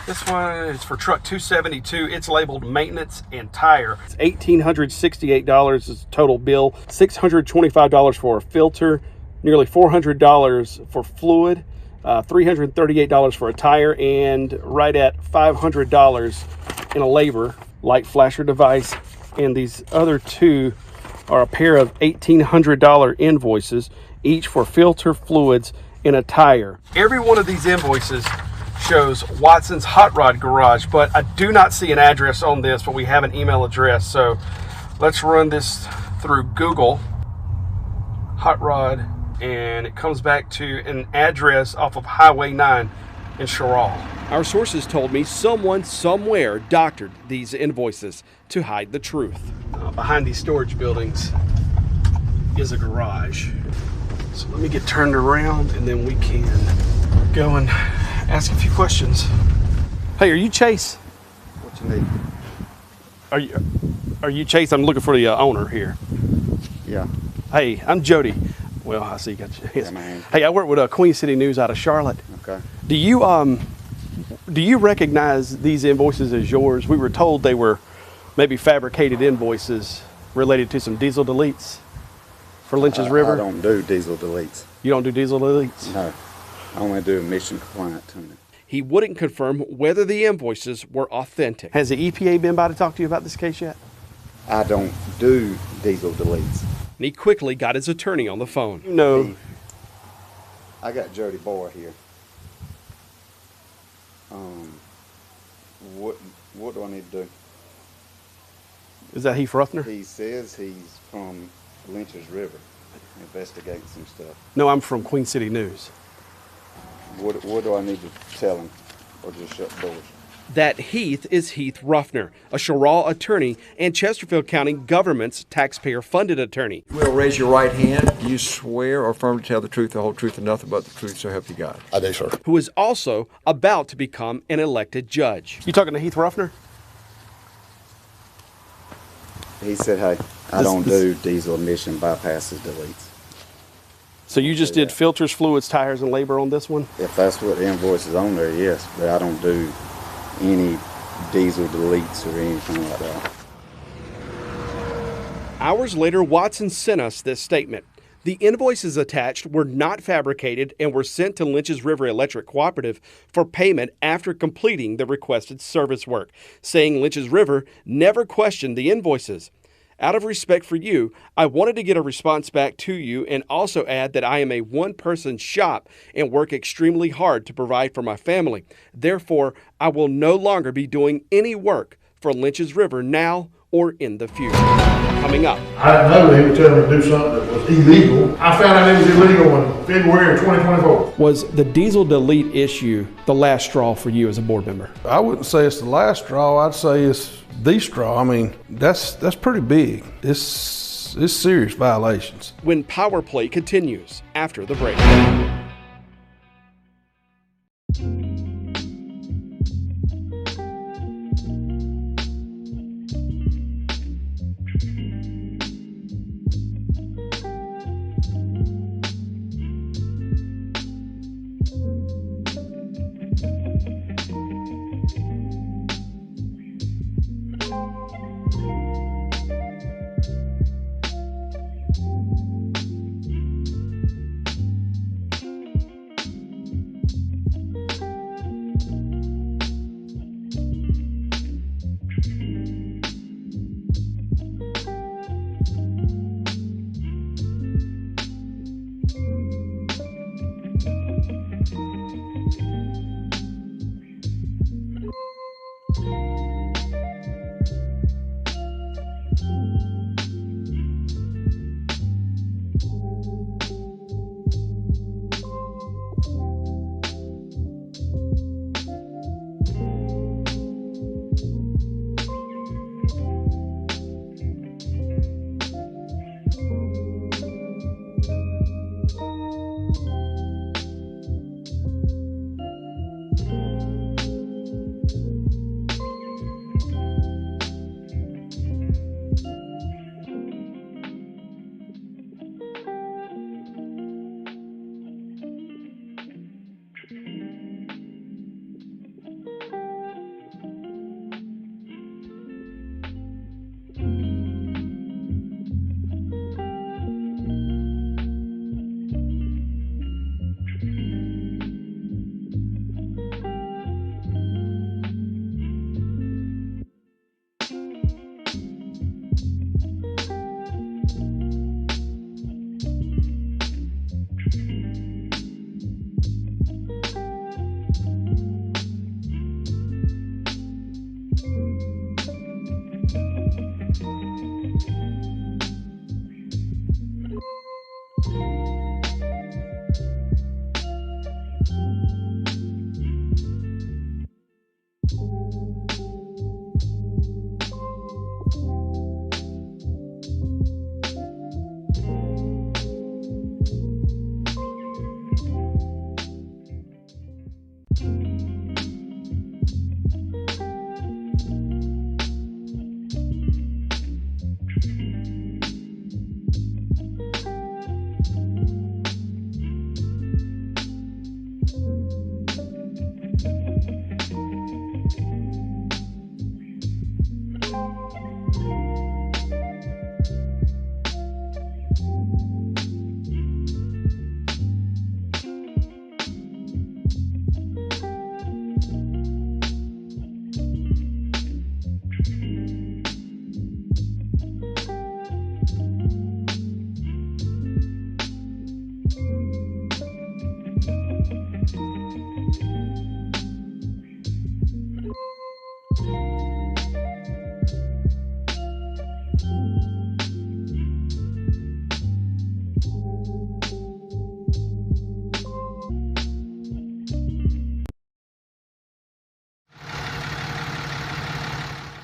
This one is for truck 272. It's labeled maintenance and tire. It's $1,868 is total bill. $625 for a filter, nearly $400 for fluid, $338 for a tire, and right at $500 in a labor, light flasher device. And these other 2 are a pair of $1,800 invoices, each for filter fluids in a tire. Every one of these invoices shows Watson's Hot Rod Garage, but I do not see an address on this, but we have an email address. So let's run this through Google, Hot Rod, and it comes back to an address off of Highway 9 in Sherrall. Our sources told me someone somewhere doctored these invoices to hide the truth. Behind these storage buildings is a garage. So let me get turned around and then we can go and ask a few questions. Hey, are you Chase? What you need? Are you Chase? I'm looking for the owner here. Yeah. Hey, I'm Jody. Well, I see you got your Yeah, man. Hey, I work with Queen City News out of Charlotte. Okay. Do you recognize these invoices as yours? We were told they were maybe fabricated invoices related to some diesel deletes for Lynch's River. I don't do diesel deletes. You don't do diesel deletes? No. I only do emission compliant tuning. He wouldn't confirm whether the invoices were authentic. Has the EPA been by to talk to you about this case yet? I don't do diesel deletes. And he quickly got his attorney on the phone. No. I got Jody Boyd here. What do I need to do? Is that Heath Ruffner? He says he's from Lynch's River, investigating some stuff. No, I'm from Queen City News. What do I need to tell him, or just shut doors? That Heath is Heath Ruffner, a Sherrall attorney and Chesterfield County government's taxpayer-funded attorney. You will raise your right hand. Do you swear or affirm to tell the truth, the whole truth, and nothing but the truth, so help you God? I do, sir. Who is also about to become an elected judge. You talking to Heath Ruffner? He said, hey, I don't do diesel emission bypasses deletes. So you just did filters, fluids, tires, and labor on this one? If that's what the invoice is on there, yes, but I don't do any diesel deletes or anything like that. Hours later, Watson sent us this statement. The invoices attached were not fabricated and were sent to Lynch's River Electric Cooperative for payment after completing the requested service work, saying Lynch's River never questioned the invoices. Out of respect for you, I wanted to get a response back to you and also add that I am a one-person shop and work extremely hard to provide for my family. Therefore, I will no longer be doing any work for Lynch's River now or in the future. Coming up. I didn't know they would tell me to do something that was illegal. I found out it was illegal in February of 2024. Was the diesel delete issue the last straw for you as a board member? I wouldn't say it's the last straw. I'd say it's the straw. I mean, that's pretty big. It's serious violations. When Power Play continues after the break.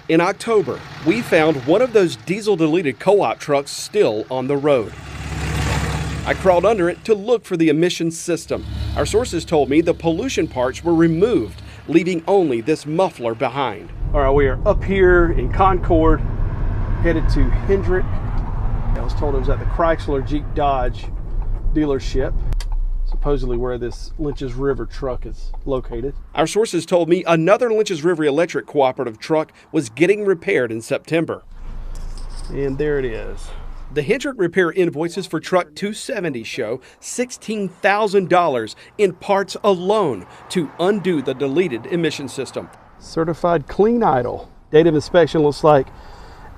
In October, we found one of those diesel-deleted co-op trucks still on the road. I crawled under it to look for the emissions system. Our sources told me the pollution parts were removed, leaving only this muffler behind. All right, we are up here in Concord, headed to Hendrick. I was told it was at the Chrysler Jeep Dodge dealership, supposedly where this Lynch's River truck is located. Our sources told me another Lynch's River Electric cooperative truck was getting repaired in September. And there it is. The Hendrick repair invoices for truck 270 show $16,000 in parts alone to undo the deleted emission system. Certified clean idle. Date of inspection looks like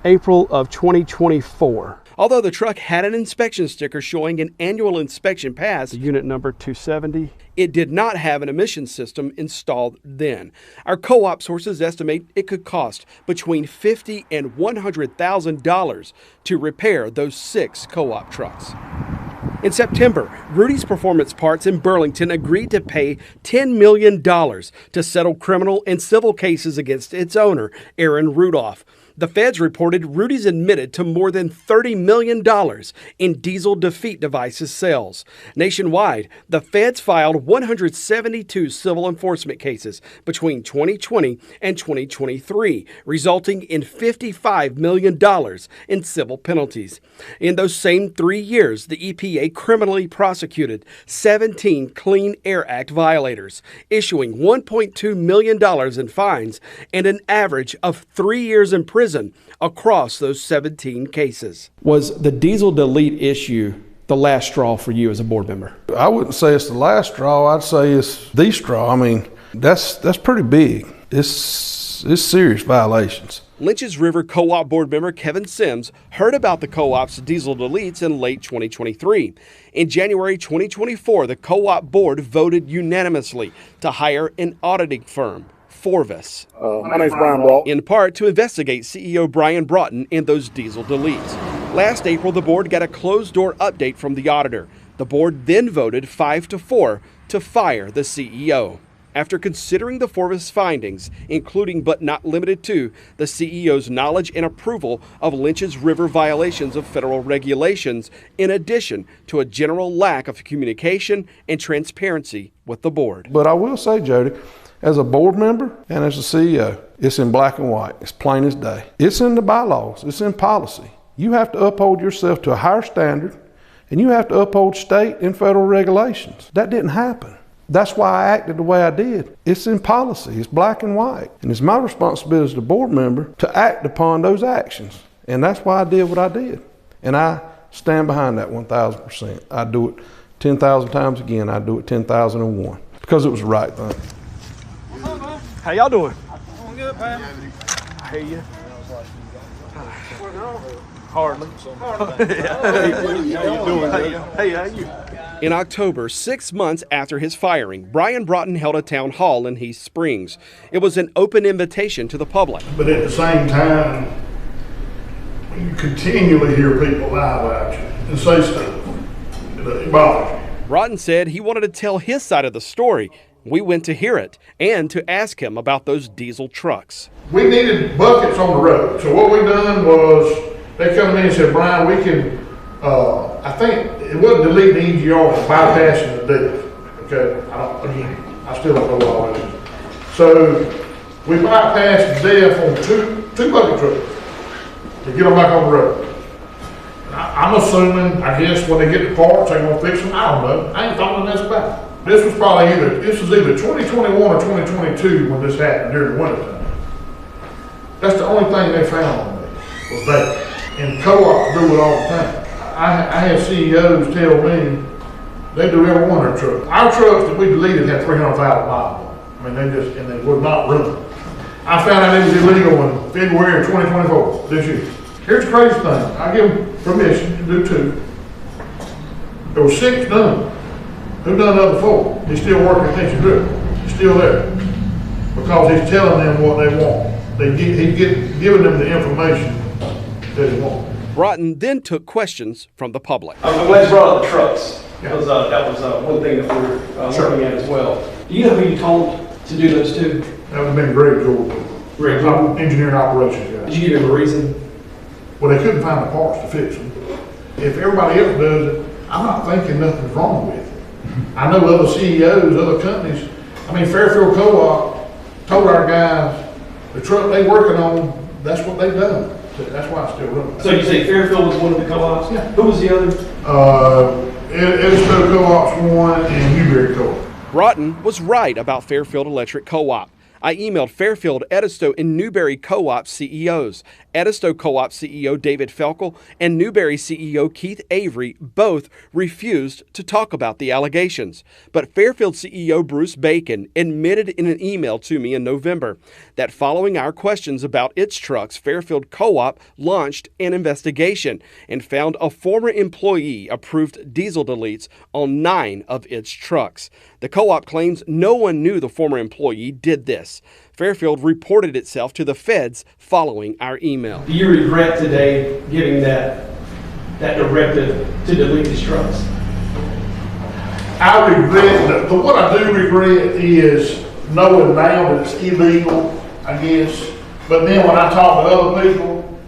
April of 2024. Although the truck had an inspection sticker showing an annual inspection pass, unit number 270, it did not have an emission system installed then. Our co-op sources estimate it could cost between $50,000 and $100,000 to repair those 6 co-op trucks. In September, Rudy's Performance Parts in Burlington agreed to pay $10 million to settle criminal and civil cases against its owner, Aaron Rudolph. The feds reported Rudy's admitted to more than $30 million in diesel defeat devices sales. Nationwide, the feds filed 172 civil enforcement cases between 2020 and 2023, resulting in $55 million in civil penalties. In those same 3 years, the EPA criminally prosecuted 17 Clean Air Act violators, issuing $1.2 million in fines and an average of 3 years in prison across those 17 cases. Was the diesel delete issue the last straw for you as a board member? I wouldn't say it's the last straw. I'd say it's the straw. I mean, that's pretty big. It's serious violations. Lynch's River Co-op board member Kevin Sims heard about the co-op's diesel deletes in late 2023. In January 2024, the co-op board voted unanimously to hire an auditing firm, Forvis. My name's Brian Broughton. In part to investigate CEO Brian Broughton and those diesel deletes. Last April, the board got a closed-door update from the auditor. The board then voted 5-4 to fire the CEO. After considering the Forvis findings, including but not limited to the CEO's knowledge and approval of Lynch's River violations of federal regulations, in addition to a general lack of communication and transparency with the board. But I will say, Jody, as a board member and as a CEO, it's in black and white. It's plain as day. It's in the bylaws. It's in policy. You have to uphold yourself to a higher standard, and you have to uphold state and federal regulations. That didn't happen. That's why I acted the way I did. It's in policy. It's black and white. And it's my responsibility as the board member to act upon those actions. And that's why I did what I did. And I stand behind that 1,000%. I do it 10,000 times again. I do it 10,001 because it was the right thing. How y'all doing? Doing good, Pat. I hear you. Hardly. Hey, how you? In October, 6 months after his firing, Brian Broughton held a town hall in Heath Springs. It was an open invitation to the public. But at the same time, you continually hear people lie about you and say stuff. It bothers you. Broughton said he wanted to tell his side of the story. We went to hear it and to ask him about those diesel trucks. We needed buckets on the road. So what we done was they come in and said, Brian, we can, I think it wasn't deleting the EGR, but bypassing the deal. Okay, I still don't know what all it is. So we bypassed the DEF on two bucket trucks to get them back on the road. I'm assuming, I guess, when they get the parts, they're gonna fix them. I don't know. I ain't thought of this about it. This was either 2021 or 2022 when this happened during the winter time. That's the only thing they found on me was that. And co-ops do it all the time. I have CEOs tell me they do every one of their trucks. Our trucks that we deleted had 300,000 miles on them. I mean, and they would not run. I found out it was illegal in February of 2024, this year. Here's the crazy thing. I give them permission to do 2. There were 6 done. Who done the other 4? He's still working Pinch River. He's still there. Because he's telling them what they want. He's giving them the information that they want. Broughton then took questions from the public. I'm glad you brought up the trucks. Because that was one thing that we're looking at as well. Do you know who you told to do those 2? That would have been Greg Jordan. Rick, engineering operations guy. did you give him a reason? Well, they couldn't find the parts to fix them. If everybody else does it, I'm not thinking nothing's wrong with it. I know other CEOs, other companies, I mean, Fairfield Co-op told our guys, the truck they working on, that's what they've done. That's why it's still running. So you say Fairfield was one of the co-ops? Yeah. Who was the other? Edisto Co-op's one and Newberry Co-op. Broughton was right about Fairfield Electric Co-op. I emailed Fairfield, Edisto, and Newberry Co-op CEOs. Edisto Co-op CEO David Felkel and Newberry CEO Keith Avery both refused to talk about the allegations. But Fairfield CEO Bruce Bacon admitted in an email to me in November that following our questions about its trucks, Fairfield Co-op launched an investigation and found a former employee approved diesel deletes on 9 of its trucks. The co-op claims no one knew the former employee did this. Fairfield reported itself to the feds following our email. Do you regret today giving that directive to delete these trucks? I regret, what I do regret is knowing now that it's illegal, I guess. But then when I talk to other people,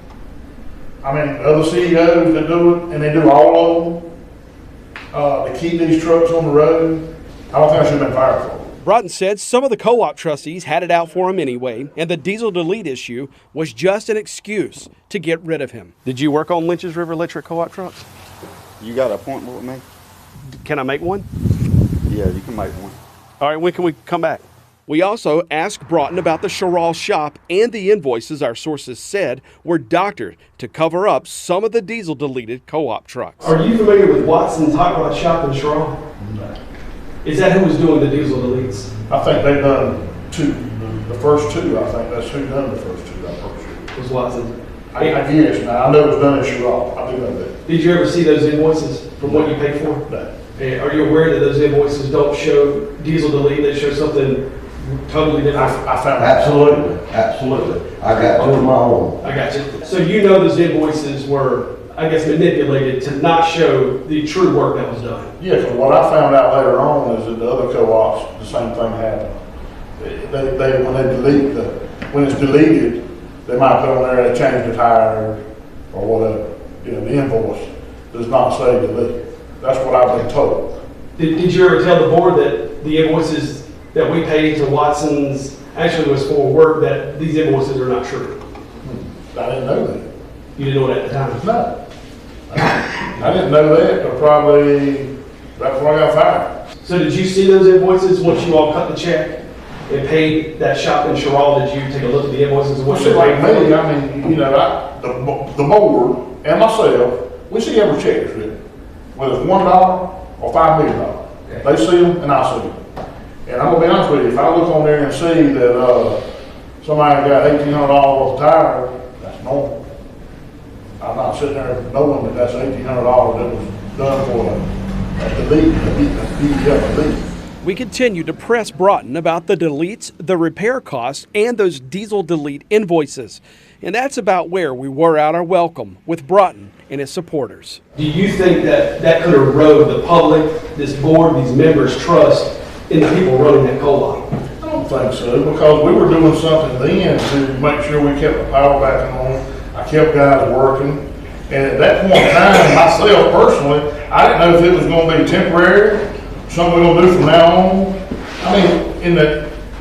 I mean, other CEOs that do it, and they do all of them, to keep these trucks on the road, I don't think I should have been fired for it. Broughton said some of the co-op trustees had it out for him anyway, and the diesel delete issue was just an excuse to get rid of him. Did you work on Lynch's River Electric Co-op trucks? You got an appointment with me? Can I make one? Yeah, you can make one. All right, when can we come back? We also asked Broughton about the Sherall shop and the invoices our sources said were doctored to cover up some of the diesel deleted co-op trucks. Are you familiar with Watson's Hot Rod Shop in Sherall? Is that who was doing the diesel deletes? I think they've done 2. The first 2, I think that's who done the first 2, I'm pretty sure. Was Watson? I guess now. I know it was done in Sherall. I do know that. Did you ever see those invoices from what you paid for? No. And are you aware that those invoices don't show diesel delete, they show something totally different? I found Absolutely. I got 2 of my own. I got you. So you know those invoices were, I guess, manipulated to not show the true work that was done. Yeah, because what I found out later on is that the other co-ops, the same thing happened. When it's deleted, they might put on there they changed the tire or whatever. You know, the invoice does not say delete. That's what I've been told. Did you ever tell the board that the invoices that we paid to Watson's actually was for work that these invoices are not true? I didn't know that. You didn't know it at the time? No. I didn't know that until probably right before I got fired. So did you see those invoices once you all cut the check and paid that shop in Sherall? Did you take a look at the invoices and what See, you like paid me, for? I mean, you know, the board and myself, we see every check that's written, whether it's $1 or $5 million. They see them and I see them. And I'm gonna be honest with you, if I look on there and see that somebody got $1,800 worth of tire, that's normal. I'm not sitting there knowing that that's $1,800 that was done for a delete. We continued to press Broughton about the deletes, the repair costs, and those diesel delete invoices. And that's about where we wore out our welcome with Broughton and his supporters. Do you think that that could erode the public, this board, these members' trust in the people running that co-op? I don't think so, because we were doing something then to make sure we kept the power back on. I kept guys working. And at that point in time, myself personally, I didn't know if it was going to be temporary, something we're going to do from now on. I mean,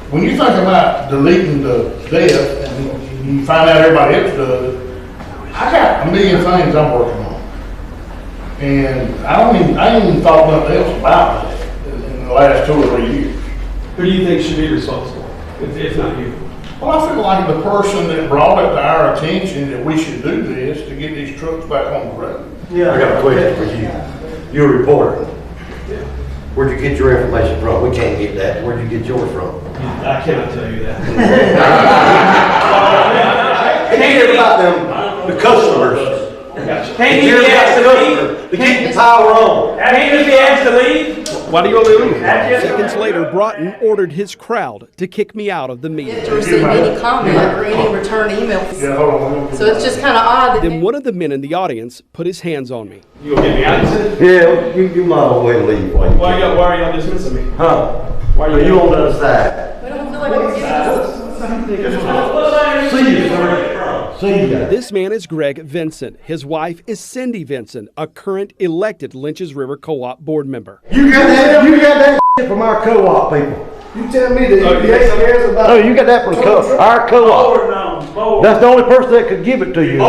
when you think about deleting the death and you find out everybody else does it, I got a million things I'm working on. And I ain't even thought nothing else about it in the last 2 or 3 years. Who do you think should be responsible, if not you? Well, I feel like the person that brought it to our attention that we should do this to get these trucks back on the road. Yeah. I got a question for you. You're a reporter. Yeah. Where'd you get your information from? We can't get that. Where'd you get yours from? I cannot tell you that. Hey, hear about them, the customers. Hey, hear about the customers to keep the power on. Hey, be asked to leave? Why do you want to leave? Seconds later, Broughton ordered his crowd to kick me out of the meeting. To receive any comment or any return emails. Yeah, hold on. So it's just kind of odd that Then one of the men in the audience put his hands on me. You gonna get me out? Yeah, you might as well leave. Why are y'all dismissing me? Huh? Why are you on the other side? we don't feel like we're getting This man is Greg Vincent. His wife is Cindy Vincent, a current elected Lynches River Co-op board member. You got that shit from our co-op people. You tell me that EPA cares about. No, you got that from our co-op. That's the only person that could give it to you.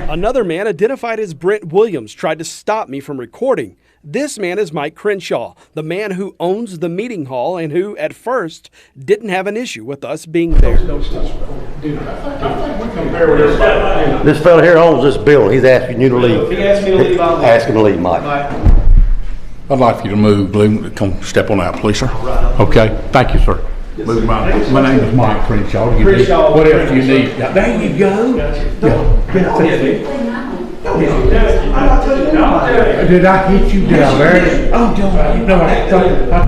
Another man identified as Brent Williams tried to stop me from recording. This man is Mike Crenshaw, the man who owns the meeting hall and who, at first, didn't have an issue with us being there. This fella here owns this building. He's asking you to leave. He asked me to leave. Ask him to leave, Mike. I'd like you to move, Blue. Come step on out, please, sir. Okay, thank you, sir. Move my name is Mike Crenshaw. What else do you need? There you go. Did I hit you? Did I bury you? Oh, don't. You know I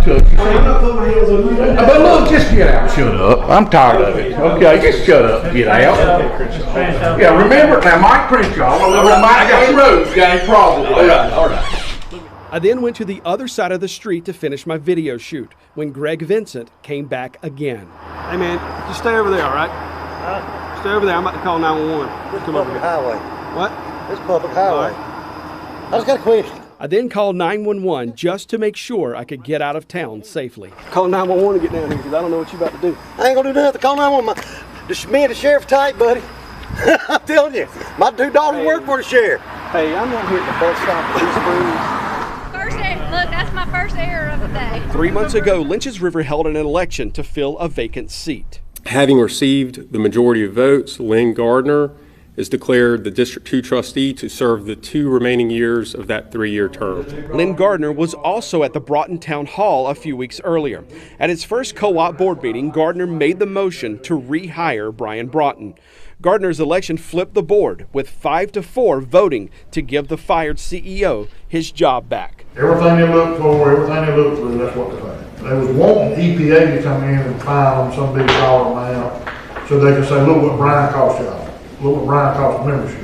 took you. But look, just get out. Shut up. I'm tired of it. Okay, just shut up. Get out. Yeah, remember now, Mike Crenshaw. I got the roads, gang, probably. All right. I then went to the other side of the street to finish my video shoot when Greg Vincent came back again. Hey man, just stay over there, all right? Stay over there. I'm about to call 911. This is public highway. What? This is public highway. I just got a question. I then called 911 just to make sure I could get out of town safely. Call 911 to get down here because I don't know what you're about to do. I ain't gonna do nothing. Call 911. Me and the sheriff tight, buddy. I'm telling you, my two daughters work for the sheriff. Hey, I'm not here at the bus stop at East Springs. Look, that's my first error of the day. 3 months ago, Lynches River held an election to fill a vacant seat. Having received the majority of votes, Lynn Gardner is declared the District 2 trustee to serve the 2 remaining years of that 3-year term. Lynn Gardner was also at the Broughton Town Hall a few weeks earlier. At his first co-op board meeting, Gardner made the motion to rehire Brian Broughton. Gardner's election flipped the board, with 5-4 voting to give the fired CEO his job back. Everything they looked for, everything they looked through, that's what they found. They was wanting EPA to come in and fine them some big dollar amount so they could say, look what Brian cost y'all. Look what Brian cost membership.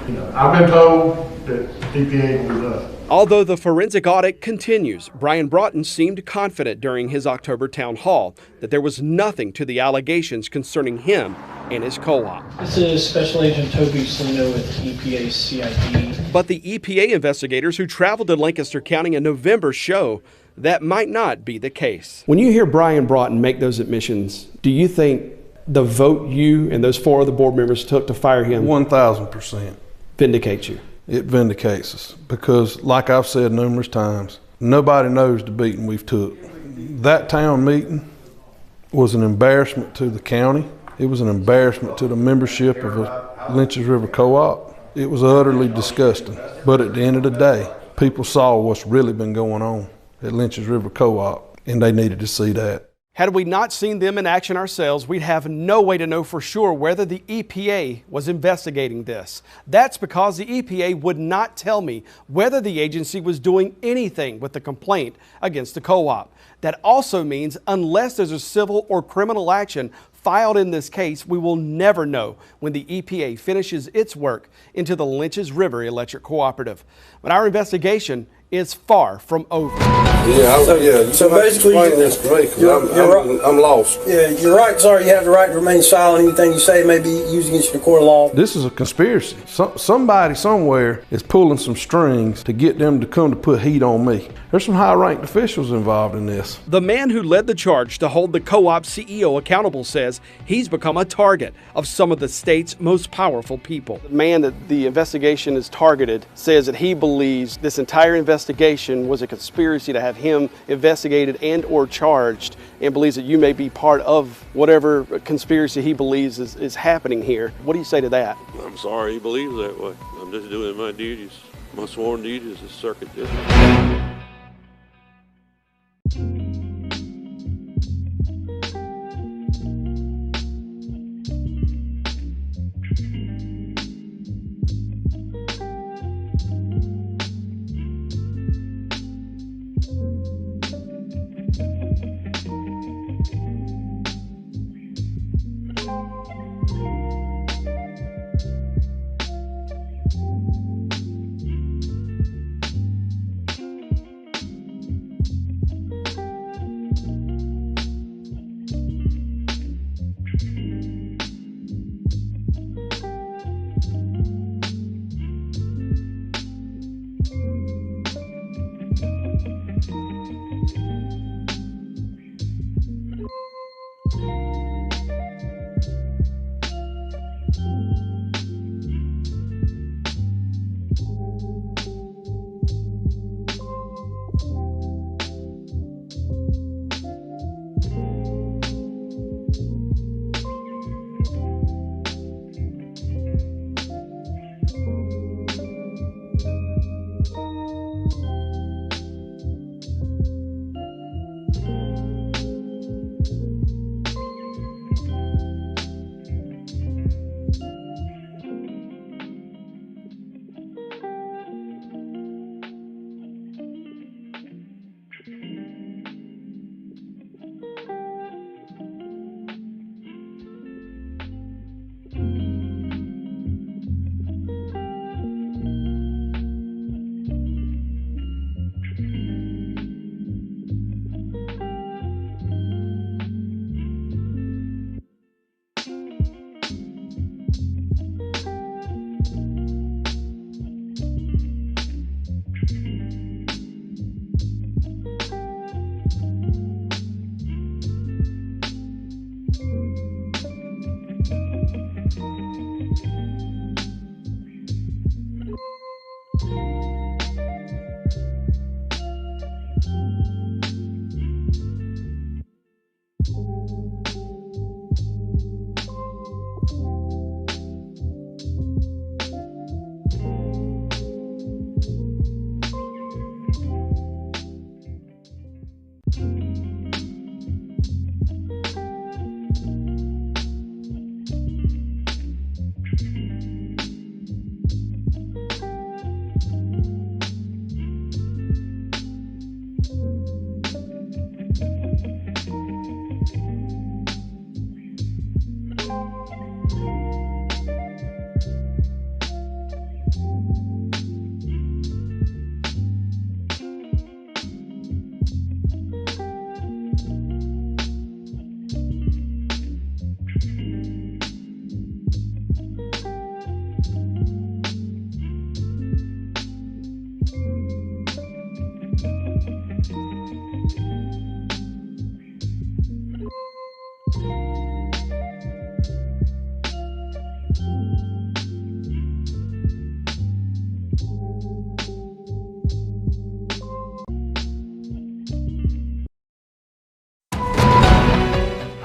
You know, I've been told that EPA will do that. Although the forensic audit continues, Brian Broughton seemed confident during his October town hall that there was nothing to the allegations concerning him and his co-op. This is Special Agent Toby Salino with EPA CID. But the EPA investigators who traveled to Lancaster County in November show that might not be the case. When you hear Brian Broughton make those admissions, do you think the vote you and those 4 other board members took to fire him 1,000% vindicates you? It vindicates us because, like I've said numerous times, nobody knows the beating we've took. That town meeting was an embarrassment to the county. It was an embarrassment to the membership of the Lynches River Co-op. It was utterly disgusting. But at the end of the day, people saw what's really been going on at Lynches River Co-op, and they needed to see that. Had we not seen them in action ourselves, we'd have no way to know for sure whether the EPA was investigating this. That's because the EPA would not tell me whether the agency was doing anything with the complaint against the co-op. That also means unless there's a civil or criminal action filed in this case, we will never know when the EPA finishes its work into the Lynches River Electric Cooperative. But our investigation is far from over. So basically, this great, I'm lost. Yeah, you're right. Sorry, you have the right to remain silent. Anything you say may be used against you in a court of law. This is a conspiracy. Somebody somewhere is pulling some strings to get them to come to put heat on me. There's some high-ranked officials involved in this. The man who led the charge to hold the co-op CEO accountable says he's become a target of some of the state's most powerful people. The man that the investigation is targeted says that he believes this entire investigation was a conspiracy to have him investigated and or charged, and believes that you may be part of whatever conspiracy he believes is happening here. What do you say to that? I'm sorry he believes that way. I'm just doing my duties, my sworn duties as circuit judge.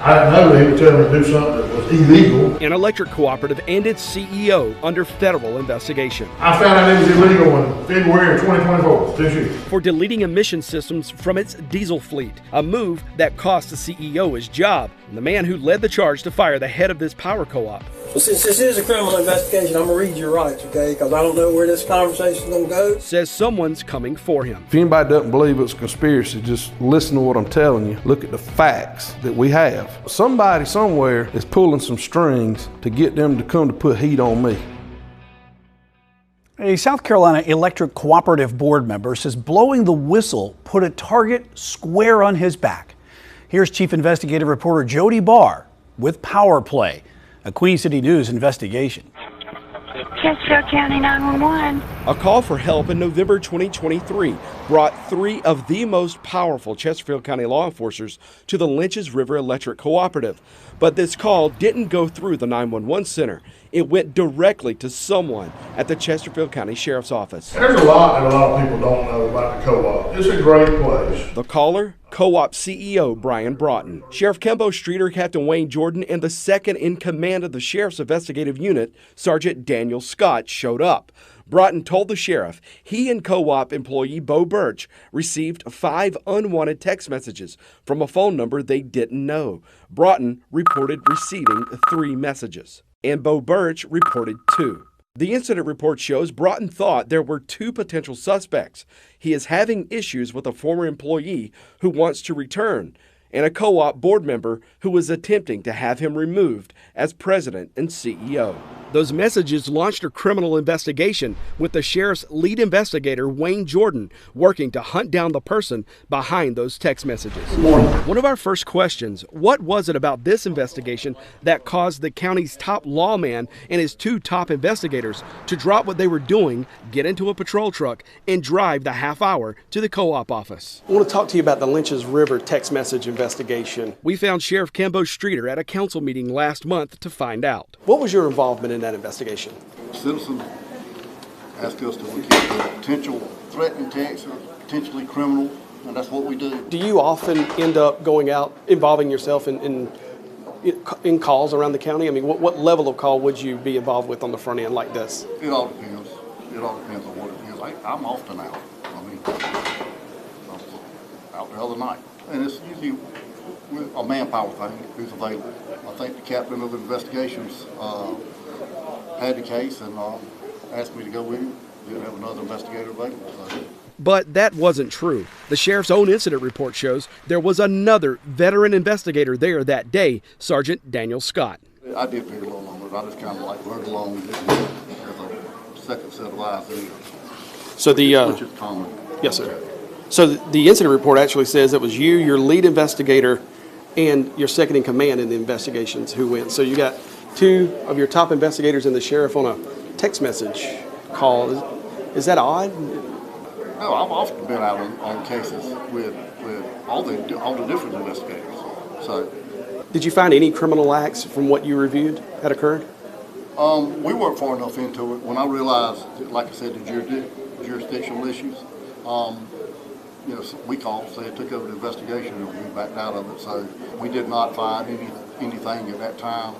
I didn't know they would tell me to do something that was illegal. An electric cooperative and its CEO under federal investigation. I found out it was illegal in February of 2024, this year. For deleting emission systems from its diesel fleet, a move that cost the CEO his job, and the man who led the charge to fire the head of this power co-op. Well, since this is a criminal investigation, I'm going to read your rights, okay? Because I don't know where this conversation is going to go. Says someone's coming for him. If anybody doesn't believe it's a conspiracy, just listen to what I'm telling you. Look at the facts that we have. Somebody somewhere is pulling some strings to get them to come to put heat on me. A South Carolina Electric Cooperative board member says blowing the whistle put a target square on his back. Here's Chief Investigative Reporter Jody Barr with Power Play, a Queen City News investigation. Chesterfield County 911. A call for help in November 2023 brought three of the most powerful Chesterfield County law enforcers to the Lynches River Electric Cooperative. But this call didn't go through the 911 center. It went directly to someone at the Chesterfield County Sheriff's Office. There's a lot that a lot of people don't know about the co-op. It's a great place. The caller, co-op CEO Brian Broughton. Sheriff Kembo Streeter, Captain Wayne Jordan, and the second in command of the Sheriff's Investigative Unit, Sergeant Daniel Scott, showed up. Broughton told the sheriff he and co-op employee Bo Birch received 5 unwanted text messages from a phone number they didn't know. Broughton reported receiving 3 messages, and Bo Birch reported 2. The incident report shows Broughton thought there were 2 potential suspects. He is having issues with a former employee who wants to return, and a co-op board member who was attempting to have him removed as president and CEO. Those messages launched a criminal investigation with the sheriff's lead investigator, Wayne Jordan, working to hunt down the person behind those text messages. One of our first questions, what was it about this investigation that caused the county's top lawman and his two top investigators to drop what they were doing, get into a patrol truck, and drive the half hour to the co-op office? I want to talk to you about the Lynch's River text message investigation. We found Sheriff Cambo Streeter at a council meeting last month to find out. What was your involvement in that investigation? Citizens asked us to look at potential threatening texts or potentially criminal, and that's what we do. Do you often end up going out, involving yourself in calls around the county? I mean, what level of call would you be involved with on the front end like this? It all depends. It all depends on what it is. I'm often out. I mean, I was out the other night, and it's usually a manpower thing, who's available. I think the captain of the investigations had the case and asked me to go with him. Didn't have another investigator available. So. But that wasn't true. The sheriff's own incident report shows there was another veteran investigator there that day, Sergeant Daniel Scott. I did figure a little longer. I just kind of like rode along as a second set of eyes there. So which is common. Yes, sir. So the incident report actually says it was you, your lead investigator, and your second in command in the investigations who went. So you got two of your top investigators and the sheriff on a text message call. Is that odd? No, I've often been out on cases with all the different investigators. So, did you find any criminal acts from what you reviewed that occurred? We weren't far enough into it. When I realized, like I said, the jurisdictional issues, we called, so they took over the investigation, and we backed out of it. So we did not find anything at that time.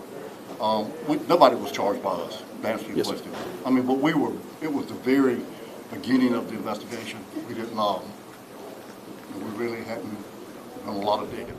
Nobody was charged by us, to answer your question. Sir. I mean, but it was the very beginning of the investigation. We didn't we really hadn't done a lot of digging.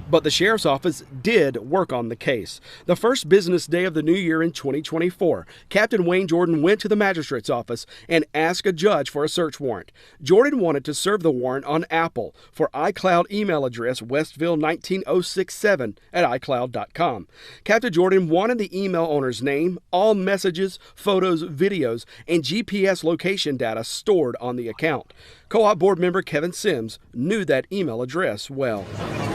But the sheriff's office did work on the case. The first business day of the new year in 2024, Captain Wayne Jordan went to the magistrate's office and asked a judge for a search warrant. Jordan wanted to serve the warrant on Apple for iCloud email address westville19067@icloud.com. Captain Jordan wanted the email owner's name, all messages, photos, videos, and GPS location data stored on the account. Co-op board member Kevin Sims knew that email address well.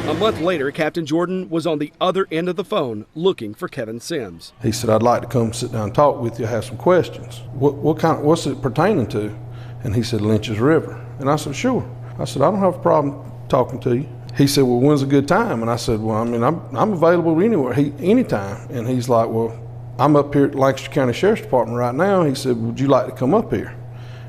A month later, Captain Jordan was on the other end of the phone looking for Kevin Sims. He said, "I'd like to come sit down and talk with you, have some questions." What's it pertaining to? And he said, Lynch's River. And I said, sure. I said, I don't have a problem talking to you. He said, well, when's a good time? And I said, well, I mean, I'm available anywhere, anytime. And he's like, well, I'm up here at Lancaster County Sheriff's Department right now. He said, would you like to come up here?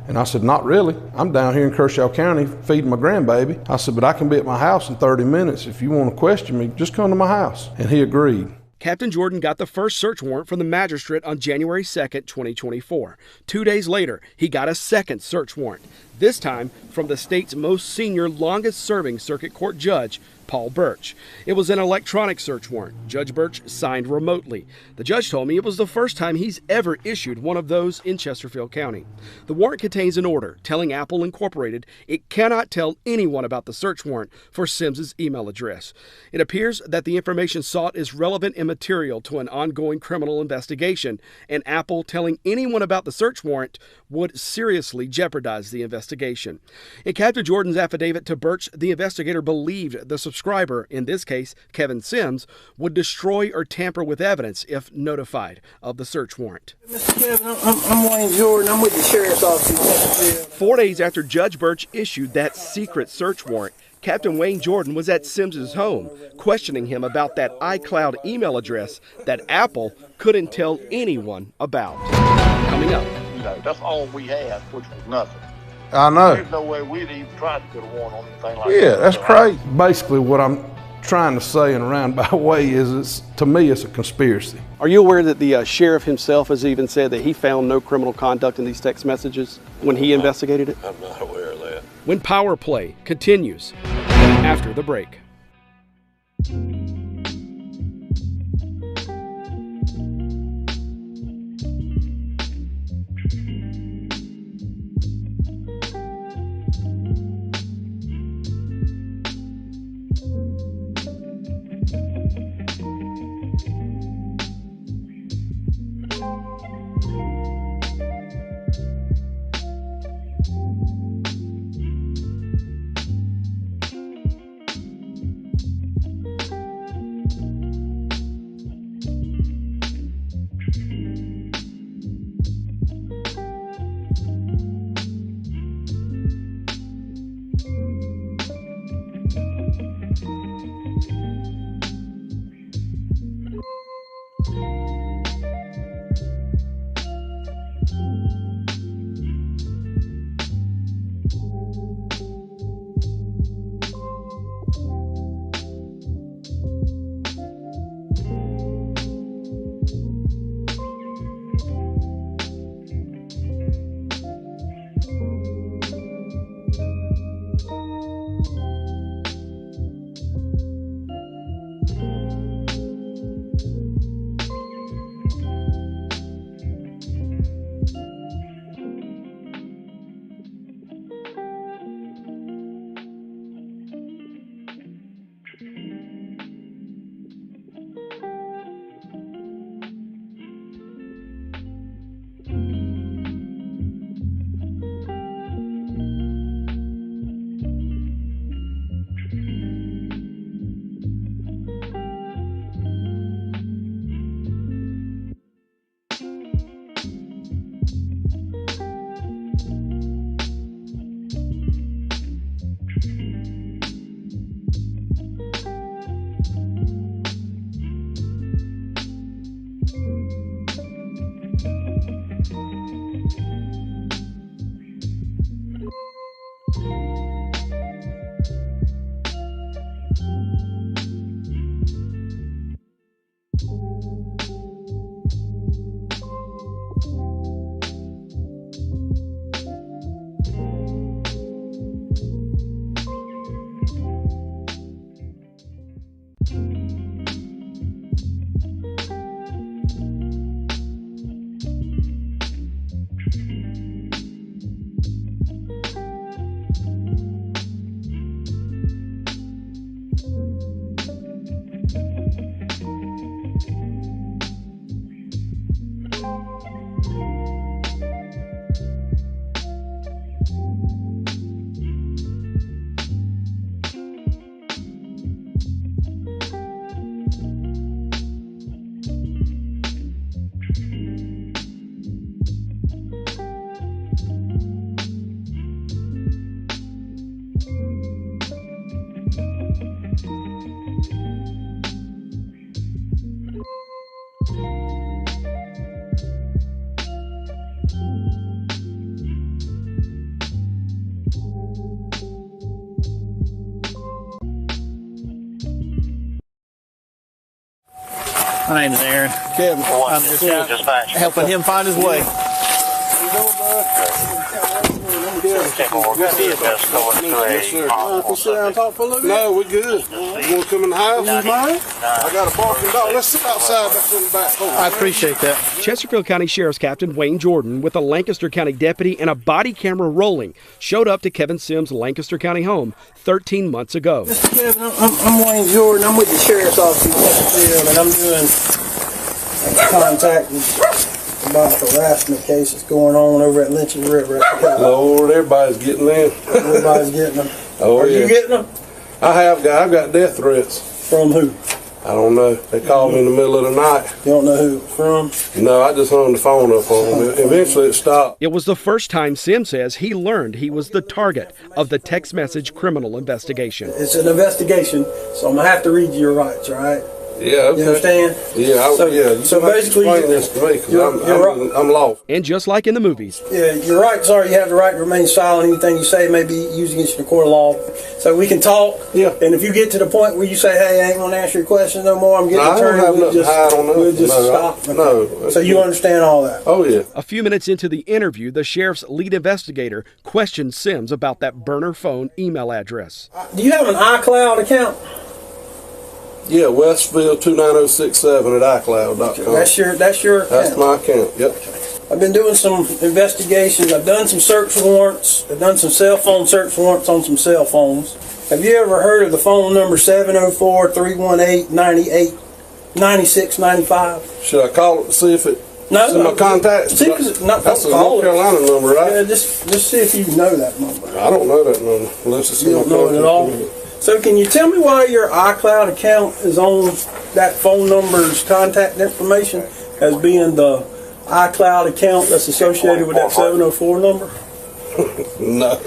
And I said, not really. I'm down here in Kershaw County feeding my grandbaby. I said, but I can be at my house in 30 minutes. If you want to question me, just come to my house. And he agreed. Captain Jordan got the first search warrant from the magistrate on January 2nd, 2024. 2 days later, he got a second search warrant, this time from the state's most senior, longest-serving circuit court judge, Paul Birch. It was an electronic search warrant. Judge Birch signed remotely. The judge told me it was the first time he's ever issued one of those in Chesterfield County. The warrant contains an order telling Apple Incorporated it cannot tell anyone about the search warrant for Sims's email address. It appears that the information sought is relevant and material to an ongoing criminal investigation, and Apple telling anyone about the search warrant would seriously jeopardize the investigation. In Captain Jordan's affidavit to Birch, the investigator believed the subscriber, in this case Kevin Sims, would destroy or tamper with evidence if notified of the search warrant. Mr. Kevin, I'm Wayne Jordan. I'm with the Sheriff's Office. 4 days after Judge Birch issued that secret search warrant, Captain Wayne Jordan was at Sims's home, questioning him about that iCloud email address that Apple couldn't tell anyone about. Coming up. That's all we had, which was nothing. I know. There's no way we'd even try to put a warrant on anything like that. Yeah, that's crazy. Basically, what I'm trying to say in a roundabout way is, to me, it's a conspiracy. Are you aware that the sheriff himself has even said that he found no criminal conduct in these text messages when he investigated it? I'm not aware of that. When Power Play continues after the break. My name is Aaron. Kevin. I'm just helping him find his way. No, we're good. You want to come in the house? I got a barking dog. Let's sit outside back in the back home. I appreciate that. Chesterfield County Sheriff's Captain Wayne Jordan, with a Lancaster County deputy and a body camera rolling, showed up to Kevin Sims' Lancaster County home 13 months ago. Mr. Kevin, I'm Wayne Jordan. I'm with the Sheriff's Office in Chesterfield, and I'm doing contact about the harassment case that's going on over at Lynch's River. Lord, everybody's getting them. Everybody's getting them. Oh, Are yeah. you getting them? I've got death threats. From who? I don't know. They called me in the middle of the night. You don't know who it's from? No, I just hung the phone up on them. Eventually it stopped. It was the first time Sims says he learned he was the target of the text message criminal investigation. It's an investigation, so I'm going to have to read you your rights, all right? Yeah, okay. You understand? Yeah, So basically, explain this to me because I'm lost. And just like in the movies. Yeah, your rights are you have the right to remain silent. Anything you say may be used against you in a court of law. So we can talk. Yeah. And if you get to the point where you say, "Hey, I ain't gonna answer your question no more. I'm getting an attorney," we'll just stop. No. So you understand all that? Oh yeah. A few minutes into the interview, the sheriff's lead investigator questioned Sims about that burner phone email address. Do you have an iCloud account? Yeah, Westfield 29067 at iCloud.com. That's your account. That's my account. Yep. I've been doing some investigations. I've done some search warrants. I've done some cell phone search warrants on some cell phones. Have you ever heard of the phone number 704-318-9695? Should I call it to see if it's in my contacts? That's a North Carolina number, right? Yeah, just see if you know that number. I don't know that number unless it's in my You don't know it at all? So can you tell me why your iCloud account is on that phone number's contact information as being the iCloud account that's associated with that 704 number? No.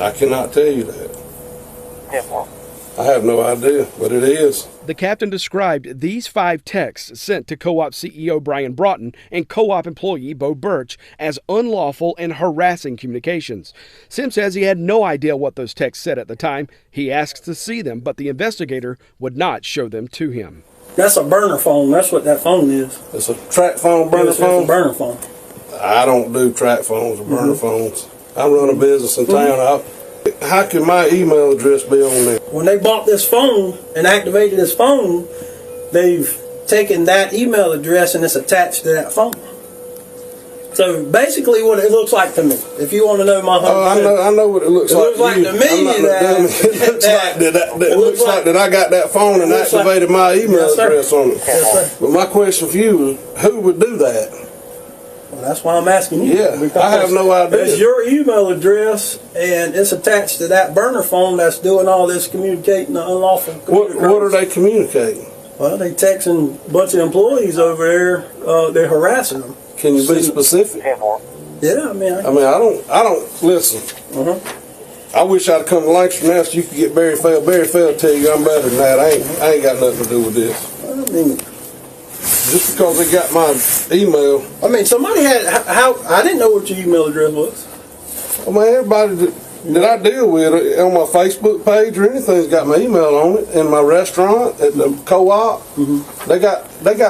I cannot tell you that. I have no idea, but it is. The captain described these 5 texts sent to Co-op CEO Brian Broughton and Co-op employee Bo Birch as unlawful and harassing communications. Sims says he had no idea what those texts said at the time. He asked to see them, but the investigator would not show them to him. That's a burner phone. That's what that phone is. It's a track phone, burner phone? It's a burner phone. I don't do track phones or burner phones. I run a business in town. How can my email address be on there? When they bought this phone and activated this phone, they've taken that email address and it's attached to that phone. So basically what it looks like to me, if you want to know my whole I know what it looks like. It looks like to me it looks like that I got that phone and activated my email address on it. Yes, sir. But my question for you is, who would do that? Well, that's why I'm asking you. Yeah, I have no idea. It's your email address, and it's attached to that burner phone that's doing all this communicating unlawful. What are they communicating? Well, they texting a bunch of employees over there. They're harassing them. Can you be specific? Yeah, I mean, I don't listen. I wish I'd come to Lancaster now so you could get Barry Feld. Barry Feld tell you I'm better than that. I ain't got nothing to do with this. I mean, just because they got my email. I mean, somebody had I didn't know what your email address was. Well, man, everybody that I deal with on my Facebook page or anything's got my email on it. In my restaurant at the co-op, they got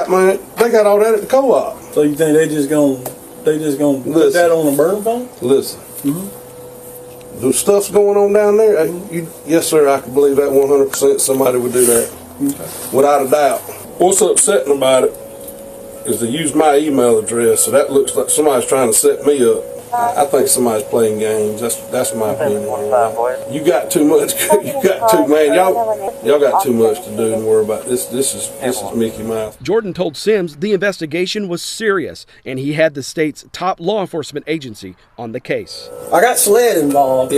all that at the co-op. So you think they just gonna put that on a burner phone? Listen. The stuff's going on down there. Yes, sir. I can believe that 100%. Somebody would do that, without a doubt. What's upsetting about it is they use my email address, so that looks like somebody's trying to set me up. I think somebody's playing games. That's my opinion. You got too much. Y'all got too much to do and worry about. This is Mickey Mouse. Jordan told Sims the investigation was serious, and he had the state's top law enforcement agency on the case. I got SLED involved.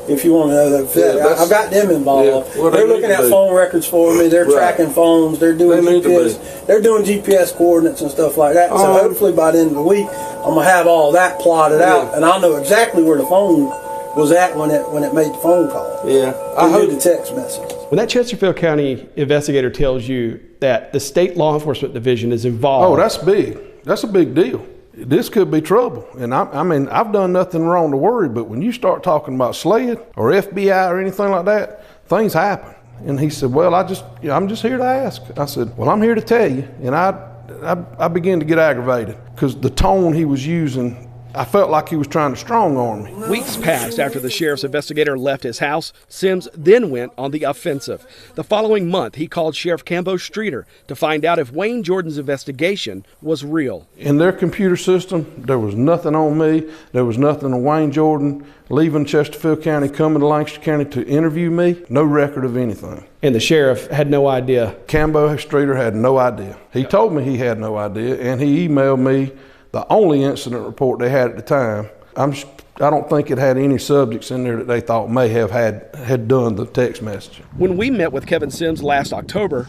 If you want to know that, I've got them involved. Well, they're looking at phone records for me. They're tracking phones. They're doing GPS. They're doing GPS coordinates and stuff like that. So hopefully by the end of the week, I'm gonna have all that plotted out, and I'll know exactly where the phone was at when it made the phone call. Yeah, I heard the text message. When that Chesterfield County investigator tells you that the state law enforcement division is involved, oh, that's big. That's a big deal. This could be trouble. And I mean, I've done nothing wrong to worry, but when you start talking about SLED or FBI or anything like that, things happen. And he said, well, I'm just here to ask. I said, well, I'm here to tell you. And I began to get aggravated because the tone he was using, I felt like he was trying to strong arm me. Weeks passed after the sheriff's investigator left his house. Sims then went on the offensive. The following month, he called Sheriff Cambo Streeter to find out if Wayne Jordan's investigation was real. In their computer system, there was nothing on me. There was nothing on Wayne Jordan leaving Chesterfield County, coming to Lancaster County to interview me. No record of anything. And the sheriff had no idea? Cambo Streeter had no idea. He told me he had no idea, and he emailed me the only incident report they had at the time. I don't think it had any subjects in there that they thought may have had done the text message. When we met with Kevin Sims last October,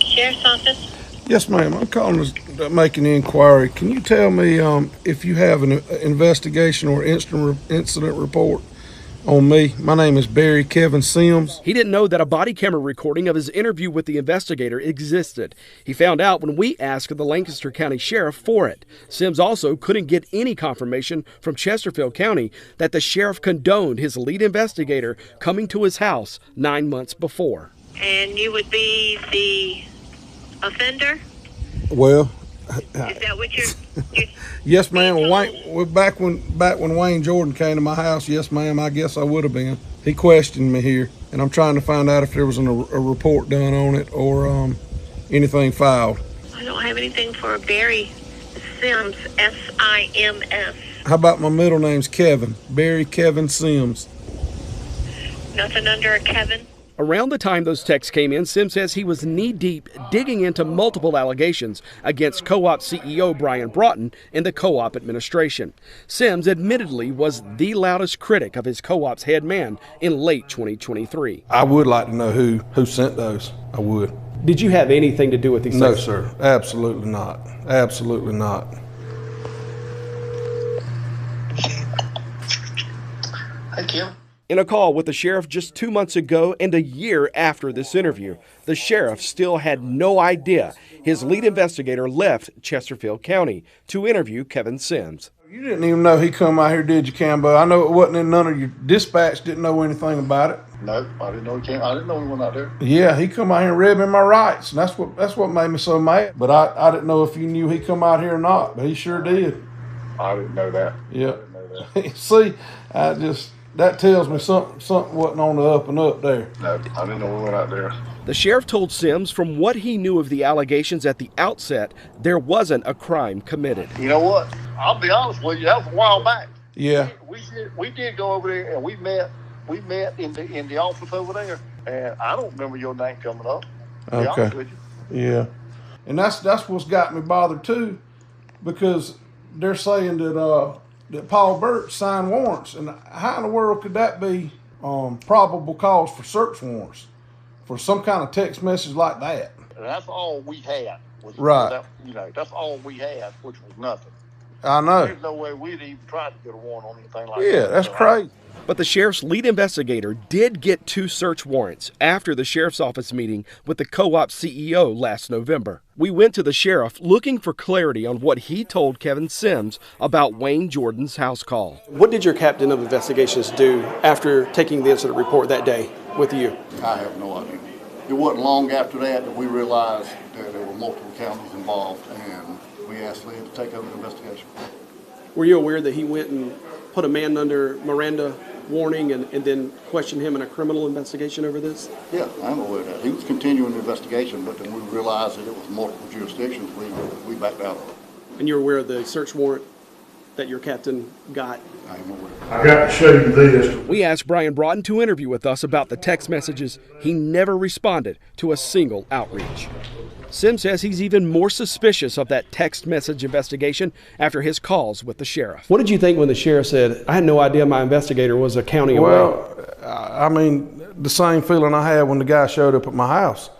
Sheriff's Office? Yes, ma'am. I'm calling to make an inquiry. Can you tell me if you have an investigation or incident report on me? My name is Barry Kevin Sims. He didn't know that a body camera recording of his interview with the investigator existed. He found out when we asked the Lancaster County Sheriff for it. Sims also couldn't get any confirmation from Chesterfield County that the sheriff condoned his lead investigator coming to his house 9 months before. And you would be the offender? Well, is that what you're yes, ma'am. Back when Wayne Jordan came to my house, yes, ma'am, I guess I would have been. He questioned me here, and I'm trying to find out if there was a report done on it or anything filed. I don't have anything for Barry Sims, S-I-M-S. How about my middle name's Kevin, Barry Kevin Sims? Nothing under a Kevin? Around the time those texts came in, Sims says he was knee-deep digging into multiple allegations against co-op CEO Brian Broughton in the co-op administration. Sims admittedly was the loudest critic of his co-op's head man in late 2023. I would like to know who sent those. I would. Did you have anything to do with these No, texts? sir. Absolutely not. Absolutely not. Thank you. In a call with the sheriff just 2 months ago and a year after this interview, the sheriff still had no idea his lead investigator left Chesterfield County to interview Kevin Sims. You didn't even know he come out here, did you, Cambo? I know it wasn't in none of your dispatch, didn't know anything about it. No, I didn't know he came. I didn't know he went out there. Yeah, he come out here and read me my rights, and that's what made me so mad. But I didn't know if you knew he come out here or not, but he sure did. I didn't know that. Yeah. I didn't know that. See, that tells me something wasn't on the up and up there. No, I didn't know we went out there. The sheriff told Sims from what he knew of the allegations at the outset, there wasn't a crime committed. You know what? I'll be honest with you, that was a while back. Yeah. We did go over there and we met in the office over there, and I don't remember your name coming up. To be honest with you. Yeah. And that's what's got me bothered too, because they're saying that Paul Burch signed warrants, and how in the world could that be probable cause for search warrants for some kind of text message like that? And that's all we had. Right. That's all we had, which was nothing. I know. There's no way we'd even tried to get a warrant on anything like that. Yeah, that's crazy. But the sheriff's lead investigator did get 2 search warrants after the sheriff's office meeting with the co-op CEO last November. We went to the sheriff looking for clarity on what he told Kevin Sims about Wayne Jordan's house call. What did your captain of investigations do after taking the incident report that day with you? I have no idea. It wasn't long after that we realized that there were multiple counties involved, and we asked Lee to take over the investigation. Were you aware that he went and put a man under Miranda warning and then questioned him in a criminal investigation over this? Yeah, I'm aware of that. He was continuing the investigation, but then we realized that it was multiple jurisdictions. We backed out of it. And you're aware of the search warrant that your captain got? I am aware. I got to show you this. We asked Brian Broughton to interview with us about the text messages. He never responded to a single outreach. Sims says he's even more suspicious of that text message investigation after his calls with the sheriff. What did you think when the sheriff said, I had no idea my investigator was a county away? Well, I mean, the same feeling I had when the guy showed up at my house.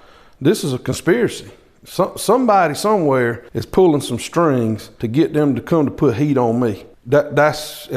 This is a conspiracy. Somebody somewhere is pulling some strings to get them to come to put heat on me. And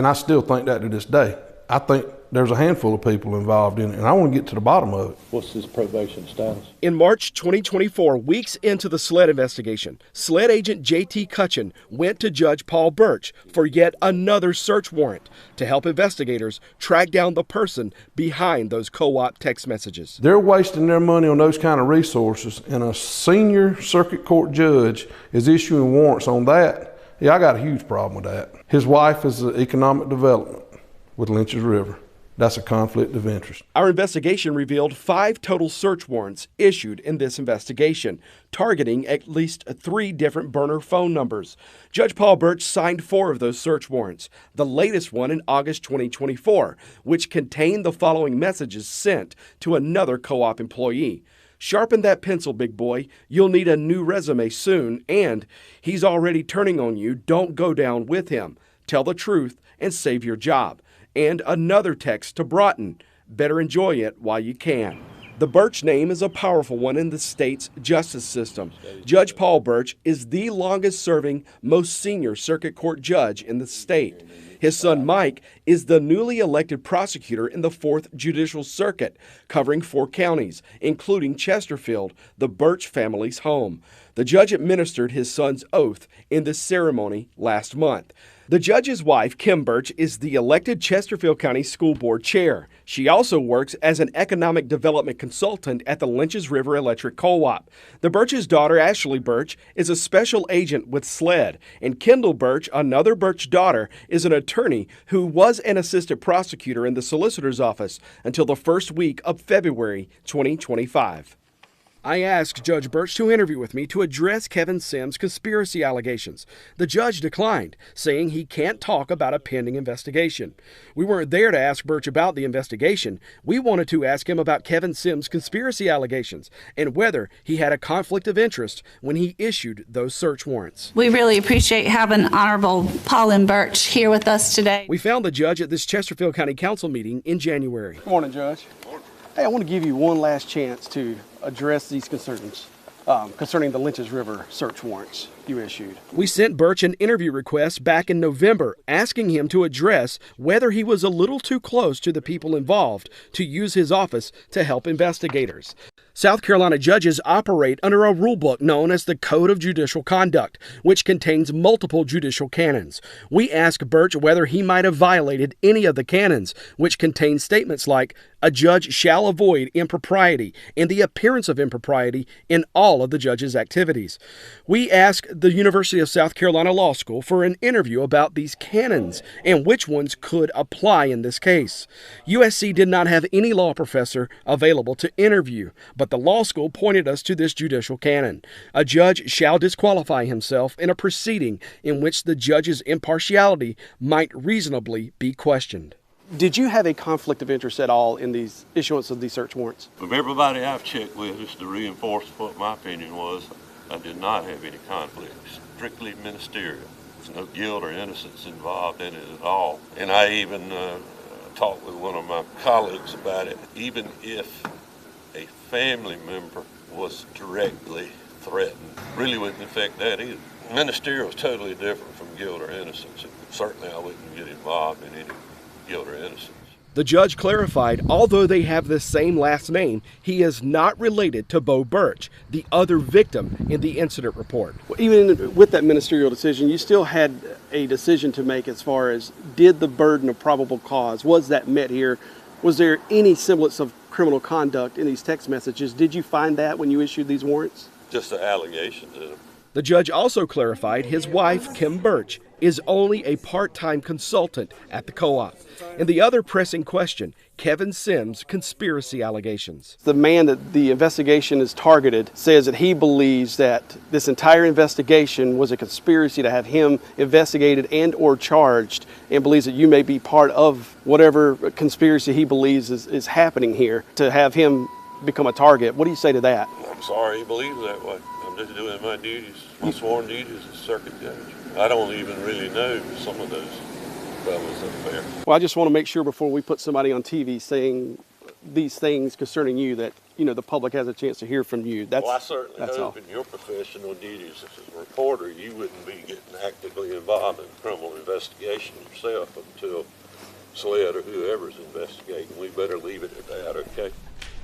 I still think that to this day. I think there's a handful of people involved in it, and I want to get to the bottom of it. What's his probation status? In March 2024, weeks into the SLED investigation, SLED agent J.T. Cutchin went to Judge Paul Birch for yet another search warrant to help investigators track down the person behind those co-op text messages. They're wasting their money on those kind of resources, and a senior circuit court judge is issuing warrants on that. Yeah, I got a huge problem with that. His wife is economic development with Lynch's River. That's a conflict of interest. Our investigation revealed 5 total search warrants issued in this investigation, targeting at least 3 different burner phone numbers. Judge Paul Birch signed 4 of those search warrants, the latest one in August 2024, which contained the following messages sent to another co-op employee. Sharpen that pencil, big boy. You'll need a new resume soon, and he's already turning on you. Don't go down with him. Tell the truth and save your job. And another text to Broughton. Better enjoy it while you can. The Birch name is a powerful one in the state's justice system. Judge Paul Birch is the longest-serving, most senior circuit court judge in the state. His son Mike is the newly elected prosecutor in the 4th Judicial Circuit, covering 4 counties, including Chesterfield, the Birch family's home. The judge administered his son's oath in the ceremony last month. The judge's wife, Kim Birch, is the elected Chesterfield County School Board chair. She also works as an economic development consultant at the Lynch's River Electric Co-op. The Birch's daughter, Ashley Birch, is a special agent with SLED, and Kendall Birch, another Birch daughter, is an attorney who was an assistant prosecutor in the solicitor's office until the first week of February 2025. I asked Judge Birch to interview with me to address Kevin Sims' conspiracy allegations. The judge declined, saying he can't talk about a pending investigation. We weren't there to ask Birch about the investigation. We wanted to ask him about Kevin Sims' conspiracy allegations and whether he had a conflict of interest when he issued those search warrants. We really appreciate having Honorable Paulin Birch here with us today. We found the judge at this Chesterfield County Council meeting in January. Good morning, Judge. Hey, I want to give you one last chance to address these concerns concerning the Lynch's River search warrants you issued. We sent Birch an interview request back in November, asking him to address whether he was a little too close to the people involved to use his office to help investigators. South Carolina judges operate under a rulebook known as the Code of Judicial Conduct, which contains multiple judicial canons. We asked Birch whether he might have violated any of the canons, which contain statements like, "A judge shall avoid impropriety and the appearance of impropriety in all of the judge's activities." We asked the University of South Carolina Law School for an interview about these canons and which ones could apply in this case. USC did not have any law professor available to interview, but the law school pointed us to this judicial canon. A judge shall disqualify himself in a proceeding in which the judge's impartiality might reasonably be questioned. Did you have a conflict of interest at all in these issuance of these search warrants? Of everybody I've checked with, just to reinforce what my opinion was, I did not have any conflict. Strictly ministerial. There's no guilt or innocence involved in it at all. And I even talked with one of my colleagues about it. Even if a family member was directly threatened, really wouldn't affect that either. Ministerial is totally different from guilt or innocence. Certainly I wouldn't get involved in any guilt or innocence. The judge clarified, although they have the same last name, he is not related to Bo Birch, the other victim in the incident report. Even with that ministerial decision, you still had a decision to make as far as did the burden of probable cause, was that met here? Was there any semblance of criminal conduct in these text messages? Did you find that when you issued these warrants? Just the allegations in them. The judge also clarified his wife, Kim Birch, is only a part-time consultant at the co-op. And the other pressing question, Kevin Sims' conspiracy allegations. The man that the investigation is targeted says that he believes that this entire investigation was a conspiracy to have him investigated and or charged, and believes that you may be part of whatever conspiracy he believes is happening here to have him become a target. What do you say to that? I'm sorry he believes that way. I'm just doing my duties, my sworn duties as circuit judge. I don't even really know some of those fellows up there. Well, I just want to make sure before we put somebody on TV saying these things concerning you that, you know, the public has a chance to hear from you. Well, I certainly hope in your professional duties as a reporter, you wouldn't be getting actively involved in criminal investigation yourself until SLED or whoever's investigating. We better leave it at that, okay?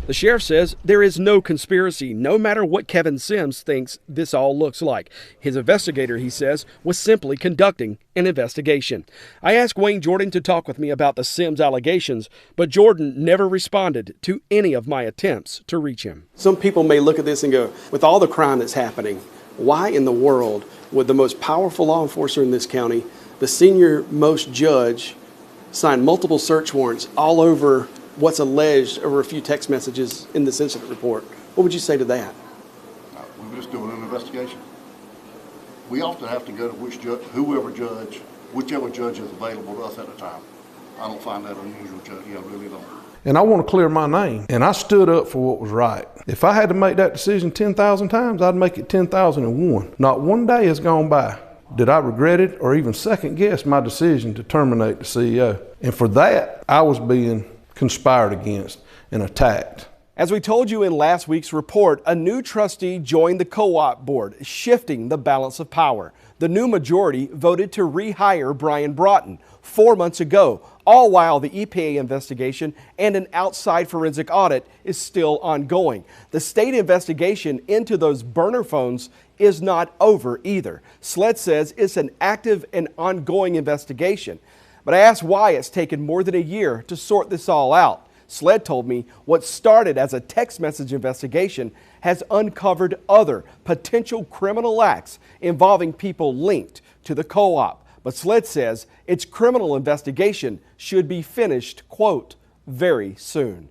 The sheriff says there is no conspiracy, no matter what Kevin Sims thinks this all looks like. His investigator, he says, was simply conducting an investigation. I asked Wayne Jordan to talk with me about the Sims allegations, but Jordan never responded to any of my attempts to reach him. Some people may look at this and go, with all the crime that's happening, why in the world would the most powerful law enforcer in this county, the senior most judge, sign multiple search warrants all over what's alleged over a few text messages in this incident report? What would you say to that? We were just doing an investigation. We often have to go to whichever judge is available to us at the time. I don't find that unusual, Judge. I really don't. And I want to clear my name. And I stood up for what was right. If I had to make that decision 10,000 times, I'd make it 10,001. Not one day has gone by did I regret it or even second guess my decision to terminate the CEO. And for that, I was being conspired against and attacked. As we told you in last week's report, a new trustee joined the co-op board, shifting the balance of power. The new majority voted to rehire Brian Broughton 4 months ago, all while the EPA investigation and an outside forensic audit is still ongoing. The state investigation into those burner phones is not over either. SLED says it's an active and ongoing investigation. But I asked why it's taken more than a year to sort this all out. SLED told me what started as a text message investigation has uncovered other potential criminal acts involving people linked to the co-op. But SLED says its criminal investigation should be finished, quote, very soon.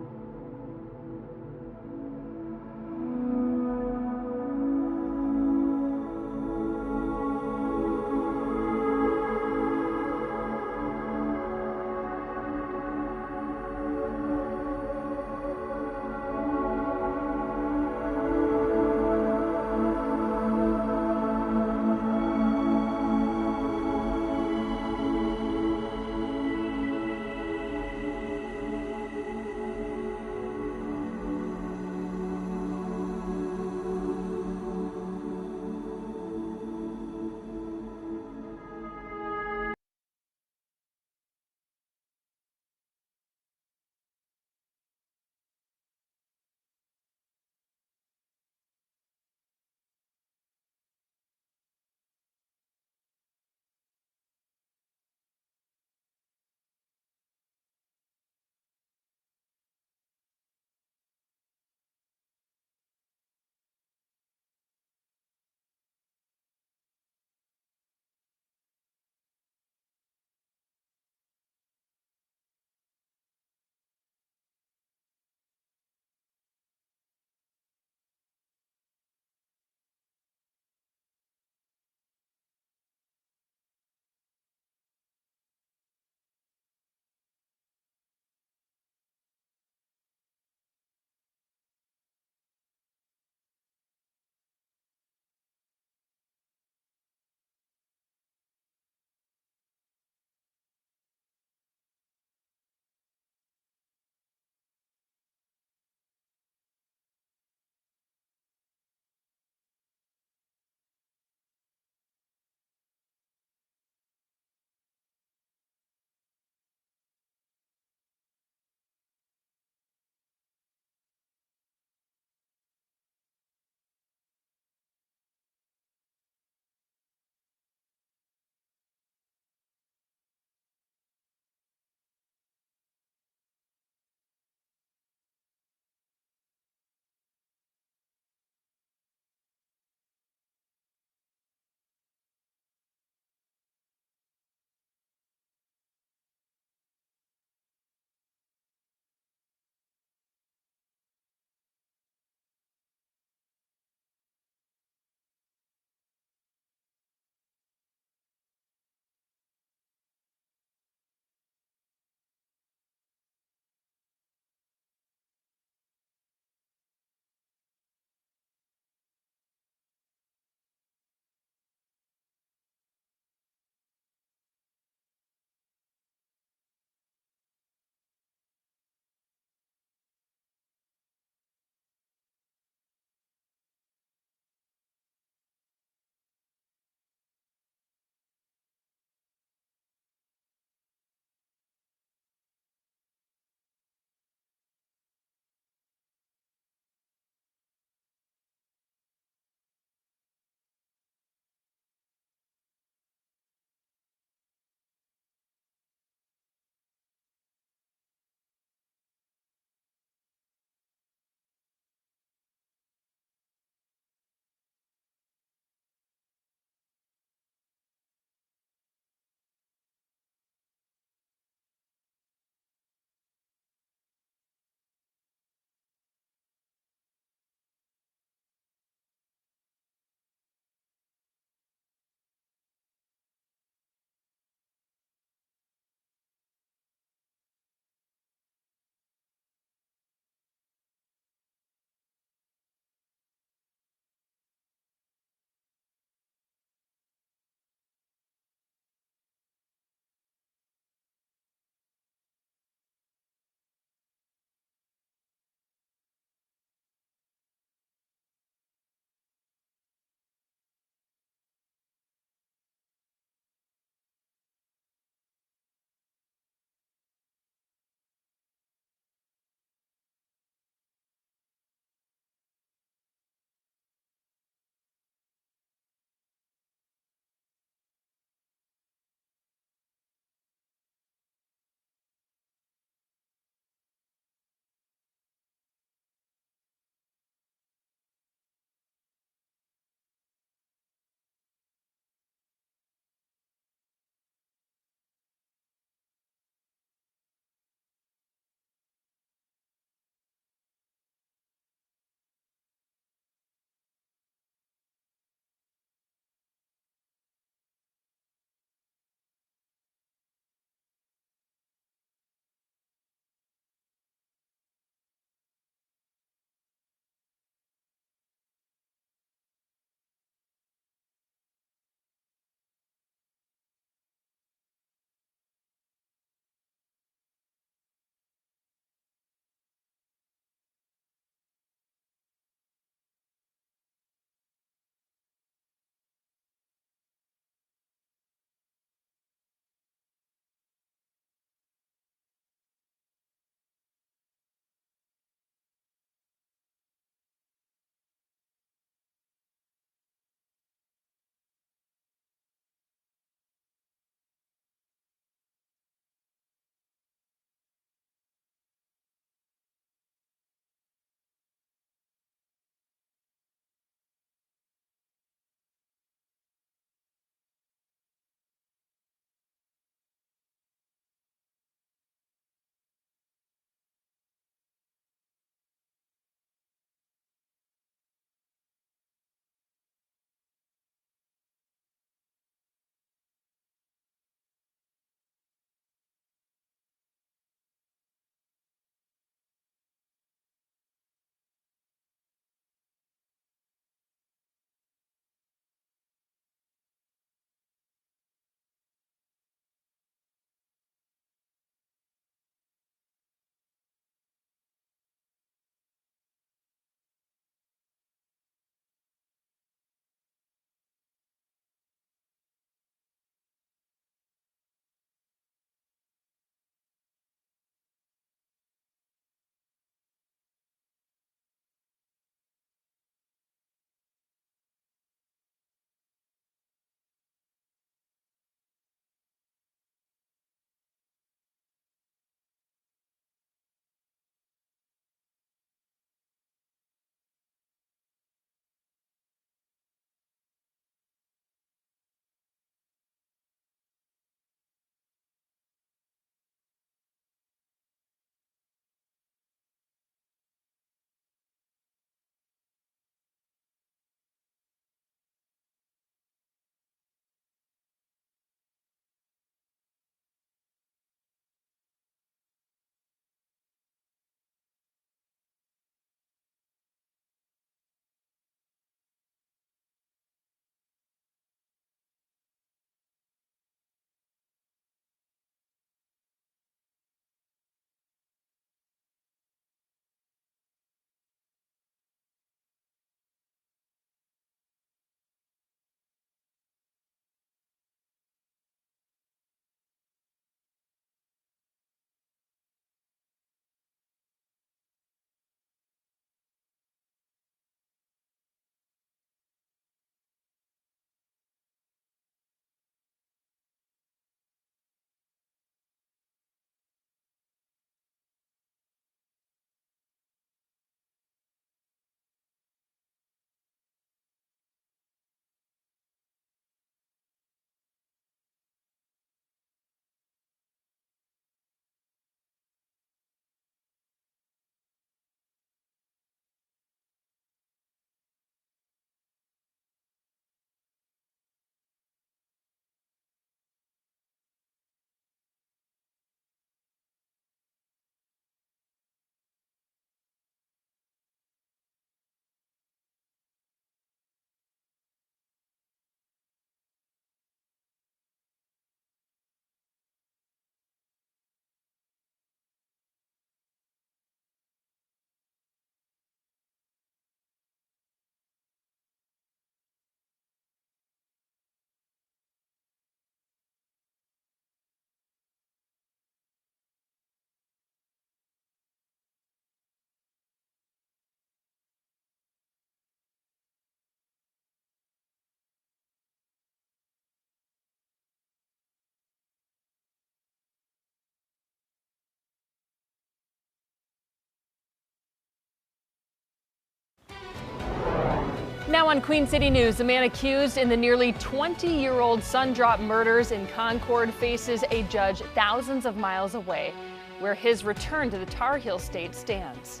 Now on Queen City News, the man accused in the nearly 20-year-old Sundrop murders in Concord faces a judge thousands of miles away, where his return to the Tar Heel state stands.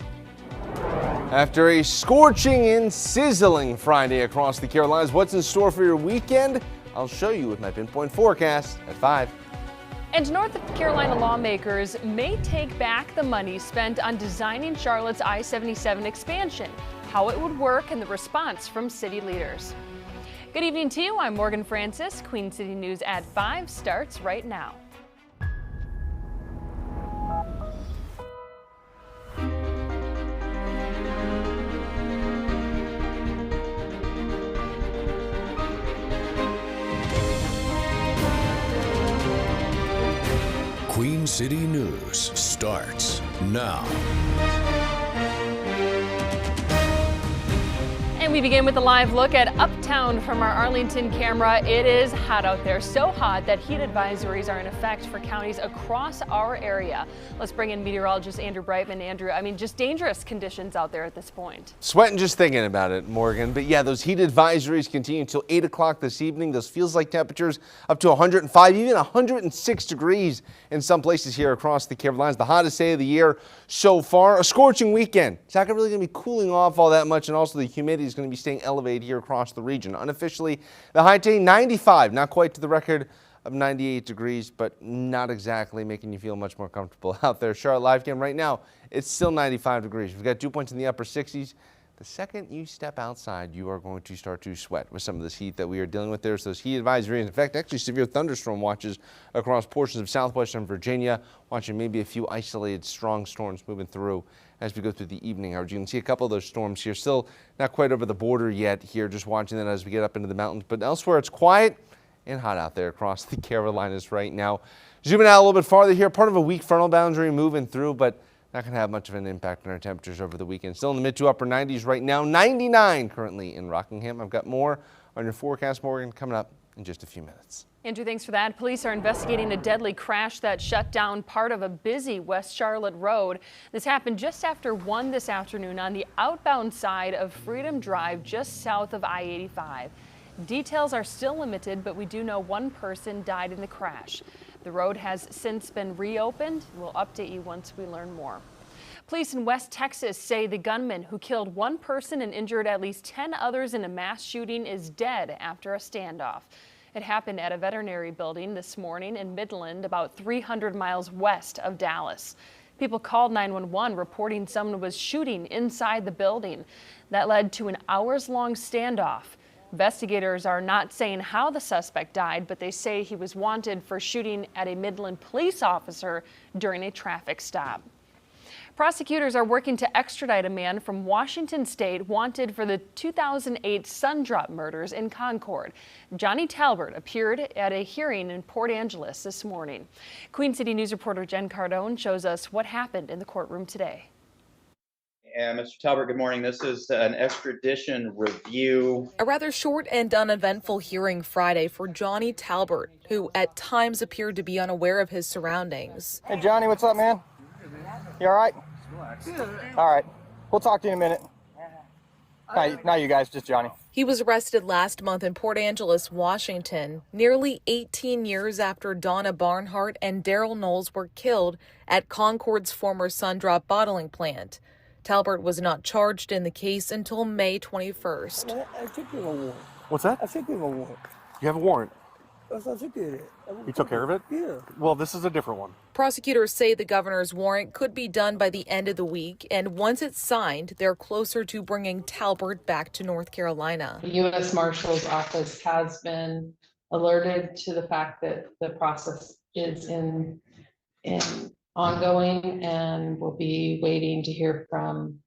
After a scorching and sizzling Friday across the Carolinas, what's in store for your weekend? I'll show you with my pinpoint forecast at 5. And North Carolina lawmakers may take back the money spent on designing Charlotte's I-77 expansion, how it would work, and the response from city leaders. Good evening to you. I'm Morgan Francis. Queen City News at 5 starts right now. Queen City News starts now. And we begin with a live look at Uptown from our Arlington camera. It is hot out there, so hot that heat advisories are in effect for counties across our area. Let's bring in meteorologist Andrew Brightman. Andrew, just dangerous conditions out there at this point. Sweating just thinking about it, Morgan. But yeah, those heat advisories continue until 8 o'clock this evening. Those feels like temperatures up to 105, even 106 degrees in some places here across the Carolinas. The hottest day of the year so far. A scorching weekend. It's not really going to be cooling off all that much, and also the humidity is going to be staying elevated here across the region. Unofficially, the high today 95, not quite to the record of 98 degrees, but not exactly making you feel much more comfortable out there. Charlotte live cam right now, it's still 95 degrees. We've got dew points in the upper 60s. The second you step outside, you are going to start to sweat with some of this heat that we are dealing with. There's those heat advisories. In fact, actually severe thunderstorm watches across portions of southwestern Virginia, watching maybe a few isolated strong storms moving through as we go through the evening hours. You can see a couple of those storms here, still not quite over the border yet here, just watching that as we get up into the mountains. But elsewhere, it's quiet and hot out there across the Carolinas right now. Zooming out a little bit farther here, part of a weak frontal boundary moving through, but not going to have much of an impact on our temperatures over the weekend. Still in the mid to upper 90s right now, 99 currently in Rockingham. I've got more on your forecast, Morgan, coming up in just a few minutes. Andrew, thanks for that. Police are investigating a deadly crash that shut down part of a busy West Charlotte road. This happened just after 1 this afternoon on the outbound side of Freedom Drive, just south of I-85. Details are still limited, but we do know one person died in the crash. The road has since been reopened. We'll update you once we learn more. Police in West Texas say the gunman who killed one person and injured at least 10 others in a mass shooting is dead after a standoff. It happened at a veterinary building this morning in Midland, about 300 miles west of Dallas. People called 911 reporting someone was shooting inside the building. That led to an hours-long standoff. Investigators are not saying how the suspect died, but they say he was wanted for shooting at a Midland police officer during a traffic stop. Prosecutors are working to extradite a man from Washington State wanted for the 2008 Sundrop murders in Concord. Johnny Talbert appeared at a hearing in Port Angeles this morning. Queen City News reporter Jen Cardone shows us what happened in the courtroom today. Mr. Talbert, good morning. This is an extradition review. A rather short and uneventful hearing Friday for Johnny Talbert, who at times appeared to be unaware of his surroundings. Hey, Johnny, what's up, man? You all right? All right. We'll talk to you in a minute. Not you guys, just Johnny. He was arrested last month in Port Angeles, Washington, nearly 18 years after Donna Barnhart and Daryl Knowles were killed at Concord's former Sundrop bottling plant. Talbert was not charged in the case until May 21st. I think we have a warrant. What's that? I think we have a warrant. You have a warrant? I think it is. You took care of it? Yeah. Well, this is a different one. Prosecutors say the governor's warrant could be done by the end of the week, and once it's signed, they're closer to bringing Talbert back to North Carolina. The U.S. Marshal's Office has been alerted to the fact that the process is in ongoing, and we'll be waiting to hear from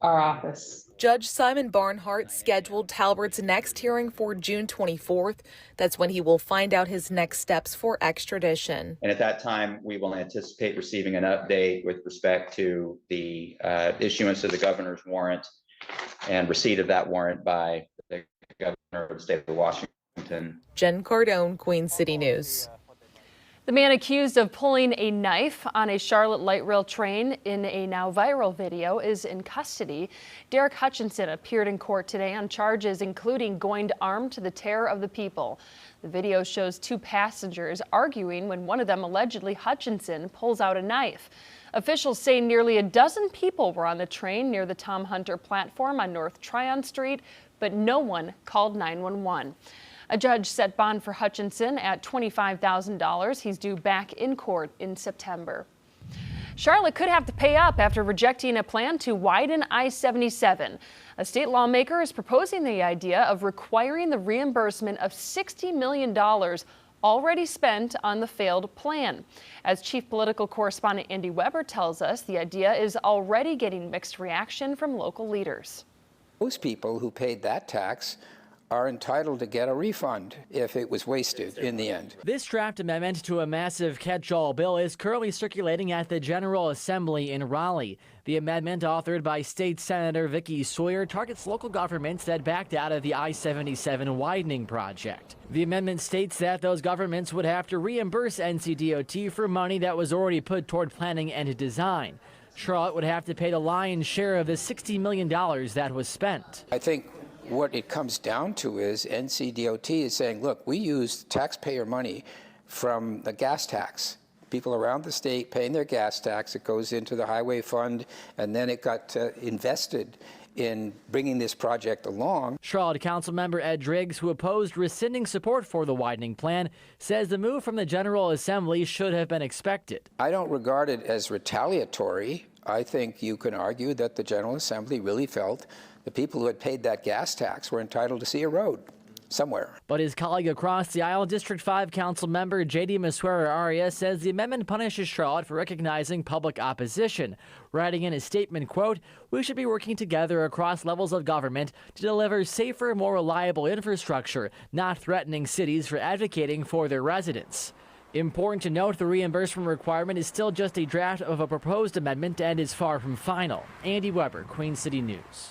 our office. Judge Simon Barnhart scheduled Talbert's next hearing for June 24th. That's when he will find out his next steps for extradition. And at that time, we will anticipate receiving an update with respect to the issuance of the governor's warrant and receipt of that warrant by the governor of the state of Washington. Jen Cardone, Queen City News. The man accused of pulling a knife on a Charlotte light rail train in a now viral video is in custody. Derek Hutchinson appeared in court today on charges including going armed to the terror of the people. The video shows two passengers arguing when one of them, allegedly Hutchinson, pulls out a knife. Officials say nearly a dozen people were on the train near the Tom Hunter platform on North Tryon Street, but no one called 911. A judge set bond for Hutchinson at $25,000. He's due back in court in September. Charlotte could have to pay up after rejecting a plan to widen I-77. A state lawmaker is proposing the idea of requiring the reimbursement of $60 million already spent on the failed plan. As chief political correspondent Andy Weber tells us, the idea is already getting mixed reaction from local leaders. Most people who paid that tax are entitled to get a refund if it was wasted in the end. This draft amendment to a massive catch-all bill is currently circulating at the General Assembly in Raleigh. The amendment, authored by State Senator Vicky Sawyer, targets local governments that backed out of the I-77 widening project. The amendment states that those governments would have to reimburse NCDOT for money that was already put toward planning and design. Charlotte would have to pay the lion's share of the $60 million that was spent. I think what it comes down to is NCDOT is saying, look, we used taxpayer money from the gas tax. People around the state paying their gas tax. It goes into the highway fund, and then it got invested in bringing this project along. Charlotte Councilmember Ed Driggs, who opposed rescinding support for the widening plan, says the move from the General Assembly should have been expected. I don't regard it as retaliatory. I think you can argue that the General Assembly really felt the people who had paid that gas tax were entitled to see a road somewhere. But his colleague across the aisle, District 5 council member J.D. Masuera-Arias, says the amendment punishes Charlotte for recognizing public opposition, writing in his statement, quote, "We should be working together across levels of government to deliver safer, more reliable infrastructure, not threatening cities for advocating for their residents." Important to note, the reimbursement requirement is still just a draft of a proposed amendment and is far from final. Andy Weber, Queen City News.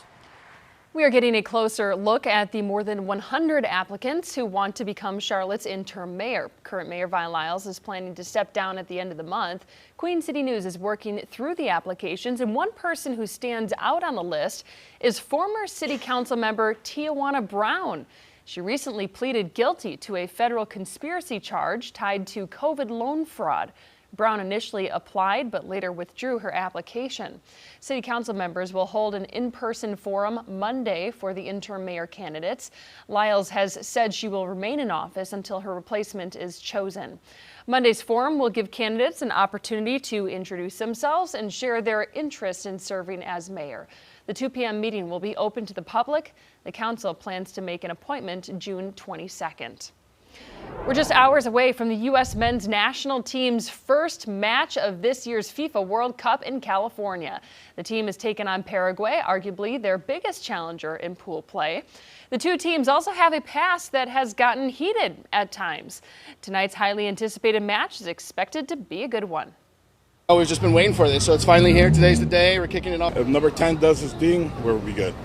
We are getting a closer look at the more than 100 applicants who want to become Charlotte's interim mayor. Current Mayor Vi Lyles is planning to step down at the end of the month. Queen City News is working through the applications, and one person who stands out on the list is former City Council member Tijuana Brown. She recently pleaded guilty to a federal conspiracy charge tied to COVID loan fraud. Brown initially applied but later withdrew her application. City Council members will hold an in-person forum Monday for the interim mayor candidates. Lyles has said she will remain in office until her replacement is chosen. Monday's forum will give candidates an opportunity to introduce themselves and share their interest in serving as mayor. The 2 p.m. meeting will be open to the public. The council plans to make an appointment June 22nd. We're just hours away from the U.S. men's national team's first match of this year's FIFA World Cup in California. The team has taken on Paraguay, arguably their biggest challenger in pool play. The two teams also have a past that has gotten heated at times. Tonight's highly anticipated match is expected to be a good one. Oh, we've just been waiting for this, so it's finally here. Today's the day. We're kicking it off. If number 10 does his thing, we'll be good.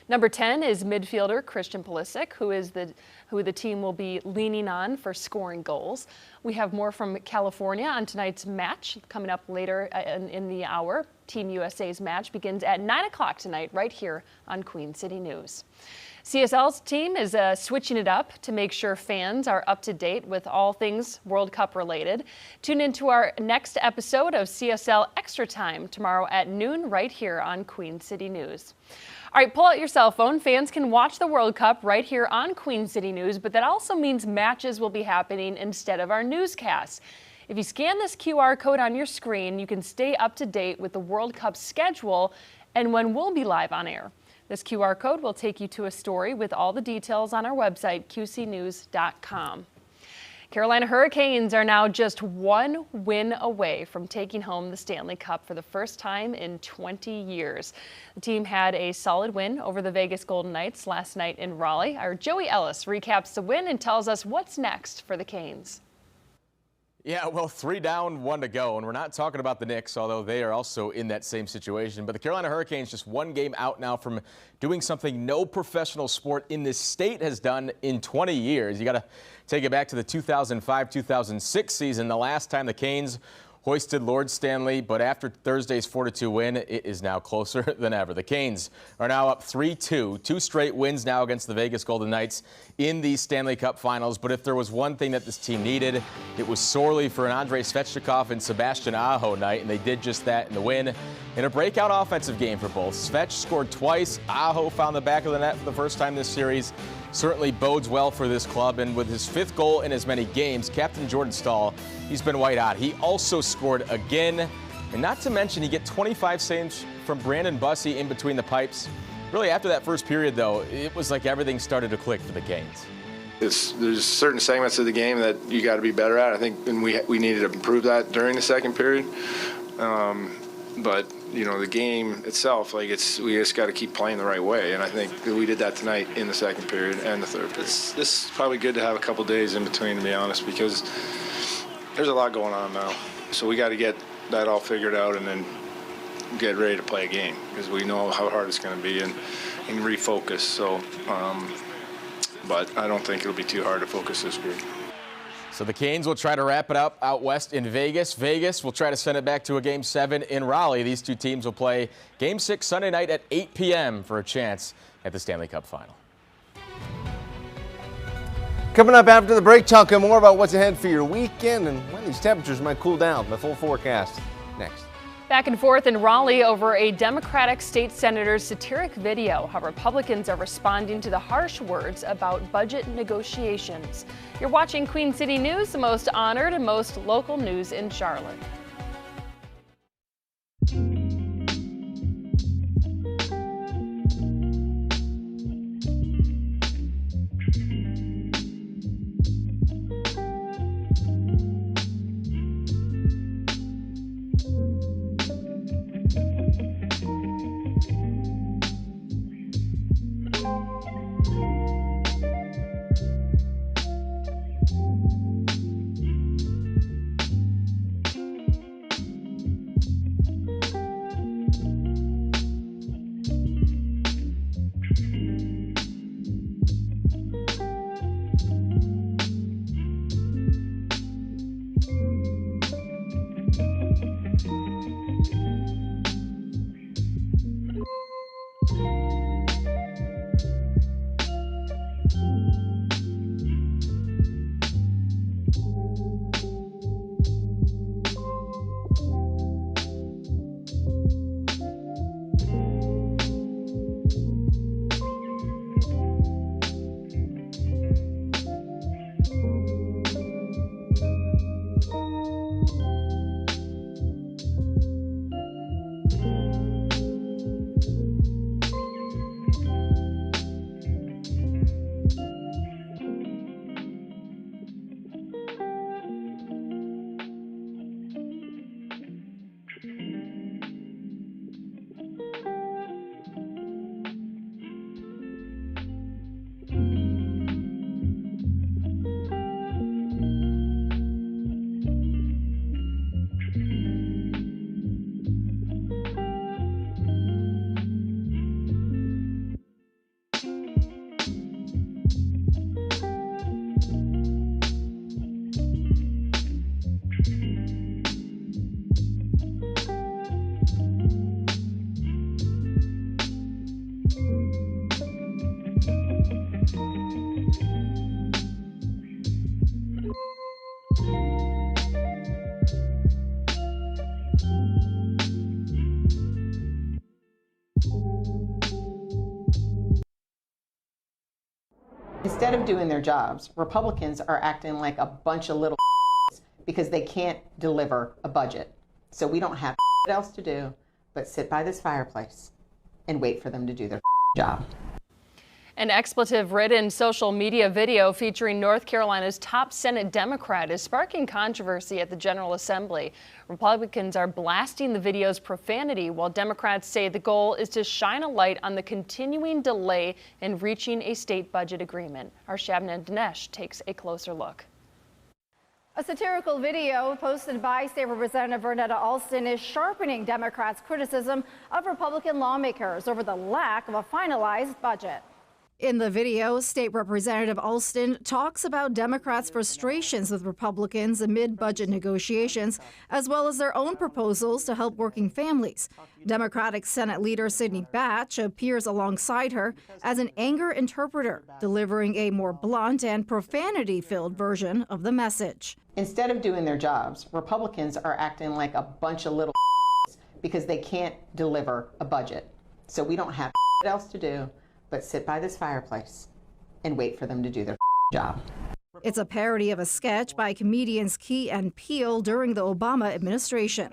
Number 10 is midfielder Christian Pulisic, who the team will be leaning on for scoring goals. We have more from California on tonight's match coming up later in the hour. Team USA's match begins at 9 o'clock tonight right here on Queen City News. CSL's team is switching it up to make sure fans are up to date with all things World Cup related. Tune into our next episode of CSL Extra Time tomorrow at noon right here on Queen City News. All right, pull out your cell phone. Fans can watch the World Cup right here on Queen City News, but that also means matches will be happening instead of our newscasts. If you scan this QR code on your screen, you can stay up to date with the World Cup schedule and when we'll be live on air. This QR code will take you to a story with all the details on our website, qcnews.com. Carolina Hurricanes are now just one win away from taking home the Stanley Cup for the first time in 20 years. The team had a solid win over the Vegas Golden Knights last night in Raleigh. Our Joey Ellis recaps the win and tells us what's next for the Canes. Yeah, well, 3 down, 1 to go, and we're not talking about the Knicks, although they are also in that same situation. But the Carolina Hurricanes just 1 game out now from doing something no professional sport in this state has done in 20 years. You got to take it back to the 2005-2006 season, the last time the Canes hoisted Lord Stanley, but after Thursday's 4-2 win, it is now closer than ever. The Canes are now up 3-2, 2 straight wins now against the Vegas Golden Knights in the Stanley Cup Finals. But if there was one thing that this team needed, it was sorely for an Andrei Svechnikov and Sebastian Aho night, and they did just that in the win. In a breakout offensive game for both. Svech scored twice. Aho found the back of the net for the first time this series. Certainly bodes well for this club, and with his 5th goal in as many games, Captain Jordan Staal, he's been white hot. He also scored again, and not to mention he get 25 saves from Brandon Bussey in between the pipes. Really, after that first period, though, it was like everything started to click for the Canes. There's certain segments of the game that you got to be better at. I think, and we needed to improve that during the second period. But you know, the game itself, we just got to keep playing the right way, and I think we did that tonight in the second period and the third. This is probably good to have a couple days in between, to be honest, because there's a lot going on now. So we got to get that all figured out and then get ready to play a game, because we know how hard it's going to be, and refocus. So, but I don't think it'll be too hard to focus this group. So the Canes will try to wrap it up out west in Vegas. Vegas will try to send it back to a Game 7 in Raleigh. These two teams will play Game 6 Sunday night at 8 p.m. for a chance at the Stanley Cup Final. Coming up after the break, talking more about what's ahead for your weekend and when these temperatures might cool down. The full forecast next. Back and forth in Raleigh over a Democratic state senator's satiric video, how Republicans are responding to the harsh words about budget negotiations. You're watching Queen City News, the most honored and most local news in Charlotte. Instead of doing their jobs, Republicans are acting like a bunch of little because they can't deliver a budget. So we don't have else to do but sit by this fireplace and wait for them to do their job. An expletive-ridden social media video featuring North Carolina's top Senate Democrat is sparking controversy at the General Assembly. Republicans are blasting the video's profanity, while Democrats say the goal is to shine a light on the continuing delay in reaching a state budget agreement. Our Shabnam Dinesh takes a closer look. A satirical video posted by State Representative Vernetta Alston is sharpening Democrats' criticism of Republican lawmakers over the lack of a finalized budget. In the video, State Representative Alston talks about Democrats' frustrations with Republicans amid budget negotiations, as well as their own proposals to help working families. Democratic Senate Leader Sidney Batch appears alongside her as an anger interpreter, delivering a more blunt and profanity-filled version of the message. Instead of doing their jobs, Republicans are acting like a bunch of little because they can't deliver a budget. So we don't have else to do but sit by this fireplace and wait for them to do their job. It's a parody of a sketch by comedians Key and Peele during the Obama administration.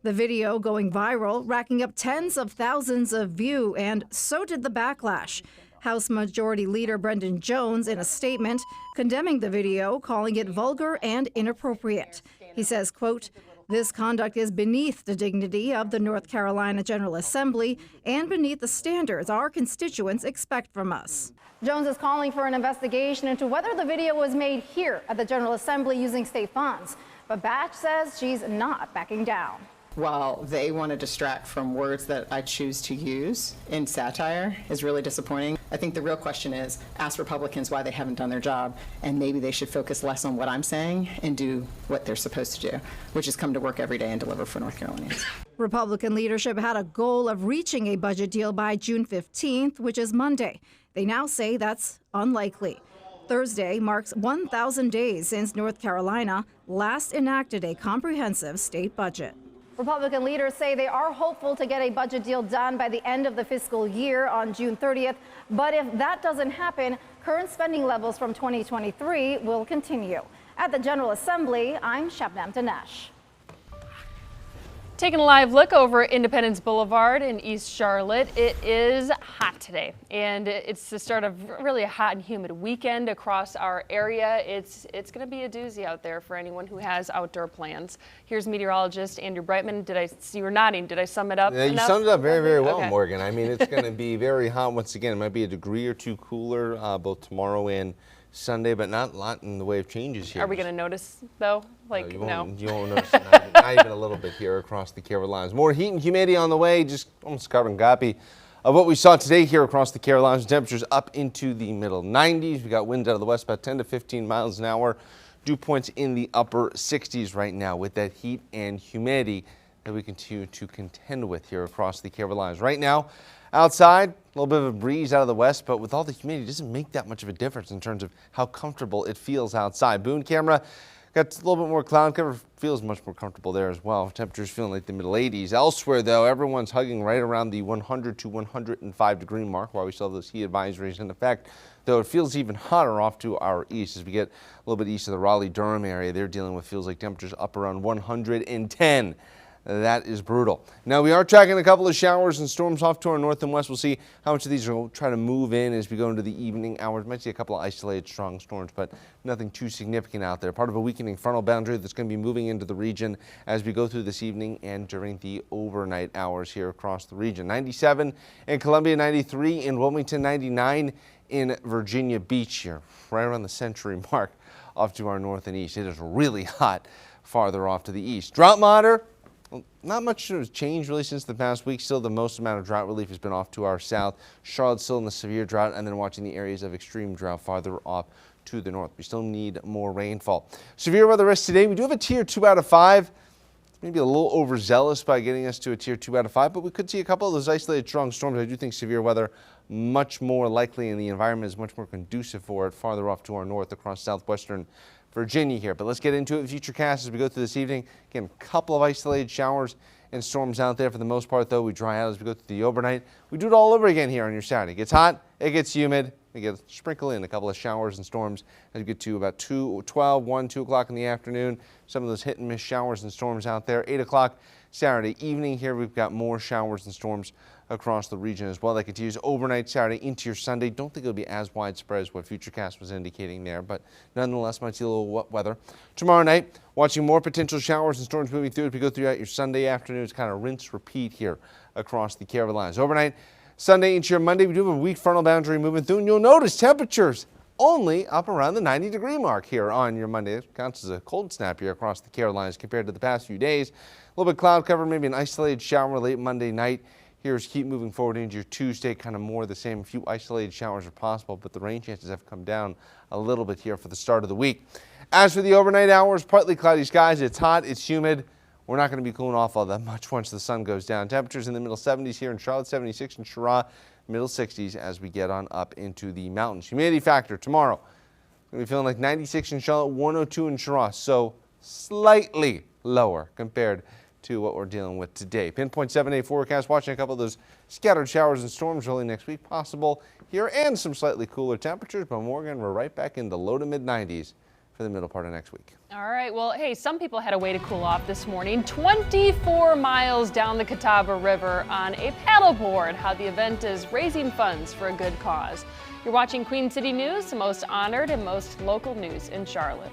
The video going viral, racking up tens of thousands of views, and so did the backlash. House Majority Leader Brendan Jones, in a statement, condemning the video, calling it vulgar and inappropriate. He says, quote, "This conduct is beneath the dignity of the North Carolina General Assembly and beneath the standards our constituents expect from us." Jones is calling for an investigation into whether the video was made here at the General Assembly using state funds. But Batch says she's not backing down. While they want to distract from words that I choose to use in satire is really disappointing. I think the real question is ask Republicans why they haven't done their job, and maybe they should focus less on what I'm saying and do what they're supposed to do, which is come to work every day and deliver for North Carolinians. Republican leadership had a goal of reaching a budget deal by June 15th, which is Monday. They now say that's unlikely. Thursday marks 1,000 days since North Carolina last enacted a comprehensive state budget. Republican leaders say they are hopeful to get a budget deal done by the end of the fiscal year on June 30th. But if that doesn't happen, current spending levels from 2023 will continue. At the General Assembly, I'm Shabnam Dinesh. Taking a live look over Independence Boulevard in East Charlotte. It is hot today, and it's the start of really a hot and humid weekend across our area. It's going to be a doozy out there for anyone who has outdoor plans. Here's meteorologist Andrew Brightman. Did I see you were nodding? Did I sum it up Yeah, you enough? summed it up very, very well, Okay. Morgan. I mean, it's going to be very hot once again. It might be a degree or two cooler both tomorrow and Sunday, but not a lot in the way of changes here. Are we going to notice, though? Like, You no. won't notice it, not even a little bit here across the Carolinas. More heat and humidity on the way, just almost carbon copy of what we saw today here across the Carolinas. Temperatures up into the middle 90s. We got winds out of the west about 10 to 15 miles an hour. Dew points in the upper 60s right now with that heat and humidity that we continue to contend with here across the Carolinas. Right now, outside, a little bit of a breeze out of the west, but with all the humidity, it doesn't make that much of a difference in terms of how comfortable it feels outside. Boone camera got a little bit more cloud cover, feels much more comfortable there as well. Temperatures feeling like the middle 80s. Elsewhere, though, everyone's hugging right around the 100 to 105 degree mark while we still have those heat advisories in effect, though it feels even hotter off to our east as we get a little bit east of the Raleigh-Durham area. They're dealing with feels like temperatures up around 110. That is brutal. Now, we are tracking a couple of showers and storms off to our north and west. We'll see how much of these will try to move in as we go into the evening hours. Might see a couple of isolated strong storms, but nothing too significant out there. Part of a weakening frontal boundary that's going to be moving into the region as we go through this evening and during the overnight hours here across the region. 97 in Columbia, 93 in Wilmington, 99 in Virginia Beach here, right around the century mark off to our north and east. It is really hot farther off to the east. Drought monitor. Not much has changed really since the past week. Still, the most amount of drought relief has been off to our south. Charlotte still in the severe drought, and then watching the areas of extreme drought farther off to the north. We still need more rainfall. Severe weather risk today. We do have a tier 2 out of 5. Maybe a little overzealous by getting us to a tier 2 out of 5, but we could see a couple of those isolated strong storms. I do think severe weather much more likely, and the environment is much more conducive for it farther off to our north across southwestern Virginia here. But let's get into it. Futurecast as we go through this evening. Again, a couple of isolated showers and storms out there. For the most part, though, we dry out as we go through the overnight. We do it all over again here on your Saturday. It gets hot, it gets humid. We get sprinkle in a couple of showers and storms as we get to about 1, 2 o'clock in the afternoon. Some of those hit and miss showers and storms out there. 8 o'clock Saturday evening here, we've got more showers and storms across the region as well. That continues overnight Saturday into your Sunday. Don't think it'll be as widespread as what Futurecast was indicating there, but nonetheless might see a little wet weather. Tomorrow night, watching more potential showers and storms moving through as we go throughout your Sunday afternoons. Kind of rinse, repeat here across the Carolinas. Overnight, Sunday into your Monday, we do have a weak frontal boundary moving through, and you'll notice temperatures only up around the 90-degree mark here on your Monday. It counts as a cold snap here across the Carolinas compared to the past few days. A little bit cloud cover, maybe an isolated shower late Monday night. Here's keep moving forward into your Tuesday, kind of more the same. A few isolated showers are possible, but the rain chances have come down a little bit here for the start of the week. As for the overnight hours, partly cloudy skies. It's hot, it's humid. We're not going to be cooling off all that much once the sun goes down. Temperatures in the middle 70s here in Charlotte, 76 in Chirra, middle 60s as we get on up into the mountains. Humidity factor tomorrow, going to be feeling like 96 in Charlotte, 102 in Chirra, so slightly lower compared to what we're dealing with today. Pinpoint 7-day forecast, watching a couple of those scattered showers and storms early next week possible here, and some slightly cooler temperatures, but Morgan, we're right back in the low to mid 90s for the middle part of next week. All right, well, hey, some people had a way to cool off this morning. 24 miles down the Catawba River on a paddleboard. How the event is raising funds for a good cause. You're watching Queen City News, the most honored and most local news in Charlotte.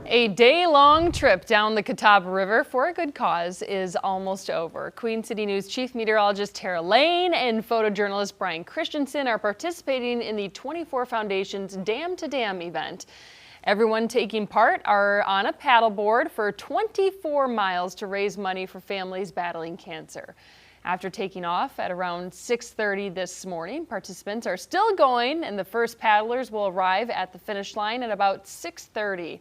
A day-long trip down the Catawba River for a good cause is almost over. Queen City News Chief Meteorologist Tara Lane and photojournalist Brian Christensen are participating in the 24 Foundation's Dam to Dam event. Everyone taking part are on a paddleboard for 24 miles to raise money for families battling cancer. After taking off at around 6:30 this morning, participants are still going, and the first paddlers will arrive at the finish line at about 6:30.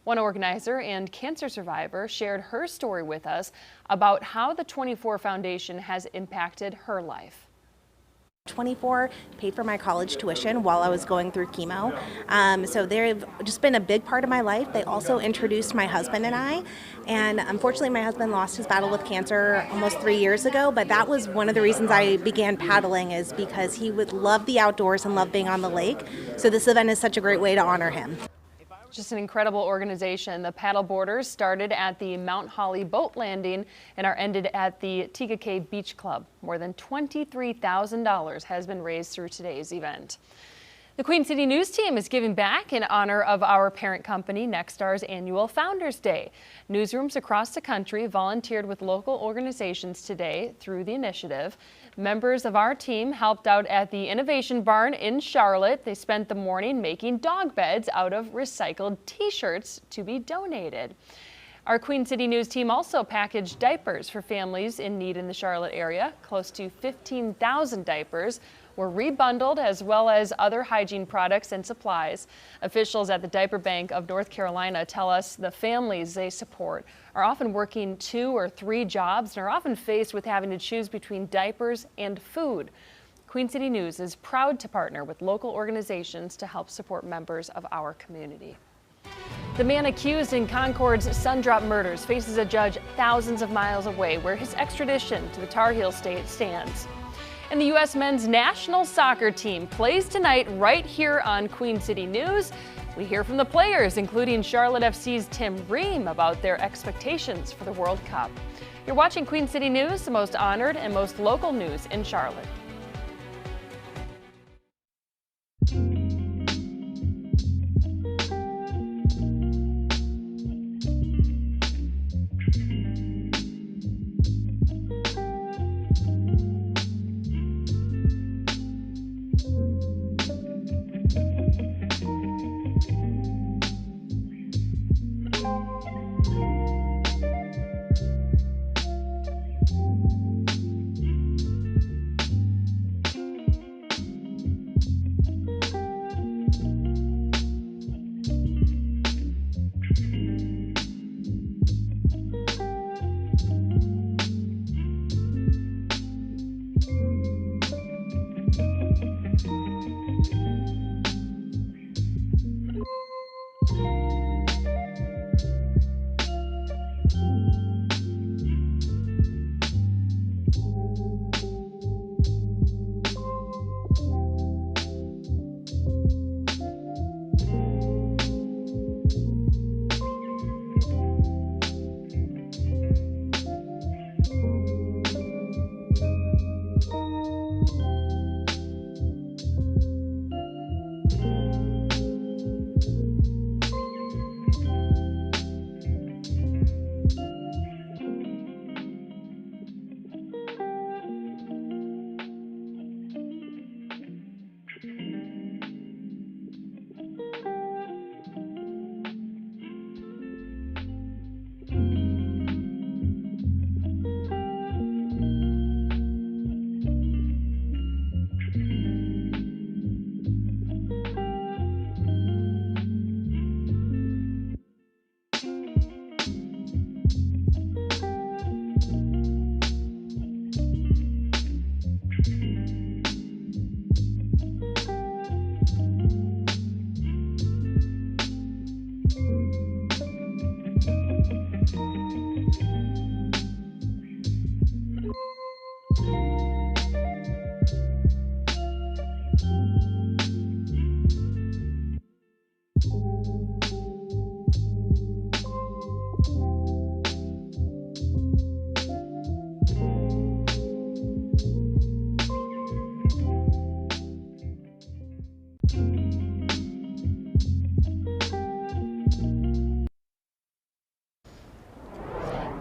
One organizer and cancer survivor shared her story with us about how the 24 Foundation has impacted her life. 24 paid for my college tuition while I was going through chemo. So they've just been a big part of my life. They also introduced my husband and I. And unfortunately, my husband lost his battle with cancer almost 3 years ago. But that was one of the reasons I began paddling, is because he would love the outdoors and love being on the lake. So this event is such a great way to honor him. Just an incredible organization. The paddleboarders started at the Mount Holly boat landing and are ended at the Tega Cay Beach Club. More than $23,000 has been raised through today's event. The Queen City News team is giving back in honor of our parent company, Nexstar's annual Founders Day. Newsrooms across the country volunteered with local organizations today through the initiative. Members of our team helped out at the Innovation Barn in Charlotte. They spent the morning making dog beds out of recycled t-shirts to be donated. Our Queen City News team also packaged diapers for families in need in the Charlotte area. Close to 15,000 diapers were rebundled, as well as other hygiene products and supplies. Officials at the Diaper Bank of North Carolina tell us the families they support are often working 2 or 3 jobs and are often faced with having to choose between diapers and food. Queen City News is proud to partner with local organizations to help support members of our community. The man accused in Concord's Sundrop murders faces a judge thousands of miles away, where his extradition to the Tar Heel state stands. And the U.S. men's national soccer team plays tonight right here on Queen City News. We hear from the players, including Charlotte FC's Tim Ream, about their expectations for the World Cup. You're watching Queen City News, the most honored and most local news in Charlotte.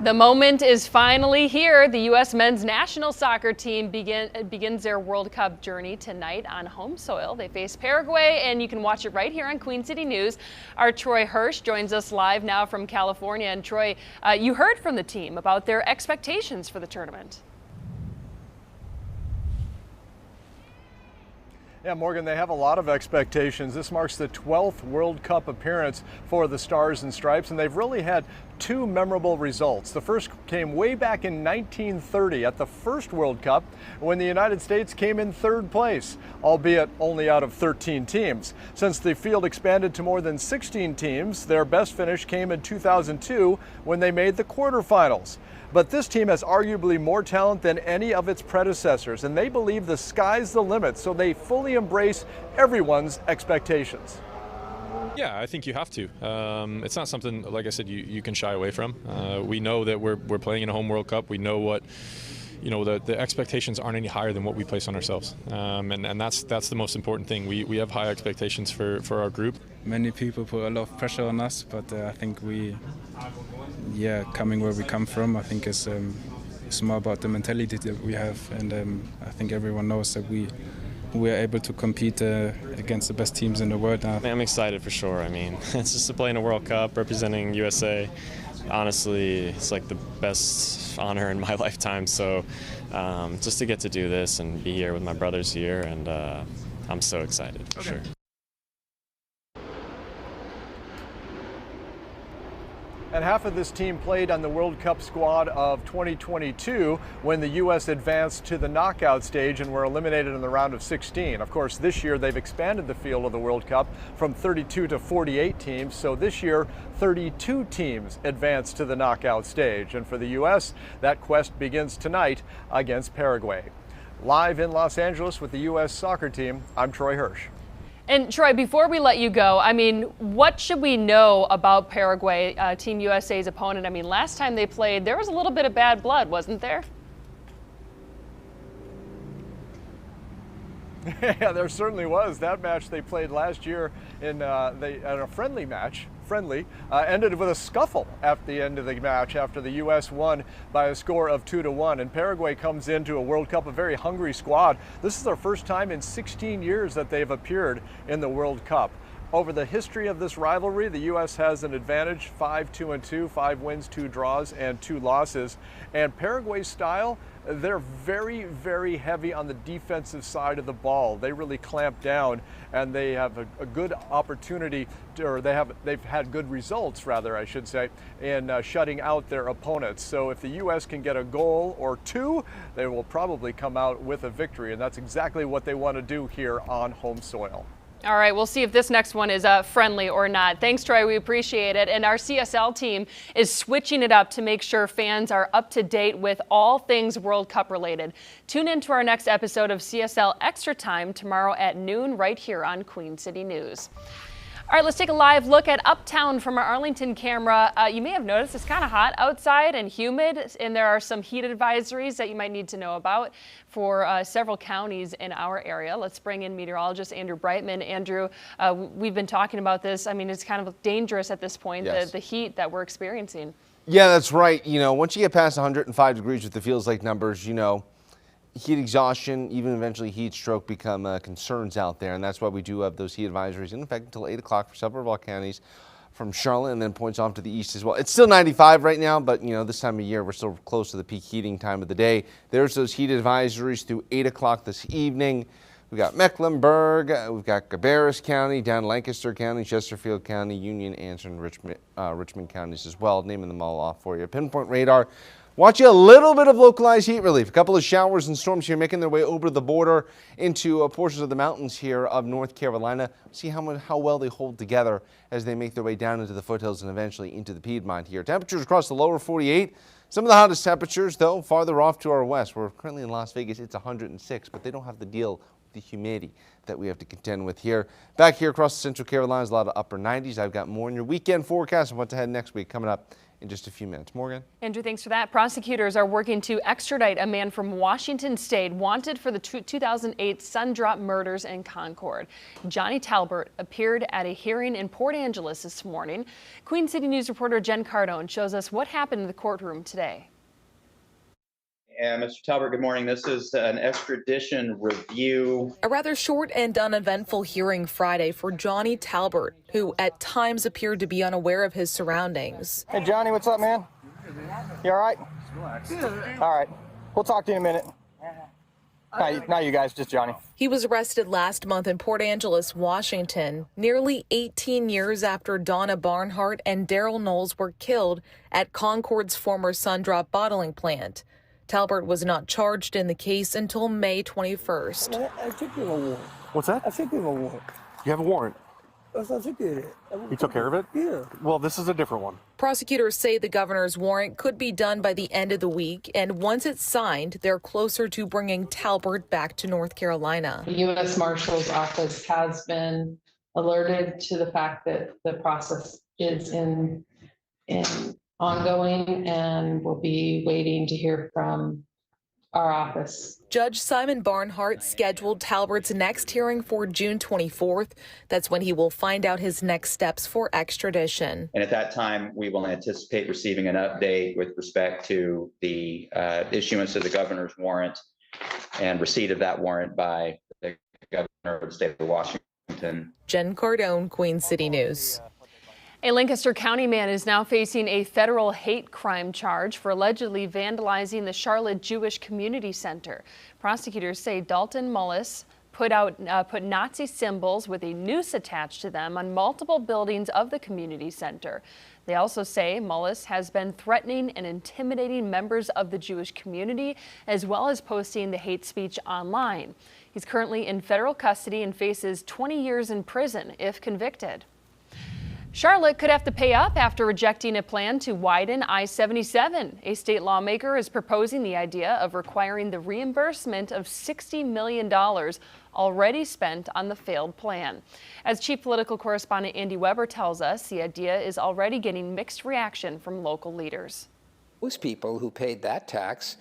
The moment is finally here. The U.S. men's national soccer team begins their World Cup journey tonight on home soil. They face Paraguay, and you can watch it right here on Queen City News. Our Troy Hirsch joins us live now from California. And Troy, you heard from the team about their expectations for the tournament. Yeah, Morgan, they have a lot of expectations. This marks the 12th World Cup appearance for the Stars and Stripes, and they've really had 2 memorable results. The first came way back in 1930 at the first World Cup, when the United States came in 3rd place, albeit only out of 13 teams. Since the field expanded to more than 16 teams, their best finish came in 2002 when they made the quarterfinals. But this team has arguably more talent than any of its predecessors, and they believe the sky's the limit, so they fully embrace everyone's expectations. Yeah, I think you have to. It's not something, like I said, you can shy away from. We know that we're playing in a home World Cup. We know what the expectations aren't any higher than what we place on ourselves, and that's the most important thing. We have high expectations for our group. Many people put a lot of pressure on us, but I think coming where we come from, I think it's more about the mentality that we have, and I think everyone knows that we are able to compete against the best teams in the world now. I'm excited for sure. I mean, it's just to play in a World Cup representing USA. Honestly, it's like the best honor in my lifetime. So just to get to do this and be here with my brothers here, and I'm so excited for sure. And half of this team played on the World Cup squad of 2022 when the U.S. advanced to the knockout stage and were eliminated in the round of 16. Of course, this year they've expanded the field of the World Cup from 32 to 48 teams. So this year, 32 teams advanced to the knockout stage. And for the U.S., that quest begins tonight against Paraguay. Live in Los Angeles with the U.S. soccer team, I'm Troy Hirsch. And Troy, before we let you go, I mean, what should we know about Paraguay, Team USA's opponent? I mean, last time they played, there was a little bit of bad blood, wasn't there? Yeah, there certainly was. That match they played last year in a friendly match. Ended with a scuffle at the end of the match after the U.S. won by a score of 2-1. And Paraguay comes into a World Cup, a very hungry squad. This is their first time in 16 years that they've appeared in the World Cup. Over the history of this rivalry, the U.S. has an advantage, 5-2-2, 5 wins, 2 draws, and 2 losses. And Paraguay's style, they're very, very heavy on the defensive side of the ball. They really clamp down, and they have a good opportunity, they've had good results, rather, I should say, in shutting out their opponents. So if the U.S. can get a goal or 2, they will probably come out with a victory, and that's exactly what they want to do here on home soil. All right, we'll see if this next one is friendly or not. Thanks, Troy. We appreciate it. And our CSL team is switching it up to make sure fans are up to date with all things World Cup related. Tune in to our next episode of CSL Extra Time tomorrow at noon right here on Queen City News. All right, let's take a live look at Uptown from our Arlington camera. You may have noticed it's kind of hot outside and humid, and there are some heat advisories that you might need to know about for several counties in our area. Let's bring in meteorologist Andrew Brightman. Andrew, we've been talking about this. I mean, it's kind of dangerous at this point, yes, the heat that we're experiencing. Yeah, that's right. You know, once you get past 105 degrees with the feels like numbers, you know, heat exhaustion, even eventually heat stroke become concerns out there, and that's why we do have those heat advisories in effect until 8 o'clock for several of our counties from Charlotte and then points off to the east as well. It's still 95 right now, but, you know, this time of year we're still close to the peak heating time of the day. There's those heat advisories through 8 o'clock this evening. We've got Mecklenburg, we've got Cabarrus County, down Lancaster County, Chesterfield County, Union, Anson, Richmond counties as well, naming them all off for you. Pinpoint radar. Watching a little bit of localized heat relief. A couple of showers and storms here making their way over the border into portions of the mountains here of North Carolina. See how well they hold together as they make their way down into the foothills and eventually into the Piedmont here. Temperatures across the lower 48. Some of the hottest temperatures, though, farther off to our west. We're currently in Las Vegas. It's 106, but they don't have the deal with the humidity that we have to contend with here. Back here across the Central Carolinas, a lot of upper 90s. I've got more in your weekend forecast and what's ahead next week coming up in just a few minutes. Morgan? Andrew, thanks for that. Prosecutors are working to extradite a man from Washington State wanted for the 2008 Sundrop murders in Concord. Johnny Talbert appeared at a hearing in Port Angeles this morning. Queen City News reporter Jen Cardone shows us what happened in the courtroom today. Mr. Talbert, good morning. This is an extradition review. A rather short and uneventful hearing Friday for Johnny Talbert, who at times appeared to be unaware of his surroundings. Hey, Johnny, what's up, man? You all right? All right. We'll talk to you in a minute. Not you guys, just Johnny. He was arrested last month in Port Angeles, Washington, nearly 18 years after Donna Barnhart and Daryl Knowles were killed at Concord's former Sundrop bottling plant. Talbert was not charged in the case until May 21st. I took him a warrant. What's that? I took him a warrant. You have a warrant? Yes, I took it. You took care of it? Yeah. Well, this is a different one. Prosecutors say the governor's warrant could be done by the end of the week, and once it's signed, they're closer to bringing Talbert back to North Carolina. The U.S. Marshal's Office has been alerted to the fact that the process is in ongoing, and we'll be waiting to hear from our office. Judge Simon Barnhart scheduled Talbert's next hearing for June 24th. That's when he will find out his next steps for extradition. And at that time, we will anticipate receiving an update with respect to the issuance of the governor's warrant and receipt of that warrant by the governor of the state of Washington. Jen Cardone, Queen City News. A Lancaster County man is now facing a federal hate crime charge for allegedly vandalizing the Charlotte Jewish Community Center. Prosecutors say Dalton Mullis put Nazi symbols with a noose attached to them on multiple buildings of the community center. They also say Mullis has been threatening and intimidating members of the Jewish community, as well as posting the hate speech online. He's currently in federal custody and faces 20 years in prison if convicted. Charlotte could have to pay up after rejecting a plan to widen I-77. A state lawmaker is proposing the idea of requiring the reimbursement of $60 million already spent on the failed plan. As chief political correspondent Andy Weber tells us, the idea is already getting mixed reaction from local leaders. Those people who paid that tax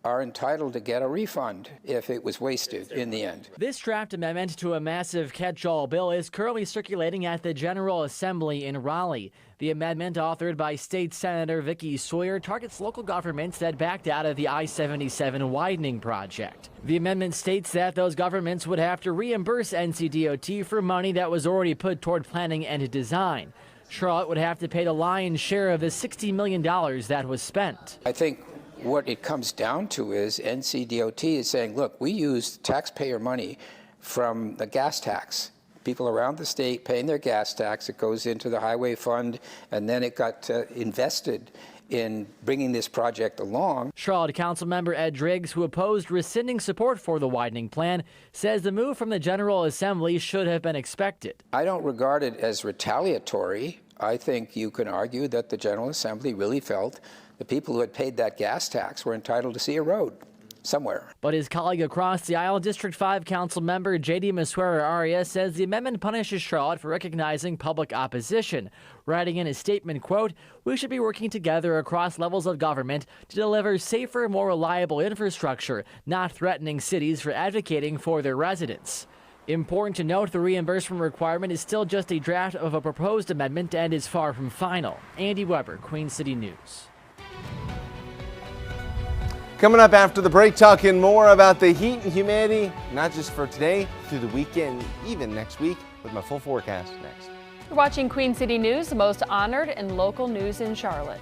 are entitled to get a refund if it was wasted in the end. This draft amendment to a massive catch-all bill is currently circulating at the General Assembly in Raleigh. The amendment, authored by State Senator Vicky Sawyer, targets local governments that backed out of the I-77 widening project. The amendment states that those governments would have to reimburse NCDOT for money that was already put toward planning and design. Charlotte would have to pay the lion's share of the $60 million that was spent. I think what it comes down to is NCDOT is saying, look, we used taxpayer money from the gas tax. People around the state paying their gas tax. It goes into the highway fund, and then it got invested in bringing this project along. Charlotte Councilmember Ed Driggs, who opposed rescinding support for the widening plan, says the move from the General Assembly should have been expected. I don't regard it as retaliatory. I think you can argue that the General Assembly really felt the people who had paid that gas tax were entitled to see a road somewhere. But his colleague across the aisle, District 5 Council member J.D. Masuera-Arias, says the amendment punishes Charlotte for recognizing public opposition, writing in his statement, quote, "We should be working together across levels of government to deliver safer, more reliable infrastructure, not threatening cities for advocating for their residents." Important to note, the reimbursement requirement is still just a draft of a proposed amendment and is far from final. Andy Weber, Queen City News. Coming up after the break, talking more about the heat and humidity, not just for today, through the weekend, even next week, with my full forecast next. You're watching Queen City News, the most honored and local news in Charlotte.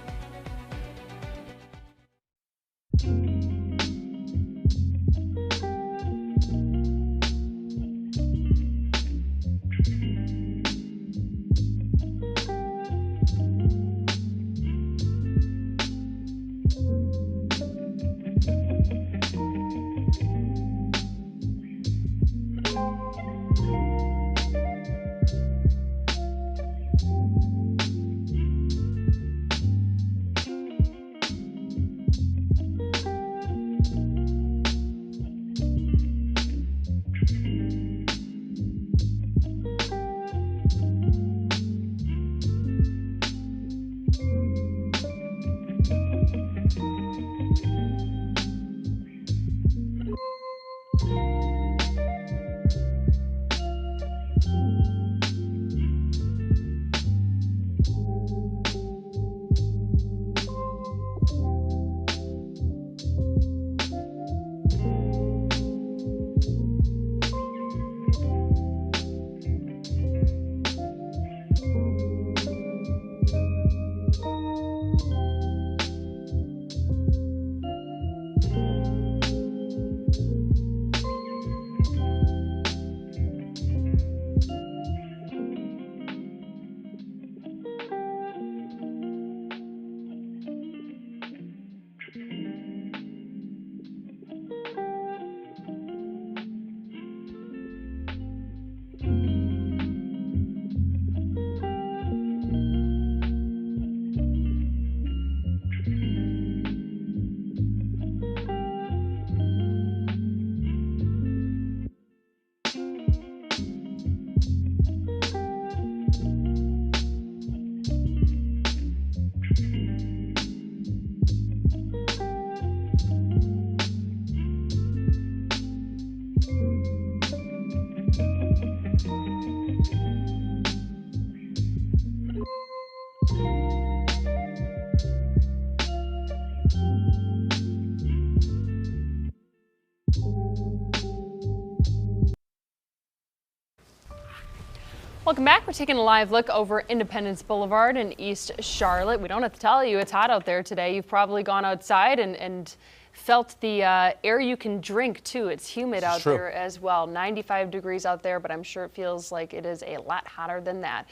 Welcome back. We're taking a live look over Independence Boulevard in East Charlotte. We don't have to tell you it's hot out there today. You've probably gone outside and felt the air you can drink too. It's humid out there as well. 95 degrees out there, but I'm sure it feels like it is a lot hotter than that.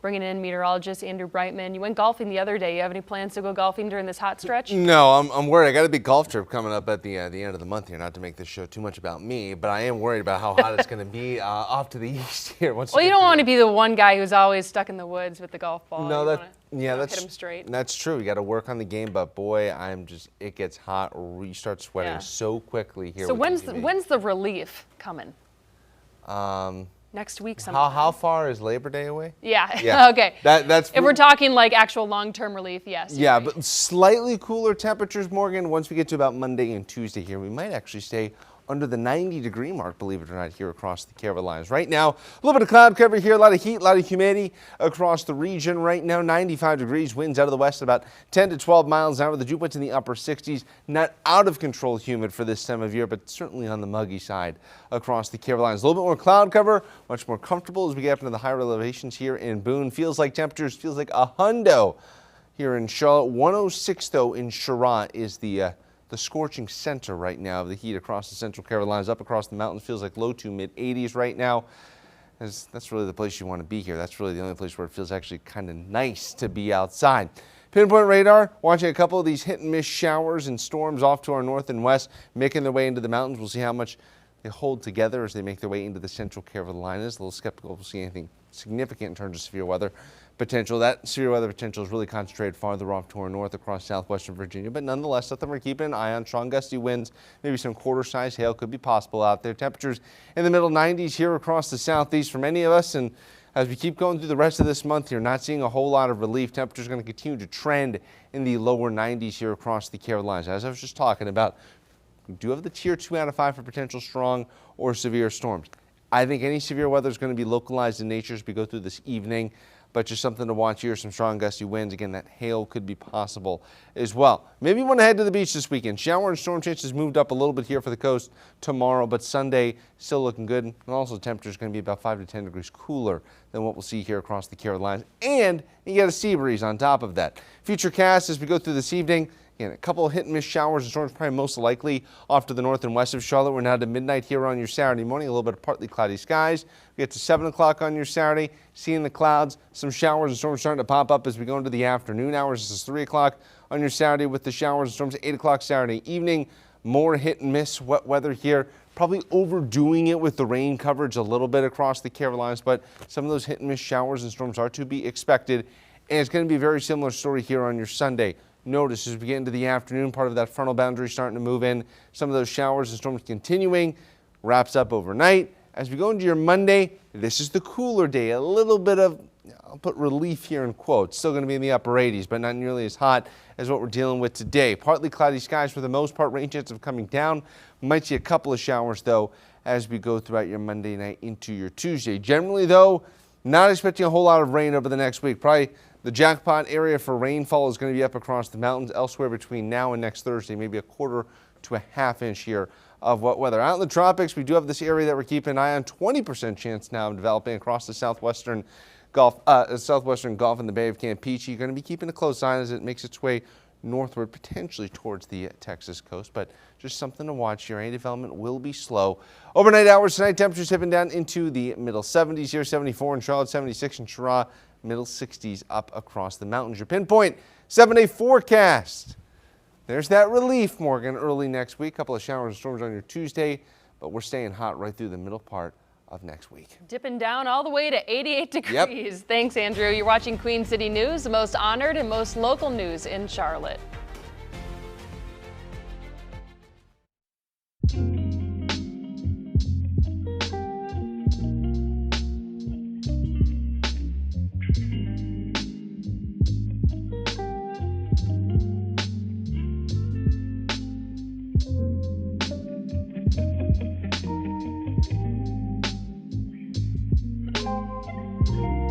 Bringing in meteorologist Andrew Brightman. You went golfing the other day. You have any plans to go golfing during this hot stretch? No, I'm worried. I got a big golf trip coming up at the end of the month here. Not to make this show too much about me, but I am worried about how hot it's going to be off to the east here. Well, you don't want to be the one guy who's always stuck in the woods with the golf ball. No, that's hit him straight. That's true. You got to work on the game, but boy, it gets hot. You start sweating so quickly here. So when's the relief coming? Next week sometime. How far is Labor Day away? Yeah. Okay. That's if we're talking like actual long-term relief, yes. Yeah, but slightly cooler temperatures, Morgan. Once we get to about Monday and Tuesday here, we might actually stay under the 90-degree mark, believe it or not, here across the Carolinas. Right now, a little bit of cloud cover here, a lot of heat, a lot of humidity across the region. Right now, 95 degrees, winds out of the west about 10 to 12 miles an hour. The dew point's in the upper 60s. Not out of control humid for this time of year, but certainly on the muggy side across the Carolinas. A little bit more cloud cover, much more comfortable as we get up into the higher elevations here in Boone. Feels like a hundo here in Charlotte. 106, though, in Cheraw is the scorching center right now of the heat across the central Carolinas. Up across the mountains, feels like low to mid 80s right now. That's really the place you want to be here. That's really the only place where it feels actually kind of nice to be outside. Pinpoint radar, watching a couple of these hit and miss showers and storms off to our north and west, making their way into the mountains. We'll see how much they hold together as they make their way into the central Carolinas. A little skeptical we'll see anything significant in terms of severe weather potential. That severe weather potential is really concentrated farther off to our north across southwestern Virginia, but nonetheless, something we're keeping an eye on. Strong gusty winds, maybe some quarter-size hail could be possible out there. Temperatures in the middle 90s here across the southeast for many of us, and as we keep going through the rest of this month here, not seeing a whole lot of relief. Temperatures going to continue to trend in the lower 90s here across the Carolinas. As I was just talking about, we do have the tier 2 out of 5 for potential strong or severe storms. I think any severe weather is going to be localized in nature as we go through this evening, but just something to watch here. Some strong gusty winds. Again, that hail could be possible as well. Maybe you want to head to the beach this weekend. Shower and storm chances moved up a little bit here for the coast tomorrow, but Sunday still looking good. And also, the temperature is going to be about 5 to 10 degrees cooler than what we'll see here across the Carolinas. And you got a sea breeze on top of that. Futurecast as we go through this evening. Again, a couple of hit and miss showers and storms, probably most likely off to the north and west of Charlotte. We're now to midnight here on your Saturday morning. A little bit of partly cloudy skies. We get to 7 o'clock on your Saturday, seeing the clouds. Some showers and storms starting to pop up as we go into the afternoon hours. This is 3 o'clock on your Saturday with the showers and storms. 8 o'clock Saturday evening. More hit and miss wet weather here. Probably overdoing it with the rain coverage a little bit across the Carolinas, but some of those hit and miss showers and storms are to be expected. And it's going to be a very similar story here on your Sunday. Notice as we get into the afternoon, part of that frontal boundary starting to move in. Some of those showers and storms continuing, wraps up overnight. As we go into your Monday, this is the cooler day. A little bit of, I'll put relief here in quotes. Still going to be in the upper 80s, but not nearly as hot as what we're dealing with today. Partly cloudy skies for the most part. Rain chances of coming down. Might see a couple of showers, though, as we go throughout your Monday night into your Tuesday. Generally, though, not expecting a whole lot of rain over the next week. Probably the jackpot area for rainfall is going to be up across the mountains. Elsewhere between now and next Thursday, maybe a quarter to a half inch here of wet weather. Out in the tropics, we do have this area that we're keeping an eye on. 20% chance now of developing across the southwestern Gulf in the Bay of Campeche. You're going to be keeping a close eye as it makes its way northward, potentially towards the Texas coast, but just something to watch here. Any development will be slow. Overnight hours tonight, temperatures tipping down into the middle 70s here, 74 in Charlotte, 76 in Cheraw, middle 60s up across the mountains. Your pinpoint 7-day forecast. There's that relief, Morgan, early next week. Couple of showers and storms on your Tuesday, but we're staying hot right through the middle part of next week. Dipping down all the way to 88 degrees. Yep. Thanks, Andrew. You're watching Queen City News, the most honored and most local news in Charlotte. you.